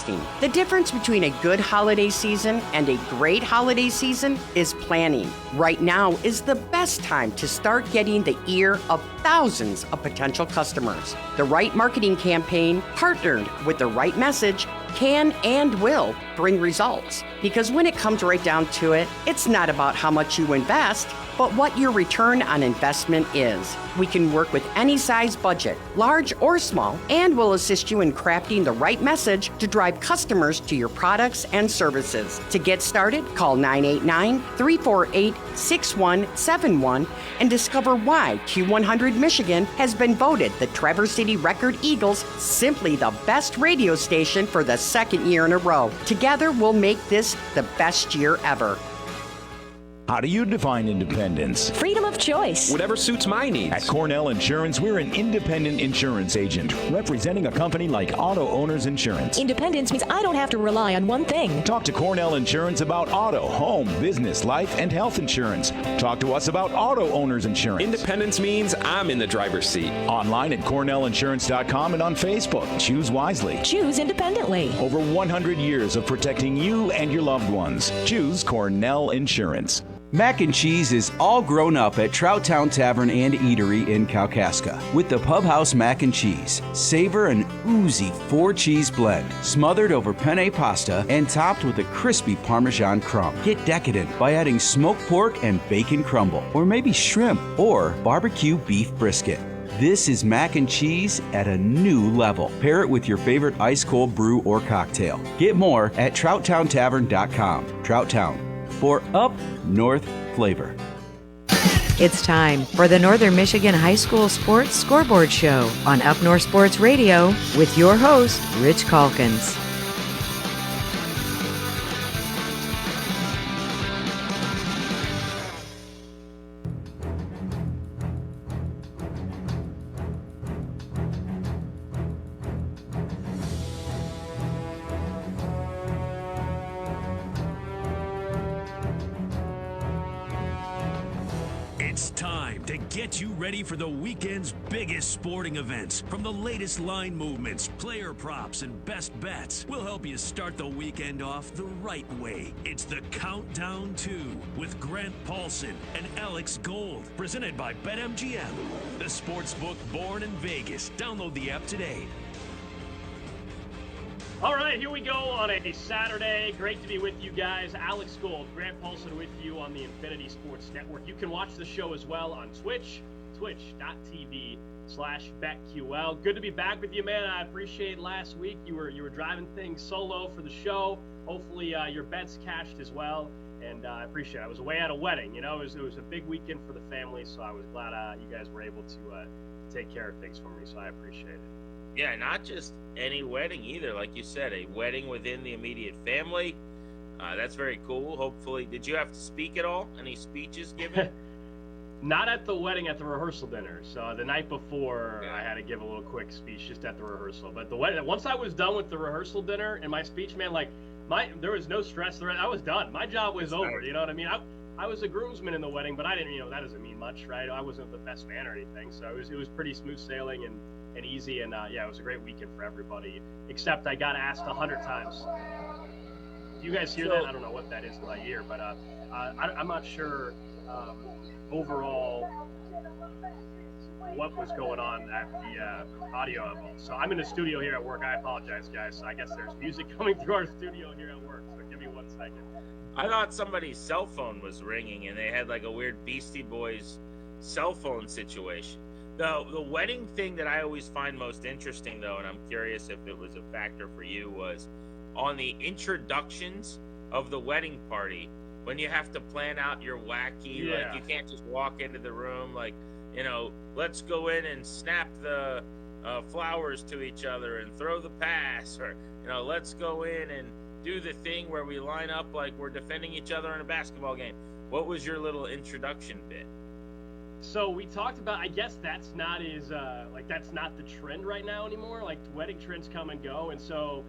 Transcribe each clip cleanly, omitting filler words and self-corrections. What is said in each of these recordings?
investing. The difference between a good holiday season and a great holiday season is planning. Right now is the best time to start getting the ear of thousands of potential customers. The right marketing campaign partnered with the right message can and will bring results. Because when it comes right down to it, it's not about how much you invest, but what your return on investment is. We can work with any size budget, large or small, and will assist you in crafting the right message to drive customers to your products and services. To get started, call 989-348-6171 and discover why Q100 Michigan has been voted the Traverse City Record Eagles simply the best radio station for the second year in a row. Together, we'll make this the best year ever. How do you define independence? Freedom of choice. Whatever suits my needs. At Cornell Insurance, we're an independent insurance agent representing a company like Auto Owners Insurance. Independence means I don't have to rely on one thing. Talk to Cornell Insurance about auto, home, business, life, and health insurance. Talk to us about Auto Owners Insurance. Independence means I'm in the driver's seat. Online at cornellinsurance.com and on Facebook. Choose wisely. Choose independently. Over 100 years of protecting you and your loved ones. Choose Cornell Insurance. Mac and cheese is all grown up at Trouttown Tavern and Eatery in Kalkaska with the Pub House Mac and Cheese. Savor an oozy 4-cheese blend smothered over penne pasta and topped with a crispy Parmesan crumb. Get decadent by adding smoked pork and bacon crumble, or maybe shrimp or barbecue beef brisket. This is mac and cheese at a new level. Pair it with your favorite ice-cold brew or cocktail. Get more at TrouttownTavern.com. Trouttown, for up north flavor. It's time for the Northern Michigan High School Sports Scoreboard Show on Up North Sports Radio with your host, Rich Calkins. It's time to get you ready for the weekend's biggest sporting events. From the latest line movements, player props, and best bets, we'll help you start the weekend off the right way. It's the Countdown 2 with Grant Paulson and Alex Gold, presented by BetMGM, the sports book born in Vegas. Download the app today. All right, here we go on a Saturday. Great to be with you guys. Alex Gold, Grant Paulson with you on the Infinity Sports Network. You can watch the show as well on Twitch, twitch.tv/BetQL. Good to be back with you, man. I appreciate last week. You were driving things solo for the show. Hopefully your bets cashed as well, and I appreciate it. I was away at a wedding. You know, it was a big weekend for the family, so I was glad you guys were able to take care of things for me, so I appreciate it. Yeah, not just any wedding either. Like you said, a wedding within the immediate family. That's very cool. Hopefully, did you have to speak at all? Any speeches given? Not at the wedding, at the rehearsal dinner. So the night before, I had to give a little quick speech just at the rehearsal. But the wedding, once I was done with the rehearsal dinner and my speech, man, there was no stress. I was done. My job was over. You know what I mean? I was a groomsman in the wedding, but I didn't. That doesn't mean much, right? I wasn't the best man or anything. So it was pretty smooth sailing and easy, and it was a great weekend for everybody, except I got asked 100 times. Do you guys hear that? I don't know what that is in my ear, but I'm not sure overall what was going on at the audio level. So I'm in the studio here at work. I apologize, guys. So I guess there's music coming through our studio here at work, so give me 1 second. I thought somebody's cell phone was ringing, and they had like a weird Beastie Boys cell phone situation. The wedding thing that I always find most interesting, though, and I'm curious if it was a factor for you, was on the introductions of the wedding party, when you have to plan out your wacky, like you can't just walk into the room like, let's go in and snap the flowers to each other and throw the pass, or, let's go in and do the thing where we line up like we're defending each other in a basketball game. What was your little introduction bit? So we talked about, I guess that's not that's not the trend right now anymore. Like, wedding trends come and go. And so,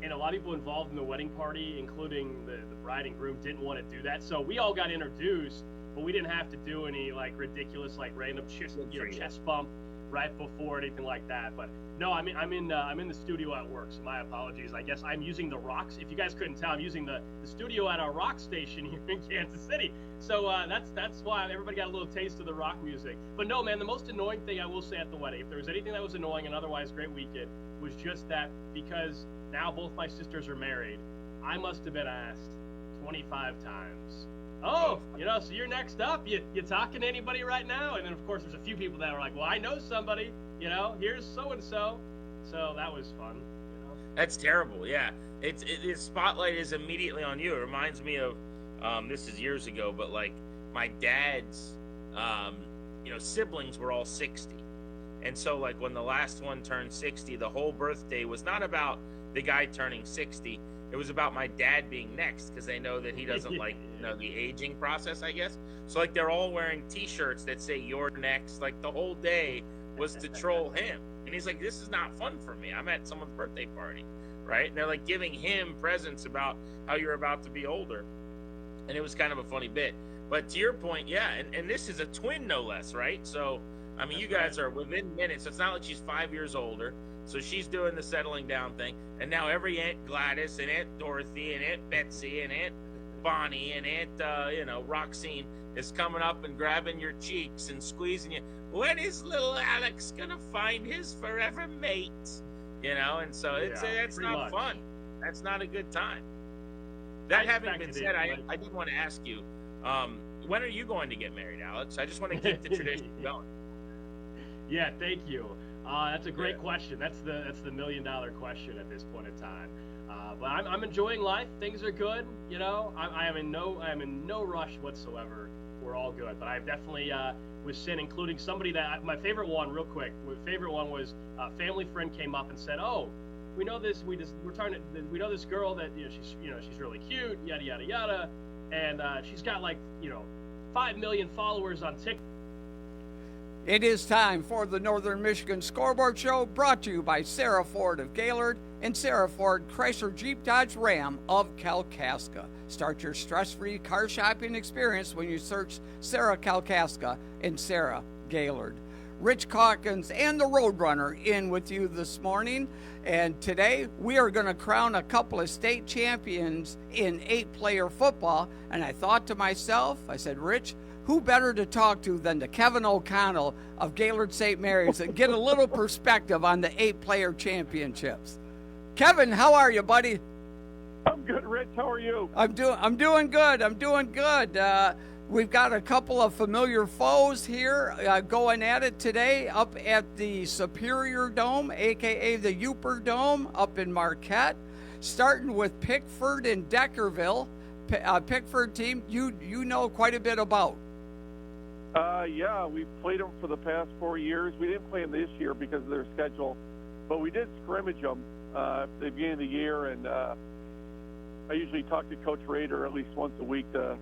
and a lot of people involved in the wedding party, including the bride and groom, didn't want to do that. So we all got introduced, but we didn't have to do any ridiculous, random chest bump, right before anything like that. But no, I'm in the studio at work, so my apologies. I guess I'm using the rocks. If you guys couldn't tell, I'm using the studio at our rock station here in Kansas City. So that's why everybody got a little taste of the rock music. But no, man, the most annoying thing I will say at the wedding, if there was anything that was annoying and otherwise great weekend, was just that because now both my sisters are married, I must have been asked 25 times. Oh, so you're next up. You talking to anybody right now? And then, of course, there's a few people that are like, well, I know somebody. Here's so-and-so. So that was fun. That's terrible, yeah. The spotlight is immediately on you. It reminds me of, this is years ago, but, like, my dad's, siblings were all 60. And so, like, when the last one turned 60, the whole birthday was not about the guy turning 60. It was about my dad being next because they know that he doesn't like, the aging process, I guess. So, like, they're all wearing T-shirts that say "You're next." Like, the whole day was to troll him. And he's like, this is not fun for me. I'm at someone's birthday party, right? And they're, like, giving him presents about how you're about to be older. And it was kind of a funny bit. But to your point, yeah, and this is a twin, no less, right? So, I mean, you guys are within minutes. It's not like she's 5 years older. So she's doing the settling down thing. And now every Aunt Gladys and Aunt Dorothy and Aunt Betsy and Aunt Bonnie and Aunt, Roxine is coming up and grabbing your cheeks and squeezing you. When is little Alex going to find his forever mate? And so that's not fun. That's not a good time. That having been said, I did want to ask you, when are you going to get married, Alex? I just want to keep the tradition going. Yeah, thank you. That's a great question. That's the $1 million question at this point in time. But I'm enjoying life. Things are good. I am in no rush whatsoever. We're all good. But I've definitely was sitting, including somebody that my favorite one, real quick. My favorite one was a family friend came up and said, "Oh, we know this. We know this girl that she's really cute. Yada yada yada, and she's got 5 million followers on TikTok." It is time for the Northern Michigan Scoreboard Show, brought to you by Sarah Ford of Gaylord and Sarah Ford Chrysler Jeep Dodge Ram of Kalkaska. Start your stress-free car shopping experience when you search Sarah Kalkaska and Sarah Gaylord. Rich Calkins and the Roadrunner in with you this morning. And today we are going to crown a couple of state champions in 8-player football. And I thought to myself, I said, Rich, who better to talk to than to Kevin O'Connell of Gaylord St. Mary's and get a little perspective on the 8-player championships. Kevin, how are you, buddy? I'm good, Rich. How are you? I'm doing good. We've got a couple of familiar foes here going at it today up at the Superior Dome, a.k.a. the Uper Dome up in Marquette, starting with Pickford and Deckerville. Pickford team, you know quite a bit about. Yeah, we've played them for the past 4 years. We didn't play them this year because of their schedule, but we did scrimmage them at the beginning of the year, and I usually talk to Coach Rader at least once a week to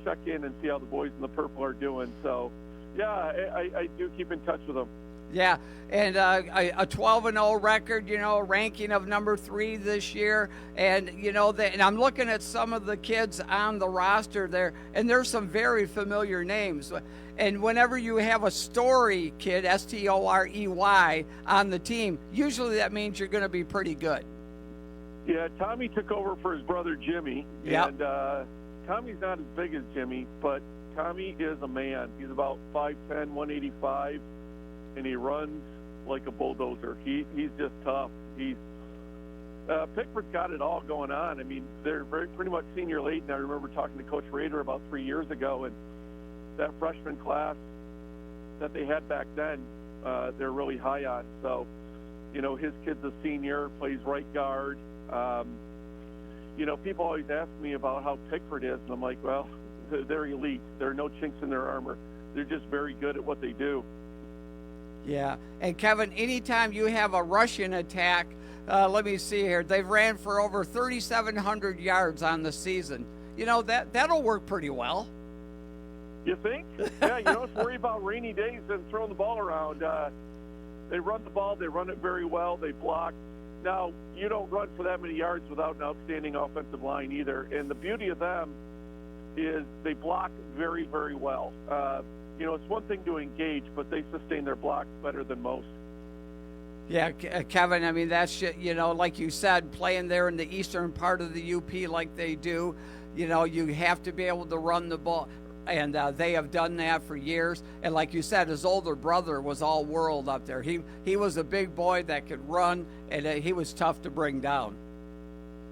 check in and see how the boys in the purple are doing. So, yeah, I do keep in touch with them. Yeah, and a 12-0 record, a ranking of number 3 this year, and and I'm looking at some of the kids on the roster there, and there's some very familiar names. And whenever you have a story kid, Storey, on the team, usually that means you're going to be pretty good. Yeah, Tommy took over for his brother Jimmy, and Tommy's not as big as Jimmy, but Tommy is a man. He's about 5'10", 185. And he runs like a bulldozer. He's just tough. Pickford's got it all going on. I mean, they're pretty much senior late, and I remember talking to Coach Rader about 3 years ago, and that freshman class that they had back then, they're really high on. So, his kid's a senior, plays right guard. People always ask me about how Pickford is, and I'm like, well, they're elite. There are no chinks in their armor. They're just very good at what they do. Yeah, and Kevin, anytime you have a Russian attack, let me see here, they've ran for over 3,700 yards on the season. That'll work pretty well. You think? Yeah, you don't have to worry about rainy days and throwing the ball around. They run the ball, they run it very well, they block. Now, you don't run for that many yards without an outstanding offensive line either. And the beauty of them is they block very, very well. it's one thing to engage, but they sustain their blocks better than most. Yeah, Kevin, I mean, that's, like you said, playing there in the eastern part of the UP like they do, you have to be able to run the ball. And they have done that for years. And like you said, his older brother was all world up there. He was a big boy that could run, and he was tough to bring down.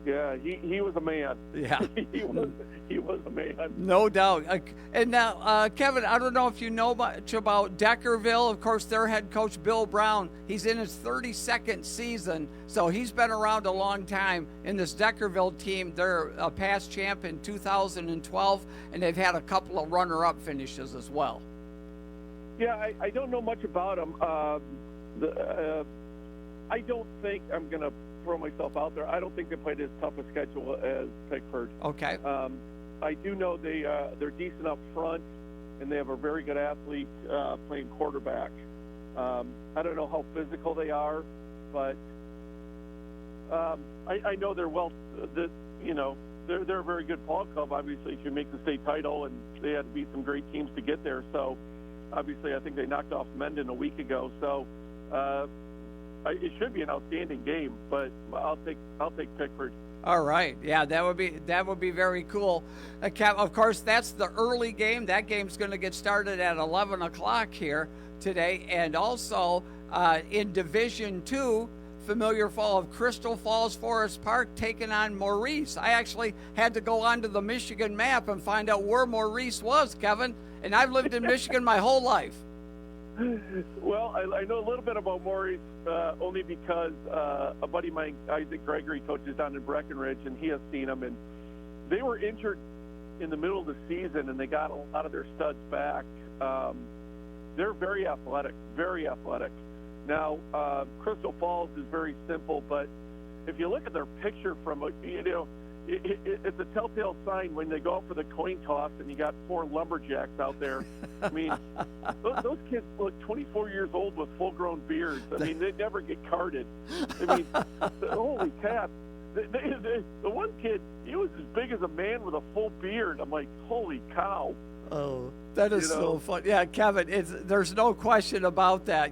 Yeah, he was a man. Yeah. he was a man. No doubt. And now, Kevin, I don't know if you know much about Deckerville. Of course, their head coach, Bill Brown, he's in his 32nd season, so he's been around a long time. In this Deckerville team, they're a past champ in 2012, and they've had a couple of runner-up finishes as well. Yeah, I don't know much about them. I don't think I'm going to throw myself out there. I don't think they played as tough a schedule as Pickford. Okay. I do know they're decent up front, and they have a very good athlete playing quarterback. I don't know how physical they are, but I know they're they're a very good ball club. Obviously, to make the state title, and they had to beat some great teams to get there. So, obviously, I think they knocked off Mendon a week ago. So. It should be an outstanding game, but I'll take Pickford. All right, yeah, that would be very cool. Of course, that's the early game. That game's going to get started at 11 o'clock here today, and also in Division II, familiar foe of Crystal Falls Forest Park taking on Maurice. I actually had to go onto the Michigan map and find out where Maurice was, Kevin, and I've lived in Michigan my whole life. Well, I know a little bit about Maurice only because a buddy of mine, Isaac Gregory, coaches down in Breckenridge, and he has seen them. And they were injured in the middle of the season, and they got a lot of their studs back. They're very athletic, very athletic. Now, Crystal Falls is very simple, but if you look at their picture from, it's a telltale sign when they go out for the coin toss and you got 4 lumberjacks out there. I mean, those kids look 24 years old with full-grown beards. I mean, they never get carded. I mean, holy crap. The one kid, he was as big as a man with a full beard. I'm like, holy cow. Oh, that is so fun. Yeah, Kevin, there's no question about that.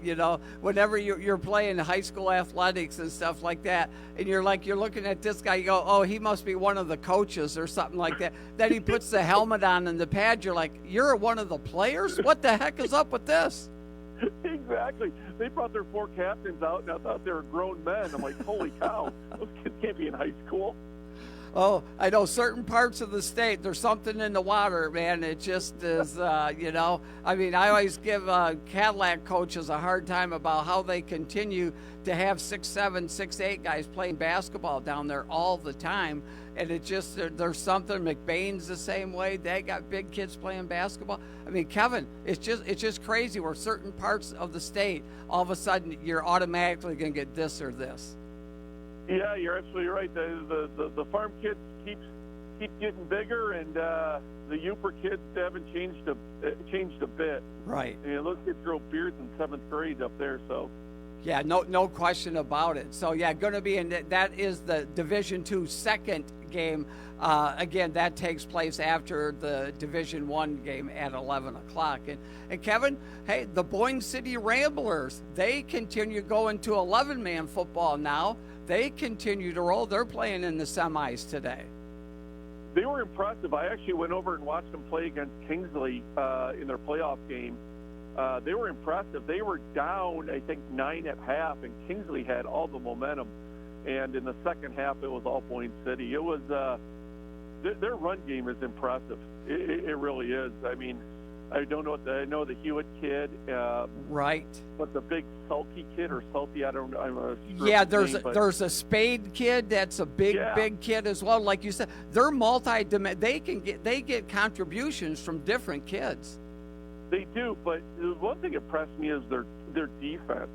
Whenever you're playing high school athletics and stuff like that, and you're looking at this guy, you go, oh, he must be one of the coaches or something like that. Then he puts the helmet on and the pad. You're like, you're one of the players? What the heck is up with this? Exactly. They brought their 4 captains out, and I thought they were grown men. I'm like, holy cow, those kids can't be in high school. Oh, I know certain parts of the state, there's something in the water, man. It just is, I mean, I always give Cadillac coaches a hard time about how they continue to have 6'7", 6'8" guys playing basketball down there all the time. And it just, there's something, McBain's the same way. They got big kids playing basketball. I mean, Kevin, it's just crazy where certain parts of the state, all of a sudden, you're automatically going to get this or this. Yeah, you're absolutely right. The farm kids keep getting bigger, and the Uper kids haven't changed a bit. Right. Those kids grow beards in 7th grade up there. So. Yeah, no question about it. So yeah, going to be that is the Division II second game. Again, that takes place after the Division I game at 11 o'clock. And Kevin, hey, the Boyne City Ramblers, they continue going to 11-man football now. They continue to roll. They're playing in the semis today. They were impressive. I actually went over and watched them play against Kingsley in their playoff game. They were impressive. They were down, I think, 9 at half, and Kingsley had all the momentum. And in the second half, it was all Boyne City. It was their run game is impressive. It really is. I mean, I don't know. I know the Hewitt kid, right? But the big Sulky kid or Salty, I don't know. I'm a there's a Spade kid that's a big kid as well. Like you said, they're multi-dimensional. They get contributions from different kids. They do, but the one thing that impressed me is their defense.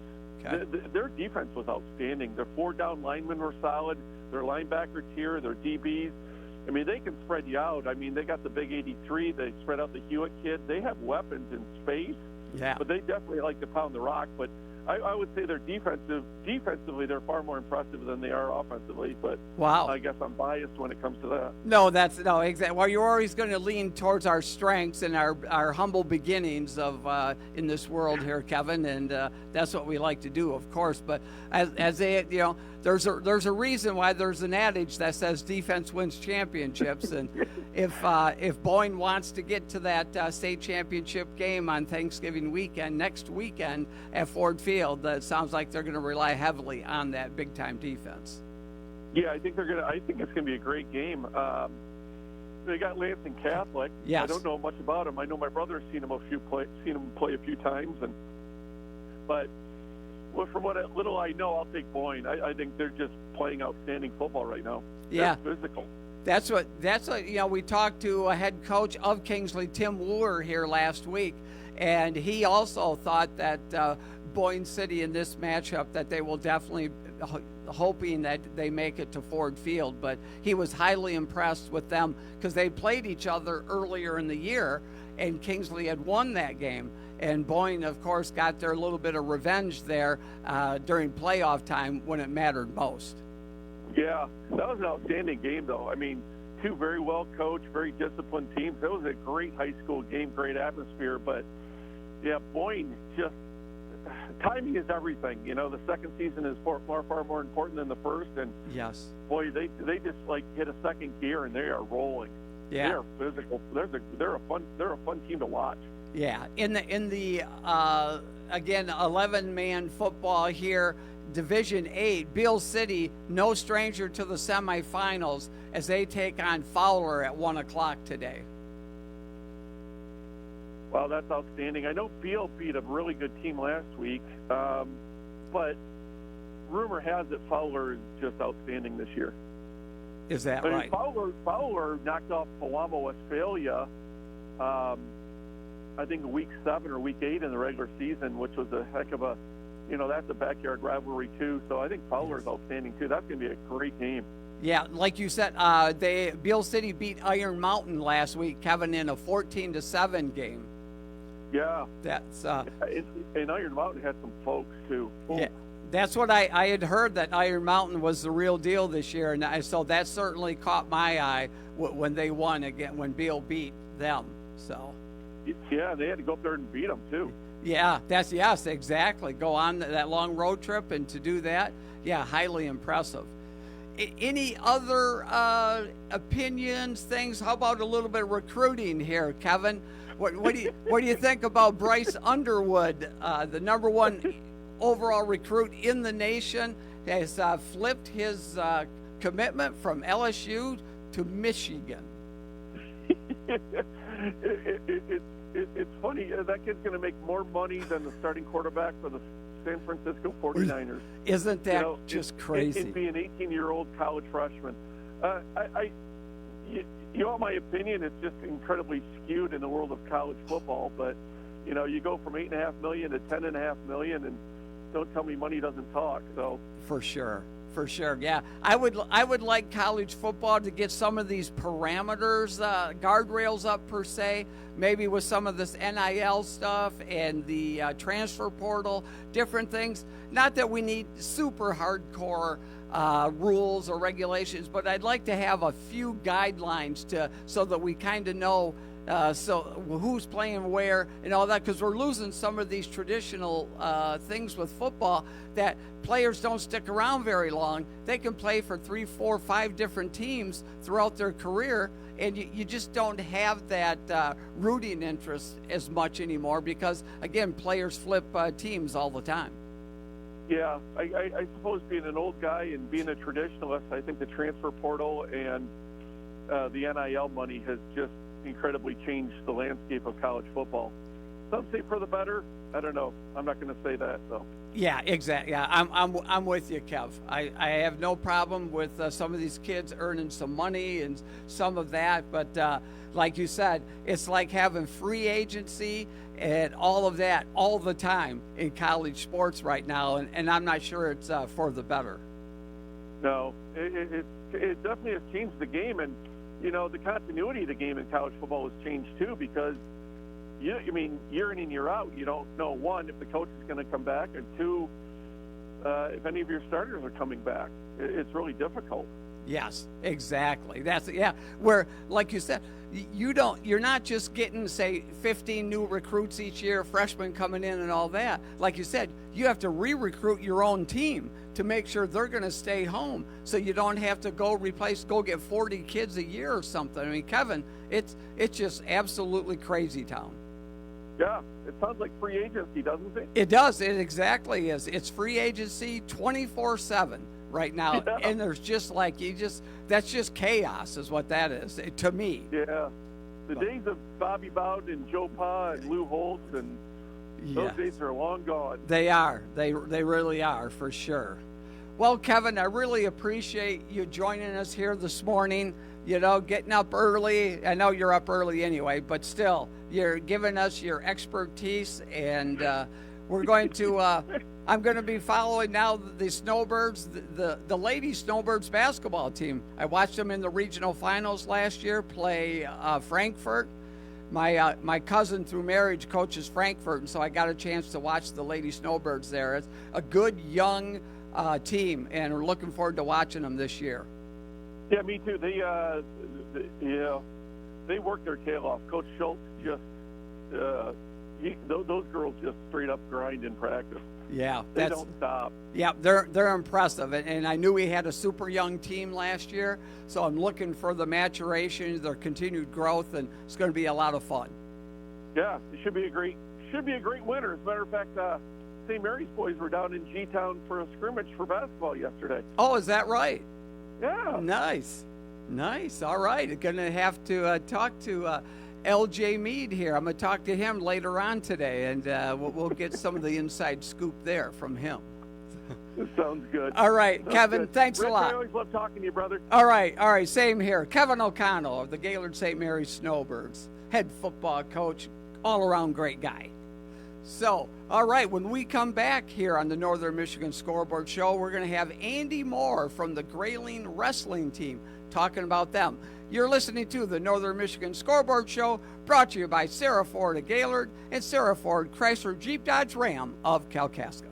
Okay. Their defense was outstanding. Their 4-down linemen were solid. Their linebacker tier, their DBs. I mean, they can spread you out. I mean, they got the big 83. They spread out the Hewitt kid. They have weapons in space. Yeah. But they definitely like to pound the rock. But I would say they're defensively, they're far more impressive than they are offensively. But wow, I guess I'm biased when it comes to that. No, exactly. Well, you're always going to lean towards our strengths and our humble beginnings of in this world here, Kevin, and that's what we like to do, of course. But as they, there's a reason why there's an adage that says defense wins championships, and if Boyne wants to get to that state championship game on Thanksgiving weekend, next weekend at Ford Field, it sounds like they're going to rely heavily on that big time defense. Yeah, I think it's gonna be a great game. They got Lansing Catholic. Yes. I don't know much about him. I know my brother's seen him play a few times, but from what little I know, I'll take Boyne. I think they're just playing outstanding football right now. Yeah, they're physical. That's what we talked to a head coach of Kingsley, Tim Wooler, here last week, and he also thought that Boyne City in this matchup that they will definitely hoping that they make it to Ford Field, but he was highly impressed with them because they played each other earlier in the year, and Kingsley had won that game, and Boyne, of course, got their little bit of revenge there during playoff time when it mattered most. Yeah, that was an outstanding game, though. I mean, two very well coached, very disciplined teams. That was a great high school game, great atmosphere, but yeah, Boyne just timing is everything. The second season is far more important than the first, and yes, boy, they just like hit a second gear and they are rolling. Yeah, they are physical. They're a fun team to watch. Yeah, in the again 11-man football here, Division 8, Beal City, no stranger to the semifinals as they take on Fowler at 1:00 today. Wow, that's outstanding. I know Beal beat a really good team last week, but rumor has it Fowler is just outstanding this year. Is that right? Fowler knocked off Palamo, Westphalia, I think week 7 or week 8 in the regular season, which was a heck of a, that's a backyard rivalry too. So I think Fowler's outstanding too. That's going to be a great game. Yeah, like you said, Beal City beat Iron Mountain last week, Kevin, in a 14-7 game. Yeah, that's and Iron Mountain had some folks too. Yeah, that's what I had heard, that Iron Mountain was the real deal this year, and so that certainly caught my eye when they won again, when Beal beat them. So yeah, they had to go up there and beat them too. Yeah, yes, exactly. Go on that long road trip, and to do that, yeah, highly impressive. Any other opinions, things? How about a little bit of recruiting here, Kevin? What do you think about Bryce Underwood, the number 1 overall recruit in the nation, has flipped his commitment from LSU to Michigan? It's funny. That kid's going to make more money than the starting quarterback for the San Francisco 49ers. Isn't that just crazy? It'd be an 18-year-old college freshman. You want my opinion? It's just incredibly skewed in the world of college football. But you go from $8.5 million to $10.5 million, and don't tell me money doesn't talk. So for sure, yeah. I would like college football to get some of these parameters, guardrails up per se. Maybe with some of this NIL stuff and the transfer portal, different things. Not that we need super hardcore rules or regulations, but I'd like to have a few guidelines so that we kind of know who's playing where and all that, because we're losing some of these traditional things with football that players don't stick around very long. They can play for 3, 4, 5 different teams throughout their career, and you just don't have that rooting interest as much anymore because, again, players flip teams all the time. Yeah, I suppose being an old guy and being a traditionalist, I think the transfer portal and the NIL money has just incredibly changed the landscape of college football. Some say for the better. I don't know. I'm not going to say that, though. Yeah, exactly. Yeah, I'm with you, Kev. I have no problem with some of these kids earning some money and some of that, but like you said, it's like having free agency and all of that all the time in college sports right now, and I'm not sure it's for the better. No, it definitely has changed the game, and the continuity of the game in college football has changed too, because year in and year out, you don't know, one, if the coach is going to come back, and two, if any of your starters are coming back. It's really difficult. Yes, exactly. Where, like you said, you're not just getting, say, 15 new recruits each year, freshmen coming in and all that. Like you said, you have to re-recruit your own team to make sure they're going to stay home, so you don't have to go get 40 kids a year or something. I mean, Kevin, it's just absolutely crazy town. Yeah, it sounds like free agency, doesn't it? It does. It exactly is. It's free agency 24/7 right now, yeah. And there's just that's just chaos, is what that is to me. Yeah, the days of Bobby Bowden and Joe Pa and Lou Holtz and those days are long gone. They are. They really are, for sure. Well, Kevin, I really appreciate you joining us here this morning. Getting up early. I know you're up early anyway, but still, you're giving us your expertise, and we're going to. I'm going to be following now the Snowbirds, the lady Snowbirds basketball team. I watched them in the regional finals last year play Frankfurt. My cousin through marriage coaches Frankfurt, and so I got a chance to watch the lady Snowbirds there. It's a good young team, and we're looking forward to watching them this year. Yeah, me too. They work their tail off. Coach Schultz just those girls just straight up grind in practice. Yeah, they don't stop. Yeah, they're impressive, and I knew we had a super young team last year, so I'm looking for the maturation, their continued growth, and it's going to be a lot of fun. Yeah, it should be a great winter. As a matter of fact, St. Mary's boys were down in G-Town for a scrimmage for basketball yesterday. Oh, is that right? Yeah. Nice. All right. Going to have to talk to L.J. Mead here. I'm going to talk to him later on today, and we'll get some of the inside scoop there from him. Sounds good. All right, Sounds Kevin, good. thanks Rick, a lot. I always love talking to you, brother. All right, same here. Kevin O'Connell of the Gaylord St. Mary's Snowbirds, head football coach, all-around great guy. So, all right, when we come back here on the Northern Michigan Scoreboard Show, we're going to have Andy Moore from the Grayling Wrestling Team talking about them. You're listening to the Northern Michigan Scoreboard Show, brought to you by Sarah Ford of Gaylord and Sarah Ford Chrysler Jeep Dodge Ram of Kalkaska.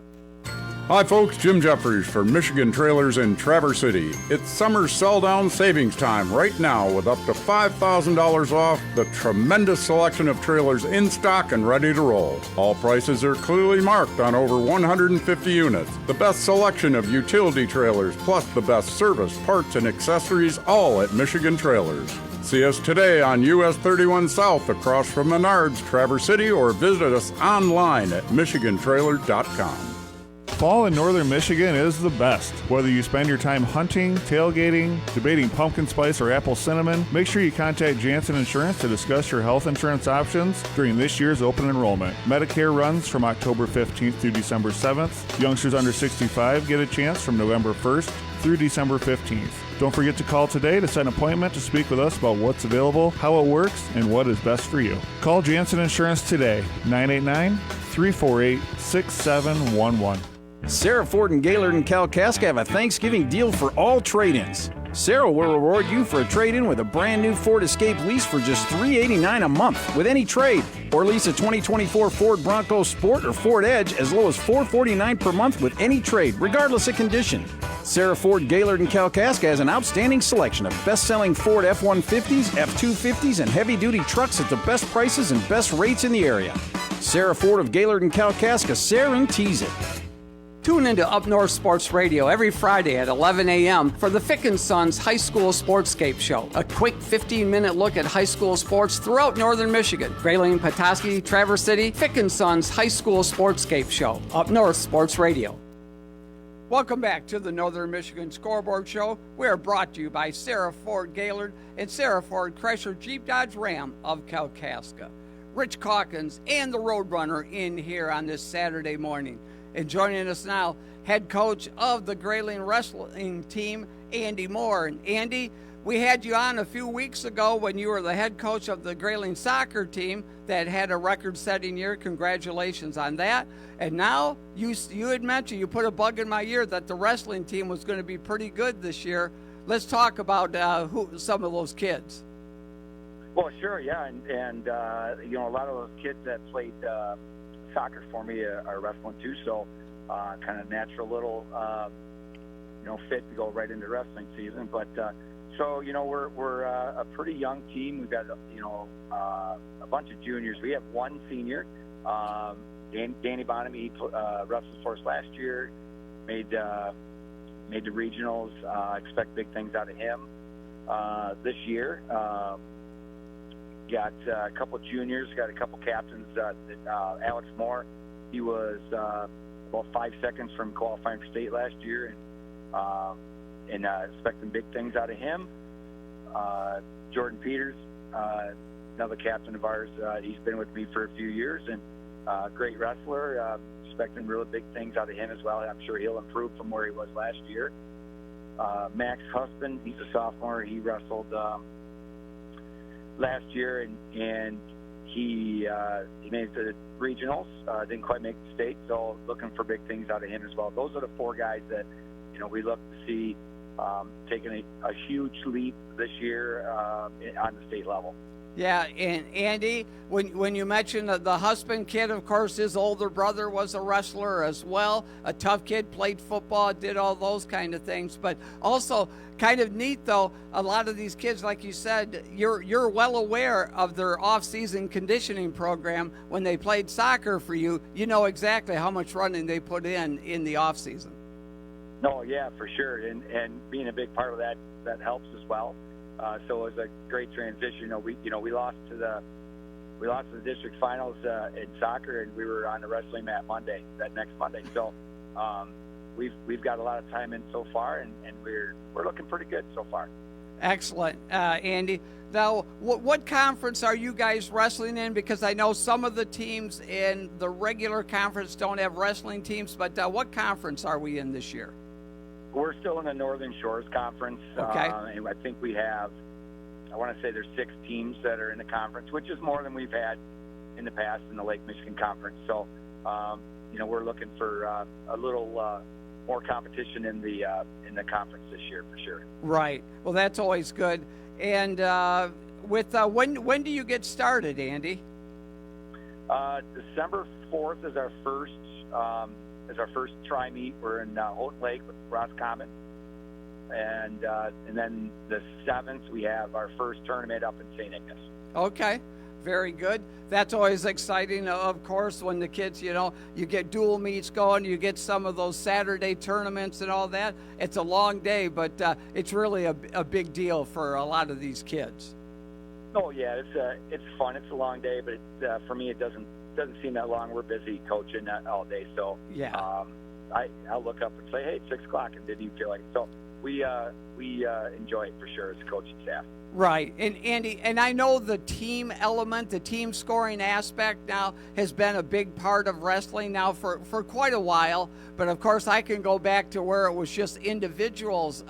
Hi folks, Jim Jeffries for Michigan Trailers in Traverse City. It's summer sell-down savings time right now with up to $5,000 off the tremendous selection of trailers in stock and ready to roll. All prices are clearly marked on over 150 units. The best selection of utility trailers plus the best service, parts, and accessories, all at Michigan Trailers. See us today on US 31 South across from Menards, Traverse City, or visit us online at michigantrailer.com. Fall in northern Michigan is the best. Whether you spend your time hunting, tailgating, debating pumpkin spice or apple cinnamon, make sure you contact Janssen Insurance to discuss your health insurance options during this year's open enrollment. Medicare runs from October 15th through December 7th. Youngsters under 65 get a chance from November 1st through December 15th. Don't forget to call today to set an appointment to speak with us about what's available, how it works, and what is best for you. Call Janssen Insurance today, 989-348-6711. Sarah Ford and Gaylord and Kalkaska have a Thanksgiving deal for all trade-ins. Sarah will reward you for a trade-in with a brand new Ford Escape lease for just $389 a month with any trade, or lease a 2024 Ford Bronco Sport or Ford Edge as low as $449 per month with any trade, regardless of condition. Sarah Ford, Gaylord, and Kalkaska has an outstanding selection of best-selling Ford F-150s, F-250s, and heavy-duty trucks at the best prices and best rates in the area. Sarah Ford of Gaylord and Kalkaska, guarantees it. Tune into Up North Sports Radio every Friday at 11 a.m. for the Fick & Sons High School Sportscape Show. A quick 15-minute look at high school sports throughout northern Michigan. Grayling, Petoskey, Traverse City, Fick & Sons High School Sportscape Show. Up North Sports Radio. Welcome back to the Northern Michigan Scoreboard Show. We are brought to you by Sarah Ford Gaylord and Sarah Ford Chrysler Jeep Dodge Ram of Kalkaska. Rich Calkins and the Roadrunner in here on this Saturday morning. And joining us now, head coach of the Grayling Wrestling Team, Andy Moore. And Andy, we had you on a few weeks ago when you were the head coach of the Grayling soccer team that had a record-setting year. Congratulations on that. And now you had mentioned, you put a bug in my ear that the wrestling team was going to be pretty good this year. Let's talk about some of those kids. Well, sure, yeah, and you know, a lot of those kids that played soccer for me are wrestling too, so kind of natural little you know, fit to go right into wrestling season. But so you know, we're a pretty young team. We've got you know a bunch of juniors. We have one senior, Danny Bonham. He wrestled for us last year, made the regionals. Expect big things out of him this year. Got a couple juniors, got a couple captains. Alex Moore, he was about 5 seconds from qualifying for state last year, and expecting big things out of him. Jordan Peters, another captain of ours, he's been with me for a few years, and great wrestler. Expecting really big things out of him as well. I'm sure he'll improve from where he was last year. Max Husband, he's a sophomore. He wrestled last year, and he made the regionals, didn't quite make the state, so looking for big things out of him as well. Those are the four guys that, you know, we look to see taking a huge leap this year on the state level. Yeah, and Andy, when you mentioned the husband kid, of course, his older brother was a wrestler as well. A tough kid, played football, did all those kind of things. But also kind of neat, though, a lot of these kids, like you said, you're well aware of their off-season conditioning program. When they played soccer for you, you know exactly how much running they put in the off-season. No, yeah, for sure, and being a big part of that helps as well. So it was a great transition. We lost to the district finals in soccer, and we were on the wrestling mat that next Monday. So we've got a lot of time in so far, and we're looking pretty good so far. Excellent, Andy. Now, what conference are you guys wrestling in? Because I know some of the teams in the regular conference don't have wrestling teams, but what conference are we in this year? We're still in the Northern Shores Conference. Okay. And I think we have, I want to say there's 6 teams that are in the conference, which is more than we've had in the past in the Lake Michigan Conference. So, you know, we're looking for a little more competition in the conference this year for sure. Right. Well, that's always good. And with when do you get started, Andy? December 4th is our first tri-meet. We're in Houghton Lake with Roscommon, and then the 7th we have our first tournament up in St. Ignace. Okay, very good. That's always exciting, of course, when the kids, you know, you get dual meets going, you get some of those Saturday tournaments and all that. It's a long day, but it's really a big deal for a lot of these kids. Oh yeah, it's fun. It's a long day, but for me it doesn't seem that long. We're busy coaching all day, so yeah. I'll look up and say, hey, it's 6 o'clock, and didn't even feel like it. So we enjoy it for sure as a coaching staff. Right, and Andy, and I know the team element, the team scoring aspect now has been a big part of wrestling now for quite a while. But of course, I can go back to where it was just individuals,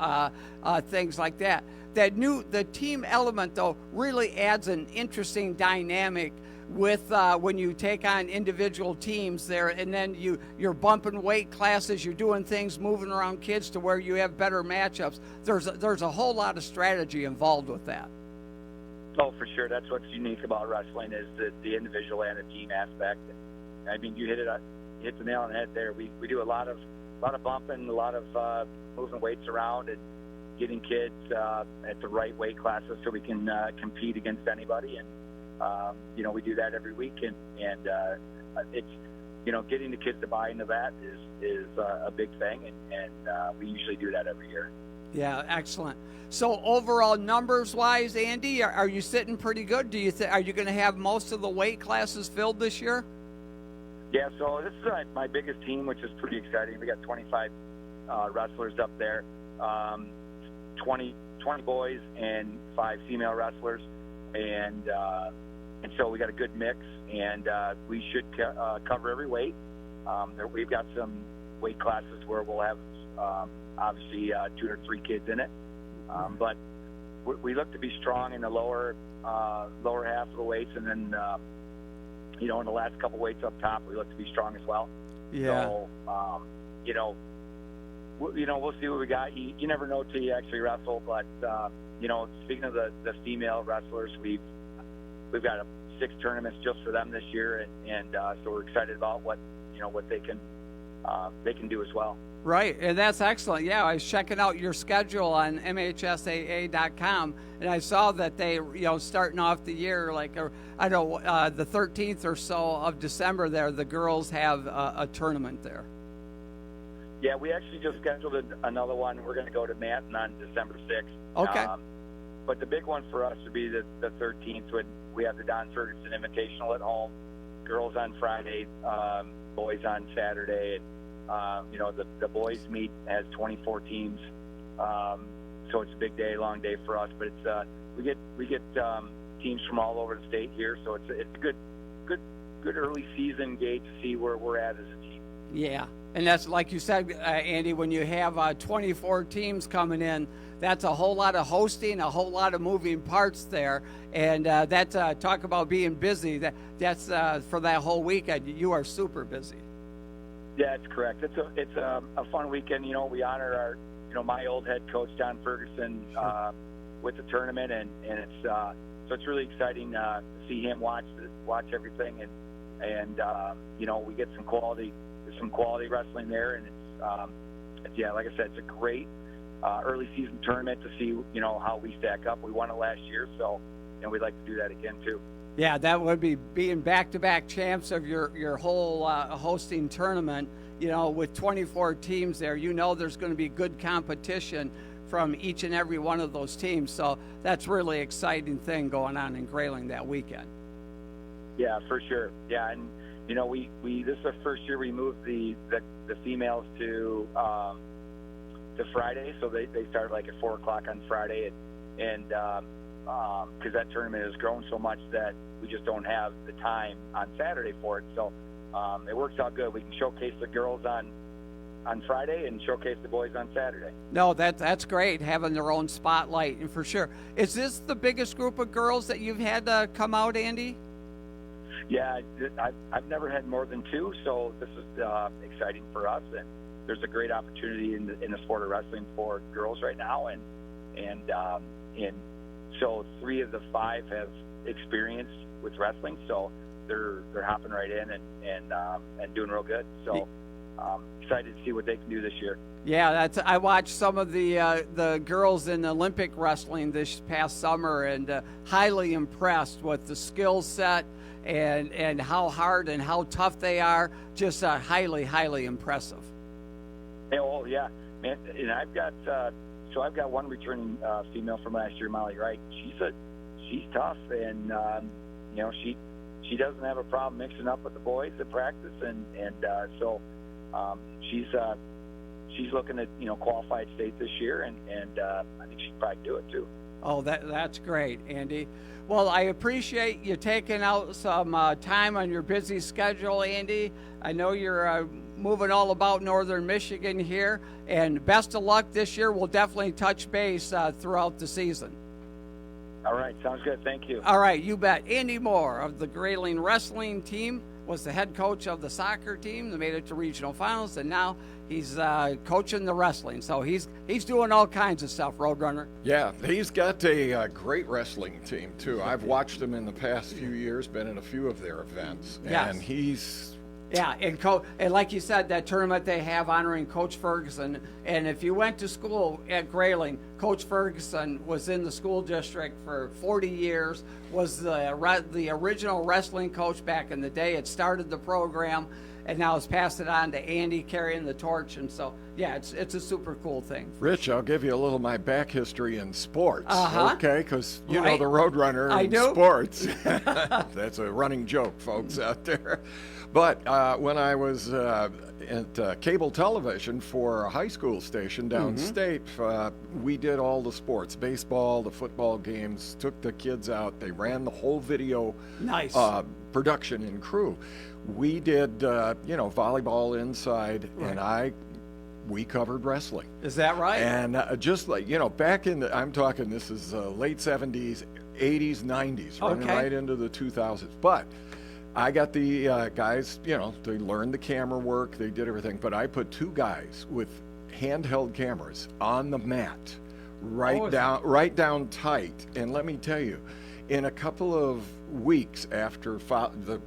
things like that. The team element though really adds an interesting dynamic with when you take on individual teams there, and then you're bumping weight classes, you're doing things, moving around kids to where you have better matchups. There's a whole lot of strategy involved with that. Oh, for sure. That's what's unique about wrestling is the individual and the team aspect. I mean, you hit the nail on the head there. We do a lot of bumping, a lot of moving weights around, and getting kids at the right weight classes so we can compete against anybody. And you know, we do that every week, and it's, you know, getting the kids to buy into that is a big thing, and we usually do that every year. Yeah, excellent. So overall, numbers-wise, Andy, are you sitting pretty good? Do you are you going to have most of the weight classes filled this year? Yeah, so this is my biggest team, which is pretty exciting. We got 25 wrestlers up there, 20 boys and 5 female wrestlers, and so we got a good mix, and we should cover every weight. We've got some weight classes where we'll have obviously 2 or 3 kids in it, but we look to be strong in the lower half of the weights, and then you know, in the last couple weights up top, we look to be strong as well. Yeah. So we'll see what we got. You never know till you actually wrestle, but you know, speaking of the female wrestlers, we've got 6 tournaments just for them this year, and so we're excited about what they can do as well. Right, and that's excellent. Yeah, I was checking out your schedule on MHSAA.com, and I saw that they, starting off the year, the 13th or so of December there, the girls have a tournament there. Yeah, we actually just scheduled another one. We're going to go to Manton on December 6th. Okay. But the big one for us would be the 13th when we have the Don Ferguson Invitational at home. Girls on Friday, boys on Saturday. The boys meet as 24 teams, so it's a big day, long day for us. But it's we get teams from all over the state here, so it's a good early season gauge to see where we're at as a team. Yeah, and that's like you said, Andy. When you have 24 teams coming in, that's a whole lot of hosting, a whole lot of moving parts there, and that's talk about being busy. That's for that whole weekend. You are super busy. Yeah, that's correct. It's a fun weekend. We honor our my old head coach Don Ferguson with the tournament, and it's so it's really exciting to see him watch everything, and we get some quality wrestling there, and it's like I said, it's a great early season tournament to see how we stack up. We won it last year, so we'd like to do that again too. Yeah, that would be being back-to-back champs of your whole hosting tournament. With 24 teams there, there's going to be good competition from each and every one of those teams. So that's really exciting thing going on in Grayling that weekend. Yeah, for sure. Yeah, and we this is our first year we moved the females to Friday, so they start like at 4:00 on Friday, and because that tournament has grown so much that we just don't have the time on Saturday for it. So it works out good. We can showcase the girls on Friday and showcase the boys on Saturday. No, that's great, having their own spotlight, and for sure. Is this the biggest group of girls that you've had come out, Andy? Yeah, I've never had more than 2, so this is exciting for us, and there's a great opportunity in the sport of wrestling for girls right now, and so 3 of the 5 have experience with wrestling, so they're hopping right in and doing real good. So excited to see what they can do this year. Yeah, I watched some of the girls in Olympic wrestling this past summer, and highly impressed with the skill set and how hard and how tough they are. Just highly impressive. Oh yeah, man, and I've got one returning female from last year, Molly Wright. She's tough, and she doesn't have a problem mixing up with the boys at practice, and so she's looking at qualified state this year, and I think she'd probably do it too. Oh, that's great, Andy. Well, I appreciate you taking out some time on your busy schedule, Andy. I know you're moving all about Northern Michigan here, and best of luck this year. We'll definitely touch base throughout the season. All right, sounds good. Thank you. All right, you bet. Andy Moore of the Grayling wrestling team was the head coach of the soccer team that made it to regional finals, and now he's coaching the wrestling. So he's doing all kinds of stuff, Roadrunner. Yeah, he's got a great wrestling team, too. I've watched him in the past few years, been in a few of their events, yes. And he's... Yeah, and like you said, that tournament they have honoring Coach Ferguson, and if you went to school at Grayling, Coach Ferguson was in the school district for 40 years, was the original wrestling coach back in the day. It started the program, and now it's passed it on to Andy carrying the torch, and so, yeah, it's a super cool thing. Rich, I'll give you a little of my back history in sports, okay? Because you know the Roadrunner in sports. That's a running joke, folks, out there. But when I was at cable television for a high school station downstate, we did all the sports, baseball, the football games, took the kids out. They ran the whole video production and crew. We did, volleyball inside, and we covered wrestling. Is that right? And just like, back in I'm talking, this is late 70s, 80s, 90s, running right into the 2000s. But I got the guys, they learned the camera work, they did everything, but I put 2 guys with handheld cameras on the mat, right down tight. And let me tell you, in a couple of weeks after the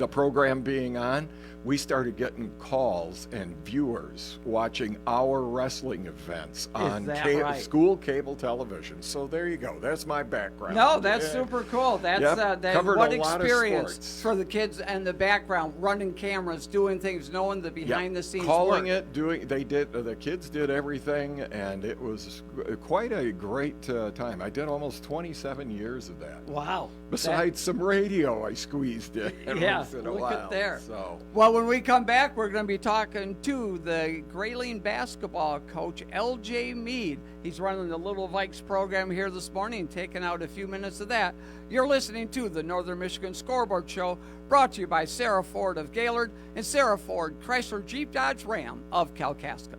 program being on, we started getting calls and viewers watching our wrestling events on school cable television. So there you go. That's my background. No, that's super cool. That's what experience for the kids and the background, running cameras, doing things, knowing the behind the scenes calling work. The kids did everything, and it was quite a great time. I did almost 27 years of that. Wow. Besides some radio I squeezed in once in a while. Look at there. So. Well, when we come back, we're going to be talking to the Grayling basketball coach, LJ Mead. He's running the Little Vikes program here this morning, taking out a few minutes of that. You're listening to the Northern Michigan Scoreboard Show, brought to you by Sarah Ford of Gaylord and Sarah Ford Chrysler Jeep Dodge Ram of Kalkaska.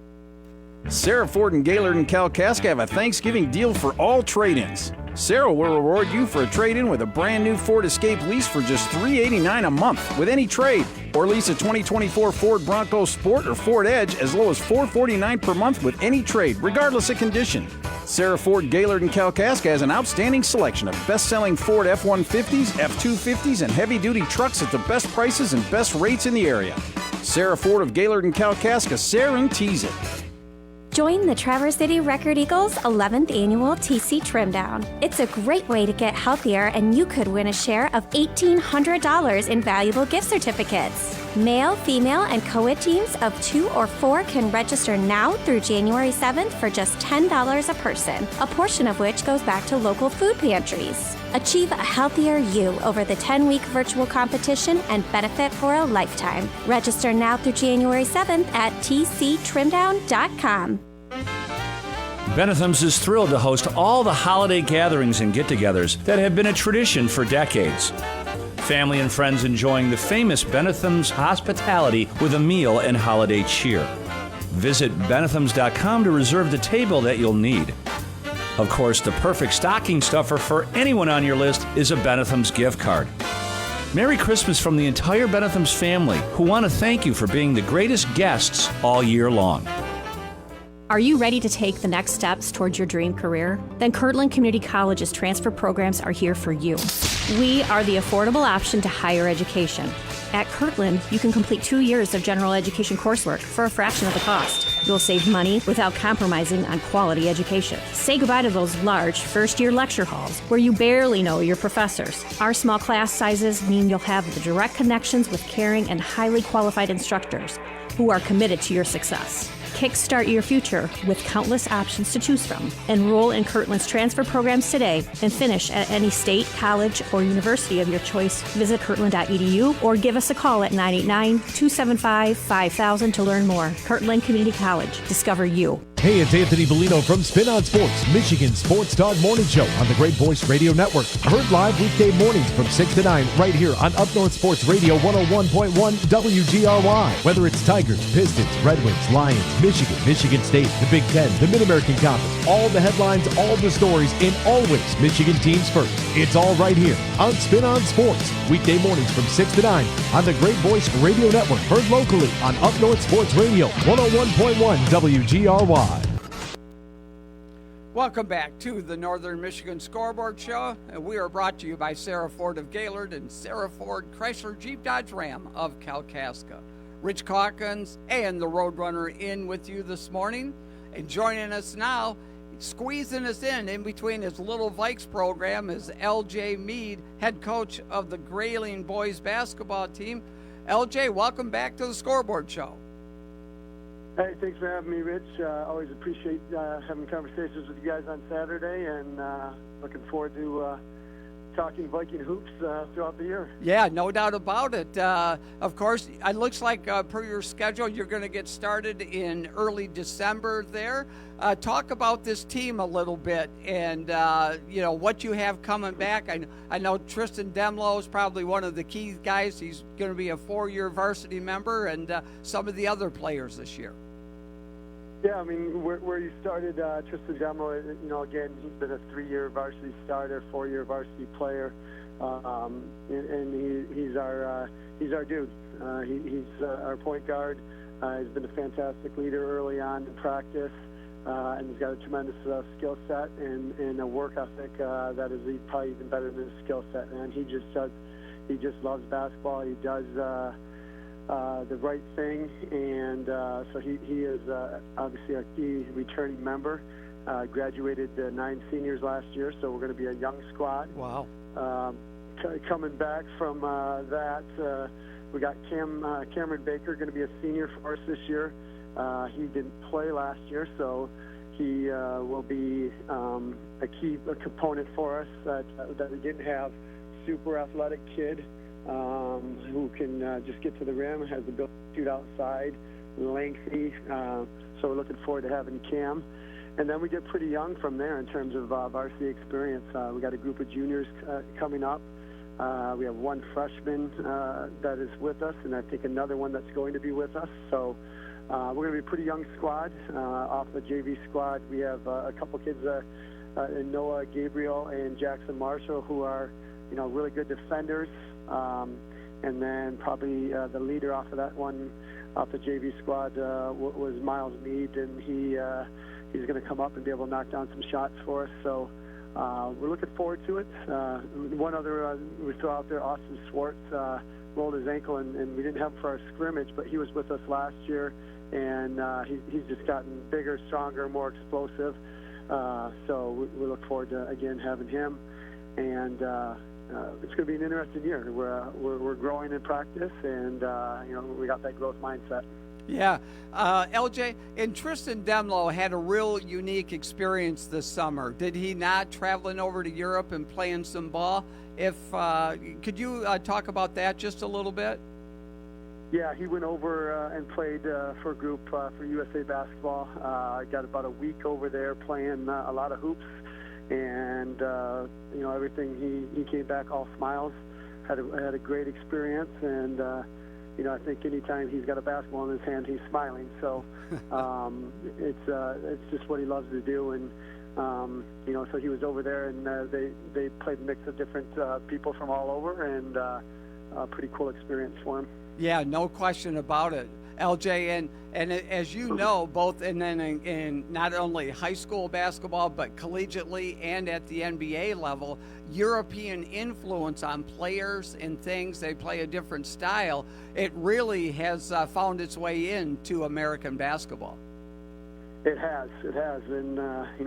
Sarah Ford and Gaylord and Kalkaska have a Thanksgiving deal for all trade-ins. Sarah will reward you for a trade-in with a brand new Ford Escape lease for just $389 a month with any trade, or lease a 2024 Ford Bronco Sport or Ford Edge as low as $449 per month with any trade, regardless of condition. Sarah Ford, Gaylord, and Kalkaska has an outstanding selection of best-selling Ford F-150s, F-250s, and heavy-duty trucks at the best prices and best rates in the area. Sarah Ford of Gaylord and Kalkaska, guarantees it. Join the Traverse City Record Eagles 11th Annual TC Trim Down. It's a great way to get healthier, and you could win a share of $1,800 in valuable gift certificates. Male, female, and co-ed teams of 2 or 4 can register now through January 7th for just $10 a person, a portion of which goes back to local food pantries. Achieve a healthier you over the 10-week virtual competition and benefit for a lifetime. Register now through January 7th at tctrimdown.com. Benetham's is thrilled to host all the holiday gatherings and get-togethers that have been a tradition for decades. Family and friends enjoying the famous Benetham's hospitality with a meal and holiday cheer. Visit Benethams.com to reserve the table that you'll need. Of course, the perfect stocking stuffer for anyone on your list is a Benetham's gift card. Merry Christmas from the entire Benetham's family, who want to thank you for being the greatest guests all year long. Are you ready to take the next steps towards your dream career? Then Kirtland Community College's transfer programs are here for you. We are the affordable option to higher education. At Kirtland, you can complete 2 years of general education coursework for a fraction of the cost. You'll save money without compromising on quality education. Say goodbye to those large first-year lecture halls where you barely know your professors. Our small class sizes mean you'll have the direct connections with caring and highly qualified instructors who are committed to your success. Kickstart your future with countless options to choose from. Enroll in Kirtland's transfer programs today and finish at any state, college, or university of your choice. Visit kirtland.edu or give us a call at 989-275-5000 to learn more. Kirtland Community College. Discover you. Hey, it's Anthony Bellino from Spin on Sports, Michigan's Sports Dog Morning Show on the Great Voice Radio Network. Heard live weekday mornings from 6 to 9 right here on Up North Sports Radio 101.1 WGRY. Whether it's Tigers, Pistons, Red Wings, Lions, Michigan, Michigan State, the Big Ten, the Mid-American Conference, all the headlines, all the stories, and always Michigan teams first. It's all right here on Spin on Sports, weekday mornings from 6 to 9 on the Great Voice Radio Network. Heard locally on Up North Sports Radio 101.1 WGRY. Welcome back to the Northern Michigan Scoreboard Show, and we are brought to you by Sarah Ford of Gaylord and Sarah Ford Chrysler Jeep Dodge Ram of Kalkaska. Rich Calkins and the Roadrunner in with you this morning, and joining us now, squeezing us in between his Little Vikes program, is LJ Mead, head coach of the Grayling boys basketball team. LJ, welcome back to the Scoreboard Show. Hey, thanks for having me, Rich. Always appreciate having conversations with you guys on Saturday, and looking forward to talking Viking hoops throughout the year. Yeah, no doubt about it. Of course, it looks like per your schedule, you're going to get started in early December there. Talk about this team a little bit and, what you have coming back. I know Tristan Demlow is probably one of the key guys. He's going to be a 4-year varsity member, and some of the other players this year. Yeah, I mean, where you started, Tristan Demlow, again, he's been a 3-year varsity starter, 4-year varsity player, and he's our dude. He's our point guard. He's been a fantastic leader early on in practice. and he's got a tremendous skill set and a work ethic that is probably even better than his skill set. And he just loves basketball. He does the right thing, and so he is obviously a key returning member. Graduated 9 seniors last year, so we're going to be a young squad. Wow. Coming back from that, we got Cameron Baker going to be a senior for us this year. He didn't play last year, so he will be a key component for us that we didn't have. Super athletic kid who can just get to the rim, has the ability to shoot outside, lengthy. So we're looking forward to having Cam. And then we get pretty young from there in terms of varsity experience. We got a group of juniors coming up. We have one freshman that is with us, and I think another one that's going to be with us. So we're going to be a pretty young squad. Off the JV squad, we have a couple kids, Noah Gabriel and Jackson Marshall, who are really good defenders. And then probably the leader off of that one, off the JV squad, was Miles Mead, and he's going to come up and be able to knock down some shots for us. So we're looking forward to it. One other we throw out there, Austin Swartz, rolled his ankle, and we didn't have him for our scrimmage, but he was with us last year, and he's just gotten bigger, stronger, more explosive. So we look forward to, again, having him. And it's going to be an interesting year. We're growing in practice, and we got that growth mindset. Yeah. LJ, and Tristan Demlow had a real unique experience this summer. Did he not, traveling over to Europe and playing some ball? Could you talk about that just a little bit? Yeah, he went over and played for a group for USA Basketball. Got about a week over there playing a lot of hoops. And everything, he came back all smiles, had a great experience, and I think anytime he's got a basketball in his hand, he's smiling. So it's just what he loves to do, and so he was over there, and they played a mix of different people from all over, and a pretty cool experience for him. Yeah, no question about it. LJ, and as you know, both in not only high school basketball, but collegiately and at the NBA level, European influence on players and things, they play a different style. It really has found its way into American basketball. It has, and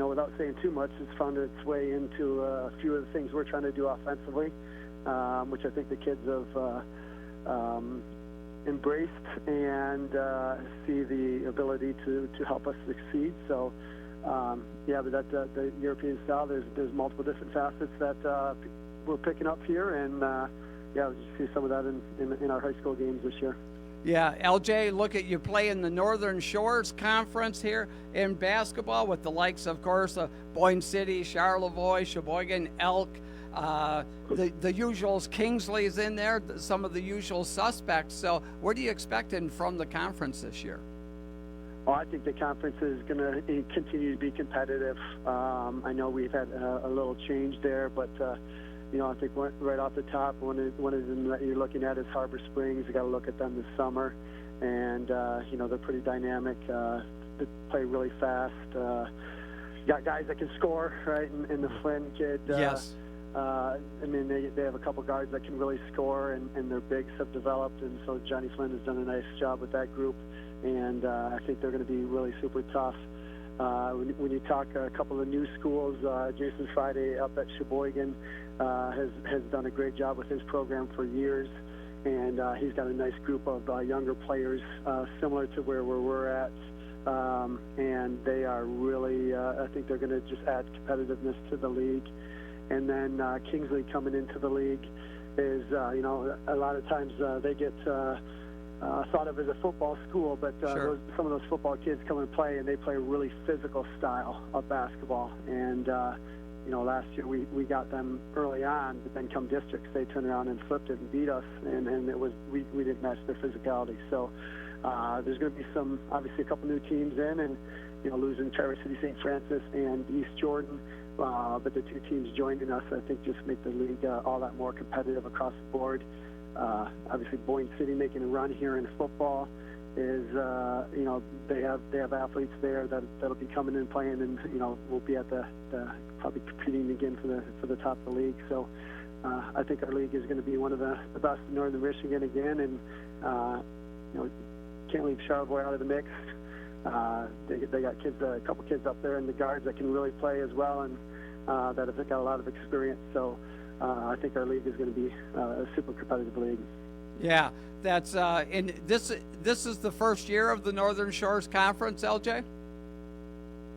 without saying too much, it's found its way into a few of the things we're trying to do offensively, which I think the kids have embraced and see the ability to help us succeed. So, but the European style, there's multiple different facets that we're picking up here, and we'll just see some of that in our high school games this year. Yeah, LJ, look at you play in the Northern Shores Conference here in basketball with the likes, of course, of Boyne City, Charlevoix, Sheboygan, Elk. The usuals, Kingsley's in there, some of the usual suspects. So what are you expecting from the conference this year? Well, I think the conference is going to continue to be competitive. I know we've had a little change there, but I think right off the top, one of them that you're looking at is Harbor Springs. You got to look at them this summer, and they're pretty dynamic. They play really fast. You got guys that can score, right? And the Flynn kid. Yes. They have a couple guards that can really score, and their bigs have developed, and so Johnny Flynn has done a nice job with that group, and I think they're going to be really super tough. When you talk a couple of new schools, Jason Friday up at Sheboygan has done a great job with his program for years, and he's got a nice group of younger players similar to where we're at, and they are really, I think they're going to just add competitiveness to the league. And then Kingsley coming into the league is, a lot of times they get thought of as a football school, but Sure. some of those football kids come and play, and they play a really physical style of basketball. And, last year we got them early on, but then come districts, they turned around and flipped it and beat us, and it was we didn't match their physicality. So there's going to be obviously a couple new teams in, and, losing Traverse City St. Francis and East Jordan. But the two teams joining us, I think, just make the league all that more competitive across the board. Obviously, Boyne City making a run here in football, is they have athletes there that'll be coming and playing, and we'll be at the probably competing again for the top of the league. So I think our league is going to be one of the best in Northern Michigan again, and can't leave Charlevoix out of the mix. They got a couple kids up there in the guards that can really play as well, and that have got a lot of experience. So I think our league is going to be a super competitive league. Yeah, that's and this is the first year of the Northern Shores Conference, LJ?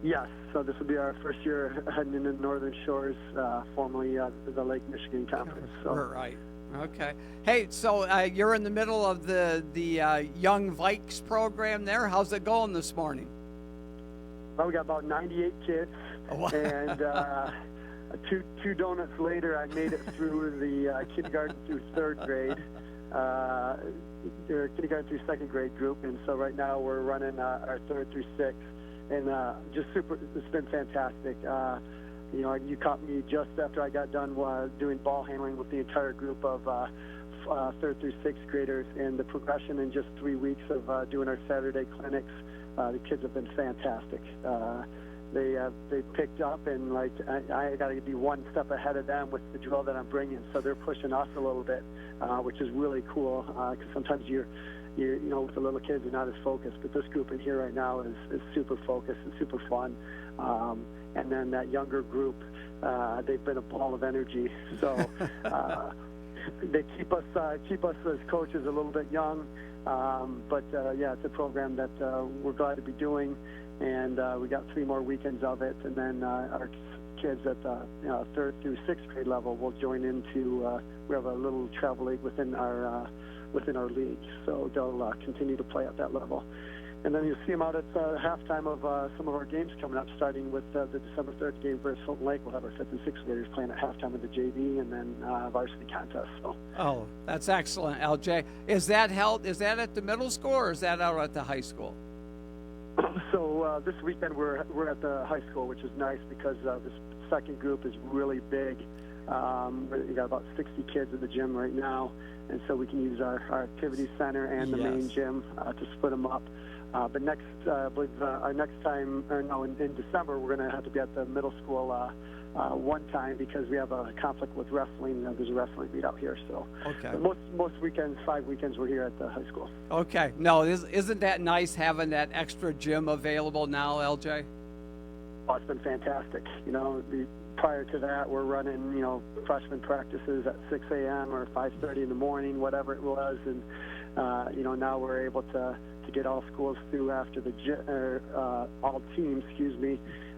Yes, so this will be our first year heading into Northern Shores, formerly the Lake Michigan Conference. So. Right. Okay. Hey, so you're in the middle of the Young Vikes program there. How's it going this morning? Well, we got about 98 kids, and two donuts later, I made it through the kindergarten through third grade. Their kindergarten through second grade group, and so right now we're running our third through sixth, and just super. It's been fantastic. You caught me just after I got done doing ball handling with the entire group of third through sixth graders, and the progression in just 3 weeks of doing our Saturday clinics. The kids have been fantastic. They picked up, and like I got to be one step ahead of them with the drill that I'm bringing. So they're pushing us a little bit, which is really cool. Because sometimes you're with the little kids, you're not as focused. But this group in here right now is super focused and super fun. And then that younger group, they've been a ball of energy. So they keep us as coaches a little bit young. But it's a program that we're glad to be doing. And we got 3 more weekends of it, and then our kids at the third through sixth grade level will join into. We have a little travel league within our league, so they'll continue to play at that level. And then you'll see them out at halftime of some of our games coming up, starting with the December 3rd game versus Hilton Lake. We'll have our 5th and 6th graders playing at halftime of the JV, and then varsity contest. So. Oh, that's excellent, LJ. Is that at the middle school, or is that out at the high school? So this weekend we're at the high school, which is nice because this second group is really big. We got about 60 kids in the gym right now, and so we can use our activity center and the main gym to split them up. But next, I believe our next time, in December, we're going to have to be at the middle school one time because we have a conflict with wrestling. There's a wrestling meet out here, so okay. Most weekends, 5 weekends, we're here at the high school. Okay. No, isn't that nice having that extra gym available now, LJ? Oh, it's been fantastic. Prior to that, we're running, freshman practices at 6 a.m. or 5:30 in the morning, whatever it was, and now we're able to get all schools through after all teams,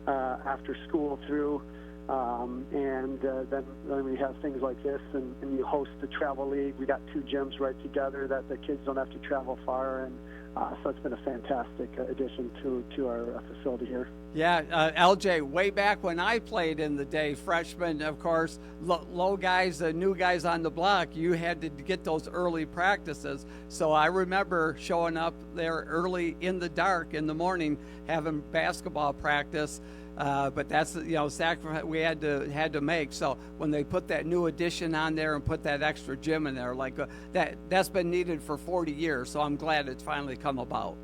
after school through. And then we have things like this, and you host the travel league. We got 2 gyms right together that the kids don't have to travel far, and so it's been a fantastic addition to our facility here. Yeah, LJ, way back when I played in the day, freshmen, of course, low guys, new guys on the block, you had to get those early practices. So I remember showing up there early in the dark in the morning, having basketball practice. But that's sacrifice we had to make. So when they put that new addition on there and put that extra gym in there, that's been needed for 40 years. So I'm glad it's finally come about.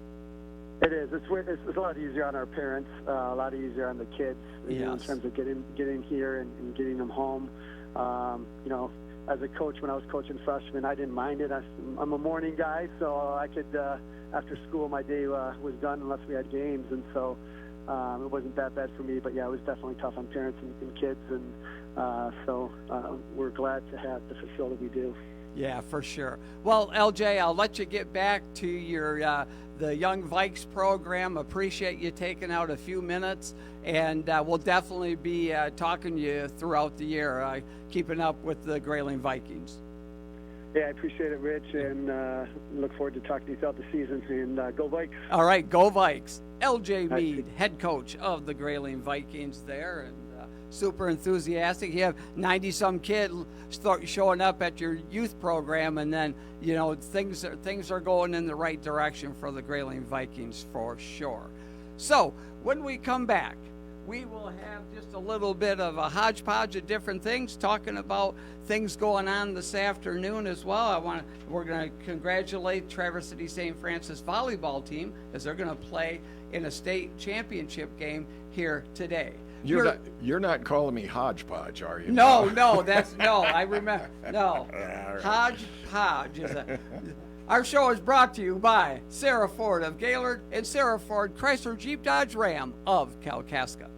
It is. It's a lot easier on our parents, a lot easier on the kids in terms of getting here and getting them home. As a coach, when I was coaching freshmen, I didn't mind it. I'm a morning guy, so I could after school my day was done unless we had games, and so. It wasn't that bad for me, but it was definitely tough on parents and kids, and so we're glad to have the facility we do. Yeah, for sure. Well, LJ, I'll let you get back to your the Young Vikes program. Appreciate you taking out a few minutes, and we'll definitely be talking to you throughout the year, keeping up with the Grayling Vikings. Yeah, I appreciate it, Rich, and look forward to talking to you throughout the season, and go Vikes. All right, go Vikes. LJ Mead, head coach of the Grayling Vikings there, and super enthusiastic. You have 90-some kids showing up at your youth program, and then, things are going in the right direction for the Grayling Vikings for sure. So when we come back, we will have just a little bit of a hodgepodge of different things, talking about things going on this afternoon as well. We're going to congratulate Traverse City St. Francis volleyball team as they're going to play in a state championship game here today. You're not calling me hodgepodge, are you? No, I remember. No. Hodgepodge is a... Our show is brought to you by Sarah Ford of Gaylord and Sarah Ford Chrysler Jeep Dodge Ram of Kalkaska.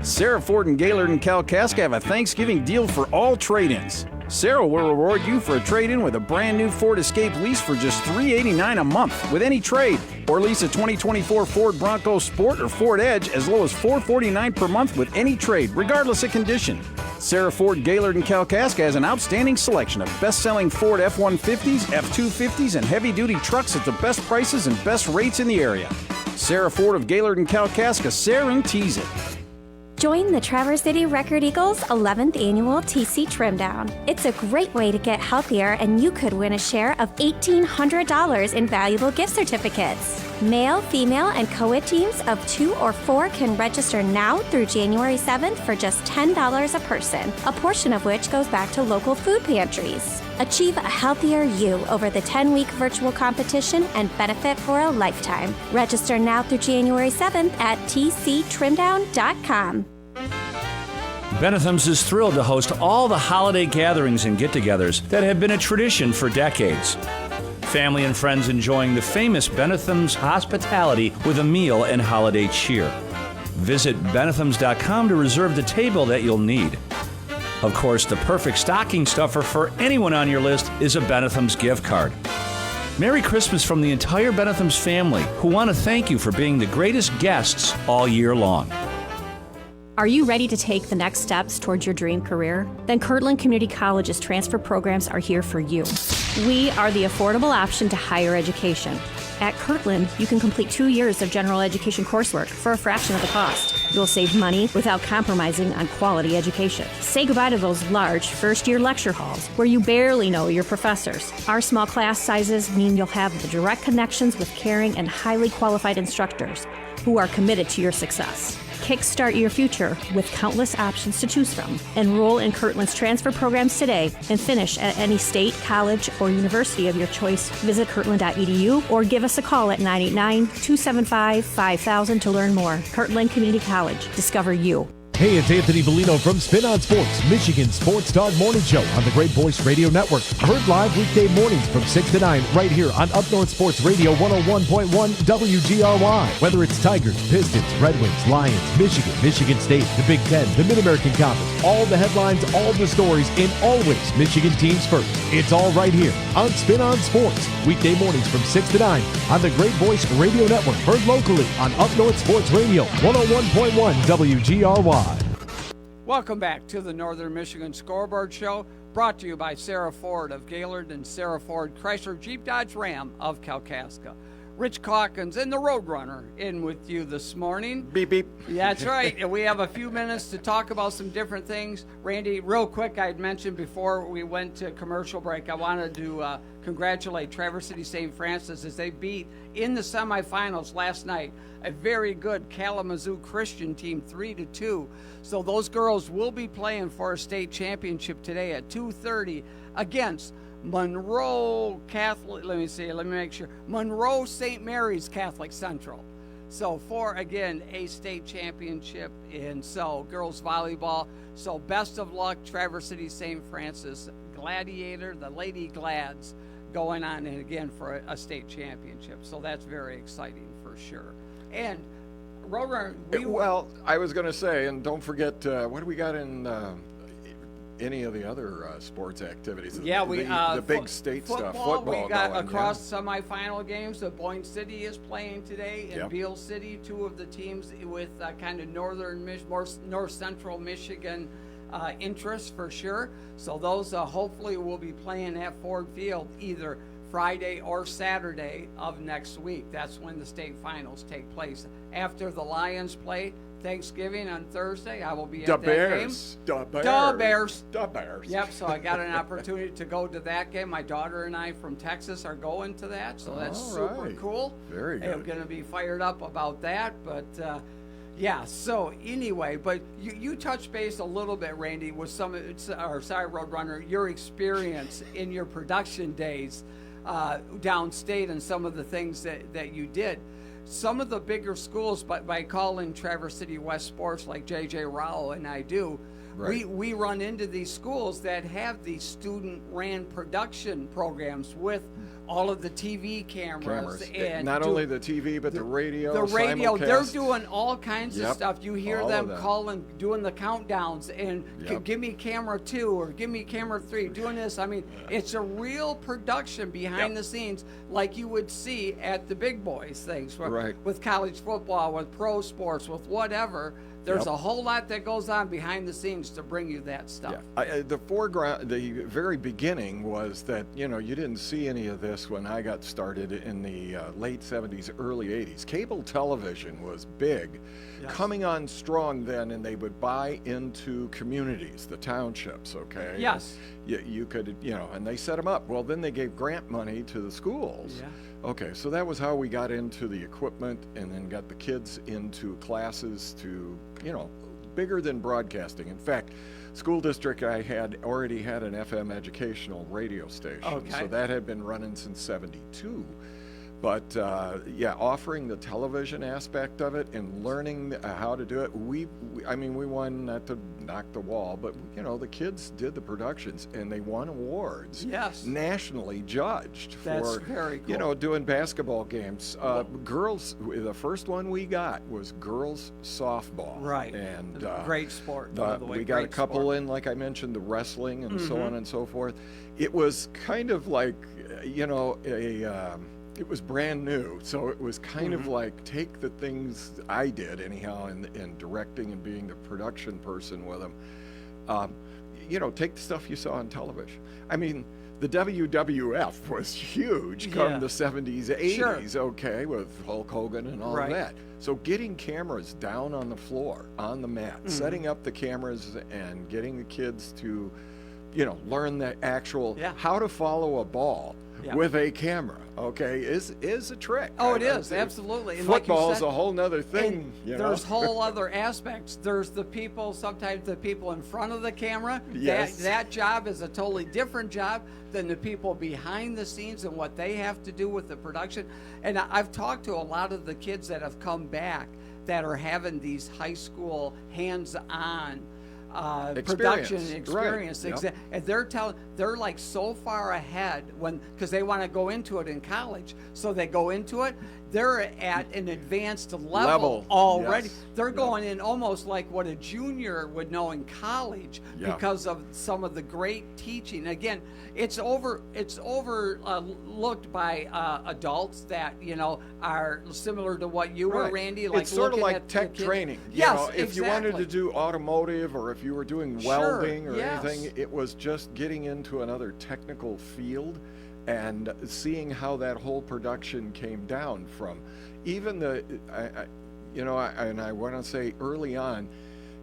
Sarah Ford and Gaylord and Kalkaska have a Thanksgiving deal for all trade-ins. Sarah will reward you for a trade-in with a brand new Ford Escape lease for just $389 a month with any trade, or lease a 2024 Ford Bronco Sport or Ford Edge as low as $449 per month with any trade, regardless of condition. Sarah Ford, Gaylord, and Kalkaska has an outstanding selection of best-selling Ford F-150s, F-250s, and heavy-duty trucks at the best prices and best rates in the area. Sarah Ford of Gaylord and Kalkaska, guarantees it. Join the Traverse City Record Eagles 11th Annual TC Trim Down. It's a great way to get healthier, and you could win a share of $1,800 in valuable gift certificates. Male, female, and co-ed teams of 2 or 4 can register now through January 7th for just $10 a person, a portion of which goes back to local food pantries. Achieve a healthier you over the 10-week virtual competition and benefit for a lifetime. Register now through January 7th at tctrimdown.com. Benetham's is thrilled to host all the holiday gatherings and get-togethers that have been a tradition for decades. Family and friends enjoying the famous Benetham's hospitality with a meal and holiday cheer. Visit Benethams.com to reserve the table that you'll need. Of course, the perfect stocking stuffer for anyone on your list is a Benetham's gift card. Merry Christmas from the entire Benetham's family, who want to thank you for being the greatest guests all year long. Are you ready to take the next steps towards your dream career? Then Kirtland Community College's transfer programs are here for you. We are the affordable option to higher education. At Kirtland, you can complete 2 years of general education coursework for a fraction of the cost. You'll save money without compromising on quality education. Say goodbye to those large first-year lecture halls where you barely know your professors. Our small class sizes mean you'll have the direct connections with caring and highly qualified instructors who are committed to your success. Kickstart your future with countless options to choose from. Enroll in Kirtland's transfer programs today and finish at any state, college, or university of your choice. Visit kirtland.edu or give us a call at 989-275-5000 to learn more. Kirtland Community College. Discover you. Hey, it's Anthony Bellino from Spin on Sports, Michigan Sports Talk Morning Show on the Great Voice Radio Network. Heard live weekday mornings from 6 to 9 right here on Up North Sports Radio 101.1 WGRY. Whether it's Tigers, Pistons, Red Wings, Lions, Michigan State, the Big Ten, the Mid-American Conference, all the headlines, all the stories, and always Michigan teams first. It's all right here on Spin on Sports, weekday mornings from 6 to 9 on the Great Voice Radio Network. Heard locally on Up North Sports Radio 101.1 WGRY. Welcome back to the Northern Michigan Scoreboard Show, brought to you by Sarah Ford of Gaylord and Sarah Ford Chrysler Jeep Dodge Ram of Kalkaska. Rich Calkins and the Roadrunner in with you this morning. Beep, beep. That's right. We have a few minutes to talk about some different things. Randy, real quick, I had mentioned before we went to commercial break, I wanted to congratulate Traverse City St. Francis as they beat in the semifinals last night a very good Kalamazoo Christian team 3-2. So those girls will be playing for a state championship today at 2:30 against Monroe Catholic, let me make sure, Monroe St. Mary's Catholic Central. So for, again, a state championship in girls volleyball. So best of luck, Traverse City St. Francis Gladiator, the Lady Glads, going on and again for a state championship. So that's very exciting for sure. And Roadrunner, well, I was going to say, and don't forget, what do we got in any of the other sports activities? Yeah, the big state stuff. Football. We got across semifinal games. The Boyne City is playing today, and Beale City, two of the teams with kind of north central Michigan interest for sure. So those hopefully will be playing at Ford Field either Friday or Saturday of next week. That's when the state finals take place. After the Lions play Thanksgiving on Thursday, I will be at that game. The Bears. Yep, so I got an opportunity to go to that game. My daughter and I from Texas are going to that, so that's super cool. Very good. I'm going to be fired up about that, but Yeah, so anyway, but you touched base a little bit, Randy, with Roadrunner, your experience in your production days downstate and some of the things that you did. Some of the bigger schools, by calling Traverse City West Sports like J.J. Rao and I do, right. we run into these schools that have these student-ran production programs with all of the TV cameras. And not only the TV, but the radio. The radio, simulcast. They're doing all kinds of stuff. You hear all them calling, doing the countdowns, and give me camera 2 or give me camera 3, doing this. I mean, it's a real production behind the scenes like you would see at the big boys things. With college football, with pro sports, with whatever. There's a whole lot that goes on behind the scenes to bring you that stuff. The foreground, the very beginning was that, you didn't see any of this when I got started in the late 70s, early 80s. Cable television was big, coming on strong then, and they would buy into communities, the townships, okay? Yes. You could, and they set them up. Well, then they gave grant money to the schools. Yeah. Okay, so that was how we got into the equipment and then got the kids into classes to, bigger than broadcasting. In fact, school district I had already had an FM educational radio station. Okay. So that had been running since 72. But offering the television aspect of it and learning how to do it, we won, not to knock the wall, but the kids did the productions and they won awards. Yes. Nationally judged. That's for very cool. Doing basketball games. Girls, the first one we got was girls softball. Right. And great sport, by the way. We got a couple in, like I mentioned, the wrestling and so on and so forth. It was kind of like, it was brand new, so it was kind of like take the things I did anyhow in directing and being the production person with them. Take the stuff you saw on television. I mean, the WWF was huge come the 70s, 80s, okay, with Hulk Hogan and all that. So getting cameras down on the floor, on the mat, setting up the cameras and getting the kids to, learn the actual how to follow a ball. With a camera, okay, is a trick. Oh, it is, absolutely. And football's a whole nother thing. There's whole other aspects. There's sometimes the people in front of the camera. Yes. That job is a totally different job than the people behind the scenes and what they have to do with the production. And I've talked to a lot of the kids that have come back that are having these high school hands-on production experience, right. And they're like so far ahead because they want to go into it in college, so they go into it. They're at an advanced level already. Yes. They're going in almost like what a junior would know in college because of some of the great teaching. Again, it's overlooked by adults that are similar to what you were, Randy. Like it's sort of like tech training. Yes, if you wanted to do automotive or if you were doing welding or anything, it was just getting into another technical field. And seeing how that whole production came down from even and I want to say early on,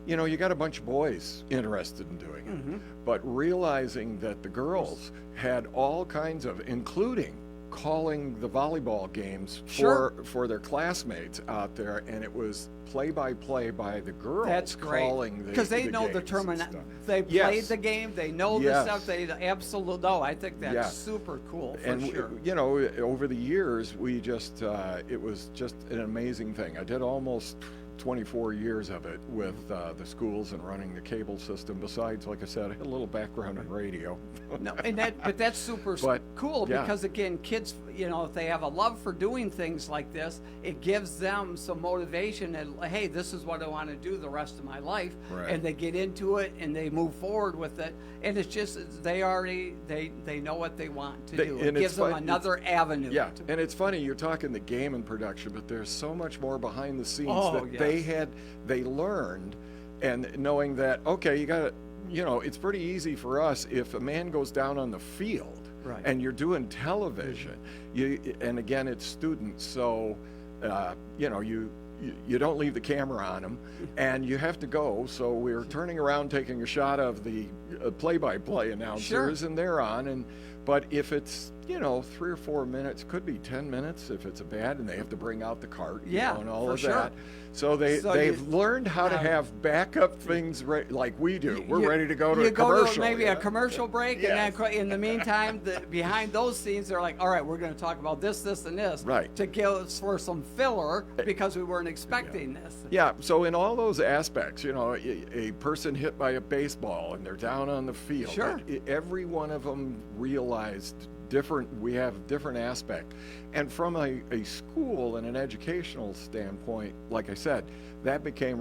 you got a bunch of boys interested in doing it, but realizing that the girls had all kinds of, including calling the volleyball games for their classmates out there, and it was play-by-play by the girls. That's great, because they know the terminology. They played the game. They know the stuff. They absolutely know. I think that's super cool. Over the years, we just it was just an amazing thing. I did almost 24 years of it with the schools and running the cable system. Besides, like I said, I had a little background in radio. But that's super cool because again, kids, if they have a love for doing things like this, it gives them some motivation and hey, this is what I want to do the rest of my life, and they get into it and they move forward with it, and it's just they know what they want to do. It gives them another avenue. Yeah, and it's funny you're talking the game and production, but there's so much more behind the scenes they learned, and knowing that you got to, it's pretty easy for us if a man goes down on the field and you're doing television, and again it's students, so you don't leave the camera on them, and you have to go. So we're turning around, taking a shot of the play-by-play announcers, and they're on. But if it's 3 or 4 minutes, could be 10 minutes if it's a bad, and they have to bring out the cart, and all of that. So they've learned how to have backup things like we do. We're ready to go to a commercial. Maybe a commercial break, and then in the meantime, behind those scenes, they're like, all right, we're going to talk about this, and this, to give us for some filler because we weren't expecting this. Yeah, so in all those aspects, a person hit by a baseball and they're down on the field. Sure. Every one of them realized we have different aspect. And from a school and an educational standpoint, like I said, that became,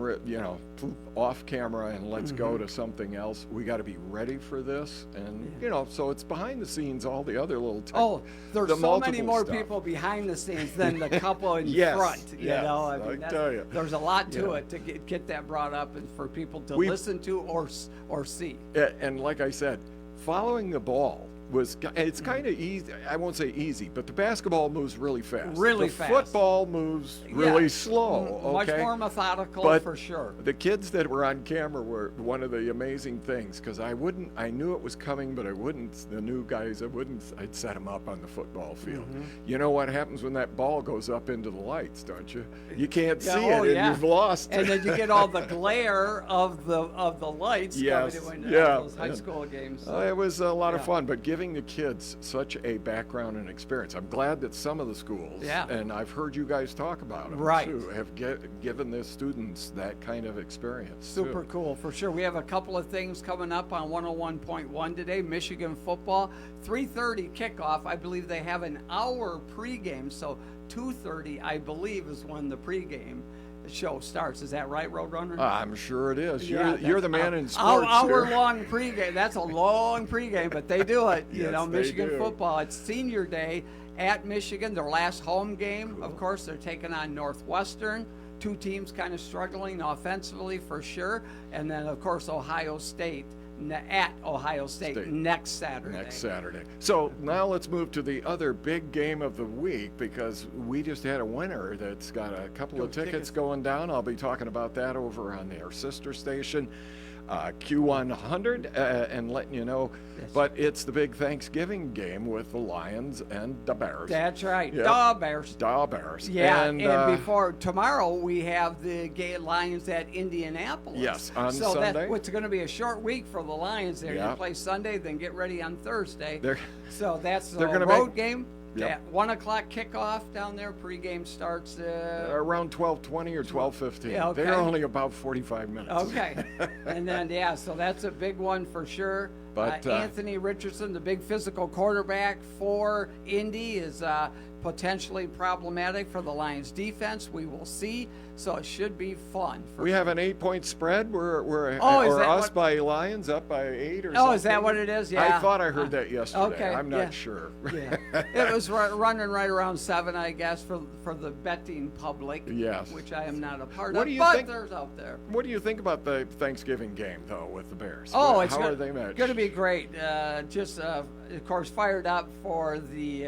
off camera and let's go to something else. We got to be ready for this. And, so it's behind the scenes, all the other little there's so many more people behind the scenes than the couple in front. I tell you. There's a lot to it to get that brought up and for people to listen to or see. And like I said, following the ball it's kind of easy. I won't say easy, but the basketball moves really fast. The football moves really slow. Much more methodical, but for sure. The kids that were on camera were one of the amazing things, because I knew it was coming, but I wouldn't. The new guys, I'd set them up on the football field. You know what happens when that ball goes up into the lights, don't you? You can't see it, and you've lost. And then you get all the glare of the lights coming into those high school games. It was a lot of fun, but giving the kids such a background and experience. I'm glad that some of the schools, and I've heard you guys talk about them too, have given the students that kind of experience. Super cool, for sure. We have a couple of things coming up on 101.1 today. Michigan football, 3:30 kickoff. I believe they have an hour pregame, so 2:30, I believe, is when the pregame show starts. Is that right, Roadrunner? I'm sure it is. You're the man in sports. Hour-long pregame. That's a long pregame, but they do it. Michigan football. It's senior day at Michigan, their last home game. Cool. Of course, they're taking on Northwestern. Two teams kind of struggling offensively for sure. And then, of course, Ohio State at Ohio State next Saturday. So now let's move to the other big game of the week, because we just had a winner that's got a couple of tickets going down. I'll be talking about that over on their sister station, Q100, and letting you know. But it's the big Thanksgiving game with the Lions and the Bears. That's right, the Bears. Yeah, and before tomorrow we have the Lions at Indianapolis. Yes, on Sunday. So it's going to be a short week for the Lions there. You play Sunday, then get ready on Thursday. So that's the road game. At 1 o'clock kickoff down there. Pregame starts around 12:20 or 12:15. Okay. They're only about 45 minutes. Okay. And then, so that's a big one for sure. But Anthony Richardson, the big physical quarterback for Indy, is potentially problematic for the Lions defense. We will see. So it should be fun. We have an 8-point spread. We're us by Lions up by 8 or something. Oh, is that what it is? Yeah. I thought I heard that yesterday. Okay. I'm not sure. It was running right around 7, I guess, for the betting public. Yes. Which I am not a part of. But there's out there. What do you think about the Thanksgiving game, though, with the Bears? How are they matched? Going to be great. Of course, fired up for the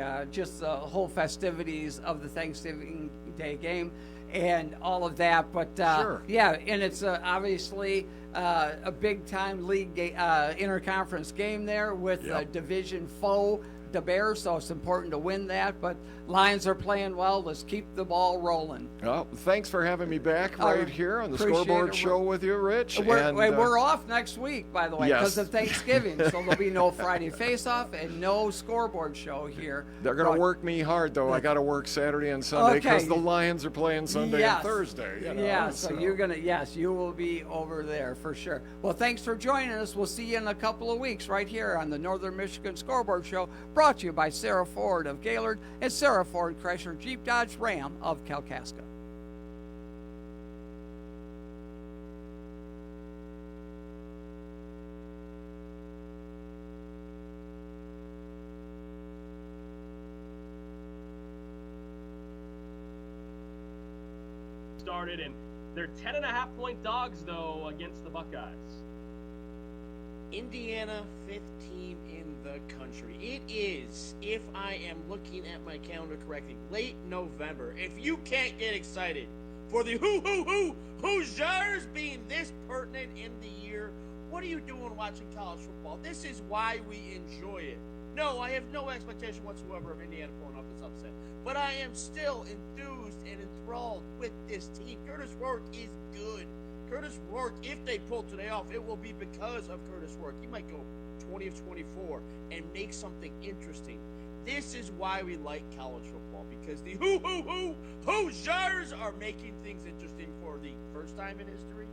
whole festivities of the Thanksgiving Day game and all of that. But and it's obviously a big time league interconference game there with a division foe, the Bears, so it's important to win that. But Lions are playing well. Let's keep the ball rolling. Well, thanks for having me back right here on the Scoreboard Show with you, Rich. We're off next week, by the way, because of Thanksgiving. So there'll be no Friday face-off and no Scoreboard Show here. They're going to work me hard, though. I got to work Saturday and Sunday because the Lions are playing Sunday and Thursday. So you're going to, you will be over there for sure. Well, thanks for joining us. We'll see you in a couple of weeks right here on the Northern Michigan Scoreboard Show, brought to you by Sarah Ford of Gaylord and Sarah Ford Chrysler Jeep Dodge Ram of Kalkaska. Started, and they're 10.5-point dogs though against the Buckeyes. Indiana, 5th team in the country. It is, if I am looking at my calendar correctly, late November. If you can't get excited for the Hoosiers being this pertinent in the year, what are you doing watching college football? This is why we enjoy it. No, I have no expectation whatsoever of Indiana pulling off this upset. But I am still enthused and enthralled with this team. Curtis Rourke is good. Curtis Rourke, if they pull today off, it will be because of Curtis Rourke. He might go 20 of 24 and make something interesting. This is why we like college football, because the Hoosiers are making things interesting for the first time in history.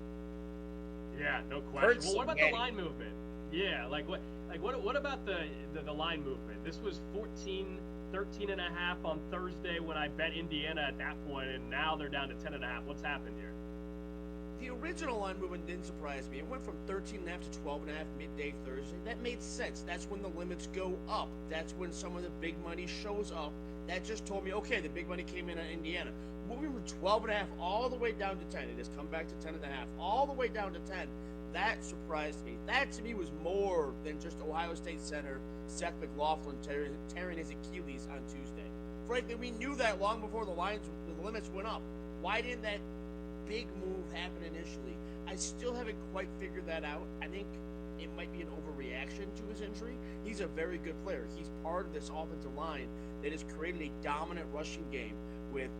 Yeah, no question. Well, what about the line movement? Yeah, what about the line movement? This was 13.5 on Thursday when I bet Indiana at that point, and now they're down to 10.5. What's happened here? The original line movement didn't surprise me. It went from 13.5 to 12.5 midday Thursday. That made sense. That's when the limits go up. That's when some of the big money shows up. That just told me, okay, the big money came in on Indiana. Moving from 12.5 all the way down to 10. It has come back to 10.5, all the way down to 10. That surprised me. That to me was more than just Ohio State center Seth McLaughlin tearing his Achilles on Tuesday. Frankly, we knew that long before the limits went up. Why didn't that big move happen initially? I still haven't quite figured that out. I think it might be an overreaction to his injury. He's a very good player. He's part of this offensive line that has created a dominant rushing game with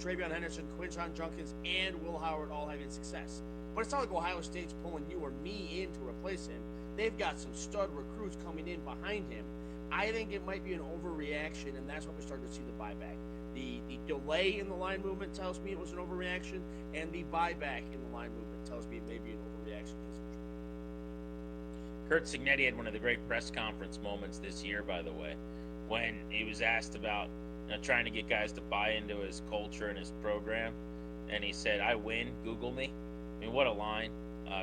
Travion Henderson, Quinshon Judkins, and Will Howard all having success. But it's not like Ohio State's pulling you or me in to replace him. They've got some stud recruits coming in behind him. I think it might be an overreaction, and that's when we started to see the buyback. The delay in the line movement tells me it was an overreaction, and the buyback in the line movement tells me it may be an overreaction. Curt Cignetti had one of the great press conference moments this year, by the way, when he was asked about trying to get guys to buy into his culture and his program, and he said, "I win, Google me." I mean, what a line.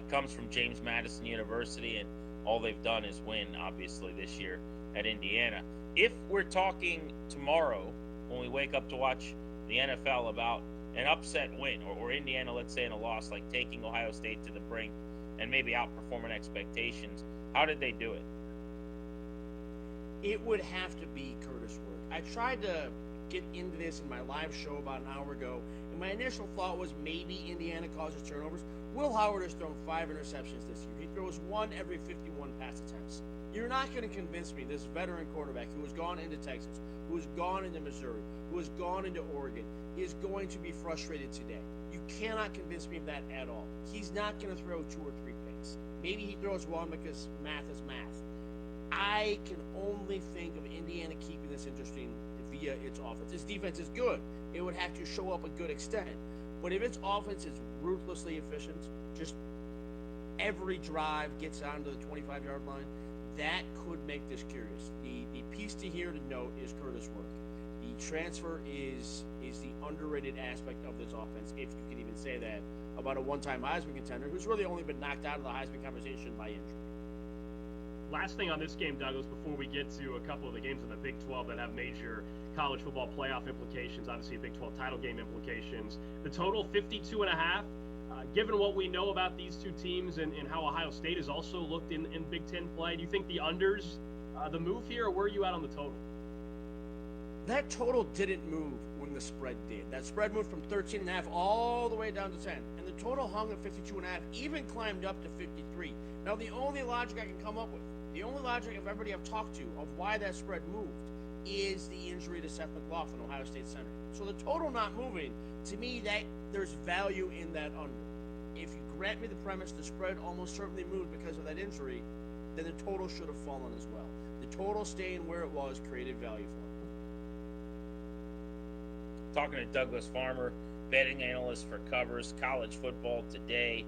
Comes from James Madison University, and all they've done is win, obviously, this year at Indiana. If we're talking tomorrow, when we wake up to watch the NFL, about an upset win, or Indiana, let's say, in a loss, like taking Ohio State to the brink and maybe outperforming expectations, how did they do it? It would have to be Curtis Rourke. I tried to get into this in my live show about an hour ago, and my initial thought was maybe Indiana causes turnovers. Will Howard has thrown 5 interceptions this year. He throws 1 every 51 pass attempts. You're not going to convince me this veteran quarterback who has gone into Texas, who has gone into Missouri, who has gone into Oregon, is going to be frustrated today. You cannot convince me of that at all. He's not going to throw 2 or 3 picks. Maybe he throws 1 because math is math. I can only think of Indiana keeping this interesting via its offense. Its defense is good. It would have to show up a good extent. But if its offense is ruthlessly efficient, just every drive gets onto the 25-yard line, that could make this curious. The piece to here to note is Curtis Rourke. The transfer is the underrated aspect of this offense, if you can even say that about a one-time Heisman contender who's really only been knocked out of the Heisman conversation by injury. Last thing on this game, Douglas, before we get to a couple of the games in the Big 12 that have major college football playoff implications, obviously Big 12 title game implications. The total 52.5. Given what we know about these two teams and how Ohio State has also looked in Big Ten play, do you think the unders, the move here, or where are you at on the total? That total didn't move when the spread did. That spread moved from 13.5 all the way down to 10. And the total hung at 52.5, even climbed up to 53. Now, the only logic I can come up with, the only logic of everybody I've talked to of why that spread moved is the injury to Seth McLaughlin, Ohio State center. So the total not moving, to me, that there's value in that under. If you grant me the premise the spread almost certainly moved because of that injury, then the total should have fallen as well. The total staying where it was created value for it. Talking to Douglas Farmer, betting analyst for Covers College Football Today.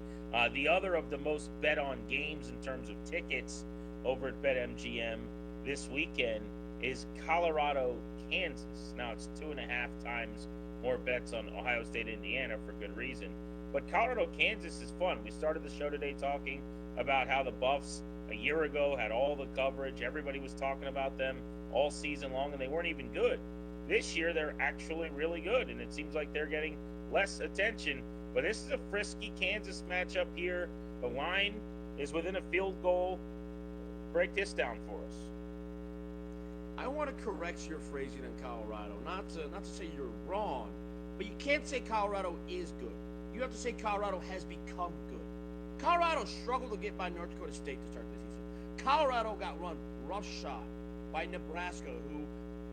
The other of the most bet on games in terms of tickets over at BetMGM this weekend is Colorado, Kansas. Now it's 2.5 times more bets on Ohio State, Indiana for good reason. But Colorado, Kansas is fun. We started the show today talking about how the Buffs a year ago had all the coverage. Everybody was talking about them all season long, and they weren't even good. This year, they're actually really good, and it seems like they're getting less attention. But this is a frisky Kansas matchup here. The line is within a field goal. Break this down for us. I want to correct your phrasing in Colorado. Not to say you're wrong, but you can't say Colorado is good. You have to say Colorado has become good. Colorado struggled to get by North Dakota State to start the season. Colorado got run roughshod by Nebraska, who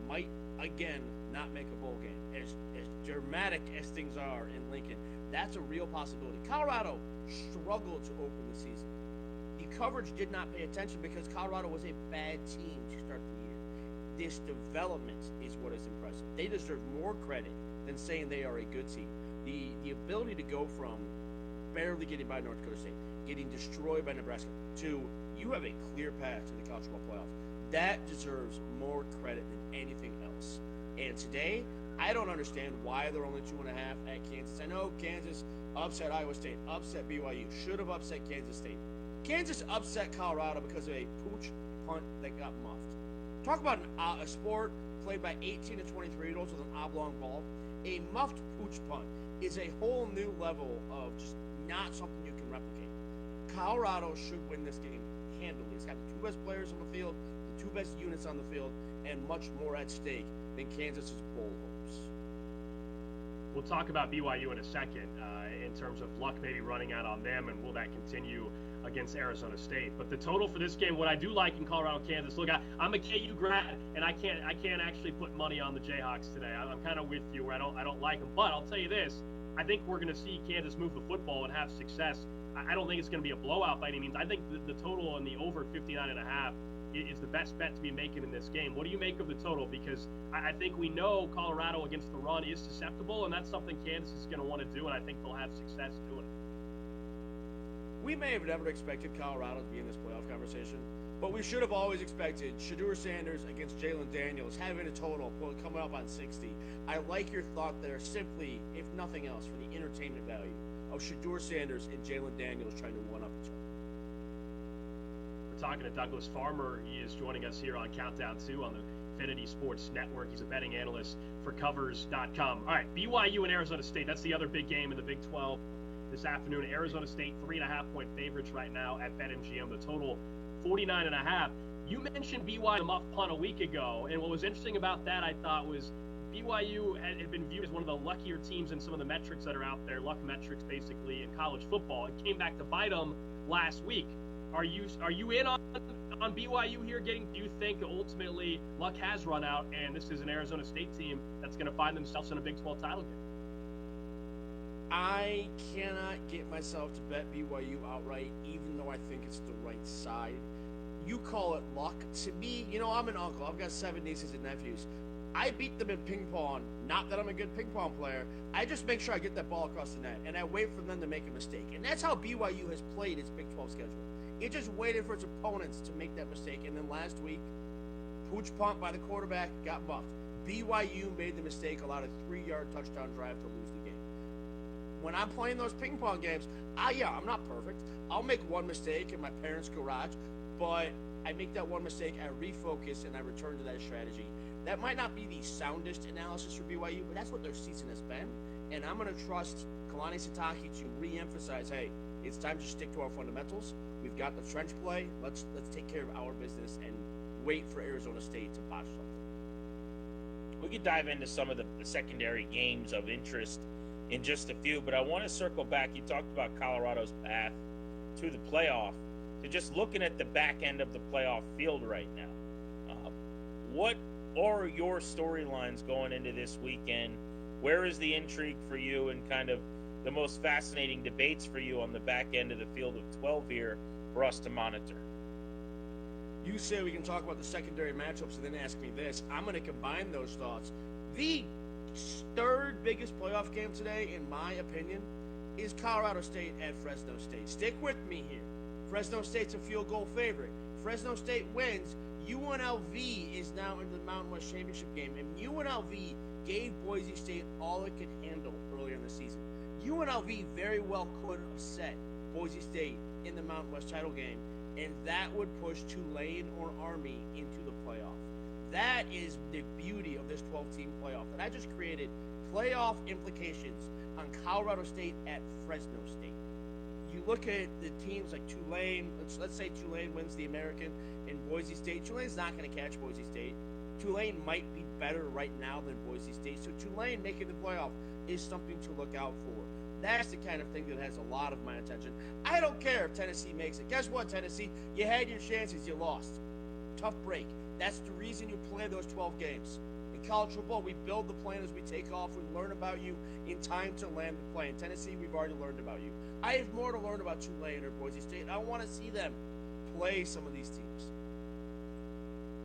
might, again, not make a bowl game. As dramatic as things are in Lincoln, that's a real possibility. Colorado struggled to open the season. The coverage did not pay attention because Colorado was a bad team to start the year. This development is what is impressive. They deserve more credit than saying they are a good team. The ability to go from barely getting by North Dakota State, getting destroyed by Nebraska, to you have a clear path to the college football playoff. That deserves more credit than anything else. And today, I don't understand why they're only 2.5 at Kansas. I know Kansas upset Iowa State, upset BYU, should have upset Kansas State. Kansas upset Colorado because of a pooch punt that got muffed. Talk about a sport played by 18 to 23-year-olds with an oblong ball. A muffed pooch punt is a whole new level of just not something you can replicate. Colorado should win this game handily. It's got the two best players on the field, the two best units on the field, and much more at stake than Kansas's bowl hopes. We'll talk about BYU in a second in terms of luck maybe running out on them, and will that continue against Arizona State. But the total for this game, what I do like in Colorado, Kansas, look, I'm a KU grad, and I can't actually put money on the Jayhawks today. I'm kind of with you where I don't like them. But I'll tell you this, I think we're going to see Kansas move the football and have success. I don't think it's going to be a blowout by any means. I think the total on the over 59.5 is the best bet to be making in this game. What do you make of the total? Because I think we know Colorado against the run is susceptible, and that's something Kansas is going to want to do, and I think they'll have success doing it. We may have never expected Colorado to be in this playoff conversation, but we should have always expected Shedeur Sanders against Jalen Daniels having a total coming up on 60. I like your thought there simply, if nothing else, for the entertainment value of Shedeur Sanders and Jalen Daniels trying to one-up each other. We're talking to Douglas Farmer. He is joining us here on Countdown 2 on the Infinity Sports Network. He's a betting analyst for Covers.com. All right, BYU and Arizona State. That's the other big game in the Big 12 this afternoon. Arizona State 3.5-point favorites right now at BetMGM. The total 49.5. You mentioned BYU muff punt a week ago, and what was interesting about that, I thought, was BYU had been viewed as one of the luckier teams in some of the metrics that are out there, luck metrics basically in college football. It came back to bite them last week. Are you in on BYU here? Do you think ultimately luck has run out, and this is an Arizona State team that's going to find themselves in a Big 12 title game? I cannot get myself to bet BYU outright, even though I think it's the right side. You call it luck. To me, I'm an uncle. I've got 7 nieces and nephews. I beat them in ping pong. Not that I'm a good ping pong player. I just make sure I get that ball across the net, and I wait for them to make a mistake. And that's how BYU has played its Big 12 schedule. It just waited for its opponents to make that mistake. And then last week, pooch punt by the quarterback got muffed. BYU made the mistake, allowed a 3-yard touchdown drive to lose the game. When I'm playing those ping pong games, I'm not perfect. I'll make one mistake in my parents' garage, but I make that one mistake, I refocus, and I return to that strategy. That might not be the soundest analysis for BYU, but that's what their season has been. And I'm going to trust Kalani Sitake to re-emphasize, hey, it's time to stick to our fundamentals. We've got the trench play. Let's take care of our business and wait for Arizona State to botch something. We could dive into some of the secondary games of interest in just a few, but I want to circle back. You talked about Colorado's path to the playoff, to just looking at the back end of the playoff field right now. What are your storylines going into this weekend? Where is the intrigue for you and kind of the most fascinating debates for you on the back end of the field of 12 here for us to monitor? You say we can talk about the secondary matchups and then ask me this. I'm going to combine those thoughts. The third biggest playoff game today, in my opinion, is Colorado State at Fresno State. Stick with me here. Fresno State's a field goal favorite. Fresno State wins. UNLV is now in the Mountain West Championship game, and UNLV gave Boise State all it could handle earlier in the season. UNLV very well could have set Boise State in the Mountain West title game, and that would push Tulane or Army into the playoff. That is the beauty of this 12-team playoff that I just created. Playoff implications on Colorado State at Fresno State. You look at the teams like Tulane. Let's say Tulane wins the American and Boise State. Tulane's not going to catch Boise State. Tulane might be better right now than Boise State. So Tulane making the playoff is something to look out for. That's the kind of thing that has a lot of my attention. I don't care if Tennessee makes it. Guess what, Tennessee? You had your chances, you lost. Tough break. That's the reason you play those 12 games. In college football, we build the plan as we take off. We learn about you in time to land the plane. Tennessee, we've already learned about you. I have more to learn about Tulane or Boise State. I want to see them play some of these teams.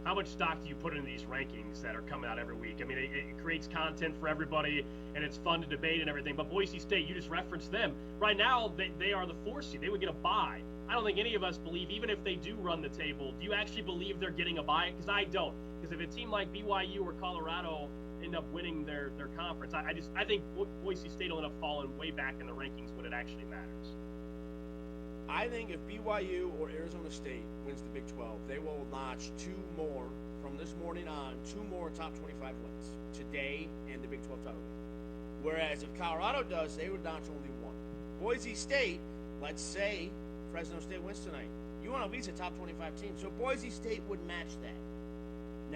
How much stock do you put into these rankings that are coming out every week? I mean, it creates content for everybody, and it's fun to debate and everything. But Boise State, you just referenced them. Right now, they are the 4 seed. They would get a bye. I don't think any of us believe, even if they do run the table, do you actually believe they're getting a bye? Because I don't. Because if a team like BYU or Colorado end up winning their conference, I think Boise State will end up falling way back in the rankings when it actually matters. I think if BYU or Arizona State wins the Big 12, they will notch 2 more from this morning on, 2 more top 25 wins today and the Big 12 title game. Whereas if Colorado does, they would notch only 1. Boise State, let's say Fresno State wins tonight. UNLV's a top 25 team, so Boise State would match that.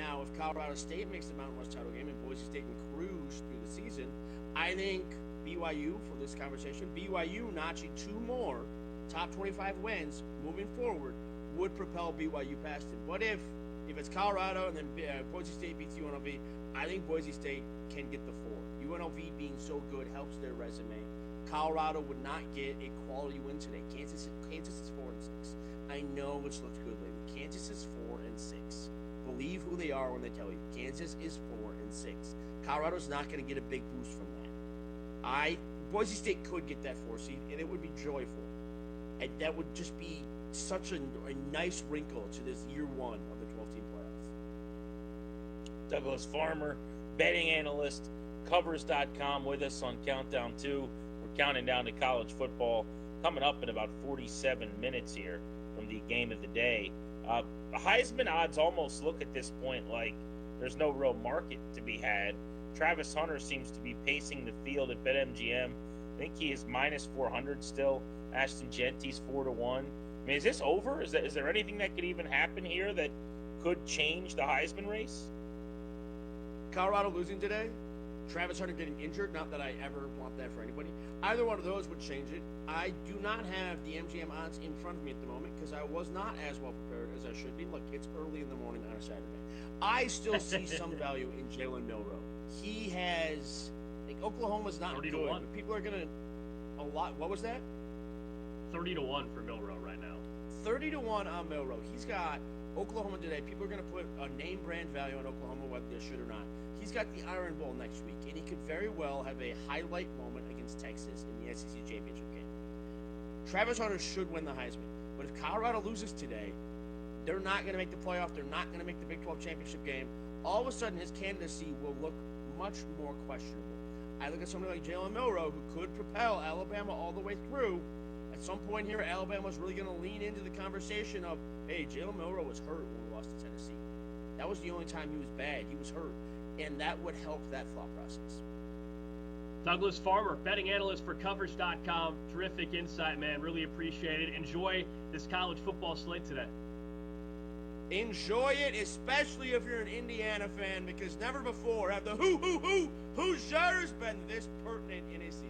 Now, if Colorado State makes the Mountain West title game and Boise State can cruise through the season, I think BYU, for this conversation, BYU notching 2 more top 25 wins moving forward would propel BYU past it. But if it's Colorado and then Boise State beats UNLV, I think Boise State can get the 4. UNLV being so good helps their resume. Colorado would not get a quality win today. Kansas is 4-6. I know it's looked good lately. Kansas is 4-6. Believe who they are when they tell you. Kansas is 4-6. Colorado's not going to get a big boost from that. Boise State could get that 4 seed, and it would be joyful. And that would just be such a nice wrinkle to this year 1 of the 12-team playoffs. Douglas Farmer, betting analyst, Covers.com, with us on Countdown 2. We're counting down to college football, coming up in about 47 minutes here from the game of the day. Heisman odds almost look at this point like there's no real market to be had. Travis Hunter seems to be pacing the field at BetMGM. I think he is minus 400 still. Ashton Genty's 4-1. I mean, is this over? Is there anything that could even happen here that could change the Heisman race? Colorado losing today, Travis Hunter getting injured, not that I ever want that for anybody. Either one of those would change it. I do not have the MGM odds in front of me at the moment because I was not as well prepared as I should be. Look, it's early in the morning on a Saturday. I still see some value in Jalen Milroe. He has, Oklahoma's not good, but people are going to, what was that? 30-1 for Milroe right now. 30-1 on Milroe. He's got Oklahoma today. People are going to put a name brand value on Oklahoma, whether they should or not. He's got the Iron Bowl next week, and he could very well have a highlight moment against Texas in the SEC championship game. Travis Hunter should win the Heisman, but if Colorado loses today, they're not going to make the playoff. They're not going to make the Big 12 championship game. All of a sudden, his candidacy will look much more questionable. I look at somebody like Jalen Milroe, who could propel Alabama all the way through. At some point here, Alabama's really going to lean into the conversation of, hey, Jalen Milroe was hurt when we lost to Tennessee. That was the only time he was bad. He was hurt. And that would help that thought process. Douglas Farmer, betting analyst for Covers.com. Terrific insight, man. Really appreciate it. Enjoy this college football slate today. Enjoy it, especially if you're an Indiana fan, because never before have the Hoosiers been this pertinent in a season.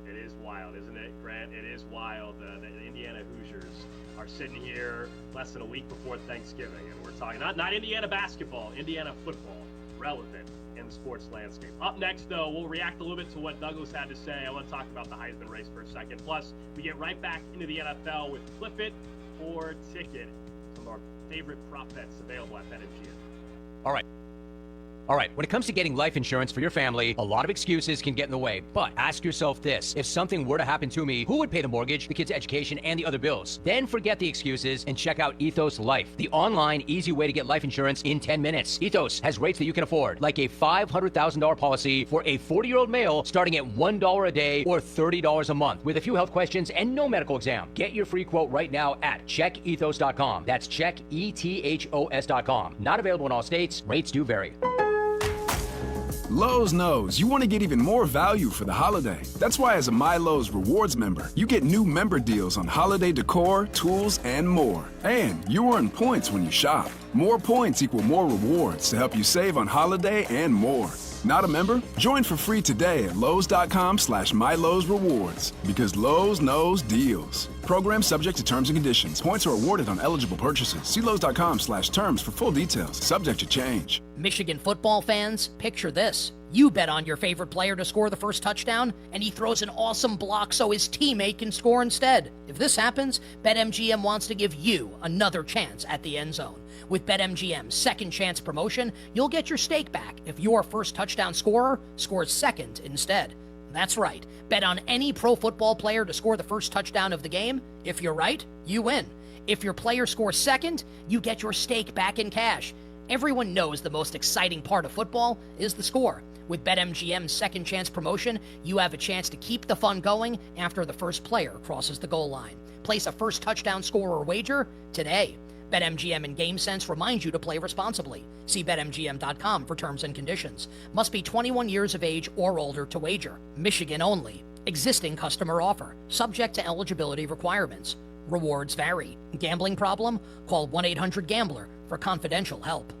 It is wild, isn't it, Grant? It is wild. The Indiana Hoosiers are sitting here less than a week before Thanksgiving, and we're talking not Indiana basketball, Indiana football, relevant in the sports landscape. Up next, though, we'll react a little bit to what Douglas had to say. I want to talk about the Heisman race for a second. Plus, we get right back into the NFL with Flip It or Ticket, some of our favorite prop bets available at BetMGM. All right, when it comes to getting life insurance for your family, a lot of excuses can get in the way. But ask yourself this: if something were to happen to me, who would pay the mortgage, the kids' education, and the other bills? Then forget the excuses and check out Ethos Life, the online, easy way to get life insurance in 10 minutes. Ethos has rates that you can afford, like a $500,000 policy for a 40-year-old male starting at $1 a day or $30 a month, with a few health questions and no medical exam. Get your free quote right now at checkethos.com. That's checkethos.com. Not available in all states. Rates do vary. Lowe's knows you want to get even more value for the holiday. That's why as a MyLowe's Rewards member, you get new member deals on holiday decor, tools, and more. And you earn points when you shop. More points equal more rewards to help you save on holiday and more. Not a member? Join for free today at Lowe's.com/MyLowe'sRewards, because Lowe's knows deals. Program subject to terms and conditions. Points are awarded on eligible purchases. See Lowe's.com/terms for full details. Subject to change. Michigan football fans, picture this. You bet on your favorite player to score the first touchdown, and he throws an awesome block so his teammate can score instead. If this happens, BetMGM wants to give you another chance at the end zone. With BetMGM's second chance promotion, you'll get your stake back if your first touchdown scorer scores second instead. That's right. Bet on any pro football player to score the first touchdown of the game. If you're right, you win. If your player scores second, you get your stake back in cash. Everyone knows the most exciting part of football is the score. With BetMGM's second chance promotion, you have a chance to keep the fun going after the first player crosses the goal line. Place a first touchdown scorer wager today. BetMGM and GameSense remind you to play responsibly. See BetMGM.com for terms and conditions. Must be 21 years of age or older to wager. Michigan only. Existing customer offer. Subject to eligibility requirements. Rewards vary. Gambling problem? Call 1-800-GAMBLER for confidential help.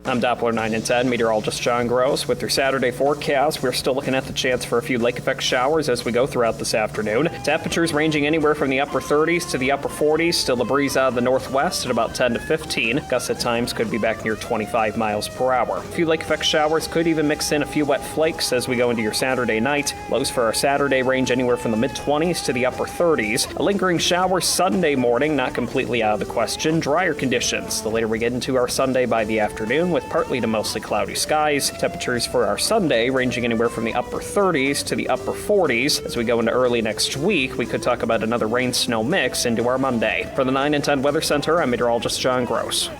I'm Doppler 9 and 10 meteorologist John Gross. With your Saturday forecast, we're still looking at the chance for a few lake effect showers as we go throughout this afternoon. Temperatures ranging anywhere from the upper 30s to the upper 40s. Still a breeze out of the northwest at about 10 to 15. Gusts at times could be back near 25 miles per hour. A few lake effect showers could even mix in a few wet flakes as we go into your Saturday night. Lows for our Saturday range anywhere from the mid-20s to the upper 30s. A lingering shower Sunday morning, not completely out of the question. Drier conditions the later we get into our Sunday by the afternoon, with partly to mostly cloudy skies. Temperatures for our Sunday ranging anywhere from the upper 30s to the upper 40s. As we go into early next week, we could talk about another rain-snow mix into our Monday. For the 9 and 10 Weather Center, I'm meteorologist John Gross.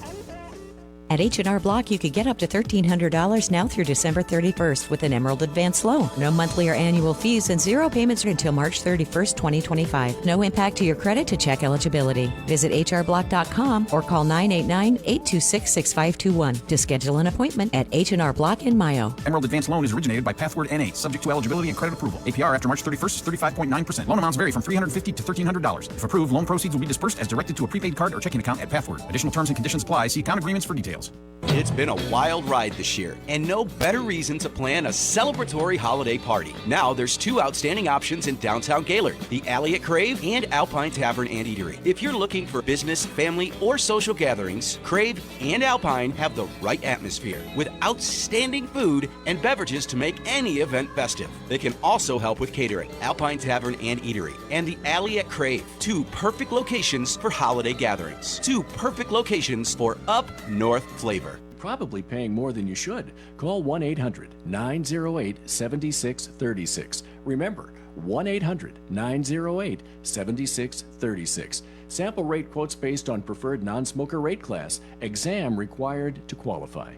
At H&R Block, you could get up to $1,300 now through December 31st with an Emerald Advance loan. No monthly or annual fees and zero payments until March 31st, 2025. No impact to your credit to check eligibility. Visit hrblock.com or call 989-826-6521 to schedule an appointment at H&R Block in Mayo. Emerald Advance loan is originated by Pathward NA, subject to eligibility and credit approval. APR after March 31st is 35.9%. Loan amounts vary from $350 to $1,300. If approved, loan proceeds will be dispersed as directed to a prepaid card or checking account at Pathward. Additional terms and conditions apply. See account agreements for details. It's been a wild ride this year, and no better reason to plan a celebratory holiday party. Now there's two outstanding options in downtown Gaylord, the Alley at Crave and Alpine Tavern and Eatery. If you're looking for business, family, or social gatherings, Crave and Alpine have the right atmosphere with outstanding food and beverages to make any event festive. They can also help with catering, Alpine Tavern and Eatery, and the Alley at Crave, two perfect locations for holiday gatherings, two perfect locations for up-north flavor. Probably paying more than you should. Call 1-800-908-7636. Remember, 1-800-908-7636. Sample rate quotes based on preferred non-smoker rate class. Exam required to qualify.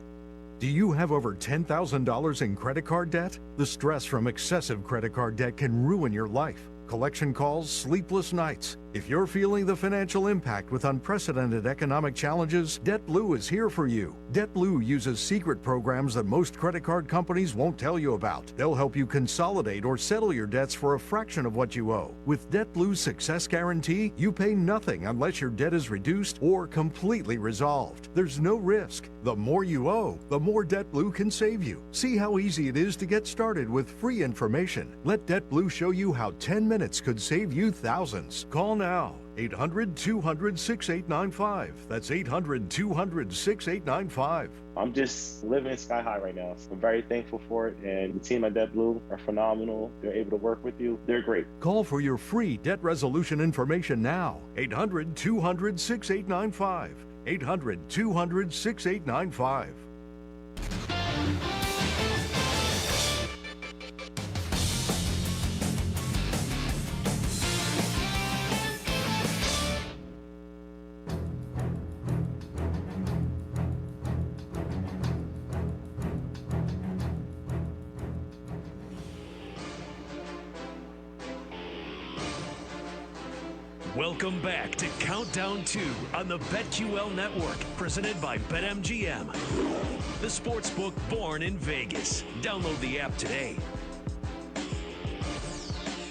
Do you have over $10,000 in credit card debt? The stress from excessive credit card debt can ruin your life. Collection calls, sleepless nights. If you're feeling the financial impact with unprecedented economic challenges, DebtBlue is here for you. DebtBlue uses secret programs that most credit card companies won't tell you about. They'll help you consolidate or settle your debts for a fraction of what you owe. With DebtBlue's Success Guarantee, you pay nothing unless your debt is reduced or completely resolved. There's no risk. The more you owe, the more DebtBlue can save you. See how easy it is to get started with free information. Let DebtBlue show you how 10 minutes could save you thousands. Call now. 800-200-6895. That's 800-200-6895. I'm just living sky high right now. I'm very thankful for it, and the team at DebtBlue are phenomenal. They're able to work with you. They're great. Call for your free debt resolution information now. 800-200-6895. 800-200-6895. Welcome back to Countdown 2 on the BetQL Network, presented by BetMGM. The sportsbook born in Vegas. Download the app today.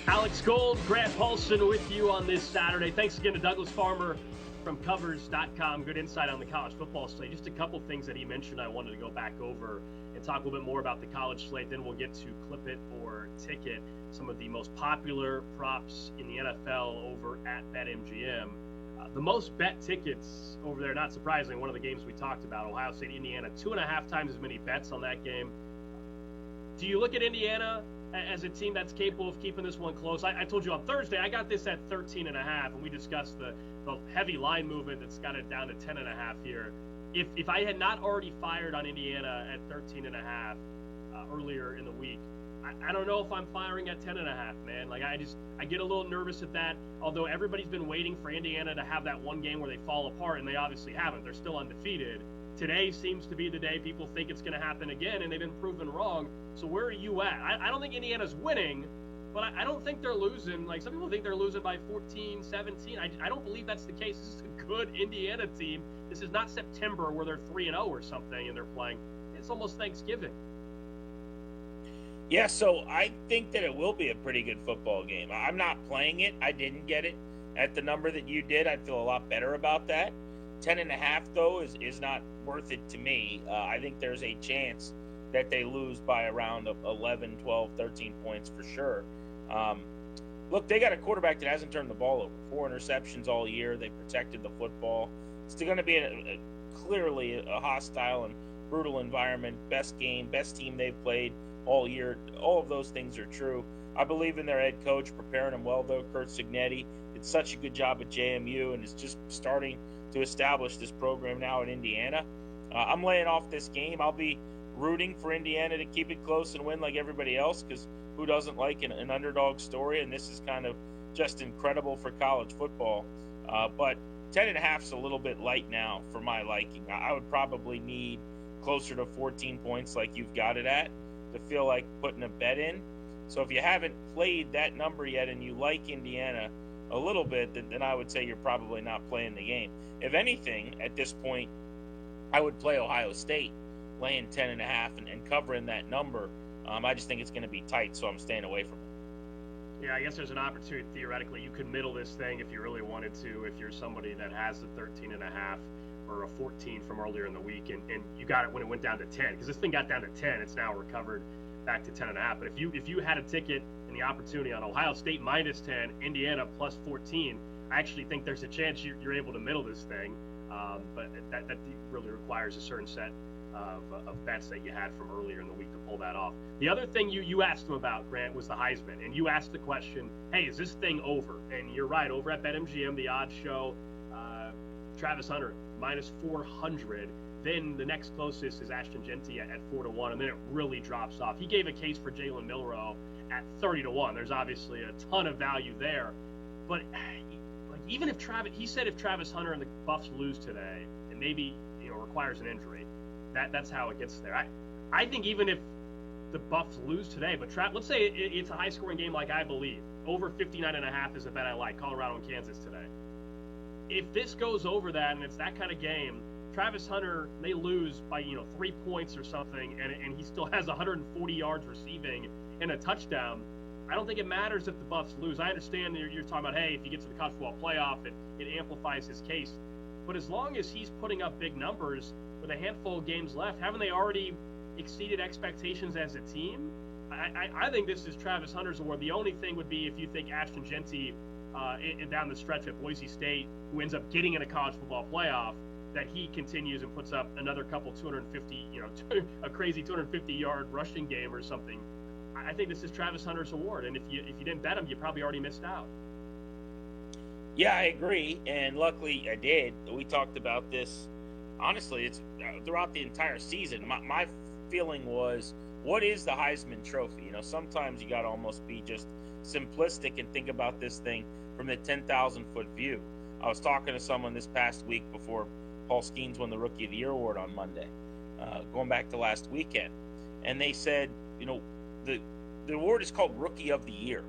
Alex Gold, Grant Paulson with you on this Saturday. Thanks again to Douglas Farmer from Covers.com. Good insight on the college football slate. Just a couple things that he mentioned I wanted to go back over and talk a little bit more about the college slate. Then we'll get to Clip It or Ticket, some of the most popular props in the NFL over at BetMGM. The most bet tickets over there, not surprisingly, one of the games we talked about, Ohio State, Indiana, 2.5 times as many bets on that game. Do you look at Indiana as a team that's capable of keeping this one close? I told you on Thursday, I got this at 13.5, and we discussed the heavy line movement that's got it down to 10.5 here. If I had not already fired on Indiana at 13.5 earlier in the week, I don't know if I'm firing at 10.5, man. Like, I get a little nervous at that, although everybody's been waiting for Indiana to have that one game where they fall apart, and they obviously haven't. They're still undefeated. Today seems to be the day people think it's going to happen again, and they've been proven wrong. So where are you at? I don't think Indiana's winning, but I don't think they're losing. Like, some people think they're losing by 14, 17. I don't believe that's the case. This is a good Indiana team. This is not September where they're 3-0 or something and they're playing. It's almost Thanksgiving. Yeah, so I think that it will be a pretty good football game. I'm not playing it. I didn't get it at the number that you did. I'd feel a lot better about that. 10.5, though, is not worth it to me. I think there's a chance that they lose by around 11, 12, 13 points for sure. Look, they got a quarterback that hasn't turned the ball over. 4 interceptions all year. They protected the football. It's going to be clearly a hostile and brutal environment. Best game, best team they've played all year. All of those things are true. I believe in their head coach, preparing them well, though. Curt Cignetti did such a good job at JMU and is just starting to establish this program now in Indiana. I'm laying off this game. I'll be rooting for Indiana to keep it close and win like everybody else, because who doesn't like an underdog story? And this is kind of just incredible for college football. But 10.5 is a little bit light now for my liking. I would probably need closer to 14 points like you've got it at to feel like putting a bet in. So if you haven't played that number yet and you like Indiana a little bit, then I would say you're probably not playing the game. If anything, at this point, I would play Ohio State, laying 10.5 and covering that number. I just think it's going to be tight, so I'm staying away from it. Yeah, I guess there's an opportunity, theoretically. You could middle this thing if you really wanted to, if you're somebody that has the 13.5 or a 14 from earlier in the week, and you got it when it went down to 10, because this thing got down to 10. It's now recovered back to 10.5. But if you had a ticket and the opportunity on Ohio State minus 10, Indiana plus 14, I actually think there's a chance you're able to middle this thing. But that really requires a certain set of bets that you had from earlier in the week to pull that off. The other thing you asked him about, Grant, was the Heisman. And you asked the question, hey, is this thing over? And you're right, over at BetMGM, the odds show Travis Hunter minus 400. Then the next closest is Ashton Genty at 4-1, and then it really drops off. He gave a case for Jalen Milroe at 30-1. There's obviously a ton of value there. But like, even if Travis Hunter and the Buffs lose today, and maybe requires an injury, that's how it gets there. I think even if the Buffs lose today, but let's say it's a high-scoring game like I believe, over 59.5 is a bet I like, Colorado and Kansas today. If this goes over that and it's that kind of game, Travis Hunter may lose by 3 points or something, and he still has 140 yards receiving and a touchdown. I don't think it matters if the Buffs lose. I understand that you're talking about, hey, if you get to the college football playoff, it amplifies his case. But as long as he's putting up big numbers with a handful of games left, haven't they already exceeded expectations as a team? I think this is Travis Hunter's award. The only thing would be if you think Ashton Genty down the stretch at Boise State, who ends up getting in a college football playoff, that he continues and puts up another couple 250, a crazy 250-yard rushing game or something. I think this is Travis Hunter's award, and if you didn't bet him, you probably already missed out. Yeah, I agree, and luckily I did. We talked about this. Honestly, it's throughout the entire season. My feeling was, what is the Heisman Trophy? Sometimes you got to almost be just simplistic and think about this thing from the 10,000-foot view. I was talking to someone this past week before Paul Skeens won the Rookie of the Year award on Monday, going back to last weekend. And they said, the award is called Rookie of the Year.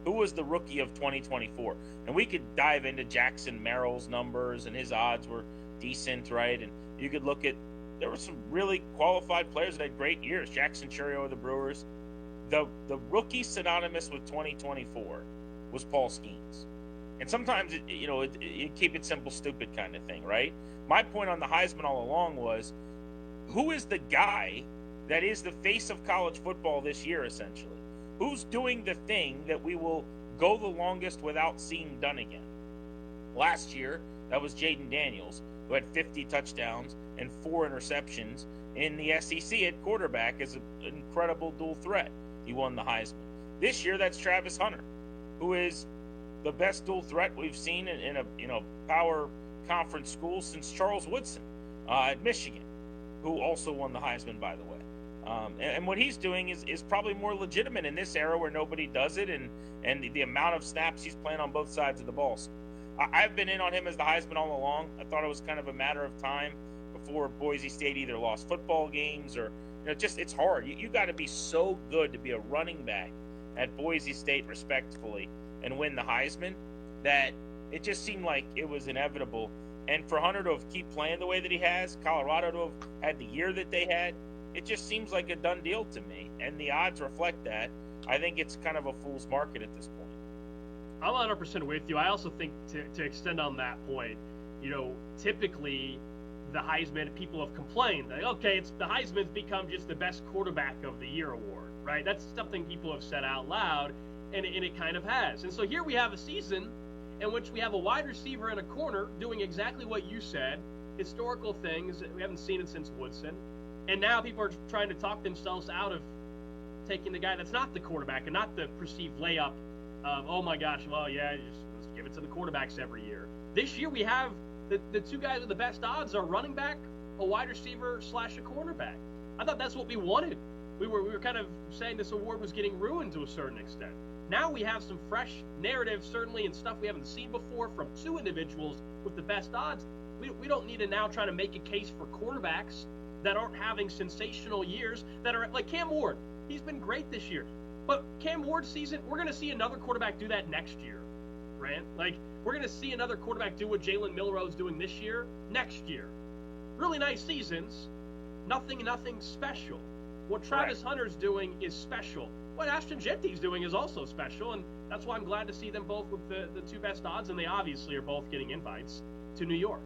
Who was the Rookie of 2024? And we could dive into Jackson Merrill's numbers, and his odds were decent, right? And you could look at, there were some really qualified players that had great years. Jackson Churio of the Brewers. The rookie synonymous with 2024 was Paul Skeens. And sometimes, you keep it simple, stupid kind of thing, right? My point on the Heisman all along was, who is the guy that is the face of college football this year, essentially? Who's doing the thing that we will go the longest without seeing done again? Last year, that was Jaden Daniels, who had 50 touchdowns and 4 interceptions in the SEC at quarterback as an incredible dual threat. He won the Heisman. This year, that's Travis Hunter, who is the best dual threat we've seen in a power conference school since Charles Woodson at Michigan, who also won the Heisman, by the way. And what he's doing is probably more legitimate in this era where nobody does it, and the amount of snaps he's playing on both sides of the ball. So I've been in on him as the Heisman all along. I thought it was kind of a matter of time before Boise State either lost football games or it's hard. You got to be so good to be a running back at Boise State respectfully and win the Heisman that it just seemed like it was inevitable. And for Hunter to keep playing the way that he has, Colorado to have had the year that they had, it just seems like a done deal to me. And the odds reflect that. I think it's kind of a fool's market at this point. I'm 100% with you. I also think to extend on that point, typically the Heisman, people have complained that, okay, it's the Heisman's become just the best quarterback of the year award, right? That's something people have said out loud, and it kind of has. And so here we have a season in which we have a wide receiver in a corner doing exactly what you said, historical things. We haven't seen it since Woodson. And now people are trying to talk themselves out of taking the guy that's not the quarterback and not the perceived layup of, oh my gosh, well, yeah, just give it to the quarterbacks every year. This year we have the two guys with the best odds are running back, a wide receiver / a cornerback. I thought that's what we wanted. We were kind of saying this award was getting ruined to a certain extent. Now we have some fresh narrative, certainly, and stuff we haven't seen before from two individuals with the best odds. We don't need to now try to make a case for quarterbacks that aren't having sensational years, that are like Cam Ward. He's been great this year. But Cam Ward's season, we're going to see another quarterback do that next year, Grant. Like, we're going to see another quarterback do what Jalen Milroe's doing this year, next year. Really nice seasons, nothing special. What Travis Hunter's doing is special. What Ashton Genty's doing is also special, and that's why I'm glad to see them both with the two best odds, and they obviously are both getting invites to New York.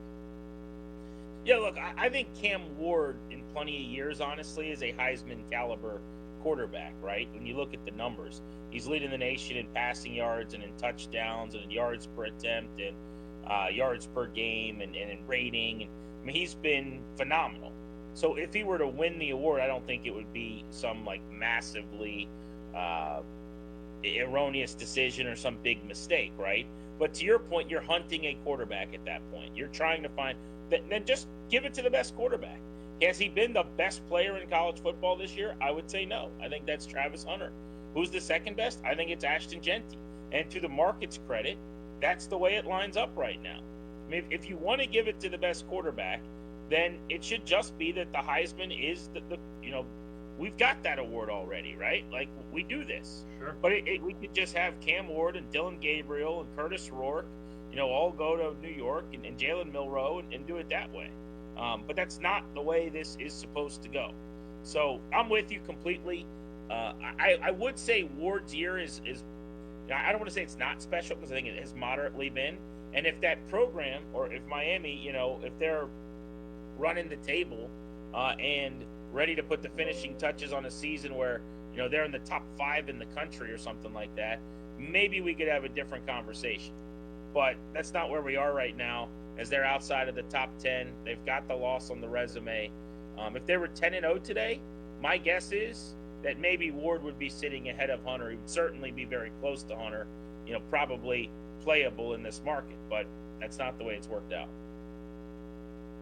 Yeah, look, I think Cam Ward, in plenty of years, honestly, is a Heisman caliber quarterback, right? When you look at the numbers, he's leading the nation in passing yards and in touchdowns and in yards per attempt and yards per game and in rating. I mean, he's been phenomenal. So if he were to win the award, I don't think it would be some massively erroneous decision or some big mistake, right? But to your point, you're hunting a quarterback at that point. You're trying to find then just give it to the best quarterback. Has he been the best player in college football this year? I would say no. I think that's Travis Hunter. Who's the second best? I think it's Ashton Genty. And to the market's credit, that's the way it lines up right now. I mean, if you want to give it to the best quarterback, then it should just be that the Heisman is we've got that award already, right? Like, we do this. Sure. But we could just have Cam Ward and Dylan Gabriel and Curtis Rourke, all go to New York and Jalen Milroe and do it that way. But that's not the way this is supposed to go. So I'm with you completely. I would say Ward's year is I don't want to say it's not special because I think it has moderately been. And if that program, or if Miami, if they're running the table and ready to put the finishing touches on a season where, they're in the top 5 in the country or something like that, maybe we could have a different conversation. But that's not where we are right now, as they're outside of the top 10. They've got the loss on the resume. If they were 10-0 today, my guess is that maybe Ward would be sitting ahead of Hunter. He would certainly be very close to Hunter, probably playable in this market. But that's not the way it's worked out.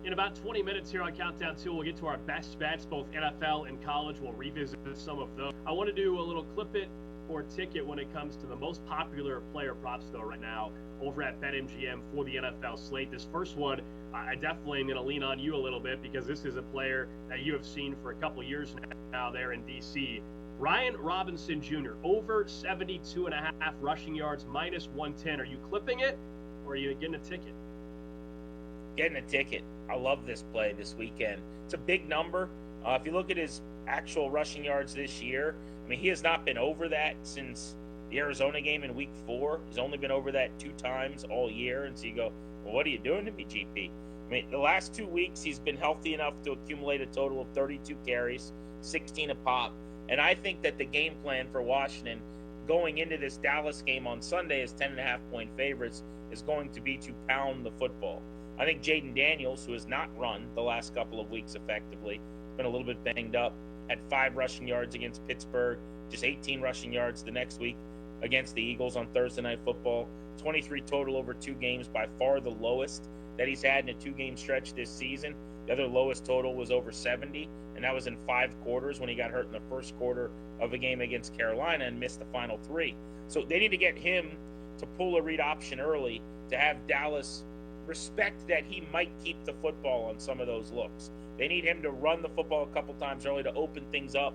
In about 20 minutes here on Countdown 2, we'll get to our best bets, both NFL and college. We'll revisit some of those. I want to do a little clip it or ticket when it comes to the most popular player props, though, right now over at BetMGM for the NFL slate. This first one, I definitely am going to lean on you a little bit because this is a player that you have seen for a couple years now there in D.C. Ryan Robinson Jr., over 72.5 rushing yards, minus 110. Are you clipping it or are you getting a ticket? Getting a ticket. I love this play this weekend. It's a big number. If you look at his actual rushing yards this year, I mean, he has not been over that since The Arizona game in week 4, he's only been over that 2 times all year. And so you go, well, what are you doing to me, GP? I mean, the last 2 weeks, he's been healthy enough to accumulate a total of 32 carries, 16 a pop. And I think that the game plan for Washington going into this Dallas game on Sunday as 10.5-point favorites is going to be to pound the football. I think Jaden Daniels, who has not run the last couple of weeks effectively, been a little bit banged up, had 5 rushing yards against Pittsburgh, just 18 rushing yards the next week against the Eagles on Thursday Night Football. 23 total over 2 games, by far the lowest that he's had in a 2-game stretch this season. The other lowest total was over 70, and that was in 5 quarters when he got hurt in the first quarter of a game against Carolina and missed the final 3. So they need to get him to pull a read option early to have Dallas respect that he might keep the football on some of those looks. They need him to run the football a couple times early to open things up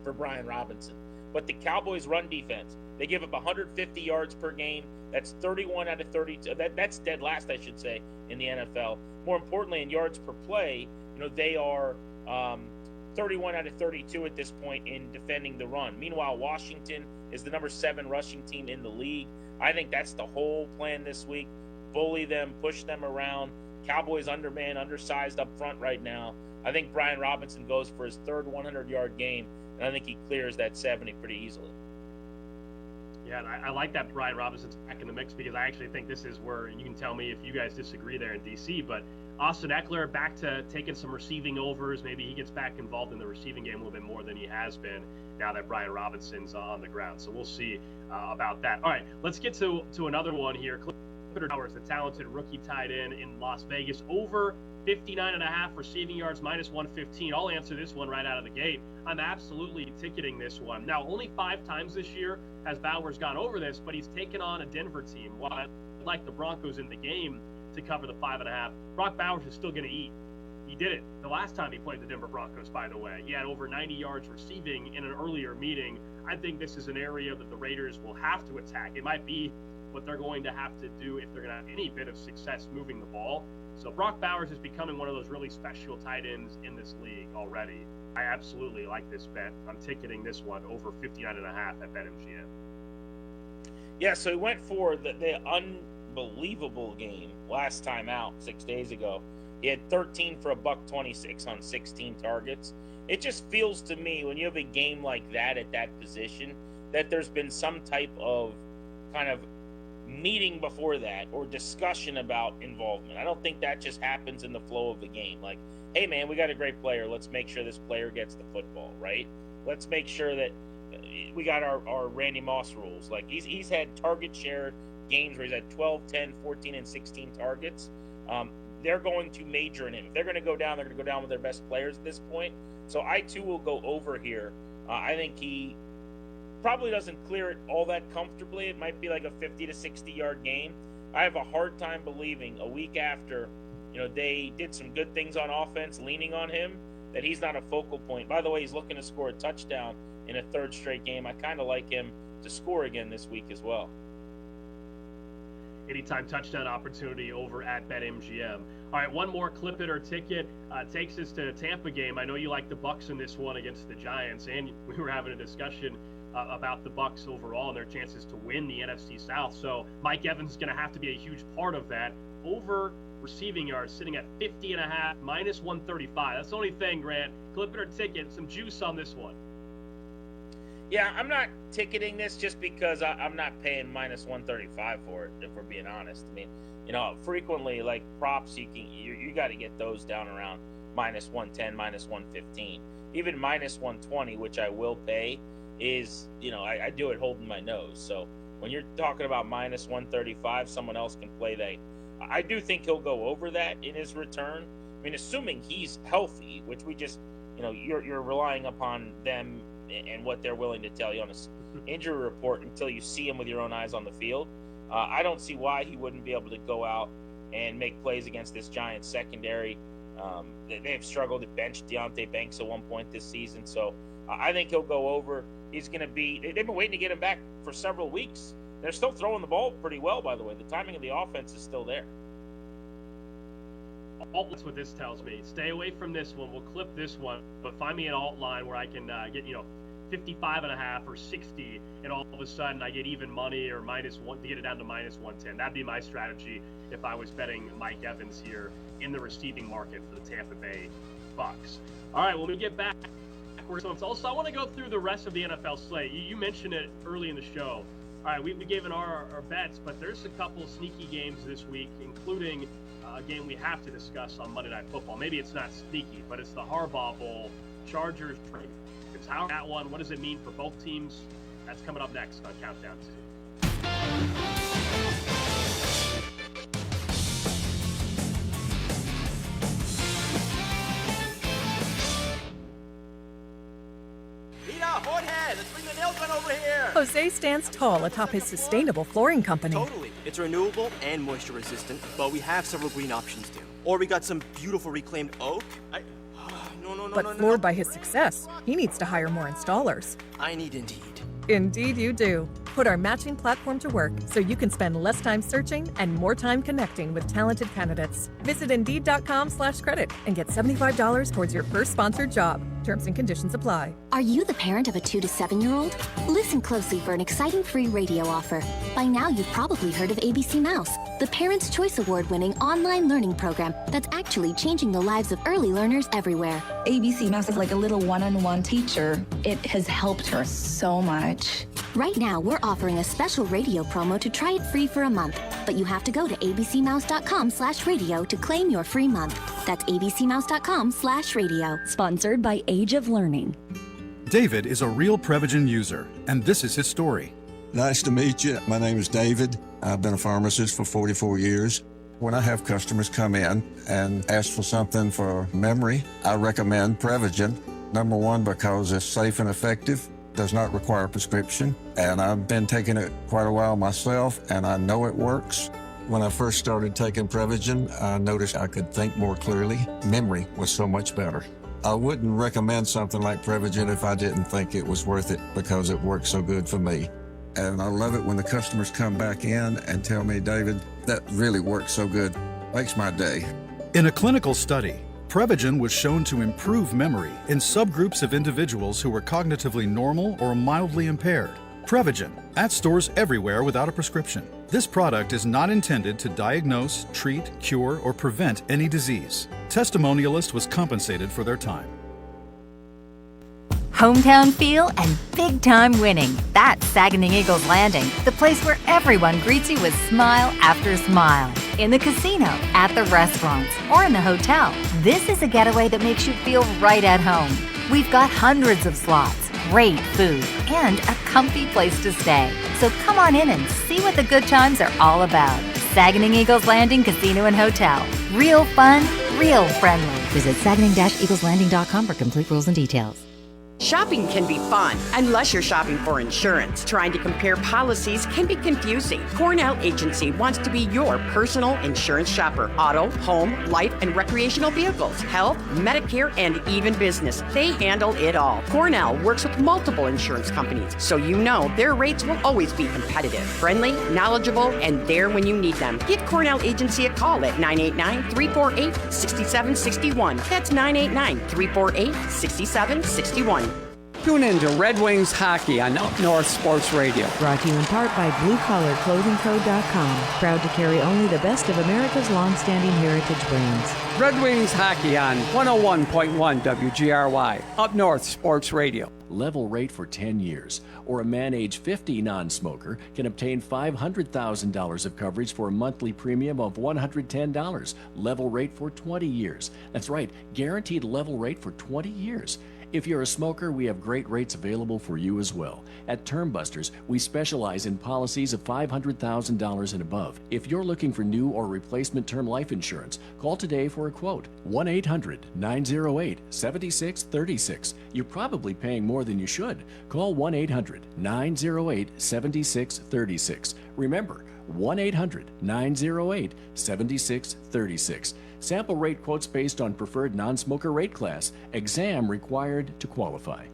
for Brian Robinson. But the Cowboys' run defense, they give up 150 yards per game. That's 31 out of 32. That's dead last, I should say, in the NFL. More importantly, in yards per play, they are 31 out of 32 at this point in defending the run. Meanwhile, Washington is the number 7 rushing team in the league. I think that's the whole plan this week. Bully them, push them around. Cowboys undermanned, undersized up front right now. I think Brian Robinson goes for his 3rd 100-yard game, and I think he clears that 70 pretty easily. Yeah, and I like that Brian Robinson's back in the mix because I actually think this is where, and you can tell me if you guys disagree there in D.C., but Austin Eckler back to taking some receiving overs. Maybe he gets back involved in the receiving game a little bit more than he has been now that Brian Robinson's on the ground. So we'll see about that. All right, let's get to another one here. Clifford Towers, the talented rookie tight end in Las Vegas, over 59.5 receiving yards, minus 115. I'll answer this one right out of the gate. I'm absolutely ticketing this one. Now, only 5 times this year has Bowers gone over this, but he's taken on a Denver team. While I like the Broncos in the game to cover the 5.5, Brock Bowers is still going to eat. He did it the last time he played the Denver Broncos, by the way. He had over 90 yards receiving in an earlier meeting. I think this is an area that the Raiders will have to attack. It might be what they're going to have to do if they're going to have any bit of success moving the ball. So Brock Bowers is becoming one of those really special tight ends in this league already. I absolutely like this bet. I'm ticketing this one over 59.5 at BetMGM. Yeah, so he went for the unbelievable game last time out 6 days ago. He had 13 for $126 on 16 targets. It just feels to me when you have a game like that at that position that there's been some type of kind of meeting before that or discussion about involvement. I don't think that just happens in the flow of the game. Like, hey, man, we got a great player. Let's make sure this player gets the football, right? Let's make sure that we got our Randy Moss rules. Like, he's had target share games where he's had 12, 10, 14, and 16 targets. They're going to major in him. If they're going to go down, they're going to go down with their best players at this point. So I, too, will go over here. I think he probably doesn't clear it all that comfortably. It might be like a 50 to 60-yard game. I have a hard time believing a week after, they did some good things on offense, leaning on him, that he's not a focal point. By the way, he's looking to score a touchdown in a 3rd straight game. I kind of like him to score again this week as well. Anytime touchdown opportunity over at BetMGM. All right, one more clip it or ticket takes us to the Tampa game. I know you like the Bucs in this one against the Giants, and we were having a discussion about the Bucs overall and their chances to win the NFC South. So Mike Evans is going to have to be a huge part of that. Over receiving yards sitting at 50.5, minus 135. That's the only thing, Grant. Clip it or ticket, some juice on this one. Yeah, I'm not ticketing this just because I'm not paying minus 135 for it, if we're being honest. I mean, frequently, like props, you got to get those down around minus 110, minus 115. Even minus 120, which I will pay, is, I do it holding my nose. So when you're talking about minus 135, someone else can play that. I do think he'll go over that in his return. I mean, assuming he's healthy, which we just, you're relying upon them and what they're willing to tell you on his injury report until you see him with your own eyes on the field. I don't see why he wouldn't be able to go out and make plays against this Giants secondary. They've struggled to bench Deonte Banks at one point this season, so I think he'll go over. He's going to be – they've been waiting to get him back for several weeks. They're still throwing the ball pretty well, by the way. The timing of the offense is still there. That's what this tells me. Stay away from this one. We'll clip this one, but find me an alt line where I can get, 55.5 or 60, and all of a sudden I get even money or -1 to get it down to -110. That'd be my strategy if I was betting Mike Evans here in the receiving market for the Tampa Bay Bucks. All right, when we get back, also I want to go through the rest of the NFL slate. You mentioned it early in the show. All right, we gave our bets, but there's a couple sneaky games this week, including a game we have to discuss on Monday Night Football. Maybe it's not sneaky, but it's the Harbaugh Bowl. Chargers, Ravens. How that one? What does it mean for both teams? That's coming up next on Countdown 2. Let's bring the nail gun over here. Jose stands tall atop his sustainable flooring company. Totally. It's renewable and moisture resistant, but we have several green options too. Or we got some beautiful reclaimed oak. But floored by his success, he needs to hire more installers. I need Indeed. Indeed you do. Put our matching platform to work so you can spend less time searching and more time connecting with talented candidates. Visit Indeed.com/credit and get $75 towards your first sponsored job. Terms and conditions apply. Are you the parent of a 2 to 7-year-old? Listen closely for an exciting free radio offer. By now, you've probably heard of ABC Mouse, the Parents' Choice Award-winning online learning program that's actually changing the lives of early learners everywhere. ABC Mouse is like a little one-on-one teacher. It has helped her so much. Right now, we're offering a special radio promo to try it free for a month, but you have to go to abcmouse.com/radio to claim your free month. That's abcmouse.com/radio. Sponsored by Age of Learning. David is a real Prevagen user, and this is his story. Nice to meet you. My name is David. I've been a pharmacist for 44 years. When I have customers come in and ask for something for memory, I recommend Prevagen. Number one, because it's safe and effective, does not require a prescription, and I've been taking it quite a while myself, and I know it works. When I first started taking Prevagen, I noticed I could think more clearly. Memory was so much better. I wouldn't recommend something like Prevagen if I didn't think it was worth it because it worked so good for me. And I love it when the customers come back in and tell me, David, that really worked so good. Makes my day. In a clinical study, Prevagen was shown to improve memory in subgroups of individuals who were cognitively normal or mildly impaired. Prevagen, at stores everywhere without a prescription. This product is not intended to diagnose, treat, cure, or prevent any disease. Testimonialist was compensated for their time. Hometown feel and big-time winning. That's Saginaw Eagles Landing, the place where everyone greets you with smile after smile. In the casino, at the restaurants, or in the hotel, this is a getaway that makes you feel right at home. We've got hundreds of slots, great food, and a comfy place to stay. So come on in and see what the good times are all about. Saginaw Eagles Landing Casino and Hotel. Real fun, real friendly. Visit Saginaw-EaglesLanding.com for complete rules and details. Shopping can be fun, unless you're shopping for insurance. Trying to compare policies can be confusing. Cornell Agency wants to be your personal insurance shopper. Auto, home, life, and recreational vehicles, health, Medicare, and even business. They handle it all. Cornell works with multiple insurance companies, so you know their rates will always be competitive, friendly, knowledgeable, and there when you need them. Give Cornell Agency a call at 989-348-6761. That's 989-348-6761. Tune in to Red Wings Hockey on Up North Sports Radio. Brought to you in part by BlueCollarClothingCo.com. Proud to carry only the best of America's long-standing heritage brands. Red Wings Hockey on 101.1 WGRY, Up North Sports Radio. Level rate for 10 years, or a man age 50 non-smoker can obtain $500,000 of coverage for a monthly premium of $110. Level rate for 20 years. That's right, guaranteed level rate for 20 years. If you're a smoker, we have great rates available for you as well. At Term Busters, we specialize in policies of $500,000 and above. If you're looking for new or replacement term life insurance, call today for a quote. 1-800-908-7636. You're probably paying more than you should. Call 1-800-908-7636. Remember, 1-800-908-7636. Sample rate quotes based on preferred non-smoker rate class. Exam required to qualify.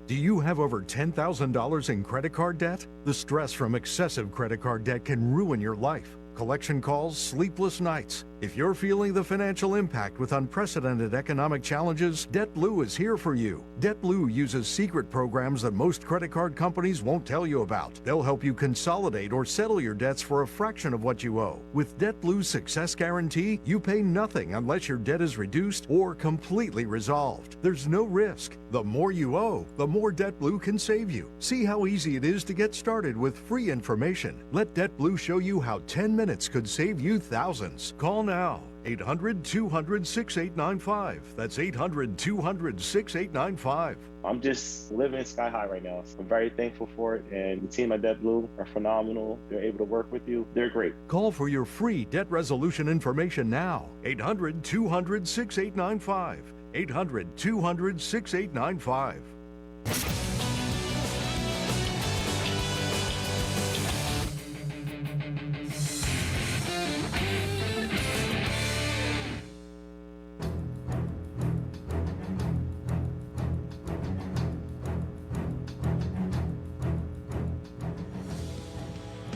Do you have over $10,000 in credit card debt? The stress from excessive credit card debt can ruin your life. collection calls, sleepless nights. If you're feeling the financial impact with unprecedented economic challenges, DebtBlue is here for you. DebtBlue uses secret programs that most credit card companies won't tell you about. They'll help you consolidate or settle your debts for a fraction of what you owe. With DebtBlue's Success Guarantee, you pay nothing unless your debt is reduced or completely resolved. There's no risk. The more you owe, the more DebtBlue can save you. See how easy it is to get started with free information. Let DebtBlue show you how 10 minutes could save you thousands. Call now. 800-200-6895. That's 800-200-6895. I'm just living sky high right now. I'm very thankful for it, and the team at DebtBlue are phenomenal. They're able to work with you. They're great. Call for your free debt resolution information now. 800-200-6895. 800-200-6895.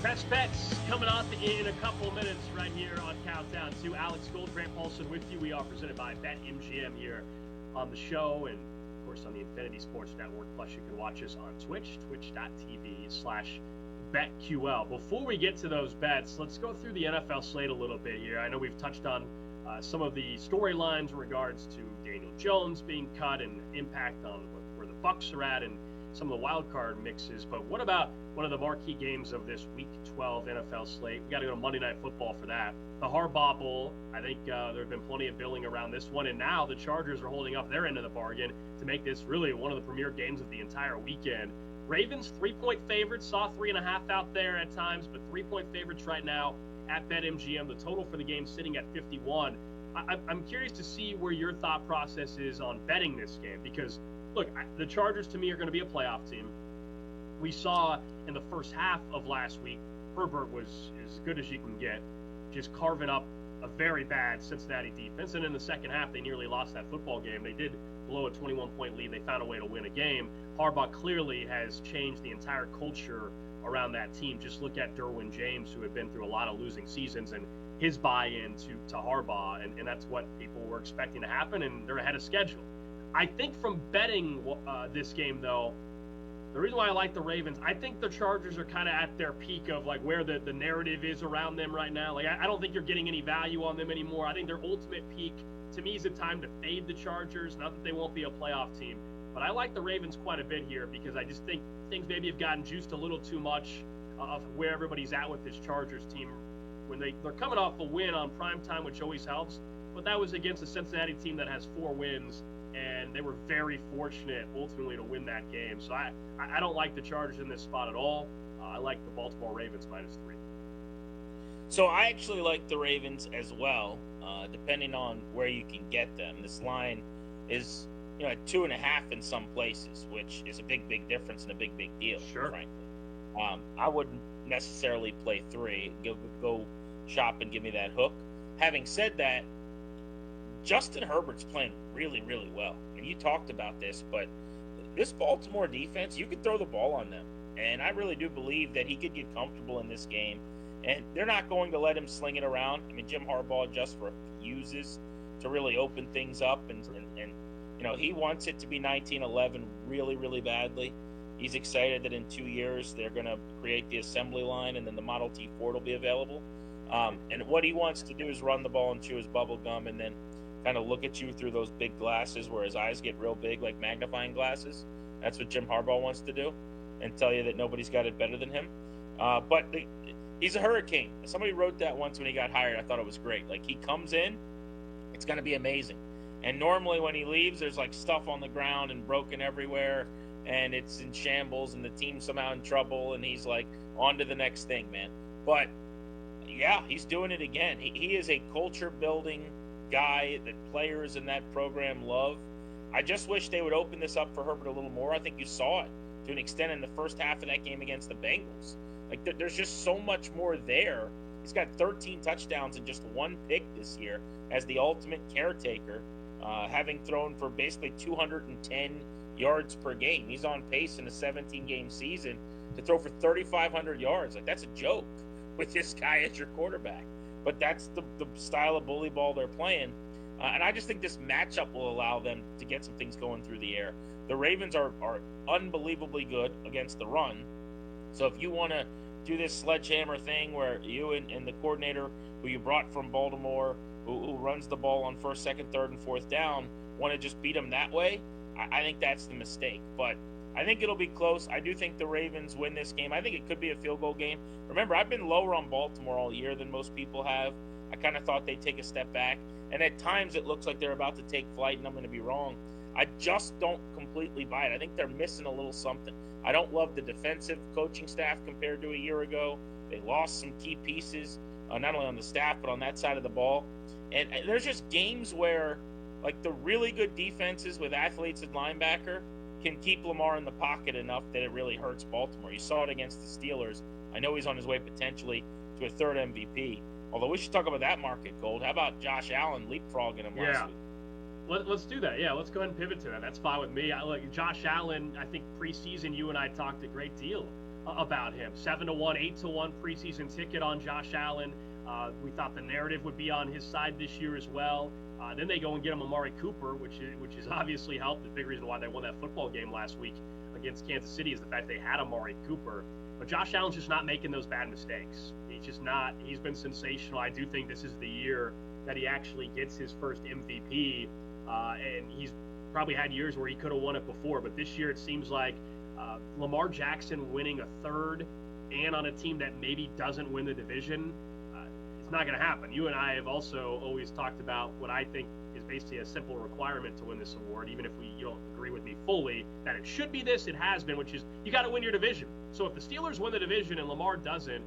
Best Bets coming up in a couple of minutes right here on Countdown to Alex Gold, Grant Paulson with you. We are presented by BetMGM here on the show and, of course, on the Infinity Sports Network. Plus, you can watch us on Twitch, twitch.tv/BetQL. Before we get to those bets, let's go through the NFL slate a little bit here. I know we've touched on some of the storylines in regards to Daniel Jones being cut and impact on where the Bucs are at and some of the wild card mixes, but what about one of the marquee games of this Week 12 NFL slate? We got to go to Monday Night Football for that. The Harbaugh Bowl, I think there have been plenty of billing around this one, and now the Chargers are holding up their end of the bargain to make this really one of the premier games of the entire weekend. Ravens, 3-point favorites, saw 3.5 out there at times, but 3-point favorites right now at BetMGM. The total for the game sitting at 51. I'm curious to see where your thought process is on betting this game, because look, the Chargers to me are going to be a playoff team. We saw in the first half of last week, Herbert was as good as you can get, just carving up a very bad Cincinnati defense. And in the second half, they nearly lost that football game. They did blow a 21-point lead. They found a way to win a game. Harbaugh clearly has changed the entire culture around that team. Just look at Derwin James, who had been through a lot of losing seasons, and his buy-in to Harbaugh. And that's what people were expecting to happen, and they're ahead of schedule. I think from betting this game, though, the reason why I like the Ravens, I think the Chargers are kind of at their peak of like where the narrative is around them right now. Like I don't think you're getting any value on them anymore. I think their ultimate peak, to me, is a time to fade the Chargers. Not that they won't be a playoff team, but I like the Ravens quite a bit here because I just think things maybe have gotten juiced a little too much of where everybody's at with this Chargers team. When they're coming off a win on primetime, which always helps, but that was against a Cincinnati team that has 4 wins. And they were very fortunate ultimately to win that game. So I don't like the Chargers in this spot at all. I like the Baltimore Ravens -3. So I actually like the Ravens as well, depending on where you can get them. This line is at 2.5 in some places, which is a big difference and a big deal, frankly. I wouldn't necessarily play 3. Go shop and give me that hook. Having said that, Justin Herbert's playing really well. And you talked about this, but this Baltimore defense, you could throw the ball on them. And I really do believe that he could get comfortable in this game. And they're not going to let him sling it around. I mean, Jim Harbaugh just refuses to really open things up. And he wants it to be 19-11 really badly. He's excited that in 2 years they're going to create the assembly line and then the Model T Ford will be available. And what he wants to do is run the ball and chew his bubble gum and then kind of look at you through those big glasses where his eyes get real big like magnifying glasses. That's what Jim Harbaugh wants to do and tell you that nobody's got it better than him. But he's a hurricane. Somebody wrote that once when he got hired. I thought it was great. Like, he comes in, it's going to be amazing. And normally when he leaves, there's like stuff on the ground and broken everywhere and it's in shambles and the team's somehow in trouble and he's like, on to the next thing, man. But yeah, he's doing it again. He is a culture building guy that players in that program love. I just wish they would open this up for Herbert a little more. I think you saw it to an extent in the first half of that game against the Bengals. Like, there's just so much more there. He's got 13 touchdowns and just 1 pick this year as the ultimate caretaker, having thrown for basically 210 yards per game. He's on pace in a 17-game season to throw for 3,500 yards. Like, that's a joke. with this guy as your quarterback. But that's the style of bully ball they're playing. And I just think this matchup will allow them to get some things going through the air. The Ravens are unbelievably good against the run. So if you want to do this sledgehammer thing where you and the coordinator who you brought from Baltimore, who runs the ball on first, second, third, and fourth down, want to just beat them that way, I think that's the mistake. But I think it'll be close. I do think the Ravens win this game. I think it could be a field goal game. Remember, I've been lower on Baltimore all year than most people have. I kind of thought they'd take a step back. And at times it looks like they're about to take flight, and I'm going to be wrong. I just don't completely buy it. I think they're missing a little something. I don't love the defensive coaching staff compared to a year ago. They lost some key pieces, not only on the staff, but on that side of the ball. And there's just games where, like, the really good defenses with athletes at linebacker can keep Lamar in the pocket enough that it really hurts Baltimore. You saw it against the Steelers. I know he's on his way potentially to a third MVP. Although we should talk about that market, Gold. How about Josh Allen leapfrogging him last week? Let's do that. Yeah, let's go ahead and pivot to that. That's fine with me. Like Josh Allen, I think preseason you and I talked a great deal about him. 7-1, 8-1 preseason ticket on Josh Allen. We thought the narrative would be on his side this year as well. Then they go and get him Amari Cooper, which is obviously helped. The big reason why they won that football game last week against Kansas City is the fact they had Amari Cooper. But Josh Allen's just not making those bad mistakes. He's just not. He's been sensational. I do think this is the year that he actually gets his first MVP. And he's probably had years where he could have won it before. But this year it seems like Lamar Jackson winning a third and on a team that maybe doesn't win the division, it's not going to happen. You and I have also always talked about what I think is basically a simple requirement to win this award, even if you don't agree with me fully that it should be this, it has been, which is you got to win your division. So if the Steelers win the division and Lamar doesn't,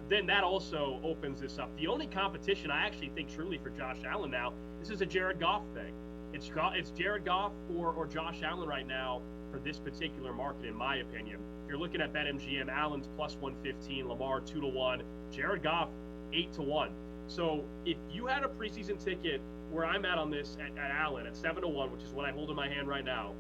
then that also opens this up. The only competition I actually think truly for Josh Allen now, this is a Jared Goff thing. It's Jared Goff or Josh Allen right now for this particular market, in my opinion. If you're looking at BetMGM, Allen's plus 115, Lamar 2-1, Jared Goff 8-1. So if you had a preseason ticket where I'm at on this at Allen at 7-1, which is what I hold in my hand right now,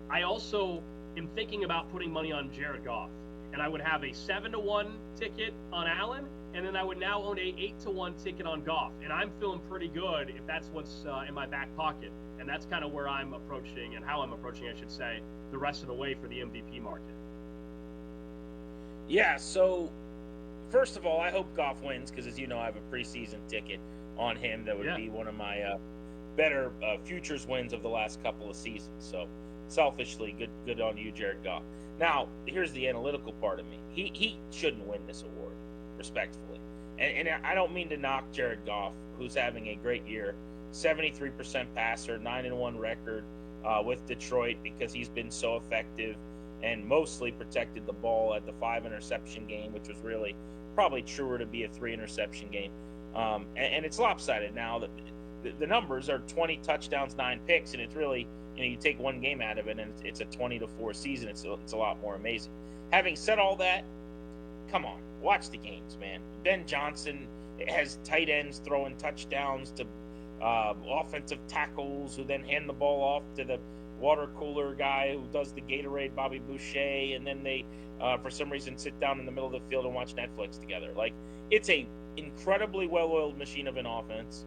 I also am thinking about putting money on Jared Goff. And I would have a 7-1 ticket on Allen, and then I would now own a 8-1 ticket on Goff. And I'm feeling pretty good if that's what's in my back pocket. And that's kind of where I'm approaching, and how I'm approaching, I should say, the rest of the way for the MVP market. Yeah, so first of all, I hope Goff wins because, as you know, I have a preseason ticket on him that would be one of my better futures wins of the last couple of seasons. So selfishly, good on you, Jared Goff. Now, here's the analytical part of me. He shouldn't win this award, respectfully. And I don't mean to knock Jared Goff, who's having a great year. 73% passer, 9-1 record with Detroit because he's been so effective and mostly protected the ball at the 5-interception game, which was really probably truer to be a 3-interception game. And it's lopsided now. The numbers are 20 touchdowns, 9 picks, and it's really, you take one game out of it, and it's a 20-4 season. It's a lot more amazing. Having said all that, come on, watch the games, man. Ben Johnson has tight ends throwing touchdowns to offensive tackles who then hand the ball off to the water cooler guy who does the Gatorade, Bobby Boucher, and then they, for some reason, sit down in the middle of the field and watch Netflix together. Like, it's a incredibly well-oiled machine of an offense.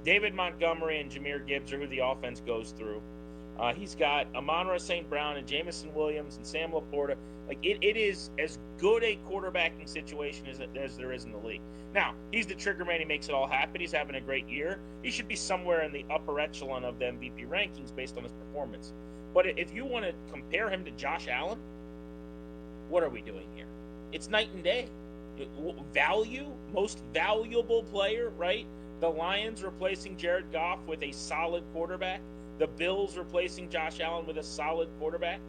David Montgomery and Jahmyr Gibbs are who the offense goes through. He's got Amon-Ra St. Brown and Jamison Williams and Sam Laporta. Like, it is as good a quarterbacking situation as there is in the league. Now, he's the trigger man. He makes it all happen. He's having a great year. He should be somewhere in the upper echelon of the MVP rankings based on his performance. But if you want to compare him to Josh Allen, what are we doing here? It's night and day. Value, most valuable player, right? The Lions replacing Jared Goff with a solid quarterback. The Bills replacing Josh Allen with a solid quarterback.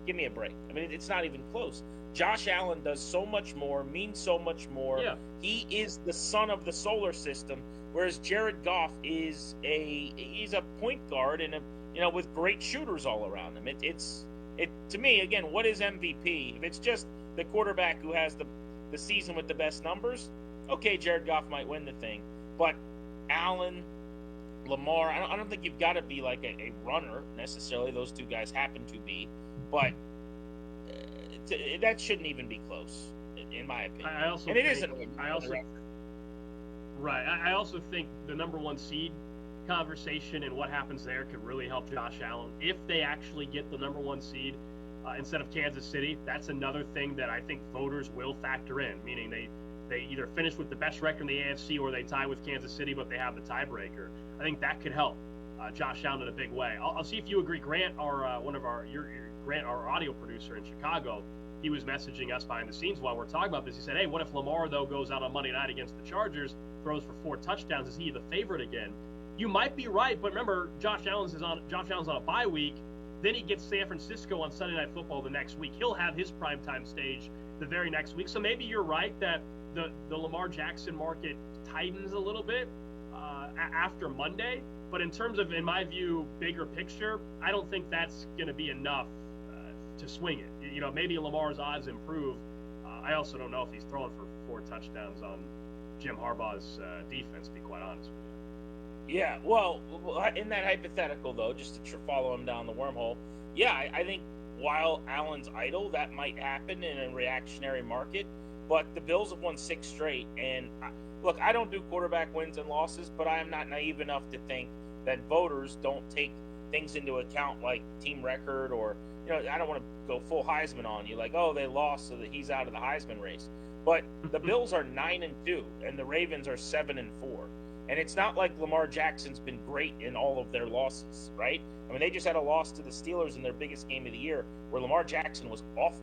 Give me a break. I mean, it's not even close. Josh Allen does so much more, means so much more. Yeah. He is the son of the solar system, whereas Jared Goff is he's a point guard and with great shooters all around him. To me, again, what is MVP? If it's just the quarterback who has the season with the best numbers, okay, Jared Goff might win the thing. But Allen, Lamar, I don't think you've got to be like a runner necessarily. Those two guys happen to be, but that shouldn't even be close. in my opinion. I also and it think, isn't. I also think the number one seed conversation and what happens there could really help Josh Allen if they actually get the number one seed instead of Kansas City. That's another thing that I think voters will factor in, meaning they either finish with the best record in the AFC or they tie with Kansas City, but they have the tiebreaker. I think that could help Josh Allen in a big way. I'll see if you agree. Grant, Grant, our audio producer in Chicago, he was messaging us behind the scenes while we're talking about this. He said, "Hey, what if Lamar though goes out on Monday night against the Chargers, throws for 4 touchdowns? Is he the favorite again?" You might be right, but remember, Josh Allen's on a bye week. Then he gets San Francisco on Sunday Night Football the next week. He'll have his primetime stage the very next week. So maybe you're right that the Lamar Jackson market tightens a little bit after Monday. But in terms of, in my view, bigger picture, I don't think that's going to be enough to swing it. You know, maybe Lamar's odds improve. I also don't know if he's throwing for 4 touchdowns on Jim Harbaugh's defense, to be quite honest with you. Yeah, well, in that hypothetical, though, just to follow him down the wormhole, yeah, I think while Allen's idle, that might happen in a reactionary market. But the Bills have won 6 straight. And look, I don't do quarterback wins and losses, but I am not naive enough to think that voters don't take things into account like team record or, you know, I don't want to go full Heisman on you, like, oh, they lost so that he's out of the Heisman race. But the Bills are 9-2 and the Ravens are 7-4. And it's not like Lamar Jackson's been great in all of their losses, right? I mean, they just had a loss to the Steelers in their biggest game of the year where Lamar Jackson was awful.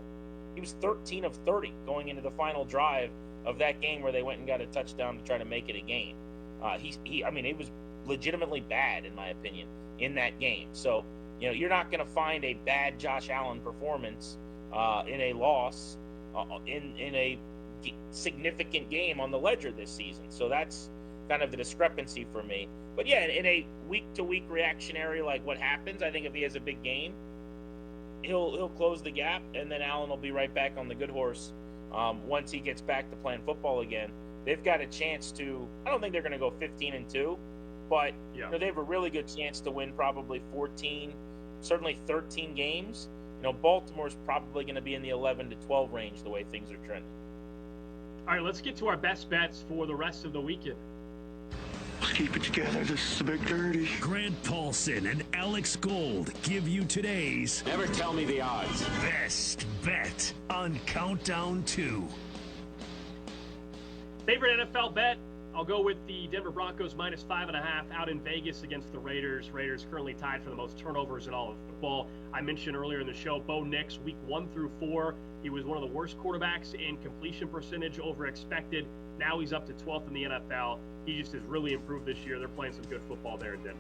He was 13 of 30 going into the final drive of that game where they went and got a touchdown to try to make it a game. It was legitimately bad, in my opinion, in that game. So, you know, you're not going to find a bad Josh Allen performance in a loss in a significant game on the ledger this season. So that's kind of the discrepancy for me. But yeah, in a week-to-week reactionary, like what happens, I think if he has a big game, he'll close the gap, and then Allen will be right back on the good horse once he gets back to playing football again. They've got a chance to, I don't think they're going to go 15-2, but you know, they have a really good chance to win probably 14, certainly 13 games. You know, Baltimore's probably going to be in the 11-12 range the way things are trending. All right, let's get to our best bets for the rest of the weekend. Let's keep it together. This is a big dirty. Grant Paulson and Alex Gold give you today's Never tell me the odds. Best bet on Countdown 2. Favorite NFL bet? I'll go with the Denver Broncos minus 5.5 out in Vegas against the Raiders. Raiders currently tied for the most turnovers in all of football. I mentioned earlier in the show, Bo Nix, week 1 through 4. He was one of the worst quarterbacks in completion percentage over expected. Now he's up to 12th in the NFL. He just has really improved this year. They're playing some good football there in Denver.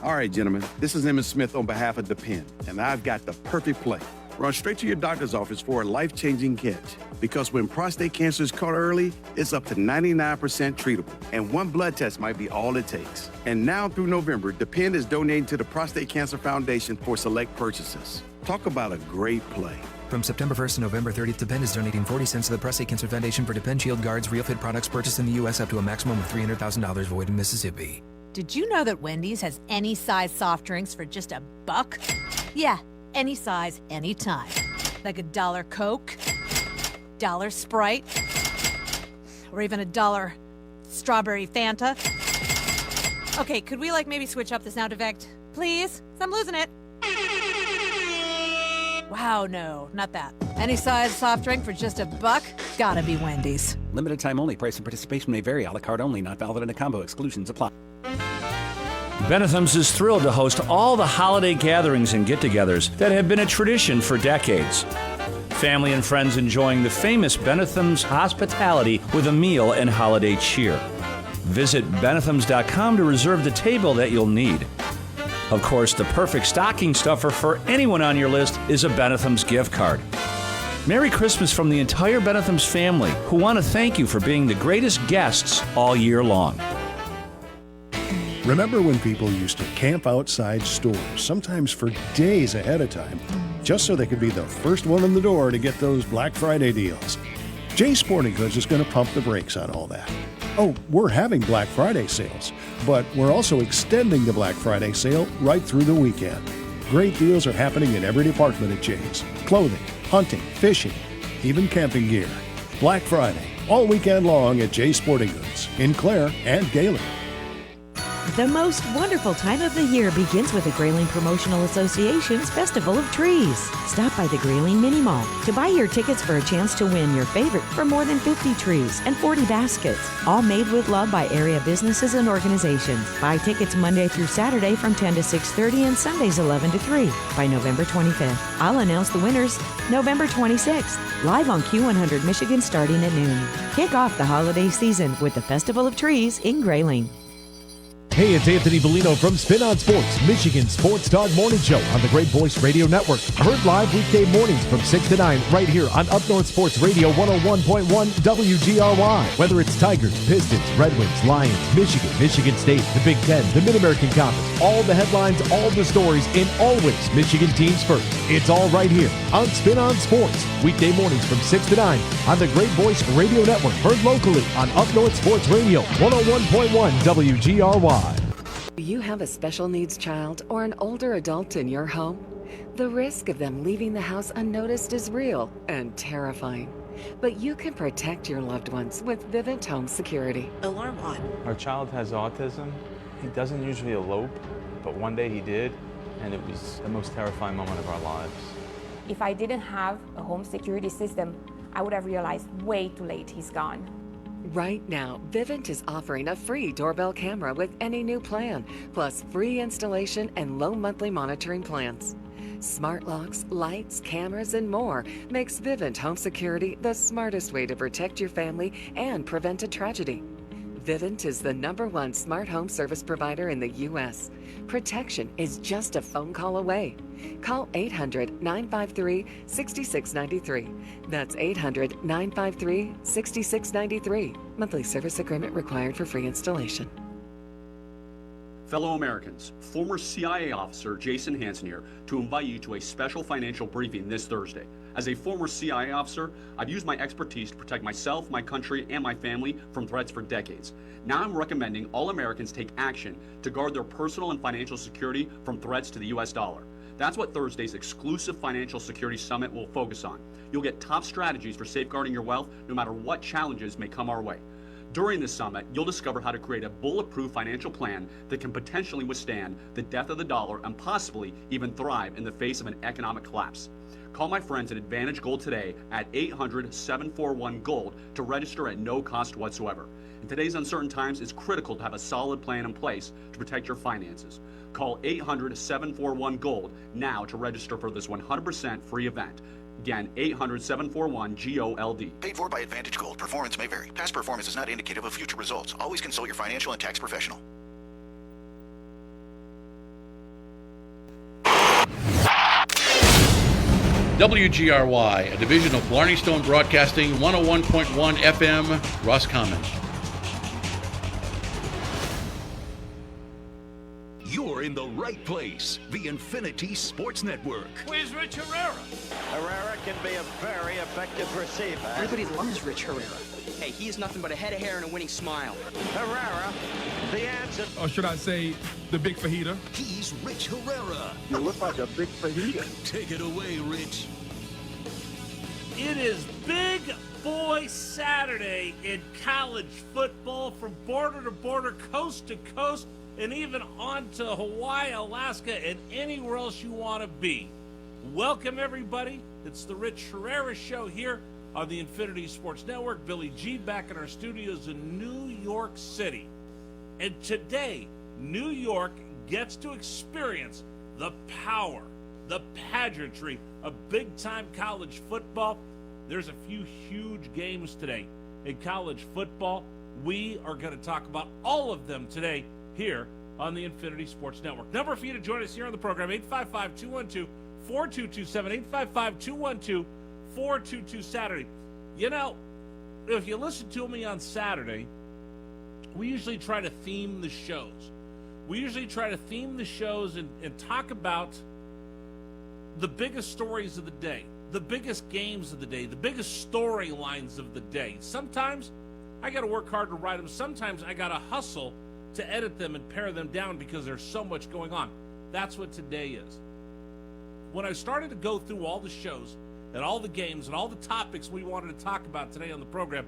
All right, gentlemen, this is Emmett Smith on behalf of Depend, and I've got the perfect play. Run straight to your doctor's office for a life-changing catch. Because when prostate cancer is caught early, it's up to 99% treatable, and one blood test might be all it takes. And now through November, Depend is donating to the Prostate Cancer Foundation for select purchases. Talk about a great play. From September 1st to November 30th, Depend is donating 40 cents to the Prostate Cancer Foundation for Depend Shield Guards Real Fit products purchased in the U.S. up to a maximum of $300,000 void in Mississippi. Did you know that Wendy's has any size soft drinks for just $1? Yeah, any size, anytime. Like $1 Coke, $1 Sprite, or even $1 strawberry Fanta. Okay, could we maybe switch up the sound effect, please? 'Cause I'm losing it. Wow, no, not that. Any size soft drink for just $1? Gotta be Wendy's. Limited time only. Price and participation may vary. A la carte only. Not valid in a combo. Exclusions apply. Benetham's is thrilled to host all the holiday gatherings and get-togethers that have been a tradition for decades. Family and friends enjoying the famous Benetham's hospitality with a meal and holiday cheer. Visit Benethams.com to reserve the table that you'll need. Of course, the perfect stocking stuffer for anyone on your list is a Benethams gift card. Merry Christmas from the entire Benethams family, who want to thank you for being the greatest guests all year long. Remember when people used to camp outside stores, sometimes for days ahead of time, just so they could be the first one in the door to get those Black Friday deals? Jay's Sporting Goods is going to pump the brakes on all that. Oh, we're having Black Friday sales, but we're also extending the Black Friday sale right through the weekend. Great deals are happening in every department at Jay's. Clothing, hunting, fishing, even camping gear. Black Friday, all weekend long at Jay's Sporting Goods in Clare and Gaylord. The most wonderful time of the year begins with the Grayling Promotional Association's Festival of Trees. Stop by the Grayling Mini Mall to buy your tickets for a chance to win your favorite from more than 50 trees and 40 baskets, all made with love by area businesses and organizations. Buy tickets Monday through Saturday from 10 to 6:30 and Sundays 11 to 3 by November 25th. I'll announce the winners November 26th, live on Q100 Michigan starting at noon. Kick off the holiday season with the Festival of Trees in Grayling. Hey, it's Anthony Bellino from Spin on Sports, Michigan Sports Talk Morning Show on the Great Voice Radio Network. Heard live weekday mornings from 6 to 9 right here on Up North Sports Radio 101.1 WGRY. Whether it's Tigers, Pistons, Red Wings, Lions, Michigan State, the Big Ten, the Mid-American Conference, all the headlines, all the stories, and always Michigan teams first. It's all right here on Spin on Sports, weekday mornings from 6 to 9 on the Great Voice Radio Network. Heard locally on Up North Sports Radio 101.1 WGRY. Do you have a special needs child or an older adult in your home? The risk of them leaving the house unnoticed is real and terrifying. But you can protect your loved ones with Vivint Home Security. Alarm on. Our child has autism. He doesn't usually elope, but one day he did, and it was the most terrifying moment of our lives. If I didn't have a home security system, I would have realized way too late he's gone. Right now, Vivint is offering a free doorbell camera with any new plan, plus free installation and low monthly monitoring plans. Smart locks, lights, cameras, and more makes Vivint Home Security the smartest way to protect your family and prevent a tragedy. Vivint is the #1 smart home service provider in the U.S. Protection is just a phone call away. Call 800-953-6693. That's 800-953-6693. Monthly service agreement required for free installation. Fellow Americans, former CIA officer Jason Hansen here to invite you to a special financial briefing this Thursday. As a former CIA officer, I've used my expertise to protect myself, my country, and my family from threats for decades. Now I'm recommending all Americans take action to guard their personal and financial security from threats to the U.S. dollar. That's what Thursday's exclusive Financial Security Summit will focus on. You'll get top strategies for safeguarding your wealth no matter what challenges may come our way. During this summit, you'll discover how to create a bulletproof financial plan that can potentially withstand the death of the dollar and possibly even thrive in the face of an economic collapse. Call my friends at Advantage Gold today at 800-741-GOLD to register at no cost whatsoever. In today's uncertain times, it's critical to have a solid plan in place to protect your finances. Call 800-741-GOLD now to register for this 100% free event. Again, 800-741-GOLD. Paid for by Advantage Gold. Performance may vary. Past performance is not indicative of future results. Always consult your financial and tax professional. WGRY, a division of Blarney Stone Broadcasting, 101.1 FM, Roscommon. You're in the right place. The Infinity Sports Network. Where's Rich Herrera? Herrera can be a very effective receiver. Everybody loves Rich Herrera. Hey, he's nothing but a head of hair and a winning smile. Herrera, the answer. Or should I say, the big fajita? He's Rich Herrera. You look like a big fajita. Take it away, Rich. It is Big Boy Saturday in college football, from border to border, coast to coast, and even on to Hawaii, Alaska, and anywhere else you want to be. Welcome, everybody. It's the Rich Herrera Show here on the Infinity Sports Network. Billy G back in our studios in New York City. And today, New York gets to experience the power, the pageantry of big-time college football. There's a few huge games today in college football. We are going to talk about all of them today here on the Infinity Sports Network. Number for you to join us here on the program, 855-212-4227, 855-212-4227 Saturday. You know, if you listen to me on Saturday, we usually try to theme the shows. we usually try to theme the shows and talk about the biggest stories of the day, the biggest games of the day, the biggest storylines of the day. Sometimes I got to work hard to write them. Sometimes I got to hustle to edit them and pare them down because there's so much going on. That's what today is. When I started to go through all the shows and all the games and all the topics we wanted to talk about today on the program,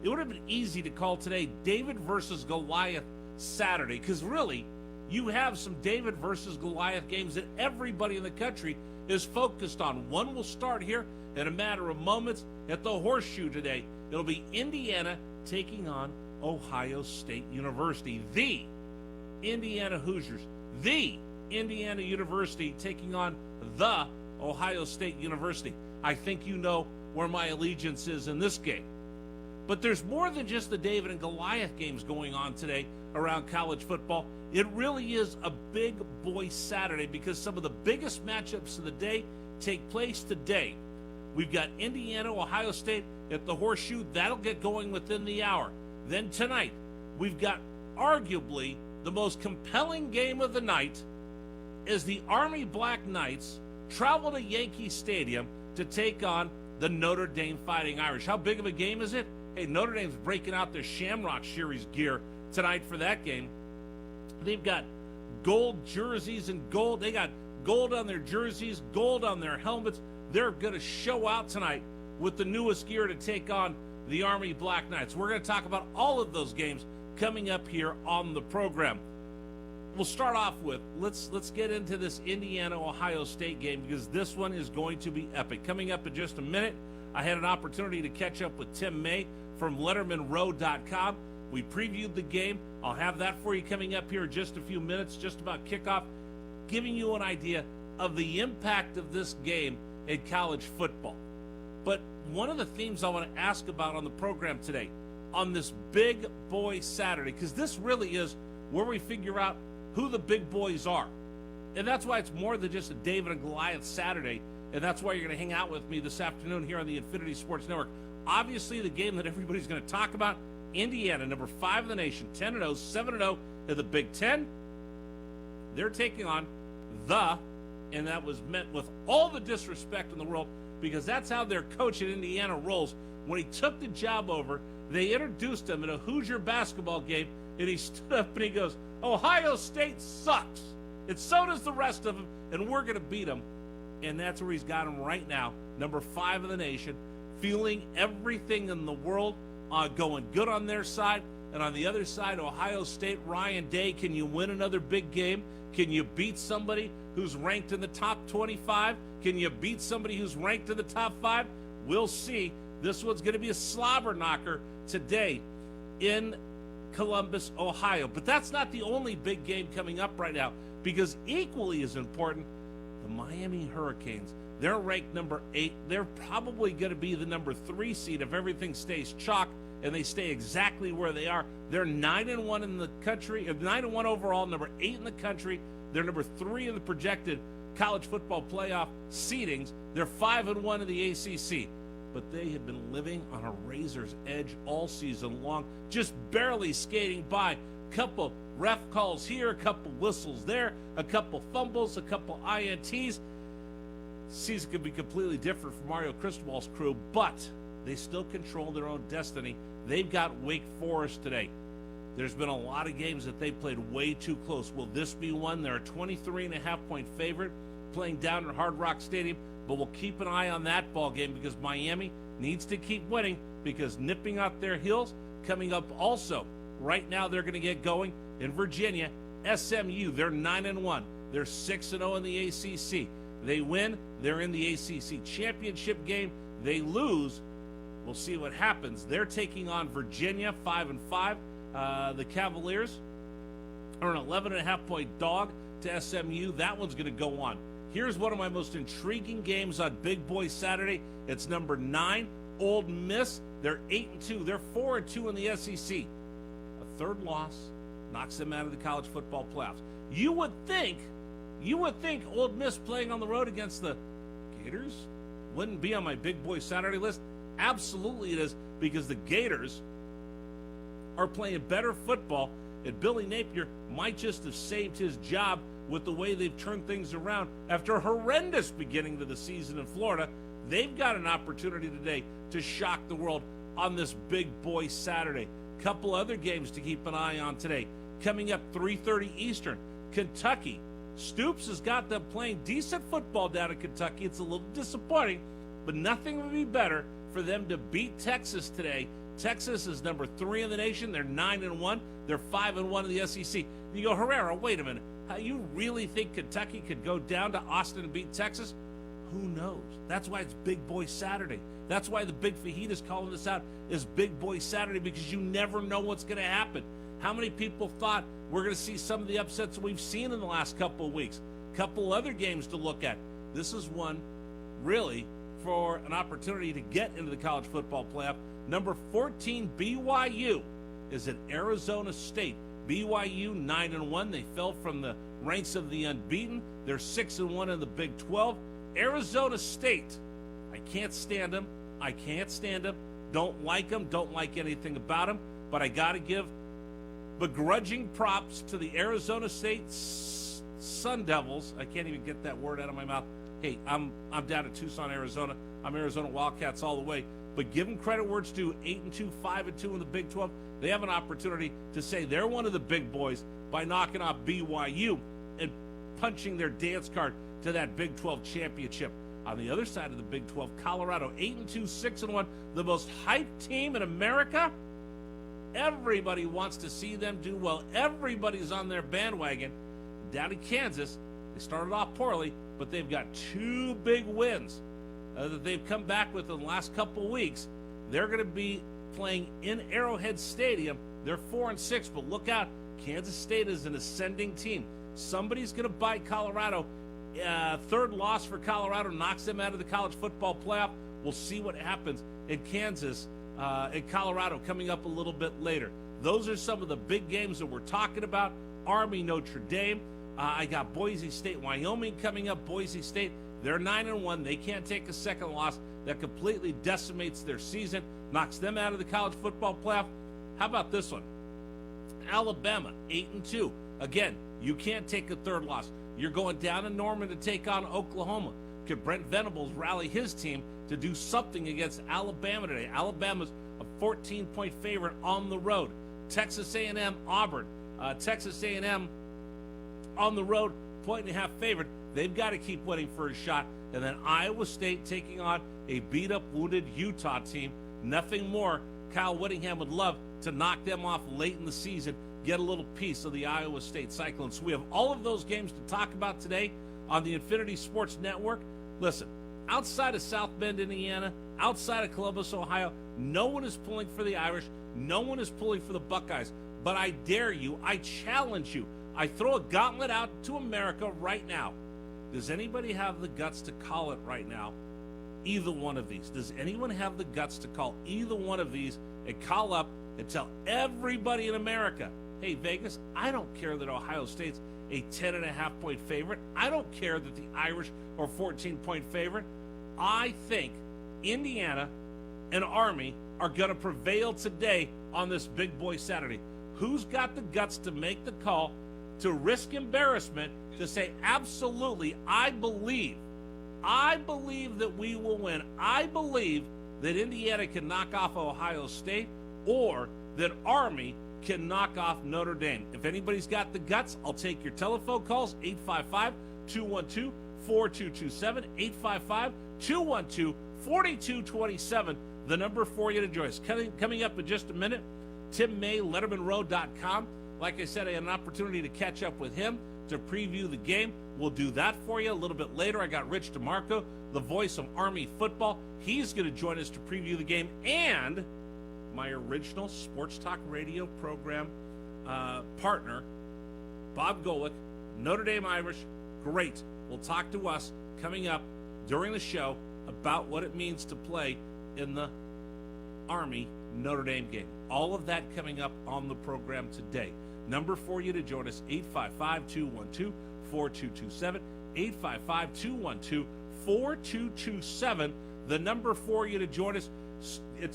it would have been easy to call today David versus Goliath Saturday, because really, you have some David versus Goliath games that everybody in the country is focused on. One will start here in a matter of moments at the Horseshoe today. It'll be Indiana taking on Ohio State University. The Indiana Hoosiers. The Indiana University taking on the Ohio State University. I think you know where my allegiance is in this game. But there's more than just the David and Goliath games going on today around college football. It really is a big boy Saturday because some of the biggest matchups of the day take place today. We've got Indiana, Ohio State at the Horseshoe. That'll get going within the hour. Then tonight, we've got arguably the most compelling game of the night as the Army Black Knights travel to Yankee Stadium to take on the Notre Dame Fighting Irish. How big of a game is it? Hey, Notre Dame's breaking out their Shamrock Series gear tonight for that game. They've got gold jerseys and gold. They got gold on their jerseys, gold on their helmets. They're going to show out tonight with the newest gear to take on the Army Black Knights. We're going to talk about all of those games coming up here on the program. We'll start off with, let's get into this Indiana-Ohio State game because this one is going to be epic. Coming up in just a minute, I had an opportunity to catch up with Tim May from LettermanRow.com. We previewed the game. I'll have that for you coming up here in just a few minutes, just about kickoff, giving you an idea of the impact of this game in college football. But one of the themes I want to ask about on the program today, on this Big Boy Saturday, because this really is where we figure out who the big boys are. And that's why it's more than just a David and Goliath Saturday, and that's why you're going to hang out with me this afternoon here on the Infinity Sports Network. Obviously, the game that everybody's going to talk about, Indiana, number 5 in the nation, 10-0, 7-0 in the Big Ten. They're taking on and that was meant with all the disrespect in the world because that's how their coach at Indiana rolls. When he took the job over, they introduced him in a Hoosier basketball game, and he stood up and he goes, Ohio State sucks, and so does the rest of them, and we're going to beat them. And that's where he's got him right now, number 5 in the nation, feeling everything in the world going good on their side. And on the other side, Ohio State, Ryan Day, can you win another big game? Can you beat somebody who's ranked in the top 25? Can you beat somebody who's ranked in the top 5? We'll see. This one's going to be a slobber knocker today in Columbus, Ohio. But that's not the only big game coming up right now, because equally as important, the Miami Hurricanes. They're ranked number 8. They're probably going to be the number 3 seed if everything stays chalk and they stay exactly where they are. They're 9-1 in the country, 9-1 overall, number 8 in the country. They're number 3 in the projected college football playoff seedings. They're 5-1 in the ACC. But they have been living on a razor's edge all season long, just barely skating by. Couple ref calls here, a couple whistles there, a couple fumbles, a couple INTs. Season could be completely different from Mario Cristobal's crew, but they still control their own destiny. They've got Wake Forest today. There's been a lot of games that they played way too close. Will this be one? They're a 23.5-point favorite playing down at Hard Rock Stadium, but we'll keep an eye on that ball game because Miami needs to keep winning because nipping out their heels coming up also. Right now they're going to get going in Virginia. SMU, they're 9-1. They're 6-0 in the ACC. They win, they're in the ACC championship game. They lose, we'll see what happens. They're taking on Virginia, 5-5. The Cavaliers are an 11.5-point dog to SMU. That one's going to go on. Here's one of my most intriguing games on Big Boy Saturday. It's number 9, Ole Miss. They're 8-2. They're 4-2 in the SEC. A third loss knocks them out of the college football playoffs. You would think Ole Miss playing on the road against the Gators wouldn't be on my Big Boy Saturday list. Absolutely it is, because the Gators are playing better football and Billy Napier might just have saved his job with the way they've turned things around after a horrendous beginning to the season in Florida. They've got an opportunity today to shock the world on this Big Boy Saturday. Couple other games to keep an eye on today. Coming up 3:30 Eastern, Kentucky. Stoops has got them playing decent football down in Kentucky. It's a little disappointing, but nothing would be better for them to beat Texas today. Texas is number 3 in the nation. They're 9-1. They're 5-1 in the SEC. You go, Herrera, wait a minute. You really think Kentucky could go down to Austin and beat Texas? Who knows? That's why it's Big Boy Saturday. That's why the Big Fajitas calling this out is Big Boy Saturday, because you never know what's going to happen. How many people thought we're going to see some of the upsets we've seen in the last couple of weeks? Couple other games to look at. This is one really for an opportunity to get into the college football playoff. Number 14 BYU is at Arizona State. BYU 9-1. They fell from the ranks of the unbeaten. They're 6-1 in the Big 12. Arizona State, I can't stand them. I can't stand them. Don't like them. Don't like anything about them. But I got to give begrudging props to the Arizona State Sun Devils. I can't even get that word out of my mouth. Hey, I'm down at Tucson, Arizona. I'm Arizona Wildcats all the way. But give them credit where it's due. 8-2, 5-2 in the Big 12. They have an opportunity to say they're one of the big boys by knocking off BYU and punching their dance card to that Big 12 championship. On the other side of the Big 12, Colorado 8-2, 6-1, the most hyped team in America. Everybody wants to see them do well. Everybody's on their bandwagon. Down in Kansas, they started off poorly, but they've got 2 big wins that they've come back with in the last couple of weeks. They're going to be playing in Arrowhead Stadium. They're 4-6, but look out. Kansas State is an ascending team. Somebody's going to bite Colorado. Third loss for Colorado knocks them out of the college football playoff. We'll see what happens in Kansas and Colorado coming up a little bit later. Those are some of the big games that we're talking about. Army, Notre Dame. I got Boise State, Wyoming coming up. Boise State, they're 9-1. They can't take a second loss. That completely decimates their season, knocks them out of the college football playoff. How about this one? Alabama, 8-2. Again, you can't take a third loss. You're going down to Norman to take on Oklahoma. Could Brent Venables rally his team to do something against Alabama today? Alabama's a 14-point favorite on the road. Texas A&M, Auburn. Texas A&M on the road, 1.5 favorite. They've got to keep winning for a shot. And then Iowa State taking on a beat-up, wounded Utah team. Nothing more. Kyle Whittingham would love to knock them off late in the season, get a little piece of the Iowa State Cyclones. So we have all of those games to talk about today on the Infinity Sports Network. Listen, outside of South Bend, Indiana, outside of Columbus, Ohio, no one is pulling for the Irish. No one is pulling for the Buckeyes. But I dare you, I challenge you, I throw a gauntlet out to America right now. Does anybody have the guts to call it right now? Either one of these. Does anyone have the guts to call either one of these and call up and tell everybody in America, hey, Vegas, I don't care that Ohio State's a 10.5-point favorite. I don't care that the Irish are 14-point favorite. I think Indiana and Army are going to prevail today on this Big Boy Saturday. Who's got the guts to make the call, to risk embarrassment, to say, absolutely, I believe that we will win. I believe that Indiana can knock off Ohio State, or that Army can knock off Notre Dame. If anybody's got the guts, I'll take your telephone calls, 855-212-4227, 855-212-4227, the number for you to join us. Coming up in just a minute, Tim May, LettermanRow.com. Like I said, I had an opportunity to catch up with him to preview the game. We'll do that for you a little bit later. I got Rich DeMarco, the voice of Army football. He's going to join us to preview the game. And my original Sports Talk Radio program partner, Bob Golick, Notre Dame Irish. Great. Will talk to us coming up during the show about what it means to play in the Army Notre Dame game. All of that coming up on the program today. Number for you to join us, 855-212-4227, 855-212-4227. The number for you to join us.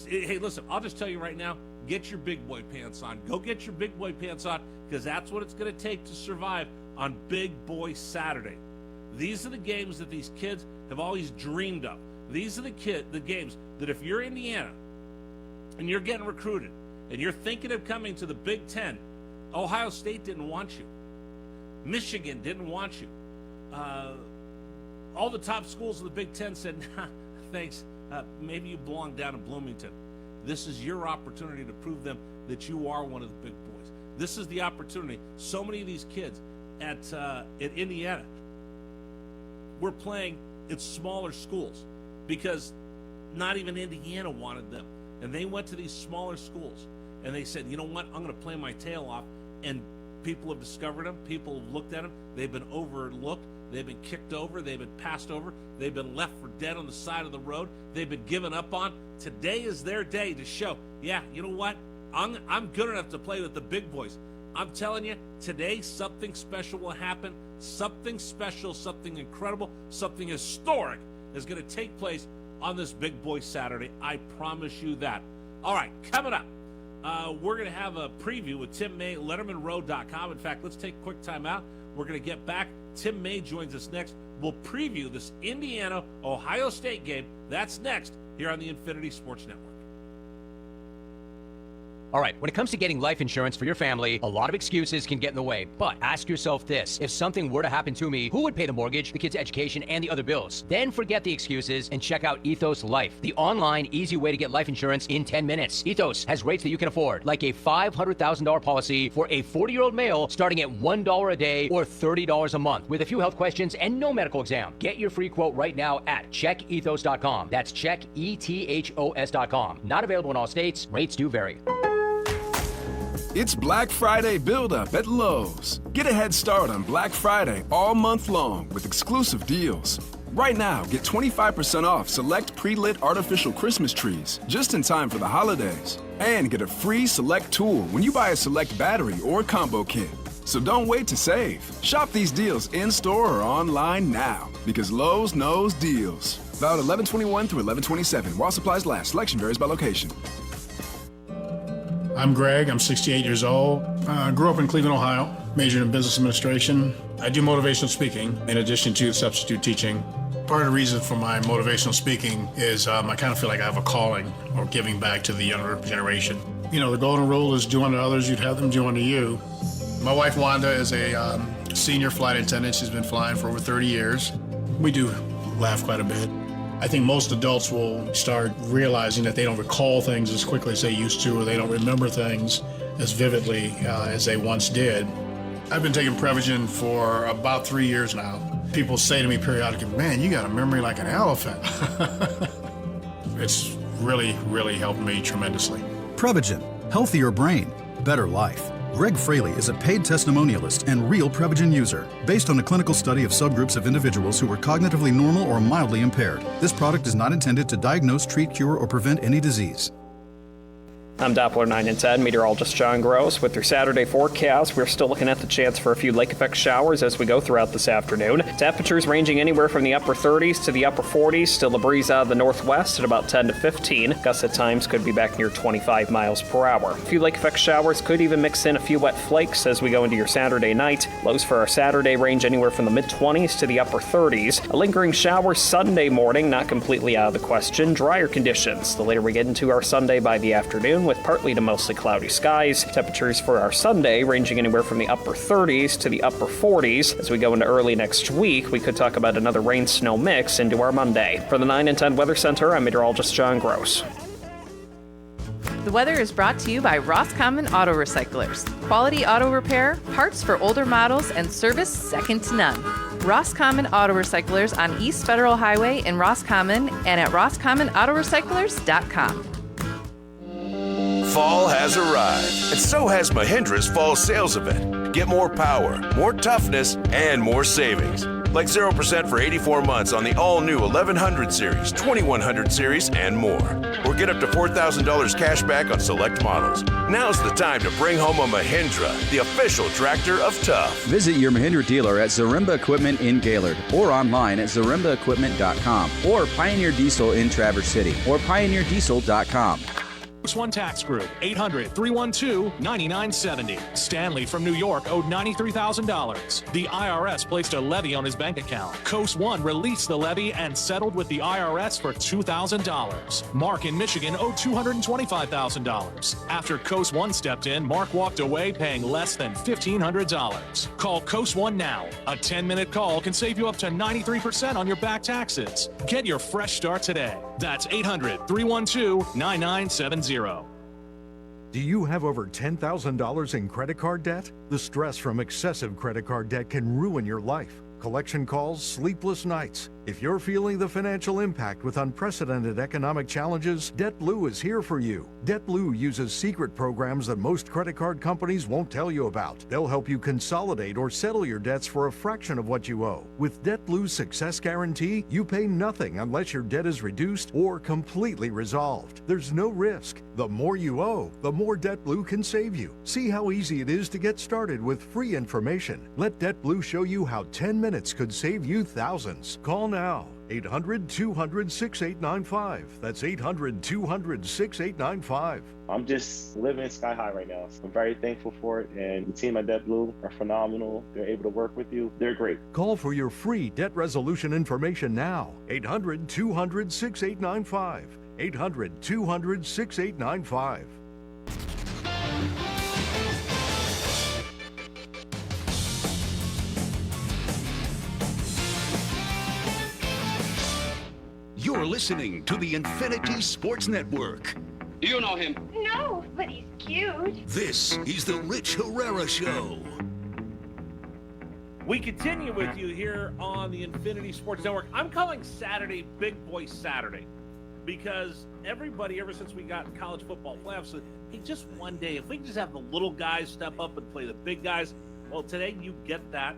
Hey, listen, I'll just tell you right now, get your big boy pants on. Go get your big boy pants on, because that's what it's going to take to survive on Big Boy Saturday. These are the games that these kids have always dreamed of. These are the games that if you're Indiana and you're getting recruited and you're thinking of coming to the Big Ten, Ohio State didn't want you. Michigan didn't want you. All the top schools of the Big Ten said, nah, thanks. Maybe you belong down in Bloomington. This is your opportunity to prove them that you are one of the big boys. This is the opportunity. So many of these kids at Indiana were playing in smaller schools because not even Indiana wanted them. And they went to these smaller schools and they said, you know what, I'm going to play my tail off. And people have discovered them. People have looked at them. They've been overlooked. They've been kicked over. They've been passed over. They've been left for dead on the side of the road. They've been given up on. Today is their day to show, yeah, you know what? I'm good enough to play with the big boys. I'm telling you, today something special will happen. Something special, something incredible, something historic is going to take place on this Big Boy Saturday. I promise you that. All right, coming up, we're going to have a preview with Tim May, LettermanRow.com. In fact, let's take a quick time out. We're going to get back. Tim May joins us next. We'll preview this Indiana-Ohio State game. That's next here on the Infinity Sports Network. All right, when it comes to getting life insurance for your family, a lot of excuses can get in the way. But ask yourself this: if something were to happen to me, who would pay the mortgage, the kids' education, and the other bills? Then forget the excuses and check out Ethos Life, the online, easy way to get life insurance in 10 minutes. Ethos has rates that you can afford, like a $500,000 policy for a 40-year-old male starting at $1 a day or $30 a month, with a few health questions and no medical exam. Get your free quote right now at checkethos.com. That's checkethos.com. Not available in all states. Rates do vary. It's Black Friday build-up at Lowe's. Get a head start on Black Friday all month long with exclusive deals. Right now, get 25% off select pre-lit artificial Christmas trees just in time for the holidays. And get a free select tool when you buy a select battery or combo kit. So don't wait to save. Shop these deals in-store or online now, because Lowe's knows deals. Valid 11/21 through 11/27 while supplies last. Selection varies by location. I'm Greg. I'm 68 years old. Grew up in Cleveland, Ohio. Majored in business administration. I do motivational speaking in addition to substitute teaching. Part of the reason for my motivational speaking is I kind of feel like I have a calling or giving back to the younger generation. You know, the golden rule is do unto others, you'd have them do unto you. My wife, Wanda, is a senior flight attendant. She's been flying for over 30 years. We do laugh quite a bit. I think most adults will start realizing that they don't recall things as quickly as they used to, or they don't remember things as vividly as they once did. I've been taking Prevagen for about 3 years now. People say to me periodically, man, you got a memory like an elephant. It's really, really helped me tremendously. Prevagen, healthier brain, better life. Greg Fraley is a paid testimonialist and real Prevagen user, based on a clinical study of subgroups of individuals who were cognitively normal or mildly impaired. This product is not intended to diagnose, treat, cure, or prevent any disease. I'm Doppler 9 and 10 meteorologist John Gross. With your Saturday forecast, we're still looking at the chance for a few lake effect showers as we go throughout this afternoon. Temperatures ranging anywhere from the upper 30s to the upper 40s. Still a breeze out of the northwest at about 10 to 15. Gusts at times could be back near 25 miles per hour. A few lake effect showers could even mix in a few wet flakes as we go into your Saturday night. Lows for our Saturday range anywhere from the mid-20s to the upper 30s. A lingering shower Sunday morning, not completely out of the question. Drier conditions. The later we get into our Sunday by the afternoon, with partly to mostly cloudy skies. Temperatures for our Sunday ranging anywhere from the upper 30s to the upper 40s. As we go into early next week, we could talk about another rain-snow mix into our Monday. For the 9 and 10 Weather Center, I'm meteorologist John Gross. The weather is brought to you by Roscommon Auto Recyclers. Quality auto repair, parts for older models, and service second to none. Roscommon Auto Recyclers on East Federal Highway in Roscommon and at roscommonautorecyclers.com. Fall has arrived, and so has Mahindra's fall sales event. Get more power, more toughness, and more savings. Like 0% for 84 months on the all-new 1100 series, 2100 series, and more. Or get up to $4,000 cash back on select models. Now's the time to bring home a Mahindra, the official tractor of tough. Visit your Mahindra dealer at Zaremba Equipment in Gaylord, or online at zarembaequipment.com, or Pioneer Diesel in Traverse City, or pioneerdiesel.com. Coast One Tax Group, 800-312-9970. Stanley from New York owed $93,000. The IRS placed a levy on his bank account. Coast One released the levy and settled with the IRS for $2,000. Mark in Michigan owed $225,000. After Coast One stepped in, Mark walked away paying less than $1,500. Call Coast One now. A 10-minute call can save you up to 93% on your back taxes. Get your fresh start today. That's 800-312-9970. Do you have over $10,000 in credit card debt? The stress from excessive credit card debt can ruin your life. Collection calls, sleepless nights. If you're feeling the financial impact with unprecedented economic challenges, DebtBlue is here for you. DebtBlue uses secret programs that most credit card companies won't tell you about. They'll help you consolidate or settle your debts for a fraction of what you owe. With DebtBlue's Success Guarantee, you pay nothing unless your debt is reduced or completely resolved. There's no risk. The more you owe, the more DebtBlue can save you. See how easy it is to get started with free information. Let DebtBlue show you how 10 minutes could save you thousands. Call now. 800-200-6895. That's 800-200-6895. I'm just living sky high right now. I'm very thankful for it, and the team at DebtBlue are phenomenal. They're able to work with you. They're great. Call for your free debt resolution information now. 800-200-6895. 800-200-6895. You're listening to the Infinity Sports Network. Do you know him? No, but he's cute. This is the Rich Herrera Show. We continue with you here on the Infinity Sports Network. I'm calling Saturday Big Boy Saturday because everybody, ever since we got college football playoffs, said, hey, just one day, if we can just have the little guys step up and play the big guys. Well, today you get that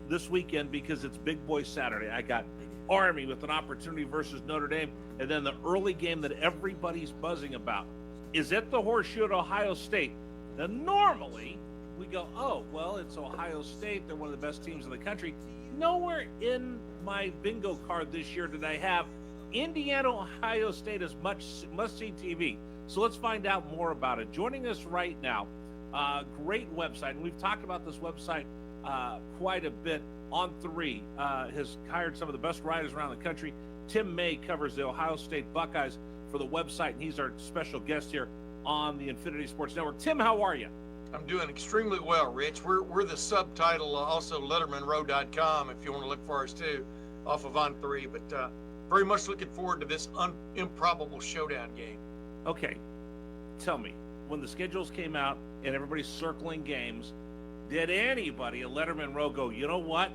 this weekend because it's Big Boy Saturday. I got Army with an opportunity versus Notre Dame, and then the early game that everybody's buzzing about is at the Horseshoe at Ohio State. Now, normally we go, oh, well, it's Ohio State. They're one of the best teams in the country. Nowhere in my bingo card this year did I have Indiana, Ohio State as must-see TV. So let's find out more about it. Joining us right now, great website, and we've talked about this website quite a bit. On3 has hired some of the best writers around the country. Tim May covers the Ohio State Buckeyes for the website, and he's our special guest here on the Infinity Sports Network. Tim, how are you? I'm doing extremely well, Rich. We're the subtitle, also LettermanRow.com, if you want to look for us too, off of On3. But very much looking forward to this improbable showdown game. Okay, tell me, when the schedules came out and everybody's circling games, did anybody at Letterman Row go, you know what?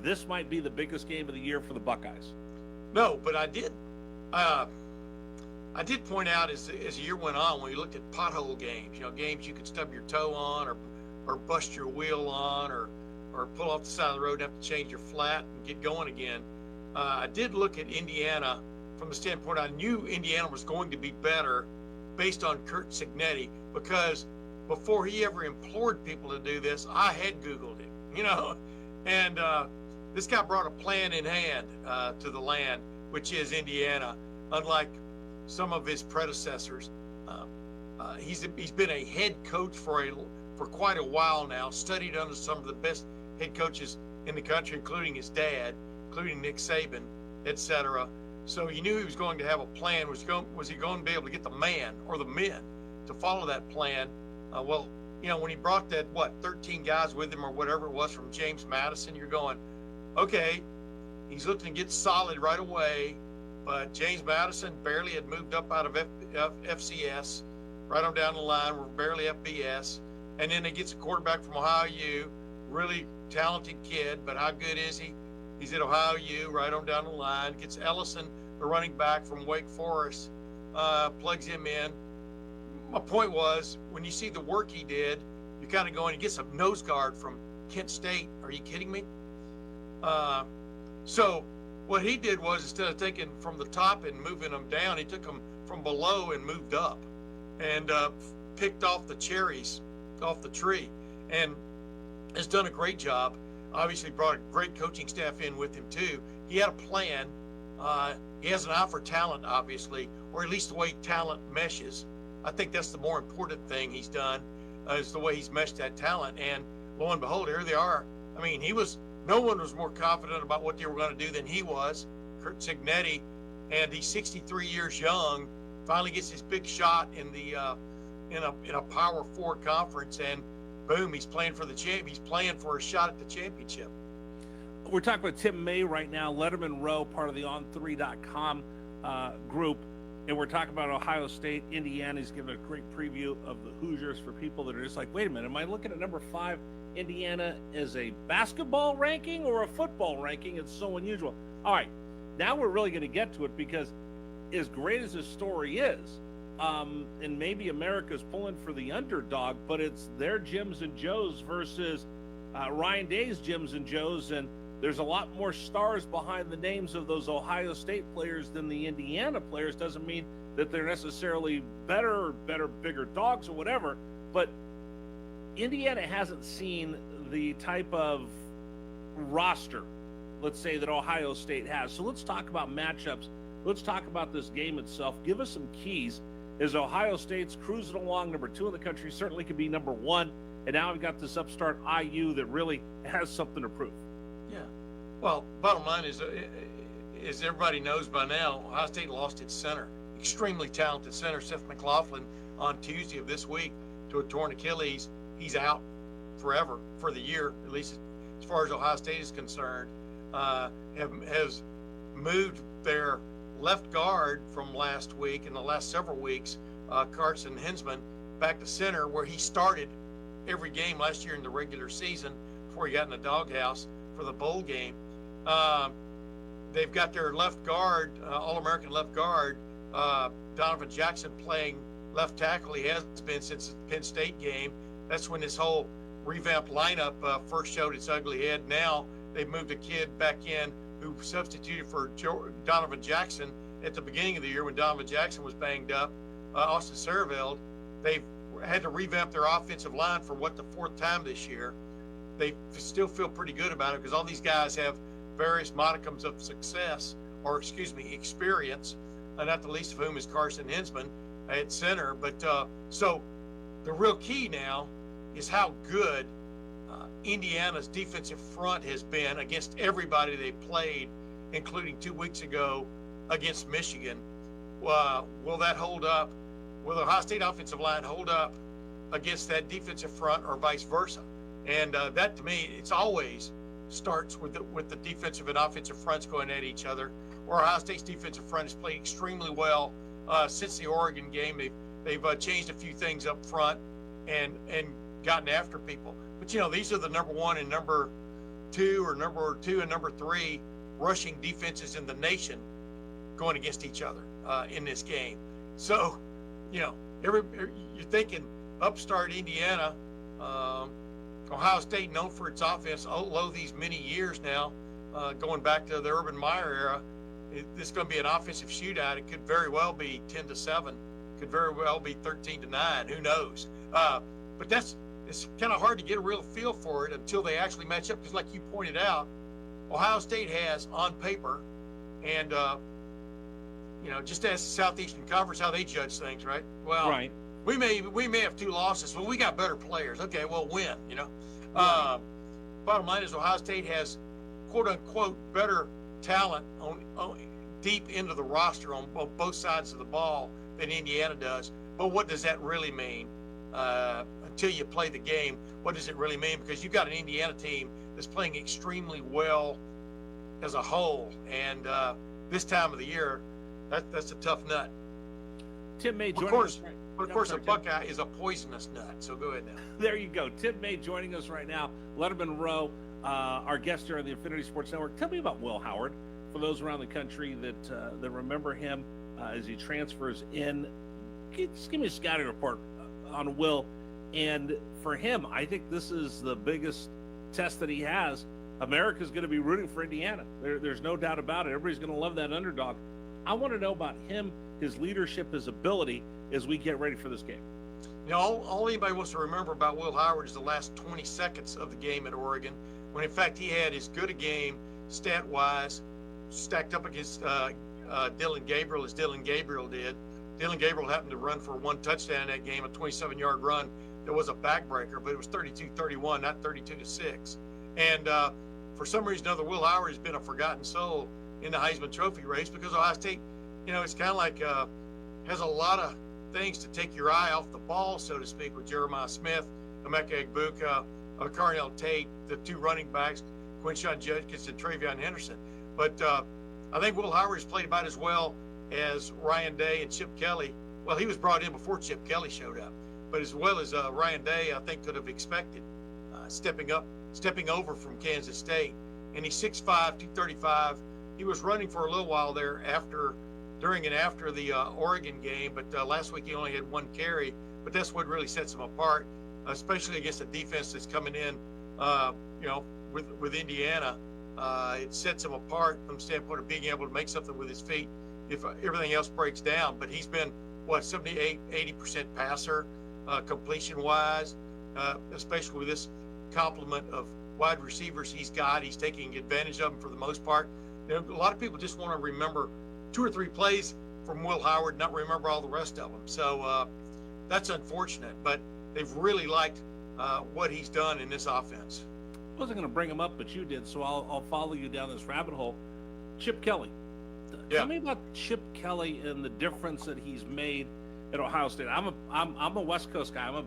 This might be the biggest game of the year for the Buckeyes? No, but I did. I did point out as the year went on, when you looked at pothole games, games you could stub your toe on or bust your wheel on or pull off the side of the road and have to change your flat and get going again. I did look at Indiana from the standpoint I knew Indiana was going to be better based on Curt Cignetti, because before he ever implored people to do this, I had Googled it, and this guy brought a plan in hand to the land, which is Indiana. Unlike some of his predecessors, he's been a head coach for quite a while now, studied under some of the best head coaches in the country, including his dad, including Nick Saban, etc. So you knew he was going to have a plan. Was he going to be able to get the man or the men to follow that plan? When he brought that, 13 guys with him or whatever it was from James Madison, you're going, okay, he's looking to get solid right away. But James Madison barely had moved up out of FCS, right on down the line. We're barely FBS. And then he gets a quarterback from Ohio U, really talented kid, but how good is he? He's at Ohio U, right on down the line. Gets Ellison, the running back from Wake Forest, plugs him in. My point was, when you see the work he did, you're kind of going, he gets a nose guard from Kent State. Are you kidding me? So what he did was, instead of taking from the top and moving them down, he took them from below and moved up and picked off the cherries off the tree, and has done a great job. Obviously brought a great coaching staff in with him too. He had a plan. He has an eye for talent, obviously, or at least the way talent meshes. I think that's the more important thing he's done, is the way he's meshed that talent. And lo and behold, here they are. I mean, no one was more confident about what they were going to do than he was, Kurt Cignetti, and he's 63 years young. Finally gets his big shot in a Power Four conference, and boom, he's playing for the champ. He's playing for a shot at the championship. We're talking about Tim May right now, Letterman Row, part of the On3.com group, and we're talking about Ohio State, Indiana. He's giving a great preview of the Hoosiers for people that are just like, wait a minute, am I looking at number 5 Indiana as a basketball ranking or a football ranking? It's so unusual. All right, now we're really going to get to it, because as great as this story is, and maybe America's pulling for the underdog, but it's their Jims and Joes versus Ryan Day's Jims and Joes, and there's a lot more stars behind the names of those Ohio State players than the Indiana players. Doesn't mean that they're necessarily better, bigger dogs or whatever, but Indiana hasn't seen the type of roster, let's say, that Ohio State has. So let's talk about matchups. Let's talk about this game itself. Give us some keys as Ohio State's cruising along, number 2 in the country, certainly could be number 1. And now we've got this upstart IU that really has something to prove. Yeah. Well, bottom line is, as everybody knows by now, Ohio State lost its center, extremely talented center, Seth McLaughlin, on Tuesday of this week to a torn Achilles. He's out forever for the year, at least as far as Ohio State is concerned. Has moved their left guard from last week and the last several weeks, Carson Hinsman, back to center, where he started every game last year in the regular season before he got in the doghouse for the bowl game. They've got their left guard, All-American left guard, Donovan Jackson, playing left tackle. He has been since the Penn State game. That's when this whole revamped lineup first showed its ugly head. Now they've moved a kid back in who substituted for Donovan Jackson at the beginning of the year when Donovan Jackson was banged up, Austin Serveld. They've had to revamp their offensive line for the 4th time this year. They still feel pretty good about it because all these guys have various modicums of success, or experience, not the least of whom is Carson Hinsman at center. But so the real key now is how good Indiana's defensive front has been against everybody they played, including 2 weeks ago against Michigan. Will that hold up? Will the Ohio State offensive line hold up against that defensive front, or vice versa? And that, to me, it's always starts with the defensive and offensive fronts going at each other. Where Ohio State's defensive front has played extremely well since the Oregon game. They've changed a few things up front and gotten after people. But these are the number 1 and number 2, or number 2 and number 3 rushing defenses in the nation going against each other in this game. So, you're thinking upstart Indiana, Ohio State, known for its offense all these many years now, going back to the Urban Meyer era. This is going to be an offensive shootout. It could very well be 10-7, could very well be 13-9. Who knows? But it's kind of hard to get a real feel for it until they actually match up. Because, like you pointed out, Ohio State has on paper, and just ask the Southeastern Conference how they judge things, right? Well, right. We may have 2 losses, but we got better players. Okay, well, win. Right. Bottom line is Ohio State has quote unquote better talent on deep into the roster on both sides of the ball than Indiana does. But what does that really mean? Until you play the game, what does it really mean? Because you've got an Indiana team that's playing extremely well as a whole, and this time of the year, that's a tough nut. Tim May, of course, a Buckeye is a poisonous nut. So go ahead now. There you go. Tim May joining us right now. Letterman Row, our guest here on the Infinity Sports Network. Tell me about Will Howard, for those around the country that remember him as he transfers in. Just give me a scouting report on Will. And for him, I think this is the biggest test that he has. America's going to be rooting for Indiana. There's no doubt about it. Everybody's going to love that underdog. I want to know about him, his leadership, his ability as we get ready for this game. All anybody wants to remember about Will Howard is the last 20 seconds of the game at Oregon, when in fact he had as good a game stat-wise stacked up against Dylan Gabriel as Dylan Gabriel did. Dylan Gabriel happened to run for 1 touchdown in that game, a 27-yard run. There was a backbreaker, but it was 32-31, not 32-6. And for some reason or other, Will Howard has been a forgotten soul in the Heisman Trophy race because Ohio State, it's kind of like has a lot of things to take your eye off the ball, so to speak, with Jeremiah Smith, Emeka Egbuka, Carnell Tate, the 2 running backs, Quinshon Judkins and Travion Henderson. But I think Will Howard has played about as well as Ryan Day and Chip Kelly. Well, he was brought in before Chip Kelly showed up, but as well as Ryan Day, I think could have expected, stepping over from Kansas State. And he's 6'5", 235. He was running for a little while there during and after the Oregon game, but last week he only had 1 carry. But that's what really sets him apart, especially against a defense that's coming in, with Indiana. It sets him apart from the standpoint of being able to make something with his feet if everything else breaks down. But he's been, 78-80% passer, completion-wise, especially with this complement of wide receivers he's got. He's taking advantage of them for the most part. A lot of people just want to remember 2 or 3 plays from Will Howard, not remember all the rest of them. So that's unfortunate, but they've really liked what he's done in this offense. I wasn't going to bring him up, but you did, so I'll follow you down this rabbit hole. Chip Kelly. Tell me about Chip Kelly and the difference that he's made at Ohio State. I'm a West Coast guy. I'm a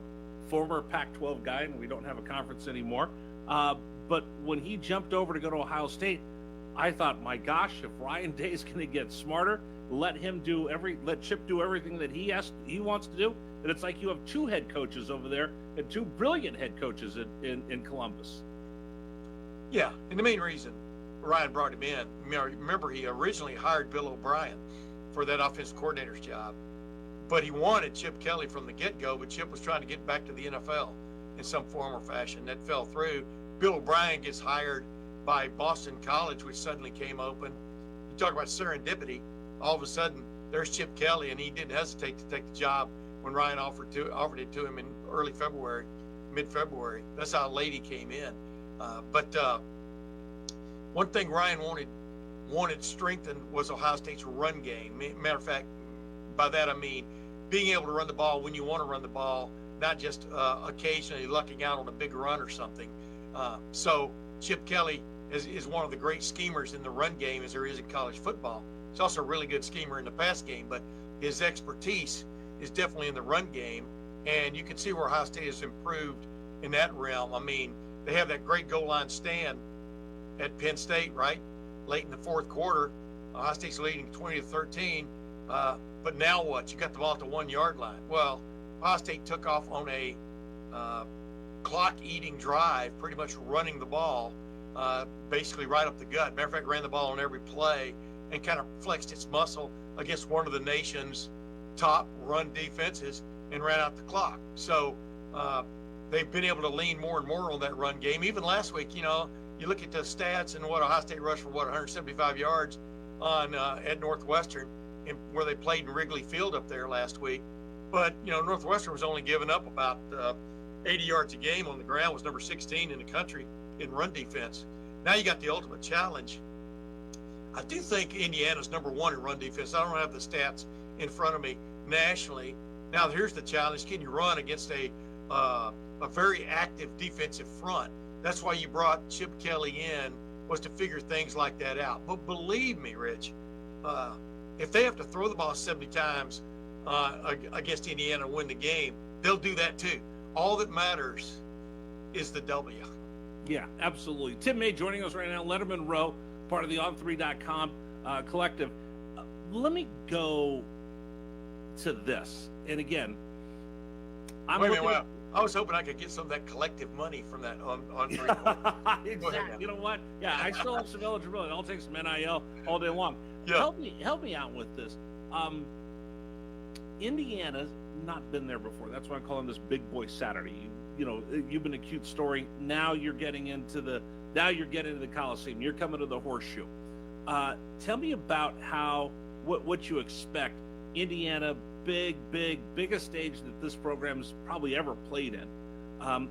former Pac-12 guy, and we don't have a conference anymore. But when he jumped over to go to Ohio State, I thought, my gosh, if Ryan Day's going to get smarter, let Chip do everything that he wants to do. And it's like you have 2 head coaches over there and 2 brilliant head coaches in Columbus. Yeah, and the main reason Ryan brought him in, remember he originally hired Bill O'Brien for that offensive coordinator's job, but he wanted Chip Kelly from the get-go, but Chip was trying to get back to the NFL in some form or fashion. That fell through. Bill O'Brien gets hired by Boston College, which suddenly came open. You talk about serendipity. All of a sudden, there's Chip Kelly, and he didn't hesitate to take the job when Ryan offered it to him in early February, mid-February. That's how late he came in. But one thing Ryan wanted strengthened was Ohio State's run game. Matter of fact, by that I mean being able to run the ball when you want to run the ball, not just occasionally lucking out on a big run or something. So Chip Kelly is one of the great schemers in the run game as there is in college football. He's also a really good schemer in the pass game, but his expertise is definitely in the run game, and you can see where Ohio State has improved in that realm. I mean, they have that great goal line stand at Penn State, right? Late in the 4th quarter, Ohio State's leading 20-13. But now what? You got the ball at the 1-yard line. Well, Ohio State took off on a clock-eating drive, pretty much running the ball, basically right up the gut. Matter of fact, ran the ball on every play and kind of flexed its muscle against one of the nation's top run defenses and ran out the clock. So they've been able to lean more and more on that run game. Even last week, you look at the stats and what Ohio State rushed for 175 yards on at Northwestern, where they played in Wrigley Field up there last week. But Northwestern was only giving up about 80 yards a game on the ground, was number 16 in the country in run defense. Now you got the ultimate challenge. I do think Indiana's number 1 in run defense. I don't have the stats in front of me nationally. Now here's the challenge: can you run against a very active defensive front? That's why you brought Chip Kelly in, was to figure things like that out. But believe me, Rich, if they have to throw the ball 70 times against Indiana to win the game, they'll do that too. All that matters is the W. Yeah, absolutely. Tim May joining us right now, Letterman Row, part of the On3.com collective. Let me go to this. And again, I was hoping I could get some of that collective money from that on Exactly. You know what? Yeah, I still have some eligibility. I'll take some NIL all day long. Yeah. Help me out with this. Indiana's not been there before. That's why I'm calling this Big Boy Saturday. You've been a cute story. Now you're getting into the Coliseum. You're coming to the Horseshoe. Tell me about what you expect. Indiana, biggest stage that this program has probably ever played in.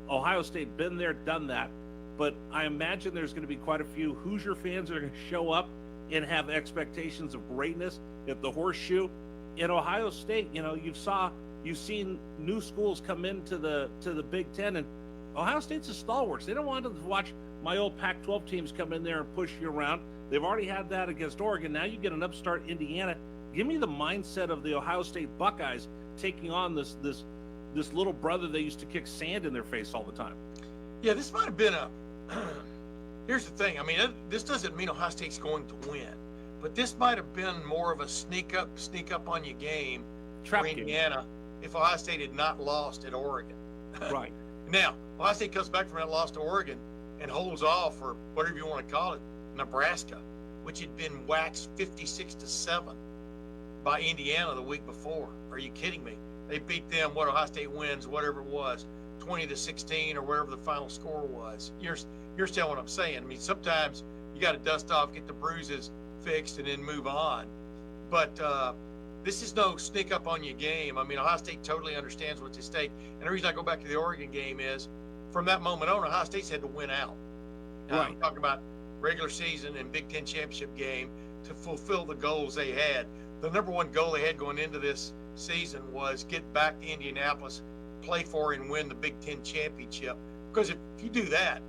Ohio State been there, done that, but I imagine there's going to be quite a few Hoosier fans that are going to show up and have expectations of greatness at the Horseshoe. in Ohio State, you've seen new schools come into the Big Ten, and Ohio State's a stalwarts. They don't want to watch my old Pac-12 teams come in there and push you around. They've already had that against Oregon. Now you get an upstart Indiana. Give me the mindset of the Ohio State Buckeyes taking on this little brother they used to kick sand in their face all the time. Yeah, this might have been here's the thing. I mean, this doesn't mean Ohio State's going to win, but this might have been more of a sneak up on you game for Indiana if Ohio State had not lost at Oregon. Right. Now, Ohio State comes back from that loss to Oregon and holds off, or whatever you want to call it, Nebraska, which had been waxed 56-7 by Indiana the week before. Are you kidding me? They beat them. Ohio State wins, whatever it was, 20-16 or whatever the final score was. You're still what I'm saying. I mean, sometimes you got to dust off, get the bruises fixed, and then move on. But this is no sneak up on you game. I mean, Ohio State totally understands what's at stake. And the reason I go back to the Oregon game is, from that moment on, Ohio State's had to win out. Right. I'm talking about regular season and Big Ten championship game to fulfill the goals they had. The number one goal they had going into this season was get back to Indianapolis, play for and win the Big Ten championship. Because if you do that,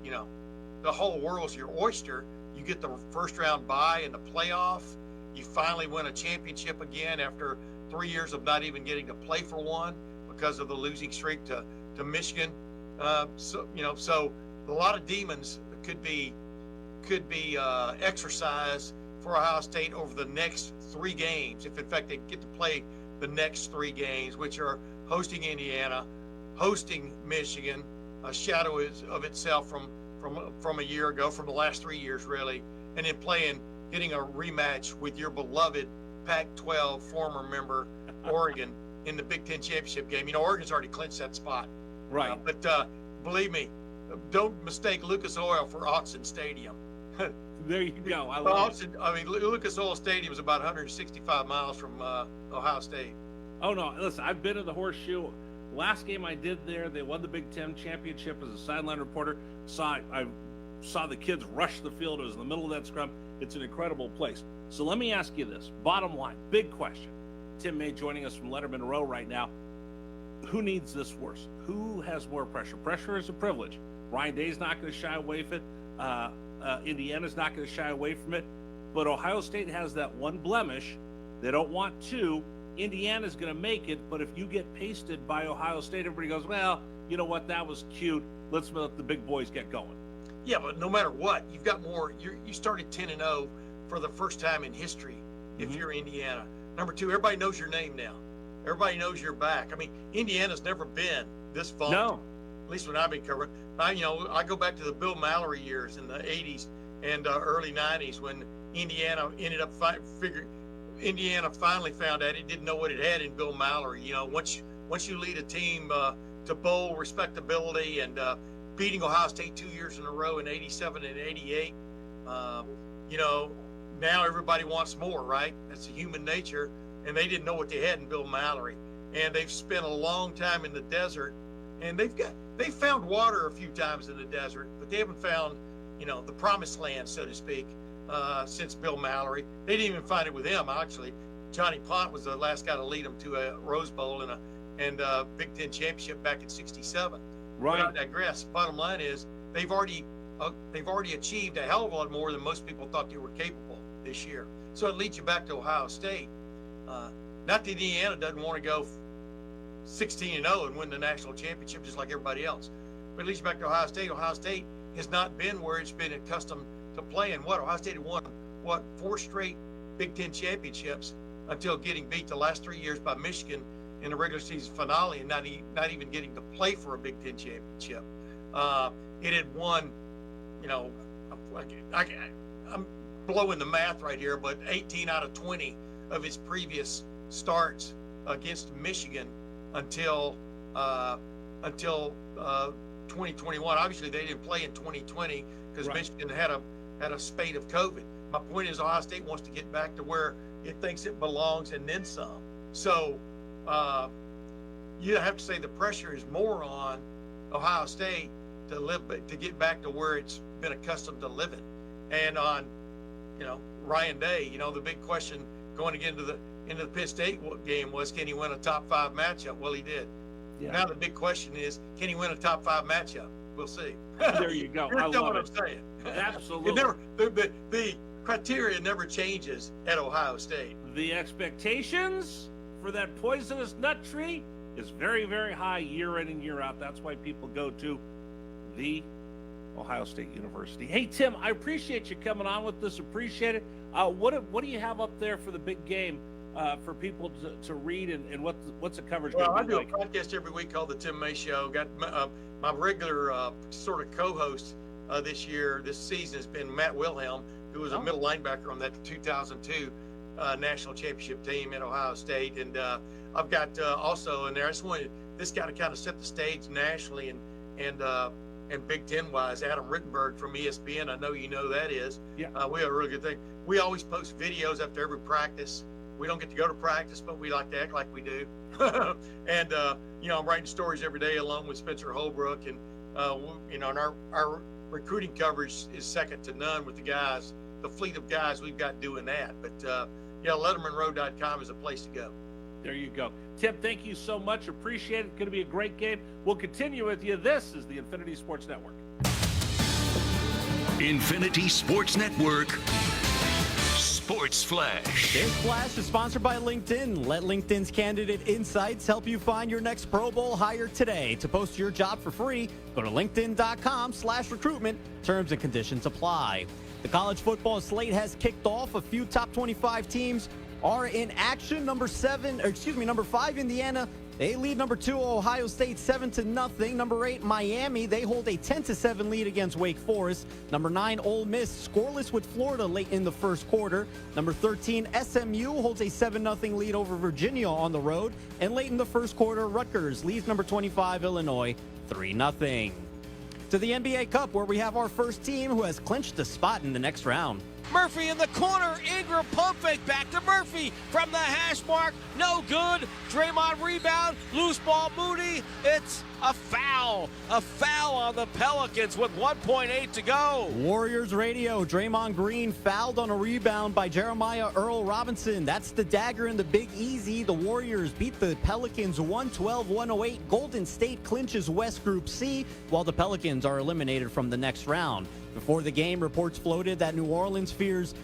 the whole world's your oyster. You get the first round bye in the playoff. You finally win a championship again after 3 years of not even getting to play for one because of the losing streak to Michigan. So a lot of demons could be exercised for Ohio State over the next 3 games, if in fact they get to play the next 3 games, which are hosting Indiana, hosting Michigan, a shadow of itself from a year ago, from the last 3 years really, and then getting a rematch with your beloved Pac-12 former member Oregon in the Big Ten championship game. Oregon's already clinched that spot. Right. But believe me, don't mistake Lucas Oil for Autzen Stadium. There you go. Lucas Oil Stadium is about 165 miles from Ohio State. Oh, no. Listen, I've been to the Horseshoe. Last game I did there, they won the Big Ten championship as a sideline reporter. I saw the kids rush the field. It was in the middle of that scrum. It's an incredible place. So let me ask you this. Bottom line, big question. Tim May joining us from Letterman Row right now. Who needs this worse? Who has more pressure? Pressure is a privilege. Ryan Day's not going to shy away from it. Indiana's not going to shy away from it. But Ohio State has that one blemish. They don't want to. Indiana's going to make it, but if you get pasted by Ohio State, everybody goes, well, you know what, that was cute. Let's let the big boys get going. Yeah, but no matter what, you've got more. You started 10-0 for the first time in history if you're Indiana. Number 2, everybody knows your name now. Everybody knows you're back. I mean, Indiana's never been this fun. No. At least when I've been covering. I go back to the Bill Mallory years in the 80s and early 90s when Indiana ended up Indiana finally found out it didn't know what it had in Bill Mallory. Once you lead a team to bowl respectability and beating Ohio State 2 years in a row in 87 and 88, now everybody wants more, right? That's human nature. And they didn't know what they had in Bill Mallory. And they've spent a long time in the desert. And they found water a few times in the desert, but they haven't found, the promised land, so to speak, since Bill Mallory. They didn't even find it with him, actually. Johnny Pont was the last guy to lead them to a Rose Bowl and a Big Ten championship back in '67. Right. But I digress. Bottom line is they've already achieved a hell of a lot more than most people thought they were capable this year. So it leads you back to Ohio State. Not that Indiana doesn't want to go 16-0 and win the national championship just like everybody else. But it leads you back to Ohio State. Ohio State has not been where it's been accustomed to playing. Ohio State had won, 4 straight Big Ten championships until getting beat the last 3 years by Michigan in the regular season finale and not even getting to play for a Big Ten championship. It had won, I'm blowing the math right here, but 18 out of 20 of its previous starts against Michigan until 2021. Obviously, they didn't play in 2020 because Michigan had a spate of COVID. My point is, Ohio State wants to get back to where it thinks it belongs and then some. So you have to say the pressure is more on Ohio State to get back to where it's been accustomed to living, and on Ryan Day. The big question going into into the Penn State game was, can he win a top 5 matchup? Well, he did. Yeah. Now the big question is, can he win a top 5 matchup? We'll see. There you go. I know love what it. I'm saying. Absolutely. The criteria never changes at Ohio State. The expectations for that poisonous nut tree is very, very high year in and year out. That's why people go to the Ohio State University. Hey, Tim, I appreciate you coming on with this. Appreciate it. What do you have up there for the big game for people to read, and what's the coverage going to be like? I do a podcast every week called The Tim May Show. Got my regular sort of co-host this season has been Matt Wilhelm, who was a middle linebacker on that 2002 national championship team at Ohio State. And I've got also in there, I just wanted this guy to kind of set the stage nationally and Big Ten wise, Adam Rittenberg from ESPN. I know you know that is. Yeah. We have a really good thing. We always post videos after every practice. We don't get to go to practice, but we like to act like we do. And I'm writing stories every day along with Spencer Holbrook, and and our recruiting coverage is second to none with the guys, the fleet of guys we've got doing that. But LettermanRow.com is a place to go. There you go. Tim, thank you so much. Appreciate it. Going to be a great game. We'll continue with you. This is the Infinity Sports Network. Infinity Sports Network. Sports Flash. This Flash is sponsored by LinkedIn. Let LinkedIn's candidate insights help you find your next Pro Bowl hire today. To post your job for free, go to linkedin.com/recruitment. Terms and conditions apply. The college football slate has kicked off. A few top 25 teams are in action. Number 5, Indiana. They lead number 2, Ohio State, 7-0. Number 8, Miami. They hold a 10-7 lead against Wake Forest. Number 9, Ole Miss, scoreless with Florida late in the first quarter. Number 13, SMU holds a 7-0 lead over Virginia on the road. And late in the first quarter, Rutgers leads number 25, Illinois, 3-0. To the NBA Cup, where we have our first team who has clinched a spot in the next round. Murphy in the corner. Ingram pump fake back to Murphy from the hash mark. No good. Draymond rebound. Loose ball Moody. It's a foul. A foul on the Pelicans with 1.8 to go. Warriors radio. Draymond Green fouled on a rebound by Jeremiah Earl Robinson. That's the dagger in the Big Easy. The Warriors beat the Pelicans 112-108. Golden State clinches West Group C, while the Pelicans are eliminated from the next round. Before the game, reports floated that New Orleans fears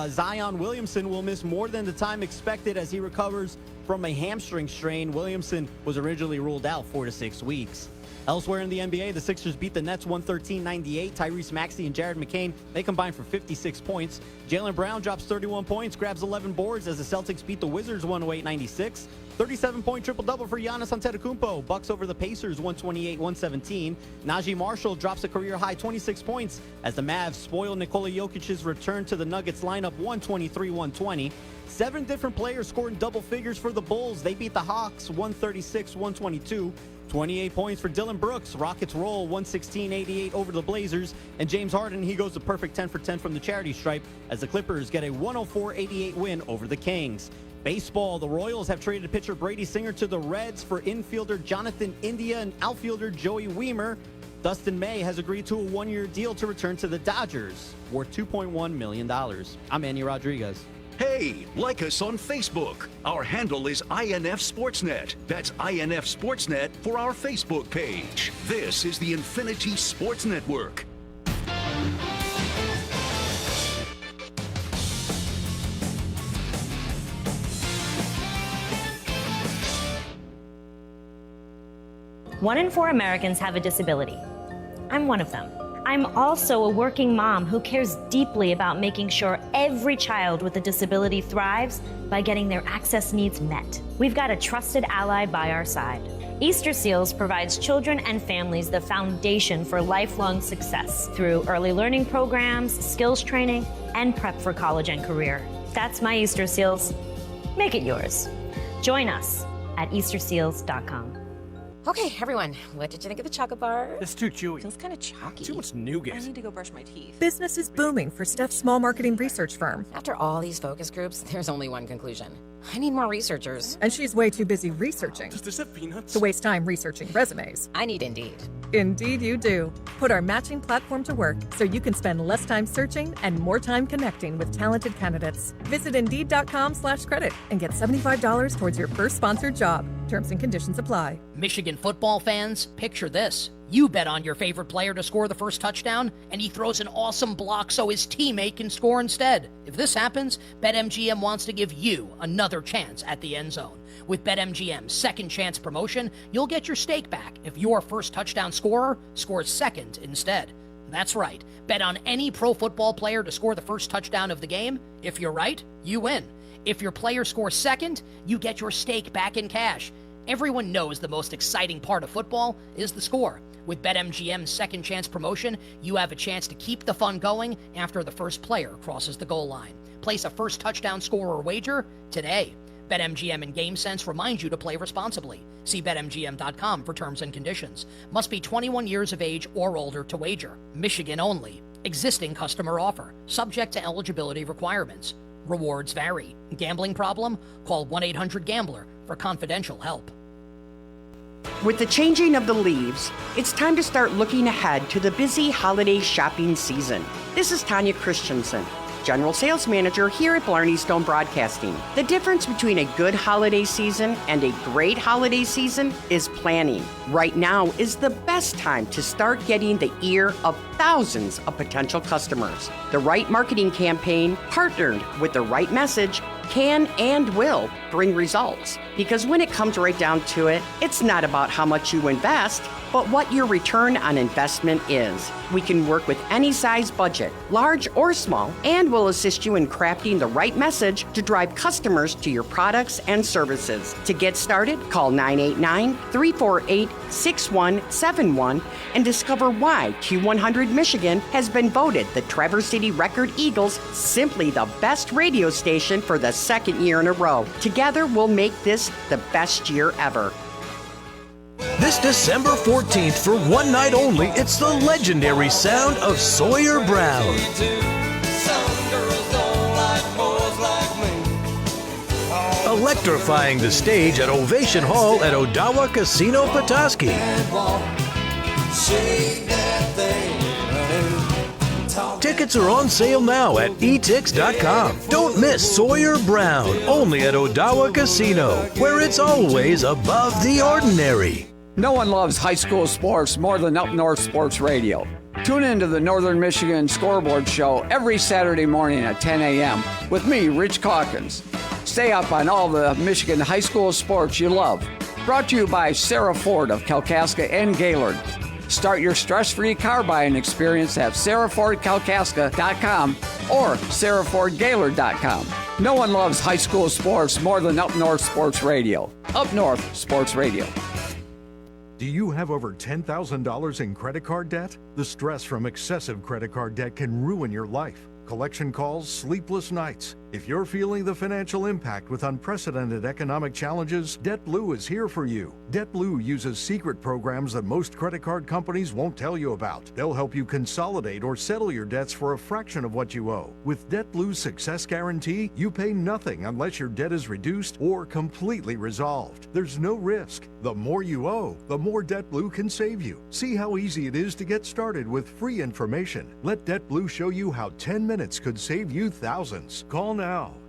Zion Williamson will miss more than the time expected as he recovers from a hamstring strain. Williamson was originally ruled out 4 to 6 weeks. Elsewhere in the NBA, the Sixers beat the Nets 113-98. Tyrese Maxey and Jared McCain, they combined for 56 points. Jaylen Brown drops 31 points, grabs 11 boards as the Celtics beat the Wizards 108-96. 37-point triple-double for Giannis Antetokounmpo. Bucks over the Pacers 128-117. Najee Marshall drops a career-high 26 points as the Mavs spoil Nikola Jokic's return to the Nuggets lineup 123-120. 7 different players scored in double figures for the Bulls. They beat the Hawks 136-122. 28 points for Dylan Brooks. Rockets roll 116-88 over the Blazers. And James Harden, he goes a perfect 10 for 10 from the charity stripe as the Clippers get a 104-88 win over the Kings. Baseball, the Royals have traded pitcher Brady Singer to the Reds for infielder Jonathan India and outfielder Joey Wiemer. Dustin May has agreed to a 1-year deal to return to the Dodgers, worth $2.1 million. I'm Andy Rodriguez. Hey, like us on Facebook. Our handle is INF Sportsnet. That's INF Sportsnet for our Facebook page. This is the Infinity Sports Network. One in 4 Americans have a disability. I'm one of them. I'm also a working mom who cares deeply about making sure every child with a disability thrives by getting their access needs met. We've got a trusted ally by our side. Easter Seals provides children and families the foundation for lifelong success through early learning programs, skills training, and prep for college and career. That's my Easter Seals. Make it yours. Join us at easterseals.com. Okay, everyone, what did you think of the chocolate bar? It's too chewy. Feels kind of chalky. Too much nougat. I need to go brush my teeth. Business is booming for Steph's small marketing research firm. After all these focus groups, there's only one conclusion. I need more researchers. And she's way too busy researching Does this have peanuts? to waste time researching resumes. I need Indeed. Indeed you do. Put our matching platform to work so you can spend less time searching and more time connecting with talented candidates. Visit Indeed.com/credit and get $75 towards your first sponsored job. Terms and conditions apply. Michigan football fans, picture this. You bet on your favorite player to score the first touchdown, and he throws an awesome block so his teammate can score instead. If this happens, BetMGM wants to give you another chance at the end zone. With BetMGM's second chance promotion, you'll get your stake back if your first touchdown scorer scores second instead. That's right. Bet on any pro football player to score the first touchdown of the game. If you're right, you win. If your player scores second, you get your stake back in cash. Everyone knows the most exciting part of football is the score. With BetMGM's second chance promotion, you have a chance to keep the fun going after the first player crosses the goal line. Place a first touchdown scorer wager today. BetMGM and GameSense remind you to play responsibly. See BetMGM.com for terms and conditions. Must be 21 years of age or older to wager. Michigan only. Existing customer offer. Subject to eligibility requirements. Rewards vary. Gambling problem? Call 1-800-GAMBLER for confidential help. With the changing of the leaves, it's time to start looking ahead to the busy holiday shopping season. This is Tanya Christensen, General Sales Manager here at Blarney Stone Broadcasting. The difference between a good holiday season and a great holiday season is planning. Right now is the best time to start getting the ear of thousands of potential customers. The right marketing campaign, partnered with the right message, can and will bring results. Because when it comes right down to it, it's not about how much you invest, but what your return on investment is. We can work with any size budget, large or small, and will assist you in crafting the right message to drive customers to your products and services. To get started, call 989-348-6171 and discover why Q100 Michigan has been voted the Traverse City Record Eagles simply the best radio station for the second year in a row. Together, we'll make this the best year ever. This December 14th, for one night only, it's the legendary sound of Sawyer Brown. Electrifying the stage at Ovation Hall at Odawa Casino Petoskey. Tickets are on sale now at etix.com. Don't miss Sawyer Brown, only at Odawa Casino, where it's always above the ordinary. No one loves high school sports more than Up North Sports Radio. Tune in to the Northern Michigan Scoreboard Show every Saturday morning at 10 a.m. with me, Rich Calkins. Stay up on all the Michigan high school sports you love. Brought to you by Sarah Ford of Kalkaska and Gaylord. Start your stress-free car buying experience at sarahfordkalkaska.com or sarahfordgaylord.com. No one loves high school sports more than Up North Sports Radio. Up North Sports Radio. Do you have over $10,000 in credit card debt? The stress from excessive credit card debt can ruin your life. Collection calls, sleepless nights. If you're feeling the financial impact with unprecedented economic challenges, DebtBlue is here for you. DebtBlue uses secret programs that most credit card companies won't tell you about. They'll help you consolidate or settle your debts for a fraction of what you owe. With DebtBlue's Success Guarantee, you pay nothing unless your debt is reduced or completely resolved. There's no risk. The more you owe, the more DebtBlue can save you. See how easy it is to get started with free information. Let DebtBlue show you how 10 minutes could save you thousands. Call now.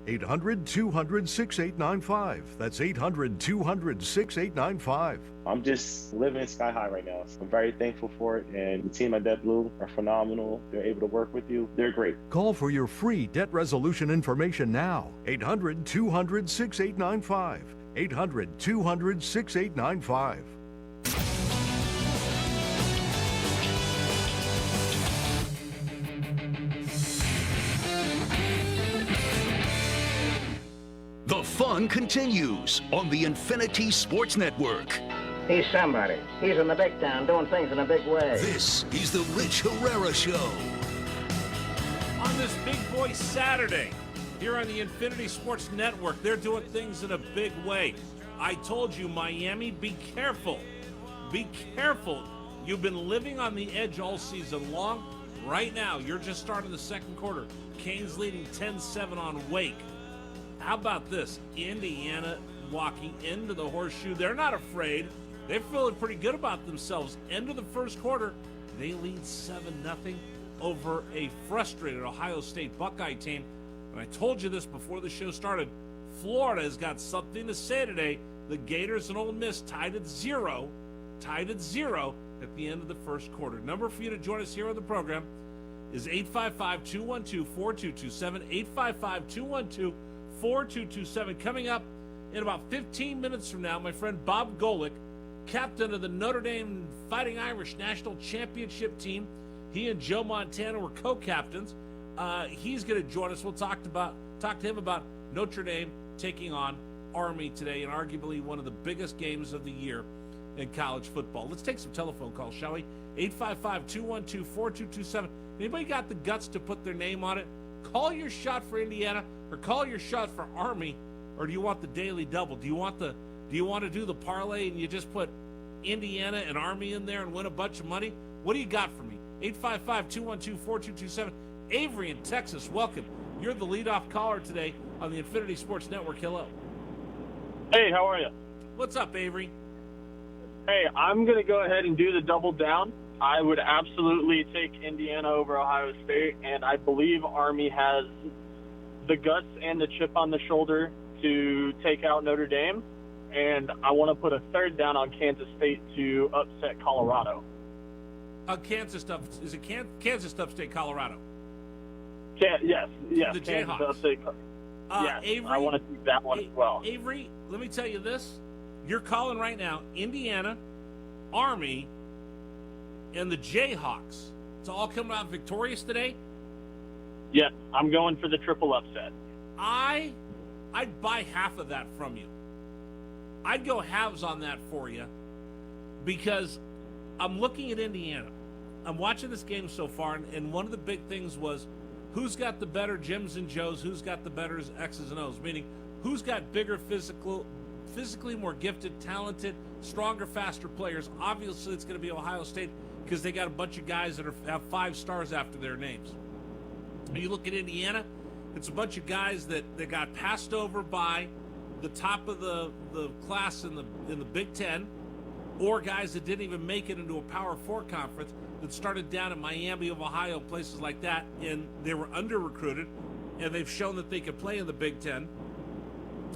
800-200-6895. That's 800-200-6895. I'm just living sky high right now. I'm very thankful for it, and the team at DebtBlue are phenomenal. They're able to work with you. They're great. Call for your free debt resolution information now. 800-200-6895. 800-200-6895. The fun continues on the Infinity Sports Network. He's somebody. He's in the big town doing things in a big way. This is the Rich Herrera Show. On this Big Boy Saturday, here on the Infinity Sports Network, they're doing things in a big way. I told you, Miami, be careful. Be careful. You've been living on the edge all season long. Right now, you're just starting the second quarter. Canes leading 10-7 on Wake. How about this? Indiana walking into the Horseshoe. They're not afraid. They're feeling pretty good about themselves. End of the first quarter, They lead 7-0 over a frustrated Ohio State Buckeye team. And I told you this before the show started. Florida has got something to say today. The Gators and Ole Miss tied at zero at the end of the first quarter. Number for you to join us here on the program is 855-212-4227, 855-212-4227. Coming up in about 15 minutes from now, my friend Bob Golick, captain of the Notre Dame Fighting Irish National Championship team. He and Joe Montana were co-captains. He's going to join us. We'll talk to him about Notre Dame taking on Army today, and arguably one of the biggest games of the year in college football. Let's take some telephone calls, shall we? 855-212-4227. Anybody got the guts to put their name on it? Call your shot for Indiana, or call your shot for Army, or do you want the daily double? Do you want to do the parlay and you just put Indiana and Army in there and win a bunch of money? What do you got for me? 855-212-4227. Avery in Texas, welcome. You're the leadoff caller today on the Infinity Sports Network. Hello. Hey, how are you? What's up, Avery? Hey, I'm going to go ahead and do the double down. I would absolutely take Indiana over Ohio State, and I believe Army has the guts and the chip on the shoulder to take out Notre Dame, and I want to put a third down on Kansas State to upset Colorado. Kansas stuff. Is it Kansas Upstate Colorado? Yes. The Kansas Jayhawks. Upstate. Yes, Avery, I want to see that one as well. Avery, let me tell you this. You're calling right now Indiana, Army, and the Jayhawks. It's all coming out victorious today? Yes, I'm going for the triple upset. I'd buy half of that from you. I'd go halves on that for you because I'm looking at Indiana. I'm watching this game so far, and one of the big things was who's got the better Jims and Joes, who's got the better X's and O's, meaning who's got bigger physically more gifted, talented, stronger, faster players. Obviously, it's going to be Ohio State because they got a bunch of guys that have 5 stars after their names. When you look at Indiana, it's a bunch of guys that got passed over by the top of the class in the Big Ten, or guys that didn't even make it into a Power 4 conference that started down in Miami of Ohio, places like that, and they were under-recruited, and they've shown that they could play in the Big Ten.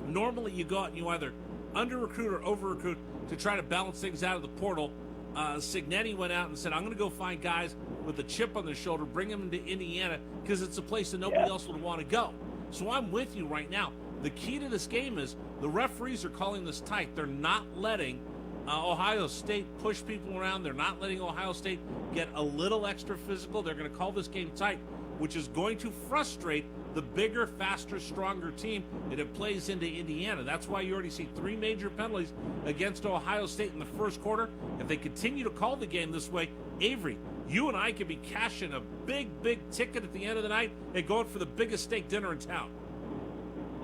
Normally, you go out and you either under-recruit or over-recruit to try to balance things out of the portal. Signetti went out and said, I'm going to go find guys with a chip on their shoulder, bring them into Indiana, because it's a place that nobody else would want to go. So I'm with you right now. The key to this game is the referees are calling this tight. They're not letting Ohio State push people around. They're not letting Ohio State get a little extra physical. They're going to call this game tight, which is going to frustrate the bigger, faster, stronger team that it plays into Indiana. That's why you already see 3 major penalties against Ohio State in the first quarter. If they continue to call the game this way, Avery, you and I could be cashing a big ticket at the end of the night and going for the biggest steak dinner in town.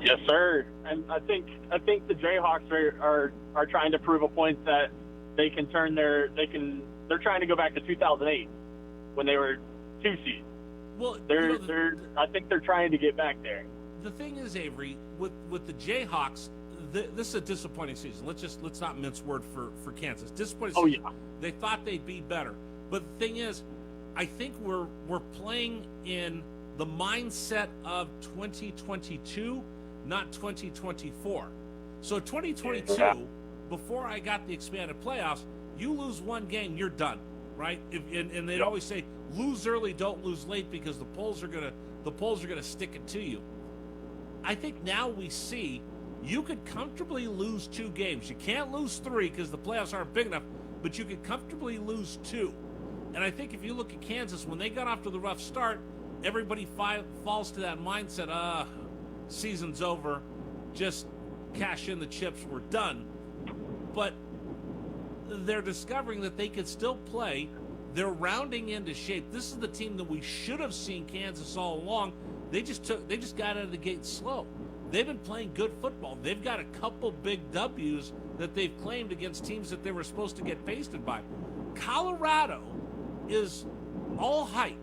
Yes, sir. And I think the Jayhawks are trying to prove a point that they can turn they're trying to go back to 2008 when they were 2 seed. Well, I think they're trying to get back there. The thing is, Avery, with the Jayhawks, this is a disappointing season. Let's not mince word for Kansas. Disappointing season. Oh, yeah. They thought they'd be better. But the thing is, I think we're playing in the mindset of 2022, not 2024. So 2022, before I got the expanded playoffs, you lose one game, you're done, right? And they'd always say, lose early, don't lose late, because the polls are gonna stick it to you. I think now we see you could comfortably lose 2 games. You can't lose 3 because the playoffs aren't big enough, but you could comfortably lose 2. And I think if you look at Kansas, when they got off to the rough start, everybody falls to that mindset, season's over, just cash in the chips, we're done. But they're discovering that they could still play. They're rounding into shape. This is the team that we should have seen Kansas all along. They just got out of the gate slow. They've been playing good football. They've got a couple big W's that they've claimed against teams that they were supposed to get pasted by. Colorado is all hype.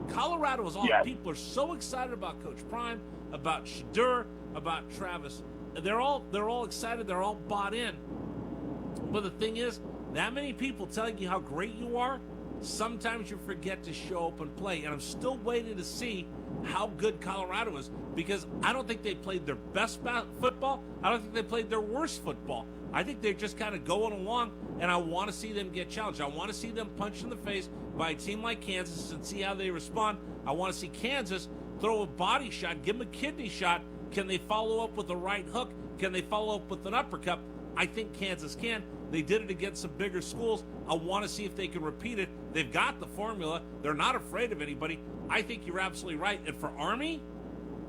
Colorado is all hype. People are so excited about Coach Prime, about Shadur, about Travis. They're all excited. They're all bought in. But the thing is, that many people telling you how great you are, sometimes you forget to show up and play. And I'm still waiting to see how good Colorado is, because I don't think they played their best football. I don't think they played their worst football. I think they're just kind of going along, and I want to see them get challenged. I want to see them punched in the face by a team like Kansas and see how they respond. I want to see Kansas throw a body shot, give them a kidney shot. Can they follow up with a right hook? Can they follow up with an uppercut? I think Kansas can. They did it against some bigger schools. I want to see if they can repeat it. They've got the formula. They're not afraid of anybody. I think you're absolutely right. And for Army,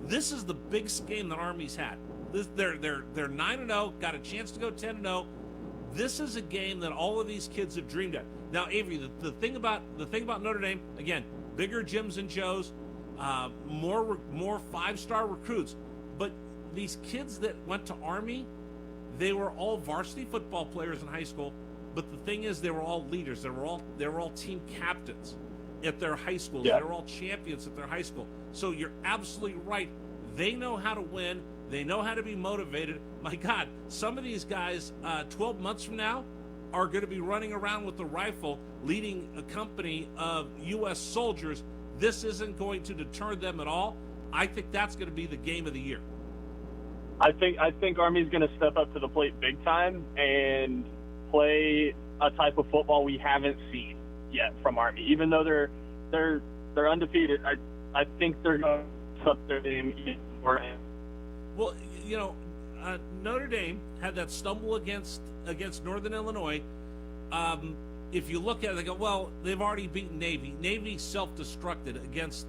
this is the biggest game that Army's had. They're 9-0, got a chance to go 10-0. This is a game that all of these kids have dreamed of. Now, Avery, the thing about Notre Dame, again, bigger gyms and Joe's, more five-star recruits. But these kids that went to Army, they were all varsity football players in high school. But the thing is, they were all leaders. They were all team captains at their high schools. Yeah. They were all champions at their high school. So you're absolutely right. They know how to win. They know how to be motivated. My God, some of these guys 12 months from now are going to be running around with a rifle leading a company of U.S. soldiers. This isn't going to deter them at all. I think that's going to be the game of the year. I think Army's going to step up to the plate big time and play a type of football we haven't seen yet from Army. Even though they're undefeated, I think they're going to up their game even more. Well, you know, Notre Dame had that stumble against Northern Illinois. If you look at it, they go, well, they've already beaten Navy. Navy self-destructed against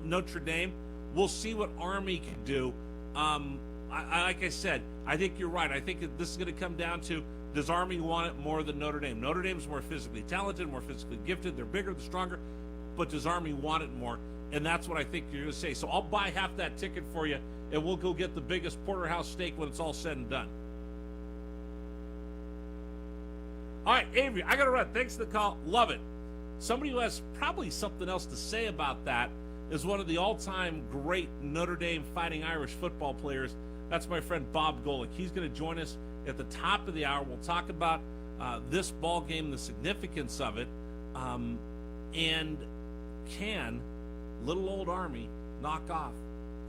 Notre Dame. We'll see what Army can do. Like I said, I think you're right. I think this is going to come down to, does Army want it more than Notre Dame? Notre Dame's more physically talented, more physically gifted. They're bigger, they're stronger. But does Army want it more? And that's what I think you're going to say. So I'll buy half that ticket for you, and we'll go get the biggest porterhouse steak when it's all said and done. All right, Avery, I got to run. Thanks for the call. Love it. Somebody who has probably something else to say about that is one of the all-time great Notre Dame Fighting Irish football players. That's my friend Bob Golick. He's going to join us at the top of the hour. We'll talk about this ball game, the significance of it, and can little old Army knock off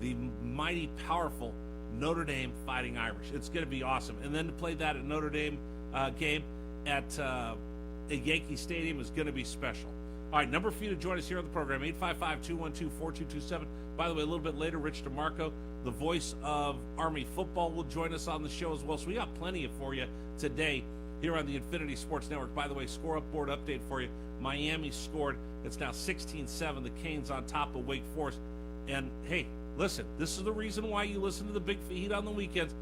the mighty, powerful Notre Dame Fighting Irish. It's going to be awesome. And then to play that at Notre Dame game at a Yankee Stadium is going to be special. All right, number for you to join us here on the program, 855-212-4227. By the way, a little bit later, Rich DeMarco, the voice of Army football, will join us on the show as well. So we got plenty for you today here on the Infinity Sports Network. By the way, score-up-board update for you. Miami scored. It's now 16-7. The Canes on top of Wake Forest. And, hey, listen, this is the reason why you listen to the Big Fajita on the weekends.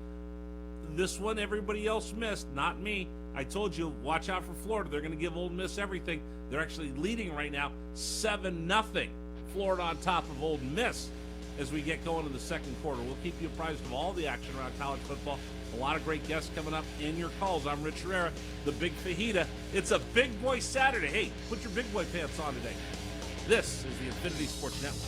This one everybody else missed, not me. I told you, watch out for Florida. They're going to give Ole Miss everything. They're actually leading right now 7-0. Florida on top of Ole Miss as we get going in the second quarter. We'll keep you apprised of all the action around college football. A lot of great guests coming up in your calls. I'm Rich Herrera, the Big Fajita. It's a Big Boy Saturday. Hey, put your big boy pants on today. This is the Infinity Sports Network.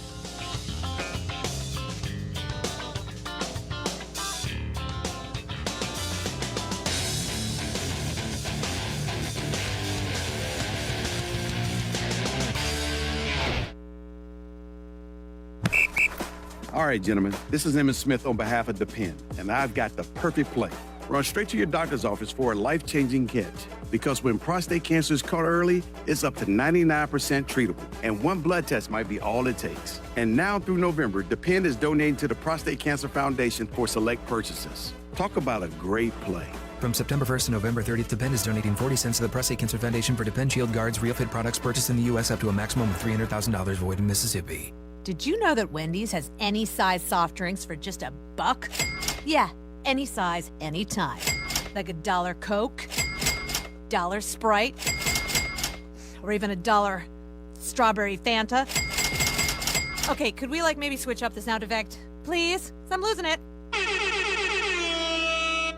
All right, gentlemen, this is Emmett Smith on behalf of Depend, and I've got the perfect play. Run straight to your doctor's office for a life-changing catch, because when prostate cancer is caught early, it's up to 99% treatable, and one blood test might be all it takes. And now through November, Depend is donating to the Prostate Cancer Foundation for select purchases. Talk about a great play. From September 1st to November 30th, Depend is donating 40 cents to the Prostate Cancer Foundation for Depend Shield Guards Real Fit products purchased in the U.S. up to a maximum of $300,000 void in Mississippi. Did you know that Wendy's has any size soft drinks for just $1? Yeah, any size, anytime. Like $1 Coke, $1 Sprite, or even $1 strawberry Fanta. Okay, could we maybe switch up the sound effect? Please? 'Cause I'm losing it.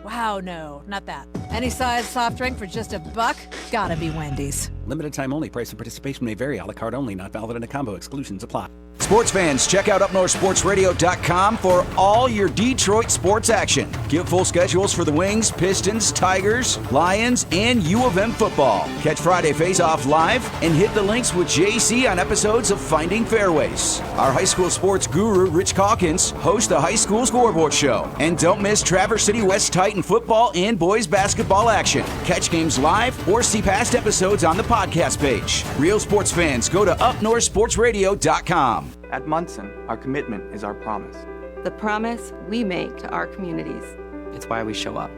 Wow, no, not that. Any size soft drink for just $1? Gotta be Wendy's. Limited time only. Price and participation may vary. A la carte only. Not valid in a combo. Exclusions apply. Sports fans, check out UpNorthSportsRadio.com for all your Detroit sports action. Get full schedules for the Wings, Pistons, Tigers, Lions, and U of M football. Catch Friday Face-Off live and hit the links with JC on episodes of Finding Fairways. Our high school sports guru, Rich Calkins, hosts the High School Scoreboard Show. And don't miss Traverse City West Titan football and boys basketball action. Catch games live or see past episodes on the podcast page. Real sports fans, go to UpNorthSportsRadio.com. At Munson, our commitment is our promise. The promise we make to our communities. It's why we show up.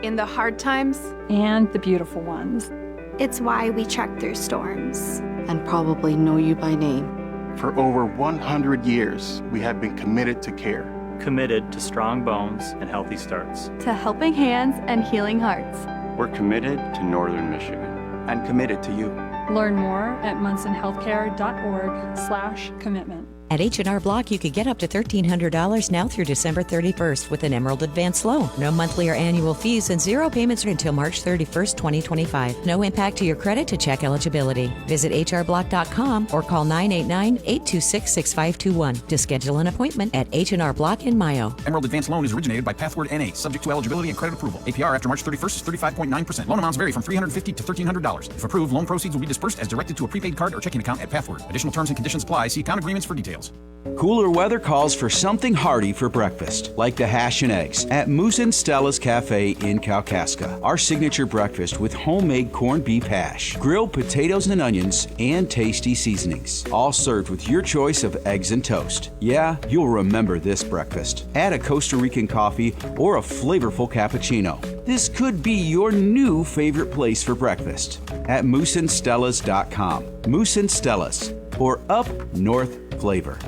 In the hard times and the beautiful ones. It's why we trek through storms and probably know you by name. For over 100 years, we have been committed to care. Committed to strong bones and healthy starts. To helping hands and healing hearts. We're committed to Northern Michigan. And committed to you. Learn more at munsonhealthcare.org/commitment. At H&R Block, you could get up to $1,300 now through December 31st with an Emerald Advance loan. No monthly or annual fees and 0 payments until March 31st, 2025. No impact to your credit to check eligibility. Visit hrblock.com or call 989-826-6521 to schedule an appointment at H&R Block in Mayo. Emerald Advance loan is originated by Pathward NA, subject to eligibility and credit approval. APR after March 31st is 35.9%. Loan amounts vary from $350 to $1,300. If approved, loan proceeds will be dispersed as directed to a prepaid card or checking account at Pathward. Additional terms and conditions apply. See account agreements for details. Cooler weather calls for something hearty for breakfast, like the hash and eggs at Moose and Stella's Cafe in Kalkaska. Our signature breakfast with homemade corned beef hash, grilled potatoes and onions, and tasty seasonings. All served with your choice of eggs and toast. Yeah, you'll remember this breakfast. Add a Costa Rican coffee or a flavorful cappuccino. This could be your new favorite place for breakfast at mooseandstellas.com. Moose and Stella's, for up north flavor.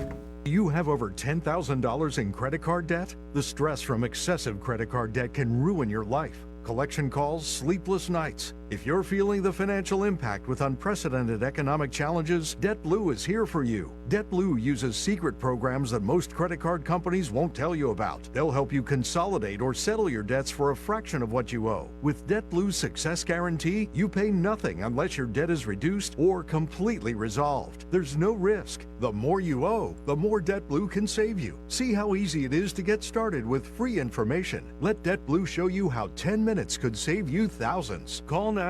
Do you have over $10,000 in credit card debt? The stress from excessive credit card debt can ruin your life. Collection calls, sleepless nights. If you're feeling the financial impact with unprecedented economic challenges, DebtBlue is here for you. DebtBlue uses secret programs that most credit card companies won't tell you about. They'll help you consolidate or settle your debts for a fraction of what you owe. With DebtBlue's Success Guarantee, you pay nothing unless your debt is reduced or completely resolved. There's no risk. The more you owe, the more DebtBlue can save you. See how easy it is to get started with free information. Let DebtBlue show you how 10 minutes could save you thousands. Call now.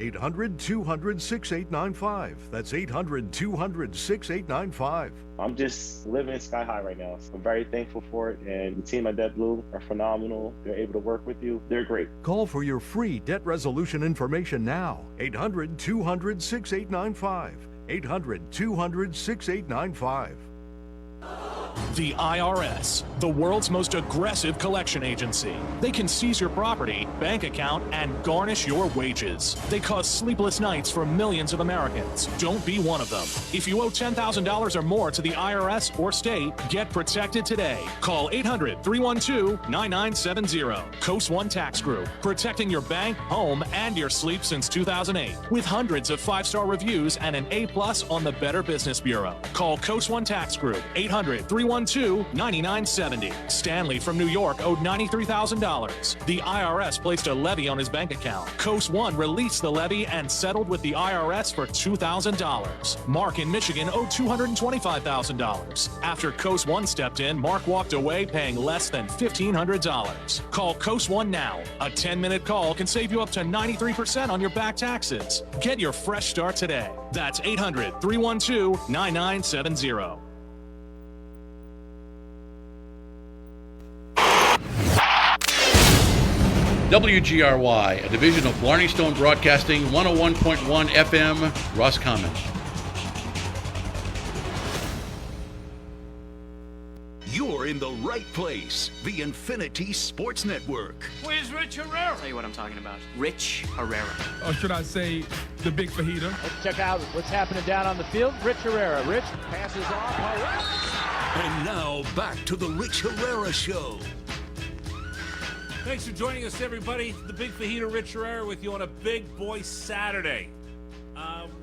800-200-6895. That's 800-200-6895. I'm just living sky high right now. So I'm very thankful for it. And the team at DebtBlue are phenomenal. They're able to work with you. They're great. Call for your free debt resolution information now. 800-200-6895. 800-200-6895. The IRS, the world's most aggressive collection agency. They can seize your property, bank account, and garnish your wages. They cause sleepless nights for millions of Americans. Don't be one of them. If you owe $10,000 or more to the IRS or state, get protected today. Call 800-312-9970. Coast One Tax Group, protecting your bank, home, and your sleep since 2008. With hundreds of 5-star reviews and an A+ on the Better Business Bureau. Call Coast One Tax Group, 800-312-9970. Stanley from New York owed $93,000. The IRS placed a levy on his bank account. Coast One released the levy and settled with the IRS for $2,000. Mark in Michigan owed $225,000. After Coast One stepped in, Mark walked away paying less than $1,500. Call Coast One now. A 10-minute call can save you up to 93% on your back taxes. Get your fresh start today. That's 800-312-9970. WGRY, a division of Blarney Stone Broadcasting, 101.1 FM, Roscommon. You're in the right place. The Infinity Sports Network. Where's Rich Herrera? I'll tell you what I'm talking about. Rich Herrera. Or should I say the big fajita? Let's check out what's happening down on the field. Rich Herrera. Rich passes off. Herrera. And now back to the Rich Herrera Show. Thanks for joining us, everybody. The Big Fajita, Rich Herrera, with you on a Big Boy Saturday.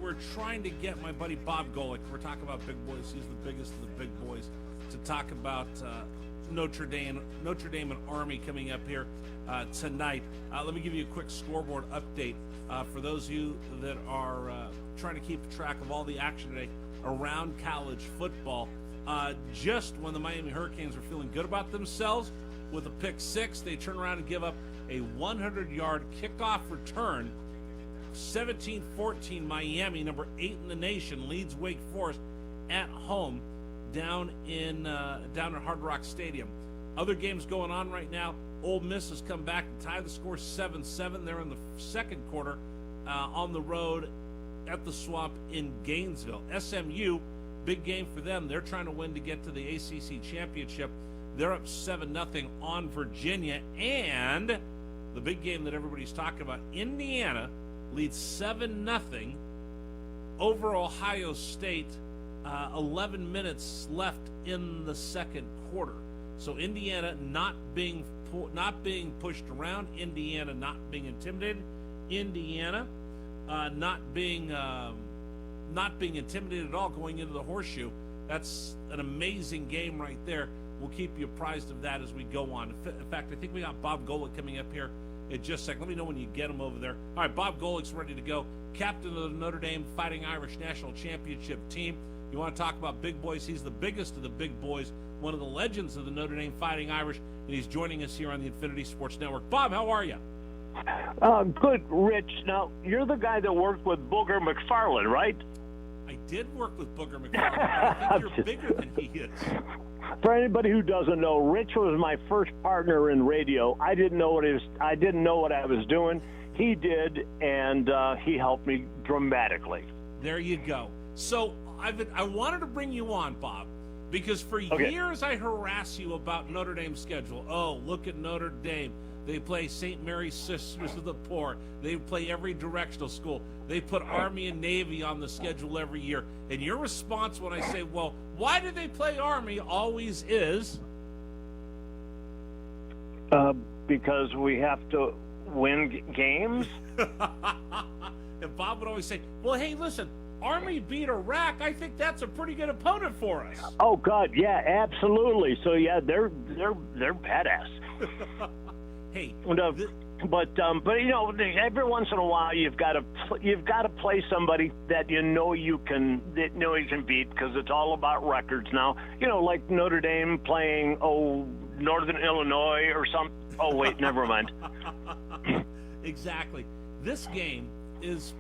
we're trying to get my buddy Bob Golick. We're talking about big boys. He's the biggest of the big boys. To talk about Notre Dame and Army coming up here tonight. Let me give you a quick scoreboard update for those of you that are trying to keep track of all the action today around college football. Just when the Miami Hurricanes were feeling good about themselves with a pick six, they turn around and give up a 100-yard kickoff return. 17-14 Miami, number 8 in the nation, leads Wake Forest at home down at Hard Rock Stadium. Other games going on right now. Ole Miss has come back to tie the score 7-7. They're in the second quarter on the road at the Swamp in Gainesville. SMU, big game for them. They're trying to win to get to the ACC championship. They're up 7-0 on Virginia. And the big game that everybody's talking about, Indiana leads 7-0 over Ohio State. 11 minutes left in the second quarter. So Indiana not being pushed around. Indiana not being intimidated. Indiana not being intimidated at all going into the horseshoe. That's an amazing game right there. We'll keep you apprised of that as we go on. In fact, I think we got Bob Golick coming up here in just a second. Let me know when you get him over there. All right, Bob Golick's ready to go. Captain of the Notre Dame Fighting Irish National Championship team. You want to talk about big boys? He's the biggest of the big boys, one of the legends of the Notre Dame Fighting Irish, and he's joining us here on the Infinity Sports Network. Bob, how are you? Good, Rich. Now, you're the guy that worked with Booger McFarland, right? I did work with Booger McFarland. I think you're bigger than he is. For anybody who doesn't know, Rich was my first partner in radio. I didn't know what I was doing. He did, and he helped me dramatically. There you go. So I wanted to bring you on, Bob, because for years I harass you about Notre Dame's schedule. Oh, look at Notre Dame. They play St. Mary's Sisters of the Poor. They play every directional school. They put Army and Navy on the schedule every year. And your response when I say, well, why do they play Army, always is? Because we have to win games. And Bob would always say, well, hey, listen, Army beat Iraq. I think that's a pretty good opponent for us. Oh, God, yeah, absolutely. So, yeah, they're badass. Hey, but you know, every once in a while you've got to play somebody that you know you can beat, because it's all about records now. You know, like Notre Dame playing Northern Illinois or something. Oh wait, never mind. Exactly. This game is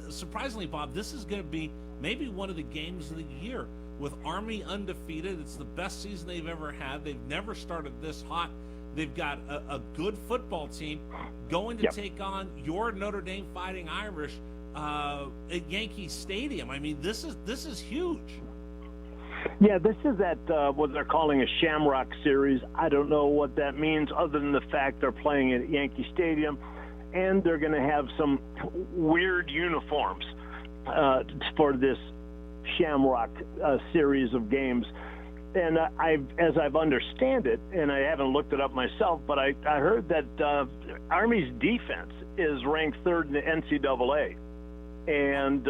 surprisingly, Bob. This is going to be maybe one of the games of the year. With Army undefeated, it's the best season they've ever had. They've never started this hot. They've got a good football team going to take on your Notre Dame Fighting Irish at Yankee Stadium. I mean, this is huge. Yeah, this is at what they're calling a Shamrock Series. I don't know what that means other than the fact they're playing at Yankee Stadium, and they're going to have some weird uniforms for this Shamrock series of games. And as I've understand it, and I haven't looked it up myself, but I heard that Army's defense is ranked third in the NCAA. And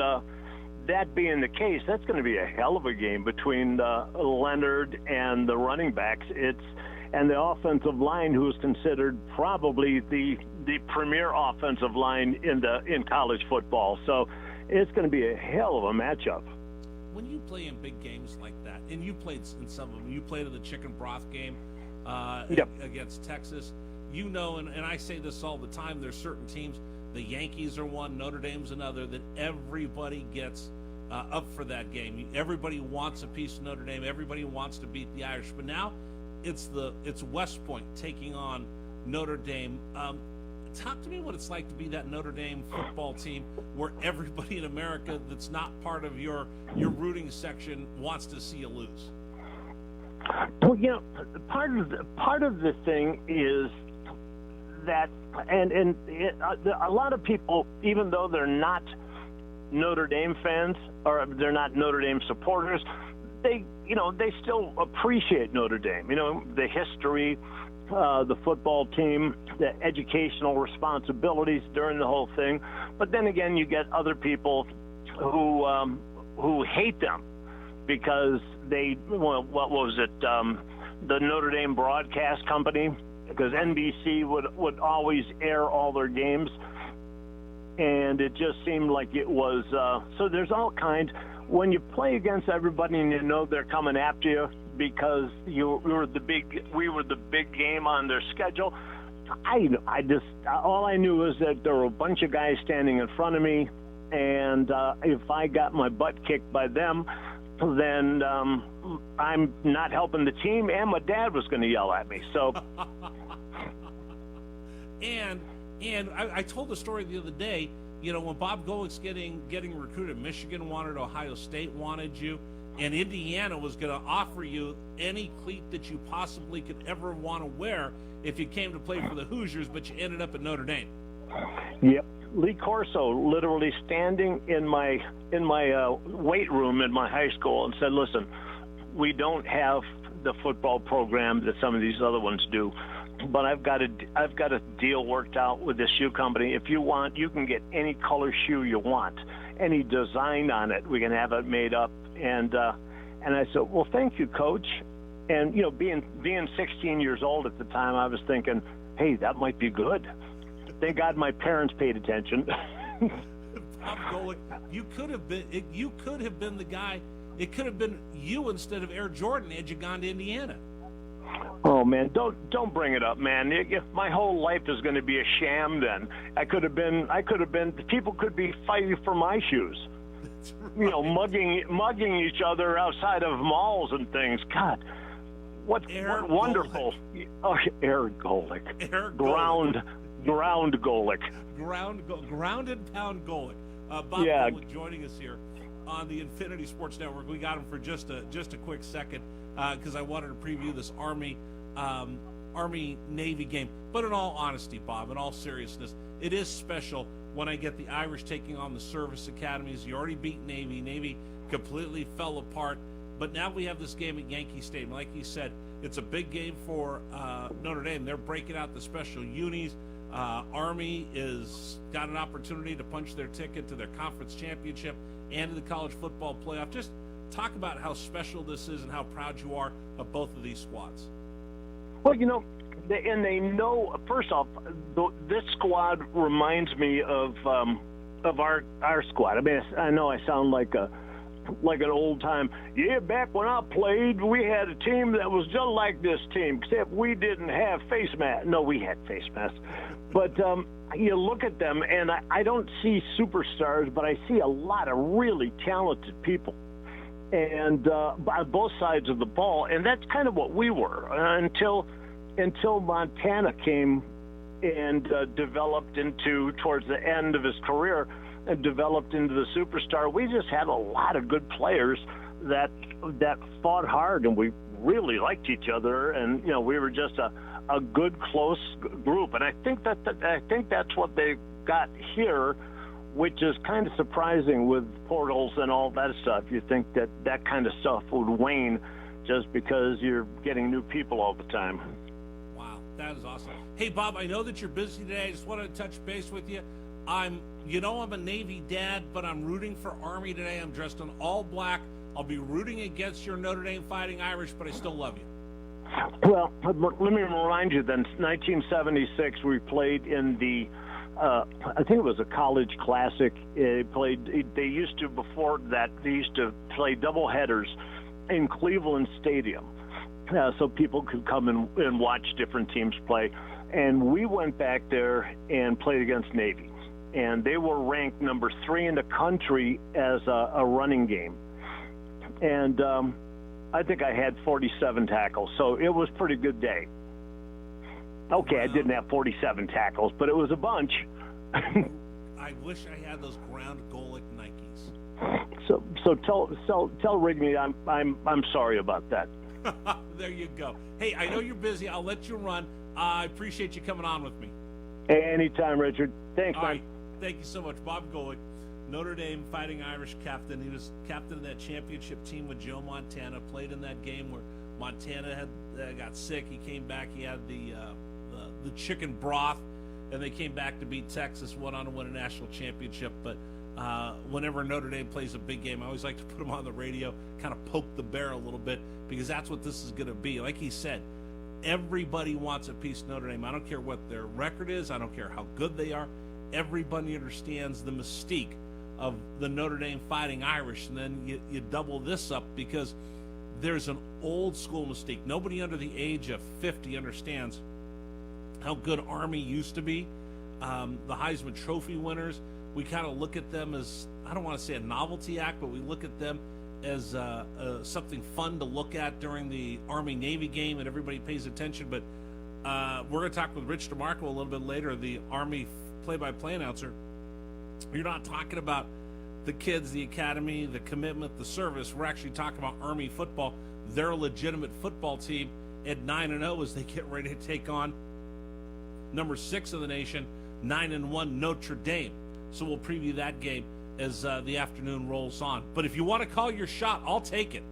that being the case, that's going to be a hell of a game between Leonard and the running backs. And the offensive line, who is considered probably the premier offensive line in college football. So it's going to be a hell of a matchup. When you play in big games like that, and you played in some of them, you played in the chicken broth game against Texas, you know, and I say this all the time, there's certain teams, the Yankees are one, Notre Dame's another, that everybody gets up for that game. Everybody wants a piece of Notre Dame. Everybody wants to beat the Irish. But now it's West Point taking on Notre Dame. Talk to me what it's like to be that Notre Dame football team where everybody in America that's not part of your rooting section wants to see you lose. Well, you know, part of the thing is that, and a lot of people, even though they're not Notre Dame fans or they're not Notre Dame supporters, they still appreciate Notre Dame. You know, the history, the football team, the educational responsibilities during the whole thing. But then again, you get other people who hate them because what was it? The Notre Dame Broadcast Company, because NBC would always air all their games, and it just seemed like it was. So there's all kinds. When you play against everybody and you know they're coming after you because we were the big game on their schedule. I just all I knew was that there were a bunch of guys standing in front of me, and if I got my butt kicked by them, then I'm not helping the team, and my dad was going to yell at me. So, and I told the story the other day. You know, when Bob Golick's getting recruited, Michigan wanted, Ohio State wanted you, and Indiana was going to offer you any cleat that you possibly could ever want to wear if you came to play for the Hoosiers, but you ended up at Notre Dame. Yep. Lee Corso literally standing in my weight room in my high school and said, listen, we don't have the football program that some of these other ones do, but I've got a deal worked out with this shoe company. If you want, you can get any color shoe you want, any design on it. We can have it made up. And I said, well, thank you, Coach. And, you know, being 16 years old at the time, I was thinking, hey, that might be good. Thank God my parents paid attention. Bob Golick, you could have been the guy. It could have been you instead of Air Jordan had you gone to Indiana. Oh man, don't bring it up, man. My whole life is going to be a sham. Then I could have been. People could be fighting for my shoes. That's right. You know, mugging each other outside of malls and things. God, what wonderful! Oh, Air Golick. Ground Golick. Ground and pound Golick. Bob Golick joining us here on the Infinity Sports Network. We got him for just a quick second because I wanted to preview this Army-Navy game. But in all honesty, Bob, in all seriousness, it is special when I get the Irish taking on the service academies. You already beat Navy. Navy completely fell apart. But now we have this game at Yankee Stadium. Like you said, it's a big game for Notre Dame. They're breaking out the special unis. Army is got an opportunity to punch their ticket to their conference championship and to the college football playoff. Just talk about how special this is and how proud you are of both of these squads. Well, you know, they know. First off, this squad reminds me of our squad. I mean, I know I sound like an old time. Yeah, back when I played, we had a team that was just like this team, except we didn't have face masks. No, we had face masks. But you look at them, and I don't see superstars, but I see a lot of really talented people, and on both sides of the ball. And that's kind of what we were until Montana came and developed into, towards the end of his career, and developed into the superstar. We just had a lot of good players that fought hard, and we really liked each other, and you know, we were just a good close group. And I think that's what they got here, which is kind of surprising with portals and all that stuff. You think that kind of stuff would wane just because you're getting new people all the time. Wow, that is awesome. Hey Bob, I know that you're busy today. I just wanted to touch base with you. I'm a Navy dad, but I'm rooting for Army today. I'm dressed in all black. I'll be rooting against your Notre Dame Fighting Irish, but I still love you. Well, let me remind you then, 1976, we played in the, I think it was a college classic. They used to, before that, they used to play double headers in Cleveland Stadium. So people could come and watch different teams play. And we went back there and played against Navy. And they were ranked number 3 in the country as a running game. And I think I had 47 tackles, so it was a pretty good day. Okay, I didn't have 47 tackles, but it was a bunch. I wish I had those ground Golick Nikes. So tell Rigney I'm sorry about that. There you go. Hey, I know you're busy. I'll let you run. I appreciate you coming on with me. Anytime, Richard. Thanks, man. Right. Thank you so much. Bob Golick, Notre Dame Fighting Irish captain. He was captain of that championship team with Joe Montana, played in that game where Montana got sick. He came back. He had the chicken broth, and they came back to beat Texas, went on to win a national championship. But whenever Notre Dame plays a big game. I always like to put them on the radio, kind of poke the bear a little bit, because that's what this is going to be. Like he said, everybody wants a piece of Notre Dame. I don't care what their record is. I don't care how good they are. Everybody understands the mystique of the Notre Dame Fighting Irish. And then you double this up, because there's an old school mystique. Nobody under the age of 50 understands how good Army used to be. The Heisman Trophy winners, we kind of look at them as, I don't want to say a novelty act, but we look at them as something fun to look at during the Army-Navy game, and everybody pays attention. But we're going to talk with Rich DeMarco a little bit later, the Army play-by-play announcer. You're not talking about the kids, the academy, the commitment, the service. We're actually talking about Army football. They're a legitimate football team at 9-0 as they get ready to take on number 6 in the nation, 9-1 Notre Dame. So we'll preview that game as the afternoon rolls on. But if you want to call your shot, I'll take it.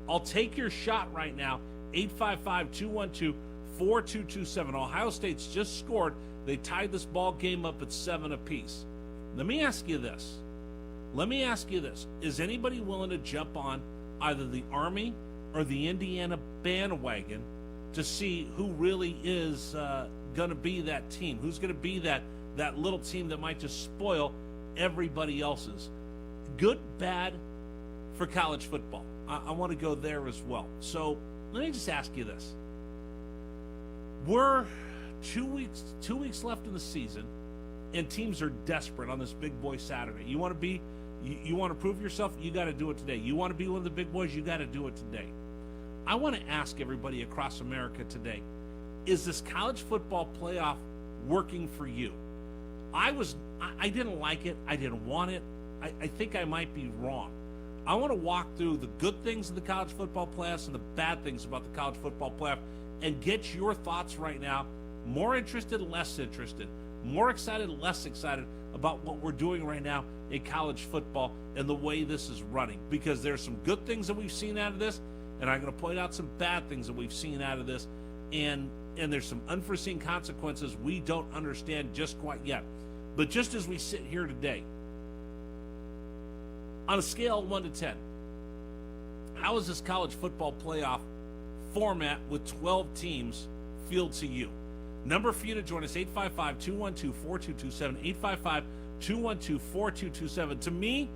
I'll take your shot right now, 855-212-4227. Ohio State's just scored. They tied this ball game up at 7 apiece. Let me ask you this. Is anybody willing to jump on either the Army or the Indiana bandwagon to see who really is going to be that team? Who's going to be that little team that might just spoil everybody else's? Good, bad for college football. I want to go there as well. So let me just ask you this. We're 2 weeks left in the season, and teams are desperate on this big boy Saturday. You want to prove yourself, you got to do it today. You want to be one of the big boys, you got to do it today. I want to ask everybody across America today, is this college football playoff working for you? I didn't like it. I didn't want it. I think I might be wrong. I want to walk through the good things of the college football playoffs and the bad things about the college football playoff and get your thoughts right now. More interested, less interested. More excited, less excited about what we're doing right now in college football and the way this is running. Because there's some good things that we've seen out of this, and I'm going to point out some bad things that we've seen out of this. And there's some unforeseen consequences we don't understand just quite yet. But just as we sit here today, on a scale of 1 to 10, how is this college football playoff format with 12 teams feel to you? Number for you to join us, 855-212-4227, 855-212-4227. To me,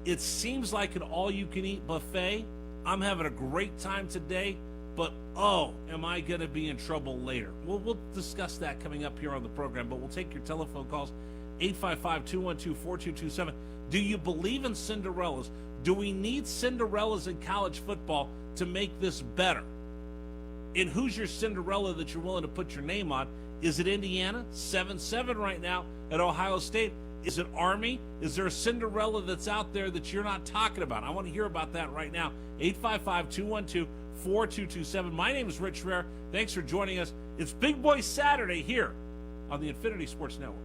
it seems like an all-you-can-eat buffet. I'm having a great time today, but am I going to be in trouble later? We'll discuss that coming up here on the program, but we'll take your telephone calls, 855-212-4227. Do you believe in Cinderellas? Do we need Cinderellas in college football to make this better? And who's your Cinderella that you're willing to put your name on? Is it Indiana? 7-7 right now at Ohio State. Is it Army? Is there a Cinderella that's out there that you're not talking about? I want to hear about that right now. 855-212-4227. My name is Rich Rare. Thanks for joining us. It's Big Boy Saturday here on the Infinity Sports Network.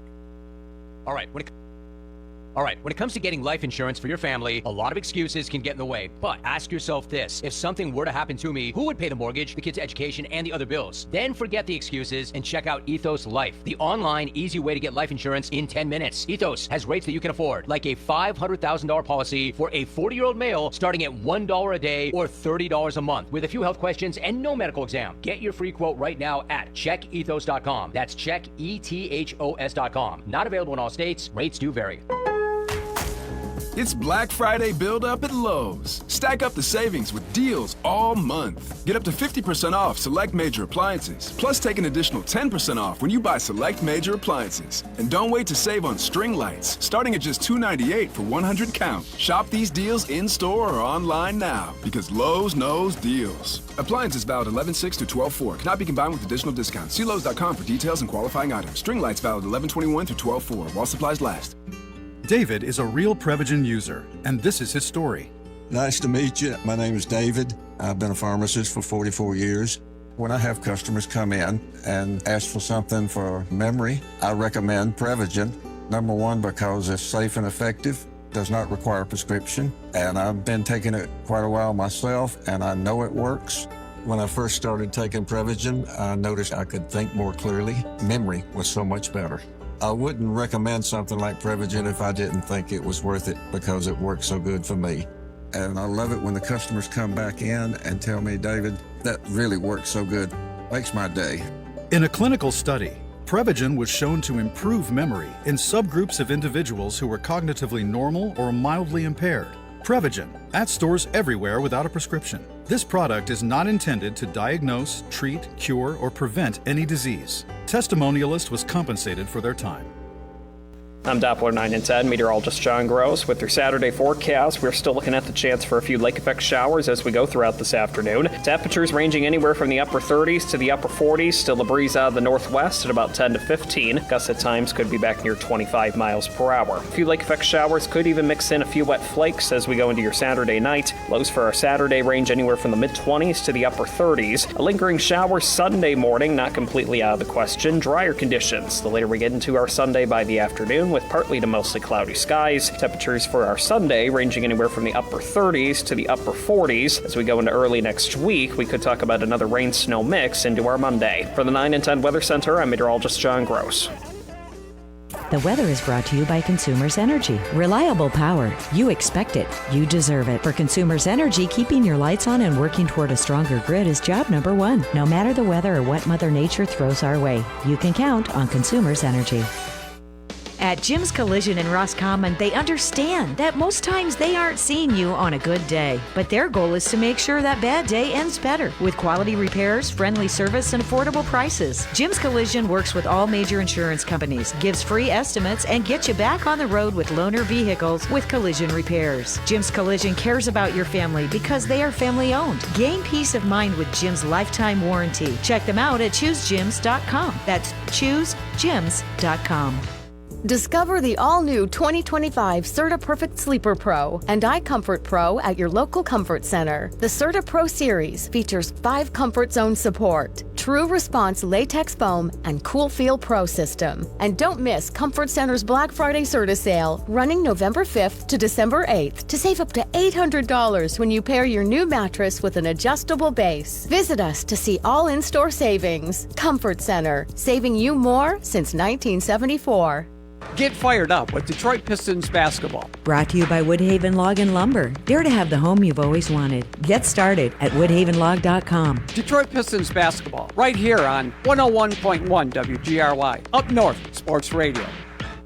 All right, when it comes to getting life insurance for your family, a lot of excuses can get in the way. But ask yourself this: if something were to happen to me, who would pay the mortgage, the kids' education, and the other bills? Then forget the excuses and check out Ethos Life, the online, easy way to get life insurance in 10 minutes. Ethos has rates that you can afford, like a $500,000 policy for a 40-year-old male starting at $1 a day or $30 a month, with a few health questions and no medical exam. Get your free quote right now at checkethos.com. That's checkethos.com. Not available in all states. Rates do vary. It's Black Friday build-up at Lowe's. Stack up the savings with deals all month. Get up to 50% off select major appliances, plus take an additional 10% off when you buy select major appliances. And don't wait to save on string lights, starting at just $2.98 for 100 count. Shop these deals in-store or online now, because Lowe's knows deals. Appliances valid 11/6 to 12/4. Cannot be combined with additional discounts. See Lowe's.com for details and qualifying items. String lights valid 11/21 through 12/4 while supplies last. David is a real Prevagen user, and this is his story. Nice to meet you. My name is David. I've been a pharmacist for 44 years. When I have customers come in and ask for something for memory, I recommend Prevagen. Number one, because it's safe and effective, does not require a prescription, and I've been taking it quite a while myself, and I know it works. When I first started taking Prevagen, I noticed I could think more clearly. Memory was so much better. I wouldn't recommend something like Prevagen if I didn't think it was worth it because it works so good for me. And I love it when the customers come back in and tell me, David, that really works so good. Makes my day. In a clinical study, Prevagen was shown to improve memory in subgroups of individuals who were cognitively normal or mildly impaired. Prevagen, at stores everywhere without a prescription. This product is not intended to diagnose, treat, cure, or prevent any disease. Testimonialist was compensated for their time. I'm Doppler 9 and 10 meteorologist John Gross. With your Saturday forecast, we're still looking at the chance for a few lake effect showers as we go throughout this afternoon. Temperatures ranging anywhere from the upper 30s to the upper 40s. Still a breeze out of the northwest at about 10 to 15. Gusts at times could be back near 25 miles per hour. A few lake effect showers could even mix in a few wet flakes as we go into your Saturday night. Lows for our Saturday range anywhere from the mid-20s to the upper 30s. A lingering shower Sunday morning, not completely out of the question. Drier conditions the later we get into our Sunday by the afternoon, with partly to mostly cloudy skies. Temperatures for our Sunday ranging anywhere from the upper 30s to the upper 40s. As we go into early next week, we could talk about another rain-snow mix into our Monday. For the 9 and 10 Weather Center, I'm meteorologist John Gross. The weather is brought to you by Consumers Energy. Reliable power. You expect it. You deserve it. For Consumers Energy, keeping your lights on and working toward a stronger grid is job number one. No matter the weather or what Mother Nature throws our way, you can count on Consumers Energy. At Jim's Collision in Roscommon, they understand that most times they aren't seeing you on a good day. But their goal is to make sure that bad day ends better with quality repairs, friendly service, and affordable prices. Jim's Collision works with all major insurance companies, gives free estimates, and gets you back on the road with loaner vehicles with collision repairs. Jim's Collision cares about your family because they are family owned. Gain peace of mind with Jim's lifetime warranty. Check them out at choosejims.com. That's choosejims.com. Discover the all-new 2025 Serta Perfect Sleeper Pro and iComfort Pro at your local comfort center. The Serta Pro series features 5 comfort zone support, true response latex foam, and Cool Feel Pro system. And don't miss Comfort Center's Black Friday Serta sale running November 5th to December 8th to save up to $800 when you pair your new mattress with an adjustable base. Visit us to see all in-store savings. Comfort Center, saving you more since 1974. Get fired up with Detroit Pistons basketball. Brought to you by Woodhaven Log and Lumber. Dare to have the home you've always wanted. Get started at woodhavenlog.com. Detroit Pistons basketball, right here on 101.1 WGRY, Up North Sports Radio.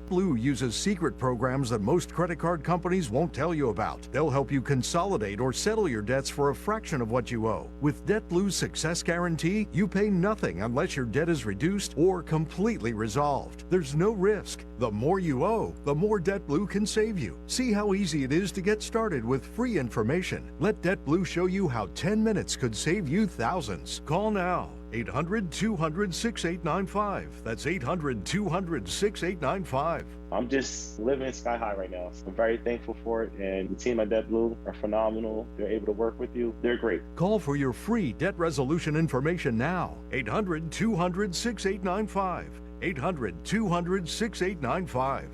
Blue uses secret programs that most credit card companies won't tell you about. They'll help you consolidate or settle your debts for a fraction of what you owe. With DebtBlue's Success Guarantee, you pay nothing unless your debt is reduced or completely resolved. There's no risk. The more you owe, the more DebtBlue can save you. See how easy it is to get started with free information. Let DebtBlue show you how 10 minutes could save you thousands. Call now. 800-200-6895. That's 800-200-6895. I'm just living sky high right now. I'm very thankful for it, and the team at DebtBlue are phenomenal. They're able to work with you. They're great. Call for your free debt resolution information now. 800-200-6895. 800-200-6895.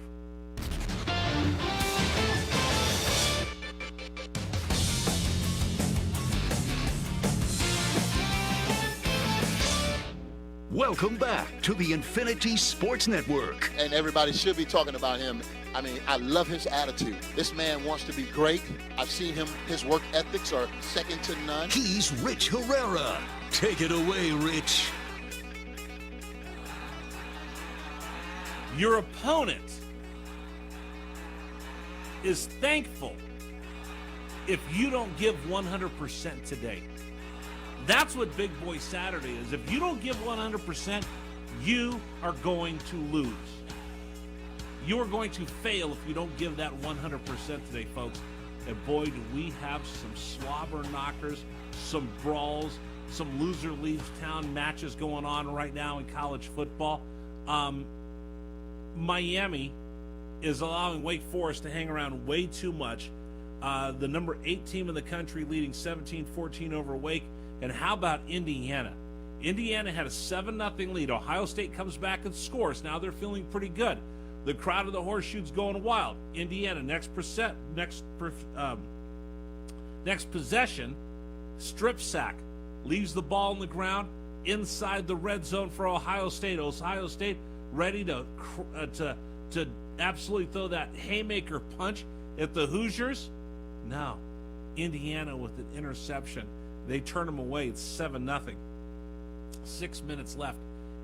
Welcome back to the Infinity Sports Network. And everybody should be talking about him. I mean, I love his attitude. This man wants to be great. I've seen him. His work ethics are second to none. He's Rich Herrera. Take it away, Rich. Your opponent is thankful if you don't give 100% today. That's what Big Boy Saturday is. If you don't give 100%, you are going to lose. You are going to fail if you don't give that 100% today, folks. And boy, do we have some slobber knockers, some brawls, some loser leaves town matches going on right now in college football. Miami is allowing Wake Forest to hang around way too much. The number 8 team in the country leading 17-14 over Wake. And how about Indiana? Indiana had a 7-0 lead. Ohio State comes back and scores. Now they're feeling pretty good. The crowd of the Horseshoe's going wild. Indiana, next possession, strip sack. Leaves the ball on the ground inside the red zone for Ohio State. Ohio State ready to absolutely throw that haymaker punch at the Hoosiers? No. Indiana with an interception. They turn them away. It's 7-0. 6 minutes left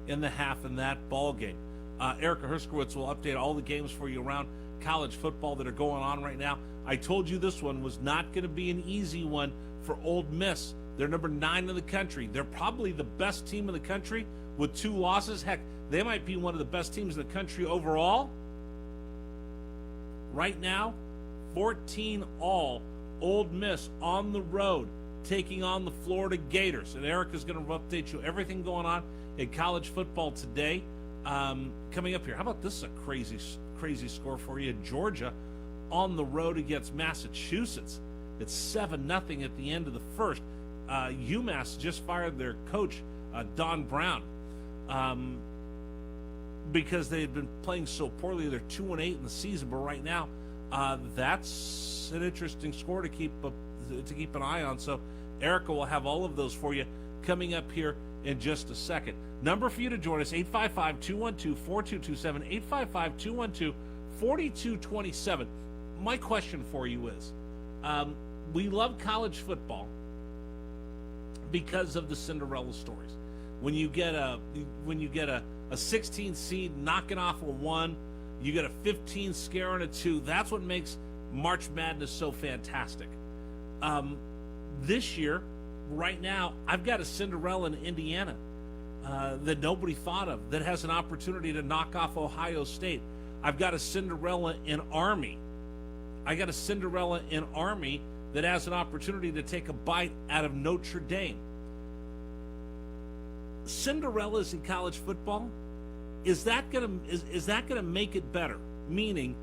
in the half in that ball game. Erica Herskowitz will update all the games for you around college football that are going on right now. I told you this one was not going to be an easy one for Ole Miss. They're number 9 in the country. They're probably the best team in the country with 2 losses. Heck, they might be one of the best teams in the country overall. Right now, 14 all. Ole Miss on the road taking on the Florida Gators. And Erica's going to update you everything going on in college football today. Coming up here, how about this is a crazy score for you. Georgia on the road against Massachusetts. It's 7-0 at the end of the first. UMass just fired their coach, Don Brown, because they had been playing so poorly. They're 2-8 in the season, but right now, that's an interesting score to keep an eye on. So Erica will have all of those for you coming up here in just a second. Number for you to join us, 855-212-4227, 855-212-4227. My question for you is, we love college football because of the Cinderella stories. When you get a 16 seed knocking off a 1, you get a 15 scaring a 2. That's what makes March Madness so fantastic. This year, right now, I've got a Cinderella in Indiana that nobody thought of that has an opportunity to knock off Ohio State. I've got a Cinderella in Army. I got a Cinderella in Army that has an opportunity to take a bite out of Notre Dame. Cinderellas in college football, is that gonna make it better? Meaning,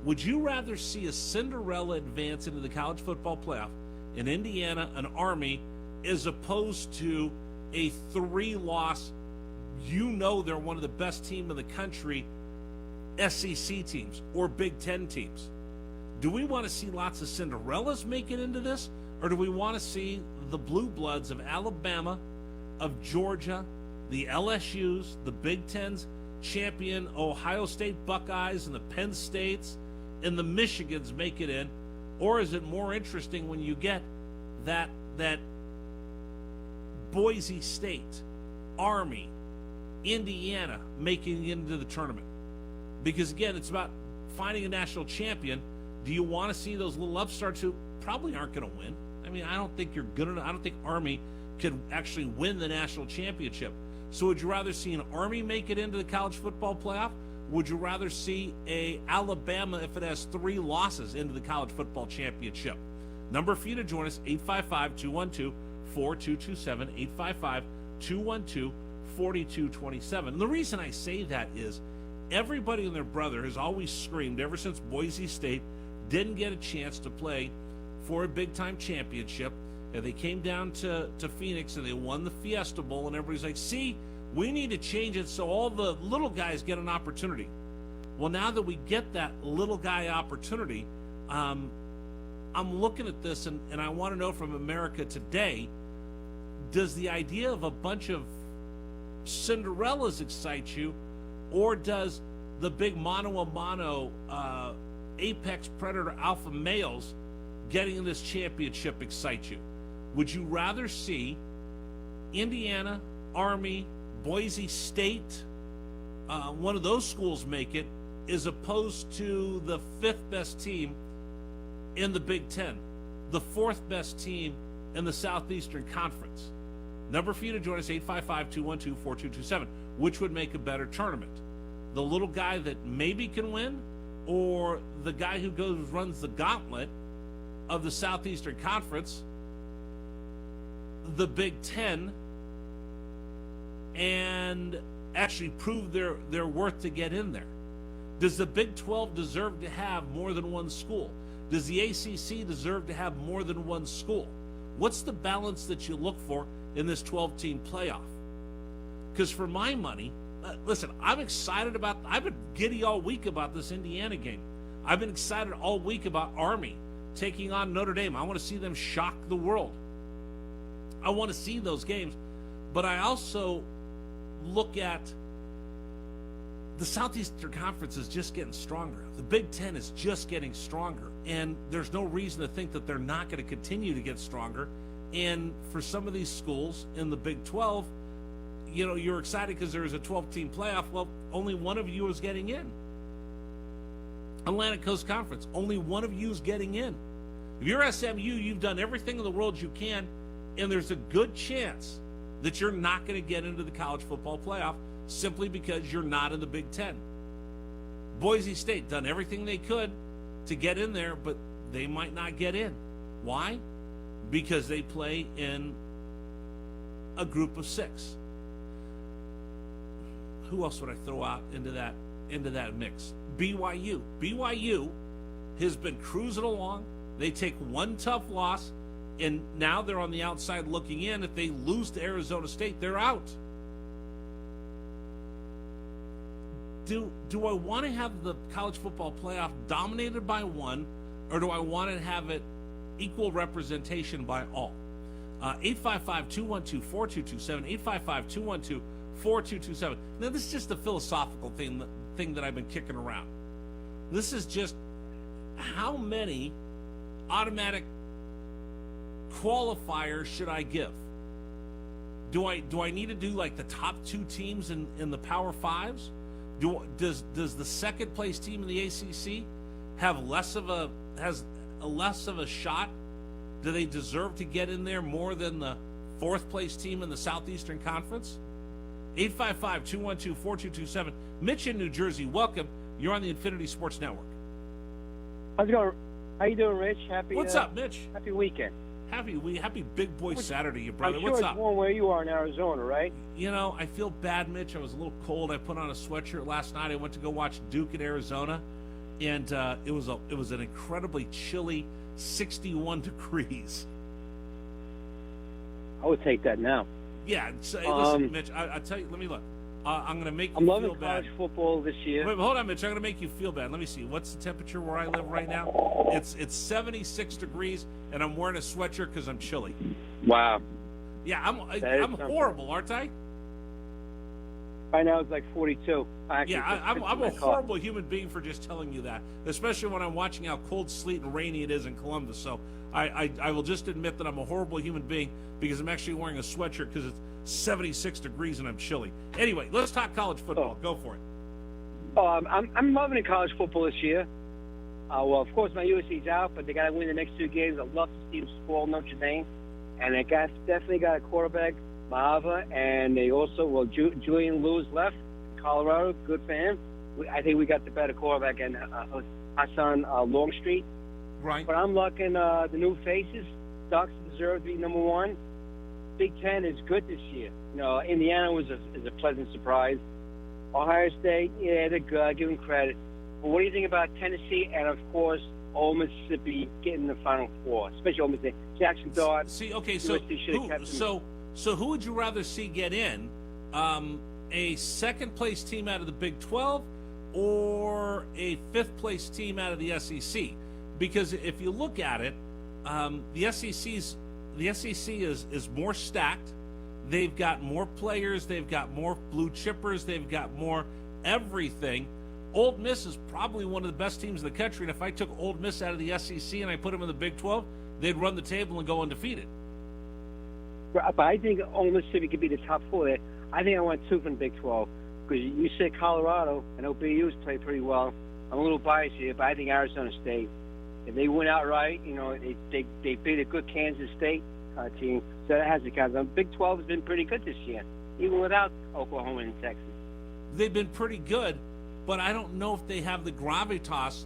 would you rather see a Cinderella advance into the college football playoff in Indiana, an Army, as opposed to a 3-loss, they're one of the best teams in the country, SEC teams or Big Ten teams? Do we want to see lots of Cinderellas make it into this? Or do we want to see the Blue Bloods of Alabama, of Georgia, the LSUs, the Big Ten's champion Ohio State Buckeyes and the Penn States and the Michigans make it in? Or is it more interesting when you get that Boise State, Army, Indiana making it into the tournament? Because again, it's about finding a national champion. Do you want to see those little upstarts who probably aren't going to win? I mean, I don't think you're good enough. I don't think Army could actually win the national championship. So would you rather see an Army make it into the college football playoff? Would you rather see a Alabama, if it has 3 losses, into the college football championship? Number for you to join us, 855-212-4227, 855-212-4227. And the reason I say that is everybody and their brother has always screamed ever since Boise State didn't get a chance to play for a big-time championship. And they came down to Phoenix and they won the Fiesta Bowl, and everybody's like, see, we need to change it so all the little guys get an opportunity. Well, now that we get that little guy opportunity, I'm looking at this and I want to know from America today, does the idea of a bunch of Cinderellas excite you, or does the big mano-a-mano apex predator alpha males getting in this championship excite you? Would you rather see Indiana, Army, Boise State, one of those schools make it, as opposed to the 5th best team in the Big Ten, the 4th best team in the Southeastern Conference? Number for you to join us, 855-212-4227. Which would make a better tournament? The little guy that maybe can win, or the guy who runs the gauntlet of the Southeastern Conference, the Big Ten, and actually prove their worth to get in there? Does the Big 12 deserve to have more than one school? Does the ACC deserve to have more than one school? What's the balance that you look for in this 12-team playoff? Because for my money, listen, I've been giddy all week about this Indiana game. I've been excited all week about Army taking on Notre Dame. I want to see them shock the world. I want to see those games. But I also look at the Southeastern Conference is just getting stronger. The Big Ten is just getting stronger. And there's no reason to think that they're not going to continue to get stronger. And for some of these schools in the Big 12, you know, you're excited because there's a 12-team playoff. Well, only one of you is getting in. Atlantic Coast Conference, only one of you is getting in. If you're SMU, you've done everything in the world you can, and there's a good chance that you're not going to get into the college football playoff simply because you're not in the Big Ten. Boise State done everything they could to get in there, but they might not get in. Why? Because they play in a group of 6. Who else would I throw out into that mix? BYU. BYU has been cruising along. They take one tough loss, and now they're on the outside looking in. If they lose to Arizona State, they're out. Do I want to have the college football playoff dominated by one, or do I want to have it equal representation by all? 855-212-4227, 855-212-4227. Now, this is just a philosophical thing that I've been kicking around. This is just how many automatic qualifiers should I give? Do I need to do like the top 2 teams in the Power Fives? Does the second place team in the ACC have less of a shot? Do they deserve to get in there more than the 4th place team in the Southeastern Conference? 855-212-4227. Mitch in New Jersey, welcome. You're on the Infinity Sports Network. How's it going? How you doing, Rich? What's up, Mitch? Happy weekend. Happy Big Boy Saturday, you brother. I'm sure What's it's up? warm where you are in Arizona, right? You know, I feel bad, Mitch. I was a little cold. I put on a sweatshirt last night. I went to go watch Duke in Arizona, and it was an incredibly chilly 61 degrees. I would take that now. Yeah. So, hey, listen, Mitch, I tell you, let me look. I'm going to make you feel bad. I'm loving college football this year. Wait, hold on, Mitch. I'm going to make you feel bad. Let me see. What's the temperature where I live right now? It's 76 degrees, and I'm wearing a sweatshirt because I'm chilly. Wow. Yeah, I'm horrible, aren't I? Right now it's like 42. Yeah, I'm a horrible human being for just telling you that, especially when I'm watching how cold, sleet, and rainy it is in Columbus. So I will just admit that I'm a horrible human being because I'm actually wearing a sweatshirt because it's 76 degrees and I'm chilly. Anyway, let's talk college football. Go for it. I'm loving the college football this year. Well, of course, my USC's out, but they got to win the next 2 games. I'd love to see them spoil Notre Dame. And they definitely got a quarterback, Mahava, and they also, Julian Lewis left, Colorado, good for him. I think we got the better quarterback, and Hassan Longstreet. Right. But I'm liking the new faces. Ducks deserve to be number 1. Big Ten is good this year. You know, Indiana is a pleasant surprise. Ohio State, yeah, they're good. I give them credit. But what do you think about Tennessee and, of course, Ole Mississippi getting the Final Four, especially Ole Mississippi? Jackson Dart. See, okay, so who would you rather see get in? A second-place team out of the Big 12 or a fifth-place team out of the SEC? Because if you look at it, the SEC is more stacked. They've got more players. They've got more blue chippers. They've got more everything. Ole Miss is probably one of the best teams in the country, and if I took Ole Miss out of the SEC and I put them in the Big 12, they'd run the table and go undefeated. But I think Ole Mississippi could be the top 4. I think I want 2 from the Big 12 because you said Colorado, and OBU's played pretty well. I'm a little biased here, but I think Arizona State, if they win outright, you know, they beat a good Kansas State team, so that has to count. The Big 12 has been pretty good this year, even without Oklahoma and Texas. They've been pretty good, but I don't know if they have the gravitas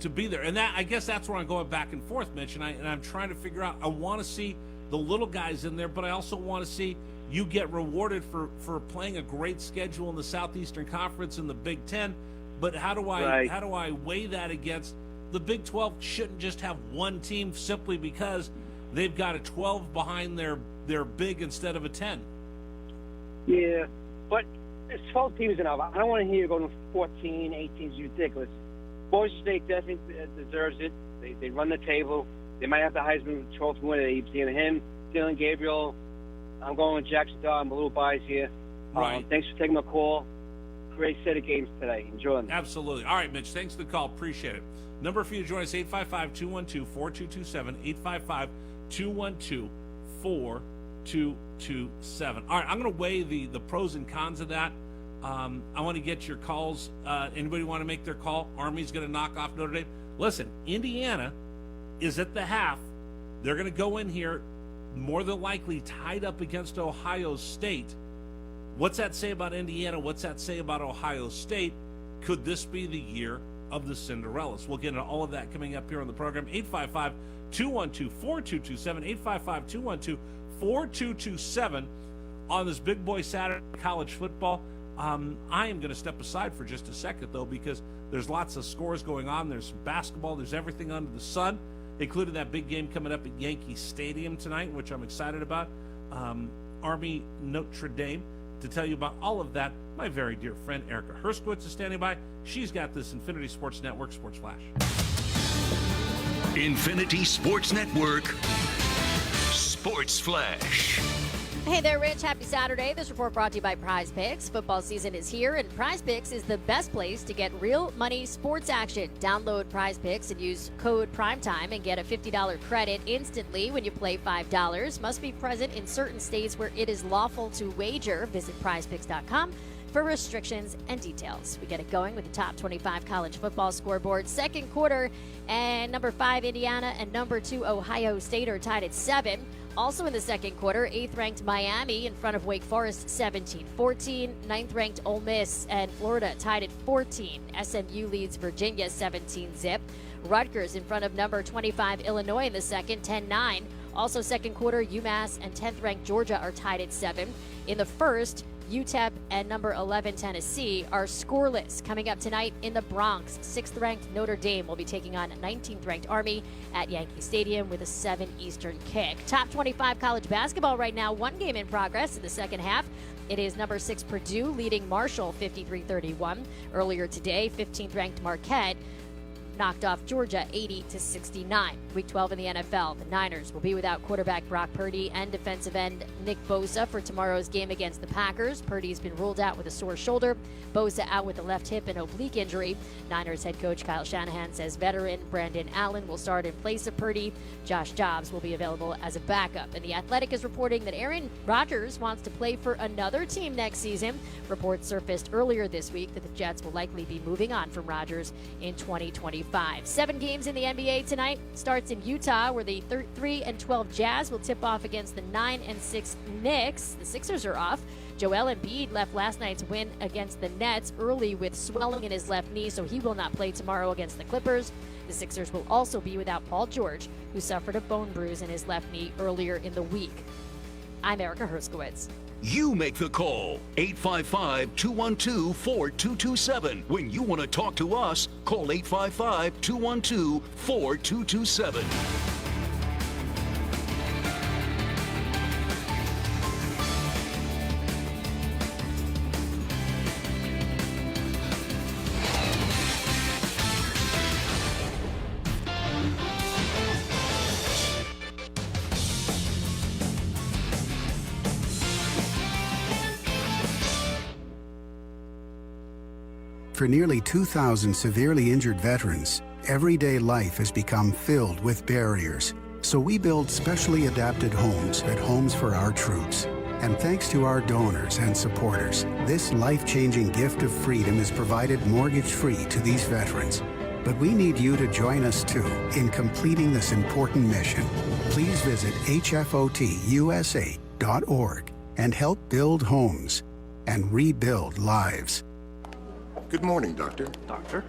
to be there. And that, I guess that's where I'm going back and forth, Mitch, and I'm trying to figure out, I want to see the little guys in there, but I also want to see you get rewarded for playing a great schedule in the Southeastern Conference and the Big Ten. But how do I weigh that against the Big 12? Shouldn't just have one team simply because they've got a 12 behind their big instead of a 10. Yeah, but it's 12 teams enough. I don't want to hear you going to 14, 18 is ridiculous. Boise State definitely deserves it. They run the table. They might have the Heisman Trophy winner. You've seen him, Dylan Gabriel. I'm going with Jackson Dart. I'm a little biased here. Right. Thanks for taking my call. great set of games today. Enjoy them. Absolutely. All right, Mitch, thanks for the call. Appreciate it. Number for you to join us, 855-212-4227, 855-212-4227. All right, I'm going to weigh the pros and cons of that. I want to get your calls. Anybody want to make their call? Army's going to knock off Notre Dame. Listen, Indiana is at the half. They're going to go in here more than likely tied up against Ohio State. What's that say about Indiana? What's that say about Ohio State? Could this be the year of the Cinderellas? We'll get into all of that coming up here on the program. 855-212-4227, 855-212-4227 on this Big Boy Saturday college football. I am going to step aside for just a second, though, because there's lots of scores going on. There's basketball. There's everything under the sun, including that big game coming up at Yankee Stadium tonight, which I'm excited about. Army Notre Dame. To tell you about all of that, my very dear friend Erica Herskowitz is standing by. She's got this Infinity Sports Network Sports Flash. Infinity Sports Network Sports Flash. Hey there, Rich. Happy Saturday. This report brought to you by Prize Picks. Football season is here, and Prize Picks is the best place to get real money sports action. Download Prize Picks and use code PRIMETIME and get a $50 credit instantly when you play $5. Must be present in certain states where it is lawful to wager. Visit prizepicks.com for restrictions and details. We get it going with the top 25 college football scoreboard. Second quarter, and number 5 Indiana and number 2 Ohio State are tied at 7. Also in the second quarter, 8th-ranked Miami in front of Wake Forest 17-14. 9th-ranked Ole Miss and Florida tied at 14. SMU leads Virginia 17-zip. Rutgers in front of number 25 Illinois in the second, 10-9. Also second quarter, UMass and 10th-ranked Georgia are tied at 7. In the first, UTEP and number 11 Tennessee are scoreless. Coming up tonight in the Bronx, 6th-ranked Notre Dame will be taking on 19th-ranked Army at Yankee Stadium with a 7 Eastern kick. Top 25 college basketball right now, one game in progress in the second half. It is number 6 Purdue leading Marshall 53-31. Earlier today, 15th-ranked Marquette knocked off Georgia 80-69. Week 12 in the NFL, the Niners will be without quarterback Brock Purdy and defensive end Nick Bosa for tomorrow's game against the Packers. Purdy's been ruled out with a sore shoulder. Bosa out with a left hip and oblique injury. Niners head coach Kyle Shanahan says veteran Brandon Allen will start in place of Purdy. Josh Dobbs will be available as a backup. And The Athletic is reporting that Aaron Rodgers wants to play for another team next season. Reports surfaced earlier this week that the Jets will likely be moving on from Rodgers in 2025. 7 games in the NBA tonight. Starts in Utah, where the 3-12 Jazz will tip off against the 9-6 Knicks. The Sixers are off. Joel Embiid left last night's win against the Nets early with swelling in his left knee, so he will not play tomorrow against the Clippers. The Sixers will also be without Paul George, who suffered a bone bruise in his left knee earlier in the week. I'm Erica Herskowitz. You make the call. 855-212-4227. When you want to talk to us, call 855-212-4227. For nearly 2,000 severely injured veterans, everyday life has become filled with barriers. So we build specially adapted homes at Homes for Our Troops. And thanks to our donors and supporters, this life-changing gift of freedom is provided mortgage-free to these veterans. But we need you to join us too in completing this important mission. Please visit hfotusa.org and help build homes and rebuild lives. Good morning, Doctor. Doctor?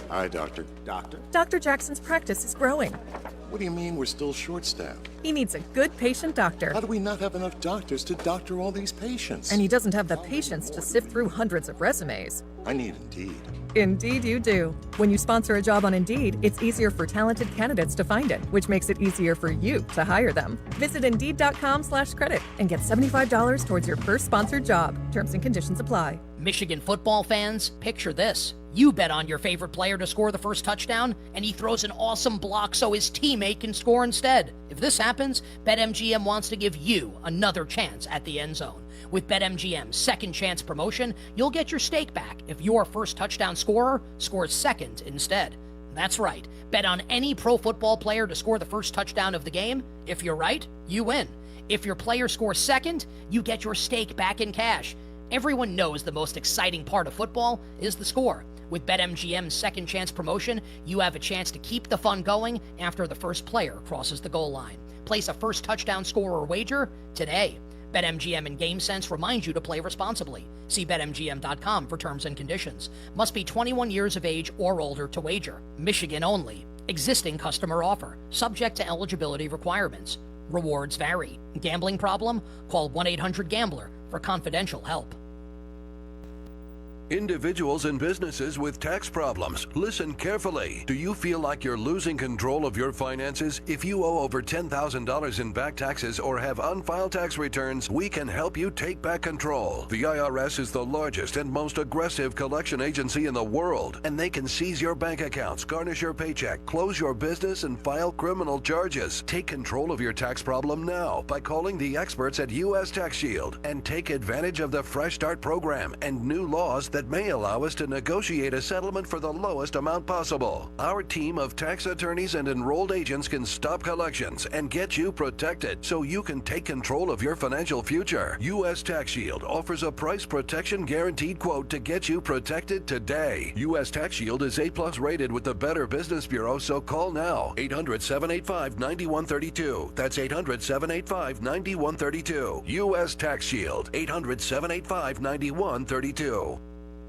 Hi, Doctor. Doctor? Dr. Jackson's practice is growing. What do you mean we're still short-staffed? He needs a good patient doctor. How do we not have enough doctors to doctor all these patients? And he doesn't have the patience to sift through hundreds of resumes. I need Indeed. Indeed you do. When you sponsor a job on Indeed, it's easier for talented candidates to find it, which makes it easier for you to hire them. Visit Indeed.com/credit and get $75 towards your first sponsored job. Terms and conditions apply. Michigan football fans, picture this. You bet on your favorite player to score the first touchdown, and he throws an awesome block so his teammate can score instead. If this happens, BetMGM wants to give you another chance at the end zone. With BetMGM's second chance promotion, you'll get your stake back if your first touchdown scorer scores second instead. That's right. Bet on any pro football player to score the first touchdown of the game. If you're right, you win. If your player scores second, you get your stake back in cash. Everyone knows the most exciting part of football is the score. With BetMGM's second chance promotion, you have a chance to keep the fun going after the first player crosses the goal line. Place a first touchdown scorer wager today. BetMGM and GameSense remind you to play responsibly. See BetMGM.com for terms and conditions. Must be 21 years of age or older to wager. Michigan only. Existing customer offer. Subject to eligibility requirements. Rewards vary. Gambling problem? Call 1-800-GAMBLER for confidential help. Individuals and businesses with tax problems, listen carefully. Do you feel like you're losing control of your finances? If you owe over $10,000 in back taxes or have unfiled tax returns, we can help you take back control. The IRS is the largest and most aggressive collection agency in the world, and they can seize your bank accounts, garnish your paycheck, close your business, and file criminal charges. Take control of your tax problem now by calling the experts at U.S. Tax Shield and take advantage of the Fresh Start program and new laws that may allow us to negotiate a settlement for the lowest amount possible. Our team of tax attorneys and enrolled agents can stop collections and get you protected so you can take control of your financial future. U.S. Tax Shield offers a price protection guaranteed quote to get you protected today. U.S. Tax Shield is A+ rated with the Better Business Bureau, so call now. 800-785-9132. That's 800-785-9132. U.S. Tax Shield. 800-785-9132.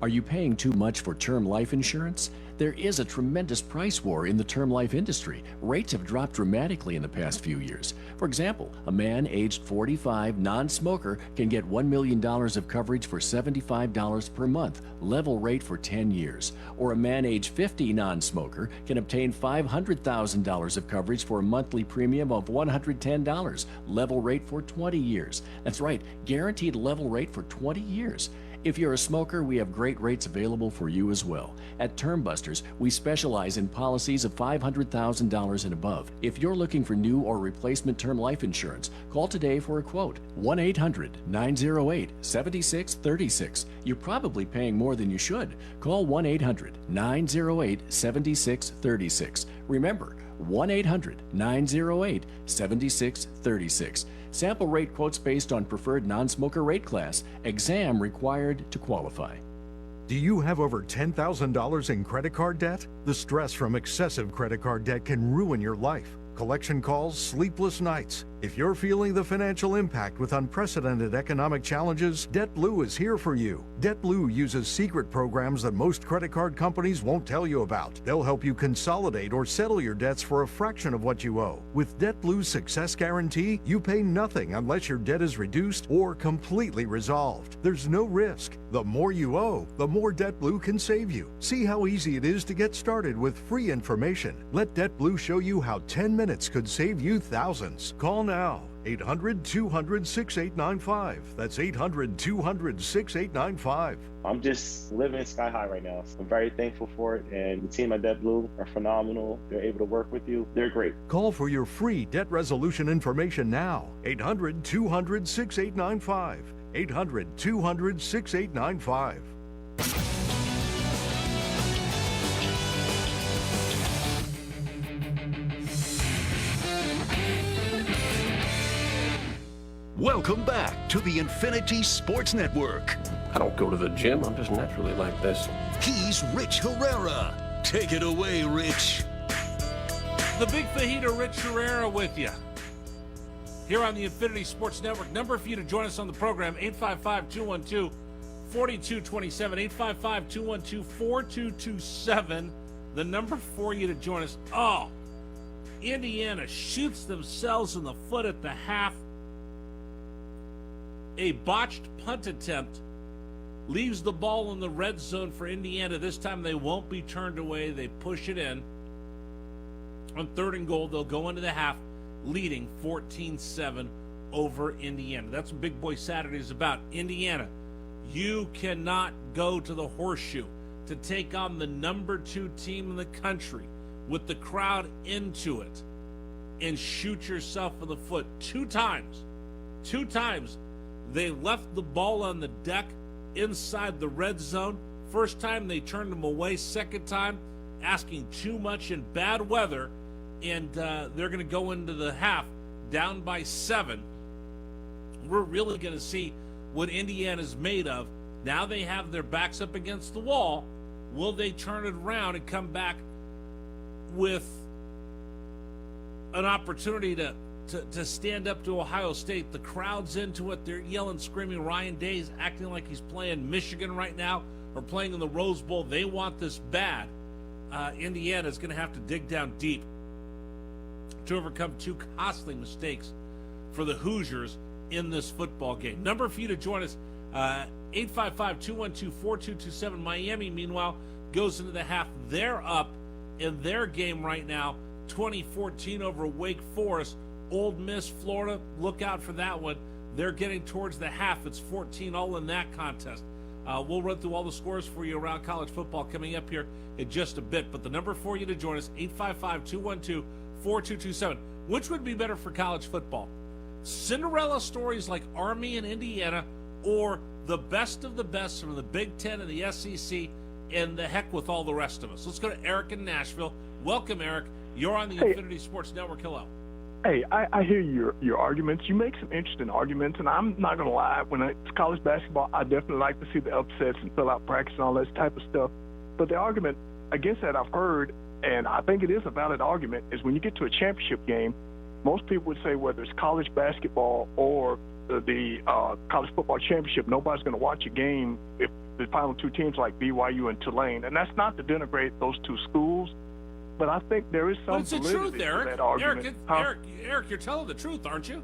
Are you paying too much for term life insurance? There is a tremendous price war in the term life industry. Rates have dropped dramatically in the past few years. For example, a man aged 45, non-smoker, can get $1 million of coverage for $75 per month, level rate for 10 years. Or a man aged 50, non-smoker, can obtain $500,000 of coverage for a monthly premium of $110, level rate for 20 years. That's right, guaranteed level rate for 20 years. If you're a smoker, we have great rates available for you as well. At Term Busters, we specialize in policies of $500,000 and above. If you're looking for new or replacement term life insurance, call today for a quote. 1-800-908-7636. You're probably paying more than you should. Call 1-800-908-7636. Remember, 1-800-908-7636. Sample rate quotes based on preferred non-smoker rate class. Exam required to qualify. Do you have over $10,000 in credit card debt? The stress from excessive credit card debt can ruin your life. Collection calls, sleepless nights. If you're feeling the financial impact with unprecedented economic challenges, DebtBlue is here for you. DebtBlue uses secret programs that most credit card companies won't tell you about. They'll help you consolidate or settle your debts for a fraction of what you owe. With DebtBlue's Success Guarantee, you pay nothing unless your debt is reduced or completely resolved. There's no risk. The more you owe, the more DebtBlue can save you. See how easy it is to get started with free information. Let DebtBlue show you how 10 minutes could save you thousands. Call now. 800-200-6895. That's 800-200-6895. I'm just living sky high right now. I'm very thankful for it, and the team at DebtBlue are phenomenal. They're able to work with you. They're great. Call for your free debt resolution information now. 800-200-6895. 800-200-6895. Welcome back to the Infinity Sports Network. I don't go to the gym. I'm just naturally like this. He's Rich Herrera. Take it away, Rich. The Big Fajita, Rich Herrera, with you here on the Infinity Sports Network. Number for you to join us on the program, 855-212-4227, 855-212-4227. The number for you to join us. Oh, Indiana shoots themselves in the foot at the half. A botched punt attempt leaves the ball in the red zone for Indiana. This time they won't be turned away. They push it in. On 3rd and goal, they'll go into the half, leading 14-7 over Indiana. That's what Big Boy Saturday is about. Indiana, You cannot go to the Horseshoe to take on the number 2 team in the country with the crowd into it and shoot yourself in the foot. 2 times they left the ball on the deck inside the red zone. First time they turned them away. Second time asking too much in bad weather, and they're going to go into the half down by 7. We're really going to see what Indiana's made of. Now they have their backs up against the wall. Will they turn it around and come back with an opportunity to stand up to Ohio State? The crowd's into it. They're yelling, screaming. Ryan Day's acting like he's playing Michigan right now or playing in the Rose Bowl. They want this bad. Indiana's going to have to dig down deep to overcome 2 costly mistakes for the Hoosiers in this football game. Number for you to join us, 855-212-4227. Miami, meanwhile, goes into the half. They're up in their game right now, 2014 over Wake Forest. Old Miss, Florida, look out for that one. They're getting towards the half. It's 14 all in that contest. We'll run through all the scores for you around college football coming up here in just a bit. But the number for you to join us, 855-212-4227. Which would be better for college football? Cinderella stories like Army and Indiana, or the best of the best from the Big Ten and the SEC, and the heck with all the rest of us? Let's go to Eric in Nashville. Welcome, Eric. You're on the Infinity Sports Network. Hello. Hey, I hear your arguments. You make some interesting arguments, and I'm not going to lie. When it's college basketball, I definitely like to see the upsets and fill out practice and all that type of stuff. But the argument against that I've heard, and I think it is a valid argument, is when you get to a championship game, most people would say whether it's college basketball or the college football championship, nobody's going to watch a game if the final 2 teams like BYU and Tulane. And that's not to denigrate those 2 schools, but I think there is some validity to that argument. Eric, you're telling the truth, aren't you?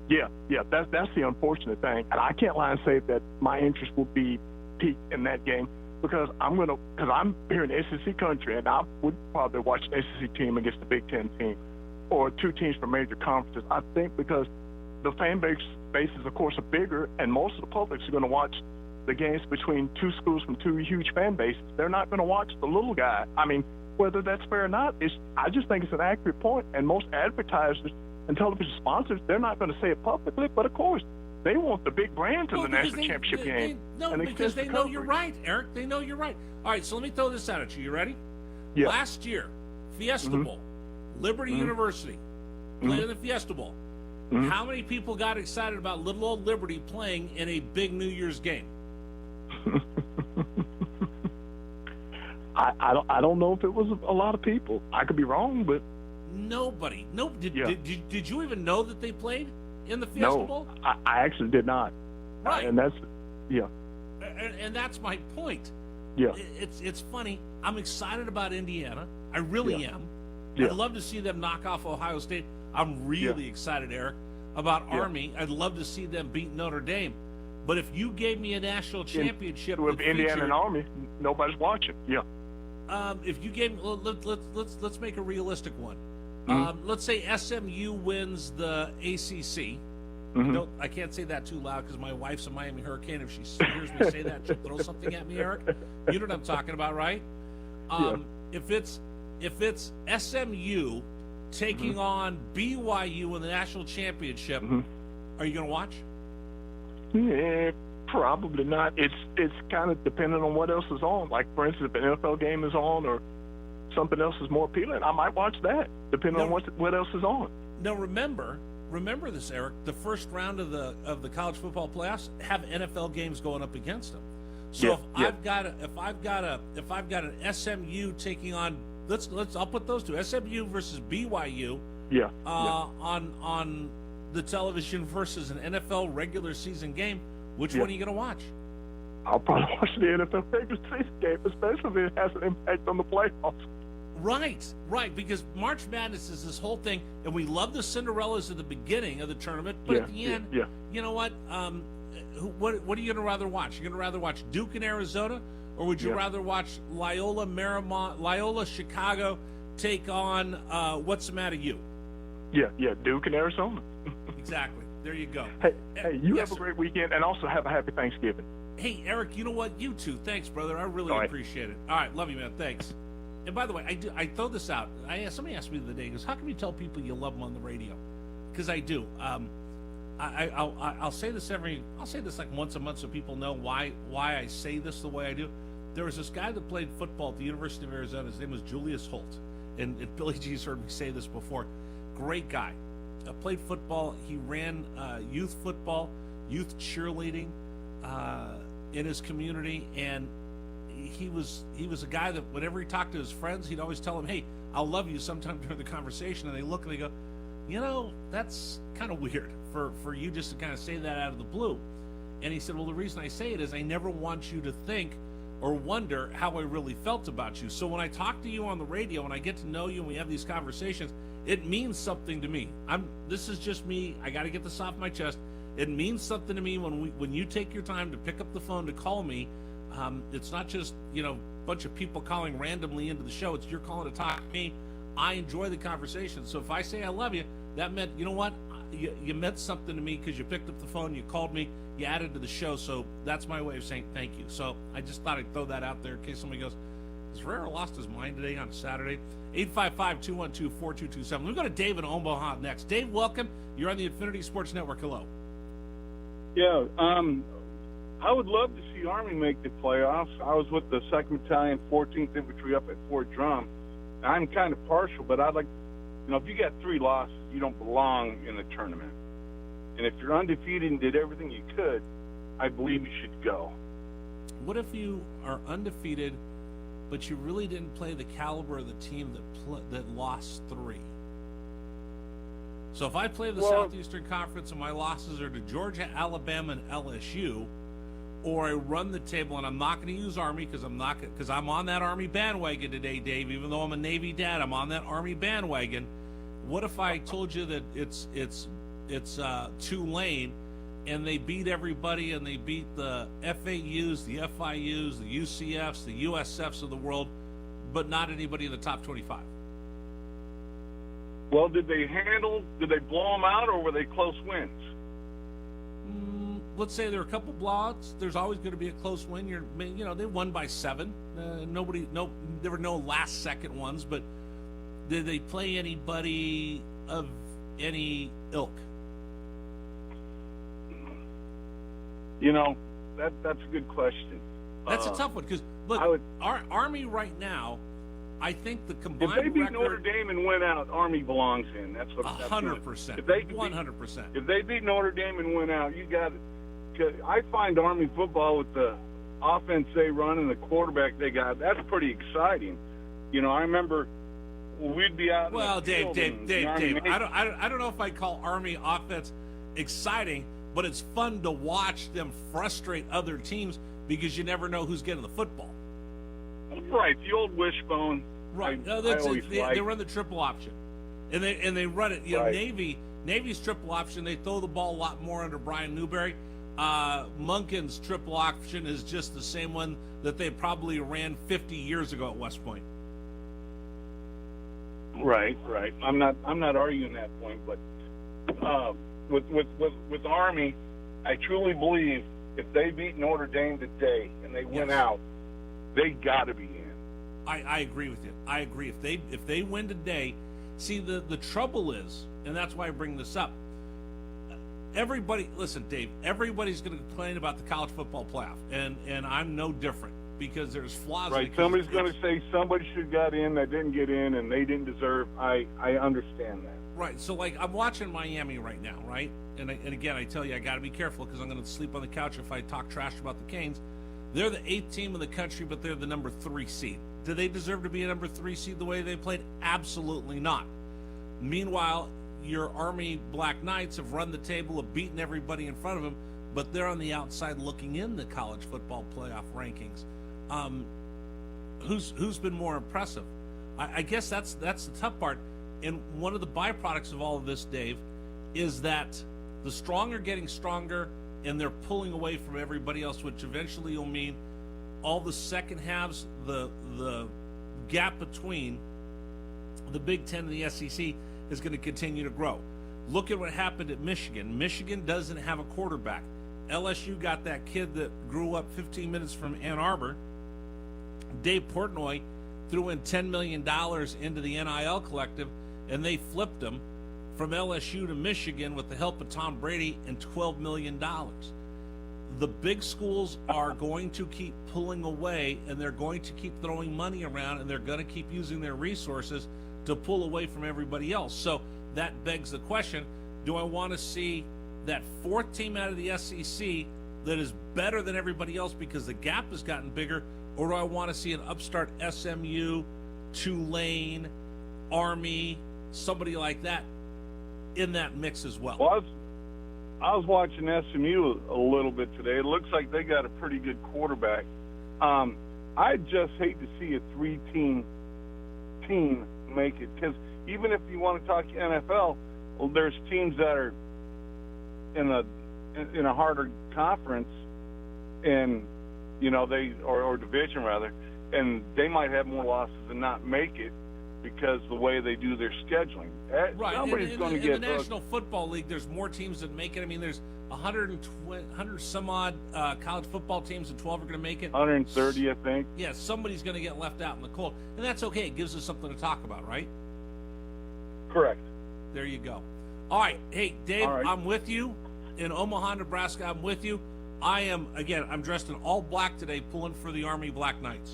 Yeah, that's the unfortunate thing. And I can't lie and say that my interest will be peaked in that game because I'm here in the SEC country, and I would probably watch an SEC team against the Big Ten team or 2 teams from major conferences. I think because the fan bases, of course, are bigger, and most of the publics are going to watch the games between 2 schools from 2 huge fan bases. They're not going to watch the little guy. I mean, whether that's fair or not, I just think it's an accurate point. And most advertisers and television sponsors, they're not going to say it publicly, but of course, they want the big brands in the national championship game. Because they know you're right, Eric. They know you're right. All right, so let me throw this out at you. You ready? Yeah. Last year, Fiesta Bowl, Liberty University played in the Fiesta Bowl. How many people got excited about little old Liberty playing in a big New Year's game? I don't know if it was a lot of people. I could be wrong, but nobody. No. Did you even know that they played in the Fiesta Bowl? I actually did not. Right. And that's And that's my point. Yeah. It's funny. I'm excited about Indiana. I really am. Yeah. I'd love to see them knock off Ohio State. I'm really excited, Eric, about Army. I'd love to see them beat Notre Dame. But if you gave me a national championship with Indiana and Army, nobody's watching. Yeah. If you gave, let's make a realistic one. Let's say SMU wins the ACC. I can't say that too loud because my wife's a Miami Hurricane. If she hears me say that, she'll throw something at me, Eric. You know what I'm talking about, right? If it's SMU taking on BYU in the national championship, are you going to watch? Yeah, probably not. It's kind of dependent on what else is on. Like, for instance, if an NFL game is on or something else is more appealing, I might watch that, depending on what else is on. Now, remember this, Eric. The first round of the college football playoffs have NFL games going up against them. So I've got an SMU taking on, I'll put those two, SMU versus BYU. On the television versus an NFL regular season game, which one are you going to watch? I'll probably watch the NFL regular season game, especially if it has an impact on the playoffs. Right, because March Madness is this whole thing, and we love the Cinderellas at the beginning of the tournament, but at the end, you know what? What are you going to rather watch? You're going to rather watch Duke in Arizona, or would you rather watch Loyola Chicago take on what's the matter you? Duke in Arizona. Exactly. There you go. Hey, you have a great weekend, and also have a happy Thanksgiving. Hey, Eric, you know what? You too. Thanks, brother. I really appreciate it. All right, love you, man. Thanks. And by the way, I throw this out. Somebody asked me the other day, goes, how come you tell people you love them on the radio? Because I do. I'll say this like once a month so people know why I say this the way I do. There was this guy that played football at the University of Arizona. His name was Julius Holt. And Billy G's heard me say this before. Great guy. Played football. He ran youth football, youth cheerleading in his community. And he was a guy that whenever he talked to his friends, he'd always tell them, hey, I'll love you sometime during the conversation. And they look and they go, you know, that's kind of weird for you just to kind of say that out of the blue. And he said, well, the reason I say it is I never want you to think or wonder how I really felt about you. So when I talk to you on the radio and I get to know you and we have these conversations, it means something to me. This is just me. I got to get this off my chest. It means something to me when you take your time to pick up the phone to call me. It's not just, a bunch of people calling randomly into the show. It's you're calling to talk to me. I enjoy the conversation. So if I say I love you, that meant, you know what? You meant something to me because you picked up the phone, you called me, you added to the show. So that's my way of saying thank you. So I just thought I'd throw that out there in case somebody goes, has Herrera lost his mind today on Saturday? 855-212-4227. Let me go to Dave in Omaha next. Dave, welcome. You're on the Infinity Sports Network. Hello. Yeah, I would love to see Army make the playoffs. I was with the 2nd Battalion, 14th Infantry up at Fort Drum. I'm kind of partial, but I'd like, if you got 3 losses, you don't belong in the tournament. And if you're undefeated and did everything you could, I believe you should go. What if you are undefeated, but you really didn't play the caliber of the team that lost 3? So if I play the Southeastern Conference and my losses are to Georgia, Alabama, and LSU, or I run the table, and I'm not going to use Army because I'm on that Army bandwagon today, Dave. Even though I'm a Navy dad, I'm on that Army bandwagon. What if I told you that it's Tulane, and they beat everybody, and they beat the FAUs, the FIUs, the UCFs, the USFs of the world, but not anybody in the top 25? Well, did they blow them out, or were they close wins? Let's say there are a couple blowouts. There's always going to be a close win. They won by 7. There were no last-second ones, but did they play anybody of any ilk? That's a good question. That's a tough one because look, our Army right now, I think the combined if they beat record, Notre Dame and win out, Army belongs in. That's what 100%. If they 100%. If they beat Notre Dame and win out, you got it. I find Army football with the offense they run and the quarterback they got, that's pretty exciting. I remember we'd be out. Well, Dave. I don't know if I'd call Army offense exciting, but it's fun to watch them frustrate other teams because you never know who's getting the football. Right, the old wishbone. Right, they run the triple option, and they run it. Right. Navy's triple option. They throw the ball a lot more under Brian Newberry. Munkin's triple option is just the same one that they probably ran 50 years ago at West Point. Right. I'm not arguing that point, but with Army, I truly believe if they beat Notre Dame today and they win out, they got to be in. I agree with you. I agree. If they win today, see the trouble is, and that's why I bring this up. Listen, Dave. Everybody's going to complain about the college football playoff, and I'm no different because there's flaws. Right. Somebody's going to say somebody should have got in that didn't get in, and they didn't deserve. I understand that. Right. So I'm watching Miami right now, right? And again, I tell you, I got to be careful because I'm going to sleep on the couch if I talk trash about the Canes. They're the 8th team in the country, but they're the number 3 seed. Do they deserve to be a number 3 seed the way they played? Absolutely not. Meanwhile, your Army Black Knights have run the table, have beaten everybody in front of them, but they're on the outside looking in the college football playoff rankings. Who's been more impressive? I guess that's the tough part. And one of the byproducts of all of this, Dave, is that the strong are getting stronger and they're pulling away from everybody else, which eventually will mean all the second halves, the gap between the Big Ten and the SEC is going to continue to grow. Look at what happened at Michigan. Michigan doesn't have a quarterback. LSU got that kid that grew up 15 minutes from Ann Arbor. Dave Portnoy threw in $10 million into the NIL collective, and they flipped him from LSU to Michigan with the help of Tom Brady and $12 million. The big schools are going to keep pulling away, and they're going to keep throwing money around, and they're going to keep using their resources to pull away from everybody else. So that begs the question, do I want to see that fourth team out of the SEC that is better than everybody else because the gap has gotten bigger, or do I want to see an upstart SMU, Tulane, Army, somebody like that in that mix as well? Well, I was watching SMU a little bit today. It looks like they got a pretty good quarterback. I just hate to see a three-team team make it, because even if you want to talk NFL, well, there's teams that are in a harder conference, and they or division rather, and they might have more losses and not make it because the way they do their scheduling. Right. Somebody's going to get in the National Football League, there's more teams that make it. I mean, there's 100 some odd college football teams, and 12 are going to make it. 130, I think. Yeah, somebody's going to get left out in the cold, and that's okay. It gives us something to talk about, right? Correct. There you go. All right. Hey, Dave, right. I'm with you. In Omaha, Nebraska, I'm with you. I'm dressed in all black today, pulling for the Army Black Knights.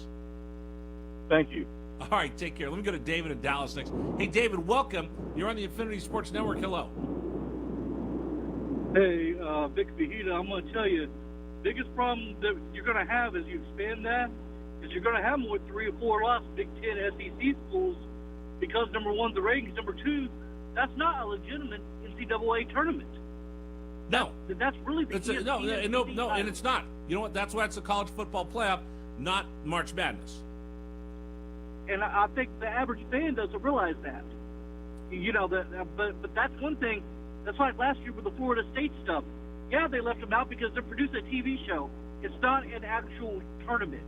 Thank you. All right, take care. Let me go to David in Dallas next. Hey, David, welcome. You're on the Infinity Sports Network. Hello. Hey, Vic Vahida, I'm going to tell you, biggest problem that you're going to have as you expand that is you're going to have more 3 or 4 lost Big Ten SEC schools because, number one, the ratings. Number two, that's not a legitimate NCAA tournament. No. That's really the no, and it's not. You know what? That's why it's a college football playoff, not March Madness. And I think the average fan doesn't realize that. But that's one thing. That's like last year with the Florida State stuff. Yeah, they left them out because they're producing a TV show. It's not an actual tournament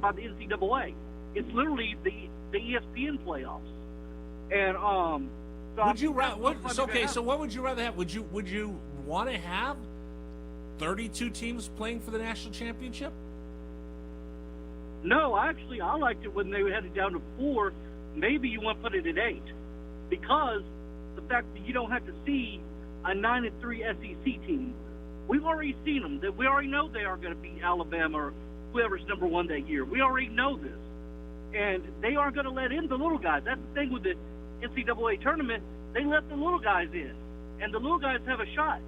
by the NCAA. It's literally the ESPN playoffs. And so would you rather? So what would you rather have? Would you want to have 32 teams playing for the national championship? No, actually, I liked it when they had it down to 4. Maybe you want to put it at 8, because the fact that you don't have to see a 9-3 SEC team. We've already seen them. That we already know they are going to beat Alabama or whoever's number 1 that year. We already know this, and they aren't going to let in the little guys. That's the thing with the NCAA tournament. They let the little guys in, and the little guys have a shot.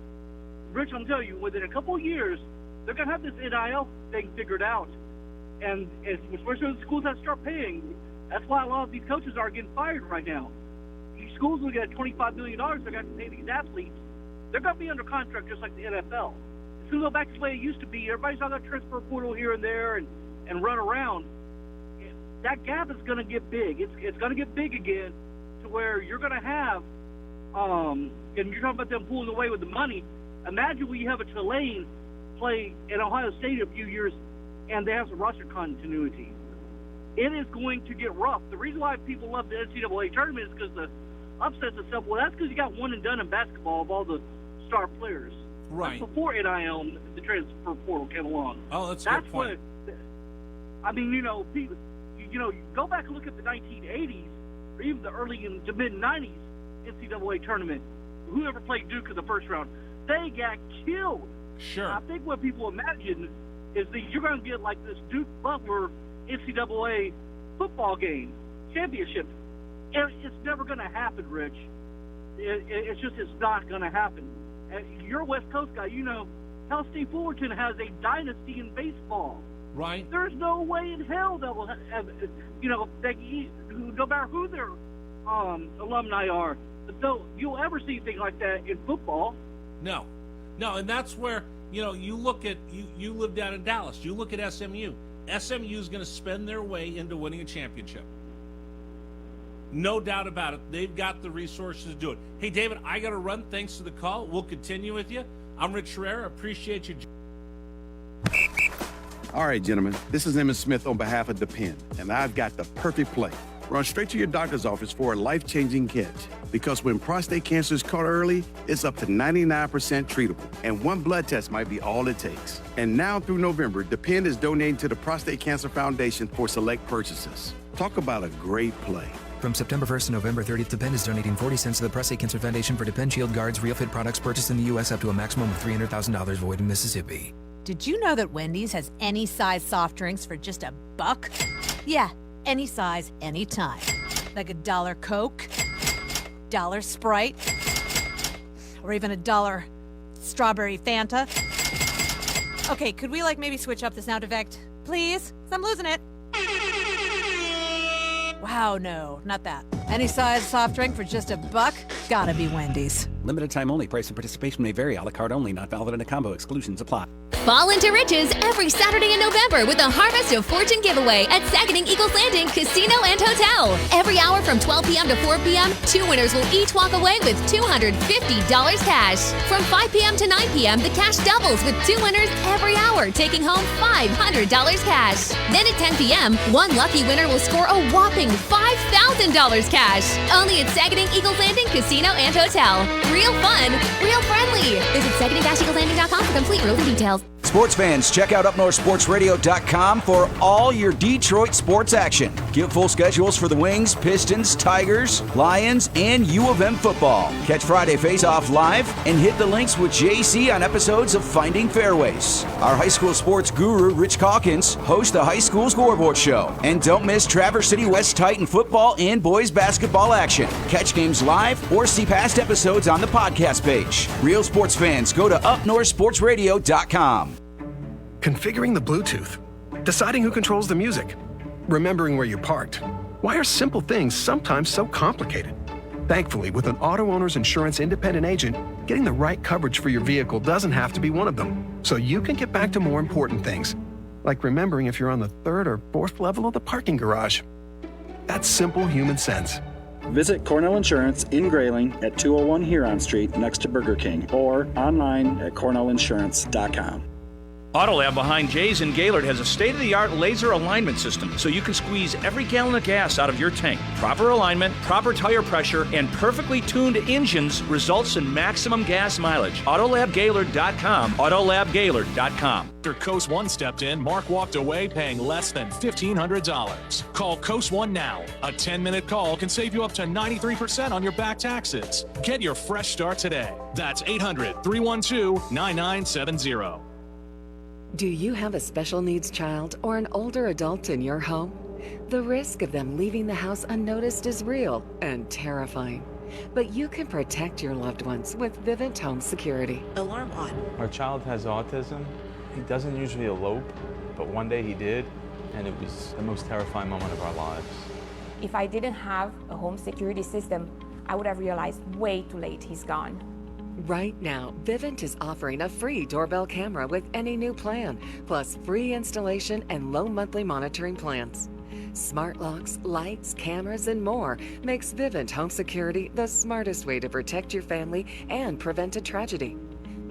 Rich, I'm telling you, within a couple of years, they're going to have this NIL thing figured out. And especially the schools that start paying, that's why a lot of these coaches are getting fired right now. These schools will get $25 million. They're going to pay these athletes. They're going to be under contract just like the NFL. It's going to go back to the way it used to be. Everybody's not going to transfer portal here and there and run around. That gap is going to get big. It's going to get big again to where you're going to have, and you're talking about them pulling away with the money. Imagine when you have a Tulane play at Ohio State a few years and they have some roster continuity. It is going to get rough. The reason why people love the NCAA tournament is because the upsets and stuff. Well, that's because you got one and done in basketball of all the star players. Right. That's before NIL and the transfer portal came along. Oh, that's a good point. People, you go back and look at the 1980s or even the early to mid 90s NCAA tournament. Whoever played Duke in the first round, they got killed. Sure. I think what people imagine is that you're going to get like this Duke Butler NCAA football game championship. And it's never going to happen, Rich. It's not going to happen. And you're a West Coast guy. Cal State Fullerton has a dynasty in baseball. Right. There's no way in hell that will have, no matter who their alumni are, you'll ever see anything like that in football. No, and that's where, you look at, you live down in Dallas. You look at SMU. SMU is going to spend their way into winning a championship. No doubt about it. They've got the resources to do it. Hey, David, I got to run. Thanks for the call. We'll continue with you. I'm Rich Herrera. Appreciate you. All right, gentlemen. This is Emmett Smith on behalf of The Pen, and I've got the perfect play. run straight to your doctor's office for a life-changing kit. Because when prostate cancer is caught early, it's up to 99% treatable, and one blood test might be all it takes. And now through November, Depend is donating to the Prostate Cancer Foundation for select purchases. Talk about a great play. From September 1st to November 30th, Depend is donating 40 cents to the Prostate Cancer Foundation for Depend Shield Guards Real Fit products purchased in the U.S. up to a maximum of $300,000 void in Mississippi. Did you know that Wendy's has any size soft drinks for just $1? Yeah, any size, anytime. Like $1 Coke, $1 Sprite, or even $1 strawberry Fanta. Okay, could we maybe switch up the sound effect, please? 'Cause I'm losing it. Wow, no, not that. Any size soft drink for just $1? Gotta be Wendy's. Limited time only. Price and participation may vary. A la carte only. Not valid in a combo. Exclusions apply. Fall into riches every Saturday in November with a Harvest of Fortune giveaway at Saganing Eagles Landing Casino and Hotel. Every hour from 12 p.m. to 4 p.m., 2 winners will each walk away with $250 cash. From 5 p.m. to 9 p.m., the cash doubles with 2 winners every hour, taking home $500 cash. Then at 10 p.m., one lucky winner will score a whopping $5,000 cash. Only at Saganing Eagles Landing Casino and Hotel. Real fun, real friendly. Visit Saganing-EagleSlanding.com for complete rules and details. Sports fans, check out UpNorthSportsRadio.com for all your Detroit sports action. Get full schedules for the Wings, Pistons, Tigers, Lions, and U of M football. Catch Friday Face-Off live and hit the links with JC on episodes of Finding Fairways. Our high school sports guru, Rich Calkins, hosts the High School Scoreboard Show. And don't miss Traverse City West Titan football and boys basketball action. Catch games live or see past episodes on the podcast page. Real sports fans, go to UpNorthSportsRadio.com. Configuring the Bluetooth, deciding who controls the music, remembering where you parked. Why are simple things sometimes so complicated? Thankfully, with an auto owner's insurance independent agent, getting the right coverage for your vehicle doesn't have to be one of them. So you can get back to more important things, like remembering if you're on the 3rd or 4th level of the parking garage. That's simple human sense. Visit Cornell Insurance in Grayling at 201 Huron Street next to Burger King or online at cornellinsurance.com. Autolab behind Jay's in Gaylord has a state-of-the-art laser alignment system so you can squeeze every gallon of gas out of your tank. Proper alignment, proper tire pressure, and perfectly tuned engines results in maximum gas mileage. AutolabGaylord.com. AutolabGaylord.com. After Coast One stepped in, Mark walked away paying less than $1,500. Call Coast One now. A 10-minute call can save you up to 93% on your back taxes. Get your fresh start today. That's 800-312-9970. Do you have a special needs child or an older adult in your home? The risk of them leaving the house unnoticed is real and terrifying. But you can protect your loved ones with Vivint Home Security. Alarm on. Our child has autism. He doesn't usually elope, but one day he did, and it was the most terrifying moment of our lives. If I didn't have a home security system, I would have realized way too late he's gone. Right now, Vivint is offering a free doorbell camera with any new plan, plus free installation and low monthly monitoring plans. Smart locks, lights, cameras, and more makes Vivint Home Security the smartest way to protect your family and prevent a tragedy.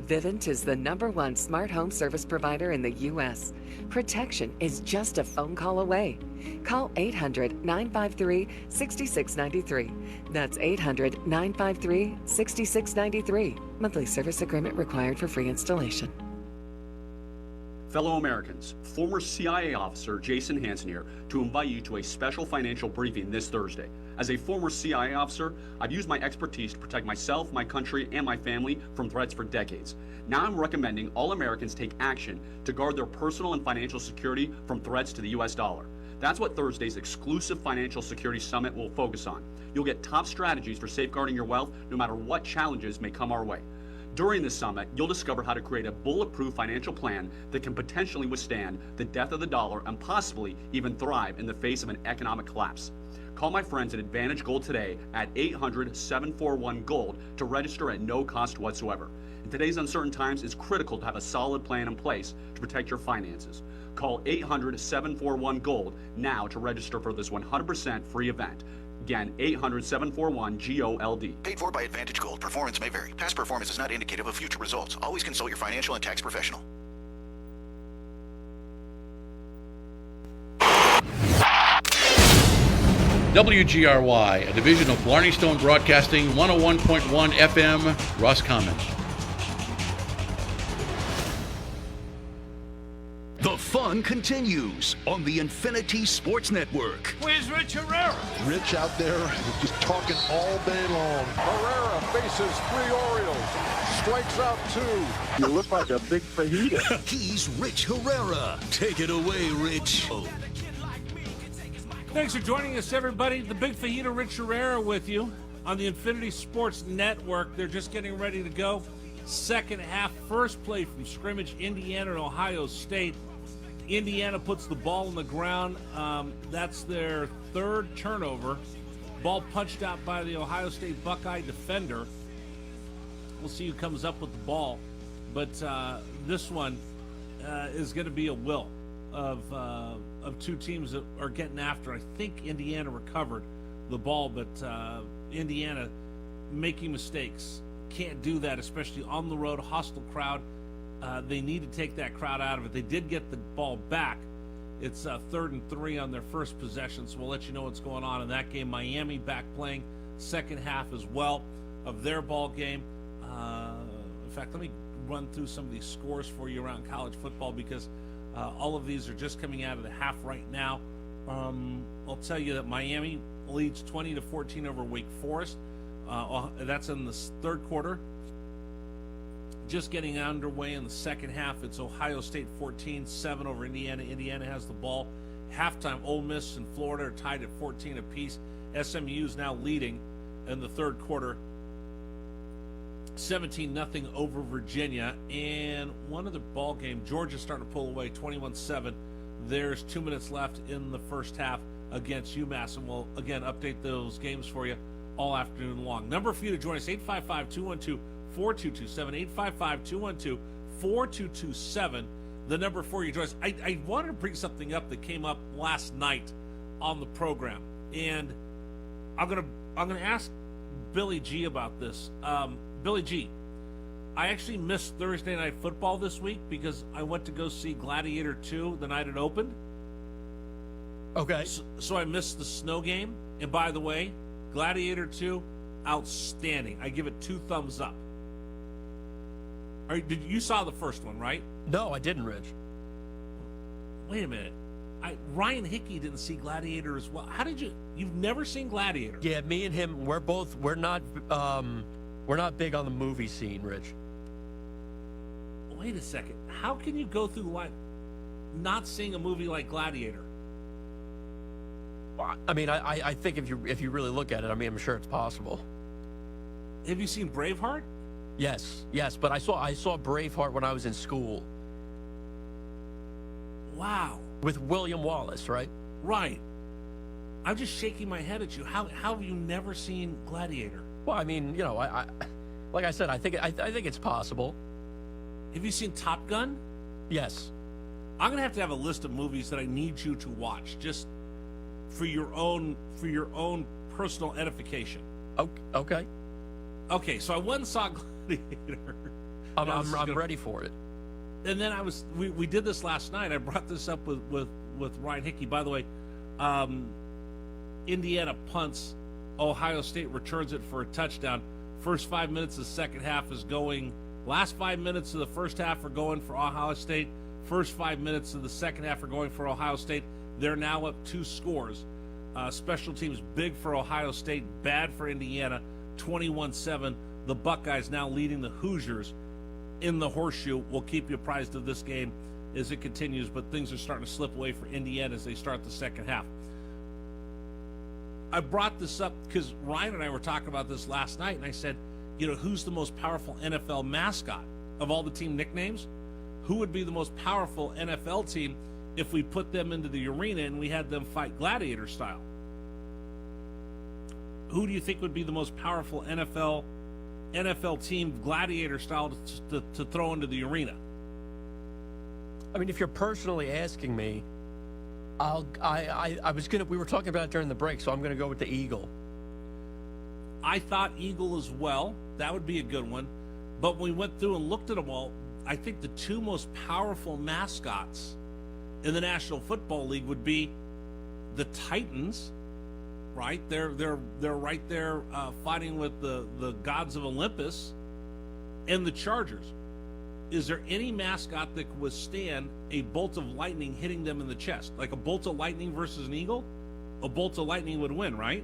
Vivint is the #1 smart home service provider in the U.S. Protection is just a phone call away. Call 800-953-6693. That's 800-953-6693. Monthly service agreement required for free installation. Fellow Americans, former CIA officer Jason Hansen here to invite you to a special financial briefing this Thursday. As a former CIA officer, I've used my expertise to protect myself, my country, and my family from threats for decades. Now I'm recommending all Americans take action to guard their personal and financial security from threats to the U.S. dollar. That's what Thursday's exclusive Financial Security Summit will focus on. You'll get top strategies for safeguarding your wealth no matter what challenges may come our way. During this summit, you'll discover how to create a bulletproof financial plan that can potentially withstand the death of the dollar and possibly even thrive in the face of an economic collapse. Call my friends at Advantage Gold today at 800-741-GOLD to register at no cost whatsoever. In today's uncertain times, it's critical to have a solid plan in place to protect your finances. Call 800-741-GOLD now to register for this 100% free event. Again, 800-741-GOLD. Paid for by Advantage Gold. Performance may vary. Past performance is not indicative of future results. Always consult your financial and tax professional. WGRY, a division of Blarney Stone Broadcasting, 101.1 FM, Roscommon. The fun continues on the Infinity Sports Network. Where's Rich Herrera? Rich out there just talking all day long. Herrera faces 3 Orioles. Strikes out 2. You look like a big fajita. He's Rich Herrera. Take it away, Rich. Thanks for joining us, everybody. The Big Fajita, Rich Herrera, with you on the Infinity Sports Network. They're just getting ready to go. Second half, first play from scrimmage, Indiana and Ohio State. Indiana puts the ball on the ground. That's their third turnover. Ball punched out by the Ohio State Buckeye defender. We'll see who comes up with the ball. But this one is going to be a will of two teams that are getting after. I think Indiana recovered the ball, but Indiana making mistakes. Can't do that, especially on the road, hostile crowd. They need to take that crowd out of it. They did get the ball back. It's 3rd and 3 on their first possession, so we'll let you know what's going on in that game. Miami back playing second half as well of their ball game. In fact, let me run through some of these scores for you around college football, because all of these are just coming out of the half right now. I'll tell you that Miami leads 20-14 over Wake Forest. That's in the third quarter. Just getting underway in the second half. It's Ohio State 14-7 over Indiana. Indiana has the ball. Halftime, Ole Miss and Florida are tied at 14 apiece. SMU is now leading in the third quarter, 17-0 over Virginia. And one other ball game, Georgia's starting to pull away, 21-7. There's 2 minutes left in the first half against UMass, and we'll again update those games for you all afternoon long. Number for you to join us, 855-212-4227, 855-212-4227, the number for you to join us. I wanted to bring something up that came up last night on the program, and I'm gonna ask Billy G about this. Billy G, I actually missed Thursday Night Football this week because I went to go see Gladiator 2 the night it opened. Okay. So I missed the snow game, and by the way, Gladiator 2, outstanding. I give it 2 thumbs up. You saw the first one, right? No, I didn't, Rich. Wait a minute. Ryan Hickey didn't see Gladiator as well. How did you? You've never seen Gladiator? Yeah, me and him, we're not big on the movie scene, Rich. Wait a second. How can you go through life not seeing a movie like Gladiator? I mean, I think if you really look at it, I mean, I'm sure it's possible. Have you seen Braveheart? Yes, but I saw Braveheart when I was in school. Wow. With William Wallace, right? Right. I'm just shaking my head at you. How have you never seen Gladiator? Well, I mean, I like I said, I think it's possible. Have you seen Top Gun? Yes. I'm gonna have to have a list of movies that I need you to watch, just for your own personal edification. Okay. Okay, so I went and saw Gladiator. I'm ready for it. And then we did this last night. I brought this up with Ryan Hickey. By the way, Indiana punts, Ohio State returns it for a touchdown. First 5 minutes of the second half is going. Last 5 minutes of the first half are going for Ohio State. First 5 minutes of the second half are going for Ohio State. They're now up 2 scores. Special teams big for Ohio State, bad for Indiana, 21-7. The Buckeyes now leading the Hoosiers in the horseshoe. We'll keep you apprised of this game as it continues, but things are starting to slip away for Indiana as they start the second half. I brought this up because Ryan and I were talking about this last night, and I said, who's the most powerful NFL mascot of all the team nicknames? Who would be the most powerful NFL team if we put them into the arena and we had them fight gladiator style? Who do you think would be the most powerful NFL team gladiator style to throw into the arena? I mean, if you're personally asking me, we were talking about it during the break, so I'm gonna go with the Eagle. I thought Eagle as well. That would be a good one. But when we went through and looked at them all, I think the 2 most powerful mascots in the National Football League would be the Titans right? They're right there fighting with the gods of Olympus and the Chargers. Is there any mascot that could withstand a bolt of lightning hitting them in the chest? Like a bolt of lightning versus an eagle? A bolt of lightning would win, right?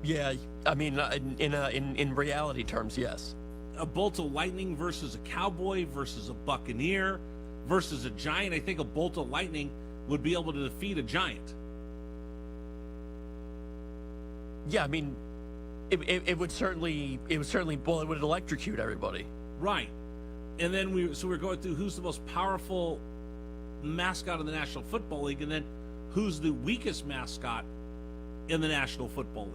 Yeah, I mean, in reality terms, yes. A bolt of lightning versus a cowboy versus a buccaneer versus a giant. I think a bolt of lightning would be able to defeat a giant. Yeah, I mean, it would certainly it would electrocute everybody. Right. And then we're going through who's the most powerful mascot in the National Football League, and then who's the weakest mascot in the National Football League.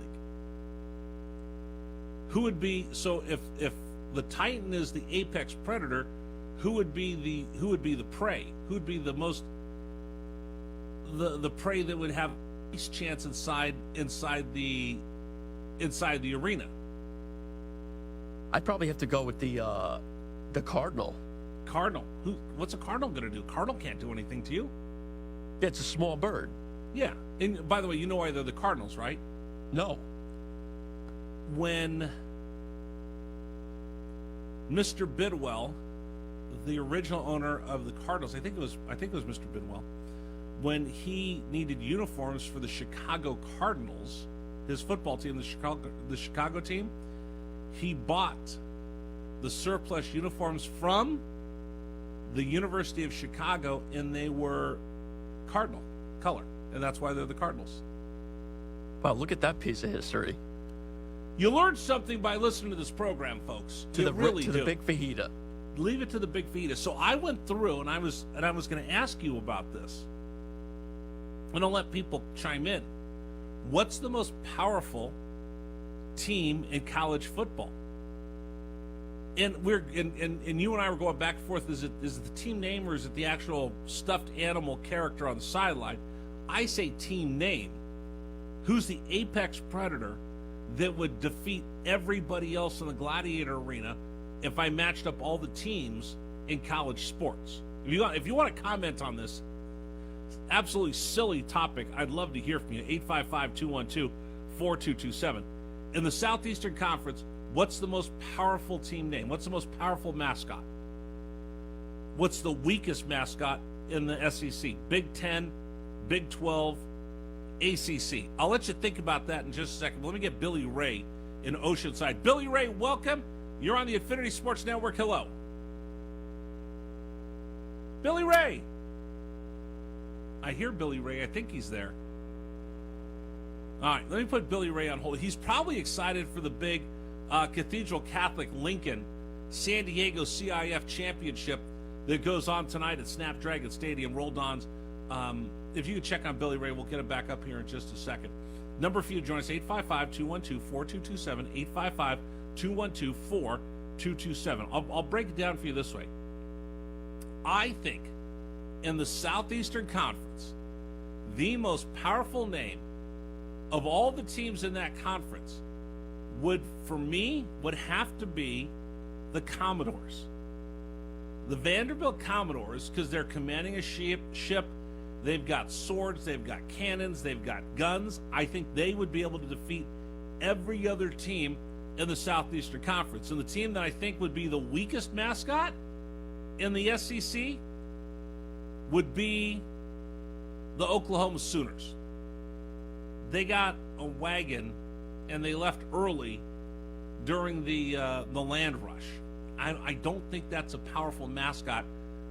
Who would be, so if the Titan is the apex predator, who would be the prey? Who would be the most the prey that would have the least chance inside the arena? I'd probably have to go with the cardinal. Cardinal. What's a cardinal going to do? Cardinal can't do anything to you. It's a small bird. Yeah. And by the way, you know why they're the Cardinals, right? No. When Mr. Bidwell, the original owner of the Cardinals, I think it was Mr. Bidwell, when he needed uniforms for the Chicago Cardinals, his football team, the Chicago team, he bought the surplus uniforms from the University of Chicago, and they were cardinal color, and that's why they're the Cardinals. Wow, look at that piece of history. You learned something by listening to this program, folks. To the big fajita. Leave it to the big fajita. So I went through, and I was going to ask you about this, and I'll let people chime in. What's the most powerful team in college football? And and you and I were going back and forth. Is it the team name, or is it the actual stuffed animal character on the sideline? I say team name. Who's the apex predator that would defeat everybody else in the gladiator arena if I matched up all the teams in college sports? If you want to comment on this absolutely silly topic, I'd love to hear from you. 855-212-4227. In the Southeastern Conference, what's the most powerful team name? What's the most powerful mascot? What's the weakest mascot in the SEC? Big 10, Big 12, ACC. I'll let you think about that in just a second. Let me get Billy Ray in Oceanside. Billy Ray, welcome. You're on the Infinity Sports Network. Hello. Billy Ray. I hear Billy Ray. I think he's there. All right, let me put Billy Ray on hold. He's probably excited for the big Cathedral Catholic Lincoln San Diego CIF Championship that goes on tonight at Snapdragon Stadium. Roll Dons. If you could check on Billy Ray, we'll get him back up here in just a second. Number for you to join us, 855-212-4227, 855-212-4227. I'll break it down for you this way. I think in the Southeastern Conference, the most powerful name of all the teams in that conference would have to be the Commodores. The Vanderbilt Commodores, because they're commanding a ship. They've got swords, they've got cannons, they've got guns. I think they would be able to defeat every other team in the Southeastern Conference. And the team that I think would be the weakest mascot in the SEC would be the Oklahoma Sooners. They got a wagon and they left early during the land rush. I don't think that's a powerful mascot.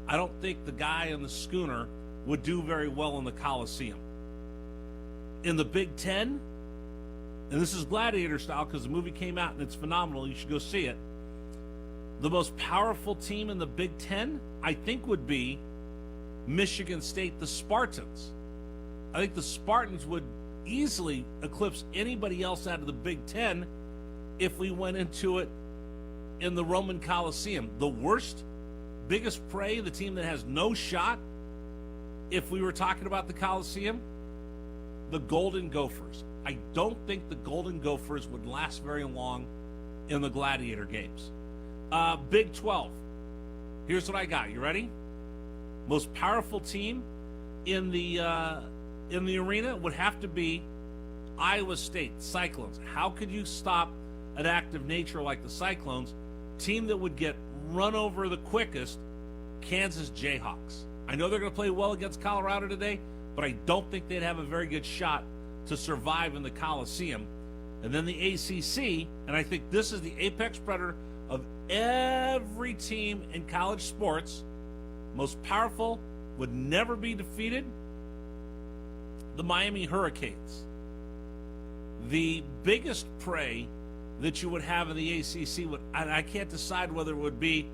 I don't think the guy on the schooner would do very well in the Coliseum. In the Big Ten, and this is Gladiator style because the movie came out and it's phenomenal, you should go see it. The most powerful team in the Big Ten, I think, would be Michigan State, the Spartans. I think the Spartans would easily eclipse anybody else out of the Big Ten if we went into it in the Roman Coliseum. The worst, biggest prey, the team that has no shot, if we were talking about the Coliseum, the Golden Gophers. I don't think the Golden Gophers would last very long in the Gladiator games. Big 12. Here's what I got. You ready? Most powerful team in the arena would have to be Iowa State, Cyclones. How could you stop an active nature like the Cyclones? Team that would get run over the quickest, Kansas Jayhawks. I know they're going to play well against Colorado today, but I don't think they'd have a very good shot to survive in the Coliseum. And then the ACC, and I think this is the apex predator of every team in college sports, most powerful, would never be defeated, the Miami Hurricanes. The biggest prey that you would have in the ACC would, and I can't decide whether it would be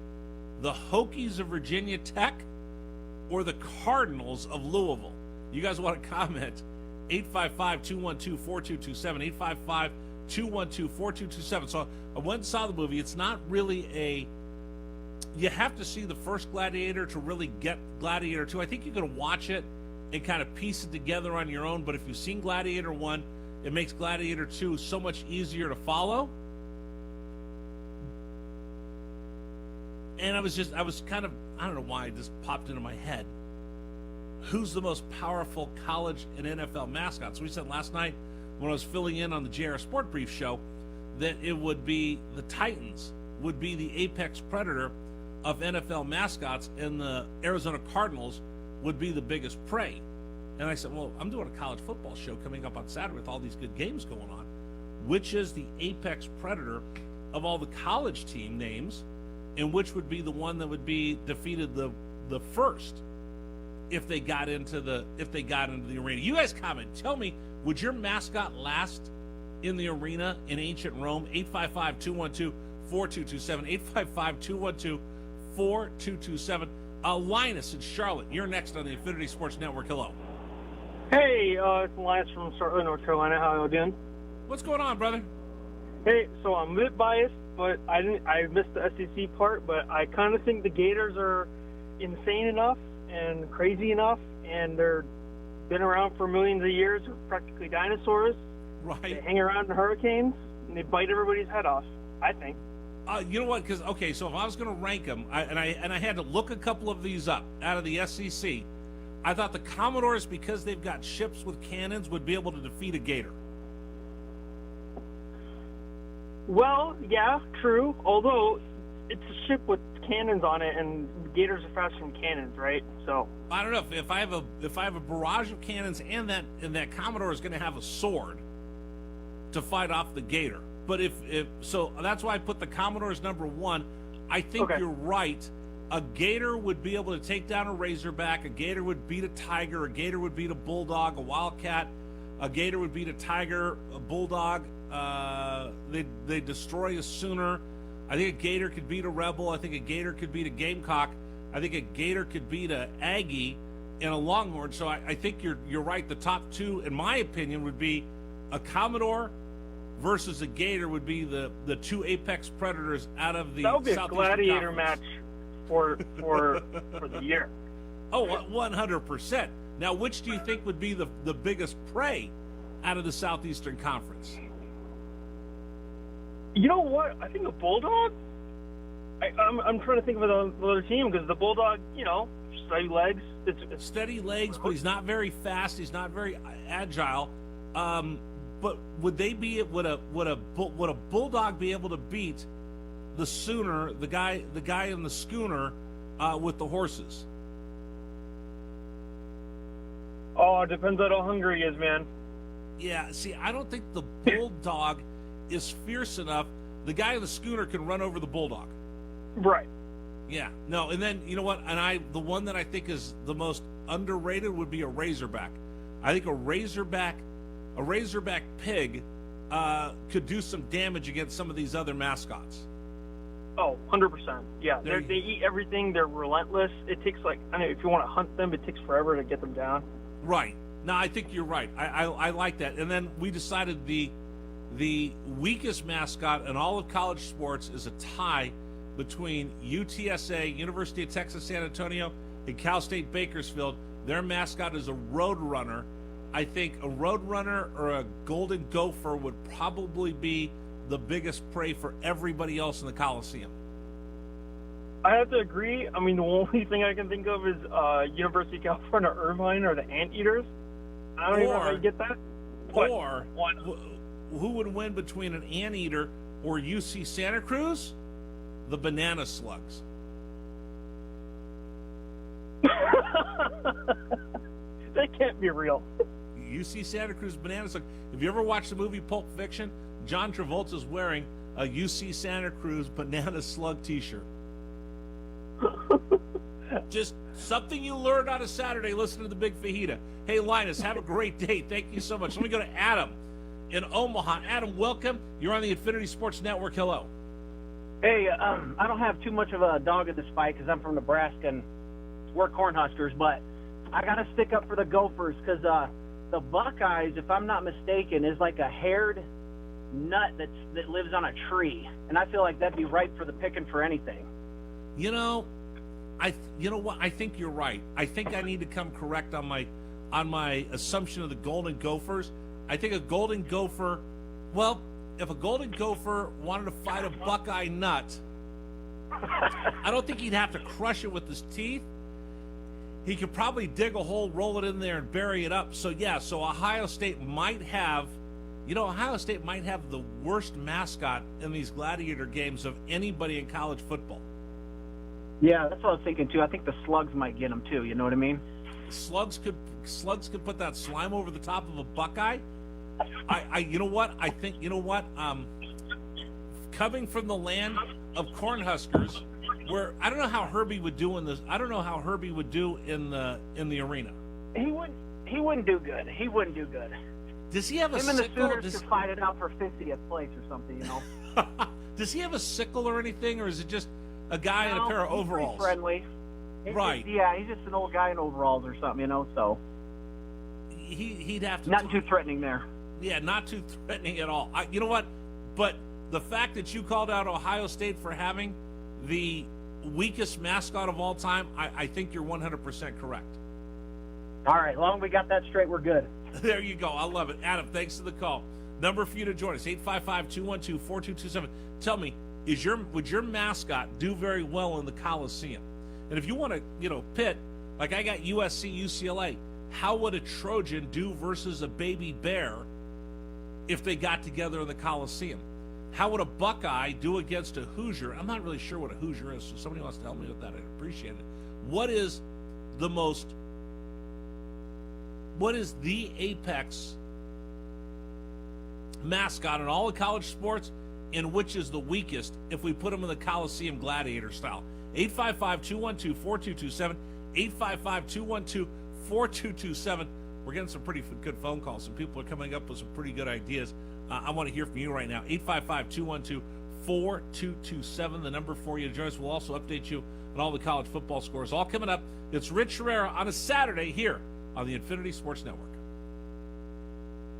the Hokies of Virginia Tech or the Cardinals of Louisville. You guys want to comment? 855-212-4227, 855-212-4227. So I went and saw the movie. It's not really you have to see the first Gladiator to really get Gladiator 2. I think you can watch it and kind of piece it together on your own, but if you've seen Gladiator 1, it makes Gladiator 2 so much easier to follow. And I was kind of, I don't know why it just popped into my head. Who's the most powerful college and NFL mascots? We said last night when I was filling in on the JR Sport Brief show that it would be the Titans would be the apex predator of NFL mascots, and the Arizona Cardinals would be the biggest prey. And I said, well, I'm doing a college football show coming up on Saturday with all these good games going on. Which is the apex predator of all the college team names, and which would be the one that would be defeated the first if they got into the arena? You guys comment. Tell me, would your mascot last in the arena in ancient Rome? 855-212-4227. 855-212-4227. Linus in Charlotte, you're next on the Infinity Sports Network. Hello. Hey, it's Linus from Charlotte, North Carolina. How y'all doing? What's going on, brother? Hey, so I'm a bit biased, but I missed the SEC part, but I kind of think the Gators are insane enough and crazy enough, and they're been around for millions of years. They're practically dinosaurs. Right. They hang around in hurricanes, and they bite everybody's head off, I think. You know what? Because, okay, so if I was going to rank them, I had to look a couple of these up out of the SEC, I thought the Commodores, because they've got ships with cannons, would be able to defeat a gator. Well, yeah, true. Although it's a ship with cannons on it, and gators are faster than cannons, right? So I don't know if I have a barrage of cannons, and that Commodore is going to have a sword to fight off the gator. But if so, that's why I put the Commodore as number one. I think you're right. A gator would be able to take down a razorback. A gator would beat a tiger. A gator would beat a bulldog, a wildcat. A gator would beat a tiger, a bulldog. They destroy a sooner. I think a gator could beat a rebel. I think a gator could beat a gamecock. I think a gator could beat a Aggie and a longhorn. So I think you're right. The top two, in my opinion, would be a Commodore versus a gator would be the two apex predators out of the that would be Southeastern a gladiator Conference. match for the year. Oh, 100%. Now, which do you think would be the biggest prey out of the Southeastern Conference? You know what? I think a bulldog. I'm trying to think of another team because the bulldog, steady legs. It's steady legs, but he's not very fast. He's not very agile. But would a bulldog be able to beat the Sooner, the guy in the schooner with the horses? Oh, it depends on how hungry he is, man. Yeah, see, I don't think the bulldog is fierce enough. The guy in the schooner can run over the bulldog. Right. Yeah. No, and then, you know what? And the one that I think is the most underrated would be a razorback. I think a razorback pig could do some damage against some of these other mascots. Oh, 100%. Yeah, they eat everything. They're relentless. It takes if you want to hunt them, it takes forever to get them down. Right. No, I think you're right. I like that. And then we decided the weakest mascot in all of college sports is a tie between UTSA, University of Texas San Antonio, and Cal State Bakersfield. Their mascot is a roadrunner. I think a roadrunner or a golden gopher would probably be the biggest prey for everybody else in the Coliseum. I have to agree. I mean, the only thing I can think of is University of California Irvine or the Anteaters. I don't even know how you get that. Or who would win between an anteater or UC Santa Cruz? The banana slugs. That can't be real. UC Santa Cruz banana slug. Have you ever watched the movie Pulp Fiction? John Travolta's wearing a UC Santa Cruz banana slug t-shirt. Just something you learned on a Saturday listening to the Big Fajita. Hey, Linus, have a great day. Thank you so much. Let me go to Adam in Omaha. Adam, welcome. You're on the Infinity Sports Network. Hello. Hey, I don't have too much of a dog in this fight because I'm from Nebraska and we're Cornhuskers, but I got to stick up for the Gophers because the Buckeyes, if I'm not mistaken, is like a haired nut that lives on a tree, and I feel like that'd be ripe for the picking for anything. You know what? I think you're right. I think I need to come correct on my assumption of the Golden Gophers. I think a Golden Gopher, well, if a Golden Gopher wanted to fight a Buckeye nut, I don't think he'd have to crush it with his teeth. He could probably dig a hole, roll it in there, and bury it up. So, yeah, Ohio State might have, the worst mascot in these gladiator games of anybody in college football. Yeah, that's what I was thinking, too. I think the slugs might get them, too. You know what I mean? Slugs could put that slime over the top of a Buckeye. Coming from the land of Cornhuskers, where I don't know how Herbie would do in this. I don't know how Herbie would do in the arena. He wouldn't do good. He wouldn't do good. Does he have a sickle? Him and the Sooners could fight it out for 50th place or something, you know. Does he have a sickle or anything, or is it just a guy in a pair of overalls? He's friendly. Right. He's just an old guy in overalls or something, you know. So he'd have to. Not too threatening there. Yeah, not too threatening at all. You know what? But the fact that you called out Ohio State for having the weakest mascot of all time, I think you're 100% correct. All right, long as we got that straight, we're good. There you go. I love it. Adam, thanks for the call. Number for you to join us, 855-212-4227. Tell me, would your mascot do very well in the Coliseum? And if you want to, pit, like I got USC, UCLA, how would a Trojan do versus a baby bear if they got together in the Coliseum? How would a Buckeye do against a Hoosier? I'm not really sure what a Hoosier is, so somebody wants to help me with that. I'd appreciate it. What is the apex mascot in all of college sports, and which is the weakest if we put them in the Coliseum gladiator style? 855-212-4227, 855-212-4227. We're getting some pretty good phone calls. Some people are coming up with some pretty good ideas. I want to hear from you right now. 855-212-4227, the number for you to join us. We'll also update you on all the college football scores. All coming up. It's Rich Herrera on a Saturday here on the Infinity Sports Network.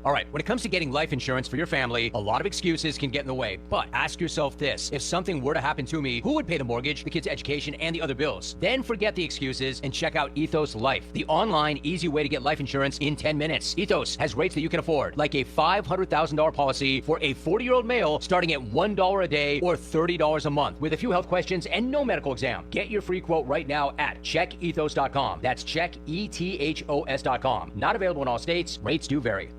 All right, when it comes to getting life insurance for your family, a lot of excuses can get in the way. But ask yourself this: if something were to happen to me, who would pay the mortgage, the kids' education, and the other bills? Then forget the excuses and check out Ethos Life, the online, easy way to get life insurance in 10 minutes. Ethos has rates that you can afford, like a $500,000 policy for a 40-year-old male starting at $1 a day or $30 a month, with a few health questions and no medical exam. Get your free quote right now at checkethos.com. That's checkethos.com. Not available in all states. Rates do vary.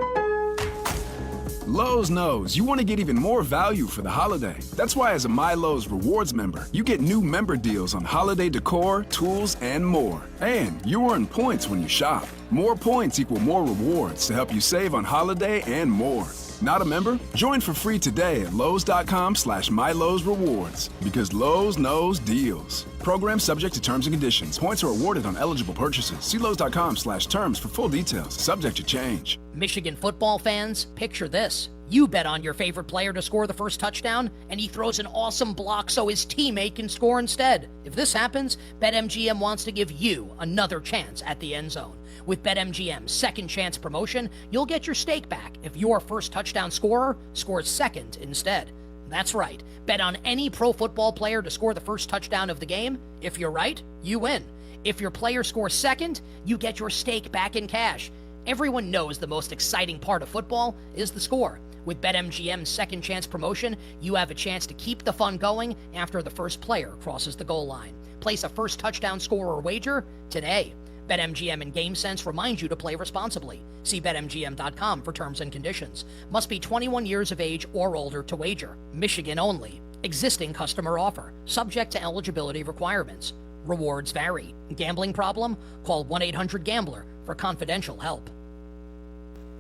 Lowe's knows you want to get even more value for the holiday. That's why as a MyLowe's Rewards member, you get new member deals on holiday decor, tools, and more. And you earn points when you shop. More points equal more rewards to help you save on holiday and more. Not a member? Join for free today at Lowe's.com/MyLowe's Rewards, because Lowe's knows deals. Program subject to terms and conditions. Points are awarded on eligible purchases. See Lowe's.com/terms for full details. Subject to change. Michigan football fans, picture this. You bet on your favorite player to score the first touchdown, and he throws an awesome block so his teammate can score instead. If this happens, BetMGM wants to give you another chance at the end zone. With BetMGM's second chance promotion, you'll get your stake back if your first touchdown scorer scores second instead. That's right. Bet on any pro football player to score the first touchdown of the game. If you're right, you win. If your player scores second, you get your stake back in cash. Everyone knows the most exciting part of football is the score. With BetMGM's second chance promotion, you have a chance to keep the fun going after the first player crosses the goal line. Place a first touchdown scorer wager today. BetMGM and GameSense remind you to play responsibly. See BetMGM.com for terms and conditions. Must be 21 years of age or older to wager. Michigan only. Existing customer offer. Subject to eligibility requirements. Rewards vary. Gambling problem? Call 1-800-GAMBLER for confidential help.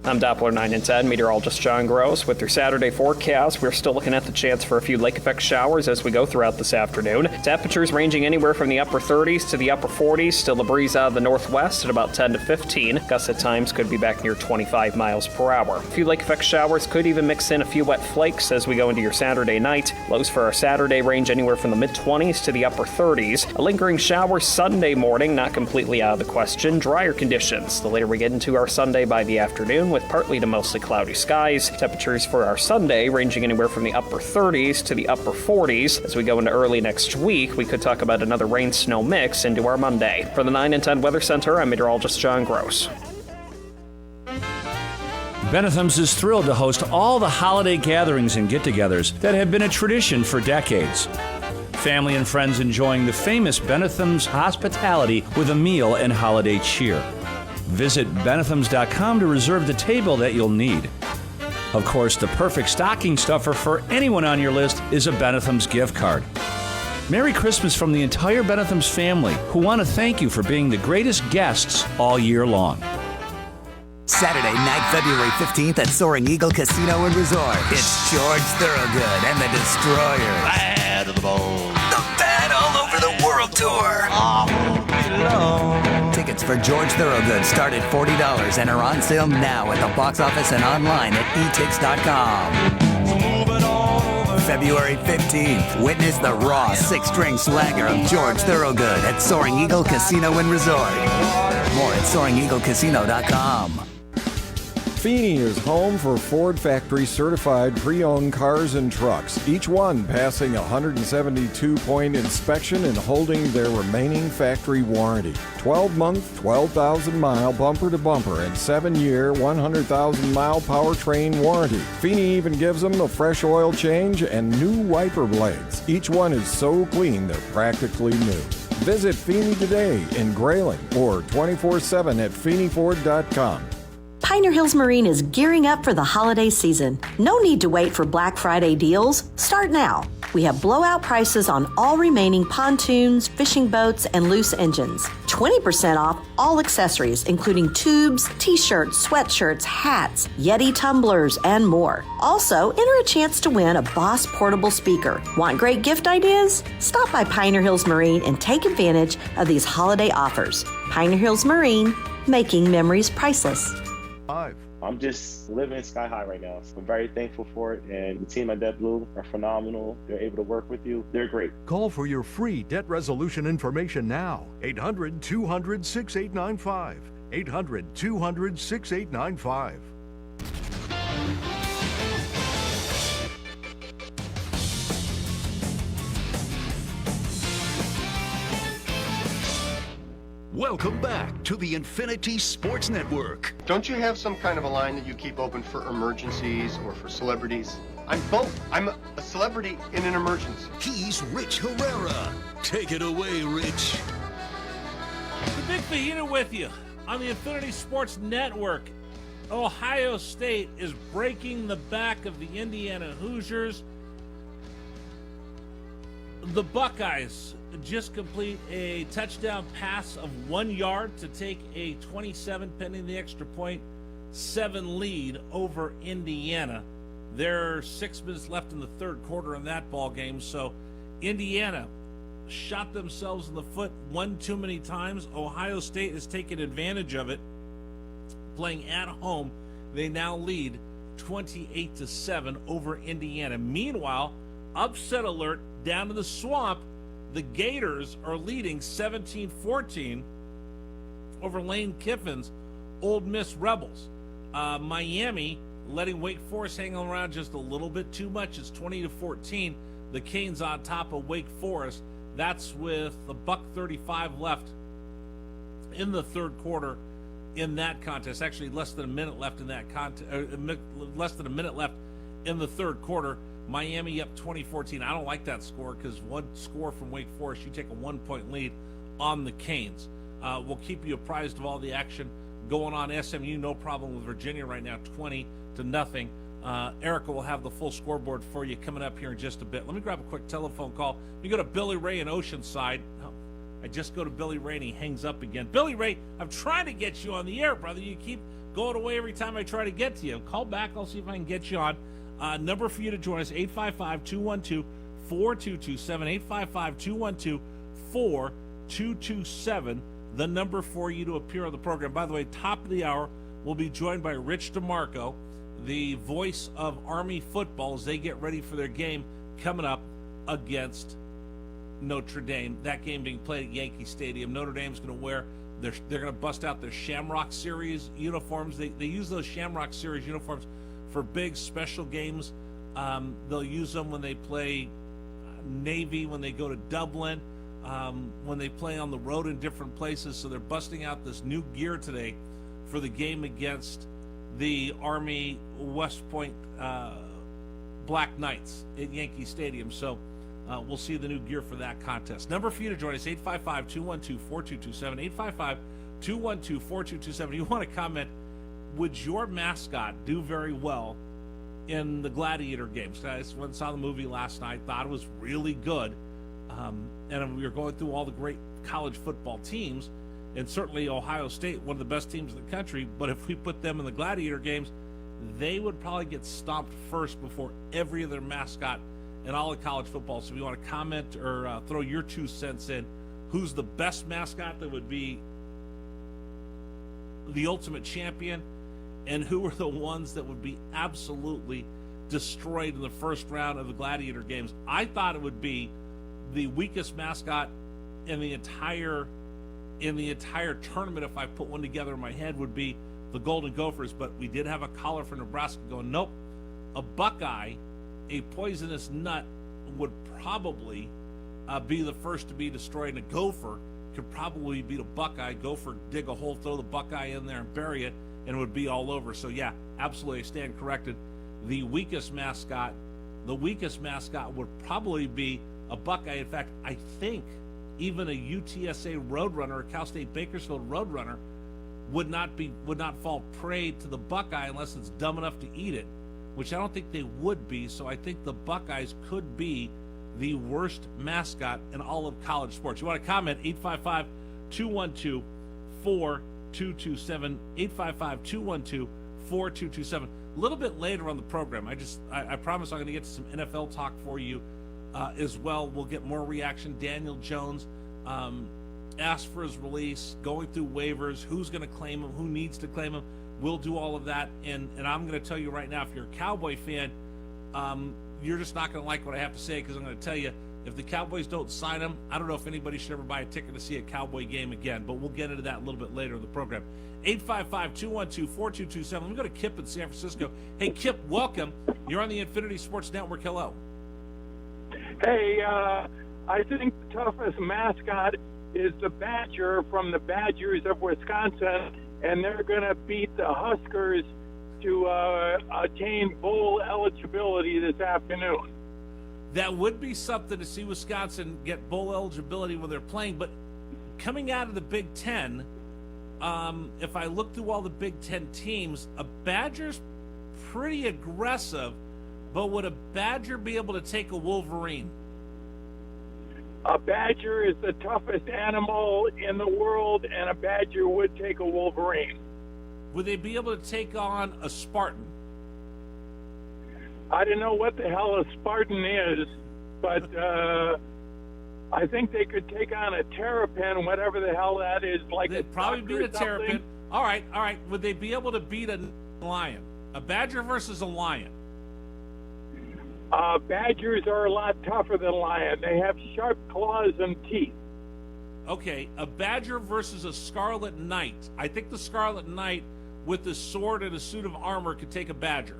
I'm Doppler 9 and 10 meteorologist John Gross. With your Saturday forecast, we're still looking at the chance for a few lake effect showers as we go throughout this afternoon. Temperatures ranging anywhere from the upper 30s to the upper 40s. Still a breeze out of the northwest at about 10 to 15. Gusts at times could be back near 25 miles per hour. A few lake effect showers could even mix in a few wet flakes as we go into your Saturday night. Lows for our Saturday range anywhere from the mid-20s to the upper 30s. A lingering shower Sunday morning, not completely out of the question. Drier conditions the later we get into our Sunday by the afternoon, with partly to mostly cloudy skies. Temperatures for our Sunday ranging anywhere from the upper 30s to the upper 40s. As we go into early next week, we could talk about another rain-snow mix into our Monday. For the 9 and 10 Weather Center, I'm meteorologist John Gross. Benetham's is thrilled to host all the holiday gatherings and get-togethers that have been a tradition for decades. Family and friends enjoying the famous Benetham's hospitality with a meal and holiday cheer. Visit Benethams.com to reserve the table that you'll need. Of course, the perfect stocking stuffer for anyone on your list is a Benethams gift card. Merry Christmas from the entire Benethams family, who want to thank you for being the greatest guests all year long. Saturday night, February 15th at Soaring Eagle Casino and Resort. It's George Thorogood and the Destroyers. Bad to the bone. The Bad All Over the World Tour. Tickets for George Thorogood start at $40 and are on sale now at the box office and online at etix.com. February 15th, witness the raw six-string swagger of George Thorogood at Soaring Eagle Casino and Resort. More at SoaringEagleCasino.com. Feeney is home for Ford Factory certified pre-owned cars and trucks, each one passing a 172-point inspection and holding their remaining factory warranty. 12-month, 12,000-mile bumper-to-bumper and 7-year, 100,000-mile powertrain warranty. Feeney even gives them a fresh oil change and new wiper blades. Each one is so clean they're practically new. Visit Feeney today in Grayling or 24/7 at FeeneyFord.com. Pioneer Hills Marine is gearing up for the holiday season. No need to wait for Black Friday deals. Start now. We have blowout prices on all remaining pontoons, fishing boats, and loose engines. 20% off all accessories, including tubes, t-shirts, sweatshirts, hats, Yeti tumblers, and more. Also, enter a chance to win a Boss portable speaker. Want great gift ideas? Stop by Pioneer Hills Marine and take advantage of these holiday offers. Pioneer Hills Marine, making memories priceless. I'm just living sky high right now. I'm very thankful for it, and the team at JetBlue are phenomenal. They're able to work with you. They're great. Call for your free debt resolution information now. 800-200-6895. 800-200-6895. Welcome back to the Infinity Sports Network. Don't you have some kind of a line that you keep open for emergencies or for celebrities? I'm both. I'm a celebrity in an emergency. He's Rich Herrera. Take it away, Rich. The Big Fajita with you on the Infinity Sports Network. Ohio State is breaking the back of the Indiana Hoosiers. The Buckeyes just complete a touchdown pass of 1 yard to take a 27 pending the extra point 7 lead over Indiana. There are 6 minutes left in the third quarter in that ball game, so Indiana shot themselves in the foot one too many times. Ohio State has taken advantage of it. Playing at home, they now lead 28-7 over Indiana. Meanwhile, upset alert down in the swamp. The Gators are leading 17-14 over Lane Kiffin's Old Miss Rebels. Miami letting Wake Forest hang around just a little bit too much. It's 20-14. The Canes on top of Wake Forest. That's with a $1:35 left in the third quarter in that contest. Actually, less than a minute left in that contest. Less than a minute left in the third quarter. Miami up 20-14. I don't like that score because one score from Wake Forest, you take a 1-point lead on the Canes. We'll keep you apprised of all the action going on. SMU, no problem with Virginia right now, 20-0. Erica will have the full scoreboard for you coming up here in just a bit. Let me grab a quick telephone call. We go to Billy Ray in Oceanside. Oh, I just go to Billy Ray and he hangs up again. Billy Ray, I'm trying to get you on the air, brother. You keep going away every time I try to get to you. Call back. I'll see if I can get you on. Number for you to join us, 855-212-4227, 855-212-4227, the number for you to appear on the program. By the way, top of the hour, we'll be joined by Rich DeMarco, the voice of Army football, as they get ready for their game coming up against Notre Dame. That game being played at Yankee Stadium. Notre Dame's going to wear, they're going to bust out their Shamrock Series uniforms. They use those Shamrock Series uniforms for big special games. They'll use them when they play Navy, when they go to Dublin, when they play on the road in different places. So they're busting out this new gear today for the game against the Army West Point Black Knights at Yankee Stadium. So we'll see the new gear for that contest. Number for you to join us, 855-212-4227, 855-212-4227. You want to comment, would your mascot do very well in the Gladiator games? I went and saw the movie last night, thought it was really good. And we were going through all the great college football teams, and certainly Ohio State, one of the best teams in the country, but if we put them in the Gladiator games, they would probably get stomped first before every other mascot in all of college football. So if you want to comment or throw your 2 cents in, who's the best mascot that would be the ultimate champion, and who are the ones that would be absolutely destroyed in the first round of the Gladiator games? I thought it would be the weakest mascot in the entire tournament, if I put one together in my head, would be the Golden Gophers. But we did have a caller for Nebraska going, nope, a Buckeye, a poisonous nut, would probably be the first to be destroyed, and a Gopher could probably beat a Buckeye. Gopher, dig a hole, throw the Buckeye in there and bury it, and it would be all over. So yeah, absolutely, I stand corrected. The weakest mascot would probably be a Buckeye. In fact, I think even a UTSA Roadrunner, a Cal State Bakersfield Roadrunner, would not fall prey to the Buckeye unless it's dumb enough to eat it, which I don't think they would be. So I think the Buckeyes could be the worst mascot in all of college sports. You want to comment, 855-212-4227, 855-212-4227. A little bit later on the program, I promise I'm going to get to some NFL talk for you as well. We'll get more reaction. Daniel Jones asked for his release, going through waivers, who's going to claim him, who needs to claim him. We'll do all of that, and I'm going to tell you right now, if you're a Cowboy fan, you're just not going to like what I have to say, because I'm going to tell you, if the Cowboys don't sign him, I don't know if anybody should ever buy a ticket to see a Cowboy game again, but we'll get into that a little bit later in the program. 855-212-4227. Let me go to Kip in San Francisco. Hey, Kip, welcome. You're on the Infinity Sports Network. Hello. Hey, I think the toughest mascot is the Badger from the Badgers of Wisconsin, and they're going to beat the Huskers to attain bowl eligibility this afternoon. That would be something to see Wisconsin get bowl eligibility when they're playing, but coming out of the Big Ten, if I look through all the Big Ten teams, a Badger's pretty aggressive, but would a Badger be able to take a Wolverine? A Badger is the toughest animal in the world, and a Badger would take a Wolverine. Would they be able to take on a Spartan? I don't know what the hell a Spartan is, but I think they could take on a Terrapin, whatever the hell that is. Like they'd probably beat a Terrapin. All right. Would they be able to beat a lion? A Badger versus a lion? Badgers are a lot tougher than lion. They have sharp claws and teeth. Okay, a Badger versus a Scarlet Knight. I think the Scarlet Knight with a sword and a suit of armor could take a Badger.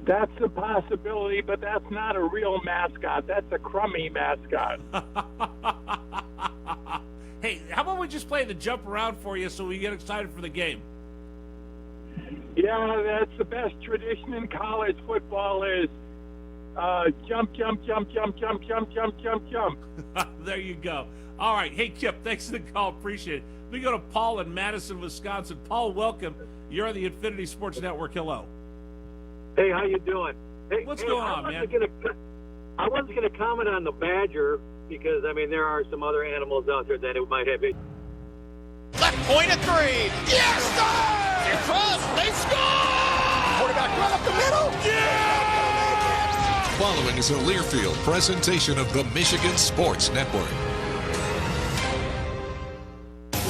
That's a possibility, but that's not a real mascot. That's a crummy mascot. Hey, how about we just play the jump around for you so we get excited for the game? Yeah, that's the best tradition in college football is Jump, jump, jump, jump, jump, jump, jump, jump, jump. There you go. All right. Hey, Kip, thanks for the call. Appreciate it. We go to Paul in Madison, Wisconsin. Paul, welcome. You're on the Infinity Sports Network. Hello. Hey, how you doing? Hey, What's going on, man? I wasn't going to comment on the badger because, I mean, there are some other animals out there that it might have it. Left point at 3. Yes, sir! Across, they score! Quarterback run up the middle. Yeah! Following is a Learfield presentation of the Michigan Sports Network.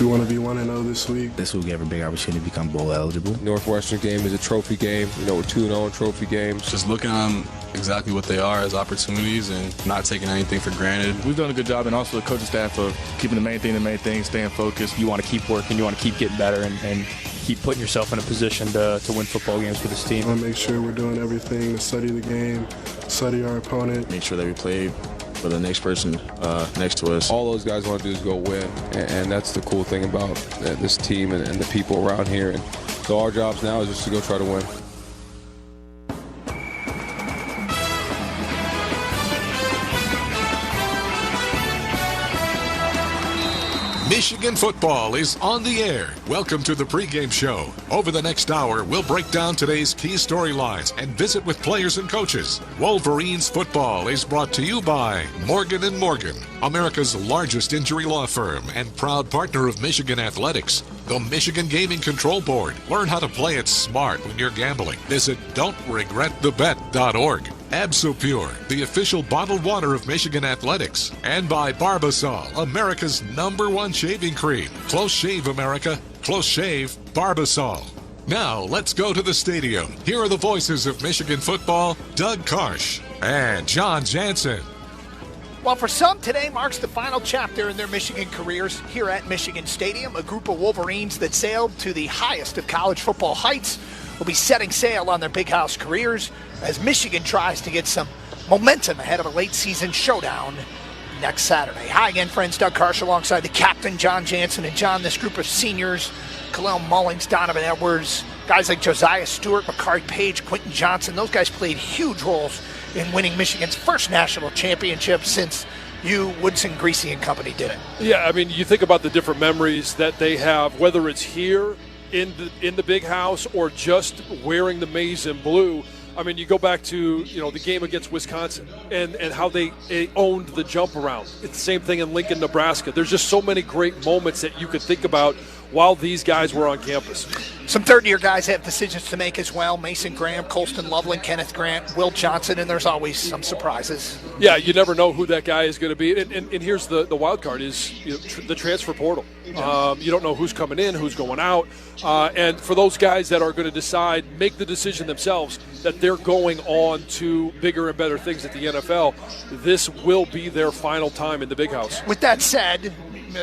We want to be 1-0 this week. This will give a big opportunity to become bowl eligible. Northwestern game is a trophy game. You know, we're 2-0 in trophy games. Just looking on exactly what they are as opportunities and not taking anything for granted. We've done a good job, and also the coaching staff of keeping the main thing, staying focused. You want to keep working, you want to keep getting better, and keep putting yourself in a position to win football games for this team. I want to make sure we're doing everything to study the game, study our opponent. Make sure that we play for the next person next to us. All those guys want to do is go win, and that's the cool thing about this team and the people around here. And so our jobs now is just to go try to win. Michigan football is on the air. Welcome to the pregame show. Over the next hour, we'll break down today's key storylines and visit with players and coaches. Wolverines football is brought to you by Morgan & Morgan, America's largest injury law firm and proud partner of Michigan Athletics. The Michigan Gaming Control Board. Learn how to play it smart when you're gambling. Visit don'tregretthebet.org. Absolpure, the official bottled water of Michigan Athletics. And by Barbasol, America's #1 shaving cream. Close shave, America. Close shave, Barbasol. Now, let's go to the stadium. Here are the voices of Michigan football, Doug Karsh and John Jansen. Well, for some, today marks the final chapter in their Michigan careers here at Michigan Stadium. A group of Wolverines that sailed to the highest of college football heights will be setting sail on their big house careers as Michigan tries to get some momentum ahead of a late season showdown next Saturday. Hi again, friends. Doug Karsh alongside the captain, John Jansen. And John, this group of seniors, Khalil Mullings, Donovan Edwards, guys like Josiah Stewart, Makari Page, Quentin Johnson, those guys played huge roles in winning Michigan's first national championship since you, Woodson, Greasy, and company did it. Yeah, I mean, you think about the different memories that they have, whether it's here in the big house or just wearing the maize and blue. I mean, you go back to, the game against Wisconsin and how they owned the jump around. It's the same thing in Lincoln, Nebraska. There's just so many great moments that you could think about while these guys were on campus. Some third-year guys have decisions to make as well. Mason Graham, Colston Loveland, Kenneth Grant, Will Johnson, and there's always some surprises. Yeah, you never know who that guy is going to be. And here's the wild card is the transfer portal. You don't know who's coming in, who's going out. And for those guys that are going to decide, make the decision themselves that they're going on to bigger and better things at the NFL, this will be their final time in the big house. With that said,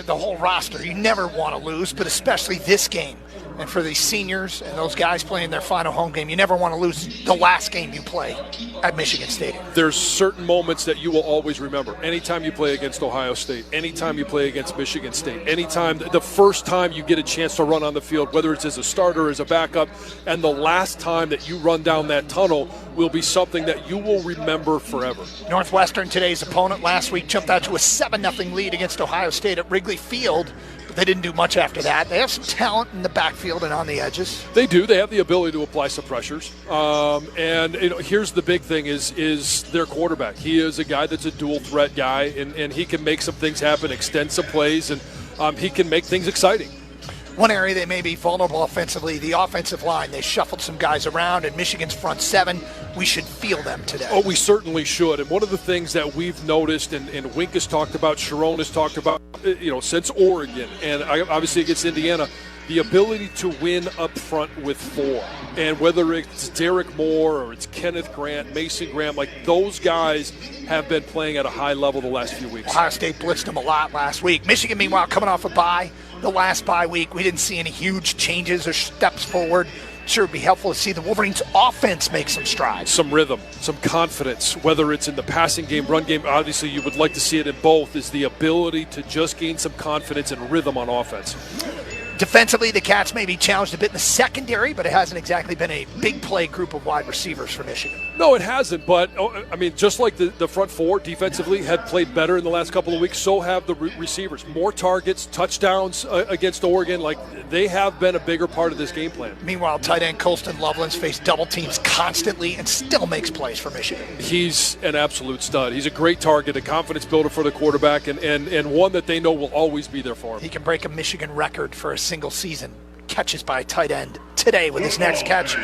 the whole roster, you never want to lose, but especially this game. And for these seniors and those guys playing their final home game, you never want to lose the last game you play at Michigan Stadium. There's certain moments that you will always remember. Anytime you play against Ohio State, anytime you play against Michigan State, anytime, the first time you get a chance to run on the field, whether it's as a starter or as a backup, and the last time that you run down that tunnel will be something that you will remember forever. Northwestern, today's opponent, last week jumped out to a 7-0 lead against Ohio State at Wrigley Field. They didn't do much after that. They have some talent in the backfield and on the edges. They do. They have the ability to apply some pressures. And here's the big thing is their quarterback. He is a guy that's a dual threat guy, and he can make some things happen, extend some plays, and he can make things exciting. One area they may be vulnerable offensively, the offensive line. They shuffled some guys around, and Michigan's front seven, we should feel them today. Oh, we certainly should. And one of the things that we've noticed, and Wink has talked about, Sharon has talked about, since Oregon, and obviously against Indiana, the ability to win up front with four. And whether it's Derek Moore or it's Kenneth Grant, Mason Graham, like those guys have been playing at a high level the last few weeks. Ohio State blitzed them a lot last week. Michigan, meanwhile, coming off a bye. The last bye week, we didn't see any huge changes or steps forward. Sure, it'd be helpful to see the Wolverines' offense make some strides. Some rhythm, some confidence, whether it's in the passing game, run game. Obviously, you would like to see it in both, is the ability to just gain some confidence and rhythm on offense. Defensively, the Cats may be challenged a bit in the secondary, but it hasn't exactly been a big play group of wide receivers for Michigan. No, it hasn't, but, I mean, just like the front four defensively had played better in the last couple of weeks, so have the receivers. More targets, touchdowns against Oregon. Like, they have been a bigger part of this game plan. Meanwhile, tight end Colston Loveland's faced double teams constantly and still makes plays for Michigan. He's an absolute stud. He's a great target, a confidence builder for the quarterback, and one that they know will always be there for him. He can break a Michigan record for a single season catches by a tight end today with his next catch.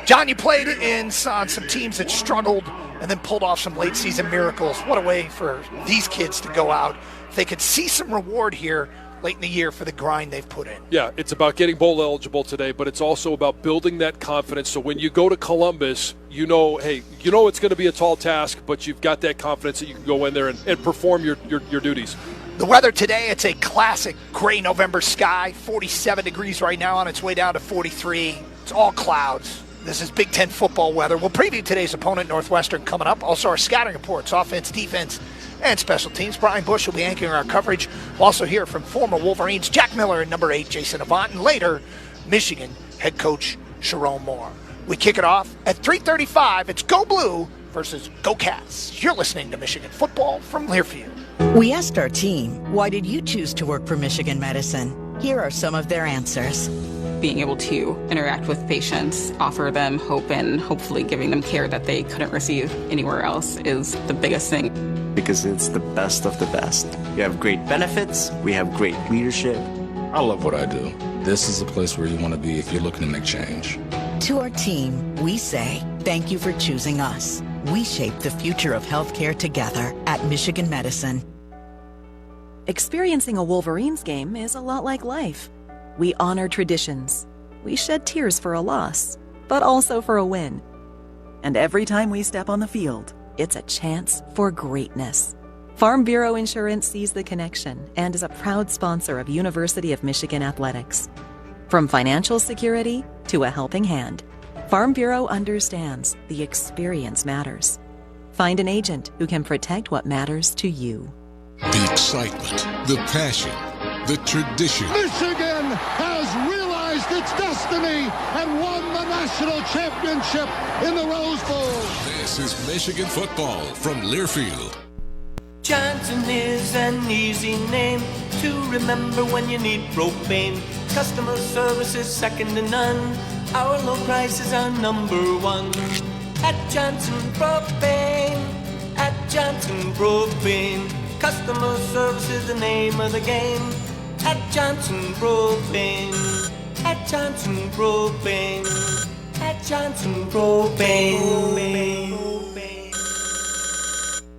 John, you played on some teams that struggled and then pulled off some late season miracles. What a way for these kids to go out. If they could see some reward here late in the year for the grind they've put in. Yeah, it's about getting bowl eligible today, but it's also about building that confidence. So when you go to Columbus, you know it's going to be a tall task, but you've got that confidence that you can go in there and perform your duties. The weather today, it's a classic gray November sky, 47 degrees right now, on its way down to 43. It's all clouds. This is Big Ten football weather. We'll preview today's opponent, Northwestern, coming up. Also our scouting reports, offense, defense, and special teams. Brian Bush will be anchoring our coverage. We'll also hear from former Wolverines Jack Miller and number 8 Jason Avant, and later, Michigan head coach Sharon Moore. We kick it off at 3:35. It's Go Blue versus Go Cats. You're listening to Michigan football from Learfield. We asked our team, why did you choose to work for Michigan Medicine? Here are some of their answers. Being able to interact with patients, offer them hope, and hopefully giving them care that they couldn't receive anywhere else is the biggest thing. Because it's the best of the best. We have great benefits, we have great leadership. I love what I do. This is a place where you want to be if you're looking to make change. To our team, we say, thank you for choosing us. We shape the future of healthcare together at Michigan Medicine. Experiencing a Wolverines game is a lot like life. We honor traditions. We shed tears for a loss, but also for a win. And every time we step on the field, it's a chance for greatness. Farm Bureau Insurance sees the connection and is a proud sponsor of University of Michigan athletics. From financial security to a helping hand, Farm Bureau understands the experience matters. Find an agent who can protect what matters to you. The excitement, the passion, the tradition. Michigan has realized its destiny and won the national championship in the Rose Bowl. This is Michigan football from Learfield. Johnson is an easy name to remember when you need propane. Customer service is second to none. Our low prices are number one. At Johnson Propane. At Johnson Propane. Customer service is the name of the game. At Johnson Propane. At Johnson Propane. At Johnson Propane.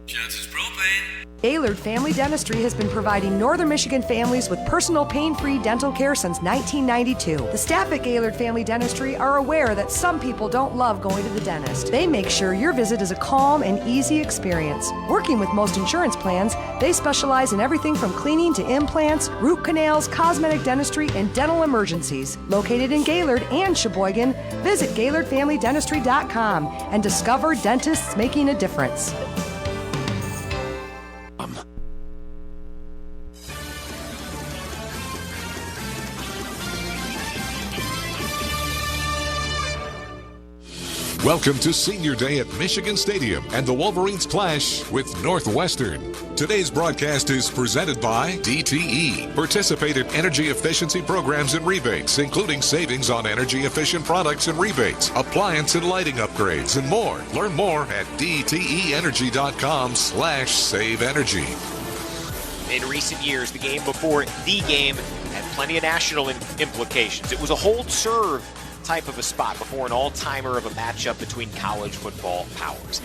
Johnson's Propane. Gaylord Family Dentistry has been providing Northern Michigan families with personal pain-free dental care since 1992. The staff at Gaylord Family Dentistry are aware that some people don't love going to the dentist. They make sure your visit is a calm and easy experience. Working with most insurance plans, they specialize in everything from cleaning to implants, root canals, cosmetic dentistry, and dental emergencies. Located in Gaylord and Sheboygan, visit GaylordFamilyDentistry.com and discover dentists making a difference. Welcome to Senior Day at Michigan Stadium and the Wolverines clash with Northwestern. Today's broadcast is presented by DTE. Participate in energy efficiency programs and rebates, including savings on energy-efficient products and rebates, appliance and lighting upgrades, and more. Learn more at dteenergy.com/save energy. In recent years, the game before the game had plenty of national implications. It was a hold serve type of a spot before an all-timer of a matchup between college football powers.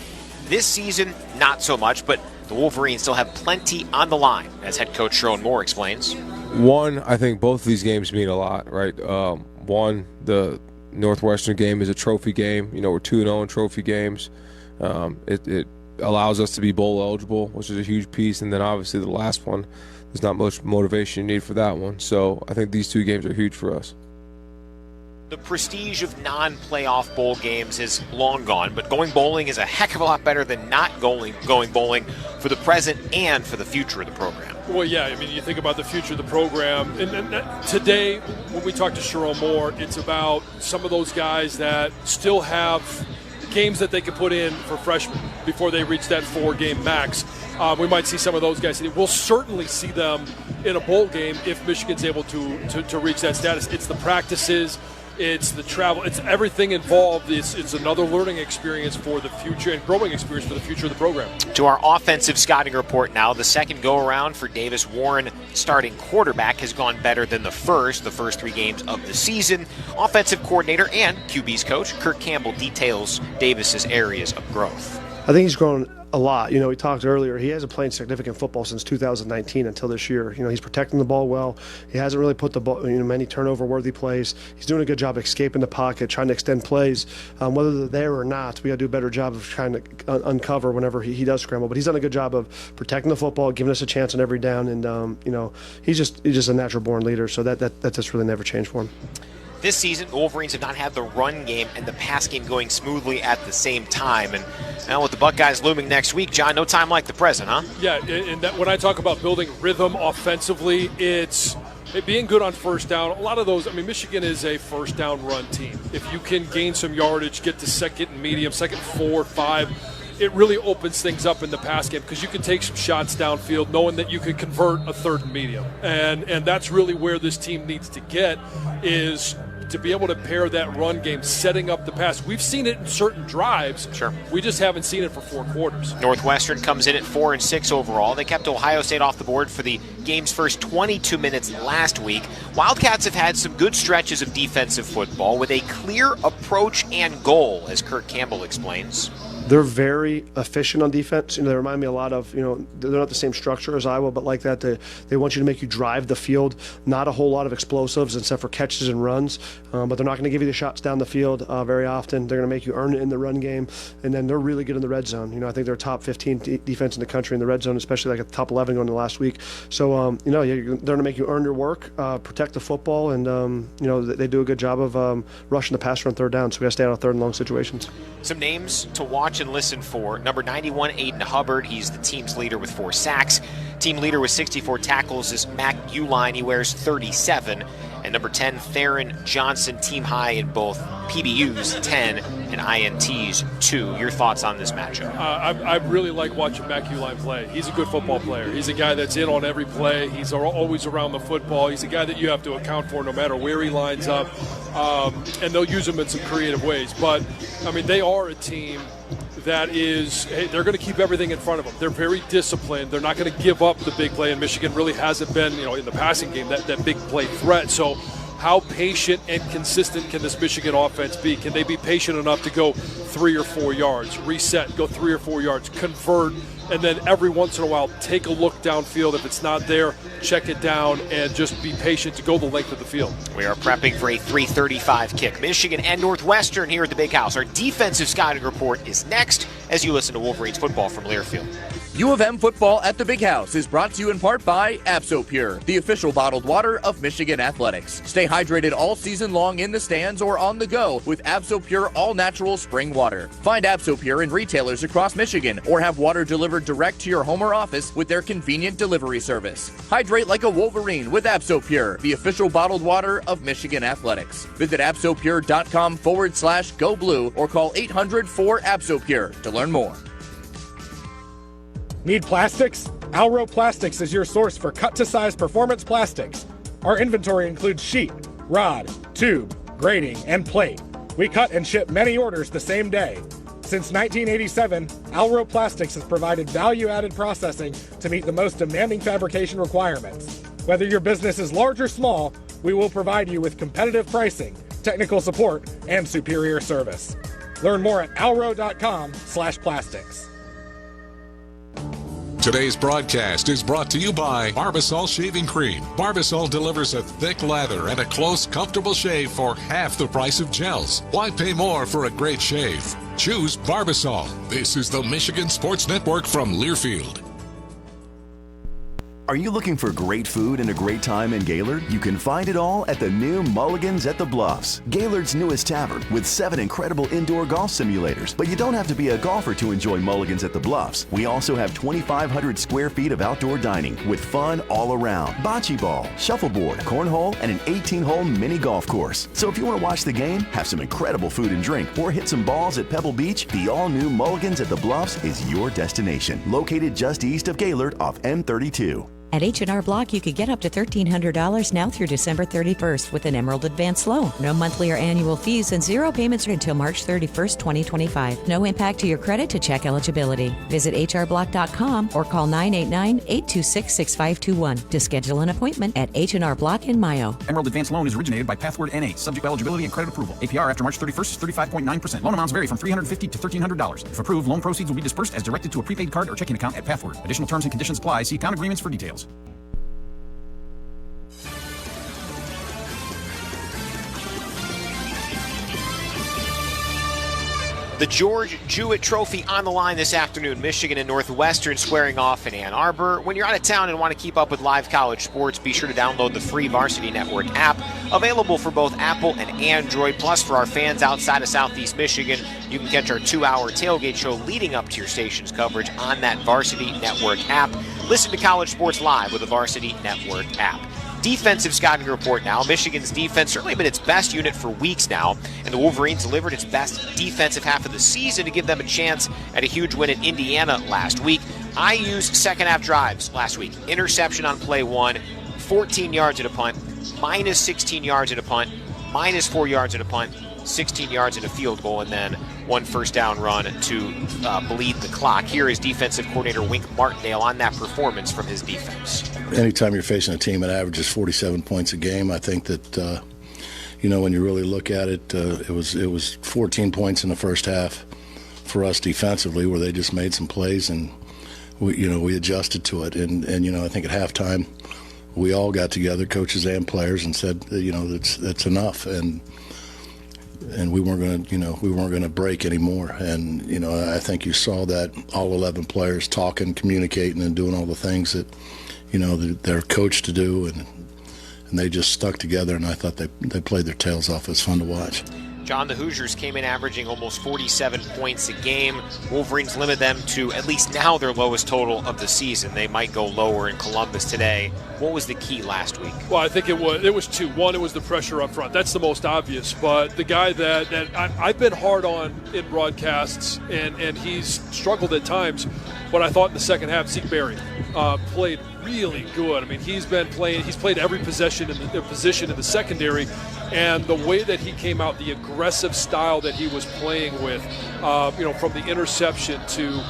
This season, not so much, but the Wolverines still have plenty on the line, as head coach Sharon Moore explains. One, I think both of these games mean a lot, right? One, the Northwestern game is a trophy game. You know, we're 2-0 in trophy games. It allows us to be bowl eligible, which is a huge piece. And then obviously the last one, there's not much motivation you need for that one. So I think these two games are huge for us. The prestige of non-playoff bowl games is long gone, but going bowling is a heck of a lot better than not going bowling for the present and for the future of the program. Well, yeah, I mean, you think about the future of the program. And today, when we talk to Sherrone Moore, it's about some of those guys that still have games that they can put in for freshmen before they reach that 4-game max. We might see some of those guys. We'll certainly see them in a bowl game if Michigan's able to reach that status. It's the practices. It's the travel. It's everything involved. It's another learning experience for the future and growing experience for the future of the program. To our offensive scouting report now, the second go-around for Davis Warren starting quarterback has gone better than the first 3 games of the season. Offensive coordinator and QB's coach, Kirk Campbell, details Davis's areas of growth. I think he's grown a lot. We talked earlier, he hasn't played significant football since 2019 until this year. He's protecting the ball well. He hasn't really put the ball, many turnover-worthy plays. He's doing a good job escaping the pocket, trying to extend plays. Whether they're there or not, we got to do a better job of trying to uncover whenever he does scramble. But he's done a good job of protecting the football, giving us a chance on every down, and he's just a natural-born leader. So that just really never changed for him. This season, the Wolverines have not had the run game and the pass game going smoothly at the same time. And now with the Buckeyes looming next week, John, no time like the present, huh? Yeah, and when I talk about building rhythm offensively, it's being good on first down. A lot of those, Michigan is a first down run team. If you can gain some yardage, get to second and medium, second 4, 5, it really opens things up in the pass game because you can take some shots downfield knowing that you can convert a third and medium. And that's really where this team needs to get, is to be able to pair that run game, setting up the pass. We've seen it in certain drives. Sure. We just haven't seen it for 4 quarters. Northwestern comes in at 4-6 overall. They kept Ohio State off the board for the game's first 22 minutes last week. Wildcats have had some good stretches of defensive football with a clear approach and goal, as Kirk Campbell explains. They're very efficient on defense. They remind me a lot of, they're not the same structure as Iowa, but like that, they want you to make you drive the field. Not a whole lot of explosives except for catches and runs, but they're not going to give you the shots down the field very often. They're going to make you earn it in the run game, and then they're really good in the red zone. I think they're top 15 defense in the country in the red zone, especially like a top 11 going to last week. So, they're going to make you earn your work, protect the football, and, they do a good job of rushing the passer on third down, so we got to stay out of third and long situations. Some names to watch and listen for. Number 91, Aiden Hubbard. He's the team's leader with 4 sacks. Team leader with 64 tackles is Mac Uline. He wears 37. And number 10, Theron Johnson, team high in both PBUs 10 and INTs 2. Your thoughts on this matchup? I really like watching Mac Uline play. He's a good football player. He's a guy that's in on every play. He's always around the football. He's a guy that you have to account for no matter where he lines up. And they'll use him in some creative ways. But, they are a team that is, they're going to keep everything in front of them. They're very disciplined. They're not going to give up the big play, and Michigan really hasn't been, in the passing game, that big play threat. So how patient and consistent can this Michigan offense be? Can they be patient enough to go 3 or 4 yards, reset, go 3 or 4 yards, convert, and then every once in a while take a look downfield. If it's not there, check it down and just be patient to go the length of the field. We are prepping for a 3:35 kick. Michigan and Northwestern here at the Big House. Our defensive scouting report is next as you listen to Wolverines football from Learfield. U of M football at the Big House is brought to you in part by AbsoPure, the official bottled water of Michigan athletics. Stay hydrated all season long in the stands or on the go with AbsoPure all-natural spring water. Find AbsoPure in retailers across Michigan or have water delivered direct to your home or office with their convenient delivery service. Hydrate like a Wolverine with AbsoPure, the official bottled water of Michigan athletics. Visit absopure.com/go blue or call 800-4-ABSOPURE to learn more. Need plastics? Alro Plastics is your source for cut-to-size performance plastics. Our inventory includes sheet, rod, tube, grating, and plate. We cut and ship many orders the same day. Since 1987, Alro Plastics has provided value-added processing to meet the most demanding fabrication requirements. Whether your business is large or small, we will provide you with competitive pricing, technical support, and superior service. Learn more at alro.com/plastics. Today's broadcast is brought to you by Barbasol Shaving Cream. Barbasol delivers a thick lather and a close, comfortable shave for half the price of gels. Why pay more for a great shave? Choose Barbasol. This is the Michigan Sports Network from Learfield. Are you looking for great food and a great time in Gaylord? You can find it all at the new Mulligan's at the Bluffs, Gaylord's newest tavern with 7 incredible indoor golf simulators. But you don't have to be a golfer to enjoy Mulligan's at the Bluffs. We also have 2,500 square feet of outdoor dining with fun all around. Bocce ball, shuffleboard, cornhole, and an 18-hole mini golf course. So if you want to watch the game, have some incredible food and drink, or hit some balls at Pebble Beach, the all-new Mulligan's at the Bluffs is your destination. Located just east of Gaylord off M32. At H&R Block, you could get up to $1,300 now through December 31st with an Emerald Advance loan. No monthly or annual fees and 0 payments until March 31st, 2025. No impact to your credit to check eligibility. Visit hrblock.com or call 989-826-6521 to schedule an appointment at H&R Block in Mayo. Emerald Advance loan is originated by Pathward NA, subject to eligibility and credit approval. APR after March 31st is 35.9%. Loan amounts vary from $350 to $1,300. If approved, loan proceeds will be dispersed as directed to a prepaid card or checking account at Pathward. Additional terms and conditions apply. See account agreements for details. The George Jewett Trophy on the line this afternoon. Michigan and Northwestern squaring off in Ann Arbor. When you're out of town and want to keep up with live college sports, be sure to download the free Varsity Network app, available for both Apple and Android. Plus, for our fans outside of Southeast Michigan, you can catch our 2-hour tailgate show leading up to your station's coverage on that Varsity Network app. Listen to college sports live with the Varsity Network app. Defensive scouting report now. Michigan's defense certainly been its best unit for weeks now, and the Wolverines delivered its best defensive half of the season to give them a chance at a huge win at Indiana last week. IU's second half drives last week. Interception on play 1, 14 yards at a punt, minus 16 yards at a punt, minus 4 yards at a punt, 16 yards in a field goal, and then 1 first down run to bleed the clock. Here is defensive coordinator Wink Martindale on that performance from his defense. Anytime you're facing a team that averages 47 points a game, I think that, when you really look at it, it was 14 points in the first half for us defensively, where they just made some plays and we adjusted to it. And I think at halftime we all got together, coaches and players, and said, that's enough. And we weren't going to break anymore. And I think you saw that all 11 players talking, communicating, and doing all the things that they're coached to do, and they just stuck together. And I thought they played their tails off. It was fun to watch. John, the Hoosiers came in averaging almost 47 points a game. Wolverines limit them to, at least now, their lowest total of the season. They might go lower in Columbus today. What was the key last week? Well, I think it was two. One, it was the pressure up front. That's the most obvious. But the guy that I've been hard on in broadcasts, and he's struggled at times, but I thought in the second half, Zeke Berry played really good. I mean, he's played every position in the secondary, and the way that he came out, the aggressive style that he was playing with, from the interception to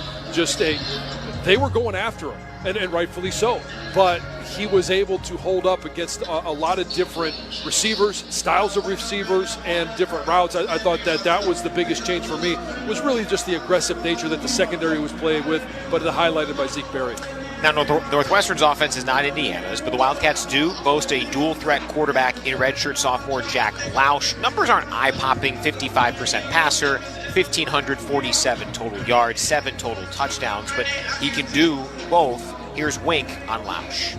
they were going after him, and rightfully so. But he was able to hold up against a lot of different receivers, styles of receivers, and different routes. I thought that was the biggest change for me, was really just the aggressive nature that the secondary was playing with, but highlighted by Zeke Berry. Now, Northwestern's offense is not Indiana's, but the Wildcats do boast a dual-threat quarterback in redshirt sophomore Jack Lausch. Numbers aren't eye-popping: 55% passer, 1,547 total yards, 7 total touchdowns, but he can do both. Here's Wink on Lausch.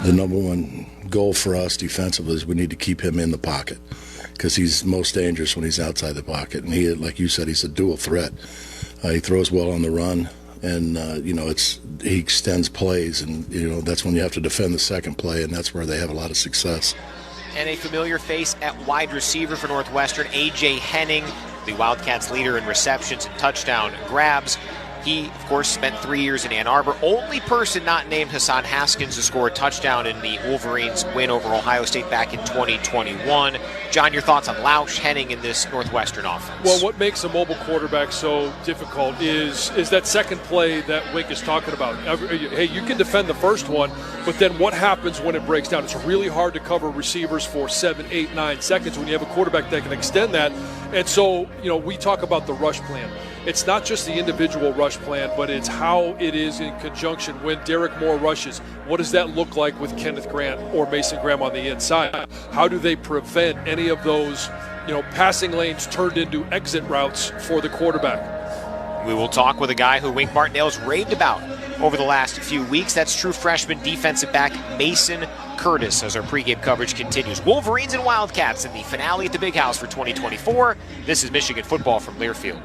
The number one goal for us defensively is we need to keep him in the pocket, because he's most dangerous when he's outside the pocket. And he, like you said, he's a dual threat. He throws well on the run. And, he extends plays, and, that's when you have to defend the second play, and that's where they have a lot of success. And a familiar face at wide receiver for Northwestern, A.J. Henning, the Wildcats' leader in receptions and touchdown grabs. He, of course, spent 3 years in Ann Arbor. Only person not named Hassan Haskins to score a touchdown in the Wolverines' win over Ohio State back in 2021. John, your thoughts on Lausch, Henning in this Northwestern offense? Well, what makes a mobile quarterback so difficult is that second play that Wink is talking about. Hey, you can defend the first one, but then what happens when it breaks down? It's really hard to cover receivers for 7, 8, 9 seconds when you have a quarterback that can extend that. And so, we talk about the rush plan. It's not just the individual rush plan, but it's how it is in conjunction when Derek Moore rushes. What does that look like with Kenneth Grant or Mason Graham on the inside? How do they prevent any of those, passing lanes turned into exit routes for the quarterback? We will talk with a guy who Wink Martindale's raved about over the last few weeks. That's true freshman defensive back Mason Curtis as our pregame coverage continues. Wolverines and Wildcats in the finale at the Big House for 2024. This is Michigan football from Learfield.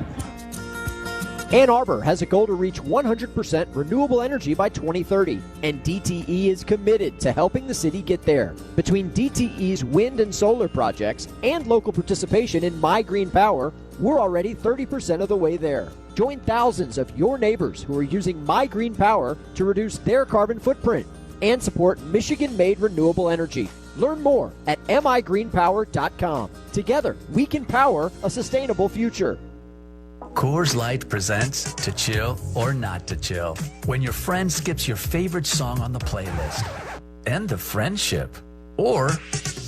Ann Arbor has a goal to reach 100% renewable energy by 2030, and DTE is committed to helping the city get there. Between DTE's wind and solar projects and local participation in My Green Power, we're already 30% of the way there. Join thousands of your neighbors who are using My Green Power to reduce their carbon footprint and support Michigan-made renewable energy. Learn more at migreenpower.com. Together, we can power a sustainable future. Coors Light presents To Chill or Not to Chill. When your friend skips your favorite song on the playlist. End the friendship. Or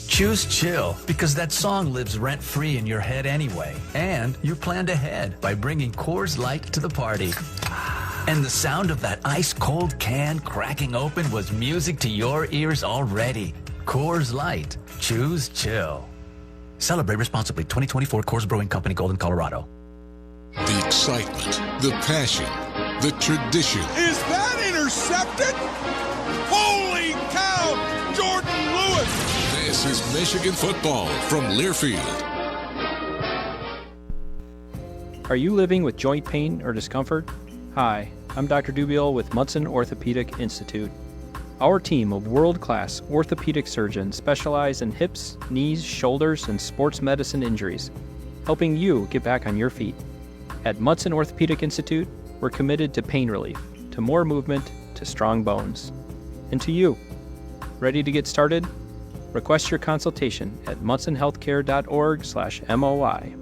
choose chill because that song lives rent-free in your head anyway. And you planned ahead by bringing Coors Light to the party. And the sound of that ice-cold can cracking open was music to your ears already. Coors Light. Choose chill. Celebrate responsibly. 2024 Coors Brewing Company, Golden, Colorado. The excitement, the passion, the tradition. Is that intercepted? Holy cow! Jordan Lewis! This is Michigan football from Learfield. Are you living with joint pain or discomfort? Hi, I'm Dr. Dubiel with Munson Orthopedic Institute. Our team of world-class orthopedic surgeons specialize in hips, knees, shoulders, and sports medicine injuries, helping you get back on your feet. At Munson Orthopedic Institute, we're committed to pain relief, to more movement, to strong bones. And to you. Ready to get started? Request your consultation at munsonhealthcare.org/MOI.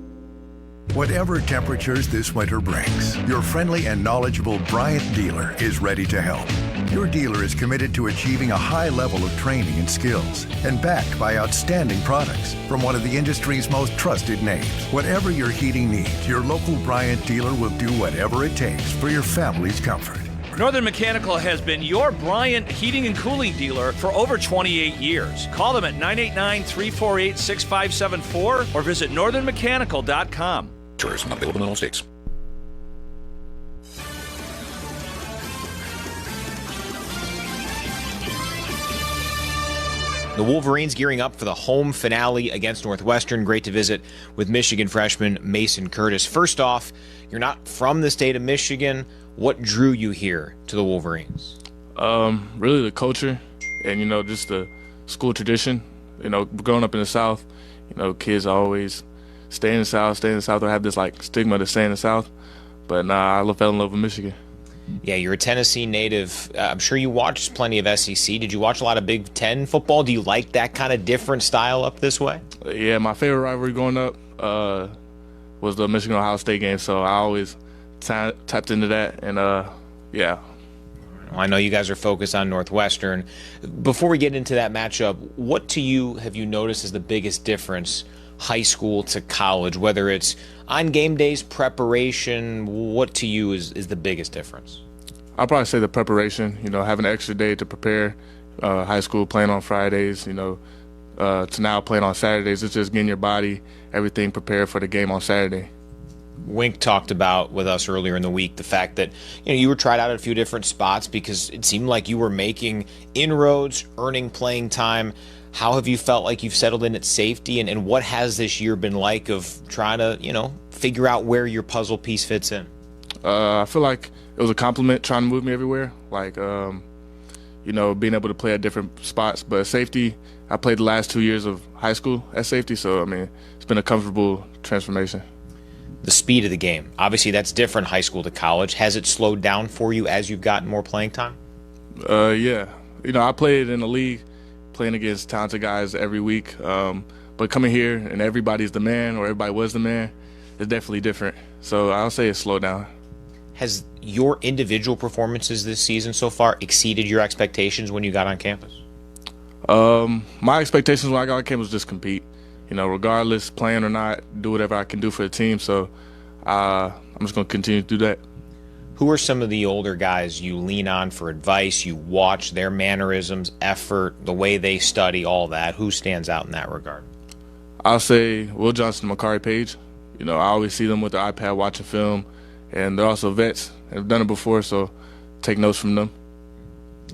Whatever temperatures this winter brings, your friendly and knowledgeable Bryant dealer is ready to help. Your dealer is committed to achieving a high level of training and skills and backed by outstanding products from one of the industry's most trusted names. Whatever your heating needs, your local Bryant dealer will do whatever it takes for your family's comfort. Northern Mechanical has been your Bryant heating and cooling dealer for over 28 years. Call them at 989-348-6574 or visit northernmechanical.com. Tourism not available in all states. The Wolverines gearing up for the home finale against Northwestern. Great to visit with Michigan freshman Mason Curtis. First off, you're not from the state of Michigan. What drew you here to the Wolverines? Really the culture and, just the school tradition. Growing up in the South, kids always stay in the South, or have this, stigma to stay in the South. But I fell in love with Michigan. Yeah, you're a Tennessee native. I'm sure you watched plenty of SEC. Did you watch a lot of Big Ten football? Do you like that kind of different style up this way? Yeah, my favorite rivalry growing up was the Michigan-Ohio State game, so I always tapped into that, and yeah. I know you guys are focused on Northwestern. Before we get into that matchup, what to you have you noticed is the biggest difference high school to college, whether it's on game days, preparation? What to you is the biggest difference? I'll probably say the preparation, having an extra day to prepare. High school, playing on Fridays, to now playing on Saturdays. It's just getting your body, everything prepared for the game on Saturday. Wink talked about with us earlier in the week the fact that you were tried out at a few different spots because it seemed like you were making inroads, earning playing time. How have you felt like you've settled in at safety, and what has this year been like of trying to figure out where your puzzle piece fits in? I feel like it was a compliment trying to move me everywhere, being able to play at different spots. But safety, I played the last 2 years of high school at safety, so it's been a comfortable transformation. The speed of the game, obviously that's different high school to college. Has it slowed down for you as you've gotten more playing time? Yeah. I played in the league, playing against talented guys every week. But coming here and everybody's the man or everybody was the man, it's definitely different. So I'll say it's slowed down. Has your individual performances this season so far exceeded your expectations when you got on campus? My expectations when I got on campus was just compete. Regardless, playing or not, do whatever I can do for the team. So I'm just going to continue to do that. Who are some of the older guys you lean on for advice? You watch their mannerisms, effort, the way they study, all that. Who stands out in that regard? I'll say Will Johnson and Makari Page. I always see them with their iPad watching film, and they're also vets. They've done it before, so take notes from them.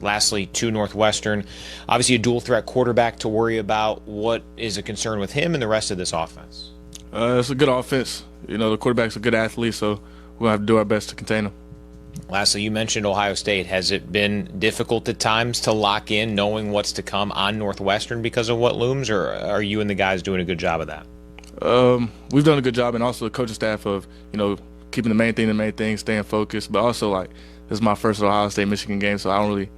Lastly, to Northwestern, obviously a dual threat quarterback to worry about. What is a concern with him and the rest of this offense? It's a good offense. The quarterback's a good athlete, so we're going to have to do our best to contain him. Lastly, you mentioned Ohio State. Has it been difficult at times to lock in knowing what's to come on Northwestern because of what looms, or are you and the guys doing a good job of that? We've done a good job, and also the coaching staff of, keeping the main thing, staying focused, but also, this is my first Ohio State-Michigan game, so I don't really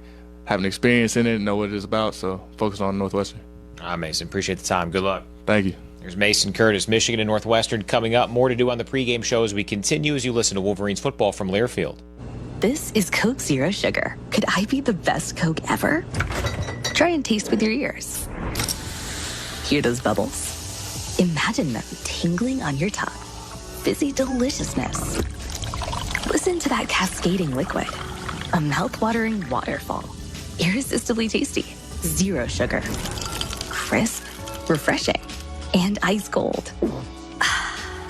have an experience in it and know what it is about, so focus on Northwestern. All right, Mason, appreciate the time. Good luck. Thank you. There's Mason Curtis, Michigan and Northwestern coming up. More to do on the pregame show as we continue as you listen to Wolverines football from Learfield. This is Coke Zero Sugar. Could I be the best Coke ever? Try and taste with your ears. Hear those bubbles? Imagine them tingling on your tongue. Fizzy deliciousness. Listen to that cascading liquid. A mouth-watering waterfall. Irresistibly tasty. Zero sugar. Crisp. Refreshing. And ice cold.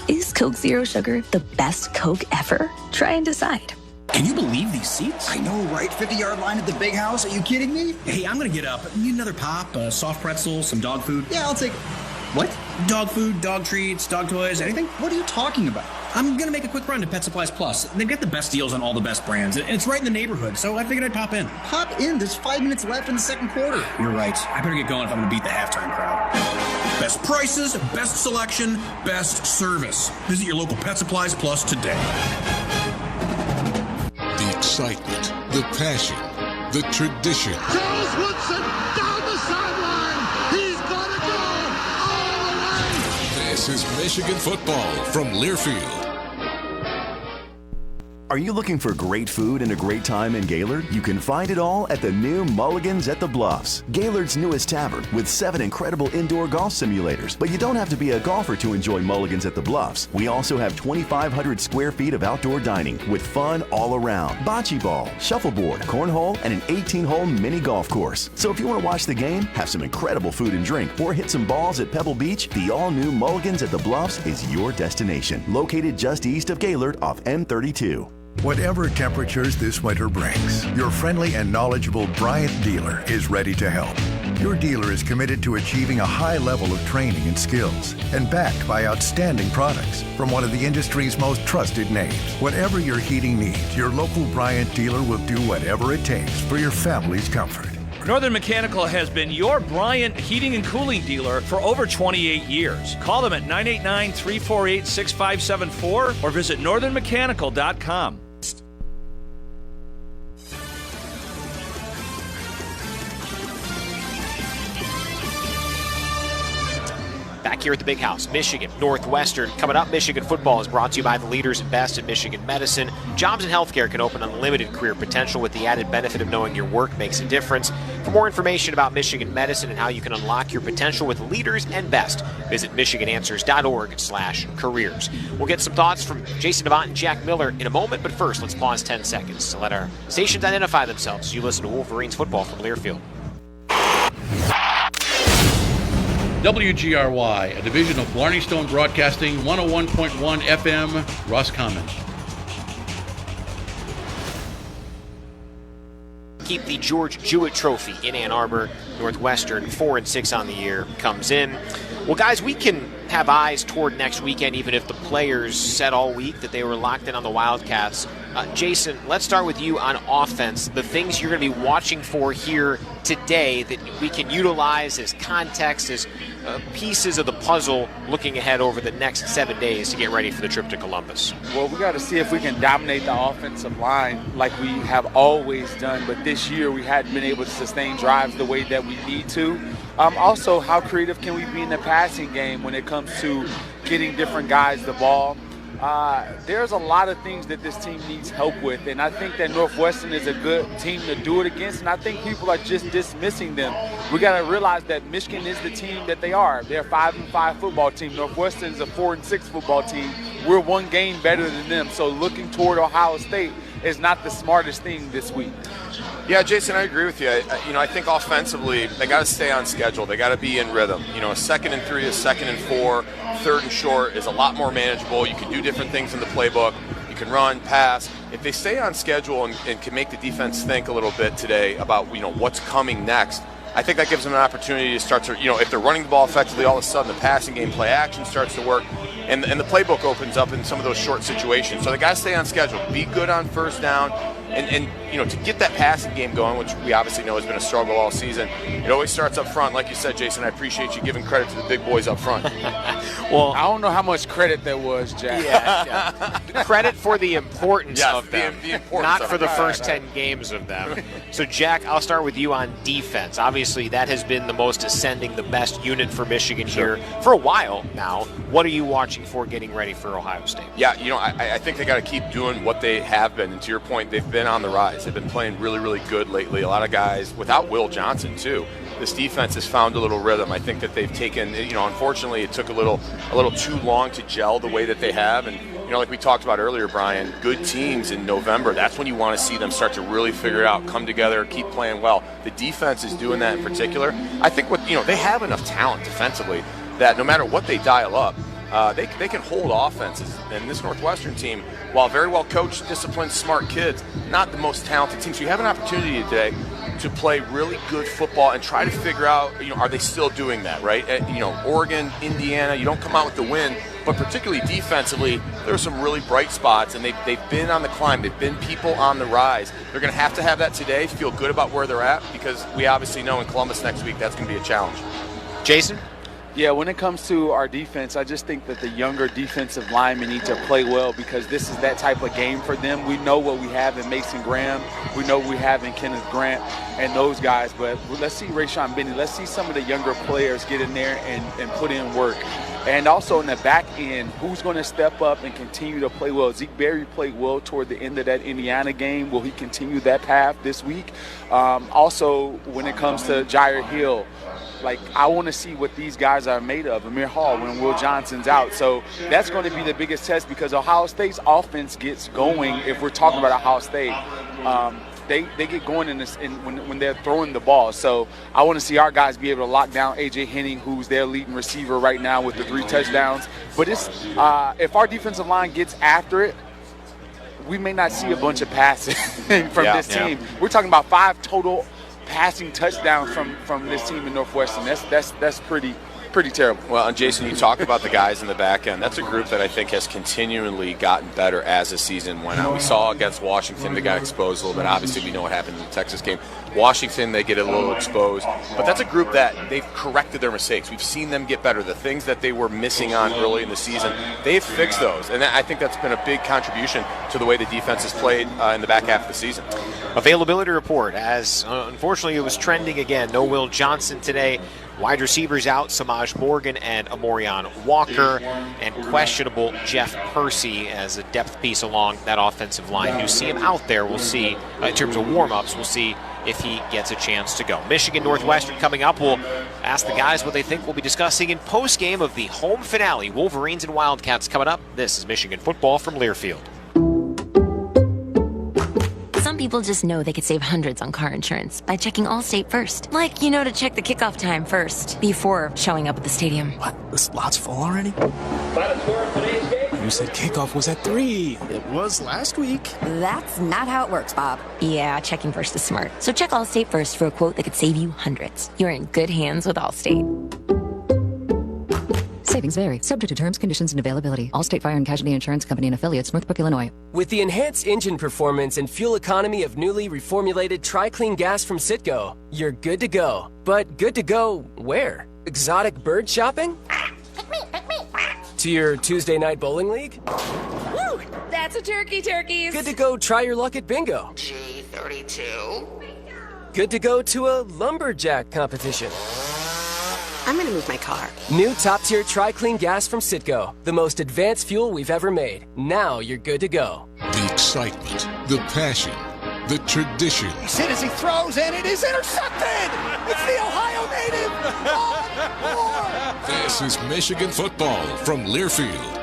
Is Coke Zero Sugar the best Coke ever? Try and decide. Can you believe these seats? I know, right? 50-yard line at the big house. Are you kidding me? Hey, I'm gonna get up. Need another pop, soft pretzel, some dog food. Yeah, I'll take it. What? Dog food, dog treats, dog toys, anything? What are you talking about? I'm gonna make a quick run to Pet Supplies Plus. They've got the best deals on all the best brands, and it's right in the neighborhood, so I figured I'd pop in. Pop in? There's 5 minutes left in the second quarter. You're right. I better get going if I'm gonna beat the halftime crowd. Best prices, best selection, best service. Visit your local Pet Supplies Plus today. The excitement, the passion, the tradition. Charles Woodson down the sideline. He's gonna go all the way. This is Michigan football from Learfield. Are you looking for great food and a great time in Gaylord? You can find it all at the new Mulligan's at the Bluffs, Gaylord's newest tavern with 7 incredible indoor golf simulators. But you don't have to be a golfer to enjoy Mulligan's at the Bluffs. We also have 2,500 square feet of outdoor dining with fun all around. Bocce ball, shuffleboard, cornhole, and an 18-hole mini golf course. So if you want to watch the game, have some incredible food and drink, or hit some balls at Pebble Beach, the all-new Mulligan's at the Bluffs is your destination. Located just east of Gaylord off M32. Whatever temperatures this winter brings, your friendly and knowledgeable Bryant dealer is ready to help. Your dealer is committed to achieving a high level of training and skills and backed by outstanding products from one of the industry's most trusted names. Whatever your heating needs, your local Bryant dealer will do whatever it takes for your family's comfort. Northern Mechanical has been your Bryant heating and cooling dealer for over 28 years. Call them at 989-348-6574 or visit northernmechanical.com. Back here at the Big House, Michigan, Northwestern. Coming up, Michigan football is brought to you by the leaders and best in Michigan medicine. Jobs in healthcare can open unlimited career potential with the added benefit of knowing your work makes a difference. For more information about Michigan medicine and how you can unlock your potential with leaders and best, visit michigananswers.org/careers. We'll get some thoughts from Jason Devont and Jack Miller in a moment, but first, let's pause 10 seconds to let our stations identify themselves as you listen to Wolverines football from Learfield. WGRY, a division of Blarney Stone Broadcasting, 101.1 FM, Roscommon. Keep the George Jewett Trophy in Ann Arbor. Northwestern 4-6 on the year comes in. Well, guys, we can have eyes toward next weekend, even if the players said all week that they were locked in on the Wildcats. Jason, let's start with you on offense. The things you're going to be watching for here today that we can utilize as context, as pieces of the puzzle looking ahead over the next 7 days to get ready for the trip to Columbus. Well, we got to see if we can dominate the offensive line like we have always done, but this year we hadn't been able to sustain drives the way that we need to. Also, how creative can we be in the passing game when it comes to getting different guys the ball? There's a lot of things that this team needs help with, and I think that Northwestern is a good team to do it against, and I think people are just dismissing them. We got to realize that Michigan is the team that they are. They're a 5-5 football team. Northwestern is a 4-6 football team. We're one game better than them, so looking toward Ohio State is not the smartest thing this week. Yeah, Jason, I agree with you. I think offensively, they got to stay on schedule. They got to be in rhythm. A 2nd and 3, a 2nd and 4, 3rd and short is a lot more manageable. You can do different things in the playbook. You can run, pass. If they stay on schedule and can make the defense think a little bit today about what's coming next, I think that gives them an opportunity to start to, if they're running the ball effectively, all of a sudden the passing game, play action starts to work, and the playbook opens up in some of those short situations. So they got to stay on schedule, be good on first down, and to get that passing game going, which we obviously know has been a struggle all season, it always starts up front. Like you said, Jason, I appreciate you giving credit to the big boys up front. Well, I don't know how much credit that was, Jack. Yeah. Credit for the importance of them, the importance not of for them. the first 10 games of them. So, Jack, I'll start with you on defense. Obviously, that has been the most ascending, the best unit for Michigan here for a while now. What are you watching for getting ready for Ohio State? Yeah, I think they got to keep doing what they have been. And to your point, they've been on the rise. They've been playing really, really good lately. A lot of guys, without Will Johnson, too. This defense has found a little rhythm. I think that they've taken, unfortunately, it took a little too long to gel the way that they have. And, like we talked about earlier, Brian, good teams in November, that's when you want to see them start to really figure it out, come together, keep playing well. The defense is doing that in particular. I think they have enough talent defensively that no matter what they dial up, they can hold offenses. And this Northwestern team, while very well coached, disciplined, smart kids, not the most talented team. So you have an opportunity today to play really good football and try to figure out, are they still doing that, right? Oregon, Indiana, you don't come out with the win, but particularly defensively, there are some really bright spots, and they've been on the climb. They've been people on the rise. They're going to have that today, feel good about where they're at, because we obviously know in Columbus next week that's going to be a challenge. Jason? Yeah, when it comes to our defense, I just think that the younger defensive linemen need to play well, because this is that type of game for them. We know what we have in Mason Graham. We know what we have in Kenneth Grant and those guys. But let's see Rayshawn Benny. Let's see some of the younger players get in there and put in work. And also in the back end, who's going to step up and continue to play well? Zeke Berry played well toward the end of that Indiana game. Will he continue that path this week? Also, when it comes to Jair Hill, I want to see what these guys are made of. Amir Hall when Will Johnson's out. So that's going to be the biggest test, because Ohio State's offense gets going. If we're talking about Ohio State, they get going when they're throwing the ball. So I want to see our guys be able to lock down A.J. Henning, who's their leading receiver right now with the 3 touchdowns. But if our defensive line gets after it, we may not see a bunch of passes from this team. We're talking about 5 total passing touchdowns from this team in Northwestern. That's pretty terrible. Well, and Jason, you talk about the guys in the back end. That's a group that I think has continually gotten better as the season went on. We saw against Washington, they got exposed a little bit. Obviously, we know what happened in the Texas game. Washington, they get a little exposed. But that's a group that they've corrected their mistakes. We've seen them get better. The things that they were missing on early in the season, they've fixed those. And I think that's been a big contribution to the way the defense has played in the back half of the season. Availability report, as unfortunately it was trending again. No Will Johnson today. Wide receivers out, Samaj Morgan and Amorion Walker, and questionable Jeff Percy as a depth piece along that offensive line. You see him out there. We'll see, in terms of warm-ups, we'll see if he gets a chance to go. Michigan Northwestern coming up. We'll ask the guys what they think we'll be discussing in post-game of the home finale. Wolverines and Wildcats coming up. This is Michigan football from Learfield. Some people just know they could save hundreds on car insurance by checking Allstate first. Like, to check the kickoff time first before showing up at the stadium. What? The slot's full already? You said kickoff was at 3. It was last week. That's not how it works, Bob. Yeah, checking first is smart. So check Allstate first for a quote that could save you hundreds. You're in good hands with Allstate. Savings vary, subject to terms, conditions, and availability. Allstate Fire and Casualty Insurance Company and Affiliates, Northbrook, Illinois. With the enhanced engine performance and fuel economy of newly reformulated Tri-Clean gas from Citgo, you're good to go. But good to go where? Exotic bird shopping? To your Tuesday night bowling league? Woo! That's a turkeys. Good to go try your luck at bingo. G32. Good to go to a lumberjack competition. I'm gonna move my car. New top-tier Tri-Clean gas from Citgo. The most advanced fuel we've ever made. Now you're good to go. The excitement, the passion, the tradition. He's hit as he throws, and it is intercepted! It's the Ohio native! This is Michigan football from Learfield.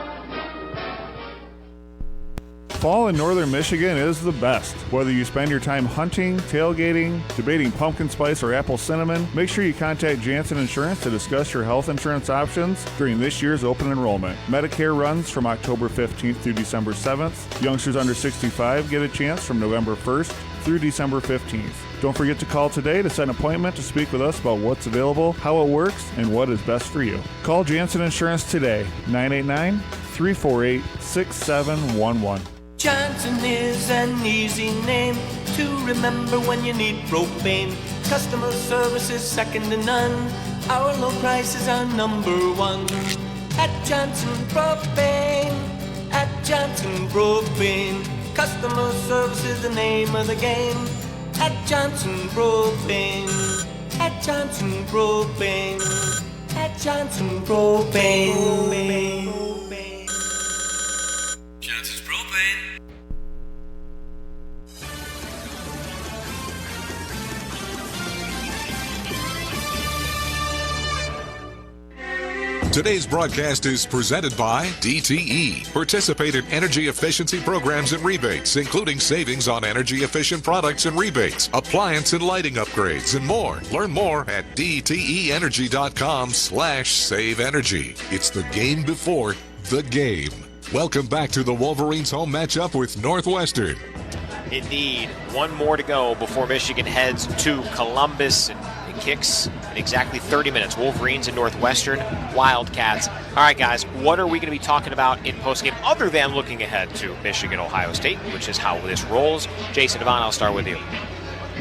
Fall in northern Michigan is the best. Whether you spend your time hunting, tailgating, debating pumpkin spice or apple cinnamon, make sure you contact Janssen Insurance to discuss your health insurance options during this year's open enrollment. Medicare runs from October 15th through December 7th. Youngsters under 65 get a chance from November 1st through December 15th. Don't forget to call today to set an appointment to speak with us about what's available, how it works, and what is best for you. Call Janssen Insurance today, 989-348-6711. Johnson is an easy name to remember when you need propane. Customer service is second to none. Our low prices are number one. At Johnson Propane. At Johnson Propane. Customer service is the name of the game. At Johnson Propane. At Johnson Propane. At Johnson Propane. Johnson's Propane. Today's broadcast is presented by DTE. Participate in energy efficiency programs and rebates, including savings on energy-efficient products and rebates, appliance and lighting upgrades, and more. Learn more at dteenergy.com/save-energy. It's the game before the game. Welcome back to the Wolverines' home matchup with Northwestern. Indeed, one more to go before Michigan heads to Columbus, and it kicks in exactly 30 minutes. Wolverines and Northwestern Wildcats. All right, guys, what are we going to be talking about in postgame other than looking ahead to Michigan, Ohio State, which is how this rolls? Jason Devon, I'll start with you.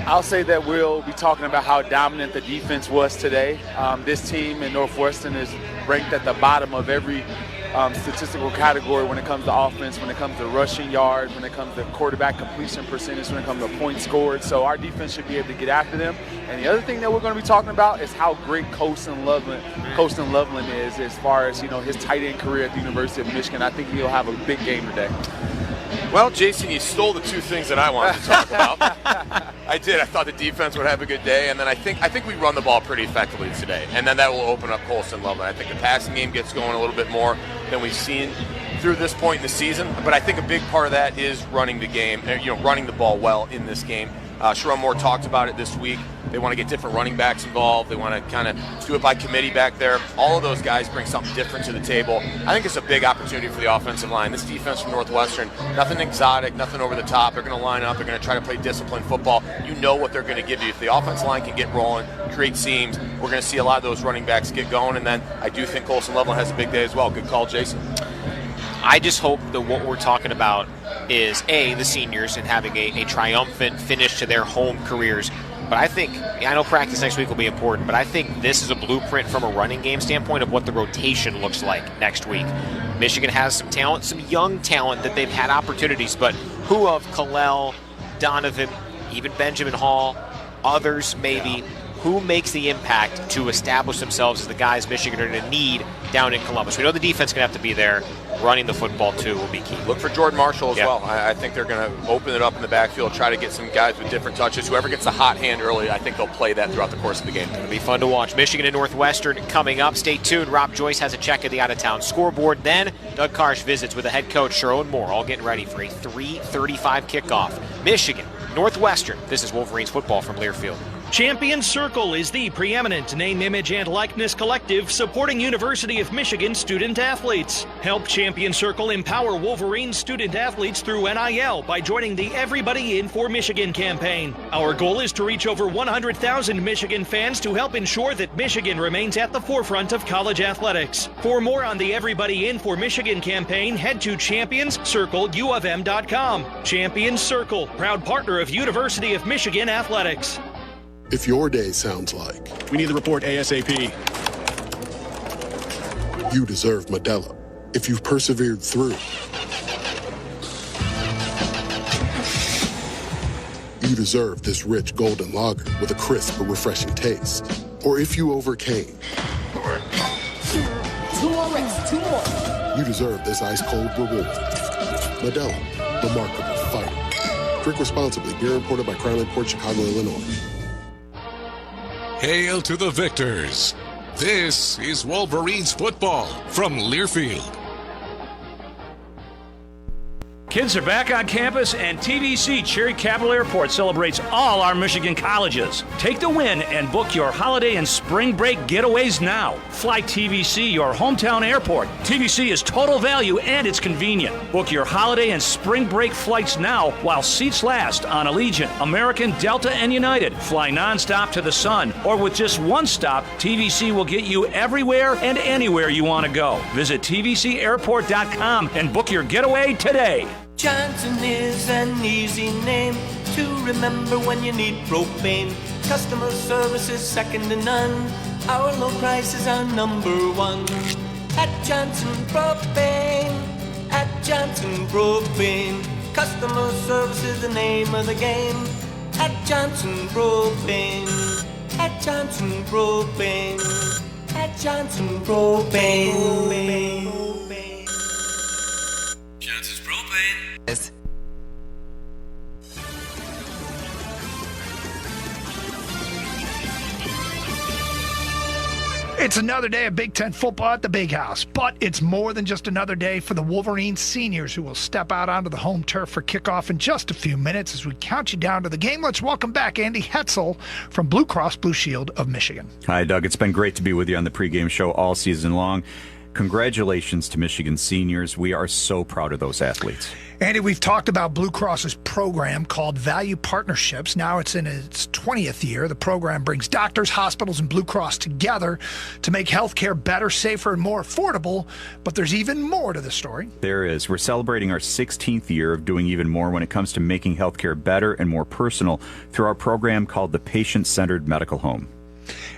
I'll say that we'll be talking about how dominant the defense was today. This team in Northwestern is ranked at the bottom of every statistical category when it comes to offense, when it comes to rushing yards, when it comes to quarterback completion percentage, when it comes to points scored. So our defense should be able to get after them. And the other thing that we're going to be talking about is how great Colston Loveland is as far as, his tight end career at the University of Michigan. I think he'll have a big game today. Well, Jason, you stole the two things that I wanted to talk about. I did. I thought the defense would have a good day, and then I think we run the ball pretty effectively today, and then that will open up Colston Loveland. I think the passing game gets going a little bit more than we've seen through this point in the season, but I think a big part of that is running the game, running the ball well in this game. Sharon Moore talked about it this week. They want to get different running backs involved. They want to kind of do it by committee back there. All of those guys bring something different to the table. I think it's a big opportunity for the offensive line. This defense from Northwestern, nothing exotic, nothing over the top. They're going to line up. They're going to try to play disciplined football. You know what they're going to give you. If the offensive line can get rolling, create seams, we're going to see a lot of those running backs get going. And then I do think Colston Loveland has a big day as well. Good call, Jason. I just hope that what we're talking about is, A, the seniors and having a triumphant finish to their home careers. But I know practice next week will be important, but I think this is a blueprint from a running game standpoint of what the rotation looks like next week. Michigan has some talent, some young talent that they've had opportunities, but who of Kalel, Donovan, even Benjamin Hall, others maybe, who makes the impact to establish themselves as the guys Michigan are going to need down in Columbus? We know the defense is going to have to be there. Running the football, too, will be key. Look for Jordan Marshall as well. I think they're going to open it up in the backfield, try to get some guys with different touches. Whoever gets the hot hand early, I think they'll play that throughout the course of the game. It'll be fun to watch. Michigan and Northwestern coming up. Stay tuned. Rob Joyce has a check of the out-of-town scoreboard. Then Doug Karsch visits with the head coach, Sharon Moore, all getting ready for a 3:35 kickoff. Michigan, Northwestern. This is Wolverines football from Learfield. Champion Circle is the preeminent name, image, and likeness collective supporting University of Michigan student athletes. Help Champion Circle empower Wolverine student athletes through NIL by joining the Everybody In for Michigan campaign. Our goal is to reach over 100,000 Michigan fans to help ensure that Michigan remains at the forefront of college athletics. For more on the Everybody In for Michigan campaign, head to championscircleufm.com. Champion Circle, proud partner of University of Michigan athletics. If your day sounds like, we need the report ASAP, you deserve Modelo. If you've persevered through, you deserve this rich golden lager with a crisp but refreshing taste. Or if you overcame, 2 more rings, 2 more. You deserve this ice cold reward. Modelo, the Remarkable Fighter. Drink responsibly. Beer imported by Crown Port Chicago, Illinois. Hail to the victors. This is Wolverines football from Learfield. Kids are back on campus, and TVC Cherry Capital Airport celebrates all our Michigan colleges. Take the win and book your holiday and spring break getaways now. Fly TVC, your hometown airport. TVC is total value and it's convenient. Book your holiday and spring break flights now while seats last on Allegiant, American, Delta, and United. Fly nonstop to the sun, or with just one stop, TVC will get you everywhere and anywhere you want to go. Visit tvcairport.com and book your getaway today. Johnson is an easy name to remember when you need propane. Customer service is second to none. Our low prices are number one. At Johnson Propane. At Johnson Propane. Customer service is the name of the game. At Johnson Propane. At Johnson Propane. At Johnson Propane. Johnson's Propane. It's another day of Big Ten football at the Big House, but it's more than just another day for the Wolverines seniors who will step out onto the home turf for kickoff in just a few minutes. As we count you down to the game, let's welcome back Andy Hetzel from Blue Cross Blue Shield of Michigan. Hi, Doug. It's been great to be with you on the pregame show all season long. Congratulations to Michigan seniors. We are so proud of those athletes. Andy, we've talked about Blue Cross's program called Value Partnerships. Now it's in its 20th year. The program brings doctors, hospitals, and Blue Cross together to make healthcare better, safer, and more affordable. But there's even more to the story. There is. We're celebrating our 16th year of doing even more when it comes to making healthcare better and more personal through our program called the Patient-Centered Medical Home.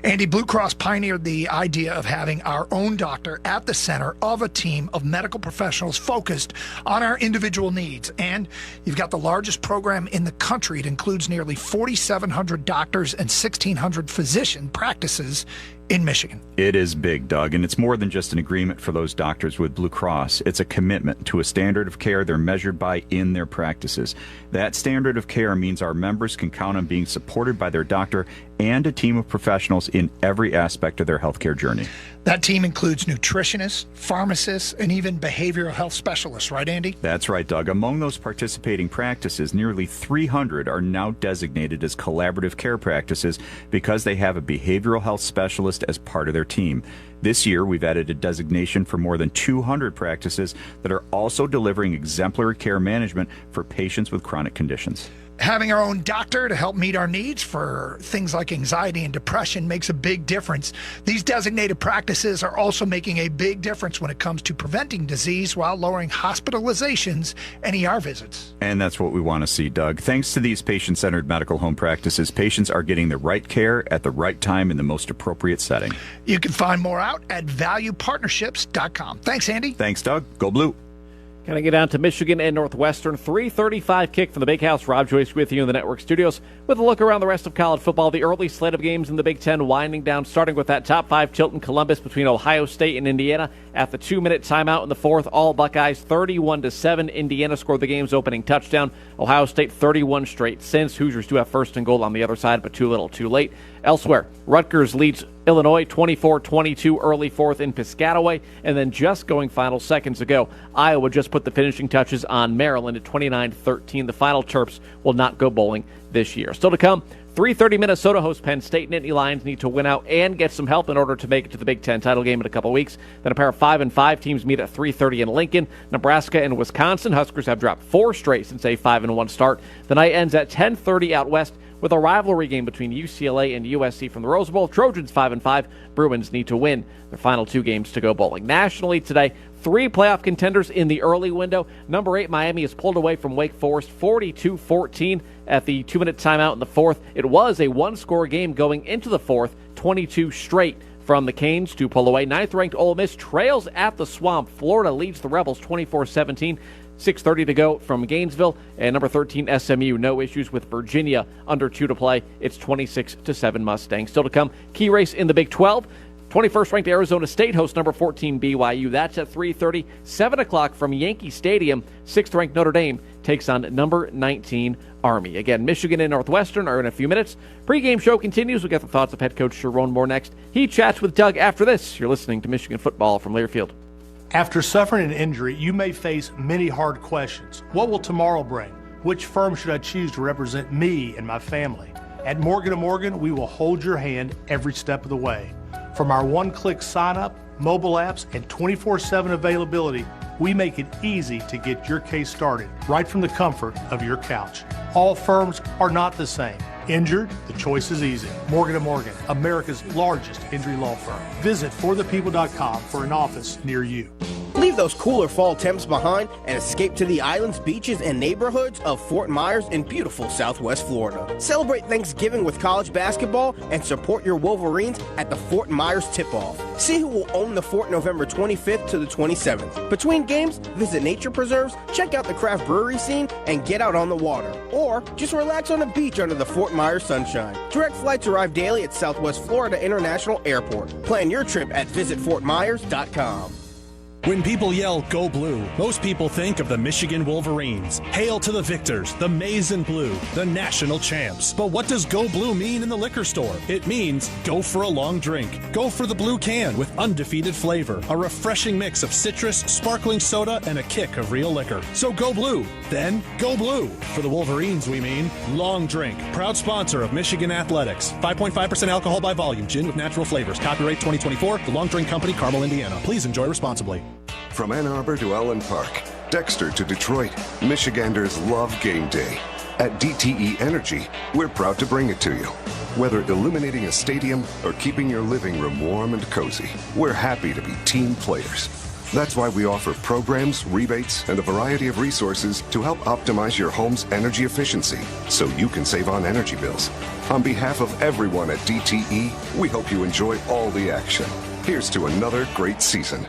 Andy, Blue Cross pioneered the idea of having our own doctor at the center of a team of medical professionals focused on our individual needs. And you've got the largest program in the country. It includes nearly 4,700 doctors and 1,600 physician practices in Michigan. It is big, Doug, and it's more than just an agreement for those doctors with Blue Cross. It's a commitment to a standard of care they're measured by in their practices. That standard of care means our members can count on being supported by their doctor and a team of professionals in every aspect of their healthcare journey. That team includes nutritionists, pharmacists, and even behavioral health specialists, right, Andy? That's right, Doug. Among those participating practices, nearly 300 are now designated as collaborative care practices because they have a behavioral health specialist as part of their team. This year, we've added a designation for more than 200 practices that are also delivering exemplary care management for patients with chronic conditions. Having our own doctor to help meet our needs for things like anxiety and depression makes a big difference. These designated practices are also making a big difference when it comes to preventing disease while lowering hospitalizations and ER visits. And that's what we want to see, Doug. Thanks to these patient-centered medical home practices, patients are getting the right care at the right time in the most appropriate setting. You can find more out at valuepartnerships.com. Thanks, Andy. Thanks, Doug. Go Blue. Going to get down to Michigan and Northwestern. 3:35 kick from the Big House. Rob Joyce with you in the network studios with a look around the rest of college football. The early slate of games in the Big Ten winding down, starting with that top 5 Chilton-Columbus between Ohio State and Indiana. At the 2-minute timeout in the fourth, all Buckeyes 31-7. Indiana scored the game's opening touchdown. Ohio State 31 straight since. Hoosiers do have first and goal on the other side, but too little too late. Elsewhere, Rutgers leads Illinois 24-22 early fourth in Piscataway, and then just going final seconds ago, Iowa just put the finishing touches on Maryland at 29-13. The final Terps will not go bowling this year. Still to come, 3:30 Minnesota hosts Penn State. Nittany Lions need to win out and get some help in order to make it to the Big Ten title game in a couple weeks. Then a pair of 5-5 teams meet at 3:30 in Lincoln. Nebraska and Wisconsin. Huskers have dropped 4 straight since a 5-1 start. The night ends at 10:30 out west with a rivalry game between UCLA and USC from the Rose Bowl. Trojans 5-5. Bruins need to win their final 2 games to go bowling. Nationally today, 3 playoff contenders in the early window. Number 8, Miami, is pulled away from Wake Forest 42-14 at the 2-minute timeout in the fourth. It was a 1-score game going into the fourth, 22 straight from the Canes to pull away. 9th-ranked Ole Miss trails at the Swamp. Florida leads the Rebels 24-17. 6:30 to go from Gainesville. And number 13, SMU, no issues with Virginia. Under 2 to play. It's 26-7 Mustangs. Still to come, key race in the Big 12. 21st-ranked Arizona State hosts number 14 BYU. That's at 3:30. 7 o'clock from Yankee Stadium. 6th-ranked Notre Dame takes on number 19 Army. Again, Michigan and Northwestern are in a few minutes. Pre-game show continues. We'll get the thoughts of head coach Sharon Moore next. He chats with Doug after this. You're listening to Michigan football from Learfield. After suffering an injury, you may face many hard questions. What will tomorrow bring? Which firm should I choose to represent me and my family? At Morgan & Morgan, we will hold your hand every step of the way. From our one-click sign-up, mobile apps, and 24/7 availability, we make it easy to get your case started right from the comfort of your couch. All firms are not the same. Injured? The choice is easy. Morgan & Morgan, America's largest injury law firm. Visit forthepeople.com for an office near you. Leave those cooler fall temps behind and escape to the islands, beaches, and neighborhoods of Fort Myers in beautiful Southwest Florida. Celebrate Thanksgiving with college basketball and support your Wolverines at the Fort Myers Tip-Off. See who will own the fort November 25th to the 27th. Between games, visit nature preserves, check out the craft brewery scene, and get out on the water. Or just relax on the beach under the Fort Myers sunshine. Direct flights arrive daily at Southwest Florida International Airport. Plan your trip at visitfortmyers.com. When people yell, "Go Blue," most people think of the Michigan Wolverines. Hail to the victors, the maize and blue, the national champs. But what does Go Blue mean in the liquor store? It means go for a long drink. Go for the blue can with undefeated flavor, a refreshing mix of citrus, sparkling soda, and a kick of real liquor. So go blue. Then go blue. For the Wolverines, we mean long drink. Proud sponsor of Michigan Athletics. 5.5% alcohol by volume. Gin with natural flavors. Copyright 2024. The Long Drink Company, Carmel, Indiana. Please enjoy responsibly. From Ann Arbor to Ellen Park, Dexter to Detroit, Michiganders love game day. At DTE Energy, we're proud to bring it to you. Whether illuminating a stadium or keeping your living room warm and cozy, we're happy to be team players. That's why we offer programs, rebates, and a variety of resources to help optimize your home's energy efficiency so you can save on energy bills. On behalf of everyone at DTE, we hope you enjoy all the action. Here's to another great season.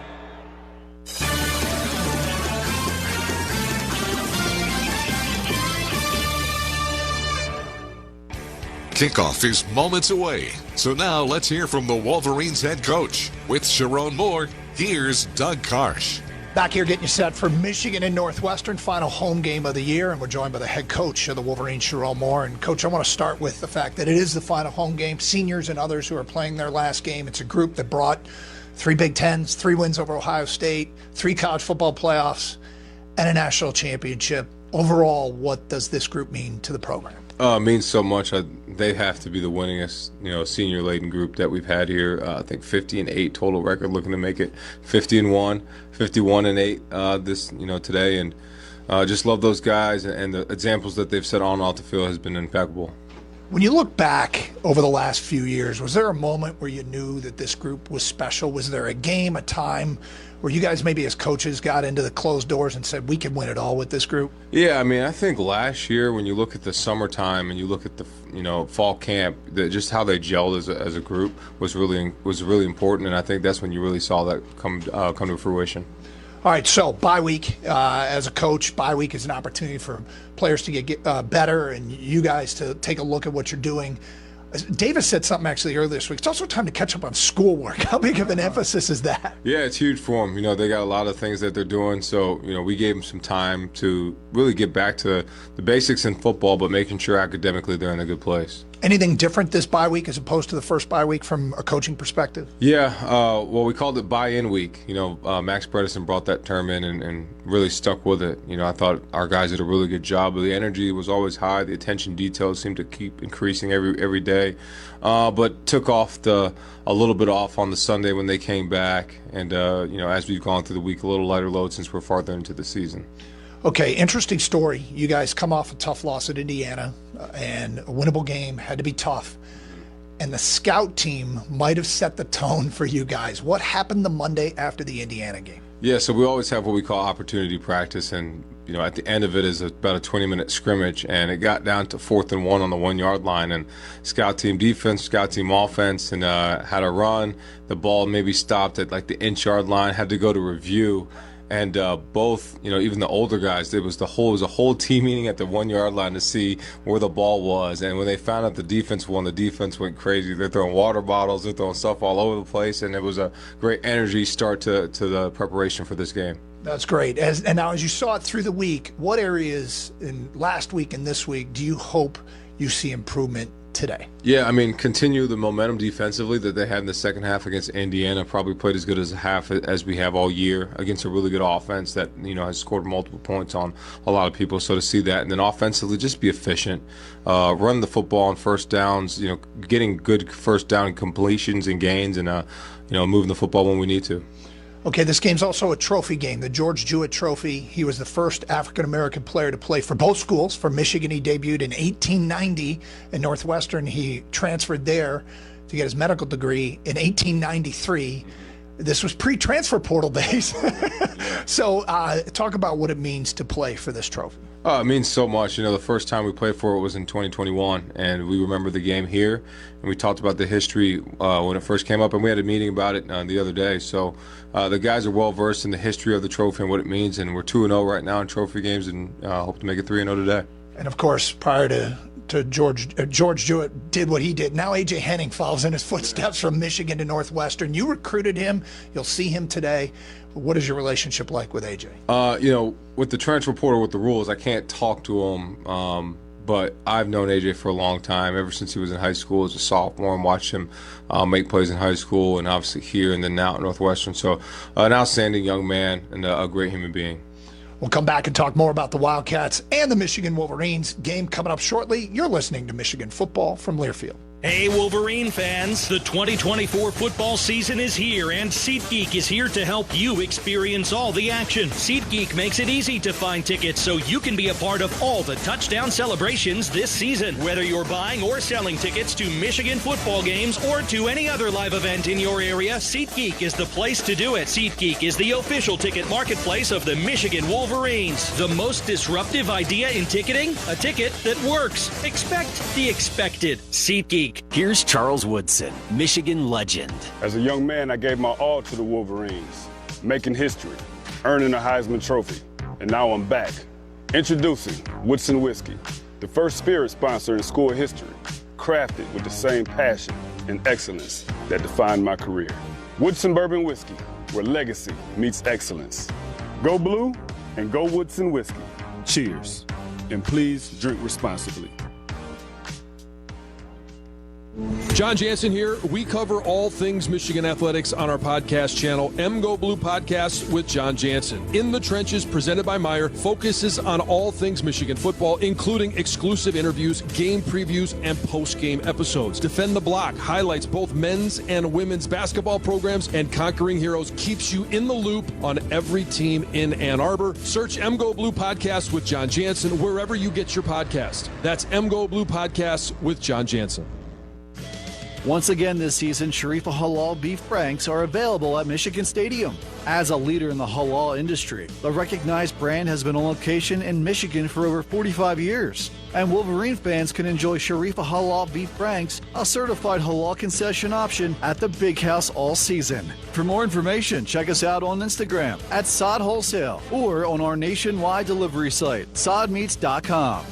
Kickoff is moments away. So now let's hear from the Wolverines head coach. With Sharon Moore, here's Doug Karsh. Back here getting you set for Michigan and Northwestern, final home game of the year, and we're joined by the head coach of the Wolverines, Sharon Moore. And Coach, I want to start with the fact that it is the final home game. Seniors and others who are playing their last game. It's a group that brought 3 Big Tens, 3 wins over Ohio State, 3 college football playoffs, and a national championship. Overall, what does this group mean to the program? It means so much. They have to be the winningest, senior-laden group that we've had here. I think 50-8 total record, looking to make it 50-1, 51-8 this, today. And just love those guys, and the examples that they've set on and off the field has been impeccable. When you look back over the last few years, was there a moment where you knew that this group was special? Was there a game, a time where you guys maybe as coaches got into the closed doors and said, we can win it all with this group? Yeah, I think last year when you look at the summertime and you look at the fall camp, just how they gelled as a group was really important, and I think that's when you really saw that come to fruition. All right, so bye week. As a coach, bye week is an opportunity for players to get better and you guys to take a look at what you're doing. Davis said something actually earlier this week. It's also time to catch up on schoolwork. How big of an emphasis is that? Yeah, it's huge for them. They got a lot of things that they're doing. So, we gave them some time to really get back to the basics in football, but making sure academically they're in a good place. Anything different this bye week as opposed to the first bye week from a coaching perspective? Yeah, well, we called it buy-in week. Max Bredesen brought that term in and really stuck with it. I thought our guys did a really good job. The energy was always high. The attention details seemed to keep increasing every day. But took off a little bit off on the Sunday when they came back. And, as we've gone through the week, a little lighter load since we're farther into the season. Okay, interesting story. You guys come off a tough loss at Indiana, and a winnable game, had to be tough. And the scout team might have set the tone for you guys. What happened the Monday after the Indiana game? Yeah, so we always have what we call opportunity practice, and at the end of it is about a 20-minute scrimmage, and it got down to 4th and 1 on the 1-yard line, and scout team defense, scout team offense, and had a run. The ball maybe stopped at the inch-yard line, had to go to review. And both, even the older guys, it was a whole team meeting at the 1-yard line to see where the ball was. And when they found out the defense won, the defense went crazy. They're throwing water bottles, they're throwing stuff all over the place, and it was a great energy start to the preparation for this game. That's great. And now, as you saw it through the week, what areas in last week and this week do you hope you see improvement today? Yeah, I mean, continue the momentum defensively that they had in the second half against Indiana. Probably played as good as a half as we have all year against a really good offense that, has scored multiple points on a lot of people. So to see that, and then offensively, just be efficient, run the football on first downs, getting good first down completions and gains, and moving the football when we need to. Okay, this game's also a trophy game, the George Jewett Trophy. He was the first African-American player to play for both schools. For Michigan, he debuted in 1890 in Northwestern. He transferred there to get his medical degree in 1893. This was pre-transfer portal days. So talk about what it means to play for this trophy. It means so much. The first time we played for it was in 2021, and we remember the game here, and we talked about the history when it first came up, and we had a meeting about it the other day. So the guys are well-versed in the history of the trophy and what it means, and we're 2-0 right now in trophy games, and hope to make it 3-0 today. And, of course, prior to George Jewett did what he did. Now A.J. Henning follows in his footsteps from Michigan to Northwestern. You recruited him. You'll see him today. What is your relationship like with A.J.? With the transfer portal, with the rules, I can't talk to him, but I've known A.J. for a long time, ever since he was in high school as a sophomore, and watched him make plays in high school and obviously here and then now at Northwestern. So an outstanding young man and a great human being. We'll come back and talk more about the Wildcats and the Michigan Wolverines. Game coming up shortly. You're listening to Michigan Football from Learfield. Hey, Wolverine fans, the 2024 football season is here, and SeatGeek is here to help you experience all the action. SeatGeek makes it easy to find tickets so you can be a part of all the touchdown celebrations this season. Whether you're buying or selling tickets to Michigan football games or to any other live event in your area, SeatGeek is the place to do it. SeatGeek is the official ticket marketplace of the Michigan Wolverines. The most disruptive idea in ticketing? A ticket that works. Expect the expected. SeatGeek. Here's Charles Woodson, Michigan legend. As a young man, I gave my all to the Wolverines, making history, earning a Heisman Trophy, and now I'm back. Introducing Woodson Whiskey, the first spirit sponsor in school history, crafted with the same passion and excellence that defined my career. Woodson Bourbon Whiskey, where legacy meets excellence. Go blue and go Woodson Whiskey. Cheers, and please drink responsibly. John Jansen here. We cover all things Michigan athletics on our podcast channel, Go Blue Podcasts with John Jansen. In the Trenches, presented by Meyer, focuses on all things Michigan football, including exclusive interviews, game previews, and post-game episodes. Defend the Block highlights both men's and women's basketball programs, and Conquering Heroes keeps you in the loop on every team in Ann Arbor. Search Go Blue Podcasts with John Jansen wherever you get your podcast. That's Go Blue Podcasts with John Jansen. Once again this season, Sharifa Halal beef franks are available at Michigan Stadium. As a leader in the halal industry, the recognized brand has been on location in Michigan for over 45 years. And Wolverine fans can enjoy Sharifa Halal beef franks, a certified halal concession option, at the Big House all season. For more information, check us out on Instagram at Sod Wholesale or on our nationwide delivery site, sodmeats.com.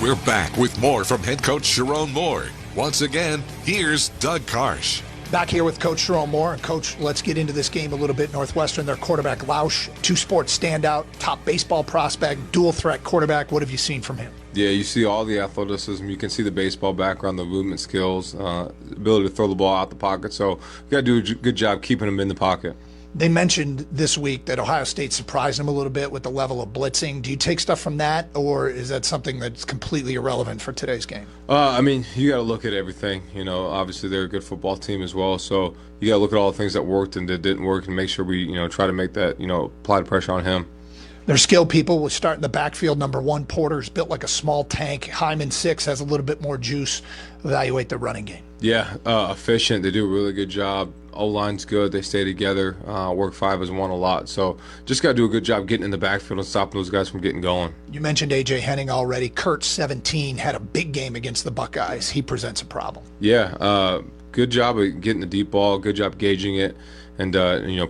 We're back with more from head coach Sharon Moore. Once again, here's Doug Karsh. Back here with Coach Sharon Moore. And Coach, let's get into this game a little bit. Northwestern, their quarterback Lausch, two-sport standout, top baseball prospect, dual-threat quarterback. What have you seen from him? Yeah, you see all the athleticism. You can see the baseball background, the movement skills, ability to throw the ball out the pocket. So you got to do a good job keeping him in the pocket. They mentioned this week that Ohio State surprised them a little bit with the level of blitzing. Do you take stuff from that, or is that something that's completely irrelevant for today's game? I mean, you got to look at everything. Obviously they're a good football team as well, so you got to look at all the things that worked and that didn't work and make sure we, try to make that, apply the pressure on him. They're skilled people. We'll start in the backfield. Number 1, Porter's built like a small tank. Hyman 6 has a little bit more juice. Evaluate the running game. Yeah, efficient. They do a really good job. O-line's good. They stay together. Work 5 as 1 a lot. So just got to do a good job getting in the backfield and stopping those guys from getting going. You mentioned A.J. Henning already. Kurt, 17, had a big game against the Buckeyes. He presents a problem. Yeah, good job of getting the deep ball. Good job gauging it. And,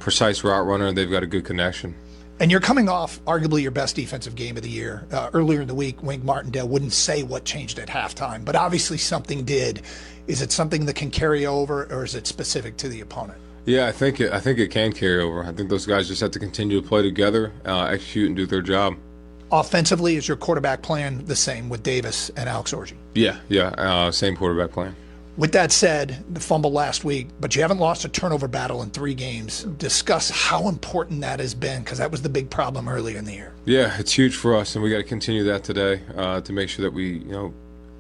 precise route runner. They've got a good connection. And you're coming off arguably your best defensive game of the year. Earlier in the week, Wink Martindale wouldn't say what changed at halftime, but obviously something did. Is it something that can carry over, or is it specific to the opponent? Yeah, I think it can carry over. I think those guys just have to continue to play together, execute, and do their job. Offensively, is your quarterback plan the same with Davis and Alex Orji? Yeah, same quarterback plan. With that said, the fumble last week, but you haven't lost a turnover battle in 3 games. Discuss how important that has been, because that was the big problem earlier in the year. Yeah, it's huge for us, and we got to continue that today to make sure that we,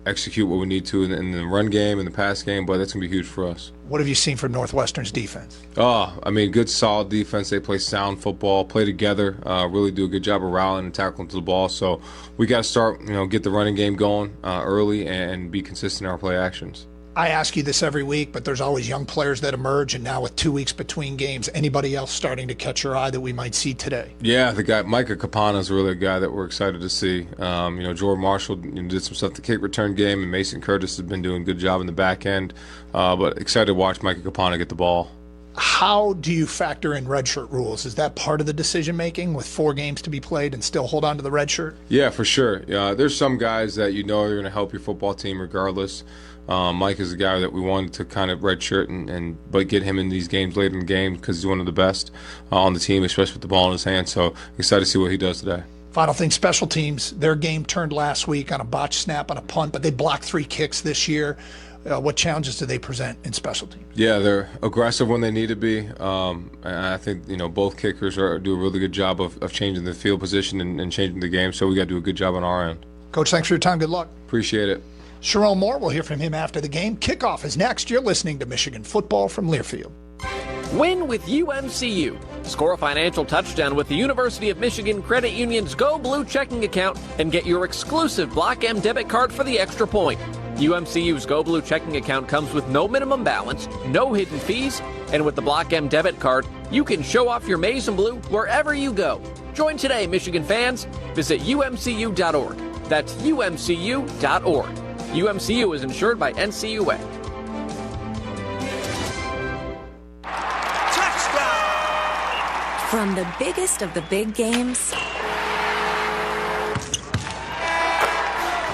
execute what we need to in the run game and the pass game. But that's gonna be huge for us. What have you seen from Northwestern's defense? Good, solid defense. They play sound football, play together, really do a good job of rallying and tackling to the ball. So we got to start, get the running game going early and be consistent in our play actions. I ask you this every week, but there's always young players that emerge, and now with 2 weeks between games, anybody else starting to catch your eye that we might see today? Yeah, the guy Micah Capana is really a guy that we're excited to see. Jordan Marshall did some stuff the kick return game, and Mason Curtis has been doing a good job in the back end. But excited to watch Micah Capana get the ball. How do you factor in redshirt rules? Is that part of the decision making with 4 games to be played and still hold on to the redshirt? Yeah, for sure. There's some guys that are going to help your football team regardless. Mike is a guy that we wanted to kind of redshirt but get him in these games later in the game because he's one of the best on the team, especially with the ball in his hand. So excited to see what he does today. Final thing, special teams. Their game turned last week on a botched snap on a punt, but they blocked 3 kicks this year. What challenges do they present in special teams? Yeah, they're aggressive when they need to be. And I think both kickers do a really good job of changing the field position and changing the game. So we got to do a good job on our end. Coach, thanks for your time. Good luck. Appreciate it. Sherrone Moore, we'll hear from him after the game. Kickoff is next. You're listening to Michigan Football from Learfield. Win with UMCU. Score a financial touchdown with the University of Michigan Credit Union's Go Blue checking account and get your exclusive Block M debit card for the extra point. UMCU's Go Blue checking account comes with no minimum balance, no hidden fees, and with the Block M debit card, you can show off your maize and blue wherever you go. Join today, Michigan fans. Visit umcu.org. That's umcu.org. UMCU is insured by NCUA. From the biggest of the big games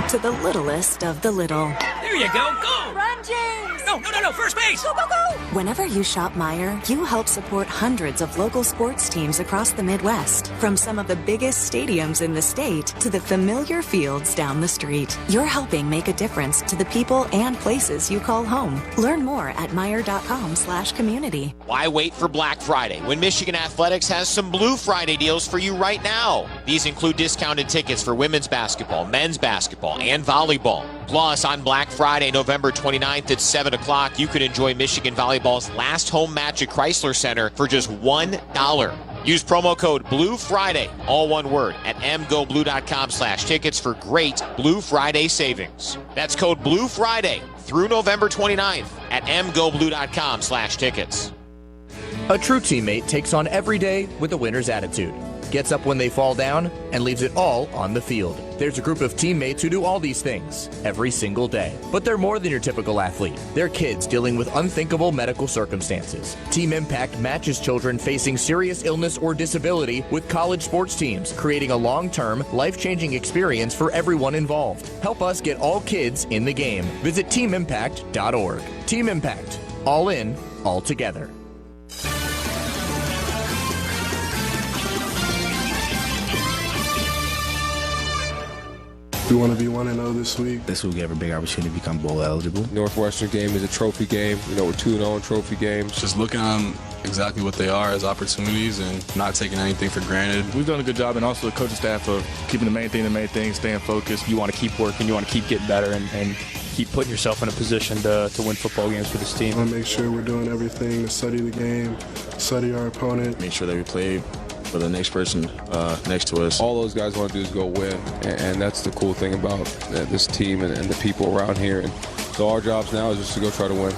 to the littlest of the little. There you go, go! Run, James! No, first base! Go, go, go! Whenever you shop Meijer, you help support hundreds of local sports teams across the Midwest. From some of the biggest stadiums in the state to the familiar fields down the street. You're helping make a difference to the people and places you call home. Learn more at Meijer.com/community. Why wait for Black Friday when Michigan Athletics has some Blue Friday deals for you right now? These include discounted tickets for women's basketball, men's basketball, and volleyball. Plus, on Black Friday, November 29th at 7 o'clock, you can enjoy Michigan Volleyball's last home match at Chrysler Center for just $1. Use promo code BLUEFRIDAY, all one word, at mgoblue.com/tickets for great Blue Friday savings. That's code BLUEFRIDAY through November 29th at mgoblue.com/tickets. A true teammate takes on every day with a winner's attitude. Gets up when they fall down, and leaves it all on the field. There's a group of teammates who do all these things every single day. But they're more than your typical athlete. They're kids dealing with unthinkable medical circumstances. Team Impact matches children facing serious illness or disability with college sports teams, creating a long-term, life-changing experience for everyone involved. Help us get all kids in the game. Visit teamimpact.org. Team Impact. All in, all together. We want to be 1-0 this week. This will give a big opportunity to become bowl eligible. Northwestern game is a trophy game. We're 2-0 in trophy games. Just looking at them exactly what they are as opportunities and not taking anything for granted. We've done a good job, and also the coaching staff, of keeping the main thing, staying focused. You want to keep working, you want to keep getting better, and keep putting yourself in a position to win football games for this team. I want to make sure we're doing everything to study the game, study our opponent. Make sure that we play for the next person next to us. All those guys want to do is go win, and that's the cool thing about this team and the people around here. And so our jobs now is just to go try to win.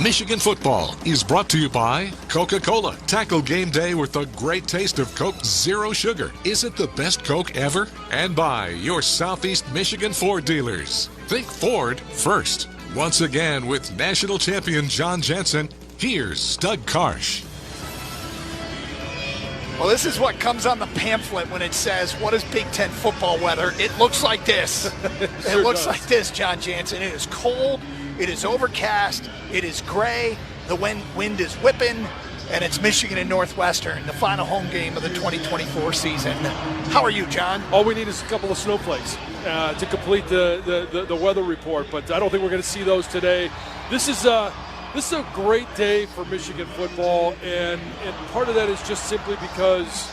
Michigan football is brought to you by Coca-Cola. Tackle game day with the great taste of Coke Zero Sugar. Is it the best Coke ever? And by your Southeast Michigan Ford dealers. Think Ford first. Once again with national champion John Jansen, here's Doug Karsh. Well, this is what comes on the pamphlet when it says, what is Big Ten football weather? It looks like this. It looks like this, John Jansen. It is cold. It is overcast. It is gray. The wind is whipping. And it's Michigan and Northwestern, the final home game of the 2024 season. How are you, John? All we need is a couple of snowflakes to complete the weather report, but I don't think we're going to see those today. This is a great day for Michigan football, and part of that is just simply because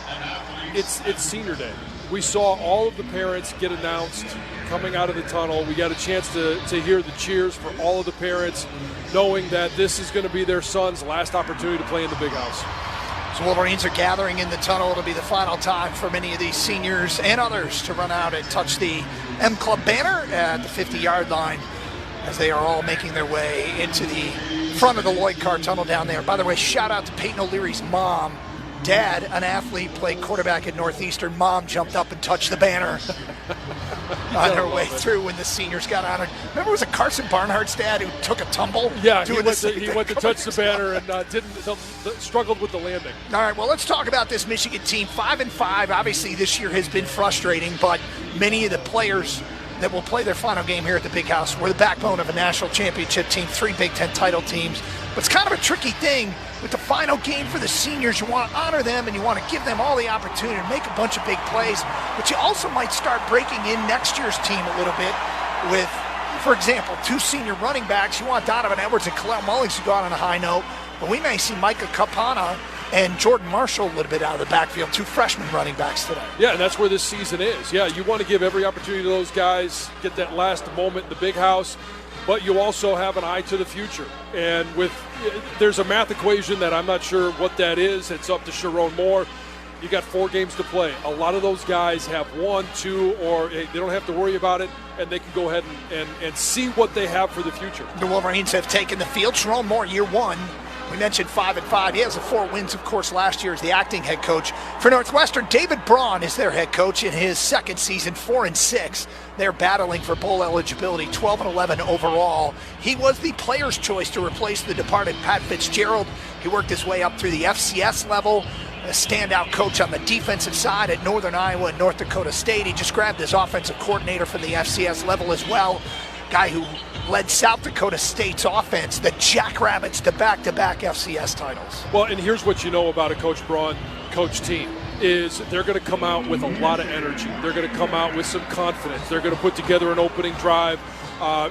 it's senior day. We saw all of the parents get announced coming out of the tunnel. We got a chance to hear the cheers for all of the parents, knowing that this is going to be their son's last opportunity to play in the Big House. So Wolverines are gathering in the tunnel. It'll be the final time for many of these seniors and others to run out and touch the M Club banner at the 50-yard line as they are all making their way into the front of the Lloyd Carr tunnel down there. By the way, shout out to Peyton O'Leary's mom. Dad, an athlete, played quarterback at Northeastern. Mom jumped up and touched the banner on her way through when the seniors got honored. Remember, it was Carson Barnhart's dad who took a tumble? Yeah, he went to touch the banner and struggled with the landing. All right, well, let's talk about this Michigan team. 5-5. Obviously, this year has been frustrating, but many of the players that will play their final game here at the Big House were the backbone of a national championship team, 3 Big Ten title teams. But it's kind of a tricky thing with the final game for the seniors. You want to honor them and you want to give them all the opportunity to make a bunch of big plays, but you also might start breaking in next year's team a little bit with, for example, 2 senior running backs. You want Donovan Edwards and Kalel Mullings to go out on a high note, but we may see Micah Kapana and Jordan Marshall a little bit out of the backfield, 2 freshman running backs today. Yeah, and that's where this season is. Yeah, you want to give every opportunity to those guys, get that last moment in the Big House, but you also have an eye to the future. And there's a math equation that I'm not sure what that is. It's up to Sharon Moore. You got 4 games to play. A lot of those guys have 1, 2, or they don't have to worry about it, and they can go ahead and see what they have for the future. The Wolverines have taken the field. Sharon Moore, year 1. We mentioned 5-5. He has 4 wins, of course, last year as the acting head coach. For Northwestern, David Braun is their head coach in his second season, 4-6. They're battling for bowl eligibility, 12-11 overall. He was the player's choice to replace the departed Pat Fitzgerald. He worked his way up through the FCS level, a standout coach on the defensive side at Northern Iowa and North Dakota State. He just grabbed his offensive coordinator from the FCS level as well. Guy who led South Dakota State's offense, the Jackrabbits, to back-to-back FCS titles. Well, and here's what you know about a Coach Braun coach team is they're going to come out with a lot of energy. They're going to come out with some confidence. They're going to put together an opening drive.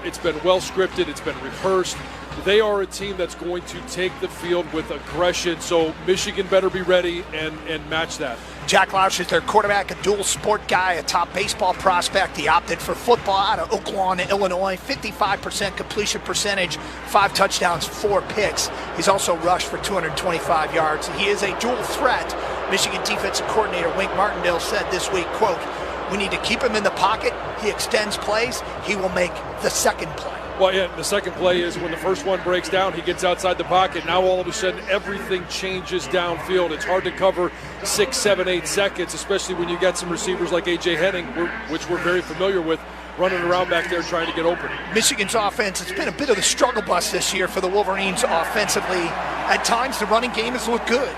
It's been well scripted. It's been rehearsed. They are a team that's going to take the field with aggression, so Michigan better be ready and match that. Jack Lausch is their quarterback, a dual sport guy, a top baseball prospect. He opted for football out of Oaklawn, Illinois. 55% completion percentage, 5 touchdowns, 4 picks. He's also rushed for 225 yards. He is a dual threat. Michigan defensive coordinator Wink Martindale said this week, quote, "We need to keep him in the pocket. He extends plays. He will make the second play." Well, yeah, the second play is when the first one breaks down, he gets outside the pocket. Now all of a sudden everything changes downfield. It's hard to cover 6, 7, 8 seconds, especially when you got some receivers like A.J. Henning, which we're very familiar with, running around back there trying to get open. Michigan's offense has been a bit of the struggle bus this year for the Wolverines offensively. At times the running game has looked good.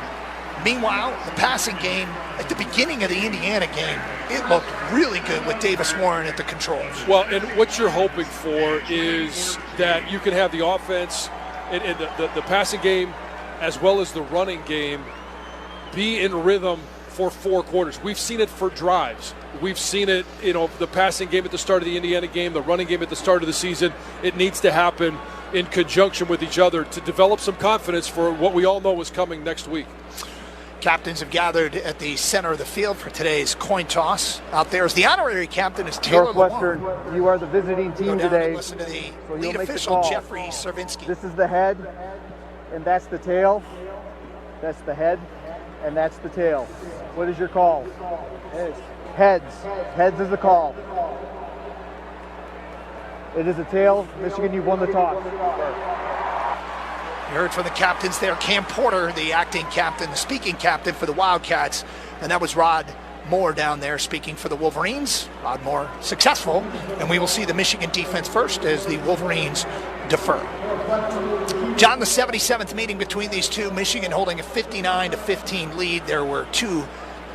Meanwhile, the passing game at the beginning of the Indiana game, it looked really good with Davis Warren at the controls. Well, and what you're hoping for is that you can have the offense and the passing game as well as the running game be in rhythm for 4 quarters. We've seen it for drives. We've seen it, the passing game at the start of the Indiana game, the running game at the start of the season. It needs to happen in conjunction with each other to develop some confidence for what we all know is coming next week. Captains have gathered at the center of the field for today's coin toss. Out there is the honorary captain, is Taylor Northwestern, Lewan. You are the visiting team today. Listen to the so lead official, Jeffrey Cervinsky. This is the head, and that's the tail. That's the head, and that's the tail. What is your call? Heads. Heads is the call. It is a tail. Michigan, you've won the toss. You heard from the captains there, Cam Porter, the acting captain, the speaking captain for the Wildcats, and that was Rod Moore down there speaking for the Wolverines. Rod Moore successful, and we will see the Michigan defense first as the Wolverines defer. John, the 77th meeting between these two, Michigan holding a 59-15 lead. There were 2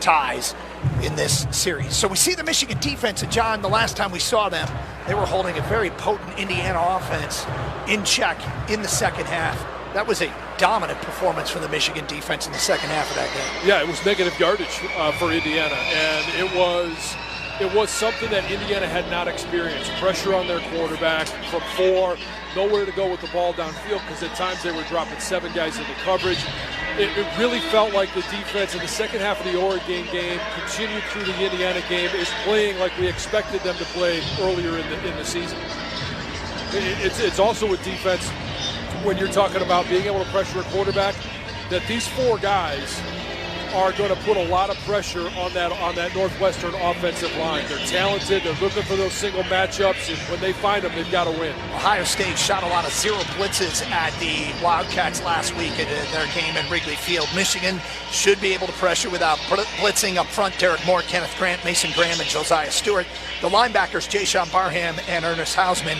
ties in this series. So we see the Michigan defense, and John, the last time we saw them, they were holding a very potent Indiana offense in check in the second half. That was a dominant performance from the Michigan defense in the second half of that game. Yeah, it was negative yardage for Indiana, and it was something that Indiana had not experienced. Pressure on their quarterback from 4, nowhere to go with the ball downfield because at times they were dropping 7 guys into coverage. It really felt like the defense in the second half of the Oregon game continued through the Indiana game, is playing like we expected them to play earlier in the season. It's also a defense, when you're talking about being able to pressure a quarterback, that these 4 guys are going to put a lot of pressure on that Northwestern offensive line. They're talented. They're looking for those single matchups, and when they find them, they've got to win. Ohio State shot a lot of 0 blitzes at the Wildcats last week in their game in Wrigley Field. Michigan should be able to pressure without blitzing up front. Derek Moore, Kenneth Grant, Mason Graham, and Josiah Stewart. The linebackers, Jayshon Barham and Ernest Hausman.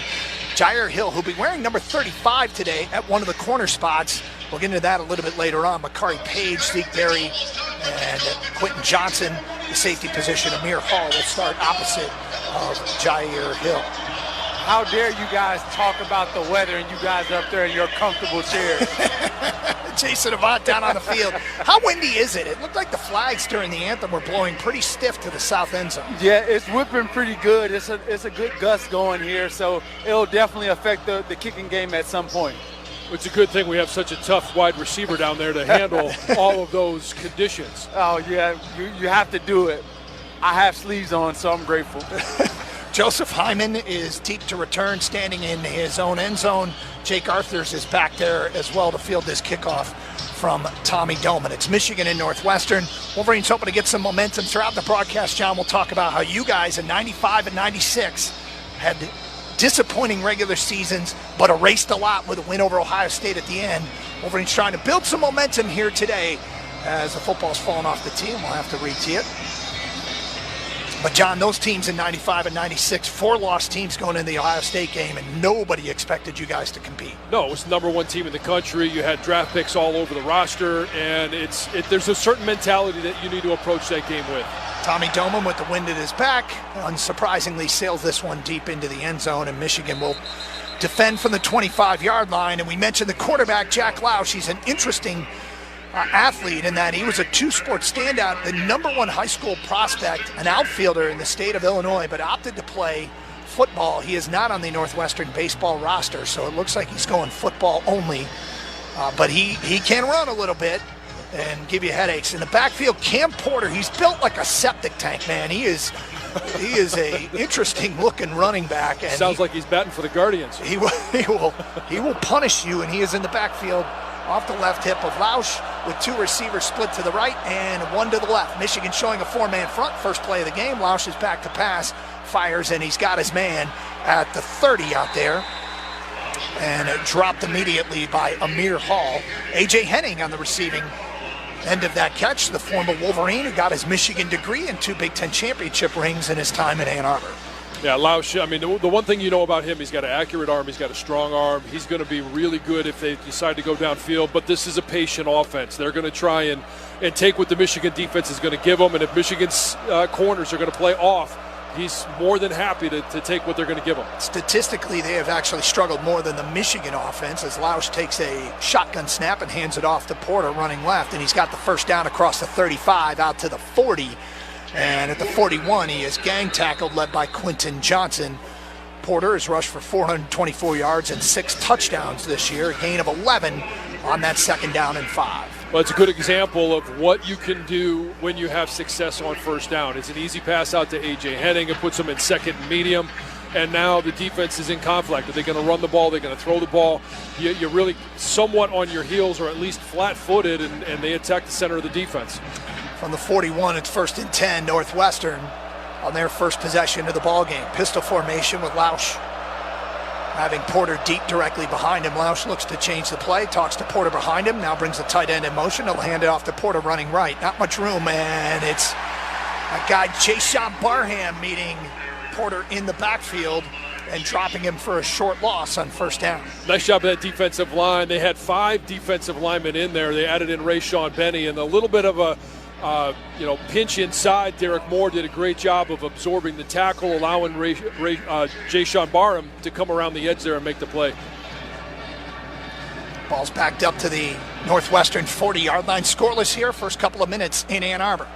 Jair Hill, who'll be wearing number 35 today at one of the corner spots. We'll get into that a little bit later on. Makari Page, Zeke Berry, and Quentin Johnson, the safety position. Amir Hall will start opposite of Jair Hill. How dare you guys talk about the weather and you guys are up there in your comfortable chairs. Jason Avant down on the field. How windy is it? It looked like the flags during the anthem were blowing pretty stiff to the south end zone. Yeah, it's whipping pretty good. It's a good gust going here, so it'll definitely affect the kicking game at some point. It's a good thing we have such a tough wide receiver down there to handle all of those conditions. Oh, yeah, you have to do it. I have sleeves on, so I'm grateful. Joseph Hyman is deep to return, standing in his own end zone. Jake Arthurs is back there as well to field this kickoff from Tommy Doman. It's Michigan and Northwestern. Wolverines hoping to get some momentum throughout the broadcast. John, we'll talk about how you guys in 95 and 96 had disappointing regular seasons, but erased a lot with a win over Ohio State at the end. Wolverines trying to build some momentum here today as the football's fallen off the tee, and we'll have to re-tee it. But, John, those teams in 95 and 96, 4-loss teams going into the Ohio State game, and nobody expected you guys to compete. No, it was the number 1 team in the country. You had draft picks all over the roster, and there's a certain mentality that you need to approach that game with. Tommy Doman with the wind at his back, unsurprisingly sails this one deep into the end zone, and Michigan will defend from the 25-yard line. And we mentioned the quarterback, Jack Lausch. He's an interesting athlete in that he was a 2-sport standout, the number 1 high school prospect, an outfielder in the state of Illinois, but opted to play football. He is not on the Northwestern baseball roster, so it looks like he's going football only. But he can run a little bit and give you headaches. In the backfield, Cam Porter, he's built like a septic tank, man. He is a interesting looking running back. And sounds like he's batting for the Guardians. He will punish you, and he is in the backfield off the left hip of Lausch with 2 receivers split to the right and 1 to the left. Michigan showing a 4-man front. First play of the game. Lausch is back to pass, fires, and he's got his man at the 30 out there. And it dropped immediately by Amir Hall. A.J. Henning on the receiving end of that catch, the former Wolverine who got his Michigan degree and 2 Big Ten championship rings in his time in Ann Arbor. Yeah, Lausch, I mean, the one thing you know about him, he's got an accurate arm, he's got a strong arm. He's going to be really good if they decide to go downfield, but this is a patient offense. They're going to try and take what the Michigan defense is going to give them, and if Michigan's corners are going to play off, he's more than happy to take what they're going to give him. Statistically, they have actually struggled more than the Michigan offense as Lausch takes a shotgun snap and hands it off to Porter running left, and he's got the first down across the 35 out to the 40. And at the 41, he is gang tackled, led by Quentin Johnson. Porter has rushed for 424 yards and 6 touchdowns this year, a gain of 11 on that 2nd down and 5. Well, it's a good example of what you can do when you have success on first down. It's an easy pass out to A.J. Henning. It puts him in 2nd and medium. And now the defense is in conflict. Are they going to run the ball? Are they going to throw the ball? You're really somewhat on your heels, or at least flat-footed, and they attack the center of the defense. From the 41, it's 1st and 10, Northwestern on their first possession of the ball game. Pistol formation with Lausch Having Porter deep directly behind him, Lausch looks to change the play, talks to Porter behind him, now brings the tight end in motion. He'll hand it off to Porter running right. Not much room, and it's a guy, Jason Barham, meeting Porter in the backfield and dropping him for a short loss on first down. Nice job of that defensive line. They had 5 defensive linemen in there. They added in Rayshawn Benny, and a little bit of a pinch inside. Derek Moore did a great job of absorbing the tackle, allowing Jason Barham to come around the edge there and make the play. Ball's backed up to the Northwestern 40-yard line. Scoreless here, first couple of minutes in Ann Arbor.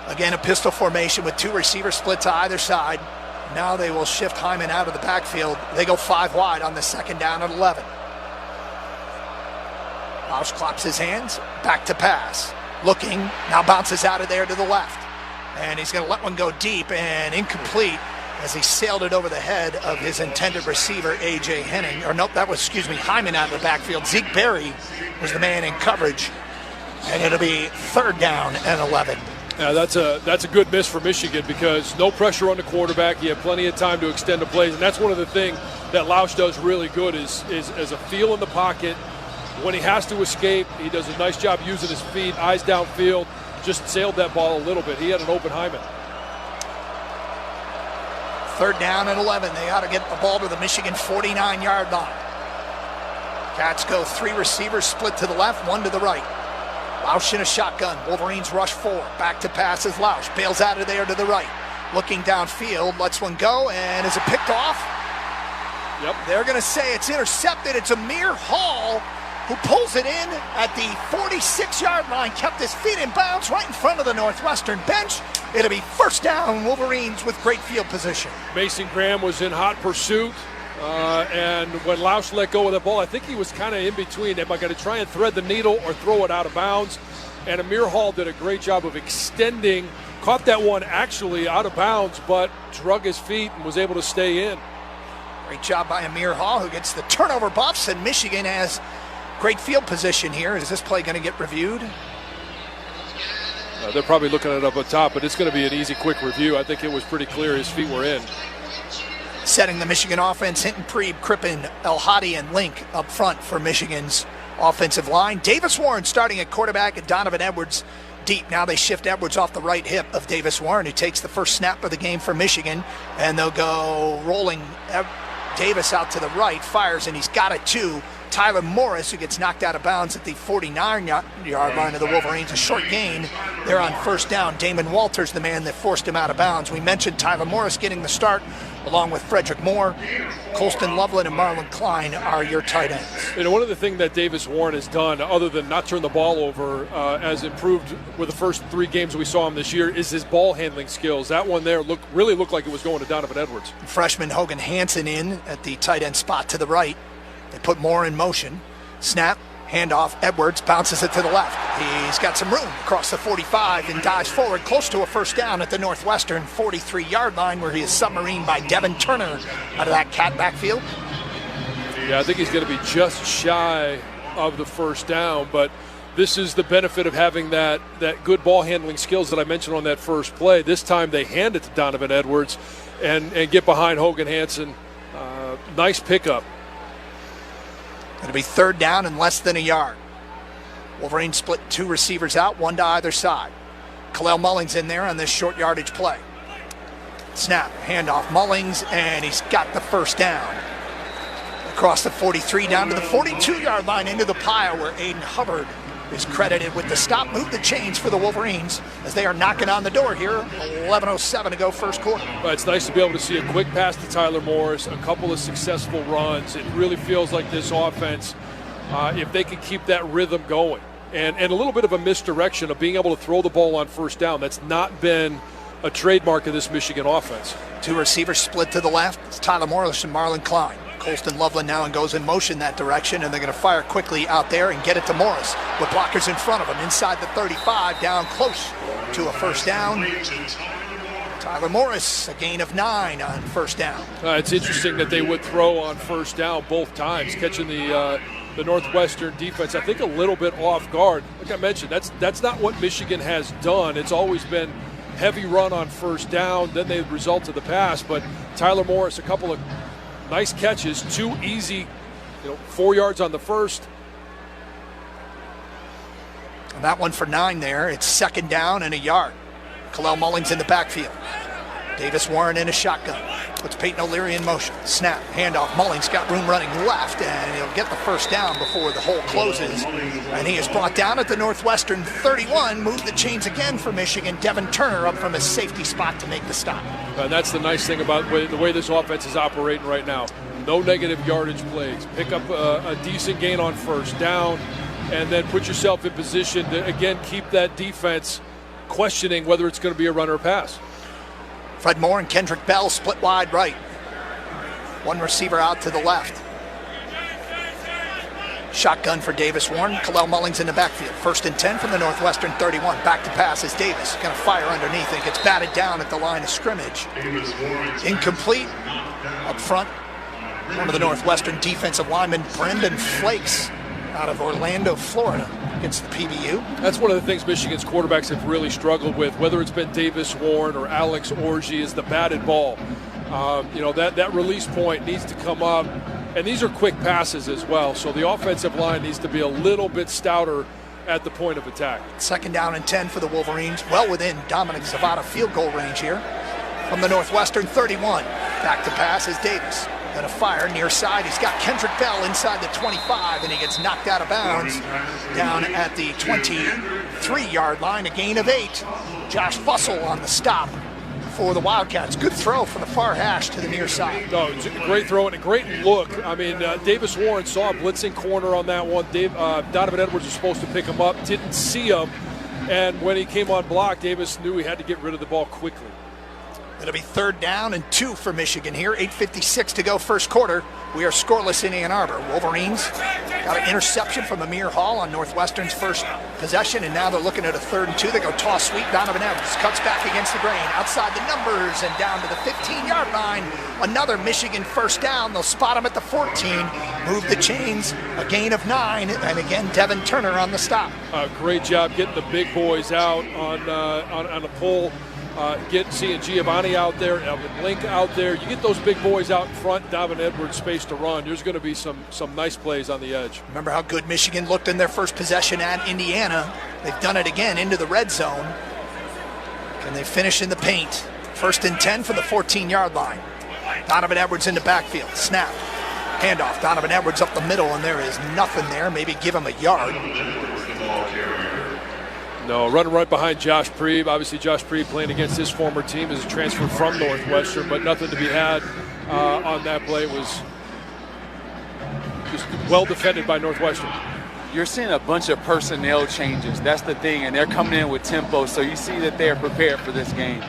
Again, a pistol formation with 2 receivers split to either side. Now they will shift Hyman out of the backfield. They go 5 wide on the second down at 11. Lausch claps his hands, back to pass. Looking, now bounces out of there to the left. And he's going to let one go deep and incomplete as he sailed it over the head of his intended receiver, A.J. Henning. Or nope, that was, Hyman out of the backfield. Zeke Berry was the man in coverage. And it'll be third down and 11. Yeah, that's a good miss for Michigan because no pressure on the quarterback. He had plenty of time to extend the plays. And that's one of the things that Lausch does really good is as a feel in the pocket. When he has to escape, he does a nice job using his feet, eyes downfield, just sailed that ball a little bit. He had an open Hyman. Third down and 11. They ought to get the ball to the Michigan 49-yard line. Cats go 3 receivers split to the left, 1 to the right. Lausch in a shotgun. Wolverines rush 4. Back to pass is Lausch. Bails out of there to the right. Looking downfield, lets one go, and is it picked off? Yep. They're going to say it's intercepted. It's Amir Hall who pulls it in at the 46-yard line, kept his feet in bounds right in front of the Northwestern bench. It'll be first down, Wolverines with great field position. Mason Graham was in hot pursuit, and when Lausch let go of the ball, I think he was kind of in between. Am I going to try and thread the needle or throw it out of bounds? And Amir Hall did a great job of extending, caught that one actually out of bounds, but drug his feet and was able to stay in. Great job by Amir Hall, who gets the turnover buffs, and Michigan has great field position here. Is this play going to get reviewed? They're probably looking at it up at top, but it's going to be an easy, quick review. I think it was pretty clear his feet were in. Setting the Michigan offense, Hinton, Preeb, Crippen, El Hadi, and Link up front for Michigan's offensive line. Davis Warren starting at quarterback and Donovan Edwards deep. Now they shift Edwards off the right hip of Davis Warren, who takes the first snap of the game for Michigan, and they'll go rolling Davis out to the right, fires, and he's got it too. Tyler Morris, who gets knocked out of bounds at the 49-yard line of the Wolverines, a short gain. They're on first down. Damon Walters, the man that forced him out of bounds. We mentioned Tyler Morris getting the start, along with Frederick Moore. Colston Loveland and Marlon Klein are your tight ends. You know, one of the things that Davis Warren has done, other than not turn the ball over, as improved with the first 3 games we saw him this year, is his ball handling skills. That one there really looked like it was going to Donovan Edwards. Freshman Hogan Hansen in at the tight end spot to the right. They put Moore in motion. Snap, handoff, Edwards bounces it to the left. He's got some room across the 45 and dives forward close to a first down at the Northwestern 43-yard line, where he is submarined by Devin Turner out of that cat backfield. Yeah, I think he's going to be just shy of the first down, but this is the benefit of having that good ball handling skills that I mentioned on that first play. This time they hand it to Donovan Edwards and get behind Hogan Hansen. Nice pickup. It'll be third down and less than a yard. Wolverines split 2 receivers out, 1 to either side. Kalel Mullings in there on this short yardage play. Snap, handoff, Mullings, and he's got the first down. Across the 43, down to the 42-yard line into the pile, where Aiden Hubbard is credited with the stop. Move the chains for the Wolverines as they are knocking on the door here. 11:07 to go first quarter. Well, it's nice to be able to see a quick pass to Tyler Morris, a couple of successful runs. It really feels like this offense, if they can keep that rhythm going, and a little bit of a misdirection of being able to throw the ball on first down. That's not been a trademark of this Michigan offense. 2 receivers split to the left. It's Tyler Morris and Marlon Klein. Colston Loveland now and goes in motion that direction, and they're going to fire quickly out there and get it to Morris with blockers in front of him inside the 35, down close to a first down. Tyler Morris, a gain of 9 on first down. It's interesting that they would throw on first down both times, catching the Northwestern defense, I think, a little bit off guard. Like I mentioned, that's not what Michigan has done. It's always been heavy run on first down, then they result to the pass. But Tyler Morris, a couple of nice catches, 2 easy, 4 yards on the first. And that one for 9 there. It's 2nd down and a yard. Kalel Mullings in the backfield. Davis Warren in a shotgun. Puts Peyton O'Leary in motion. Snap, handoff. Mullings got room running left, and he'll get the first down before the hole closes. And he is brought down at the Northwestern 31. Moved the chains again for Michigan. Devin Turner up from his safety spot to make the stop. And that's the nice thing about the way this offense is operating right now. No negative yardage plays. Pick up a decent gain on first down, and then put yourself in position to, again, keep that defense questioning whether it's going to be a run or a pass. Fred Moore and Kendrick Bell split wide right. One receiver out to the left. Shotgun for Davis Warren. Kalel Mullings in the backfield. 1st and 10 from the Northwestern 31. Back to pass is Davis. Going to fire underneath and gets batted down at the line of scrimmage. Incomplete. Up front, one of the Northwestern defensive linemen, Brendan Flakes, out of Orlando, Florida, against the PBU. That's one of the things Michigan's quarterbacks have really struggled with, whether it's been Davis Warren or Alex Orji, is the batted ball. That release point needs to come up, and these are quick passes as well, so the offensive line needs to be a little bit stouter at the point of attack. 2nd down and 10 for the Wolverines, well within Dominic Zavada field goal range here from the Northwestern 31. Back to pass is Davis. Going to fire near side. He's got Kendrick Bell inside the 25, and he gets knocked out of bounds down at the 23-yard line. A gain of 8. Josh Fussell on the stop for the Wildcats. Good throw from the far hash to the near side. No, it's a great throw and a great look. I mean, Davis Warren saw a blitzing corner on that one. Donovan Edwards was supposed to pick him up, didn't see him, and when he came on block, Davis knew he had to get rid of the ball quickly. It'll be 3rd down and 2 for Michigan here. 8:56 to go first quarter. We are scoreless in Ann Arbor. Wolverines got an interception from Amir Hall on Northwestern's first possession, and now they're looking at a 3rd and 2. They go toss sweep. Donovan Edwards cuts back against the grain. Outside the numbers and down to the 15-yard line. Another Michigan first down. They'll spot him at the 14. Move the chains. A gain of 9. And again, Devin Turner on the stop. Great job getting the big boys out on a pull. Seeing Giovanni out there, Evan Link out there. You get those big boys out in front, Donovan Edwards space to run. There's going to be some nice plays on the edge. Remember how good Michigan looked in their first possession at Indiana. They've done it again into the red zone. Can they finish in the paint? 1st and 10 for the 14-yard line. Donovan Edwards in the backfield. Snap. Handoff. Donovan Edwards up the middle, and there is nothing there. Maybe give him a yard. No, running right behind Josh Preeb. Obviously, Josh Preeb playing against his former team as a transfer from Northwestern, but nothing to be had on that play. It was just well defended by Northwestern. You're seeing a bunch of personnel changes. That's the thing, and they're coming in with tempo, so you see that they're prepared for this game.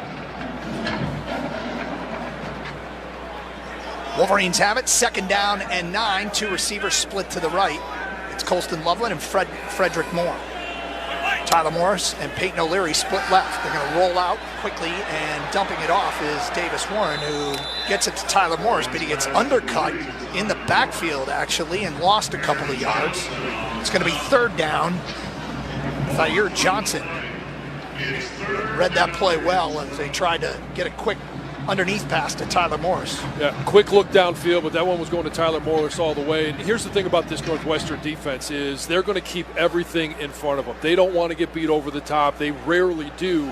Wolverines have it. 2nd down and 9. 2 receivers split to the right. It's Colston Loveland and Frederick Moore. Tyler Morris and Peyton O'Leary split left. They're going to roll out quickly, and dumping it off is Davis Warren, who gets it to Tyler Morris, but he gets undercut in the backfield, actually, and lost a couple of yards. It's going to be 3rd down. Thayer Johnson read that play well as they tried to get a quick underneath pass to Tyler Morris. Yeah, quick look downfield, but that one was going to Tyler Morris all the way. And here's the thing about this Northwestern defense is they're going to keep everything in front of them. They don't want to get beat over the top. They rarely do.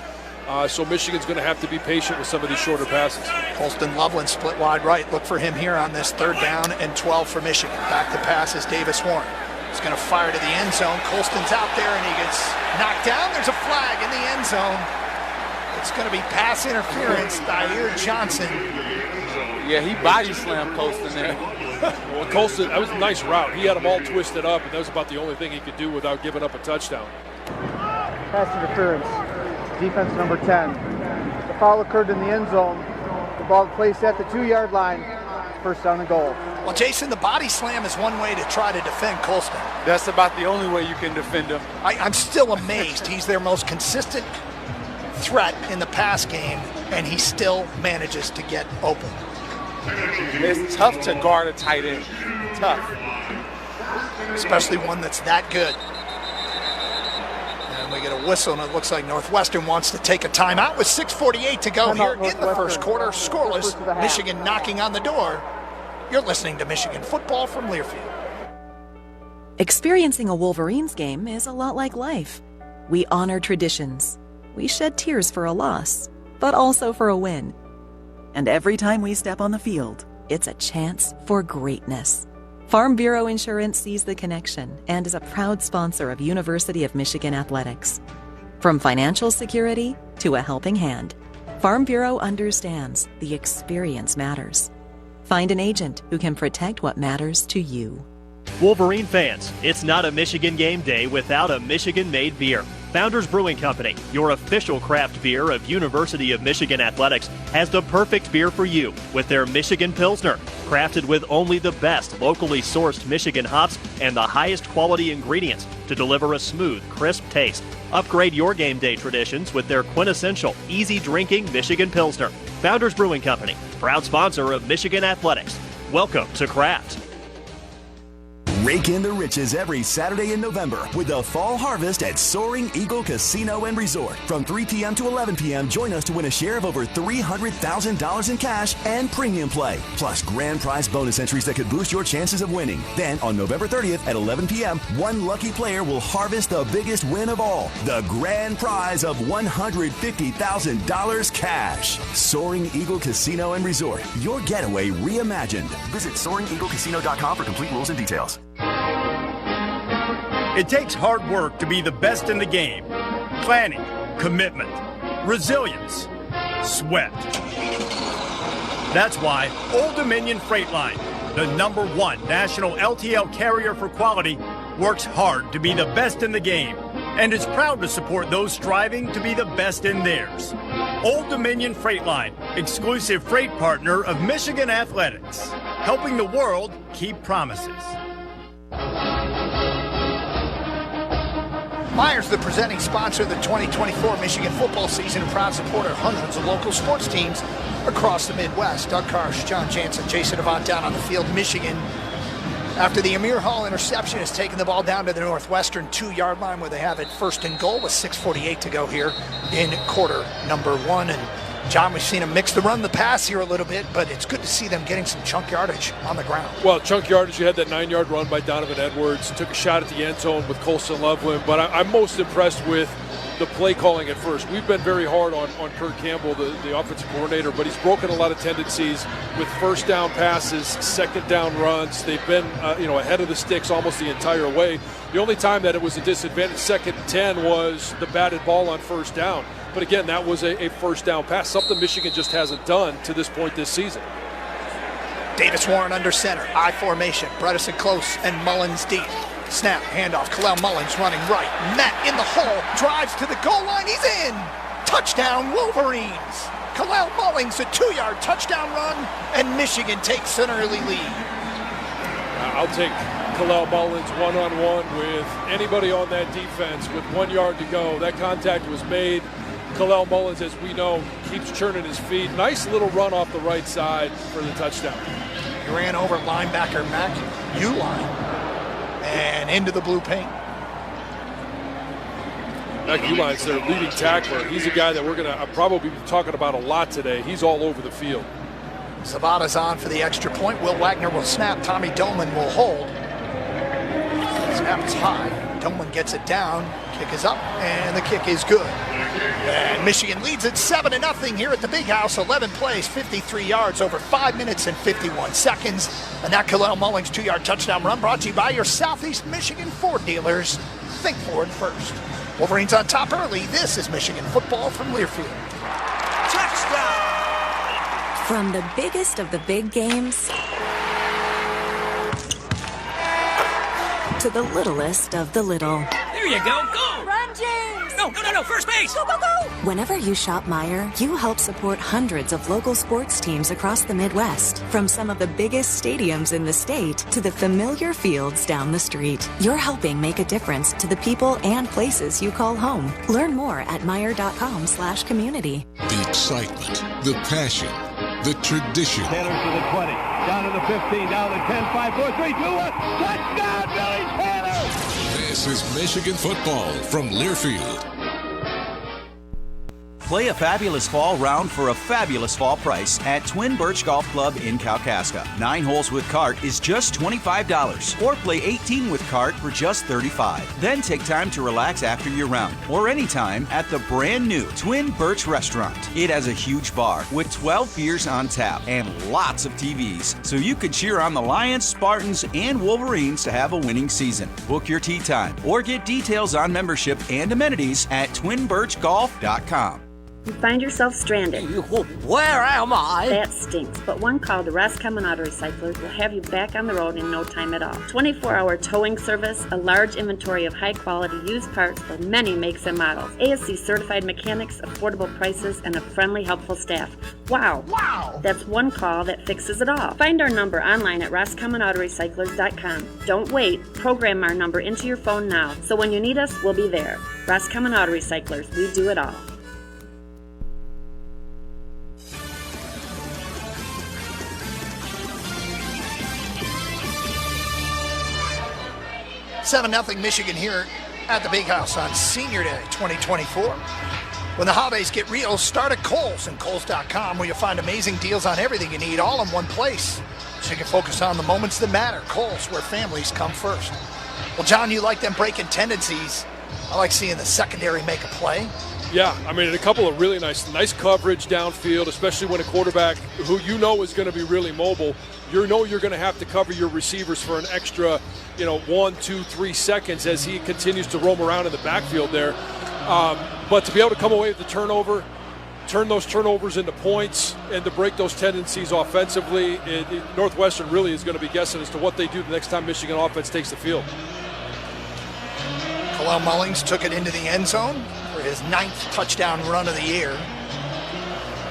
So Michigan's going to have to be patient with some of these shorter passes. Colston Loveland split wide right. Look for him here on this 3rd down and 12 for Michigan. Back to pass is Davis Warren. He's going to fire to the end zone. Colston's out there, and he gets knocked down. There's a flag in the end zone. It's going to be pass interference. Thayer Johnson. Yeah, he body slammed Colston there. Well, Colston, that was a nice route. He had them all twisted up, and that was about the only thing he could do without giving up a touchdown. Pass interference. Defense number 10. The foul occurred in the end zone. The ball placed at the 2-yard line. 1st down and goal. Well, Jason, the body slam is one way to try to defend Colston. That's about the only way you can defend him. I'm still amazed. He's their most consistent threat in the pass game, and he still manages to get open. It's tough to guard a tight end. Tough. Especially one that's that good. And we get a whistle, and it looks like Northwestern wants to take a timeout with 6:48 to go here in the first quarter. Scoreless. Michigan knocking on the door. You're listening to Michigan Football from Learfield. Experiencing a Wolverines game is a lot like life. We honor traditions. We shed tears for a loss, but also for a win. And every time we step on the field, it's a chance for greatness. Farm Bureau Insurance sees the connection and is a proud sponsor of University of Michigan athletics. From financial security to a helping hand, Farm Bureau understands the experience matters. Find an agent who can protect what matters to you. Wolverine fans, it's not a Michigan game day without a Michigan-made beer. Founders Brewing Company, your official craft beer of University of Michigan Athletics, has the perfect beer for you with their Michigan Pilsner, crafted with only the best locally sourced Michigan hops and the highest quality ingredients to deliver a smooth, crisp taste. Upgrade your game day traditions with their quintessential, easy-drinking Michigan Pilsner. Founders Brewing Company, proud sponsor of Michigan Athletics. Welcome to Craft. Rake in the riches every Saturday in November with the Fall Harvest at Soaring Eagle Casino and Resort. From 3 p.m. to 11 p.m., join us to win a share of over $300,000 in cash and premium play, plus grand prize bonus entries that could boost your chances of winning. Then, on November 30th at 11 p.m., one lucky player will harvest the biggest win of all, the grand prize of $150,000 cash. Soaring Eagle Casino and Resort, your getaway reimagined. Visit SoaringEagleCasino.com for complete rules and details. It takes hard work to be the best in the game. Planning, commitment, resilience, sweat. That's why Old Dominion Freight Line, the #1 national LTL carrier for quality, works hard to be the best in the game and is proud to support those striving to be the best in theirs. Old Dominion Freight Line, exclusive freight partner of Michigan Athletics, helping the world keep promises. Myers, the presenting sponsor of the 2024 Michigan football season, and proud supporter of hundreds of local sports teams across the Midwest. Doug Karsh, John Jansen, Jason Avant down on the field. Michigan, after the Amir Hall interception, has taken the ball down to the Northwestern 2-yard line where they have it first and goal with 6:48 to go here in quarter number 1. And John, we've seen them mix the run, the pass here a little bit, but it's good to see them getting some chunk yardage on the ground. Well, chunk yardage, you had that 9-yard run by Donovan Edwards, took a shot at the end zone with Colson Loveland, but I'm most impressed with the play calling at first. We've been very hard on Kurt Campbell, the offensive coordinator, but he's broken a lot of tendencies with first down passes, second down runs. They've been ahead of the sticks almost the entire way. The only time that it was a disadvantage, 2nd and 10, was the batted ball on first down. But again, that was a first down pass, something Michigan just hasn't done to this point this season. Davis Warren under center, I formation, Bredesen close and Mullins deep. Snap, handoff, Kalel Mullins running right, met in the hole, drives to the goal line, he's in! Touchdown Wolverines! Kalel Mullins, a 2-yard touchdown run, and Michigan takes an early lead. I'll take Kalel Mullins one-on-one with anybody on that defense with 1 yard to go. That contact was made. Kalel Mullins, as we know, keeps churning his feet. Nice little run off the right side for the touchdown. He ran over linebacker Mac Uline and into the blue paint. Mac Uline's their leading tackler. He's a guy that we're going to probably be talking about a lot today. He's all over the field. Zavada's on for the extra point. Will Wagner will snap. Tommy Doman will hold. Snap is high. Doman gets it down. Kick is up, and the kick is good. And Michigan leads it 7-0 here at the Big House. 11 plays, 53 yards, over 5 minutes and 51 seconds. And that Kalel Mullins 2-yard touchdown run brought to you by your Southeast Michigan Ford dealers. Think Ford first. Wolverines on top early. This is Michigan football from Learfield. Touchdown! From the biggest of the big games to the littlest of the little. There you go. Go! Run, James! No, first base! Go, go, go! Whenever you shop Meijer, you help support hundreds of local sports teams across the Midwest. From some of the biggest stadiums in the state to the familiar fields down the street. You're helping make a difference to the people and places you call home. Learn more at Meijer.com/community. The excitement, the passion, the tradition. Taylor to the 20, down to the 15, down to the 10, 5, 4, 3, 2, 1. Touchdown, Billy Taylor! This is Michigan football from Learfield. Play a fabulous fall round for a fabulous fall price at Twin Birch Golf Club in Kalkaska. 9 holes with cart is just $25, or play 18 with cart for just $35. Then take time to relax after your round, or anytime at the brand new Twin Birch Restaurant. It has a huge bar with 12 beers on tap and lots of TVs, so you can cheer on the Lions, Spartans, and Wolverines to have a winning season. Book your tee time or get details on membership and amenities at twinbirchgolf.com. You find yourself stranded. Where am I? That stinks, but one call to Roscommon Auto Recyclers will have you back on the road in no time at all. 24-hour towing service, a large inventory of high-quality used parts for many makes and models, ASC certified mechanics, affordable prices, and a friendly, helpful staff. Wow! That's one call that fixes it all. Find our number online at roscommonautorecyclers.com. Don't wait. Program our number into your phone now, so when you need us, we'll be there. Roscommon Auto Recyclers. We do it all. 7-0 Michigan here at the Big House on Senior Day 2024. When the holidays get real, start at Kohl's and Kohl's.com, where you'll find amazing deals on everything you need all in one place, so you can focus on the moments that matter. Kohl's, where families come first. Well, John, you like them breaking tendencies. I like seeing the secondary make a play. Yeah, I mean, a couple of really nice coverage downfield, especially when a quarterback who you know is going to be really mobile, you know you're going to have to cover your receivers for an extra, 1, 2, 3 seconds as he continues to roam around in the backfield there. But to be able to come away with the turnover, turn those turnovers into points, and to break those tendencies offensively, Northwestern really is going to be guessing as to what they do the next time Michigan offense takes the field. Kalel Mullings took it into the end zone for his 9th touchdown run of the year.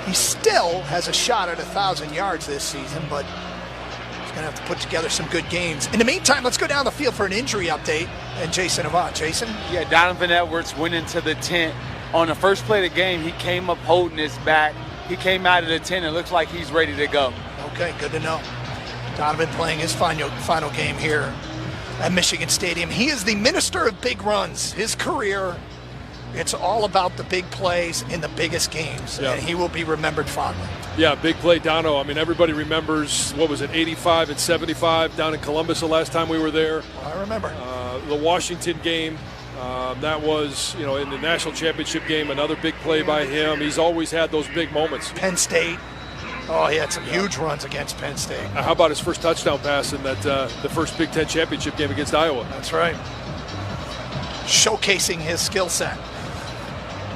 He still has a shot at 1,000 yards this season, but he's going to have to put together some good games. In the meantime, let's go down the field for an injury update. And Jason Avant. Jason? Yeah, Donovan Edwards went into the tent. On the first play of the game, he came up holding his back. He came out of the tent. It looks like he's ready to go. Okay, good to know. Donovan playing his final game here at Michigan Stadium. He is the minister of big runs. His career, it's all about the big plays in the biggest games, and he will be remembered fondly. Yeah, big play, Dono. I mean, everybody remembers, 85 and 75 down in Columbus the last time we were there. I remember. The Washington game, that was, in the national championship game, another big play by him. He's always had those big moments. Penn State. Oh, he had some huge runs against Penn State. How about his first touchdown pass in that the first Big Ten championship game against Iowa? That's right. Showcasing his skill set.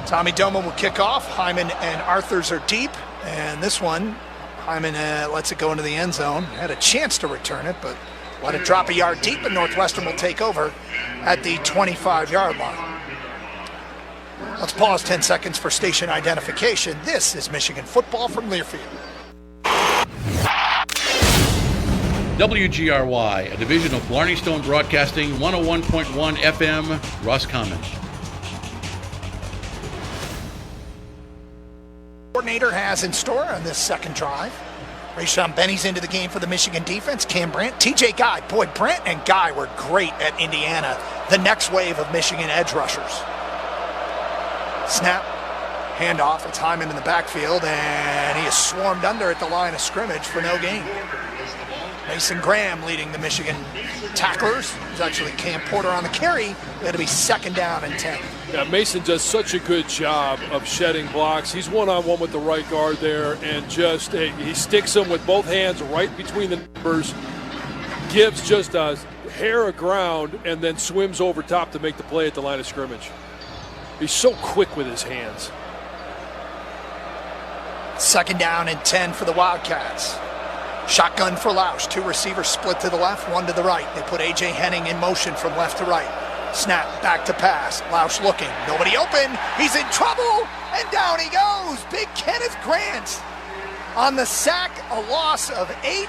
Tommy Doman will kick off. Hyman and Arthurs are deep. And this one, Hyman lets it go into the end zone. Had a chance to return it, but let it drop a yard deep, and Northwestern will take over at the 25-yard line. Let's pause 10 seconds for station identification. This is Michigan football from Learfield. WGRY, a division of Blarney Stone Broadcasting, 101.1 FM, Roscommon. Coordinator has in store on this second drive. Rayshawn Benny's into the game for the Michigan defense. Cam Brandt, TJ Guy. Boy, Brandt and Guy were great at Indiana. The next wave of Michigan edge rushers. Snap, handoff. It's Hyman in the backfield, and he is swarmed under at the line of scrimmage for no gain. Mason Graham leading the Michigan tacklers. It's actually Cam Porter on the carry. It'll be 2nd down and 10. Yeah, Mason does such a good job of shedding blocks. He's one-on-one with the right guard there, and just he sticks him with both hands right between the numbers, gives just a hair of ground, and then swims over top to make the play at the line of scrimmage. He's so quick with his hands. 2nd down and 10 for the Wildcats. Shotgun for Lausch. 2 receivers split to the left, 1 to the right. They put A.J. Henning in motion from left to right. Snap, back to pass. Lausch looking. Nobody open. He's in trouble, and down he goes. Big Kenneth Grant on the sack, a loss of 8.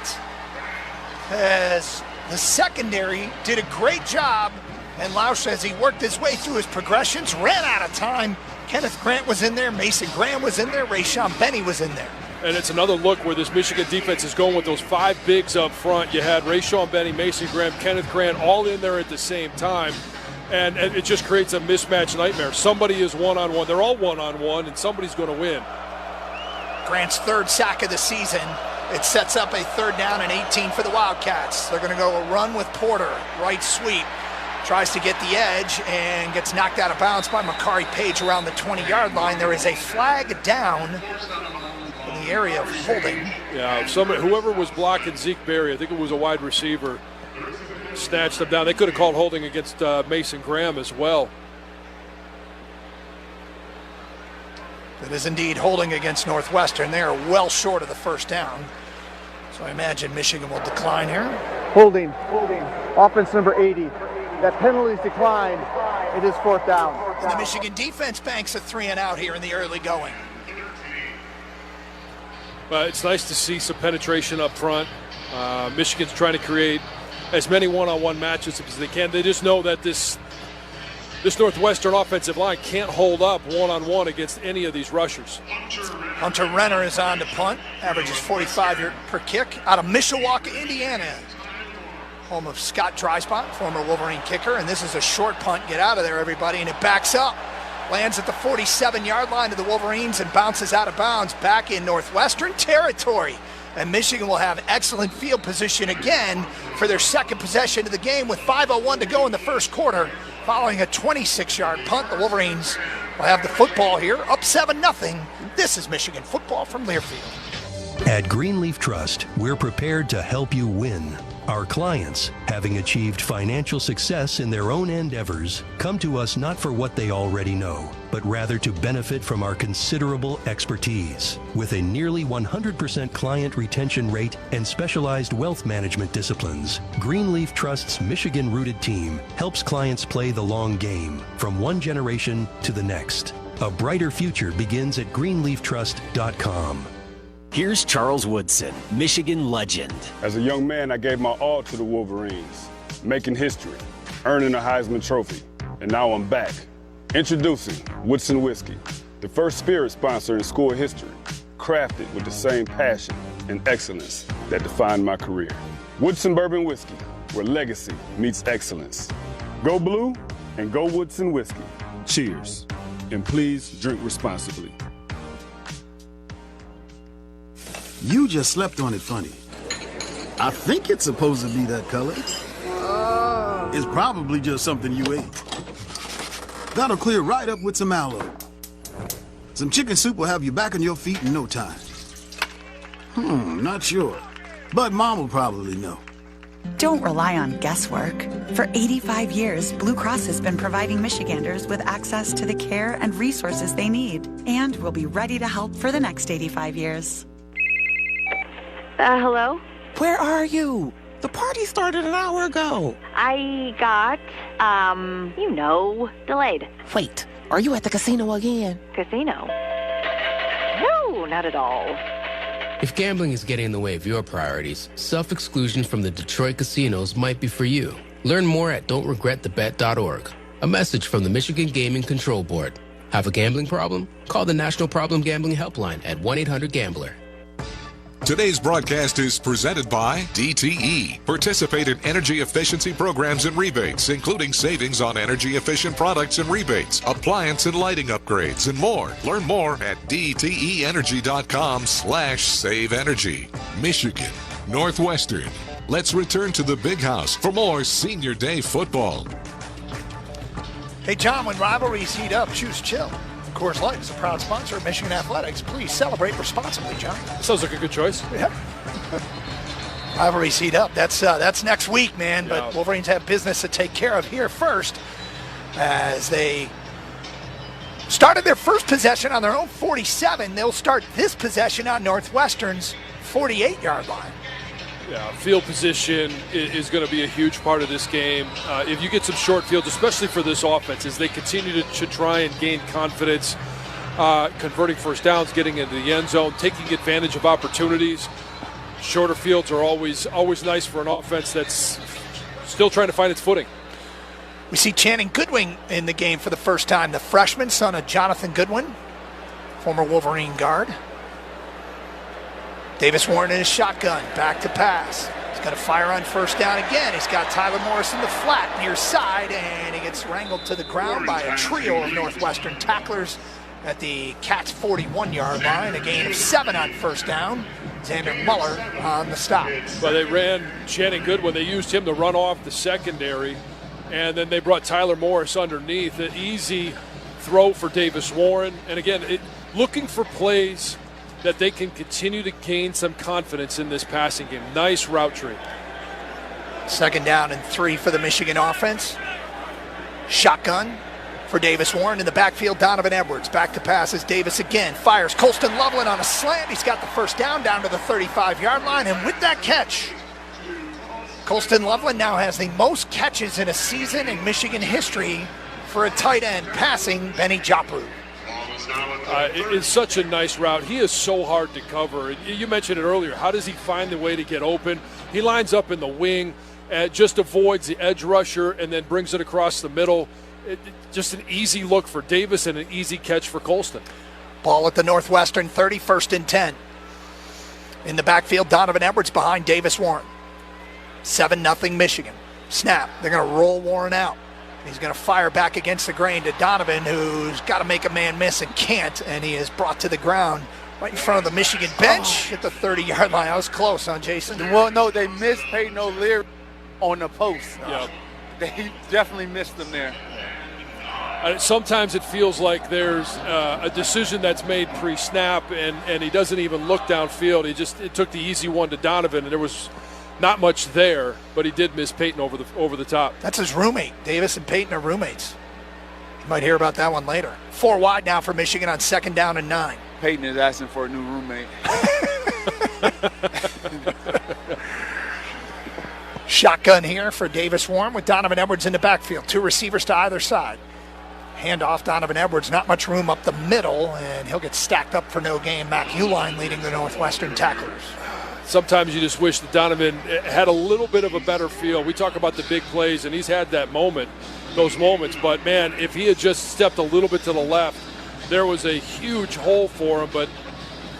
As the secondary did a great job, and Lausch, as he worked his way through his progressions, ran out of time. Kenneth Grant was in there. Mason Graham was in there. Rayshawn Benny was in there. And it's another look where this Michigan defense is going with those 5 bigs up front. You had Rayshawn Benny, Mason Graham, Kenneth Grant all in there at the same time. And it just creates a mismatch nightmare. Somebody is one-on-one. They're all one-on-one, and somebody's going to win. Grant's third sack of the season. It sets up a 3rd down and 18 for the Wildcats. They're going to go a run with Porter. Right sweep. Tries to get the edge and gets knocked out of bounds by Makari Page around the 20-yard line. There is a flag down in the area of holding. Yeah, whoever was blocking Zeke Berry, I think it was a wide receiver, snatched him down. They could have called holding against Mason Graham as well. It is indeed holding against Northwestern. They are well short of the 1st down. So I imagine Michigan will decline here. Holding. Offense number 80. That penalty's declined. It is 4th down. The Michigan defense banks a 3 and out here in the early going. It's nice to see some penetration up front. Michigan's trying to create as many one-on-one matches as they can. They just know that this Northwestern offensive line can't hold up one-on-one against any of these rushers. Hunter Renner is on to punt. Averages 45 per kick out of Mishawaka, Indiana. Home of Scott Dryspot, former Wolverine kicker. And this is a short punt. Get out of there, everybody. And it backs up. Lands at the 47-yard line of the Wolverines and bounces out of bounds back in Northwestern territory. And Michigan will have excellent field position again for their 2nd possession of the game with 5:01 to go in the 1st quarter. Following a 26-yard punt, the Wolverines will have the football here, up 7-0. This is Michigan football from Learfield. At Greenleaf Trust, we're prepared to help you win. Our clients, having achieved financial success in their own endeavors, come to us not for what they already know, but rather to benefit from our considerable expertise. With a nearly 100% client retention rate and specialized wealth management disciplines, Greenleaf Trust's Michigan-rooted team helps clients play the long game from one generation to the next. A brighter future begins at greenleaftrust.com. Here's Charles Woodson, Michigan legend. As a young man, I gave my all to the Wolverines, making history, earning a Heisman Trophy, and now I'm back. Introducing Woodson Whiskey, the first spirit sponsor in school history, crafted with the same passion and excellence that defined my career. Woodson Bourbon Whiskey, where legacy meets excellence. Go blue and go Woodson Whiskey. Cheers, and please drink responsibly. You just slept on it funny. I think it's supposed to be that color. It's probably just something you ate. That'll clear right up with some aloe. Some chicken soup will have you back on your feet in no time. Not sure. But Mom will probably know. Don't rely on guesswork. For 85 years, Blue Cross has been providing Michiganders with access to the care and resources they need, and will be ready to help for the next 85 years. Hello? Where are you? The party started an hour ago. I got, delayed. Wait, are you at the casino again? Casino? No, not at all. If gambling is getting in the way of your priorities, self-exclusion from the Detroit casinos might be for you. Learn more at don'tregretthebet.org. A message from the Michigan Gaming Control Board. Have a gambling problem? Call the National Problem Gambling Helpline at 1-800-GAMBLER. Today's broadcast is presented by DTE. Participate in energy efficiency programs and rebates, including savings on energy-efficient products and rebates, appliance and lighting upgrades, and more. Learn more at dteenergy.com/saveenergy. Michigan, Northwestern. Let's return to the Big House for more Senior Day football. Hey, John, when rivalries heat up, choose chill. Coors Light is a proud sponsor of Michigan Athletics. Please celebrate responsibly, John. Sounds like a good choice. Yeah. Rivalries heat up. That's next week, man. Yeah. But Wolverines have business to take care of here first, as they started their first possession on their own 47. They'll start this possession on Northwestern's 48-yard line. Yeah, field position is going to be a huge part of this game. If you get some short fields, especially for this offense, as they continue to try and gain confidence, converting first downs, getting into the end zone, taking advantage of opportunities. Shorter fields are always nice for an offense that's still trying to find its footing. We see Channing Goodwin in the game for the first time, the freshman, son of Jonathan Goodwin, former Wolverine guard. Davis Warren in his shotgun, back to pass. He's going to fire on first down again. He's got Tyler Morris in the flat near side, and he gets wrangled to the ground by a trio of Northwestern tacklers at the Cats' 41-yard line. A gain of 7 on first down. Xander Muller on the stop. Well, they ran Shannon Goodwin. They used him to run off the secondary, and then they brought Tyler Morris underneath. An easy throw for Davis Warren. And again, looking for plays that they can continue to gain some confidence in this passing game. Nice route tree. 2nd down and 3 for the Michigan offense. Shotgun for Davis Warren in the backfield. Donovan Edwards back to passes. Davis again fires. Colston Loveland on a slant. He's got the first down to the 35-yard line. And with that catch, Colston Loveland now has the most catches in a season in Michigan history for a tight end, passing Benny Jopru. It's such a nice route. He is so hard to cover. You mentioned it earlier. How does he find the way to get open? He lines up in the wing, just avoids the edge rusher, and then brings it across the middle. Just an easy look for Davis and an easy catch for Colston. Ball at the Northwestern 30, 1st and 10. In the backfield, Donovan Edwards behind Davis Warren. 7-0 Michigan. Snap. They're going to roll Warren out. He's going to fire back against the grain to Donovan, who's got to make a man miss and can't, and he is brought to the ground right in front of the Michigan bench at the 30-yard line. I was close, huh, Jason? Well, no, they missed Peyton O'Leary on the post. Yeah. They definitely missed them there. Sometimes it feels like there's a decision that's made pre-snap, and he doesn't even look downfield. It took the easy one to Donovan, and there was not much there, but he did miss Peyton over the top. That's his roommate. Davis and Peyton are roommates. You might hear about that one later. 4 wide now for Michigan on 2nd down and 9. Peyton is asking for a new roommate. Shotgun here for Davis Warren with Donovan Edwards in the backfield. 2 receivers to either side. Hand off Donovan Edwards. Not much room up the middle, and he'll get stacked up for no gain. Mac Uline leading the Northwestern tacklers. Sometimes you just wish that Donovan had a little bit of a better feel. We talk about the big plays, and he's had those moments. But, man, if he had just stepped a little bit to the left, there was a huge hole for him, but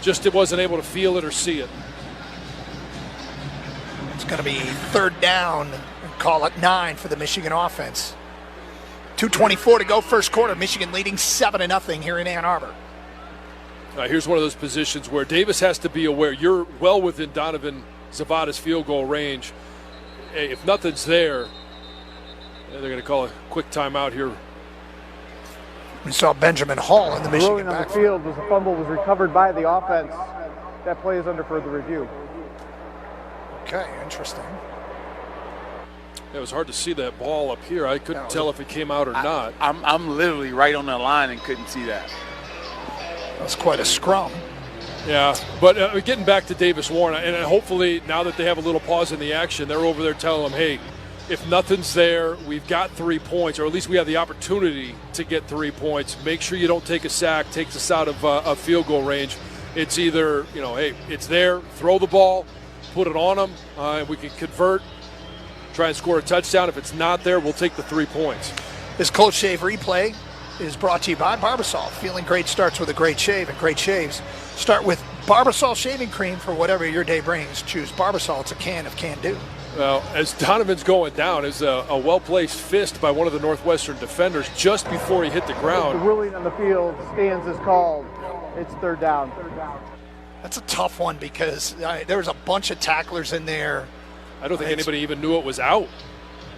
just it wasn't able to feel it or see it. It's going to be 3rd down, and call it 9 for the Michigan offense. 2:24 to go, first quarter. Michigan leading 7-0 here in Ann Arbor. Here's one of those positions where Davis has to be aware. You're well within Donovan Zavada's field goal range. Hey, if nothing's there, they're going to call a quick timeout here. We saw Benjamin Hall in the Michigan Rolling on the field was a fumble was recovered by the offense. That play is under further review. Okay, interesting. It was hard to see that ball up here. I couldn't tell if it came out or not. I'm literally right on the line and couldn't see that. That's quite a scrum. Yeah, but getting back to Davis Warren, and hopefully now that they have a little pause in the action, they're over there telling them, hey, if nothing's there, we've got 3 points, or at least we have the opportunity to get 3 points. Make sure you don't take a sack, takes us out of field goal range. It's either, hey, it's there, throw the ball, put it on them, and we can convert, try and score a touchdown. If it's not there, we'll take the 3 points. This Cold Shave replay is brought to you by Barbasol. Feeling great starts with a great shave, and great shaves start with Barbasol shaving cream for whatever your day brings. Choose Barbasol. It's a can of can-do. Well, as Donovan's going down, is a well-placed fist by one of the Northwestern defenders just before he hit the ground. The ruling on the field stands as called. It's 3rd down. That's a tough one because there was a bunch of tacklers in there. I don't think anybody even knew it was out.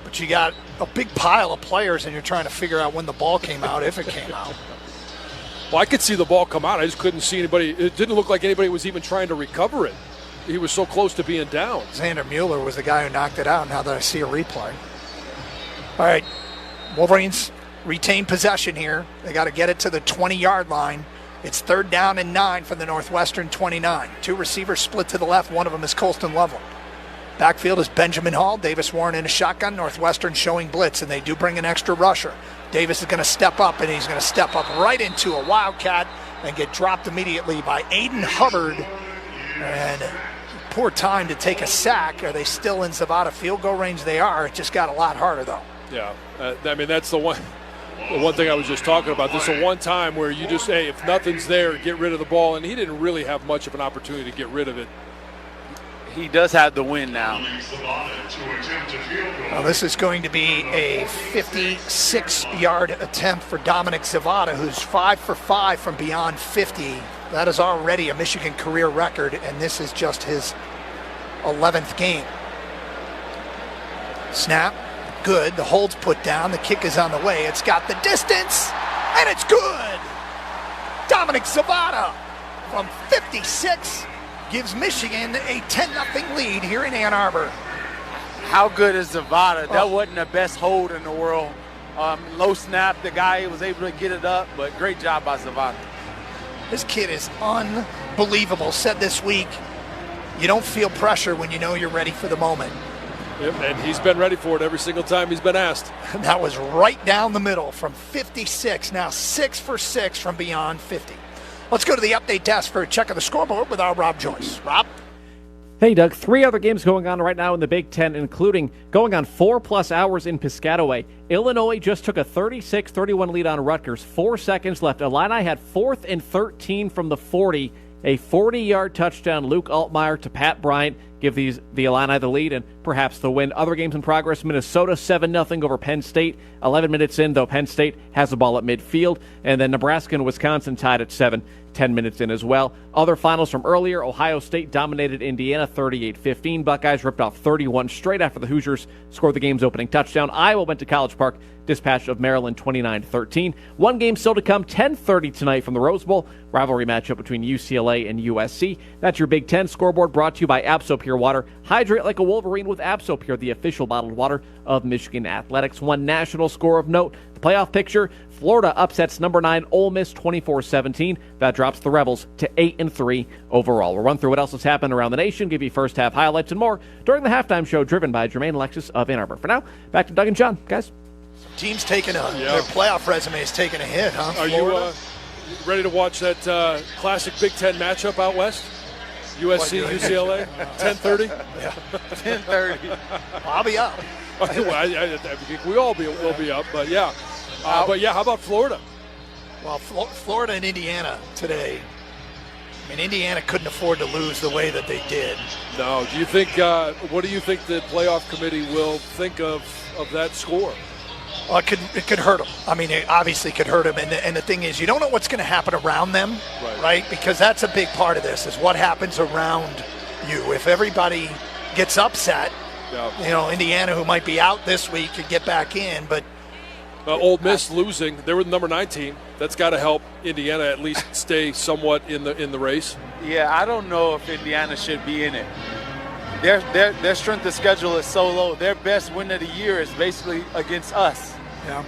But you got a big pile of players, and you're trying to figure out when the ball came out, if it came out. Well, I could see the ball come out. I just couldn't see anybody. It didn't look like anybody was even trying to recover it. He was so close to being down. Xander Mueller was the guy who knocked it out, now that I see a replay. All right, Wolverines retain possession here. They got to get it to the 20-yard line. It's 3rd down and 9 from the Northwestern 29. 2 receivers split to the left. One of them is Colston Loveland. Backfield is Benjamin Hall. Davis Warren in a shotgun. Northwestern showing blitz, and they do bring an extra rusher. Davis is going to step up, and he's going to step up right into a Wildcat and get dropped immediately by Aiden Hubbard. And poor time to take a sack. Are they still in Zavada field goal range? They are. It just got a lot harder, though. Yeah, that's the one thing I was just talking about. This is one time where you just, hey, if nothing's there, get rid of the ball. And he didn't really have much of an opportunity to get rid of it. he does have the win now. Well, this is going to be a 56-yard attempt for Dominic Zavada, who's 5 for 5 from beyond 50. That is already a Michigan career record, and this is just his 11th game. Snap, good. The hold's put down. The kick is on the way. It's got the distance, and it's good. Dominic Zavada from 56 gives Michigan a 10-0 lead here in Ann Arbor. How good is Zavada? That wasn't the best hold in the world. Low snap, the guy was able to get it up, but great job by Zavada. This kid is unbelievable. Said this week, you don't feel pressure when you know you're ready for the moment. Yep, and he's been ready for it every single time he's been asked. That was right down the middle from 56, now 6 for 6 from beyond 50. Let's go to the update desk for a check of the scoreboard with our Rob Joyce. Rob? Hey, Doug. 3 other games going on right now in the Big Ten, including going on 4+ hours in Piscataway. Illinois just took a 36-31 lead on Rutgers. 4 seconds left. Illini had 4th and 13 from the 40. A 40-yard touchdown, Luke Altmaier to Pat Bryant, give the Illini the lead and perhaps the win. Other games in progress, Minnesota 7-0 over Penn State. 11 minutes in, though, Penn State has the ball at midfield. And then Nebraska and Wisconsin tied at 7, 10 minutes in as well. Other finals from earlier, Ohio State dominated Indiana 38-15. Buckeyes ripped off 31 straight after the Hoosiers scored the game's opening touchdown. Iowa went to College Park, dispatch of Maryland 29-13. One game still to come, 10:30 tonight from the Rose Bowl. Rivalry matchup between UCLA and USC. That's your Big Ten scoreboard, brought to you by AbsoPure Water. Hydrate like a Wolverine with AbsoPure, the official bottled water of Michigan Athletics. One national score of note, the playoff picture, Florida upsets number 9 Ole Miss 24-17. That drops the Rebels to 8-3 overall. We'll run through what else has happened around the nation, give you first half highlights and more during the halftime show driven by Jermaine Alexis of Ann Arbor. For now, back to Doug and John, guys. Team's taking their playoff resume is taking a hit, huh? Are Florida? you ready to watch that classic Big Ten matchup out west? USC, UCLA, 10:30? Yeah. 10:30. I'll be up. We all will be up, but yeah. How about Florida? Well, Florida and Indiana today. I mean, Indiana couldn't afford to lose the way that they did. No. Do you think? What do you think the playoff committee will think of that score? Well, it could hurt them. I mean, it obviously could hurt them. And the thing is, you don't know what's going to happen around them, right? Because that's a big part of this, is what happens around you. If everybody gets upset, Indiana, who might be out this week, could get back in. But Ole Miss losing, they were the number 9 team. That's got to help Indiana at least stay somewhat in the race. Yeah, I don't know if Indiana should be in it. Their strength of schedule is so low. Their best win of the year is basically against us. Yeah.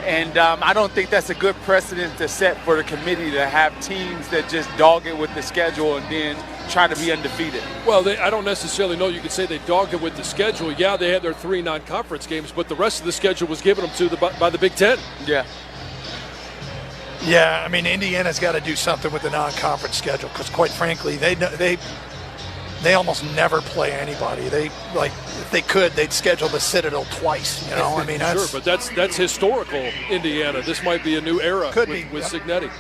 And I don't think that's a good precedent to set for the committee, to have teams that just dog it with the schedule and then try to be undefeated. Well, I don't necessarily know you could say they dogged it with the schedule. Yeah, they had their 3 non-conference games, but the rest of the schedule was given them by the Big Ten. Yeah. Yeah, I mean, Indiana's got to do something with the non-conference schedule because, quite frankly, they almost never play anybody. If they could, they'd schedule the Citadel twice. I mean, sure, but that's historical. Indiana. This might be a new era with Signetti.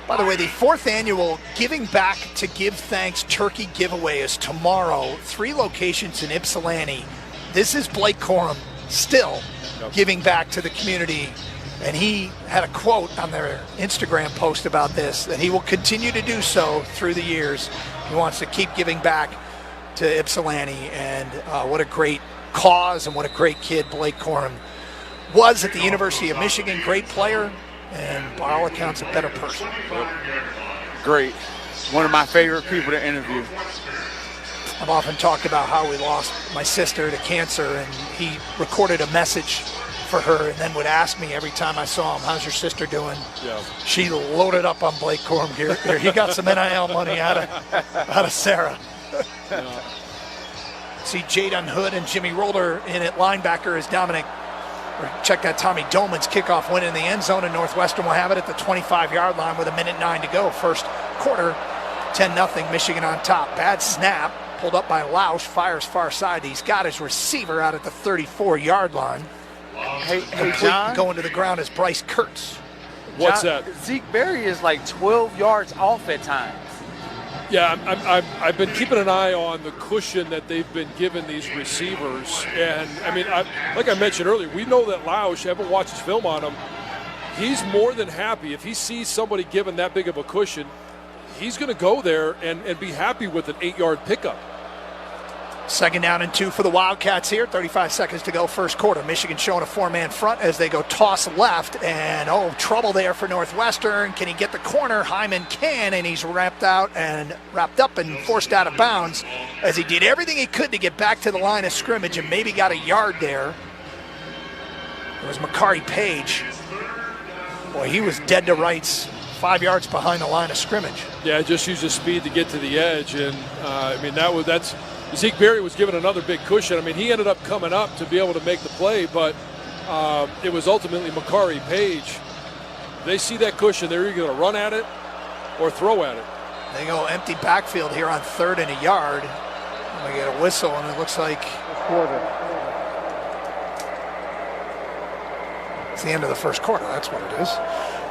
By the way, the 4th annual Giving Back to Give Thanks Turkey Giveaway is tomorrow. 3 locations in Ypsilanti. This is Blake Corum still giving back to the community. And he had a quote on their Instagram post about this, that he will continue to do so through the years. He wants to keep giving back to Ypsilanti, and what a great cause and what a great kid Blake Corum was at the University of Michigan. Great player, and by all accounts, a better person. Great. One of my favorite people to interview. I've often talked about how we lost my sister to cancer, and he recorded a message for her and then would ask me every time I saw him, how's your sister doing? Yeah. She loaded up on Blake Corum here. He got some NIL money out of Sarah. Yeah. See Jadon Hood and Jimmy Roller in at linebacker as Dominic. Check that Tommy Dolman's kickoff win in the end zone, and Northwestern will have it at the 25-yard line with 1:09 to go. First quarter, 10-0, Michigan on top. Bad snap, pulled up by Lausch, fires far side. He's got his receiver out at the 34-yard line. Hey, John. Going to the ground is Bryce Kurtz. What's that? Zeke Berry is like 12 yards off at times. Yeah, I've been keeping an eye on the cushion that they've been giving these receivers. And, I mean, like I mentioned earlier, we know that Lausch, I haven't watched his film on him, he's more than happy. If he sees somebody given that big of a cushion, he's going to go there and be happy with an 8-yard pickup. 2nd down and 2 for the Wildcats here. 35 seconds to go, first quarter. Michigan showing a 4-man front as they go toss left. And, trouble there for Northwestern. Can he get the corner? Hyman can, and he's wrapped up and forced out of bounds as he did everything he could to get back to the line of scrimmage and maybe got a yard there. It was Makari Page. Boy, he was dead to rights, 5 yards behind the line of scrimmage. Yeah, just used his speed to get to the edge. And, that's Zeke Berry was given another big cushion. I mean, he ended up coming up to be able to make the play, but it was ultimately Makari Page. They see that cushion, they're either going to run at it or throw at it. They go empty backfield here on 3rd and a yard. And we get a whistle, and it looks like it's the end of the first quarter. That's what it is.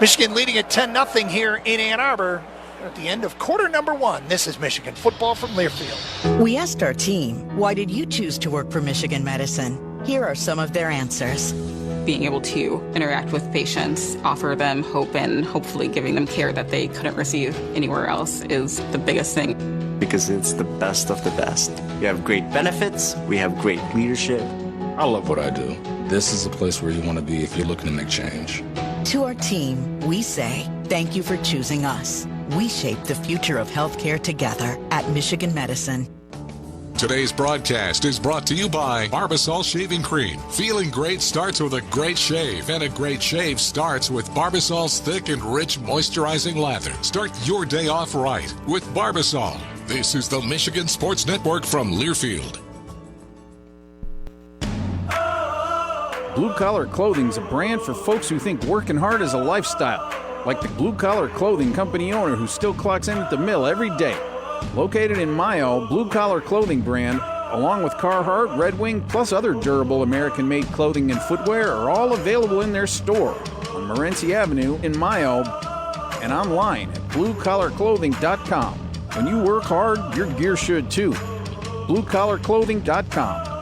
Michigan leading at 10-0 here in Ann Arbor. At the end of quarter number 1, this is Michigan football from Learfield. We asked our team, why did you choose to work for Michigan Medicine? Here are some of their answers. Being able to interact with patients, offer them hope, and hopefully giving them care that they couldn't receive anywhere else is the biggest thing. Because it's the best of the best. We have great benefits, we have great leadership. I love what I do. This is a place where you want to be if you're looking to make change. To our team, we say, thank you for choosing us. We shape the future of healthcare together at Michigan Medicine. Today's broadcast is brought to you by Barbasol Shaving Cream. Feeling great starts with a great shave, and a great shave starts with Barbasol's thick and rich moisturizing lather. Start your day off right with Barbasol. This is the Michigan Sports Network from Learfield. Blue Collar Clothing is a brand for folks who think working hard is a lifestyle. Like the Blue Collar Clothing Company owner who still clocks in at the mill every day. Located in Mayo, Blue Collar Clothing brand, along with Carhartt, Red Wing, plus other durable American-made clothing and footwear are all available in their store on Morenci Avenue in Mayo and online at bluecollarclothing.com. When you work hard, your gear should too. bluecollarclothing.com.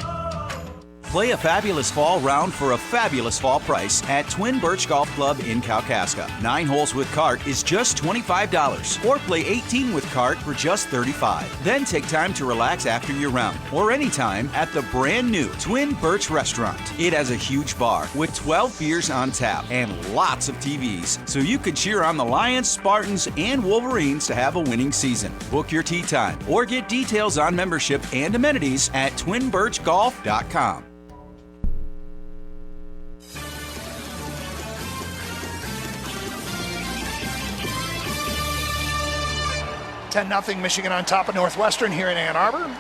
Play a fabulous fall round for a fabulous fall price at Twin Birch Golf Club in Kalkaska. 9 holes with cart is just $25, or play 18 with cart for just $35. Then take time to relax after your round, or anytime at the brand new Twin Birch Restaurant. It has a huge bar with 12 beers on tap and lots of TVs, so you can cheer on the Lions, Spartans, and Wolverines to have a winning season. Book your tee time, or get details on membership and amenities at twinbirchgolf.com. 10-0 Michigan on top of Northwestern here in Ann Arbor.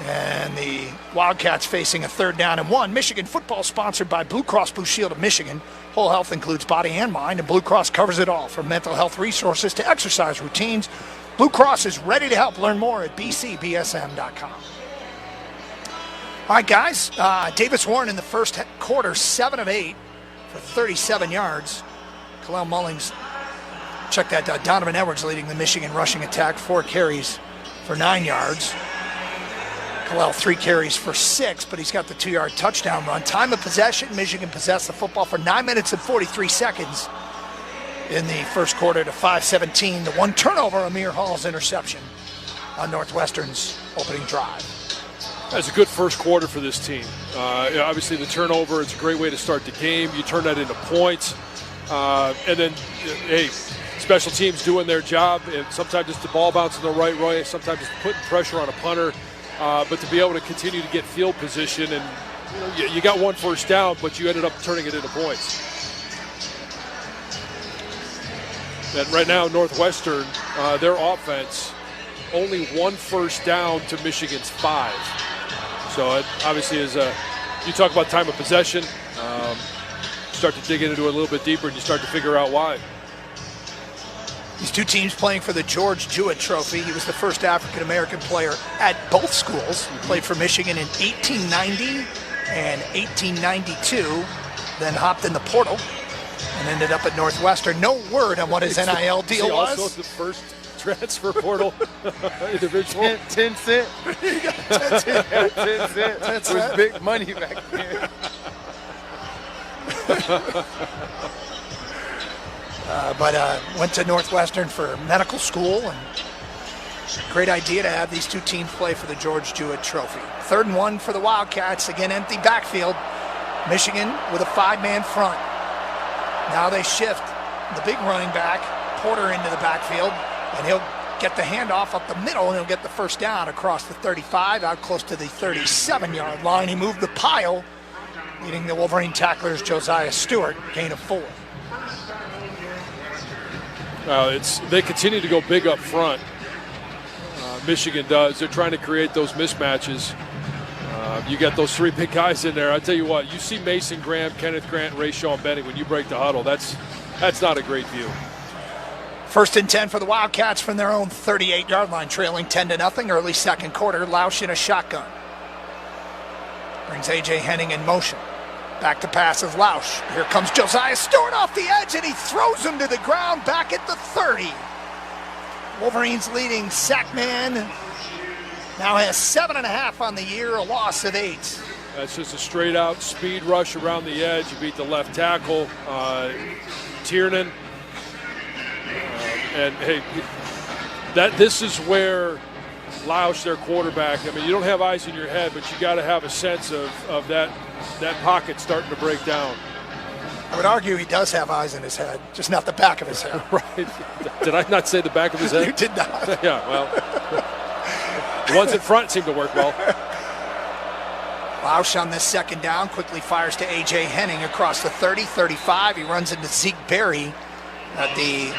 And the Wildcats facing a 3rd down and 1. Michigan football sponsored by Blue Cross Blue Shield of Michigan. Whole health includes body and mind, and Blue Cross covers it all, from mental health resources to exercise routines. Blue Cross is ready to help. Learn more at bcbsm.com. All right, guys. Davis Warren in the first quarter, 7 of 8 for 37 yards. Kalel Mullings, check that out. Donovan Edwards leading the Michigan rushing attack, 4 carries for 9 yards. Kalel 3 carries for 6, but he's got the 2-yard touchdown run. Time of possession, Michigan possessed the football for 9 minutes and 43 seconds in the first quarter to 5:17. The 1 turnover, Amir Hall's interception on Northwestern's opening drive. That's a good first quarter for this team. Obviously, the turnover, it's a great way to start the game. You turn that into points. And then, special teams doing their job. And sometimes it's the ball bouncing the right way. Sometimes it's putting pressure on a punter. But to be able to continue to get field position, and you got 1 first down, but you ended up turning it into points. And right now, Northwestern, their offense, only 1 first down to Michigan's 5. So it obviously is you talk about time of possession, start to dig into it a little bit deeper, and you start to figure out why. These two teams playing for the George Jewett Trophy. He was the first African-American player at both schools. He played for Michigan in 1890 and 1892, then hopped in the portal and ended up at Northwestern. No word on what his NIL deal was. Also the first transfer portal individual. 10 cent. 10 cent. It was big money back then. But went to Northwestern for medical school, and great idea to have these two teams play for the George Jewett Trophy. 3rd and 1 for the Wildcats. Again, empty backfield. Michigan with a 5-man front. Now they shift the big running back, Porter, into the backfield, and he'll get the handoff up the middle, and he'll get the first down across the 35, out close to the 37-yard line. He moved the pile, leading the Wolverine tacklers Josiah Stewart, gain of 4. They continue to go big up front. Michigan does. They're trying to create those mismatches. You got those 3 big guys in there. I tell you what, you see Mason Graham, Kenneth Grant, Rayshawn Benning when you break the huddle. That's not a great view. 1st and 10 for the Wildcats from their own 38-yard line, trailing 10-0 early second quarter. Lausch in a shotgun. Brings A.J. Henning in motion. Back to pass of Lausch. Here comes Josiah Stewart off the edge, and he throws him to the ground back at the 30. Wolverines leading sack man. Now has 7.5 on the year, a loss of 8. That's just a straight-out speed rush around the edge. You beat the left tackle, Tiernan. And, hey, this is where Lausch, their quarterback, I mean, you don't have eyes in your head, but you got to have a sense of that pocket starting to break down. I would argue he does have eyes in his head, just not the back of his head. Right. Did I not say the back of his head? You did not. Yeah, well, the ones in front seem to work well. Lausch on this 2nd down quickly fires to A.J. Henning across the 30-35. He runs into Zeke Berry at the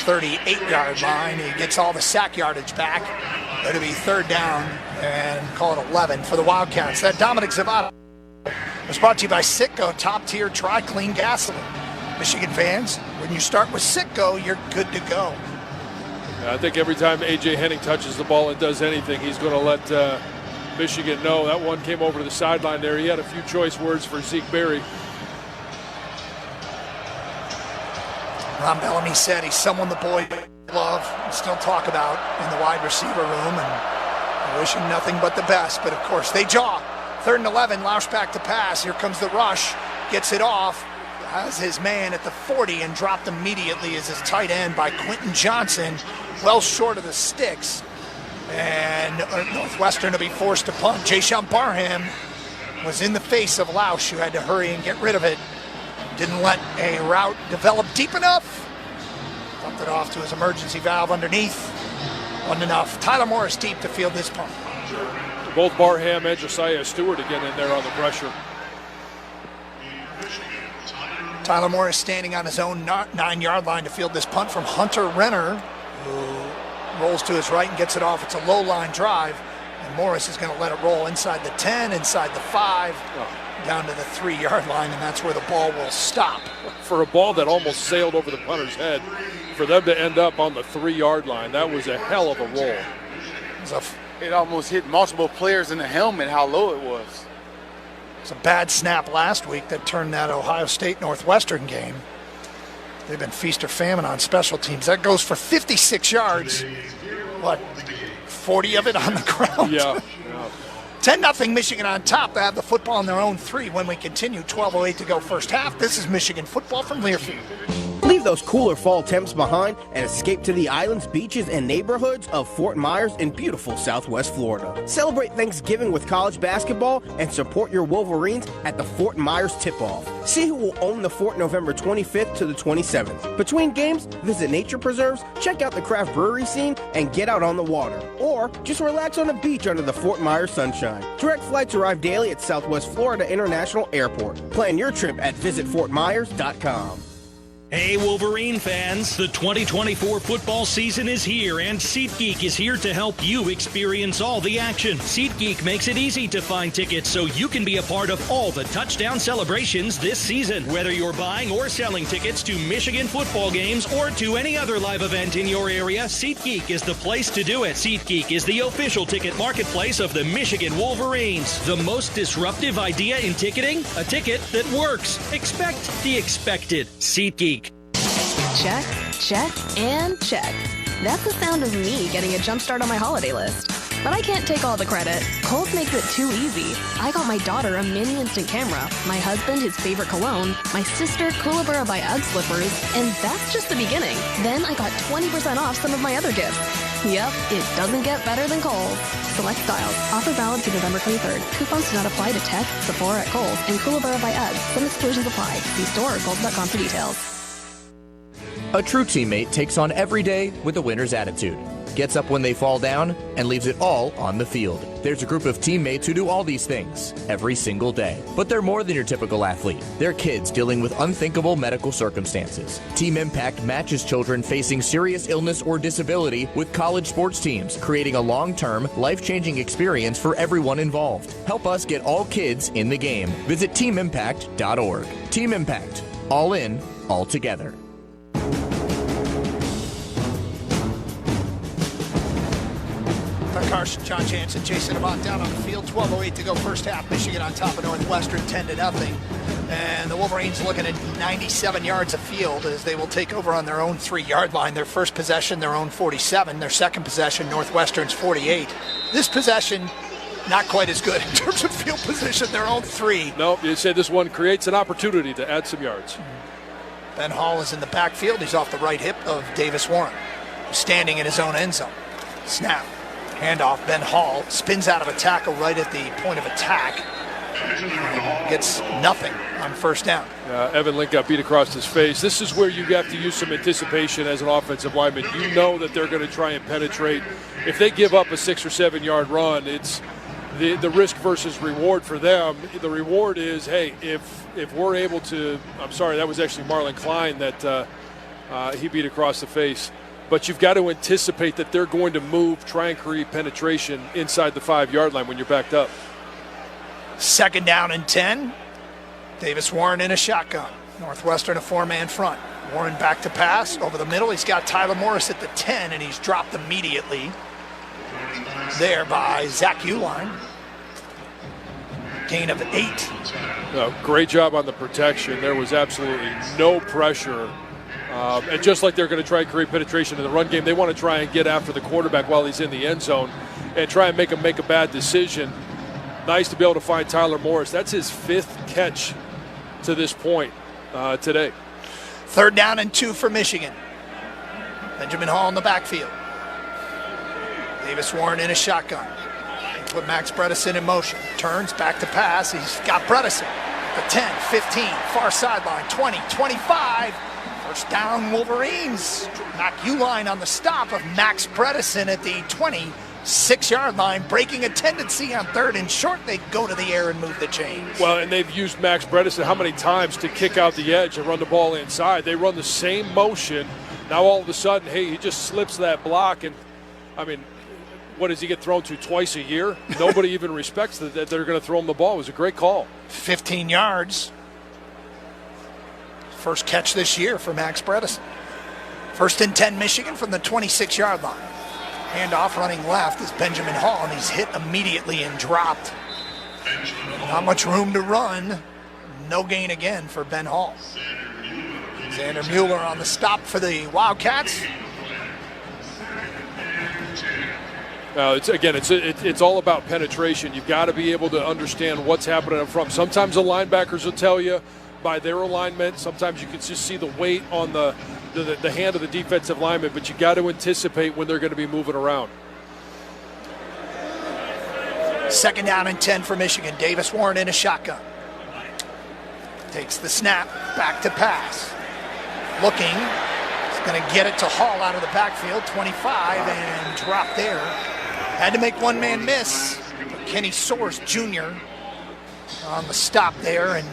38-yard line. He gets all the sack yardage back. It'll be 3rd down and call it 11 for the Wildcats. That Dominic Zavada was brought to you by Citgo, top-tier Tri-Clean gasoline. Michigan fans, when you start with Citgo, you're good to go. I think every time A.J. Henning touches the ball and does anything, he's going to let Michigan know. That one came over to the sideline there. He had a few choice words for Zeke Berry. Ron Bellamy said he's someone the boys love and still talk about in the wide receiver room, and wishing nothing but the best. But, of course, they jaw. 3rd and 11, Lausch back to pass. Here comes the rush. Gets it off. Has his man at the 40 and dropped immediately as his tight end by Quentin Johnson. Well short of the sticks. And Northwestern will be forced to punt. Jayshawn Barham was in the face of Lausch, who had to hurry and get rid of it. Didn't let a route develop deep enough. Dumped it off to his emergency valve underneath. Wasn't enough. Tyler Morris deep to field this punt. Both Barham and Josiah Stewart again in there on the pressure. Tyler Morris standing on his own 9-yard line to field this punt from Hunter Renner, who rolls to his right and gets it off. It's a low line drive, and Morris is going to let it roll inside the 10, inside the 5, down to the 3-yard line, and that's where the ball will stop. For a ball that almost sailed over the punter's head, for them to end up on the 3-yard line, that was a hell of a roll. It almost hit multiple players in the helmet, how low it was. It's a bad snap last week that turned that Ohio State-Northwestern game. They've been feast or famine on special teams. That goes for 56 yards. What, 40 of it on the ground? Yeah. 10-0 Michigan on top. They have the football in their own 3 when we continue. 12:08 to go first half. This is Michigan football from Learfield. Leave those cooler fall temps behind and escape to the islands, beaches, and neighborhoods of Fort Myers in beautiful Southwest Florida. Celebrate Thanksgiving with college basketball and support your Wolverines at the Fort Myers Tip-Off. See who will own the fort November 25th to the 27th. Between games, visit nature preserves, check out the craft brewery scene, and get out on the water. Or just relax on the beach under the Fort Myers sunshine. Direct flights arrive daily at Southwest Florida International Airport. Plan your trip at visitfortmyers.com. Hey Wolverine fans, the 2024 football season is here and SeatGeek is here to help you experience all the action. SeatGeek makes it easy to find tickets so you can be a part of all the touchdown celebrations this season. Whether you're buying or selling tickets to Michigan football games or to any other live event in your area, SeatGeek is the place to do it. SeatGeek is the official ticket marketplace of the Michigan Wolverines. The most disruptive idea in ticketing? A ticket that works. Expect the expected. SeatGeek. Check, check, and check. That's the sound of me getting a jump start on my holiday list. But I can't take all the credit. Kohl's makes it too easy. I got my daughter a mini instant camera, my husband his favorite cologne, my sister Kookaburra by UGG slippers, and that's just the beginning. Then I got 20% off some of my other gifts. Yep, it doesn't get better than Kohl's. Select styles. Offer valid through November 23rd. Coupons do not apply to Tech, Sephora at Kohl's, and Kookaburra by UGG. Some exclusions apply. See store or kohls.com for details. A true teammate takes on every day with a winner's attitude, gets up when they fall down, and leaves it all on the field. There's a group of teammates who do all these things every single day. But they're more than your typical athlete. They're kids dealing with unthinkable medical circumstances. Team Impact matches children facing serious illness or disability with college sports teams, creating a long-term, life-changing experience for everyone involved. Help us get all kids in the game. Visit teamimpact.org. Team Impact. All in, all together. Carson, John Jansen, Jason Avant down on the field. 12:08 to go first half. Michigan on top of Northwestern 10-0. And the Wolverines looking at 97 yards of field as they will take over on their own 3-yard line. Their first possession, their own 47. Their second possession, Northwestern's 48. This possession, not quite as good in terms of field position, their own 3. No, you say this one creates an opportunity to add some yards. Ben Hall is in the backfield. He's off the right hip of Davis Warren, standing in his own end zone. Snap. Handoff, Ben Hall spins out of a tackle right at the point of attack. Gets nothing on first down. Evan Link got beat across his face. This is where you have to use some anticipation as an offensive lineman. You know that they're going to try and penetrate. If they give up a 6 or 7 yard run, it's the risk versus reward for them. The reward is, hey, if we're able to, I'm sorry, that was actually Marlon Klein that he beat across the face. But you've got to anticipate that they're going to move, try and create penetration inside the 5-yard line when you're backed up. Second down and 10. Davis Warren in a shotgun. Northwestern a 4-man front. Warren back to pass over the middle. He's got Tyler Morris at the 10, and he's dropped immediately there by Zach Uline. Gain of 8. Great job on the protection. There was absolutely no pressure. And just like they're going to try and create penetration in the run game, they want to try and get after the quarterback while he's in the end zone and try and make him make a bad decision. Nice to be able to find Tyler Morris. That's his 5th catch to this point today. Third down and 2 for Michigan. Benjamin Hall in the backfield. Davis Warren in a shotgun. They put Max Bredesen in motion. Turns back to pass. He's got Bredesen at the 10, 15, far sideline, 20, 25. First down, Wolverines. Knock Uline on the stop of Max Bredesen at the 26-yard line, breaking a tendency on 3rd and short. They go to the air and move the chains. Well, and they've used Max Bredesen how many times to kick out the edge and run the ball inside. They run the same motion. Now all of a sudden, hey, he just slips that block. And, I mean, what does he get thrown to twice a year? Nobody even respects that they're going to throw him the ball. It was a great call. 15 yards. First catch this year for Max Bredesen. First and 10 Michigan from the 26-yard line. Handoff running left is Benjamin Hall, and he's hit immediately and dropped. Not much room to run. No gain again for Ben Hall. Xander Mueller on the stop for the Wildcats. It's all about penetration. You've got to be able to understand what's happening up front. Sometimes the linebackers will tell you by their alignment. Sometimes you can just see the weight on the hand of the defensive lineman, but you got to anticipate when they're going to be moving around. Second down and 10 for Michigan. Davis Warren in a shotgun. Takes the snap, back to pass. Looking, he's going to get it to Hall out of the backfield, 25, and drop there. Had to make one man miss. Kenny Soares Jr. on the stop there, and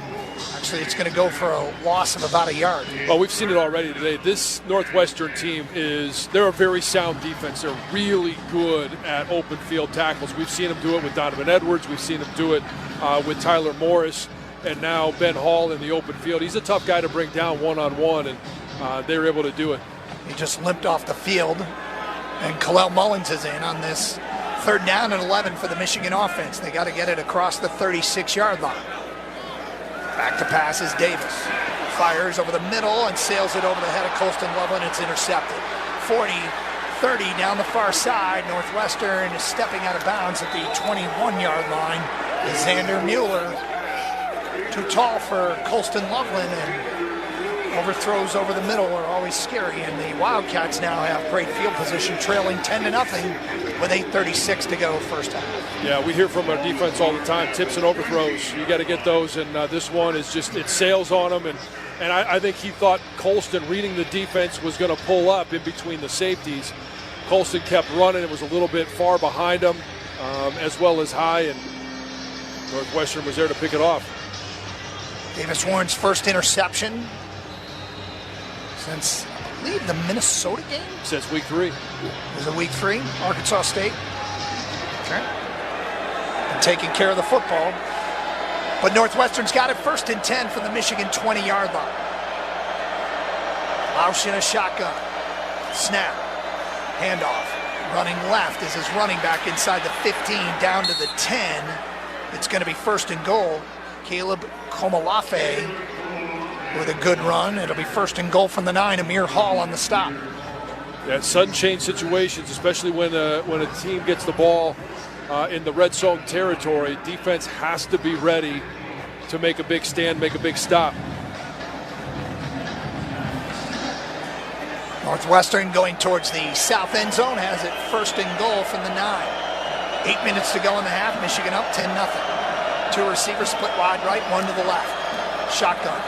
actually it's going to go for a loss of about a yard. Well, we've seen it already today. This Northwestern team they're a very sound defense. They're really good at open field tackles. We've seen them do it with Donovan Edwards. We've seen them do it with Tyler Morris. And now Ben Hall in the open field. He's a tough guy to bring down one-on-one, and they were able to do it. He just limped off the field, and Kalel Mullins is in on this third down and 11 for the Michigan offense. They got to get it across the 36-yard line. Back to pass is Davis. Fires over the middle and sails it over the head of Colston Loveland. It's intercepted. 40, 30 down the far side. Northwestern is stepping out of bounds at the 21-yard line. Xander Mueller, too tall for Colston Loveland, and overthrows over the middle are always scary. And the Wildcats now have great field position, trailing 10-0 with 8:36 to go first half. Yeah, we hear from our defense all the time, tips and overthrows. You got to get those, and this one is just, it sails on them. And I think he thought Colston, reading the defense, was going to pull up in between the safeties. Colston kept running. It was a little bit far behind him, as well as high, and Northwestern was there to pick it off. Davis Warren's first interception since, I believe, the Minnesota game? Since week 3. Was it week 3? Arkansas State? Okay. And taking care of the football. But Northwestern's got it first and 10 from the Michigan 20-yard line. Lausch in a shotgun. Snap. Handoff. Running left is his running back inside the 15 down to the 10. It's going to be first and goal. Caleb Komalafe with a good run. It'll be first and goal from the 9. Amir Hall on the stop. Yeah, sudden change situations, especially when a team gets the ball in the red zone territory. Defense has to be ready to make a big stand, make a big stop. Northwestern going towards the south end zone has it first and goal from the 9. 8 minutes to go in the half. Michigan up 10-0. 2 receivers split wide right, 1 to the left. Shotgun.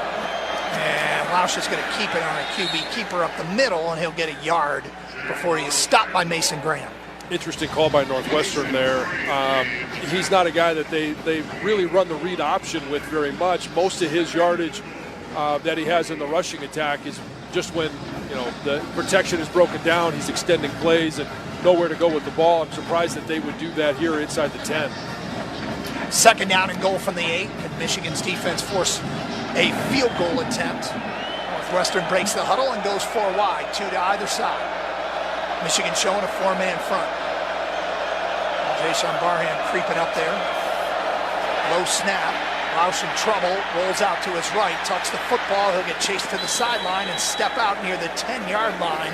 And Lausch is going to keep it on a QB keeper up the middle, and he'll get a yard before he is stopped by Mason Graham. Interesting call by Northwestern there. He's not a guy that they really run the read option with very much. Most of his yardage that he has in the rushing attack is just when the protection is broken down. He's extending plays and nowhere to go with the ball. I'm surprised that they would do that here inside the 10. Second down and goal from the 8, and Michigan's defense forced a field goal attempt. Northwestern breaks the huddle and goes 4 wide, 2 to either side. Michigan showing a 4-man front. Jason Barham creeping up there. Low snap. Lausch in trouble. Rolls out to his right. Tucks the football. He'll get chased to the sideline and step out near the 10-yard line.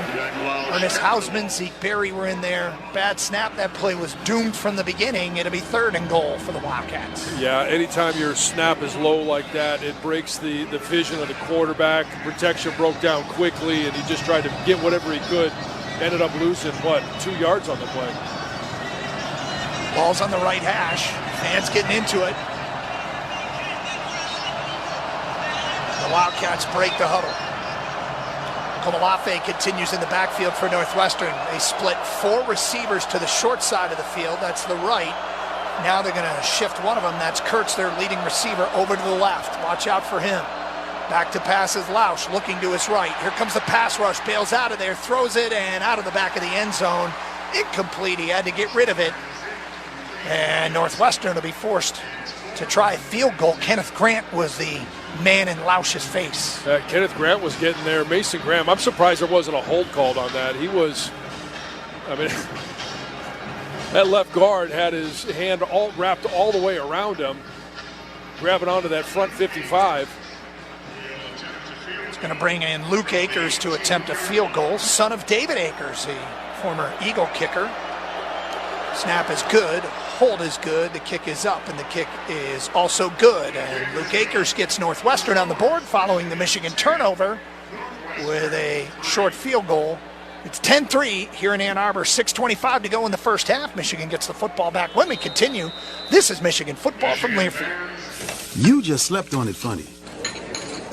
Ernest Hausman, Zeke Berry were in there. Bad snap. That play was doomed from the beginning. It'll be third and goal for the Wildcats. Yeah, anytime your snap is low like that, it breaks the vision of the quarterback. Protection broke down quickly, and he just tried to get whatever he could. Ended up losing, 2 yards on the play. Ball's on the right hash. Fans getting into it. The Wildcats break the huddle. Komalafe continues in the backfield for Northwestern. They split 4 receivers to the short side of the field. That's the right. Now they're going to shift one of them. That's Kurtz, their leading receiver, over to the left. Watch out for him. Back to pass is Lausch, looking to his right. Here comes the pass rush. Bails out of there, throws it, and out of the back of the end zone. Incomplete. He had to get rid of it. And Northwestern will be forced to try a field goal. Kenneth Grant was the man in Lausch's face. Kenneth Grant was getting there. Mason Graham, I'm surprised there wasn't a hold called on that. He was, that left guard had his hand all wrapped all the way around him, grabbing onto that front 55. It's going to bring in Luke Akers to attempt a field goal. Son of David Akers, the former Eagle kicker. Snap is good. Hold is good. The kick is up, and the kick is also good. And Luke Akers gets Northwestern on the board following the Michigan turnover with a short field goal. It's 10-3 here in Ann Arbor. 6:25 to go in the first half. Michigan gets the football back. When we continue, this is Michigan football from Learfield. You just slept on it funny.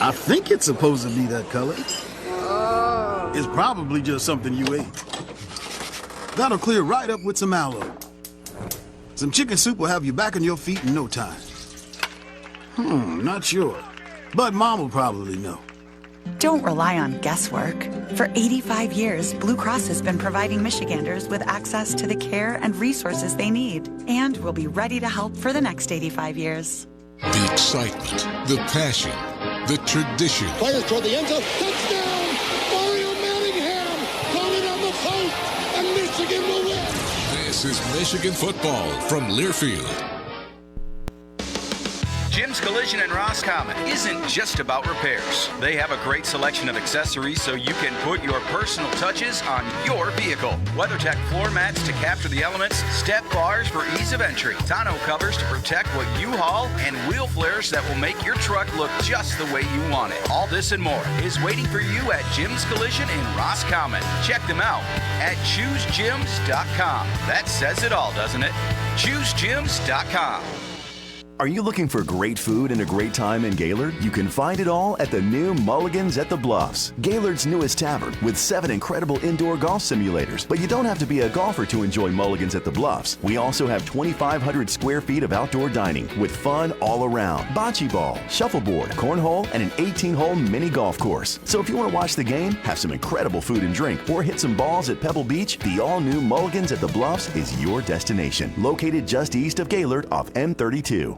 I think it's supposed to be that color. It's probably just something you ate. That'll clear right up with some aloe. Some chicken soup will have you back on your feet in no time. Not sure. But Mom will probably know. Don't rely on guesswork. For 85 years, Blue Cross has been providing Michiganders with access to the care and resources they need, and will be ready to help for the next 85 years. The excitement, the passion, the tradition. Players toward the end zone. Touchdown! Mario Manningham got it on the post, and Michigan will win. This is Michigan football from Learfield. Jim's Collision in Roscommon isn't just about repairs. They have a great selection of accessories so you can put your personal touches on your vehicle. WeatherTech floor mats to capture the elements, step bars for ease of entry, tonneau covers to protect what you haul, and wheel flares that will make your truck look just the way you want it. All this and more is waiting for you at Jim's Collision in Roscommon. Check them out at ChooseJims.com. That says it all, doesn't it? ChooseJims.com. Are you looking for great food and a great time in Gaylord? You can find it all at the new Mulligan's at the Bluffs, Gaylord's newest tavern with 7 incredible indoor golf simulators. But you don't have to be a golfer to enjoy Mulligan's at the Bluffs. We also have 2,500 square feet of outdoor dining with fun all around. Bocce ball, shuffleboard, cornhole, and an 18-hole mini golf course. So if you want to watch the game, have some incredible food and drink, or hit some balls at Pebble Beach, the all-new Mulligan's at the Bluffs is your destination. Located just east of Gaylord off M32.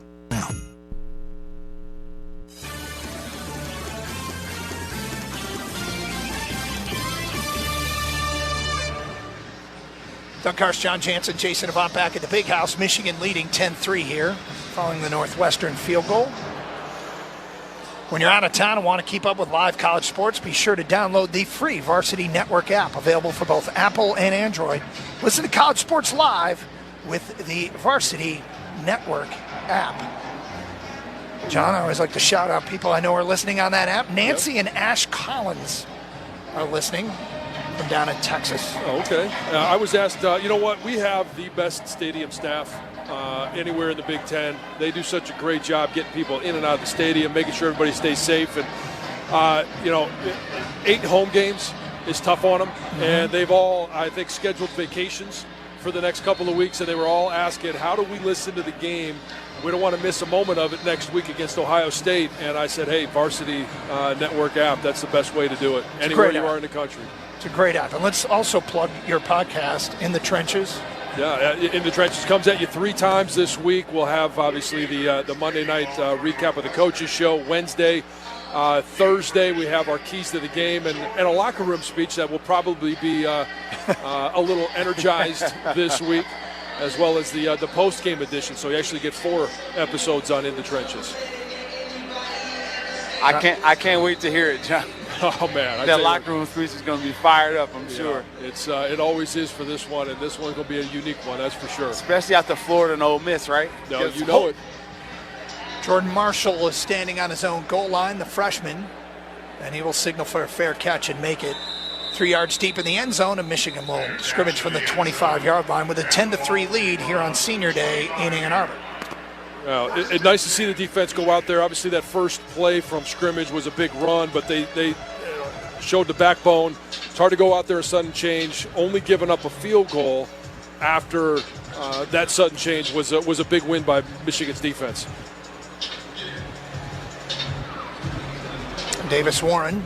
Doug Karst, John Jansen, Jason Avant back at the Big House. Michigan leading 10-3 here following the Northwestern field goal. When you're out of town and want to keep up with live college sports, be sure to download the free Varsity Network app available for both Apple and Android. Listen to college sports live with the Varsity Network app. John, I always like to shout out people I know are listening on that app. Nancy and Ash Collins are listening from down in Texas. Oh, okay. I was asked, you know what? We have the best stadium staff anywhere in the Big Ten. They do such a great job getting people in and out of the stadium, making sure everybody stays safe. And, 8 home games is tough on them. Mm-hmm. And they've all, I think, scheduled vacations for the next couple of weeks. And they were all asking, how do we listen to the game? We don't want to miss a moment of it next week against Ohio State. And I said, hey, Varsity Network app, that's the best way to do it, anywhere you are in the country. It's a great app. And let's also plug your podcast, In the Trenches. Yeah, In the Trenches comes at you 3 times this week. We'll have, obviously, the Monday night recap of the coaches show. Wednesday, Thursday, we have our keys to the game and a locker room speech that will probably be a little energized this week, as well as the post-game edition. So you actually get 4 episodes on In the Trenches. I can't wait to hear it, John. Oh, man. That locker room speech is going to be fired up, I'm sure. It always is for this one, and this one's going to be a unique one, that's for sure. Especially after Florida and Ole Miss, right? No, you know it. Jordan Marshall is standing on his own goal line, the freshman, and he will signal for a fair catch and make it 3 yards deep in the end zone, and Michigan will scrimmage from the 25-yard line with a 10-3 lead here on Senior Day in Ann Arbor. Well, it's nice to see the defense go out there. Obviously, that first play from scrimmage was a big run, but they showed the backbone. It's hard to go out there and sudden change. Only giving up a field goal after that sudden change was a big win by Michigan's defense. Davis Warren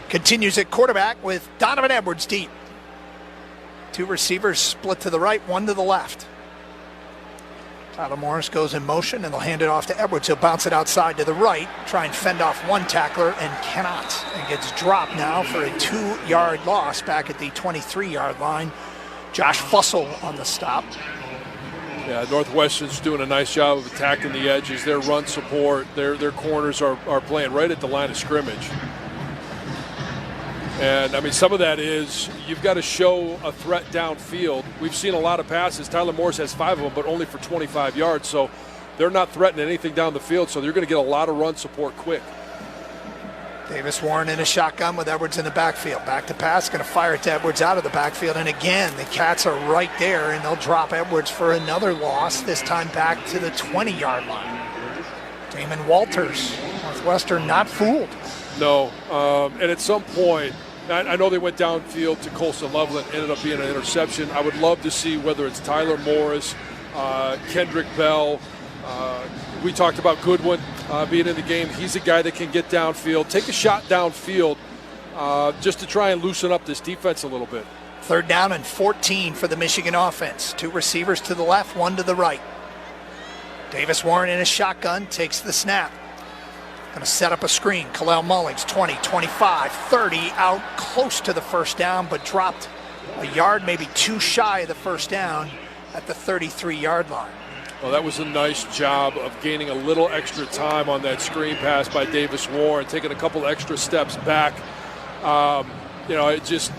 continues at quarterback with Donovan Edwards deep. 2 receivers split to the right, 1 to the left. Tyler Morris goes in motion, and they'll hand it off to Edwards. He'll bounce it outside to the right, try and fend off 1 tackler, and cannot. And gets dropped now for a 2-yard loss back at the 23-yard line. Josh Fussell on the stop. Yeah, Northwestern's doing a nice job of attacking the edges. Their run support, their corners are playing right at the line of scrimmage. And, I mean, some of that is you've got to show a threat downfield. We've seen a lot of passes. Tyler Morris has 5 of them, but only for 25 yards. So they're not threatening anything down the field, so they're going to get a lot of run support quick. Davis Warren in a shotgun with Edwards in the backfield. Back to pass, going to fire it to Edwards out of the backfield. And again, the Cats are right there, and they'll drop Edwards for another loss, this time back to the 20-yard line. Damon Walters, Northwestern not fooled. No, and at some point, I know they went downfield to Colson Loveland, ended up being an interception. I would love to see whether it's Tyler Morris, Kendrick Bell. We talked about Goodwin being in the game. He's a guy that can get downfield, take a shot downfield just to try and loosen up this defense a little bit. 3rd down and 14 for the Michigan offense. 2 receivers to the left, 1 to the right. Davis Warren in a shotgun, takes the snap. Going to set up a screen. Kalel Mullings, 20, 25, 30, out close to the first down, but dropped a yard, maybe 2 shy of the first down at the 33-yard line. Well, that was a nice job of gaining a little extra time on that screen pass by Davis Warren, taking a couple extra steps back. It just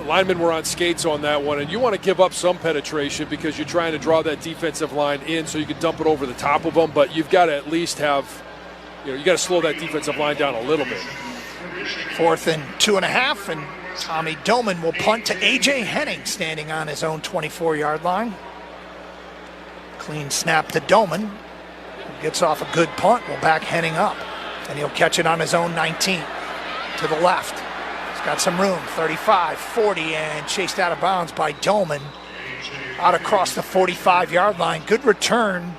linemen were on skates on that one, and you want to give up some penetration because you're trying to draw that defensive line in so you can dump it over the top of them, but you've got to at least have, you got to slow that defensive line down a little bit. 4th and 2.5, and Tommy Doman will punt to A.J. Henning, standing on his own 24-yard line. Clean snap to Doman, who gets off a good punt, will back Henning up, and he'll catch it on his own 19 to the left. He's got some room, 35, 40, and chased out of bounds by Doman out across the 45-yard line. Good return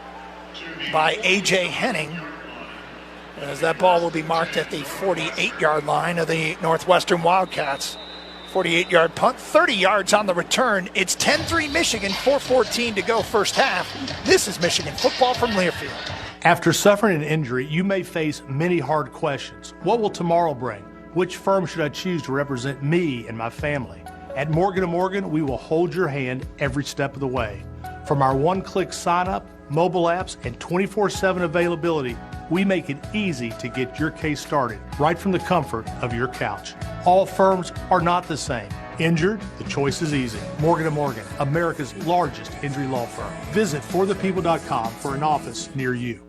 by A.J. Henning, as that ball will be marked at the 48-yard line of the Northwestern Wildcats. 48-yard punt, 30 yards on the return. It's 10-3 Michigan, 4:14 to go first half. This is Michigan football from Learfield. After suffering an injury, you may face many hard questions. What will tomorrow bring? Which firm should I choose to represent me and my family? At Morgan & Morgan, we will hold your hand every step of the way. From our one-click sign-up, mobile apps, and 24/7 availability, we make it easy to get your case started right from the comfort of your couch. All firms are not the same. Injured? The choice is easy. Morgan & Morgan, America's largest injury law firm. Visit forthepeople.com for an office near you.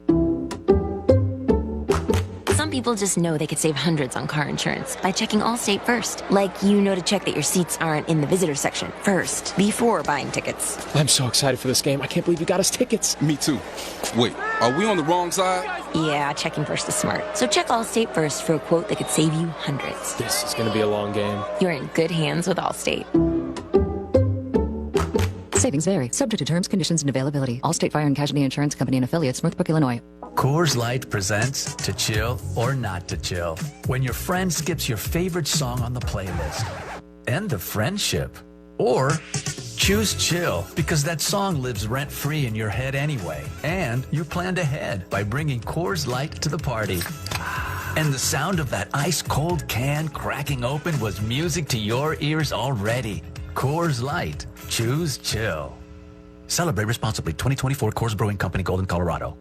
Some people just know they could save hundreds on car insurance by checking Allstate first. Like, to check that your seats aren't in the visitor section first, before buying tickets. I'm so excited for this game. I can't believe you got us tickets. Me too. Wait, are we on the wrong side? Yeah, checking first is smart. So check Allstate first for a quote that could save you hundreds. This is going to be a long game. You're in good hands with Allstate. Savings vary, subject to terms, conditions, and availability. Allstate Fire and Casualty Insurance Company and Affiliates, Northbrook, Illinois. Coors Light presents To Chill or Not to Chill. When your friend skips your favorite song on the playlist. End of friendship. Or choose chill because that song lives rent-free in your head anyway. And you planned ahead by bringing Coors Light to the party. And the sound of that ice-cold can cracking open was music to your ears already. Coors Light. Choose chill. Celebrate responsibly. 2024 Coors Brewing Company, Golden, Colorado.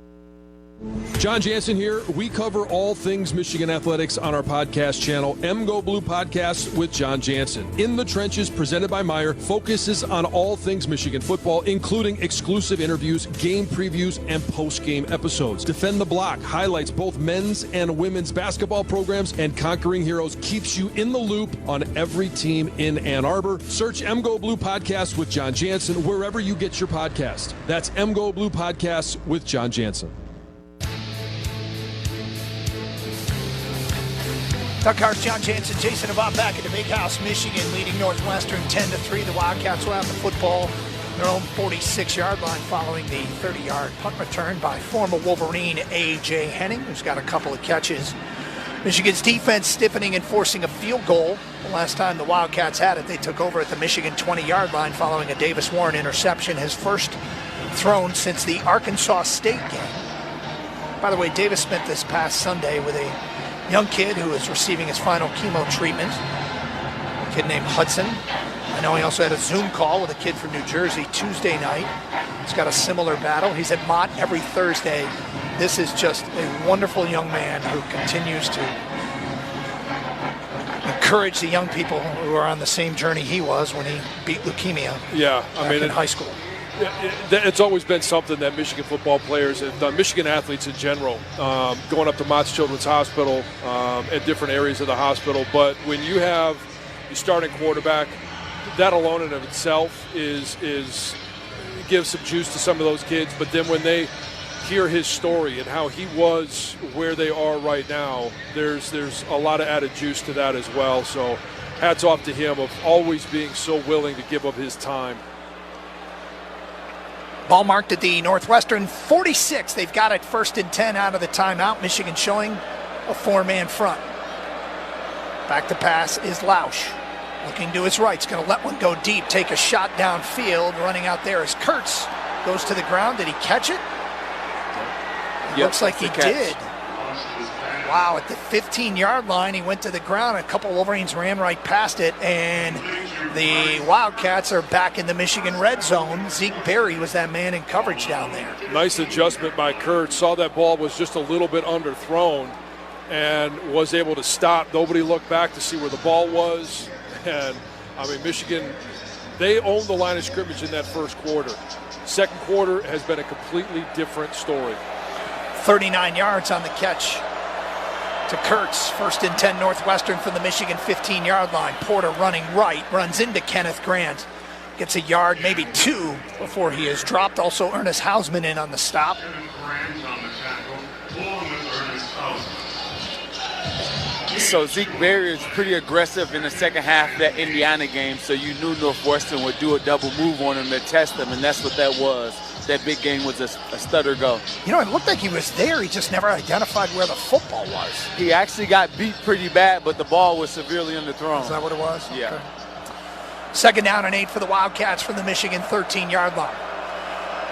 John Jansen here. We cover all things Michigan athletics on our podcast channel, MGO Blue Podcast with John Jansen. In the Trenches, presented by Meyer, focuses on all things Michigan football, including exclusive interviews, game previews, and post-game episodes. Defend the Block highlights both men's and women's basketball programs, and Conquering Heroes keeps you in the loop on every team in Ann Arbor. Search MGO Blue Podcast with John Jansen wherever you get your podcast. That's MGO Blue Podcast with John Jansen. Doug Hart, John Jansen, Jason Avant back at the Big House, Michigan, leading Northwestern 10-3. The Wildcats will have the football their own 46-yard line following the 30-yard punt return by former Wolverine A.J. Henning, who's got a couple of catches. Michigan's defense stiffening and forcing a field goal. The last time the Wildcats had it, they took over at the Michigan 20-yard line following a Davis Warren interception, his first thrown since the Arkansas State game. By the way, Davis spent this past Sunday with a young kid who is receiving his final chemo treatment, a kid named Hudson. I know he also had a Zoom call with a kid from New Jersey Tuesday night. He's got a similar battle. He's at Mott every Thursday. This is just a wonderful young man who continues to encourage the young people who are on the same journey he was when he beat leukemia in high school. It's always been something that Michigan football players have done, Michigan athletes in general, going up to Mott's Children's Hospital at different areas of the hospital. But when you have your starting quarterback, that alone in of itself gives some juice to some of those kids. But then when they hear his story and how he was where they are right now, there's a lot of added juice to that as well. So hats off to him of always being so willing to give up his time. Ball marked at the Northwestern 46. They've got it 1st and 10 out of the timeout. Michigan showing a 4-man front. Back to pass is Lausch. Looking to his right. He's going to let one go deep. Take a shot downfield. Running out there is Kurtz. Goes to the ground. Did he catch it? Looks like he did. Wow, at the 15-yard line, he went to the ground. A couple Wolverines ran right past it, and The Wildcats are back in the Michigan red zone. Zeke Berry was that man in coverage down there. Nice adjustment by Kurt. Saw that ball was just a little bit underthrown and was able to stop. Nobody looked back to see where the ball was. And, I mean, Michigan, they owned the line of scrimmage in that first quarter. Second quarter has been a completely different story. 39 yards on the catch to Kurtz. 1st and 10 Northwestern from the Michigan 15-yard line. Porter running right, runs into Kenneth Grant. Gets a yard, maybe 2, before he is dropped. Also Ernest Hausman in on the stop. So Zeke Berry is pretty aggressive in the second half of that Indiana game, so you knew Northwestern would do a double move on him to test him, and that's what that was. That big game was a stutter go. You know, it looked like he was there. He just never identified where the football was. He actually got beat pretty bad, but the ball was severely underthrown. Is that what it was? Yeah. Okay. 2nd down and 8 for the Wildcats from the Michigan 13-yard line.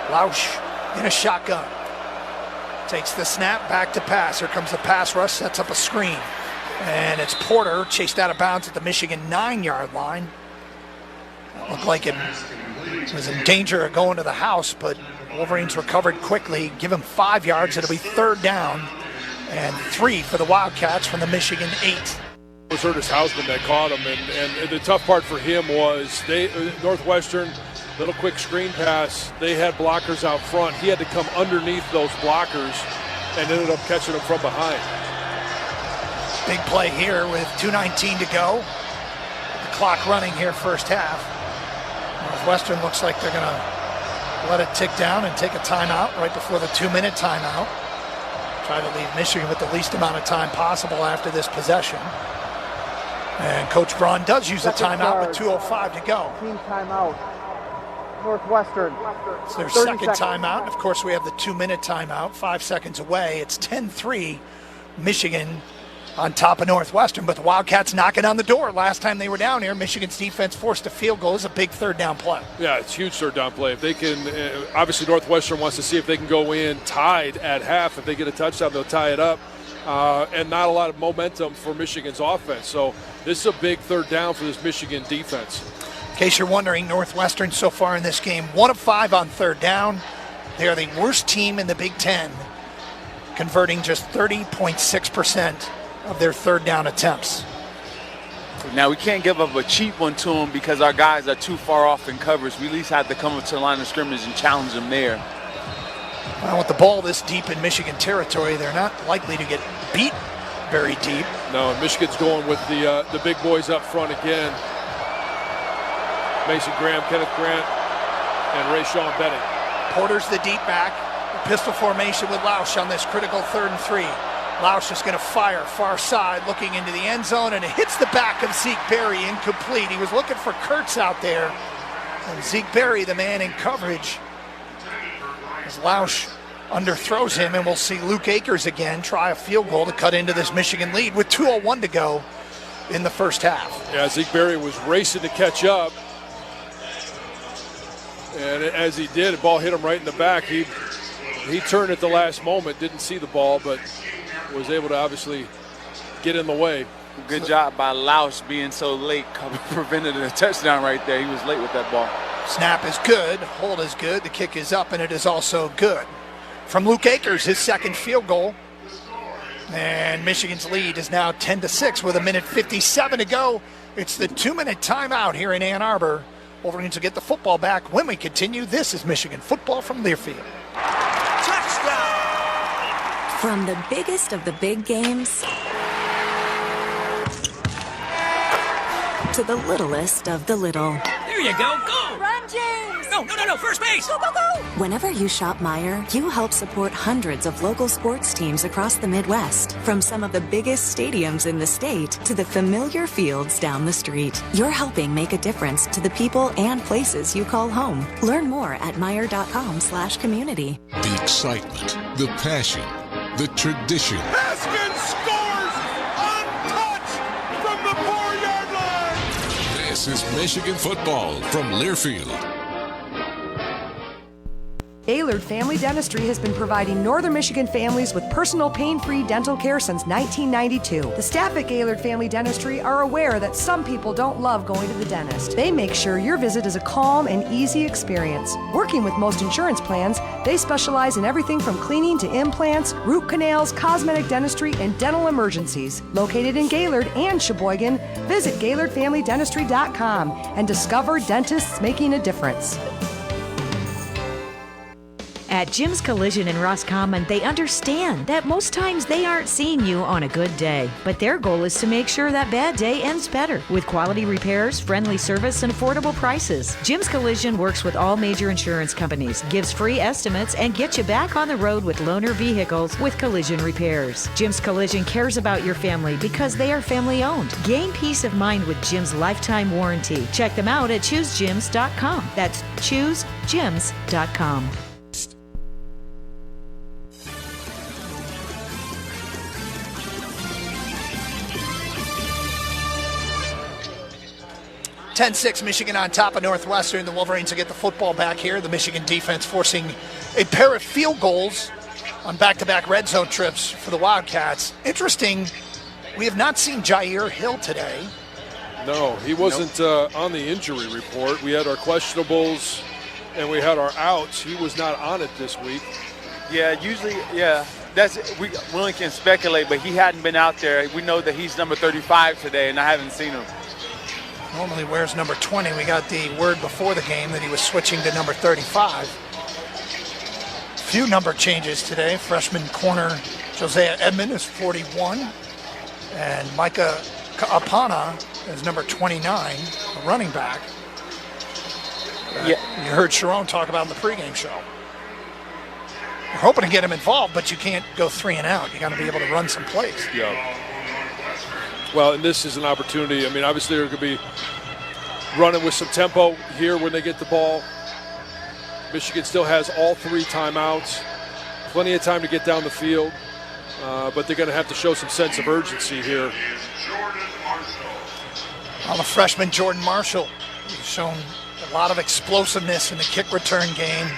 Lausch in a shotgun. Takes the snap, back to pass. Here comes the pass rush, sets up a screen. And it's Porter chased out of bounds at the Michigan 9-yard line. Looked like it was in danger of going to the house, but Wolverines recovered quickly. Give him 5 yards. It'll be 3rd down and 3 for the Wildcats from the Michigan 8. It was Ernest Hausman that caught him, and the tough part for him was Northwestern, little quick screen pass. They had blockers out front. He had to come underneath those blockers and ended up catching them from behind. Big play here with 2:19 to go. The clock running here first half. Northwestern looks like they're going to let it tick down and take a timeout right before the 2-minute timeout. Try to leave Michigan with the least amount of time possible after this possession. And Coach Braun does use a timeout with 2:05 to go. Team timeout. Northwestern. It's their second timeout. And of course, we have the 2-minute timeout, 5 seconds away. It's 10-3 Michigan on top of Northwestern, but the Wildcats knocking on the door. Last time they were down here, Michigan's defense forced a field goal. It's a big 3rd down play. Yeah, it's a huge 3rd down play. If they can, obviously Northwestern wants to see if they can go in tied at half. If they get a touchdown, they'll tie it up. And not a lot of momentum for Michigan's offense. So this is a big 3rd down for this Michigan defense. In case you're wondering, Northwestern so far in this game, 1 of 5 on 3rd down. They are the worst team in the Big Ten, converting just 30.6% of their 3rd down attempts. Now, we can't give up a cheap one to them because our guys are too far off in coverage. We at least have to come up to the line of scrimmage and challenge them there. Well, with the ball this deep in Michigan territory, they're not likely to get beat very deep. No, Michigan's going with the big boys up front again. Mason Graham, Kenneth Grant, and Ray Sean Benning. Porter's the deep back. Pistol formation with Lausch on this critical 3rd and 3. Lausch is going to fire far side, looking into the end zone, and it hits the back of Zeke Berry, incomplete. He was looking for Kurtz out there, and Zeke Berry, the man in coverage, as Lausch underthrows him, and we'll see Luke Akers again try a field goal to cut into this Michigan lead with 2:01 to go in the first half. Yeah, Zeke Berry was racing to catch up, and as he did, the ball hit him right in the back. He turned at the last moment, didn't see the ball, but was able to obviously get in the way. Good job by Lausch being so late, prevented a touchdown right there. He was late with that ball. Snap is good, hold is good, the kick is up, and it is also good. From Luke Akers, his 2nd field goal. And Michigan's lead is now 10-6 with 1:57 to go. It's the 2-minute timeout here in Ann Arbor. Wolverines will get the football back when we continue. This is Michigan football from Learfield. From the biggest of the big games to the littlest of the little. There you go. Go! Run, James! No. First base! Go, go, go! Whenever you shop Meijer, you help support hundreds of local sports teams across the Midwest. From some of the biggest stadiums in the state to the familiar fields down the street. You're helping make a difference to the people and places you call home. Learn more at Meijer.com/community. The excitement, the passion, the tradition. Haskins scores untouched from the 4-yard line. This is Michigan football from Learfield. A Gaylord Family Dentistry has been providing Northern Michigan families with personal pain-free dental care since 1992. The staff at Gaylord Family Dentistry are aware that some people don't love going to the dentist. They make sure your visit is a calm and easy experience. Working with most insurance plans, they specialize in everything from cleaning to implants, root canals, cosmetic dentistry, and dental emergencies. Located in Gaylord and Sheboygan, visit GaylordFamilyDentistry.com and discover dentists making a difference. At Jim's Collision in Roscommon, they understand that most times they aren't seeing you on a good day. But their goal is to make sure that bad day ends better with quality repairs, friendly service, and affordable prices. Jim's Collision works with all major insurance companies, gives free estimates, and gets you back on the road with loaner vehicles with collision repairs. Jim's Collision cares about your family because they are family owned. Gain peace of mind with Jim's lifetime warranty. Check them out at ChooseJims.com. That's ChooseJims.com. 10-6, Michigan on top of Northwestern. The Wolverines will get the football back here. The Michigan defense forcing a pair of field goals on back-to-back red zone trips for the Wildcats. Interesting, we have not seen Jair Hill today. No, he wasn't on the injury report. We had our questionables and we had our outs. He was not on it this week. Yeah, usually, we only can speculate, but he hadn't been out there. We know that he's number 35 today, and I haven't seen him. Normally wears number 20. We got the word before the game that he was switching to number 35. Few number changes today. Freshman corner Josiah Edmond is 41. And Micah Apana is number 29, a running back. You heard Sharon talk about in the pregame show. We're hoping to get him involved, but you can't go 3 and out. You got to be able to run some plays. Yeah. Well, and this is an opportunity. I mean, obviously they're going to be running with some tempo here when they get the ball. Michigan still has all 3 timeouts. Plenty of time to get down the field. But they're going to have to show some sense of urgency here. Well, the freshman Jordan Marshall has shown a lot of explosiveness in the kick return game.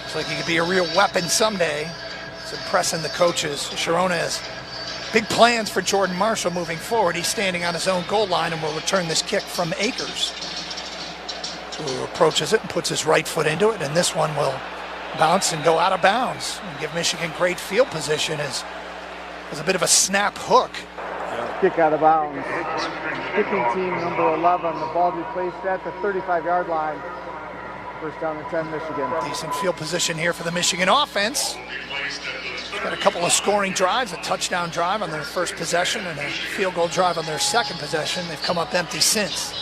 Looks like he could be a real weapon someday. It's impressing the coaches. Sharona has big plans for Jordan Marshall moving forward. He's standing on his own goal line and will return this kick from Akers, who approaches it and puts his right foot into it, and this one will bounce and go out of bounds and give Michigan great field position as a bit of a snap hook. Kick out of bounds. Kicking team number 11. The ball be placed at the 35-yard line. First down and 10, Michigan. Decent field position here for the Michigan offense. Got a couple of scoring drives, a touchdown drive on their first possession and a field goal drive on their second possession. They've come up empty since.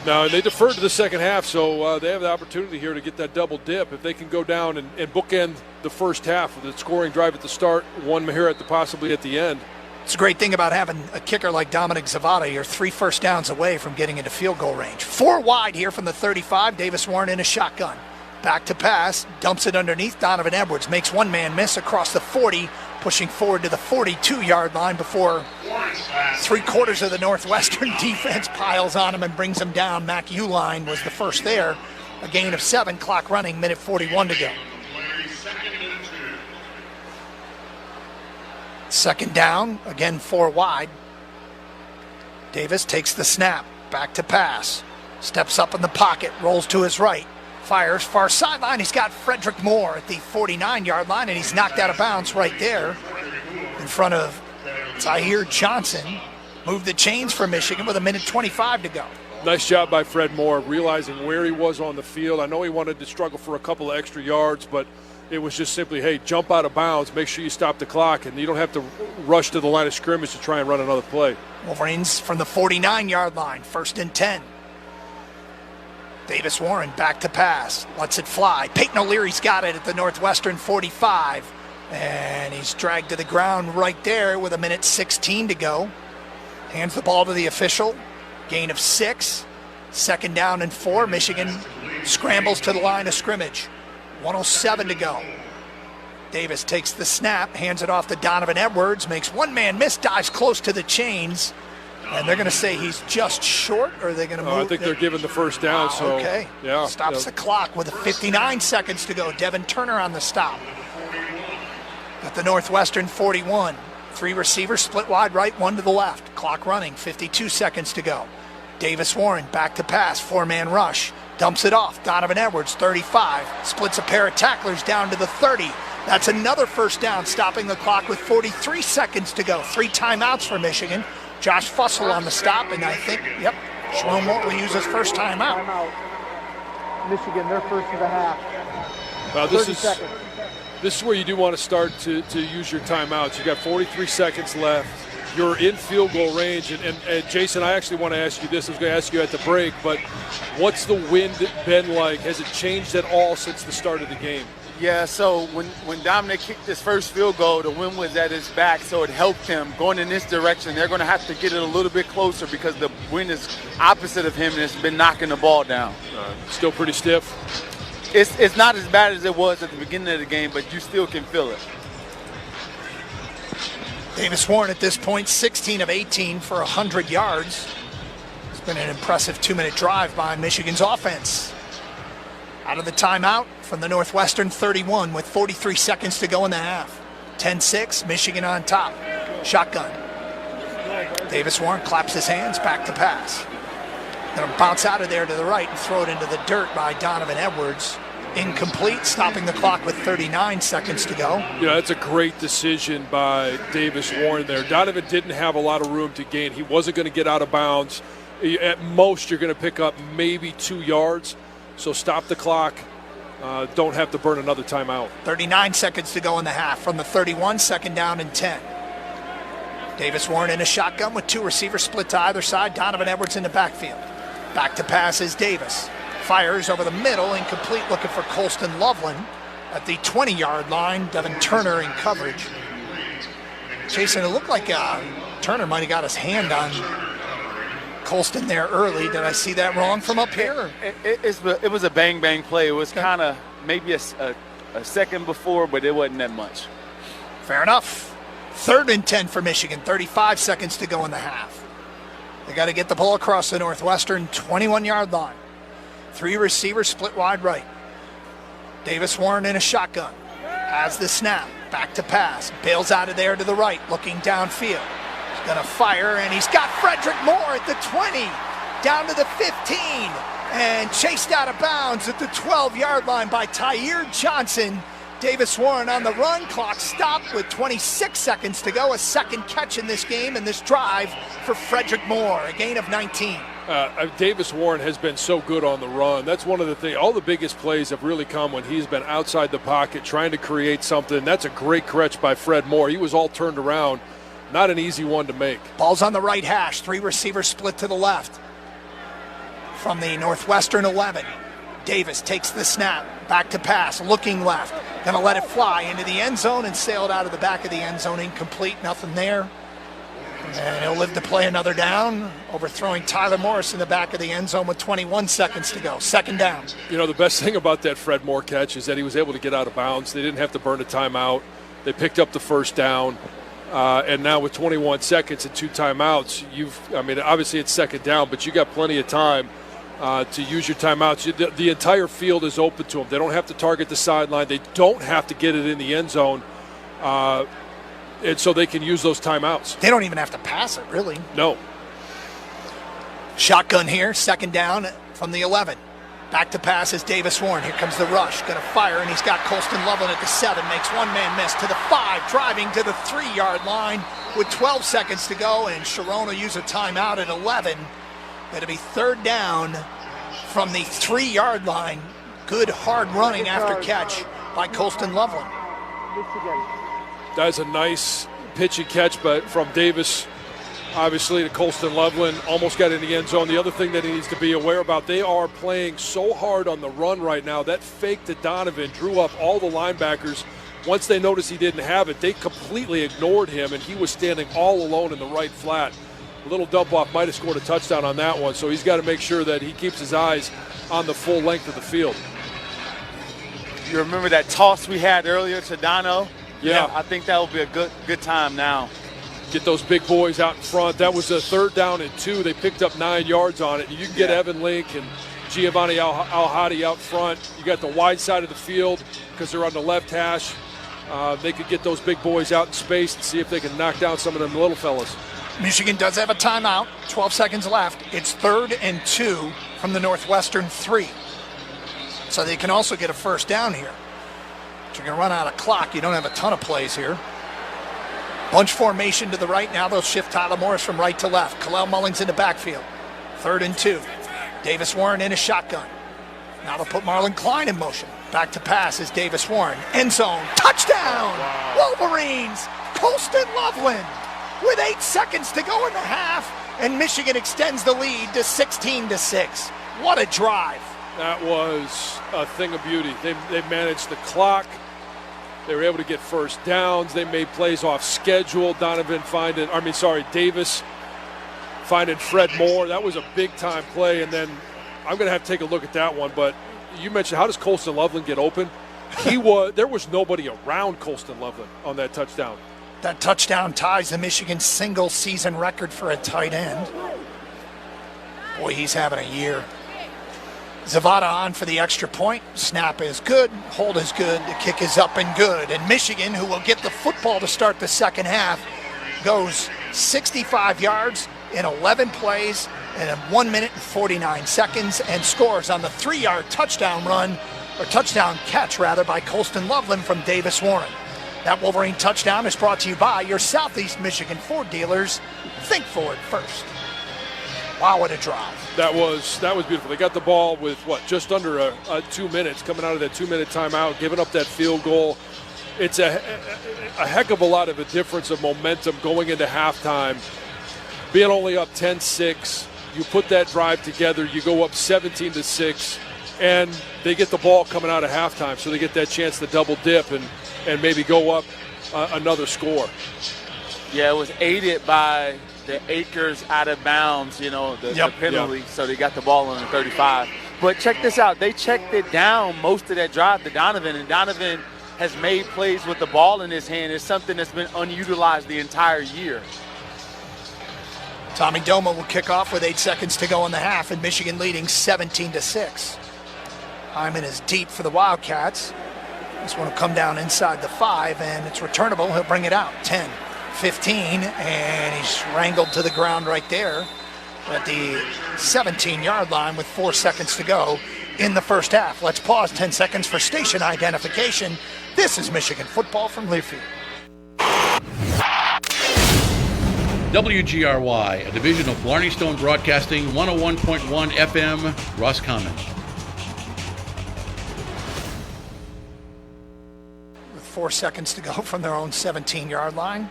Now, they deferred to the second half, so they have the opportunity here to get that double dip. If they can go down and bookend the first half with the scoring drive at the start, one here possibly at the end. It's a great thing about having a kicker like Dominic Zavada. You're 3 first downs away from getting into field goal range. 4 wide here from the 35. Davis Warren in a shotgun. Back to pass, dumps it underneath. Donovan Edwards makes one man miss across the 40, pushing forward to the 42-yard line before 3/4 of the Northwestern defense piles on him and brings him down. Mac Uline was the first there. A gain of 7, clock running, minute 41 to go. Second down, again 4 wide. Davis takes the snap, back to pass. Steps up in the pocket, rolls to his right. Fires far sideline. He's got Frederick Moore at the 49-yard line, and he's knocked out of bounds right there in front of Zaire Johnson. Moved the chains for Michigan with a minute 25 to go. Nice job by Fred Moore, realizing where he was on the field. I know he wanted to struggle for a couple of extra yards, but it was just simply, hey, jump out of bounds, make sure you stop the clock, and you don't have to rush to the line of scrimmage to try and run another play. Wolverines from the 49-yard line, 1st and 10. Davis Warren back to pass, lets it fly. Peyton O'Leary's got it at the Northwestern 45, and he's dragged to the ground right there with a minute 16 to go. Hands the ball to the official, gain of 6, 2nd down and 4. Michigan scrambles to the line of scrimmage, 1:07 to go. Davis takes the snap, hands it off to Donovan Edwards, makes one man miss, dives close to the chains, And they're going to say he's just short, or are they going to move? I think they're giving the first down. So okay. Yeah. Stops the clock with 59 seconds to go. Devin Turner on the stop. At the Northwestern 41. 3 receivers, split wide right, 1 to the left. Clock running, 52 seconds to go. Davis Warren back to pass, 4-man rush. Dumps it off. Donovan Edwards, 35. Splits a pair of tacklers down to the 30. That's another first down, stopping the clock with 43 seconds to go. 3 timeouts for Michigan. Josh Fussell on the stop, and I think, Sharon Moore will use his first timeout. Michigan, their first of the half. Well, 30 seconds. This is where you do want to start to use your timeouts. You got 43 seconds left. You're in field goal range. And Jason, I actually want to ask you this. I was going to ask you at the break, but what's the wind been like? Has it changed at all since the start of the game? Yeah, so when Dominic kicked his first field goal, the wind was at his back, so it helped him going in this direction. They're going to have to get it a little bit closer because the wind is opposite of him and it's been knocking the ball down. Still pretty stiff? It's not as bad as it was at the beginning of the game, but you still can feel it. Davis Warren at this point, 16 of 18 for 100 yards. It's been an impressive 2-minute drive by Michigan's offense. Out of the timeout from the Northwestern 31 with 43 seconds to go in the half. 10-6, Michigan on top. Shotgun. Davis Warren claps his hands, back to pass. Going to bounce out of there to the right and throw it into the dirt by Donovan Edwards. Incomplete, stopping the clock with 39 seconds to go. Yeah, that's a great decision by Davis Warren there. Donovan didn't have a lot of room to gain. He wasn't going to get out of bounds. At most, you're going to pick up maybe 2 yards. So stop the clock. Don't have to burn another timeout. 39 seconds to go in the half. From the 31, second down and 10. Davis Warren in a shotgun with 2 receivers split to either side. Donovan Edwards in the backfield. Back to pass is Davis. Fires over the middle, incomplete, looking for Colston Loveland at the 20-yard line. Devin Turner in coverage. Jason, it looked like Turner might have got his hand on Colston there early. Did I see that wrong from up here? It was a bang-bang play. It was kind of maybe a second before, but it wasn't that much. Fair enough. 3rd and 10 for Michigan. 35 seconds to go in the half. They got to get the ball across the Northwestern 21-yard line. 3 receivers split wide right. Davis Warren in a shotgun. Has the snap. Back to pass. Bails out of there to the right, looking downfield. He's going to fire, and he's got Frederick Moore at the 20. Down to the 15. And chased out of bounds at the 12-yard line by Tyre Johnson. Davis Warren on the run. Clock stopped with 26 seconds to go. A second catch in this game and this drive for Frederick Moore. A gain of 19. Davis Warren has been so good on the run. That's one of the things. All the biggest plays have really come when he's been outside the pocket trying to create something. That's a great catch by Fred Moore. He was all turned around. Not an easy one to make. Ball's on the right hash. 3 receivers split to the left. From the Northwestern 11. Davis takes the snap. Back to pass. Looking left. Going to let it fly into the end zone and sailed out of the back of the end zone. Incomplete. Nothing there. And he'll live to play another down, overthrowing Tyler Morris in the back of the end zone with 21 seconds to go. Second down. You know, the best thing about that Fred Moore catch is that he was able to get out of bounds. They didn't have to burn a timeout. They picked up the first down. And now with 21 seconds and 2 timeouts, obviously it's second down, but you got plenty of time to use your timeouts. The entire field is open to them. They don't have to target the sideline. They don't have to get it in the end zone. And so they can use those timeouts. They don't even have to pass it, really. No. Shotgun here, second down from the 11. Back to pass is Davis Warren. Here comes the rush. Going to fire, and he's got Colston Loveland at the 7. Makes one-man miss to the 5. Driving to the 3-yard line with 12 seconds to go, and Sharon will use a timeout at 11. It'll be 3rd down from the 3-yard line. Good hard running after catch by Colston Loveland. That's a nice pitch and catch from Davis, obviously, to Colston Loveland. Almost got in the end zone. The other thing that he needs to be aware about, they are playing so hard on the run right now. That fake to Donovan drew up all the linebackers. Once they noticed he didn't have it, they completely ignored him, and he was standing all alone in the right flat. A little dump off might have scored a touchdown on that one, so he's got to make sure that he keeps his eyes on the full length of the field. You remember that toss we had earlier to Dono? Yeah. I think that will be a good time now. Get those big boys out in front. That was a 3rd down and 2. They picked up 9 yards on it. You can get Evan Link and Giovanni Al-Hadi out front. You got the wide side of the field because they're on the left hash. They could get those big boys out in space and see if they can knock down some of them little fellas. Michigan does have a timeout. 12 seconds left. It's 3rd and 2 from the Northwestern 3. So they can also get a first down here. But you're going to run out of clock. You don't have a ton of plays here. Bunch formation to the right. Now they'll shift Tyler Morris from right to left. Kalel Mullings in the backfield. 3rd and 2. Davis Warren in a shotgun. Now they'll put Marlon Klein in motion. Back to pass is Davis Warren. End zone. Touchdown! Wow. Wolverines! Colston Loveland with 8 seconds to go in the half. And Michigan extends the lead to 16-6. What a drive. That was a thing of beauty. They managed the clock. They were able to get first downs. They made plays off schedule. Davis finding Fred Moore. That was a big-time play. And then I'm going to have to take a look at that one. But you mentioned, how does Colston Loveland get open? There was nobody around Colston Loveland on that touchdown. That touchdown ties the Michigan single-season record for a tight end. Boy, he's having a year. Zavada on for the extra point. Snap is good. Hold is good. The kick is up and good. And Michigan, who will get the football to start the second half, goes 65 yards in 11 plays in 1 minute and 49 seconds and scores on the 3-yard touchdown catch by Colston Loveland from Davis Warren. That Wolverine touchdown is brought to you by your Southeast Michigan Ford dealers. Think Ford first. Wow, what a drive. That was beautiful. They got the ball with, just under 2 minutes coming out of that 2-minute timeout, giving up that field goal. It's a heck of a lot of a difference of momentum going into halftime. Being only up 10-6, you put that drive together, you go up 17-6, and they get the ball coming out of halftime, so they get that chance to double dip and maybe go up another score. Yeah, it was aided by the Akers out of bounds, the penalty, so they got the ball on the 35. But check this out. They checked it down most of that drive to Donovan, and Donovan has made plays with the ball in his hand. It's something that's been unutilized the entire year. Tommy Doma will kick off with 8 seconds to go in the half, and Michigan leading 17-6. Hyman is deep for the Wildcats. This one will come down inside the 5, and it's returnable. He'll bring it out. 10, 15, and he's wrangled to the ground right there at the 17-yard line with 4 seconds to go in the first half. Let's pause 10 seconds for station identification. This is Michigan football from Learfield. WGRY, a division of Blarney Stone Broadcasting, 101.1 FM, Roscommon. With 4 seconds to go from their own 17-yard line,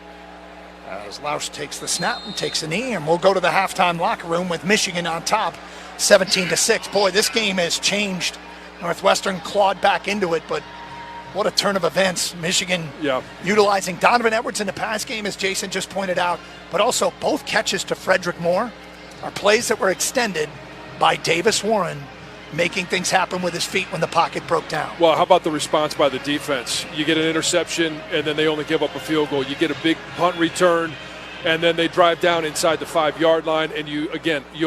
as Lausch takes the snap and takes a knee, and we'll go to the halftime locker room with Michigan on top, 17-6. Boy, this game has changed. Northwestern clawed back into it, but what a turn of events. Michigan utilizing Donovan Edwards in the pass game, as Jason just pointed out, but also both catches to Frederick Moore are plays that were extended by Davis Warren, making things happen with his feet when the pocket broke down. Well, how about the response by the defense? You get an interception, and then they only give up a field goal. You get a big punt return, and then they drive down inside the 5-yard line, and you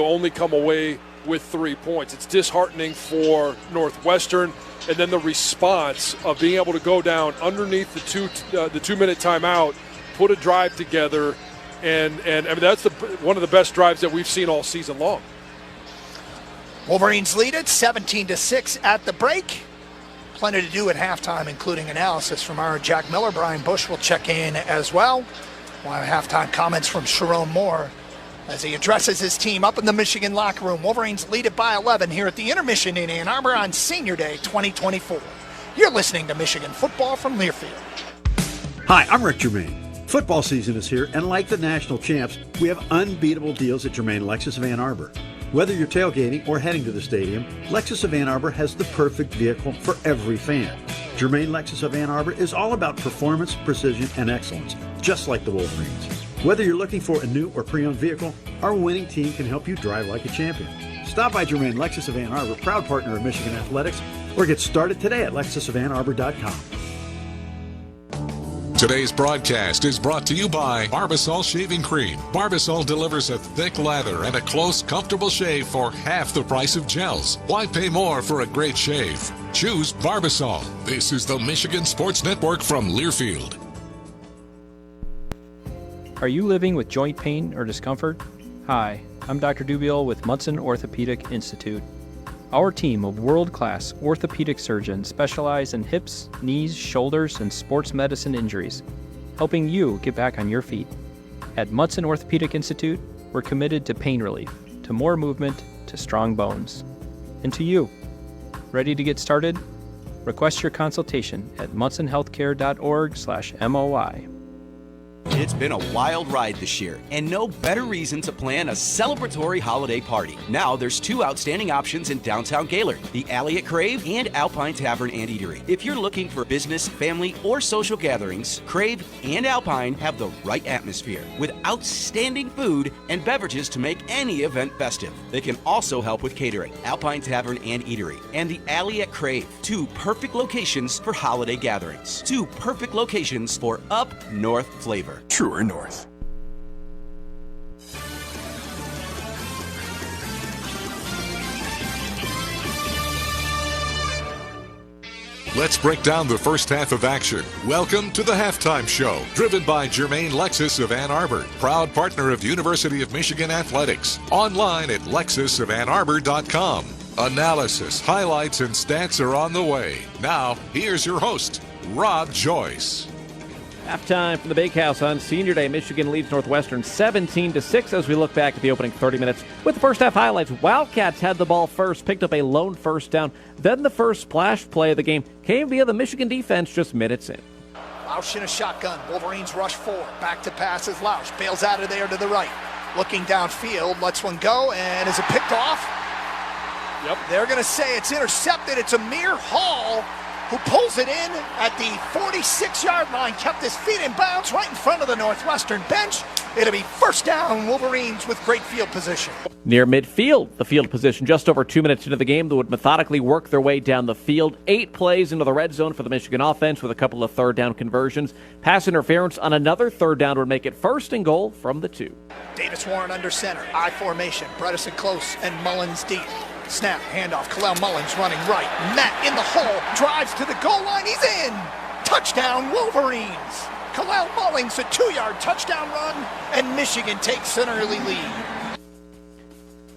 only come away with 3 points. It's disheartening for Northwestern. And then the response of being able to go down underneath the 2-minute timeout, put a drive together, and I mean that's one of the best drives that we've seen all season long. Wolverines lead it 17-6 at the break. Plenty to do at halftime, including analysis from our Jack Miller. Brian Bush will check in as well. We'll have halftime comments from Sharon Moore as he addresses his team up in the Michigan locker room. Wolverines lead it by 11 here at the Intermission in Ann Arbor on Senior Day 2024. You're listening to Michigan football from Learfield. Hi, I'm Rick Germain. Football season is here, and like the national champs, we have unbeatable deals at Germain Lexus of Ann Arbor. Whether you're tailgating or heading to the stadium, Lexus of Ann Arbor has the perfect vehicle for every fan. Germain Lexus of Ann Arbor is all about performance, precision, and excellence, just like the Wolverines. Whether you're looking for a new or pre-owned vehicle, our winning team can help you drive like a champion. Stop by Germain Lexus of Ann Arbor, proud partner of Michigan Athletics, or get started today at lexusofannarbor.com. Today's broadcast is brought to you by Barbasol Shaving Cream. Barbasol delivers a thick lather and a close, comfortable shave for half the price of gels. Why pay more for a great shave? Choose Barbasol. This is the Michigan Sports Network from Learfield. Are you living with joint pain or discomfort? Hi, I'm Dr. Dubiel with Munson Orthopedic Institute. Our team of world-class orthopedic surgeons specialize in hips, knees, shoulders, and sports medicine injuries, helping you get back on your feet. At Munson Orthopedic Institute, we're committed to pain relief, to more movement, to strong bones. And to you. Ready to get started? Request your consultation at munsonhealthcare.org/MOI. It's been a wild ride this year, and no better reason to plan a celebratory holiday party. Now there's two outstanding options in downtown Gaylord, the Alley at Crave and Alpine Tavern and Eatery. If you're looking for business, family, or social gatherings, Crave and Alpine have the right atmosphere, with outstanding food and beverages to make any event festive. They can also help with catering, Alpine Tavern and Eatery, and the Alley at Crave, two perfect locations for holiday gatherings. Two perfect locations for up-north flavor. Truer North. Let's break down the first half of action. Welcome to the Halftime Show, driven by Germain Lexus of Ann Arbor, proud partner of University of Michigan Athletics. Online at lexusofannarbor.com. Analysis, highlights, and stats are on the way. Now, here's your host, Rob Joyce. Halftime from the Bakehouse on Senior Day. Michigan leads Northwestern 17-6 as we look back at the opening 30 minutes. With the first half highlights, Wildcats had the ball first, picked up a lone first down. Then the first splash play of the game came via the Michigan defense just minutes in. Lausch in a shotgun. Wolverines rush forward. Back to passes. Lausch bails out of there to the right. Looking downfield, lets one go, and is it picked off? Yep. They're going to say it's intercepted. It's Amir Hall who pulls it in at the 46-yard line, kept his feet in bounds right in front of the Northwestern bench. It'll be first down, Wolverines with great field position. Near midfield, the field position just over 2 minutes into the game, they would methodically work their way down the field. 8 plays into the red zone for the Michigan offense with a couple of third down conversions. Pass interference on another third down would make it first and goal from the 2. Davis Warren under center, I formation, Bredesen close, and Mullins deep. Snap, handoff, Kalel Mullins running right. Matt in the hole, drives to the goal line, he's in! Touchdown, Wolverines! Kalel Mullins, a 2-yard touchdown run, and Michigan takes an early lead.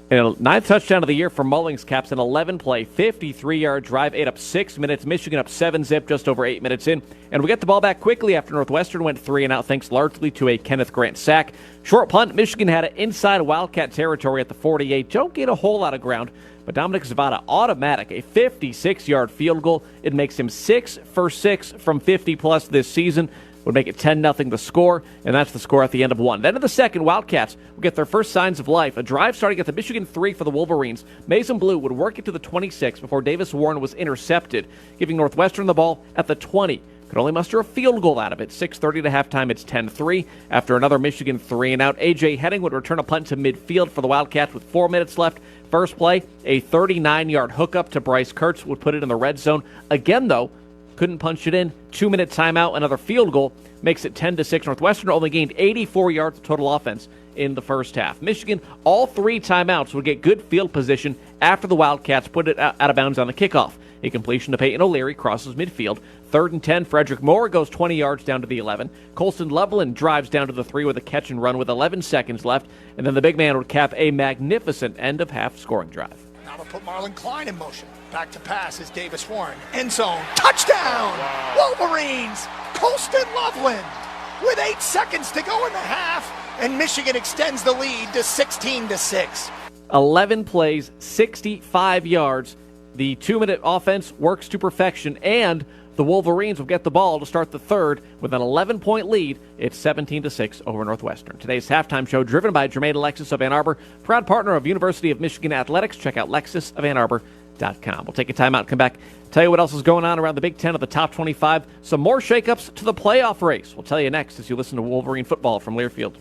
And a 9th touchdown of the year for Mullins caps an 11-play, 53-yard drive, ate up 6 minutes. Michigan up 7-zip just over 8 minutes in. And we get the ball back quickly after Northwestern went 3 and out thanks largely to a Kenneth Grant sack. Short punt, Michigan had it inside Wildcat territory at the 48. Don't get a whole lot of ground. But Dominic Zavada, automatic, a 56-yard field goal. It makes him 6 for 6 from 50-plus this season. Would make it 10-0 the score, and that's the score at the end of 1. Then in the second, Wildcats will get their first signs of life. A drive starting at the Michigan 3 for the Wolverines. Mason Blue would work it to the 26 before Davis Warren was intercepted, giving Northwestern the ball at the 20. Could only muster a field goal out of it. 6:30 to halftime, it's 10-3. After another Michigan 3 and out, A.J. Henning would return a punt to midfield for the Wildcats with 4 minutes left. First play, a 39-yard hookup to Bryce Kurtz would put it in the red zone. Again, though, couldn't punch it in. 2-minute timeout, another field goal makes it 10-6. Northwestern only gained 84 yards of total offense in the first half. Michigan, all 3 timeouts would get good field position after the Wildcats put it out of bounds on the kickoff. A completion to Peyton O'Leary crosses midfield. 3rd and 10, Frederick Moore goes 20 yards down to the 11. Colston Loveland drives down to the 3 with a catch and run with 11 seconds left. And then the big man would cap a magnificent end-of-half scoring drive. Now they'll put Marlon Klein in motion. Back to pass is Davis Warren. End zone. Touchdown! Wow. Wolverines! Colston Loveland! With 8 seconds to go in the half, and Michigan extends the lead to 16-6. 11 plays, 65 yards. The 2-minute offense works to perfection, and the Wolverines will get the ball to start the third with an 11-point lead. It's 17-6 over Northwestern. Today's halftime show driven by Germain Lexus of Ann Arbor, proud partner of University of Michigan Athletics. Check out lexusofannarbor.com. We'll take a timeout and come back, tell you what else is going on around the Big Ten of the top 25. Some more shakeups to the playoff race. We'll tell you next as you listen to Wolverine football from Learfield.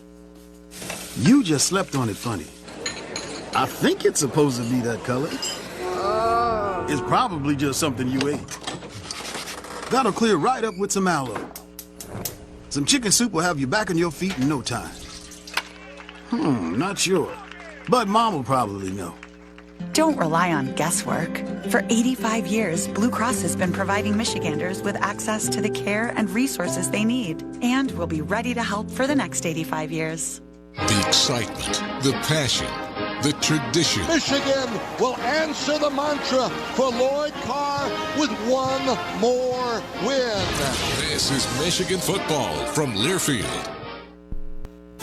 You just slept on it funny. I think it's supposed to be that color. It's probably just something you ate. That'll clear right up with some aloe. Some chicken soup will have you back on your feet in no time. Not sure. But Mom will probably know. Don't rely on guesswork. For 85 years, Blue Cross has been providing Michiganders with access to the care and resources they need, and will be ready to help for the next 85 years. The excitement, the passion, the tradition. Michigan will answer the mantra for Lloyd Carr with one more win. This is Michigan football from Learfield.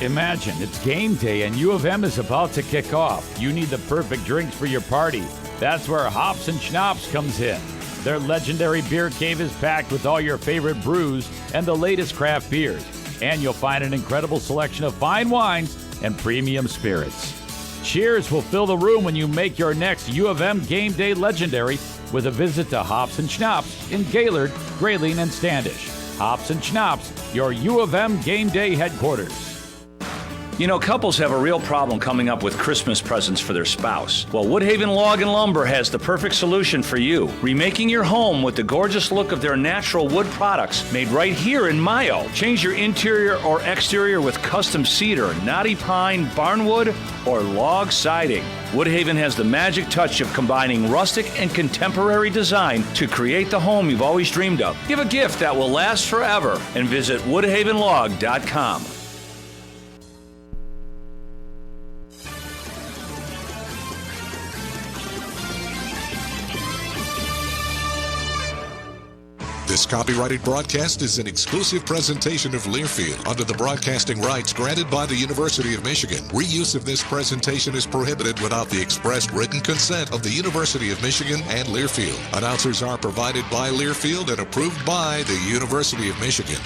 Imagine it's game day and U of M is about to kick off. You need the perfect drinks for your party. That's where Hops and Schnapps comes in. Their legendary beer cave is packed with all your favorite brews and the latest craft beers. And you'll find an incredible selection of fine wines and premium spirits. Cheers will fill the room when you make your next U of M game day legendary with a visit to Hops and Schnapps in Gaylord, Grayling, and Standish. Hops and Schnapps, your U of M game day headquarters. You know, couples have a real problem coming up with Christmas presents for their spouse. Well, Woodhaven Log & Lumber has the perfect solution for you. Remaking your home with the gorgeous look of their natural wood products made right here in Mayo. Change your interior or exterior with custom cedar, knotty pine, barnwood, or log siding. Woodhaven has the magic touch of combining rustic and contemporary design to create the home you've always dreamed of. Give a gift that will last forever and visit woodhavenlog.com. This copyrighted broadcast is an exclusive presentation of Learfield under the broadcasting rights granted by the University of Michigan. Reuse of this presentation is prohibited without the expressed written consent of the University of Michigan and Learfield. Announcers are provided by Learfield and approved by the University of Michigan.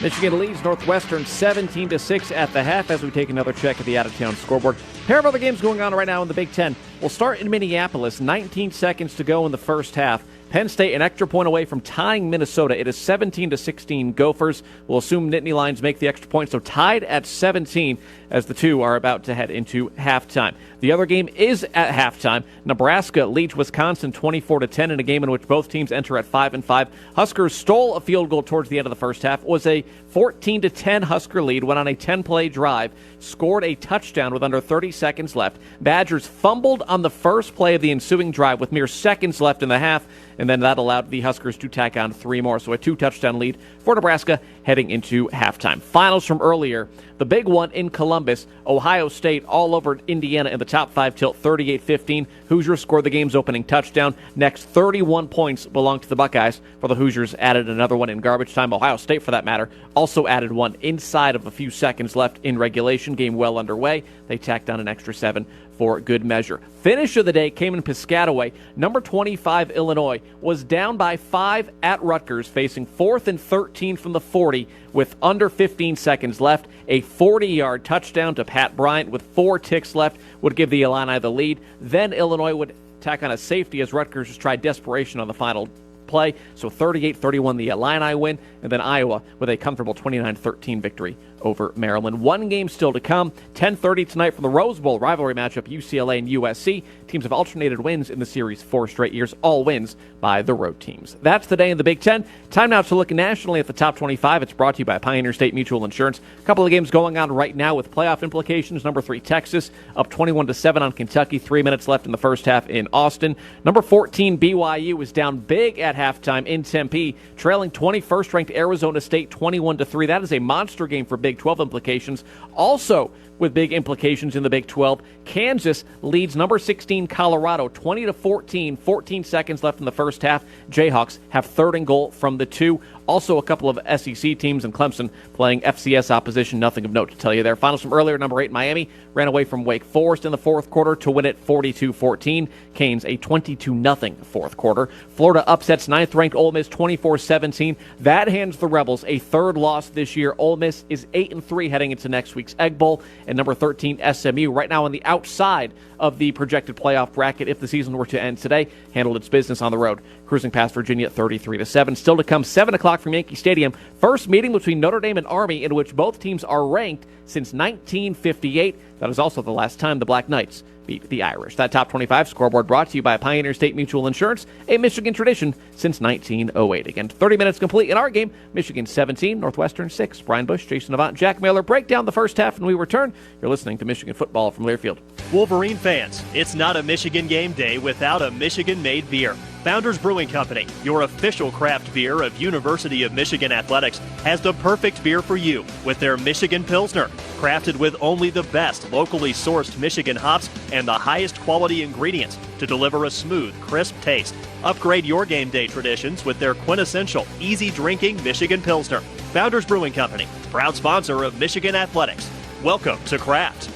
Michigan leads Northwestern 17-6 at the half as we take another check at the out-of-town scoreboard. Pair of other games going on right now in the Big Ten. We'll start in Minneapolis. 19 seconds to go in the first half. Penn State an extra point away from tying Minnesota. It is 17-16 Gophers. We'll assume Nittany Lions make the extra point, so tied at 17 as the two are about to head into halftime. The other game is at halftime. Nebraska leads Wisconsin 24-10 in a game in which both teams enter at 5-5. Huskers stole a field goal towards the end of the first half. It was a 14-10 Husker lead, went on a 10-play drive, scored a touchdown with under 30 seconds left. Badgers fumbled on the first play of the ensuing drive with mere seconds left in the half, and then that allowed the Huskers to tack on three more. So a 2-touchdown lead for Nebraska heading into halftime. Finals from earlier. The big one in Columbus, Ohio State all over Indiana in the top 5 tilt, 38-15. Hoosiers scored the game's opening touchdown. Next 31 points belong to the Buckeyes, for the Hoosiers added another one in garbage time. Ohio State, for that matter, also added one inside of a few seconds left in regulation. Game well underway. They tacked on an extra 7 for good measure. Finish of the day came in Piscataway. Number 25 Illinois was down by 5 at Rutgers, facing 4th and 13 from the 40 with under 15 seconds left. A 40-yard touchdown to Pat Bryant with 4 ticks left would give the Illini the lead. Then Illinois would tack on a safety as Rutgers just tried desperation on the final play. So 38-31 the Illini win, and then Iowa with a comfortable 29-13 victory over Maryland. One game still to come. 10:30 tonight from the Rose Bowl rivalry matchup, UCLA and USC. Teams have alternated wins in the series 4 straight years, all wins by the road teams. That's the day in the Big Ten. Time now to look nationally at the top 25. It's brought to you by Pioneer State Mutual Insurance. A couple of games going on right now with playoff implications. Number 3 Texas up 21-7 on Kentucky. 3 minutes left in the first half in Austin. Number 14 BYU is down big at halftime in Tempe, trailing 21st ranked Arizona State 21-3. That is a monster game for Big 12 implications. Also with big implications in the Big 12, Kansas leads number 16 Colorado 20-14. 14 seconds left in the first half. Jayhawks have 3rd and goal from the 2. Also a couple of SEC teams and Clemson playing FCS opposition. Nothing of note to tell you there. Finals from earlier, number 8 Miami ran away from Wake Forest in the fourth quarter to win it 42-14. Canes a 22-0 fourth quarter. Florida upsets 9th-ranked Ole Miss 24-17. That hands the Rebels a 3rd loss this year. Ole Miss is 8-3 heading into next week's Egg Bowl. And number 13 SMU, right now on the outside of the projected playoff bracket if the season were to end today, handled its business on the road, cruising past Virginia 33-7. Still to come, 7 o'clock from Yankee Stadium. First meeting between Notre Dame and Army in which both teams are ranked since 1958. That is also the last time the Black Knights beat the Irish. That Top 25 scoreboard brought to you by Pioneer State Mutual Insurance, a Michigan tradition since 1908. Again, 30 minutes complete in our game. Michigan 17, Northwestern 6. Brian Bush, Jason Avant, Jack Miller break down the first half, and we return. You're listening to Michigan football from Learfield. Wolverine fans, it's not a Michigan game day without a Michigan-made beer. Founders Brewing Company, your official craft beer of University of Michigan Athletics, has the perfect beer for you with their Michigan Pilsner. Crafted with only the best locally sourced Michigan hops and the highest quality ingredients to deliver a smooth, crisp taste. Upgrade your game day traditions with their quintessential, easy-drinking Michigan Pilsner. Founders Brewing Company, proud sponsor of Michigan Athletics. Welcome to Craft.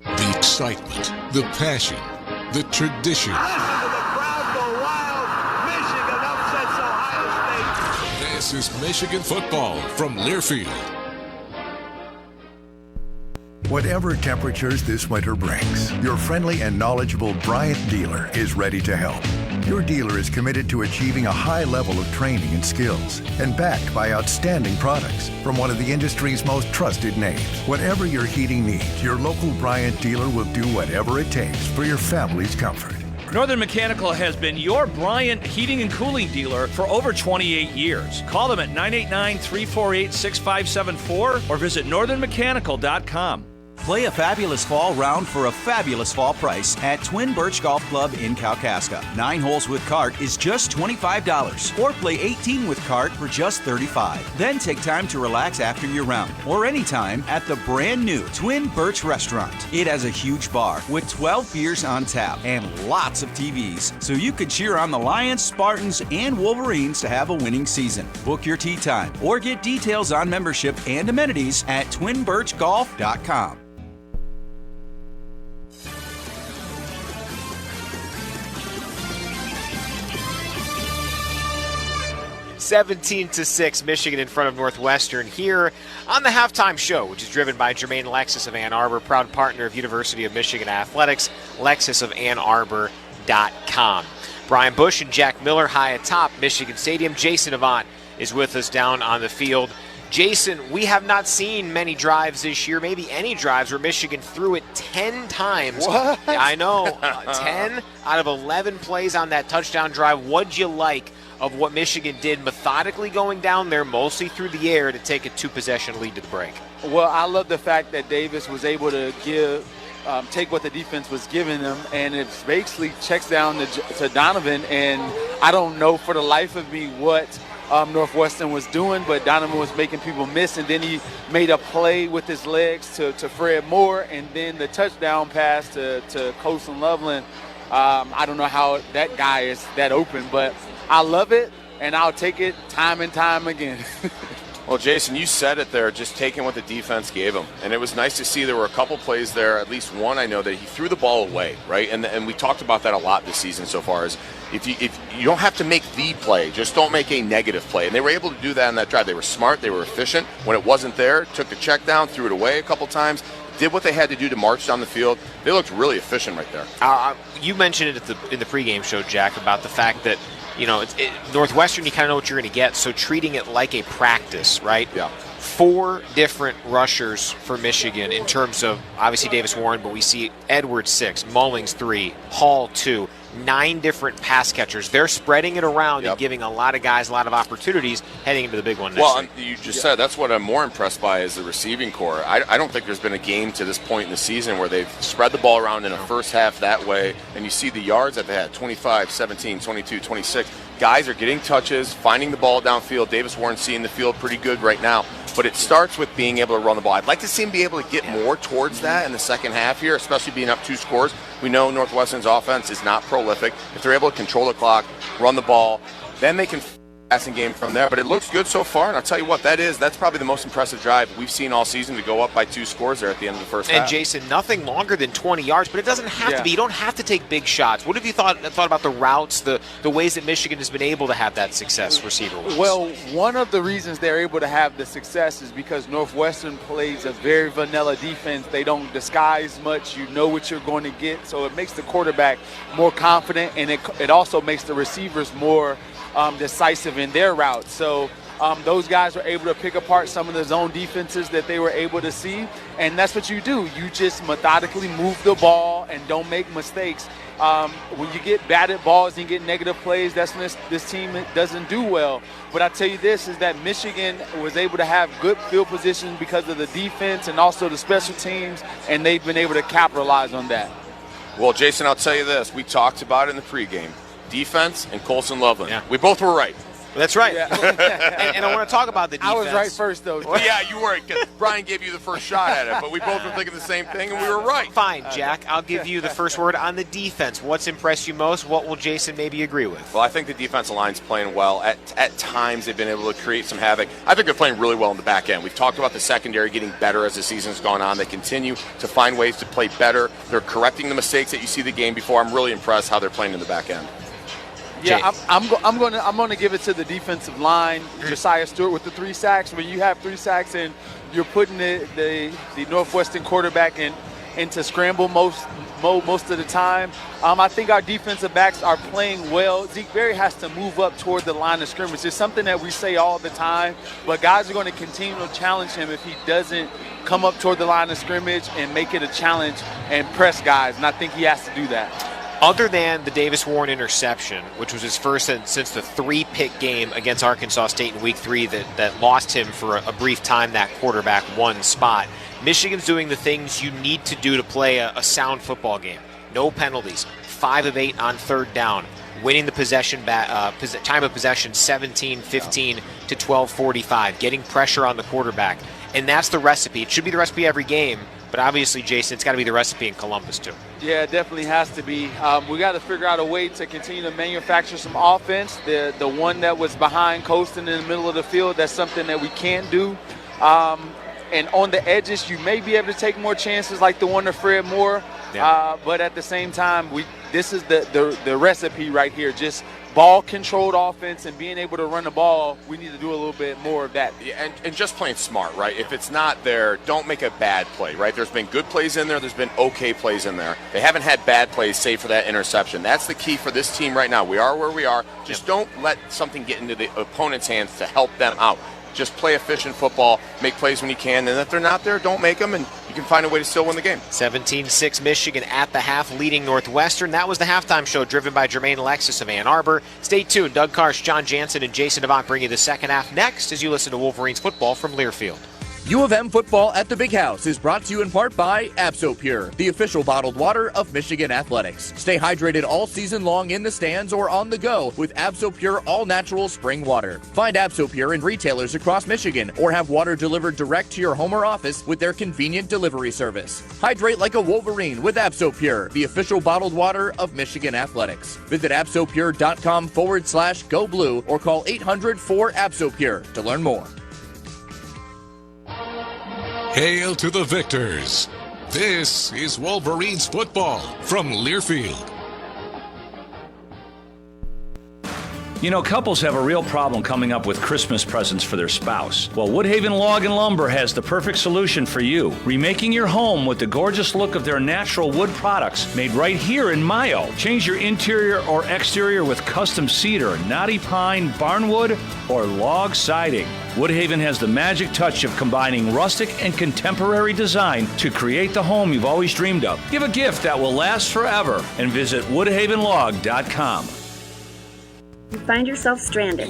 The excitement, the passion, the tradition. This is Michigan football from Learfield. Whatever temperatures this winter brings, your friendly and knowledgeable Bryant dealer is ready to help. Your dealer is committed to achieving a high level of training and skills and backed by outstanding products from one of the industry's most trusted names. Whatever your heating needs, your local Bryant dealer will do whatever it takes for your family's comfort. Northern Mechanical has been your Bryant heating and cooling dealer for over 28 years. Call them at 989-348-6574 or visit northernmechanical.com. Play a fabulous fall round for a fabulous fall price at Twin Birch Golf Club in Kalkaska. 9 holes with cart is just $25, or play 18 with cart for just $35. Then take time to relax after your round, or anytime at the brand new Twin Birch Restaurant. It has a huge bar with 12 beers on tap and lots of TVs, so you can cheer on the Lions, Spartans, and Wolverines to have a winning season. Book your tee time or get details on membership and amenities at twinbirchgolf.com. 17-6, Michigan in front of Northwestern here on the halftime show, which is driven by Jermaine Lexus of Ann Arbor, proud partner of University of Michigan Athletics, lexusofannarbor.com. Brian Bush and Jack Miller high atop Michigan Stadium. Jason Avant is with us down on the field. Jason, we have not seen many drives this year, maybe any drives, where Michigan threw it 10 times. What? I know, 10 out of 11 plays on that touchdown drive. What'd you like of what Michigan did methodically going down there, mostly through the air, to take a 2-possession lead to the break? Well, I love the fact that Davis was able to take what the defense was giving them, and it basically checks down to Donovan, and I don't know for the life of me what Northwestern was doing, but Donovan was making people miss, and then he made a play with his legs to Fred Moore, and then the touchdown pass to Colson Loveland. I don't know how that guy is that open, but I love it, and I'll take it time and time again. Well, Jason, you said it there, just taking what the defense gave him. And it was nice to see there were a couple plays there, at least one I know, that he threw the ball away, right? And we talked about that a lot this season so far, is if you don't have to make the play, just don't make a negative play. And they were able to do that on that drive. They were smart, they were efficient. When it wasn't there, took the check down, threw it away a couple times, did what they had to do to march down the field. They looked really efficient right there. You mentioned it in the pregame show, Jack, about the fact that, you know, Northwestern, you kind of know what you're going to get, so treating it like a practice, right? Yeah. 4 different rushers for Michigan in terms of, obviously, Davis Warren, but we see Edwards 6, Mullings 3, Hall 2, 9 different pass catchers. They're spreading it around and giving a lot of guys a lot of opportunities heading into the big one next week. You just said that's what I'm more impressed by is the receiving core. I don't think there's been a game to this point in the season where they've spread the ball around in the first half that way, and you see the yards that they had, 25, 17, 22, 26. Guys are getting touches, finding the ball downfield. Davis Warren seeing the field pretty good right now. But it starts with being able to run the ball. I'd like to see him be able to get more towards that in the second half here, especially being up 2 scores. We know Northwestern's offense is not prolific. If they're able to control the clock, run the ball, then they can passing game from there. But it looks good so far, and I'll tell you what, that's probably the most impressive drive we've seen all season, to go up by 2 scores there at the end of the first half. And Jason, nothing longer than 20 yards, but it doesn't have to be. You don't have to take big shots. What have you thought about the routes, the ways that Michigan has been able to have that success receiver-wise? Well, one of the reasons they're able to have the success is because Northwestern plays a very vanilla defense. They don't disguise much. You know what you're going to get, so it makes the quarterback more confident, and it also makes the receivers more decisive in their routes. So those guys were able to pick apart some of the zone defenses that they were able to see, and that's what you do. You just methodically move the ball and don't make mistakes. When you get batted balls and you get negative plays, that's when this team doesn't do well. But I tell you this, is that Michigan was able to have good field position because of the defense and also the special teams, and they've been able to capitalize on that. Well, Jason, I'll tell you this. We talked about it in the pregame. Defense and Colson Loveland. Yeah. We both were right. That's right. Yeah. and I want to talk about the defense. I was right first, though. Well, yeah, you were. Brian gave you the first shot at it, but we both were thinking the same thing, and we were right. Fine, Jack. I'll give you the first word on the defense. What's impressed you most? What will Jason maybe agree with? Well, I think the defensive line's playing well. At times, they've been able to create some havoc. I think they're playing really well in the back end. We've talked about the secondary getting better as the season's gone on. They continue to find ways to play better. They're correcting the mistakes that you see the game before. I'm really impressed how they're playing in the back end. Yeah, I'm going to give it to the defensive line. Josiah Stewart with the 3 sacks. When you have 3 sacks and you're putting the Northwestern quarterback into scramble most of the time, I think our defensive backs are playing well. Zeke Berry has to move up toward the line of scrimmage. It's something that we say all the time, but guys are going to continue to challenge him if he doesn't come up toward the line of scrimmage and make it a challenge and press guys, and I think he has to do that. Other than the Davis Warren interception, which was his first since the 3-pick game against Arkansas State in Week 3 that lost him for a brief time that quarterback 1 spot, Michigan's doing the things you need to do to play a sound football game. No penalties, 5 of 8 on 3rd down, winning the time of possession 17-15 to 12-45, getting pressure on the quarterback. And that's the recipe. It should be the recipe every game. But obviously, Jason, it's got to be the recipe in Columbus, too. Yeah, it definitely has to be. We got to figure out a way to continue to manufacture some offense. The one that was behind coasting in the middle of the field, that's something that we can't do. And on the edges, you may be able to take more chances like the one to Fred Moore. Yeah. But at the same time, this is the recipe right here. Just ball-controlled offense and being able to run the ball, we need to do a little bit more of that. Yeah, and just playing smart, right? If it's not there, don't make a bad play, right? There's been good plays in there. There's been okay plays in there. They haven't had bad plays, save for that interception. That's the key for this team right now. We are where we are. Just don't let something get into the opponent's hands to help them out. Just play efficient football, make plays when you can, and if they're not there, don't make them, and you can find a way to still win the game. 17-6 Michigan at the half, leading Northwestern. That was the halftime show driven by Jermaine Alexis of Ann Arbor. Stay tuned. Doug Karsh, John Jansen, and Jason Avant bring you the second half next as you listen to Wolverines football from Learfield. U of M football at the Big House is brought to you in part by AbsoPure, the official bottled water of Michigan athletics. Stay hydrated all season long in the stands or on the go with AbsoPure all-natural spring water. Find AbsoPure in retailers across Michigan or have water delivered direct to your home or office with their convenient delivery service. Hydrate like a Wolverine with AbsoPure, the official bottled water of Michigan athletics. Visit absopure.com/go blue or call 800-4-ABSOPURE to learn more. Hail to the victors. This is Wolverines football from Learfield. You know, couples have a real problem coming up with Christmas presents for their spouse. Well, Woodhaven Log and Lumber has the perfect solution for you. Remaking your home with the gorgeous look of their natural wood products made right here in Mayo. Change your interior or exterior with custom cedar, knotty pine, barnwood, or log siding. Woodhaven has the magic touch of combining rustic and contemporary design to create the home you've always dreamed of. Give a gift that will last forever and visit woodhavenlog.com. You find yourself stranded.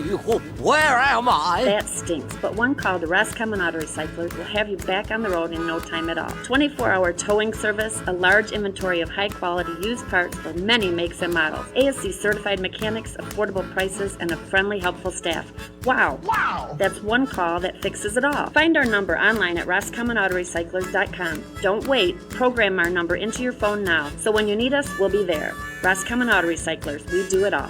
Where am I? That stinks, but one call to Roscommon Auto Recyclers will have you back on the road in no time at all. 24-hour towing service, a large inventory of high-quality used parts for many makes and models, ASC certified mechanics, affordable prices, and a friendly, helpful staff. Wow! That's one call that fixes it all. Find our number online at roscommonautorecyclers.com. Don't wait. Program our number into your phone now, so when you need us, we'll be there. Roscommon Auto Recyclers. We do it all.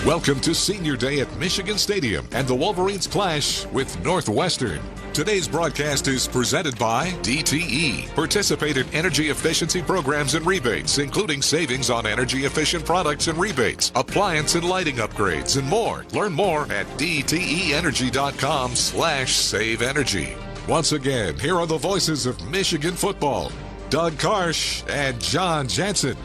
Welcome to Senior Day at Michigan Stadium and the Wolverines clash with Northwestern. Today's broadcast is presented by DTE. Participate in energy efficiency programs and rebates, including savings on energy-efficient products and rebates, appliance and lighting upgrades, and more. Learn more at dteenergy.com/saveenergy. Once again, here are the voices of Michigan football, Doug Karsch and John Jansen.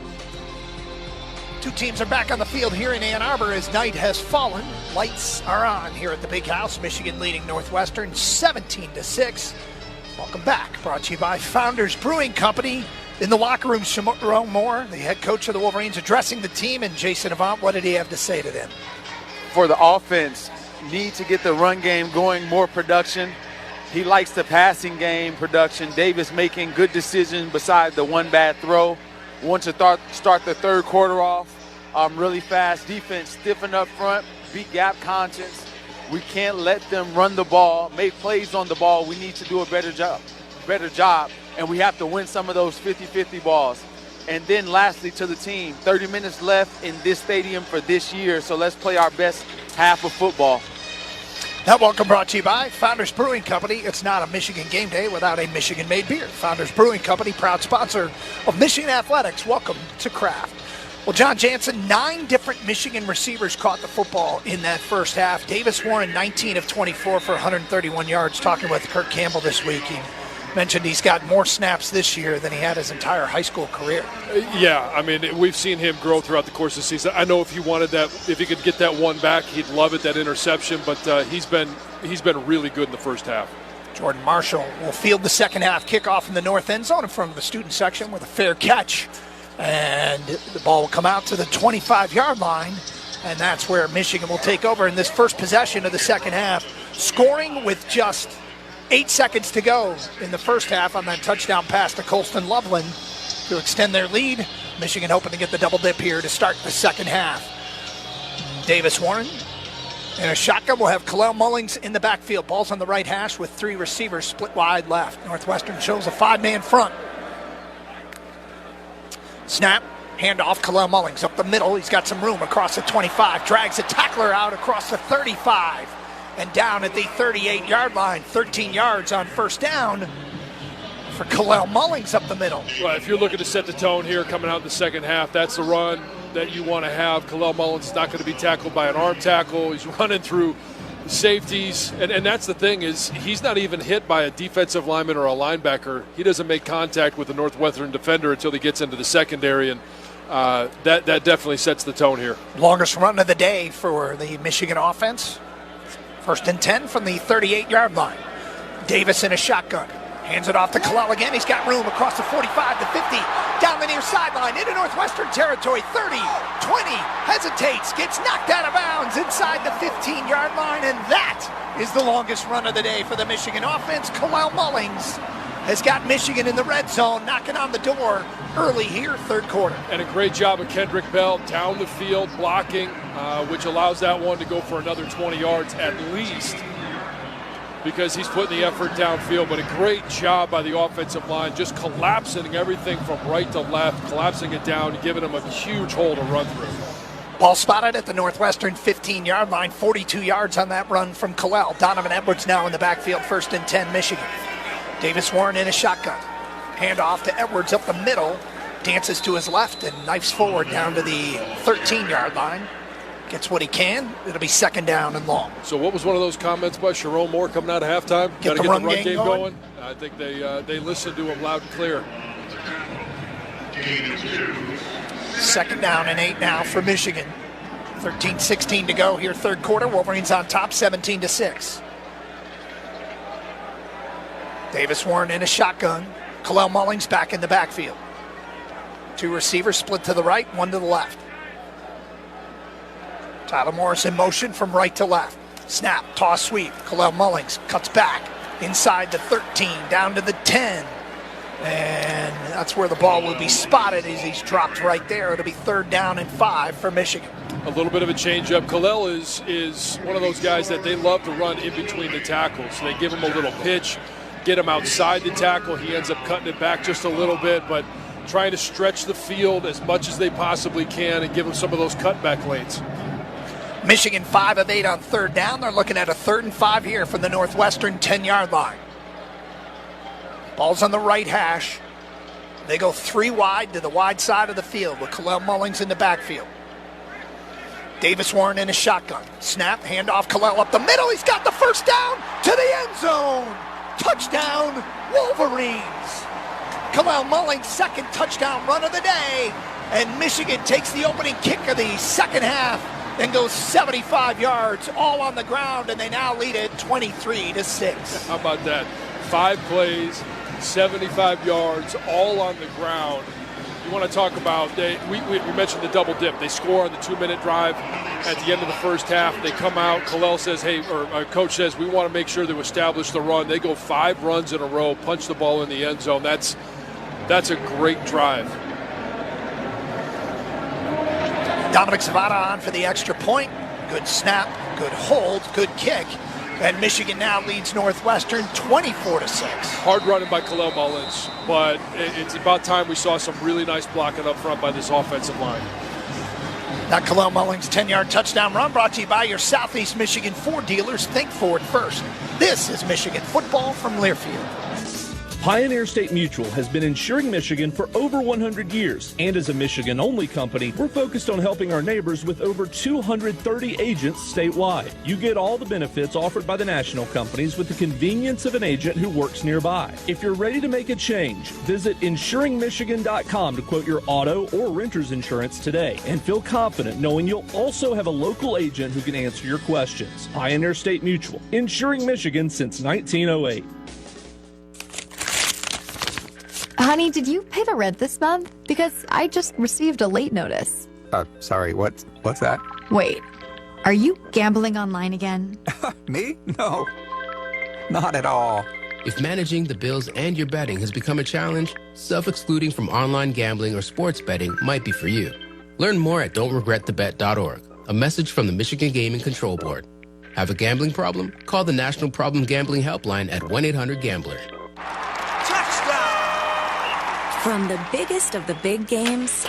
Two teams are back on the field here in Ann Arbor as night has fallen. Lights are on here at the Big House. Michigan leading Northwestern 17-6. Welcome back. Brought to you by Founders Brewing Company. In the locker room, Sharon Moore, the head coach of the Wolverines, addressing the team. And Jason Avant, what did he have to say to them? For the offense, need to get the run game going, more production. He likes the passing game production. Davis making good decisions beside the one bad throw. Want to start the third quarter off really fast. Defense stiffen up front, be gap conscious. We can't let them run the ball, make plays on the ball. We need to do a better job, and we have to win some of those 50-50 balls. And then lastly to the team, 30 minutes left in this stadium for this year, so let's play our best half of football. That welcome brought to you by Founders Brewing Company. It's not a Michigan game day without a Michigan-made beer. Founders Brewing Company, proud sponsor of Michigan Athletics. Welcome to Kraft. Well, John Jansen, 9 different Michigan receivers caught the football in that first half. Davis Warren, 19 of 24 for 131 yards. Talking with Kirk Campbell this week, he mentioned he's got more snaps this year than he had his entire high school career. Yeah, I mean, we've seen him grow throughout the course of the season. I know if he wanted that, if he could get that one back, he'd love it, that interception, but he's been really good in the first half. Jordan Marshall will field the second half kickoff in the north end zone in front of the student section with a fair catch. And the ball will come out to the 25-yard line, and that's where Michigan will take over in this first possession of the second half, scoring with just 8 seconds to go in the first half on that touchdown pass to Colston Loveland to extend their lead. Michigan hoping to get the double dip here to start the second half. Davis Warren in a shotgun will have Kalel Mullings in the backfield. Ball's on the right hash with 3 receivers split wide left. Northwestern shows a 5-man front. Snap, handoff, Kalel Mullings up the middle. He's got some room across the 25. Drags a tackler out across the 35. And down at the 38-yard line, 13 yards on first down for Kalel Mullings up the middle. Well, if you're looking to set the tone here coming out in the second half, that's the run that you want to have. Kalel Mullings is not going to be tackled by an arm tackle. He's running through safeties. And that's the thing is he's not even hit by a defensive lineman or a linebacker. He doesn't make contact with the Northwestern defender until he gets into the secondary. And that definitely sets the tone here. Longest run of the day for the Michigan offense. First and 10 from the 38-yard line. Davis in a shotgun. Hands it off to Kalel again. He's got room across the 45 to 50. Down the near sideline into Northwestern territory. 30, 20, hesitates, gets knocked out of bounds inside the 15-yard line. And that is the longest run of the day for the Michigan offense. Kalel Mullings has got Michigan in the red zone, knocking on the door early here, third quarter. And a great job of Kendrick Bell down the field blocking, which allows that one to go for another 20 yards at least because he's putting the effort downfield. But a great job by the offensive line, just collapsing everything from right to left, collapsing it down, giving him a huge hole to run through. Ball spotted at the Northwestern 15-yard line, 42 yards on that run from Kalel. Donovan Edwards now in the backfield, first and 10, Michigan. Davis Warren in a shotgun. Handoff to Edwards up the middle. Dances to his left and knifes forward down to the 13-yard line. Gets what he can. It'll be second down and long. So what was one of those comments by Sharon Moore coming out of halftime? Got to get the run game going. I think they listened to him loud and clear. Second down and 8 now for Michigan. 13-16 to go here, third quarter. Wolverines on top, 17-6. Davis Warren in a shotgun. Kalel Mullings back in the backfield. 2 receivers split to the right, 1 to the left. Tyler Morris in motion from right to left. Snap, toss, sweep. Kalel Mullings cuts back inside the 13, down to the 10. And that's where the ball will be spotted as he's dropped right there. It'll be third down and 5 for Michigan. A little bit of a change-up. Kalel is one of those guys that they love to run in between the tackles. They give him a little pitch, get him outside the tackle. He ends up cutting it back just a little bit, but trying to stretch the field as much as they possibly can and give him some of those cutback lanes. Michigan 5 of 8 on third down. They're looking at a 3rd and 5 here from the Northwestern 10-yard line. Ball's on the right hash. They go 3 wide to the wide side of the field with Kalel Mullings in the backfield. Davis Warren in a shotgun. Snap, handoff, Kalel up the middle. He's got the first down to the end zone. Touchdown, Wolverines! Kalel Mullings' second touchdown run of the day, and Michigan takes the opening kick of the second half and goes 75 yards all on the ground, and they now lead it 23-6. How about that? 5 plays, 75 yards, all on the ground. You want to talk about, we mentioned the double dip. They score on the 2-minute drive at the end of the first half. They come out, Kalel says, coach says, we want to make sure to establish the run. They go 5 runs in a row, punch the ball in the end zone. That's a great drive. Dominic Zavada on for the extra point. Good snap, good hold, good kick. And Michigan now leads Northwestern 24-6. Hard running by Kalel Mullins, but it's about time we saw some really nice blocking up front by this offensive line. That Kalel Mullins 10-yard touchdown run brought to you by your Southeast Michigan Ford dealers. Think Ford first. This is Michigan football from Learfield. Pioneer State Mutual has been insuring Michigan for over 100 years, and as a Michigan-only company, we're focused on helping our neighbors with over 230 agents statewide. You get all the benefits offered by the national companies with the convenience of an agent who works nearby. If you're ready to make a change, visit insuringmichigan.com to quote your auto or renter's insurance today, and feel confident knowing you'll also have a local agent who can answer your questions. Pioneer State Mutual, insuring Michigan since 1908. Honey, did you pay the rent this month? Because I just received a late notice. Sorry, what's that? Wait, are you gambling online again? Me? No, not at all. If managing the bills and your betting has become a challenge, self-excluding from online gambling or sports betting might be for you. Learn more at don'tregretthebet.org. A message from the Michigan Gaming Control Board. Have a gambling problem? Call the National Problem Gambling Helpline at 1-800-GAMBLER. From the biggest of the big games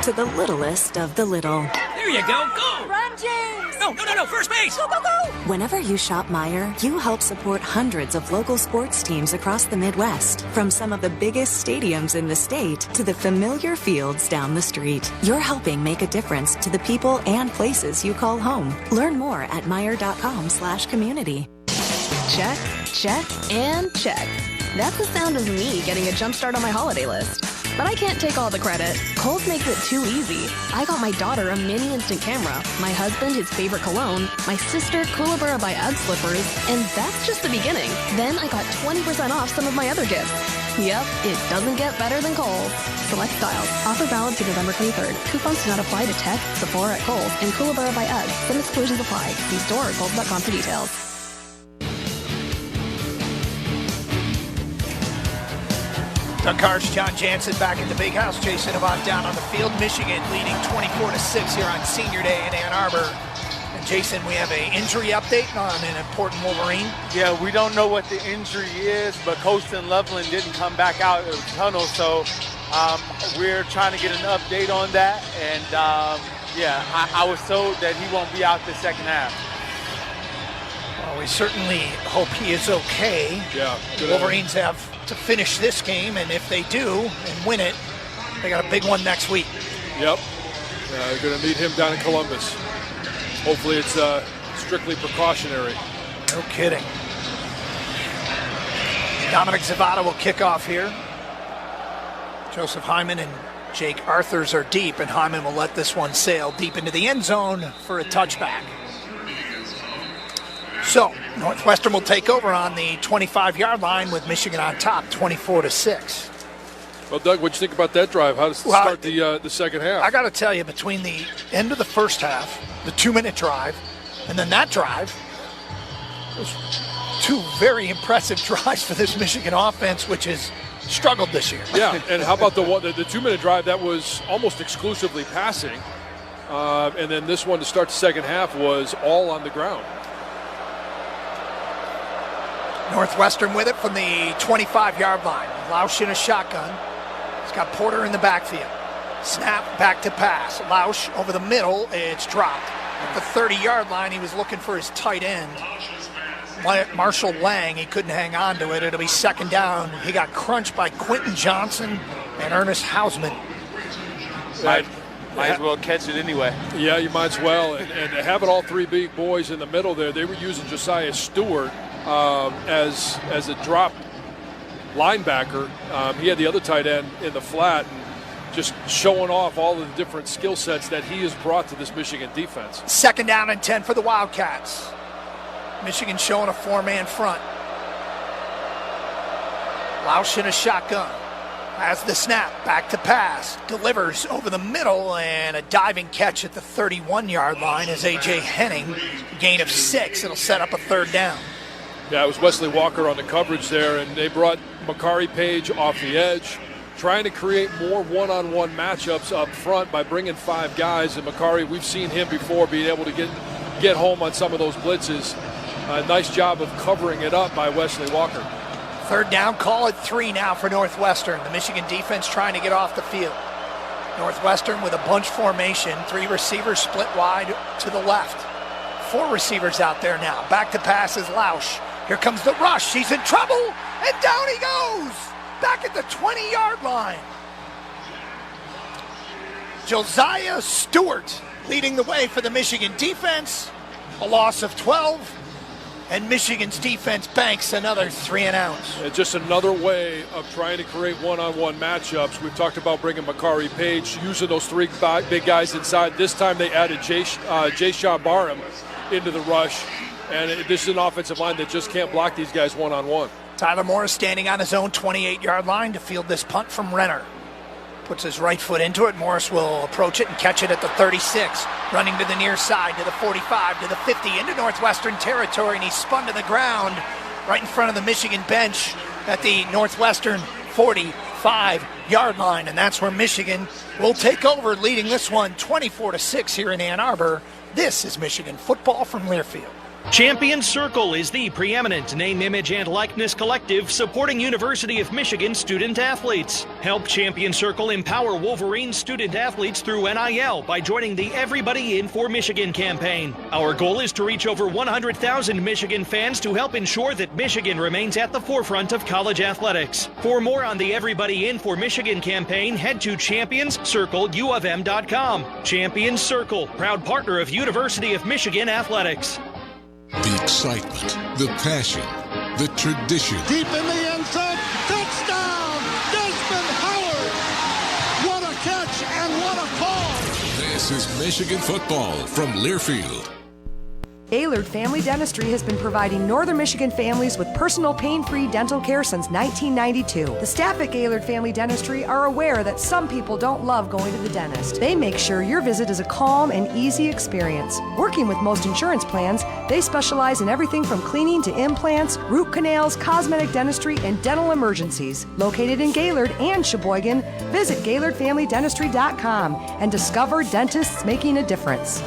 to the littlest of the little. There you go. Go! Run, James! No. First base! Go, go, go! Whenever you shop Meijer, you help support hundreds of local sports teams across the Midwest. From some of the biggest stadiums in the state to the familiar fields down the street. You're helping make a difference to the people and places you call home. Learn more at Meijer.com/community. Check, check, and check. That's the sound of me getting a jump start on my holiday list. But I can't take all the credit. Kohl's makes it too easy. I got my daughter a mini instant camera, my husband his favorite cologne, my sister Kookaburra by UGG slippers, and that's just the beginning. Then I got 20% off some of my other gifts. Yep, it doesn't get better than Kohl's. Select styles. Offer valid to November 23rd. Coupons do not apply to Tech, Sephora at Kohl's, and Kookaburra by UGG. Some exclusions apply. See store or Kohl's.com for details. Doug Karsch, John Jansen back in the big house. Jason Avant down on the field. Michigan leading 24-6 here on Senior Day in Ann Arbor. And Jason, we have an injury update on an important Wolverine. Yeah, we don't know what the injury is, but Colston Loveland didn't come back out of the tunnel, so we're trying to get an update on that. And I was told that he won't be out the second half. Well, we certainly hope he is okay. Yeah. The Wolverines have to finish this game, and if they do and win it, they got a big one next week. Yep. They're going to meet him down in Columbus. Hopefully it's strictly precautionary. No kidding. Dominic Zavada will kick off here. Joseph Hyman and Jake Arthurs are deep, and Hyman will let this one sail deep into the end zone for a touchback. So, Northwestern will take over on the 25-yard line with Michigan on top, 24-6. Well, Doug, what'd you think about that drive? How does it start the second half? I got to tell you, between the end of the first half, the 2-minute drive, and then that drive, those two very impressive drives for this Michigan offense, which has struggled this year. Yeah, and how about the 2-minute drive that was almost exclusively passing, and then this one to start the second half was all on the ground. Northwestern with it from the 25-yard line. Lausch in a shotgun. He's got Porter in the backfield. Snap, back to pass. Lausch over the middle. It's dropped. At the 30-yard line, he was looking for his tight end, Marshall Lang. He couldn't hang on to it. It'll be second down. He got crunched by Quentin Johnson and Ernest Hausman. Might as well catch it anyway. Yeah, you might as well. And having all three big boys in the middle there, they were using Josiah Stewart as a drop linebacker. He had the other tight end in the flat, and just showing off all of the different skill sets that he has brought to this Michigan defense. 2nd down and 10 for the Wildcats. Michigan showing a 4-man front. Lausch in a shotgun. Has the snap, back to pass, delivers over the middle, and a diving catch at the 31-yard line as A.J. Henning, gain of 6. It'll set up a 3rd down. Yeah, it was Wesley Walker on the coverage there, and they brought Makari Page off the edge, trying to create more one-on-one matchups up front by bringing 5 guys. And Makari, we've seen him before being able to get home on some of those blitzes. Nice job of covering it up by Wesley Walker. 3rd down, call it 3 now for Northwestern. The Michigan defense trying to get off the field. Northwestern with a bunch formation, 3 receivers split wide to the left. 4 receivers out there now. Back to pass is Lausch. Here comes the rush. He's in trouble, and down he goes. Back at the 20-yard line. Josiah Stewart leading the way for the Michigan defense. A loss of 12. And Michigan's defense banks another 3 and outs. And just another way of trying to create one-on-one matchups. We've talked about bringing Makari Page, using those 3 big guys inside. This time they added Jay-Shaw Barham into the rush. And this is an offensive line that just can't block these guys one-on-one. Tyler Morris standing on his own 28-yard line to field this punt from Renner. Puts his right foot into it. Morris will approach it and catch it at the 36. Running to the near side, to the 45, to the 50, into Northwestern territory, and he's spun to the ground right in front of the Michigan bench at the Northwestern 45-yard line. And that's where Michigan will take over, leading this one 24-6 here in Ann Arbor. This is Michigan football from Learfield. Champion Circle is the preeminent name, image, and likeness collective supporting University of Michigan student athletes. Help Champion Circle empower Wolverine student athletes through NIL by joining the Everybody In for Michigan campaign. Our goal is to reach over 100,000 Michigan fans to help ensure that Michigan remains at the forefront of college athletics. For more on the Everybody In for Michigan campaign, head to championscircleufm.com. Champions Circle, proud partner of University of Michigan athletics. The excitement, the passion, the tradition. Deep in the end zone, touchdown, Desmond Howard. What a catch and what a call. This is Michigan football from Learfield. Gaylord Family Dentistry has been providing Northern Michigan families with personal pain-free dental care since 1992. The staff at Gaylord Family Dentistry are aware that some people don't love going to the dentist. They make sure your visit is a calm and easy experience. Working with most insurance plans, they specialize in everything from cleaning to implants, root canals, cosmetic dentistry, and dental emergencies. Located in Gaylord and Sheboygan, visit GaylordFamilyDentistry.com and discover dentists making a difference.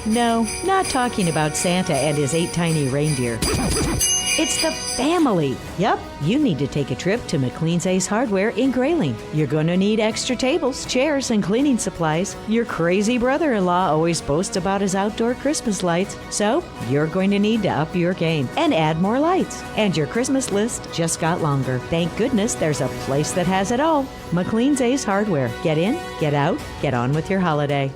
No, not talking about Santa and his 8 tiny reindeer. It's the family. Yep, you need to take a trip to McLean's Ace Hardware in Grayling. You're going to need extra tables, chairs, and cleaning supplies. Your crazy brother-in-law always boasts about his outdoor Christmas lights, so you're going to need to up your game and add more lights. And your Christmas list just got longer. Thank goodness there's a place that has it all. McLean's Ace Hardware. Get in, get out, get on with your holiday.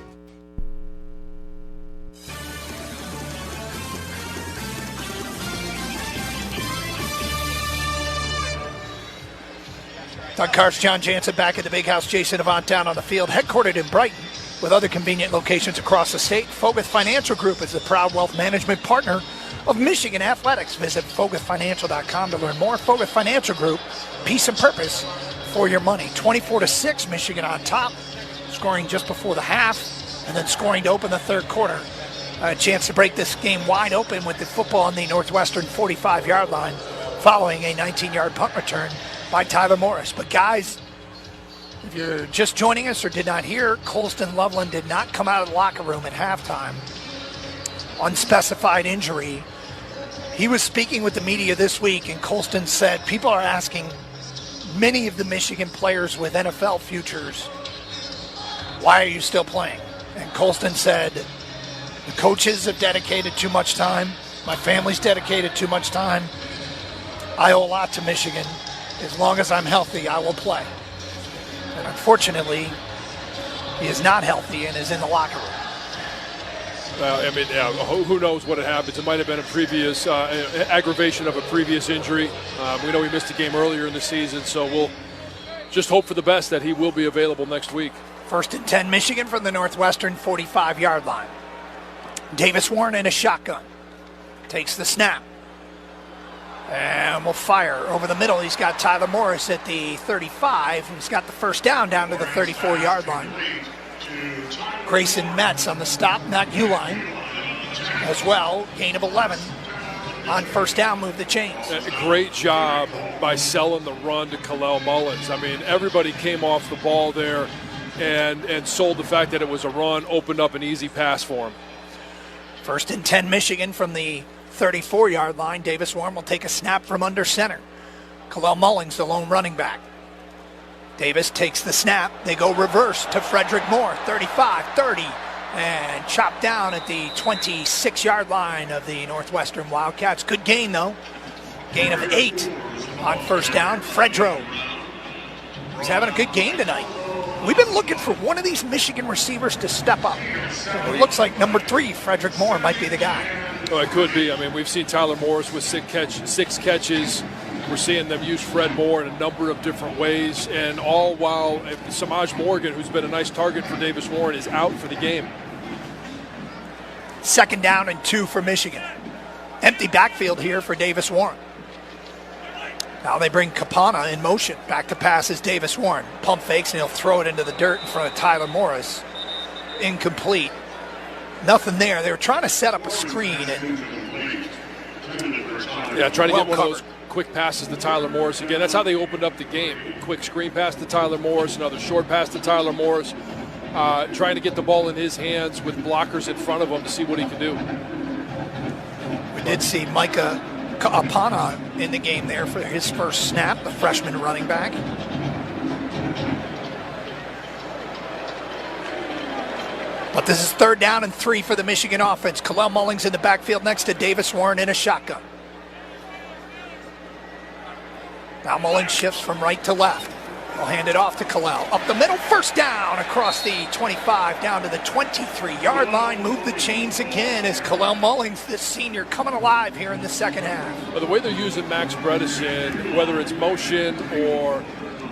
Doug Karst, John Jansen back at the Big House. Jason Avant down on the field, headquartered in Brighton with other convenient locations across the state. Foguth Financial Group is the proud wealth management partner of Michigan Athletics. Visit FoguthFinancial.com to learn more. Foguth Financial Group, peace and purpose for your money. 24-6, Michigan on top, scoring just before the half and then scoring to open the third quarter. A chance to break this game wide open with the football on the Northwestern 45-yard line following a 19-yard punt return by Tyler Morris. But guys, if you're just joining us or did not hear, Colston Loveland did not come out of the locker room at halftime. Unspecified injury. He was speaking with the media this week, and Colston said people are asking many of the Michigan players with NFL futures, why are you still playing? And Colston said, the coaches have dedicated too much time. My family's dedicated too much time. I owe a lot to Michigan. As long as I'm healthy, I will play. Unfortunately, he is not healthy and is in the locker room. Who knows what happens? It might have been a previous aggravation of a previous injury. We know he missed a game earlier in the season, so we'll just hope for the best that he will be available next week. 1st and 10, Michigan from the Northwestern 45-yard line. Davis Warren in a shotgun. Takes the snap. And will fire over the middle. He's got Tyler Morris at the 35. He's got the first down to the 34-yard line. Grayson Metz on the stop, not Uline as well. Gain of 11 on first down, move the chains. Great job by selling the run to Kalel Mullins. I mean, everybody came off the ball there and sold the fact that it was a run, opened up an easy pass for him. 1st and 10, Michigan from the 34-yard line. Davis Warren will take a snap from under center. Kalel Mullins, the lone running back. Davis takes the snap. They go reverse to Frederick Moore, 35, 30, and chopped down at the 26-yard line of the Northwestern Wildcats. Good gain, though. Gain of 8 on first down. Fredro is having a good game tonight. We've been looking for one of these Michigan receivers to step up. It looks like number 3, Frederick Moore, might be the guy. Oh, it could be. I mean, we've seen Tyler Morris with 6 catches. We're seeing them use Fred Moore in a number of different ways, and all while Samaj Morgan, who's been a nice target for Davis Warren, is out for the game. 2nd down and 2 for Michigan. Empty backfield here for Davis Warren. Now they bring Kapana in motion. Back to pass is Davis Warren. Pump fakes, and he'll throw it into the dirt in front of Tyler Morris. Incomplete. Nothing there. They were trying to set up a screen. Trying to get one of those quick passes to Tyler Morris. Again, that's how they opened up the game. Quick screen pass to Tyler Morris, another short pass to Tyler Morris. Trying to get the ball in his hands with blockers in front of him to see what he can do. We did see Micah Apana in the game there for his first snap, the freshman running back. But this is 3rd down and 3 for the Michigan offense. Kalel Mullins in the backfield next to Davis Warren in a shotgun. Now Mullins shifts from right to left. We'll hand it off to Kalel. Up the middle, first down across the 25 down to the 23-yard line. Move the chains again as Kalel Mullins, this senior, coming alive here in the second half. Well, the way they're using Max Bredesen, whether it's motion or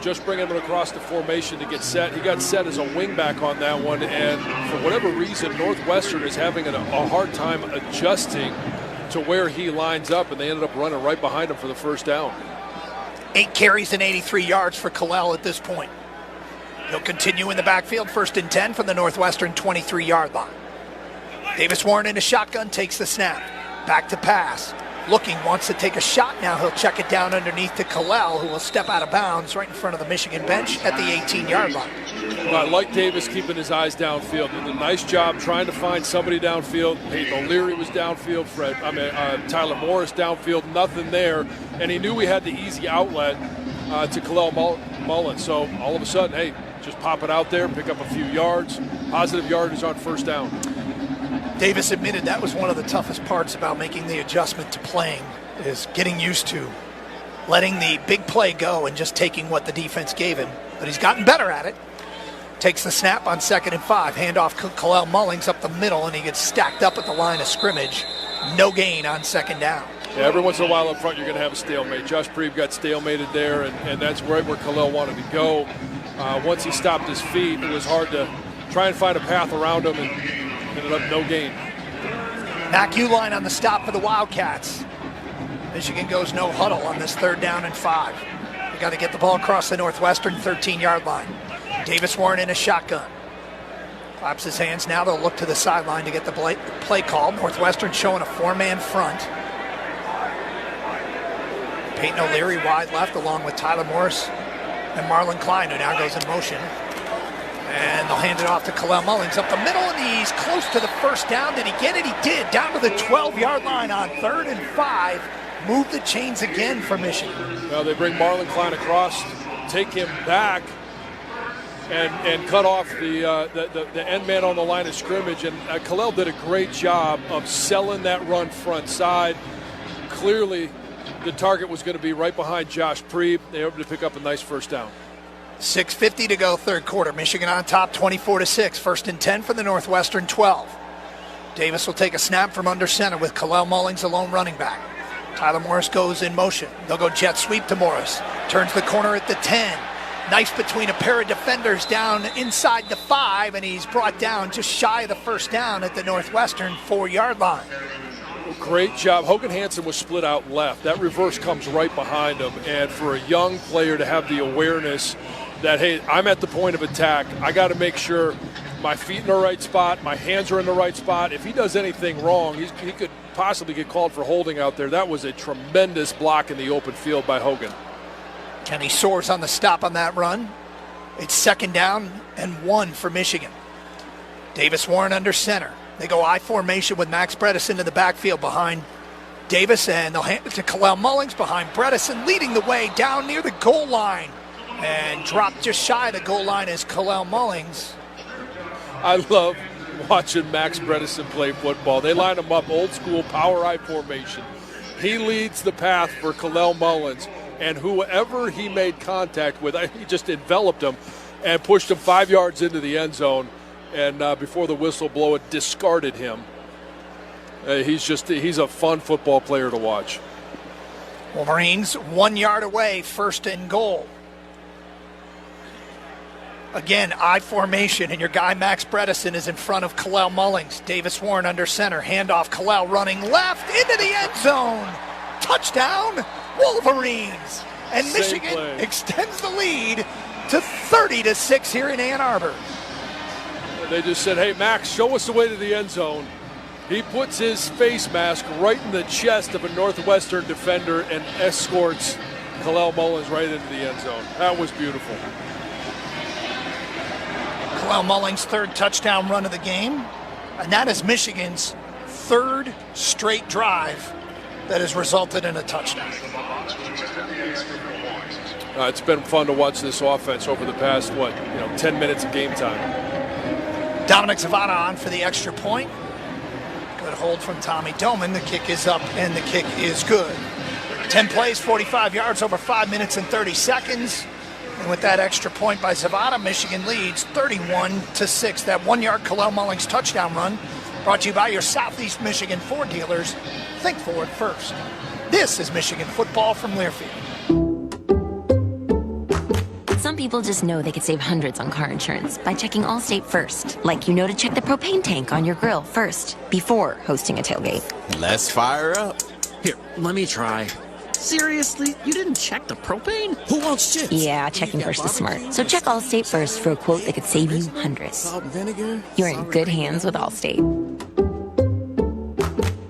just bringing him across the formation to get set, he got set as a wingback on that one, and for whatever reason, Northwestern is having a hard time adjusting to where he lines up, and they ended up running right behind him for the first down. 8 carries and 83 yards for Kalel at this point. He'll continue in the backfield, 1st and 10 from the Northwestern 23-yard line. Davis Warren in a shotgun, takes the snap. Back to pass. Looking, wants to take a shot now. He'll check it down underneath to Kalel, who will step out of bounds right in front of the Michigan bench at the 18-yard line. Well, I like Davis keeping his eyes downfield. Did a nice job trying to find somebody downfield. Peyton O'Leary was downfield. Tyler Morris downfield. Nothing there. And he knew we had the easy outlet to Kalel Mullins. So all of a sudden, hey, just pop it out there, pick up a few yards. Positive yardage on first down. Davis admitted that was one of the toughest parts about making the adjustment to playing, is getting used to letting the big play go and just taking what the defense gave him. But he's gotten better at it. Takes the snap on 2nd and 5. Handoff to Kalel Mullins up the middle, and he gets stacked up at the line of scrimmage. No gain on 2nd down. Yeah, every once in a while up front, you're going to have a stalemate. Josh Preeb got stalemated there, and that's right where Kalel wanted to go. Once he stopped his feet, it was hard to try and find a path around him, and ended up no gain. Mac Uline on the stop for the Wildcats. Michigan goes no huddle on this 3rd down and 5. They got to get the ball across the Northwestern 13-yard line. Davis Warren in a shotgun. Claps his hands now. They'll look to the sideline to get the play call. Northwestern showing a 4-man front. Peyton O'Leary wide left along with Tyler Morris and Marlon Klein, who now goes in motion. And they'll hand it off to Kalel Mullins up the middle, and he's close to the first down. Did he get it? He did. Down to the 12-yard line on 3rd and 5. Move the chains again for Michigan. Well, they bring Marlon Klein across, take him back, and cut off the end man on the line of scrimmage. And Kalel did a great job of selling that run front side. Clearly, the target was going to be right behind Josh Preeb. They were able to pick up a nice first down. 6:50 to go, third quarter. Michigan on top, 24-6. First and 10 for the Northwestern 12. Davis will take a snap from under center with Kalel Mullings, the lone running back. Tyler Morris goes in motion. They'll go jet sweep to Morris. Turns the corner at the 10. Knife between a pair of defenders down inside the 5, and he's brought down just shy of the first down at the Northwestern 4-yard line. Great job. Hogan Hansen was split out left. That reverse comes right behind him, and for a young player to have the awareness that, hey, I'm at the point of attack. I got to make sure my feet in the right spot, my hands are in the right spot. If he does anything wrong, he could possibly get called for holding out there. That was a tremendous block in the open field by Hogan. Kenny Soares on the stop on that run. It's second down and 1 for Michigan. Davis Warren under center. They go I formation with Max Bredesen in the backfield behind Davis, and they'll hand it to Kalel Mullings behind Bredesen, leading the way down near the goal line. And dropped just shy of the goal line is Kalel Mullings. I love watching Max Bredesen play football. They line him up old school power I formation. He leads the path for Kalel Mullings, and whoever he made contact with, he just enveloped him and pushed him 5 yards into the end zone. And before the whistle blow, it discarded him. He's a fun football player to watch. Wolverines 1 yard away, first and goal. Again, I formation, and your guy Max Bredesen is in front of Kalel Mullings. Davis Warren under center, handoff, Kalel running left into the end zone. Touchdown, Wolverines. And Michigan extends the lead to 30-6 here in Ann Arbor. They just said, hey, Max, show us the way to the end zone. He puts his face mask right in the chest of a Northwestern defender and escorts Kalel Mullings right into the end zone. That was beautiful. Kalel Mullings' third touchdown run of the game, and that is Michigan's third straight drive that has resulted in a touchdown. It's been fun to watch this offense over the past, 10 minutes of game time. Dominic Zavada on for the extra point. Good hold from Tommy Doman. The kick is up, and the kick is good. 10 plays, 45 yards, over 5 minutes and 30 seconds. And with that extra point by Zavada, Michigan leads 31-6. That 1 yard Kalel Mullings touchdown run brought to you by your Southeast Michigan Ford dealers. Think Ford first. This is Michigan football from Learfield. Some people just know they could save hundreds on car insurance by checking Allstate first. Like you know to check the propane tank on your grill first before hosting a tailgate. Let's fire up. Here, let me try. Seriously? You didn't check the propane? Who wants chips? Yeah, checking first is smart. So check Allstate first for a quote that could save you hundreds. Salt and vinegar? You're in good hands with Allstate.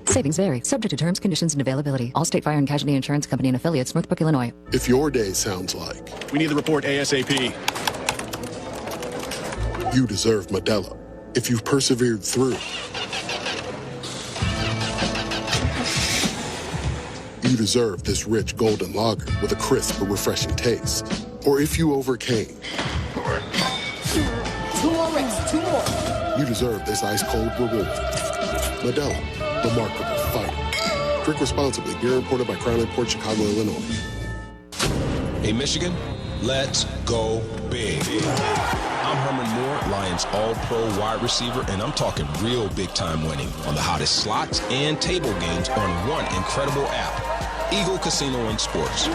Savings vary, subject to terms, conditions, and availability. Allstate Fire and Casualty Insurance Company and Affiliates, Northbrook, Illinois. If your day sounds like... We need the report ASAP. You deserve Modelo. If you've persevered through... You deserve this rich golden lager with a crisp but refreshing taste. Or if you overcame... 2 more rings, 2 more. You deserve this ice-cold reward. Modelo. Remarkable fighter. Drink responsibly. Beer imported by Crown Port Chicago, Illinois. Hey, Michigan, let's go big. I'm Herman Moore, Lions All-Pro wide receiver, and I'm talking real big-time winning on the hottest slots and table games on one incredible app, Eagle Casino and Sports.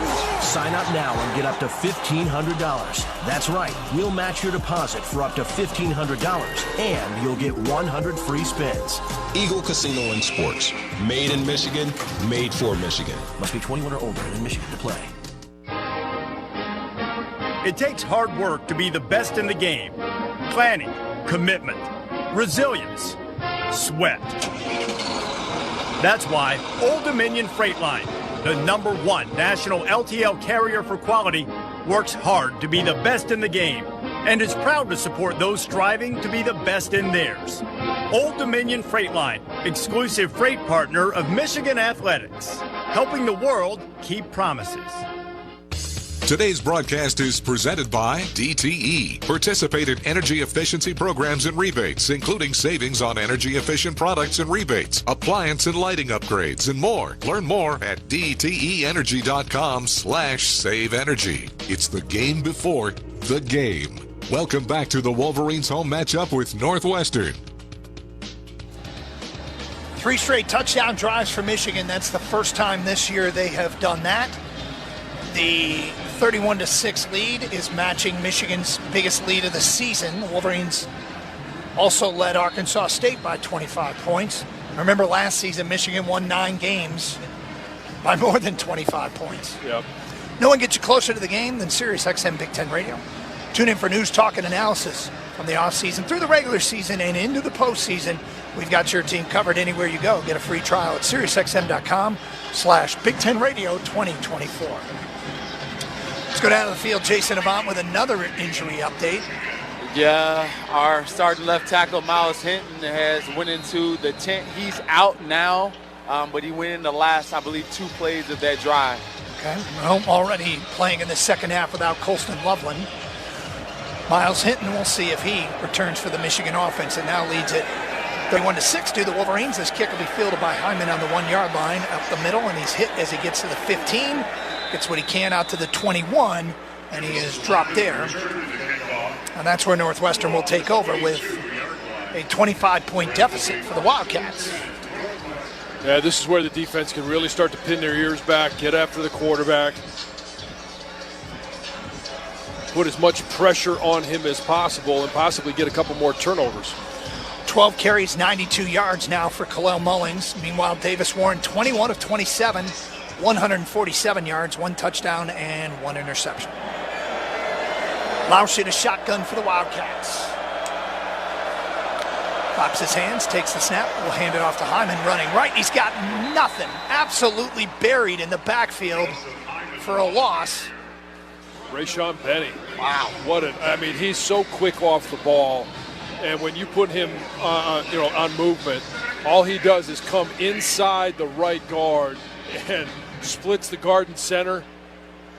Sign up now and get up to $1,500. That's right. We'll match your deposit for up to $1,500, and you'll get 100 free spins. Eagle Casino and Sports. Made in Michigan, made for Michigan. Must be 21 or older and in Michigan to play. It takes hard work to be the best in the game. Planning, commitment, resilience, sweat. That's why Old Dominion Freight Line, the #1 national LTL carrier for quality, works hard to be the best in the game and is proud to support those striving to be the best in theirs. Old Dominion Freight Line, exclusive freight partner of Michigan Athletics, helping the world keep promises. Today's broadcast is presented by DTE. Participate in energy efficiency programs and rebates, including savings on energy-efficient products and rebates, appliance and lighting upgrades, and more. Learn more at DTEenergy.com/save energy. It's the game before, the game. Welcome back to the Wolverines home matchup with Northwestern. 3 straight touchdown drives for Michigan. That's the first time this year they have done that. The 31-6 lead is matching Michigan's biggest lead of the season. The Wolverines also led Arkansas State by 25 points. Remember last season, Michigan won 9 games by more than 25 points. Yep. No one gets you closer to the game than SiriusXM Big Ten Radio. Tune in for news, talk, and analysis from the offseason through the regular season and into the postseason. We've got your team covered anywhere you go. Get a free trial at SiriusXM.com/Big Ten Radio 2024. Let's go down to the field. Jason Avant with another injury update. Yeah, our starting left tackle, Miles Hinton, has went into the tent. He's out now, but he went in the last, I believe, 2 plays of that drive. Okay, well, already playing in the second half without Colston Loveland. Miles Hinton, we'll see if he returns for the Michigan offense and now leads it 31-6 to the Wolverines. This kick will be fielded by Hyman on the 1-yard line up the middle, and he's hit as he gets to the 15. Gets what he can out to the 21, and he is dropped there. And that's where Northwestern will take over with a 25-point deficit for the Wildcats. Yeah, this is where the defense can really start to pin their ears back, get after the quarterback, put as much pressure on him as possible, and possibly get a couple more turnovers. 12 carries, 92 yards now for Khalil Mullings. Meanwhile, Davis Warren, 21 of 27, 147 yards, 1 touchdown, and 1 interception. Lausch in a shotgun for the Wildcats. Claps his hands, takes the snap, will hand it off to Hyman, running right. He's got nothing, absolutely buried in the backfield for a loss. Rayshon Penny. Wow. He's so quick off the ball. And when you put him on movement, all he does is come inside the right guard and splits the guard and center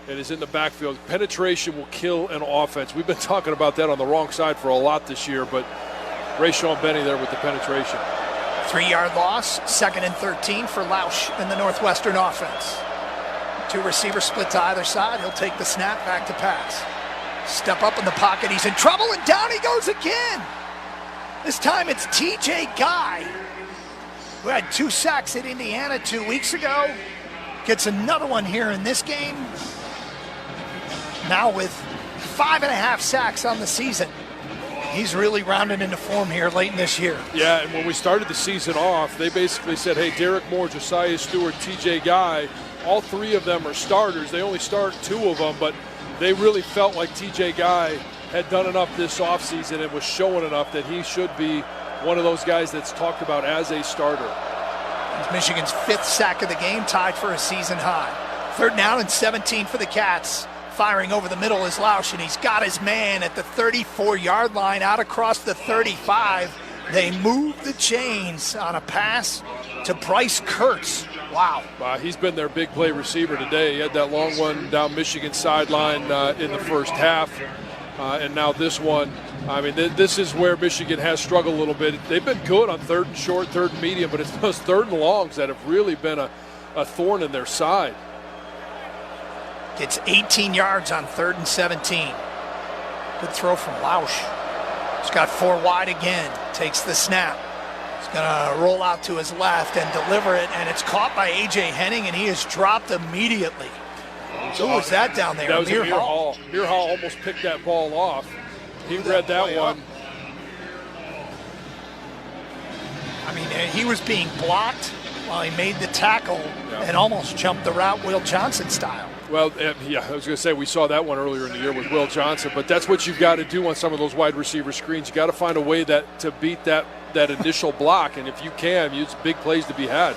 and is in the backfield. Penetration will kill an offense. We've been talking about that on the wrong side for a lot this year, but Rayshon Penny there with the penetration. 3-yard loss, 2nd and 13 for Lausch in the Northwestern offense. 2 receivers split to either side. He'll take the snap, back to pass. Step up in the pocket. He's in trouble, and down he goes again. This time it's TJ Guy, who had 2 sacks at Indiana 2 weeks ago. Gets another one here in this game. Now with 5.5 sacks on the season. He's really rounded into form here late in this year. Yeah, and when we started the season off, they basically said, hey, Derek Moore, Josiah Stewart, TJ Guy, all 3 of them are starters. They only start 2 of them, but they really felt like TJ Guy had done enough this offseason and was showing enough that he should be one of those guys that's talked about as a starter. It's Michigan's 5th sack of the game, tied for a season high. 3rd down and 17 for the Cats. Firing over the middle is Lausch, and he's got his man at the 34-yard line, out across the 35. They move the chains on a pass to Bryce Kurtz. Wow. He's been their big play receiver today. He had that long one down Michigan sideline in the first half. And now this one, this is where Michigan has struggled a little bit. They've been good on 3rd and short, 3rd and medium, but it's those 3rd and longs that have really been a thorn in their side. Gets 18 yards on 3rd and 17. Good throw from Lausch. He's got 4 wide again. Takes the snap. He's going to roll out to his left and deliver it, and it's caught by A.J. Henning, and he is dropped immediately. Who was that down there? That was Amir Hall. Amir Hall almost picked that ball off. He read that one. He was being blocked while he made the tackle and almost jumped the route Will Johnson style. Well, yeah, I was going to say we saw that one earlier in the year with Will Johnson, but that's what you've got to do on some of those wide receiver screens. You got to find a way to beat that initial block, and if you can, it's big plays to be had.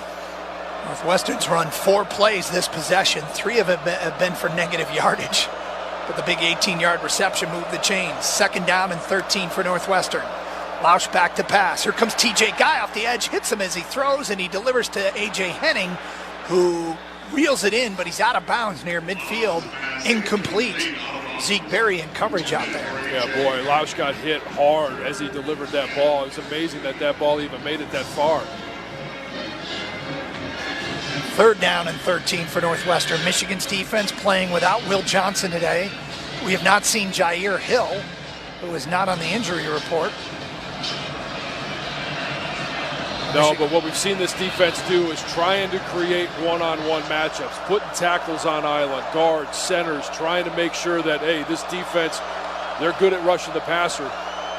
Northwestern's run 4 plays this possession. 3 of them have been for negative yardage, but the big 18-yard reception moved the chains. 2nd down and 13 for Northwestern. Lausch back to pass. Here comes TJ Guy off the edge, hits him as he throws, and he delivers to A.J. Henning, who reels it in, but he's out of bounds near midfield. Incomplete. Zeke Berry in coverage out there. Yeah, boy, Lausch got hit hard as he delivered that ball. It's amazing that ball even made it that far. 3rd down and 13 for Northwestern. Michigan's defense playing without Will Johnson today. We have not seen Jair Hill, who is not on the injury report. No, but what we've seen this defense do is trying to create one-on-one matchups, putting tackles on island, guards, centers, trying to make sure that, hey, this defense, they're good at rushing the passer.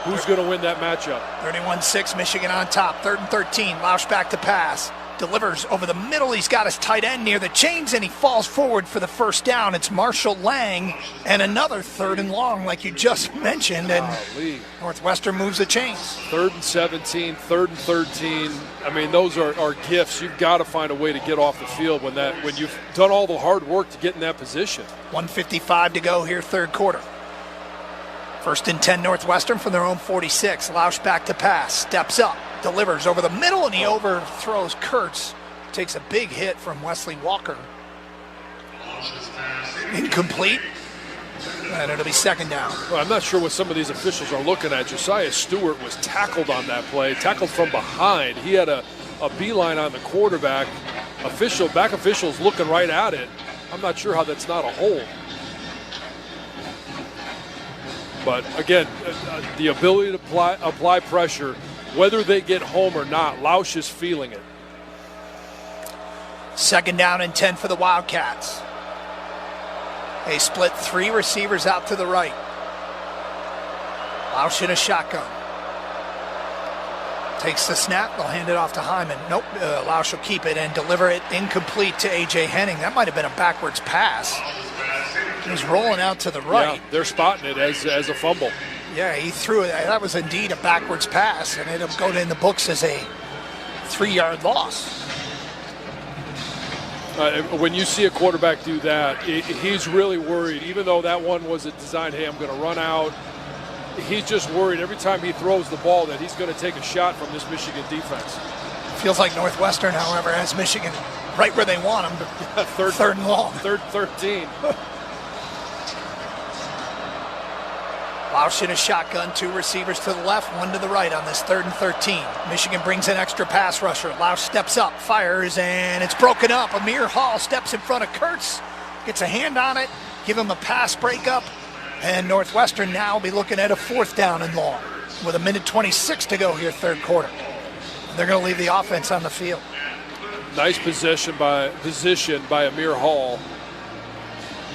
Who's going to win that matchup? 31-6, Michigan on top. 3rd and 13, Lausch back to pass. Delivers over the middle. He's got his tight end near the chains, and he falls forward for the first down. It's Marshall Lang, and another 3rd and long, like you just mentioned, and Northwestern moves the chains. 3rd and 17, 3rd and 13. I mean, those are gifts. You've got to find a way to get off the field when you've done all the hard work to get in that position. 1:55 to go here, 3rd quarter. 1st and 10 Northwestern from their own 46. Lausch back to pass, steps up, delivers over the middle, and he overthrows Kurtz. Takes a big hit from Wesley Walker. Incomplete, and it'll be 2nd down. Well, I'm not sure what some of these officials are looking at. Josiah Stewart was tackled on that play, tackled from behind. He had a beeline on the quarterback. Back officials looking right at it. I'm not sure how that's not a hold. But again, the ability to apply pressure, whether they get home or not, Lausch is feeling it. 2nd down and 10 for the Wildcats. They split 3 receivers out to the right. Lausch in a shotgun. Takes the snap. They'll hand it off to Hyman. Nope. Lausch will keep it and deliver it incomplete to A.J. Henning. That might have been a backwards pass. He's rolling out to the right. Yeah, they're spotting it as a fumble. Yeah, he threw it. That was indeed a backwards pass, and it'll go in the books as a 3-yard loss. When you see a quarterback do that, he's really worried. Even though that one was designed, hey, I'm going to run out, he's just worried every time he throws the ball that he's going to take a shot from this Michigan defense. Feels like Northwestern, however, has Michigan right where they want them. 3rd and long. 3rd 13. Lausch in a shotgun, 2 receivers to the left, 1 to the right on this 3rd and 13. Michigan brings an extra pass rusher. Lausch steps up, fires, and it's broken up. Amir Hall steps in front of Kurtz, gets a hand on it, give him a pass breakup, and Northwestern now will be looking at a 4th down and long with 1:26 to go here, 3rd quarter. They're going to leave the offense on the field. Nice position by Amir Hall.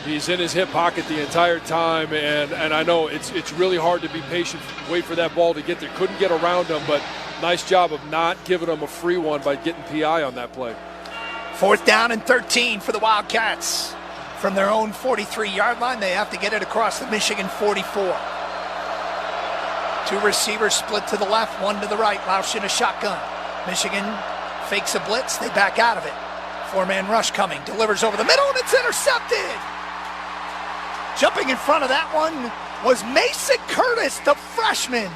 He's in his hip pocket the entire time, and I know it's really hard to be patient, wait for that ball to get there. Couldn't get around him, but nice job of not giving him a free one by getting PI on that play. 4th down and 13 for the Wildcats. From their own 43-yard line, they have to get it across the Michigan 44. 2 receivers split to the left, 1 to the right. Lausch in a shotgun. Michigan fakes a blitz. They back out of it. 4-man rush coming. Delivers over the middle, and it's intercepted. Jumping in front of that one was Mason Curtis, the freshman.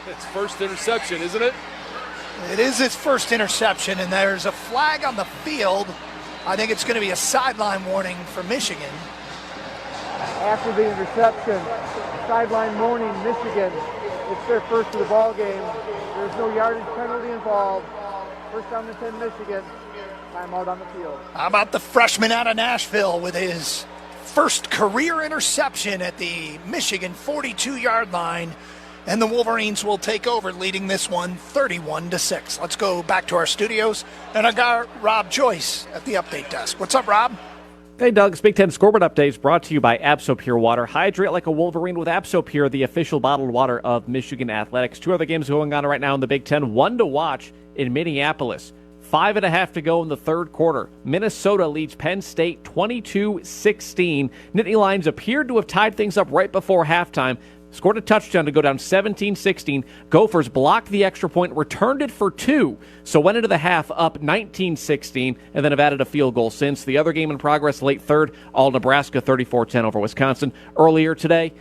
It's first interception, isn't it? It is his first interception, and there's a flag on the field. I think it's going to be a sideline warning for Michigan. After the interception, sideline warning, Michigan. It's their first of the ball game. There's no yardage penalty involved. First down and 10, Michigan. Timeout on the field. How about the freshman out of Nashville with his first career interception at the Michigan 42-yard line, and the Wolverines will take over, leading this one 31-6. Let's go back to our studios, and I got Rob Joyce at the update desk. What's up, Rob? Hey, Doug's Big Ten Scoreboard Updates brought to you by Absopure Water. Hydrate like a Wolverine with Absopure, the official bottled water of Michigan Athletics. 2 other games going on right now in the Big Ten. 1 to watch in Minneapolis. 5.5 to go in the 3rd quarter. Minnesota leads Penn State 22-16. Nittany Lions appeared to have tied things up right before halftime. Scored a touchdown to go down 17-16. Gophers blocked the extra point, returned it for 2, so went into the half up 19-16, and then have added a field goal since. The other game in progress, late 3rd, all Nebraska 34-10 over Wisconsin. Earlier today,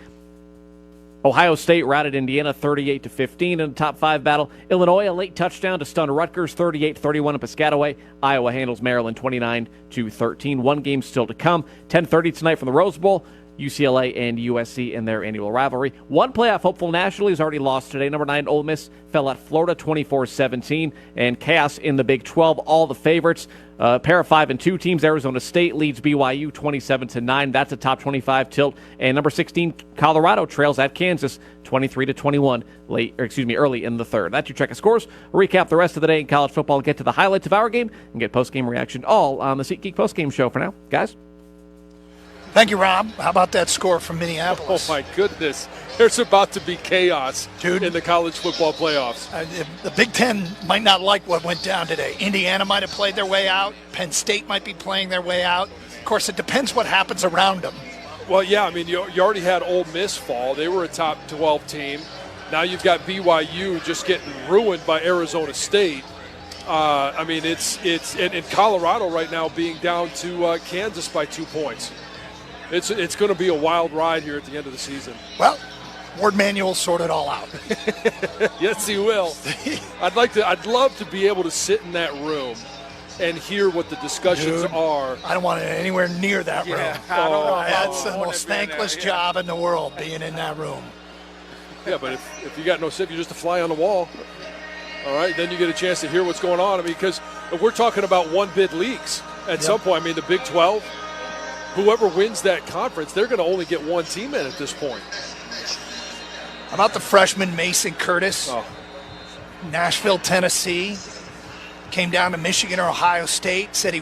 Ohio State routed Indiana 38-15 in a top 5 battle. Illinois, a late touchdown to stun Rutgers 38-31 in Piscataway. Iowa handles Maryland 29-13. 1 game still to come. 10:30 tonight from the Rose Bowl. UCLA and USC in their annual rivalry. One playoff hopeful nationally has already lost today. Number 9 Ole Miss fell at Florida 24-17, and chaos in the Big 12. All the favorites. Pair of 5 and 2 teams. Arizona State leads BYU 27-9. That's a top 25 tilt. And number 16 Colorado trails at Kansas 23-21 early in the third. That's your check of scores. We'll recap the rest of the day in college football, get to the highlights of our game, and get post-game reaction all on the SeatGeek post-game show. For now, guys. Thank you, Rob. How about that score from Minneapolis? Oh, my goodness. There's about to be chaos, dude, in the college football playoffs. The Big Ten might not like what went down today. Indiana might have played their way out. Penn State might be playing their way out. Of course, it depends what happens around them. Well, yeah, I mean, you already had Ole Miss fall. They were a top 12 team. Now you've got BYU just getting ruined by Arizona State. I mean, it's in Colorado right now being down to Kansas by 2 points. It's going to be a wild ride here at the end of the season. Well, Ward Manuel sort it all out. Yes, he will. I'd love to be able to sit in that room and hear what the discussions are. I don't want it anywhere near that room. That's the most thankless job in the world, being in that room. Yeah, but if you got no SIP, you're just a fly on the wall. All right, then you get a chance to hear what's going on. I mean, because we're talking about one-bid leagues at some point. I mean, the Big 12, whoever wins that conference, they're going to only get one team in at this point. How about the freshman Mason Curtis? Nashville, Tennessee. Came down to Michigan or Ohio State, said he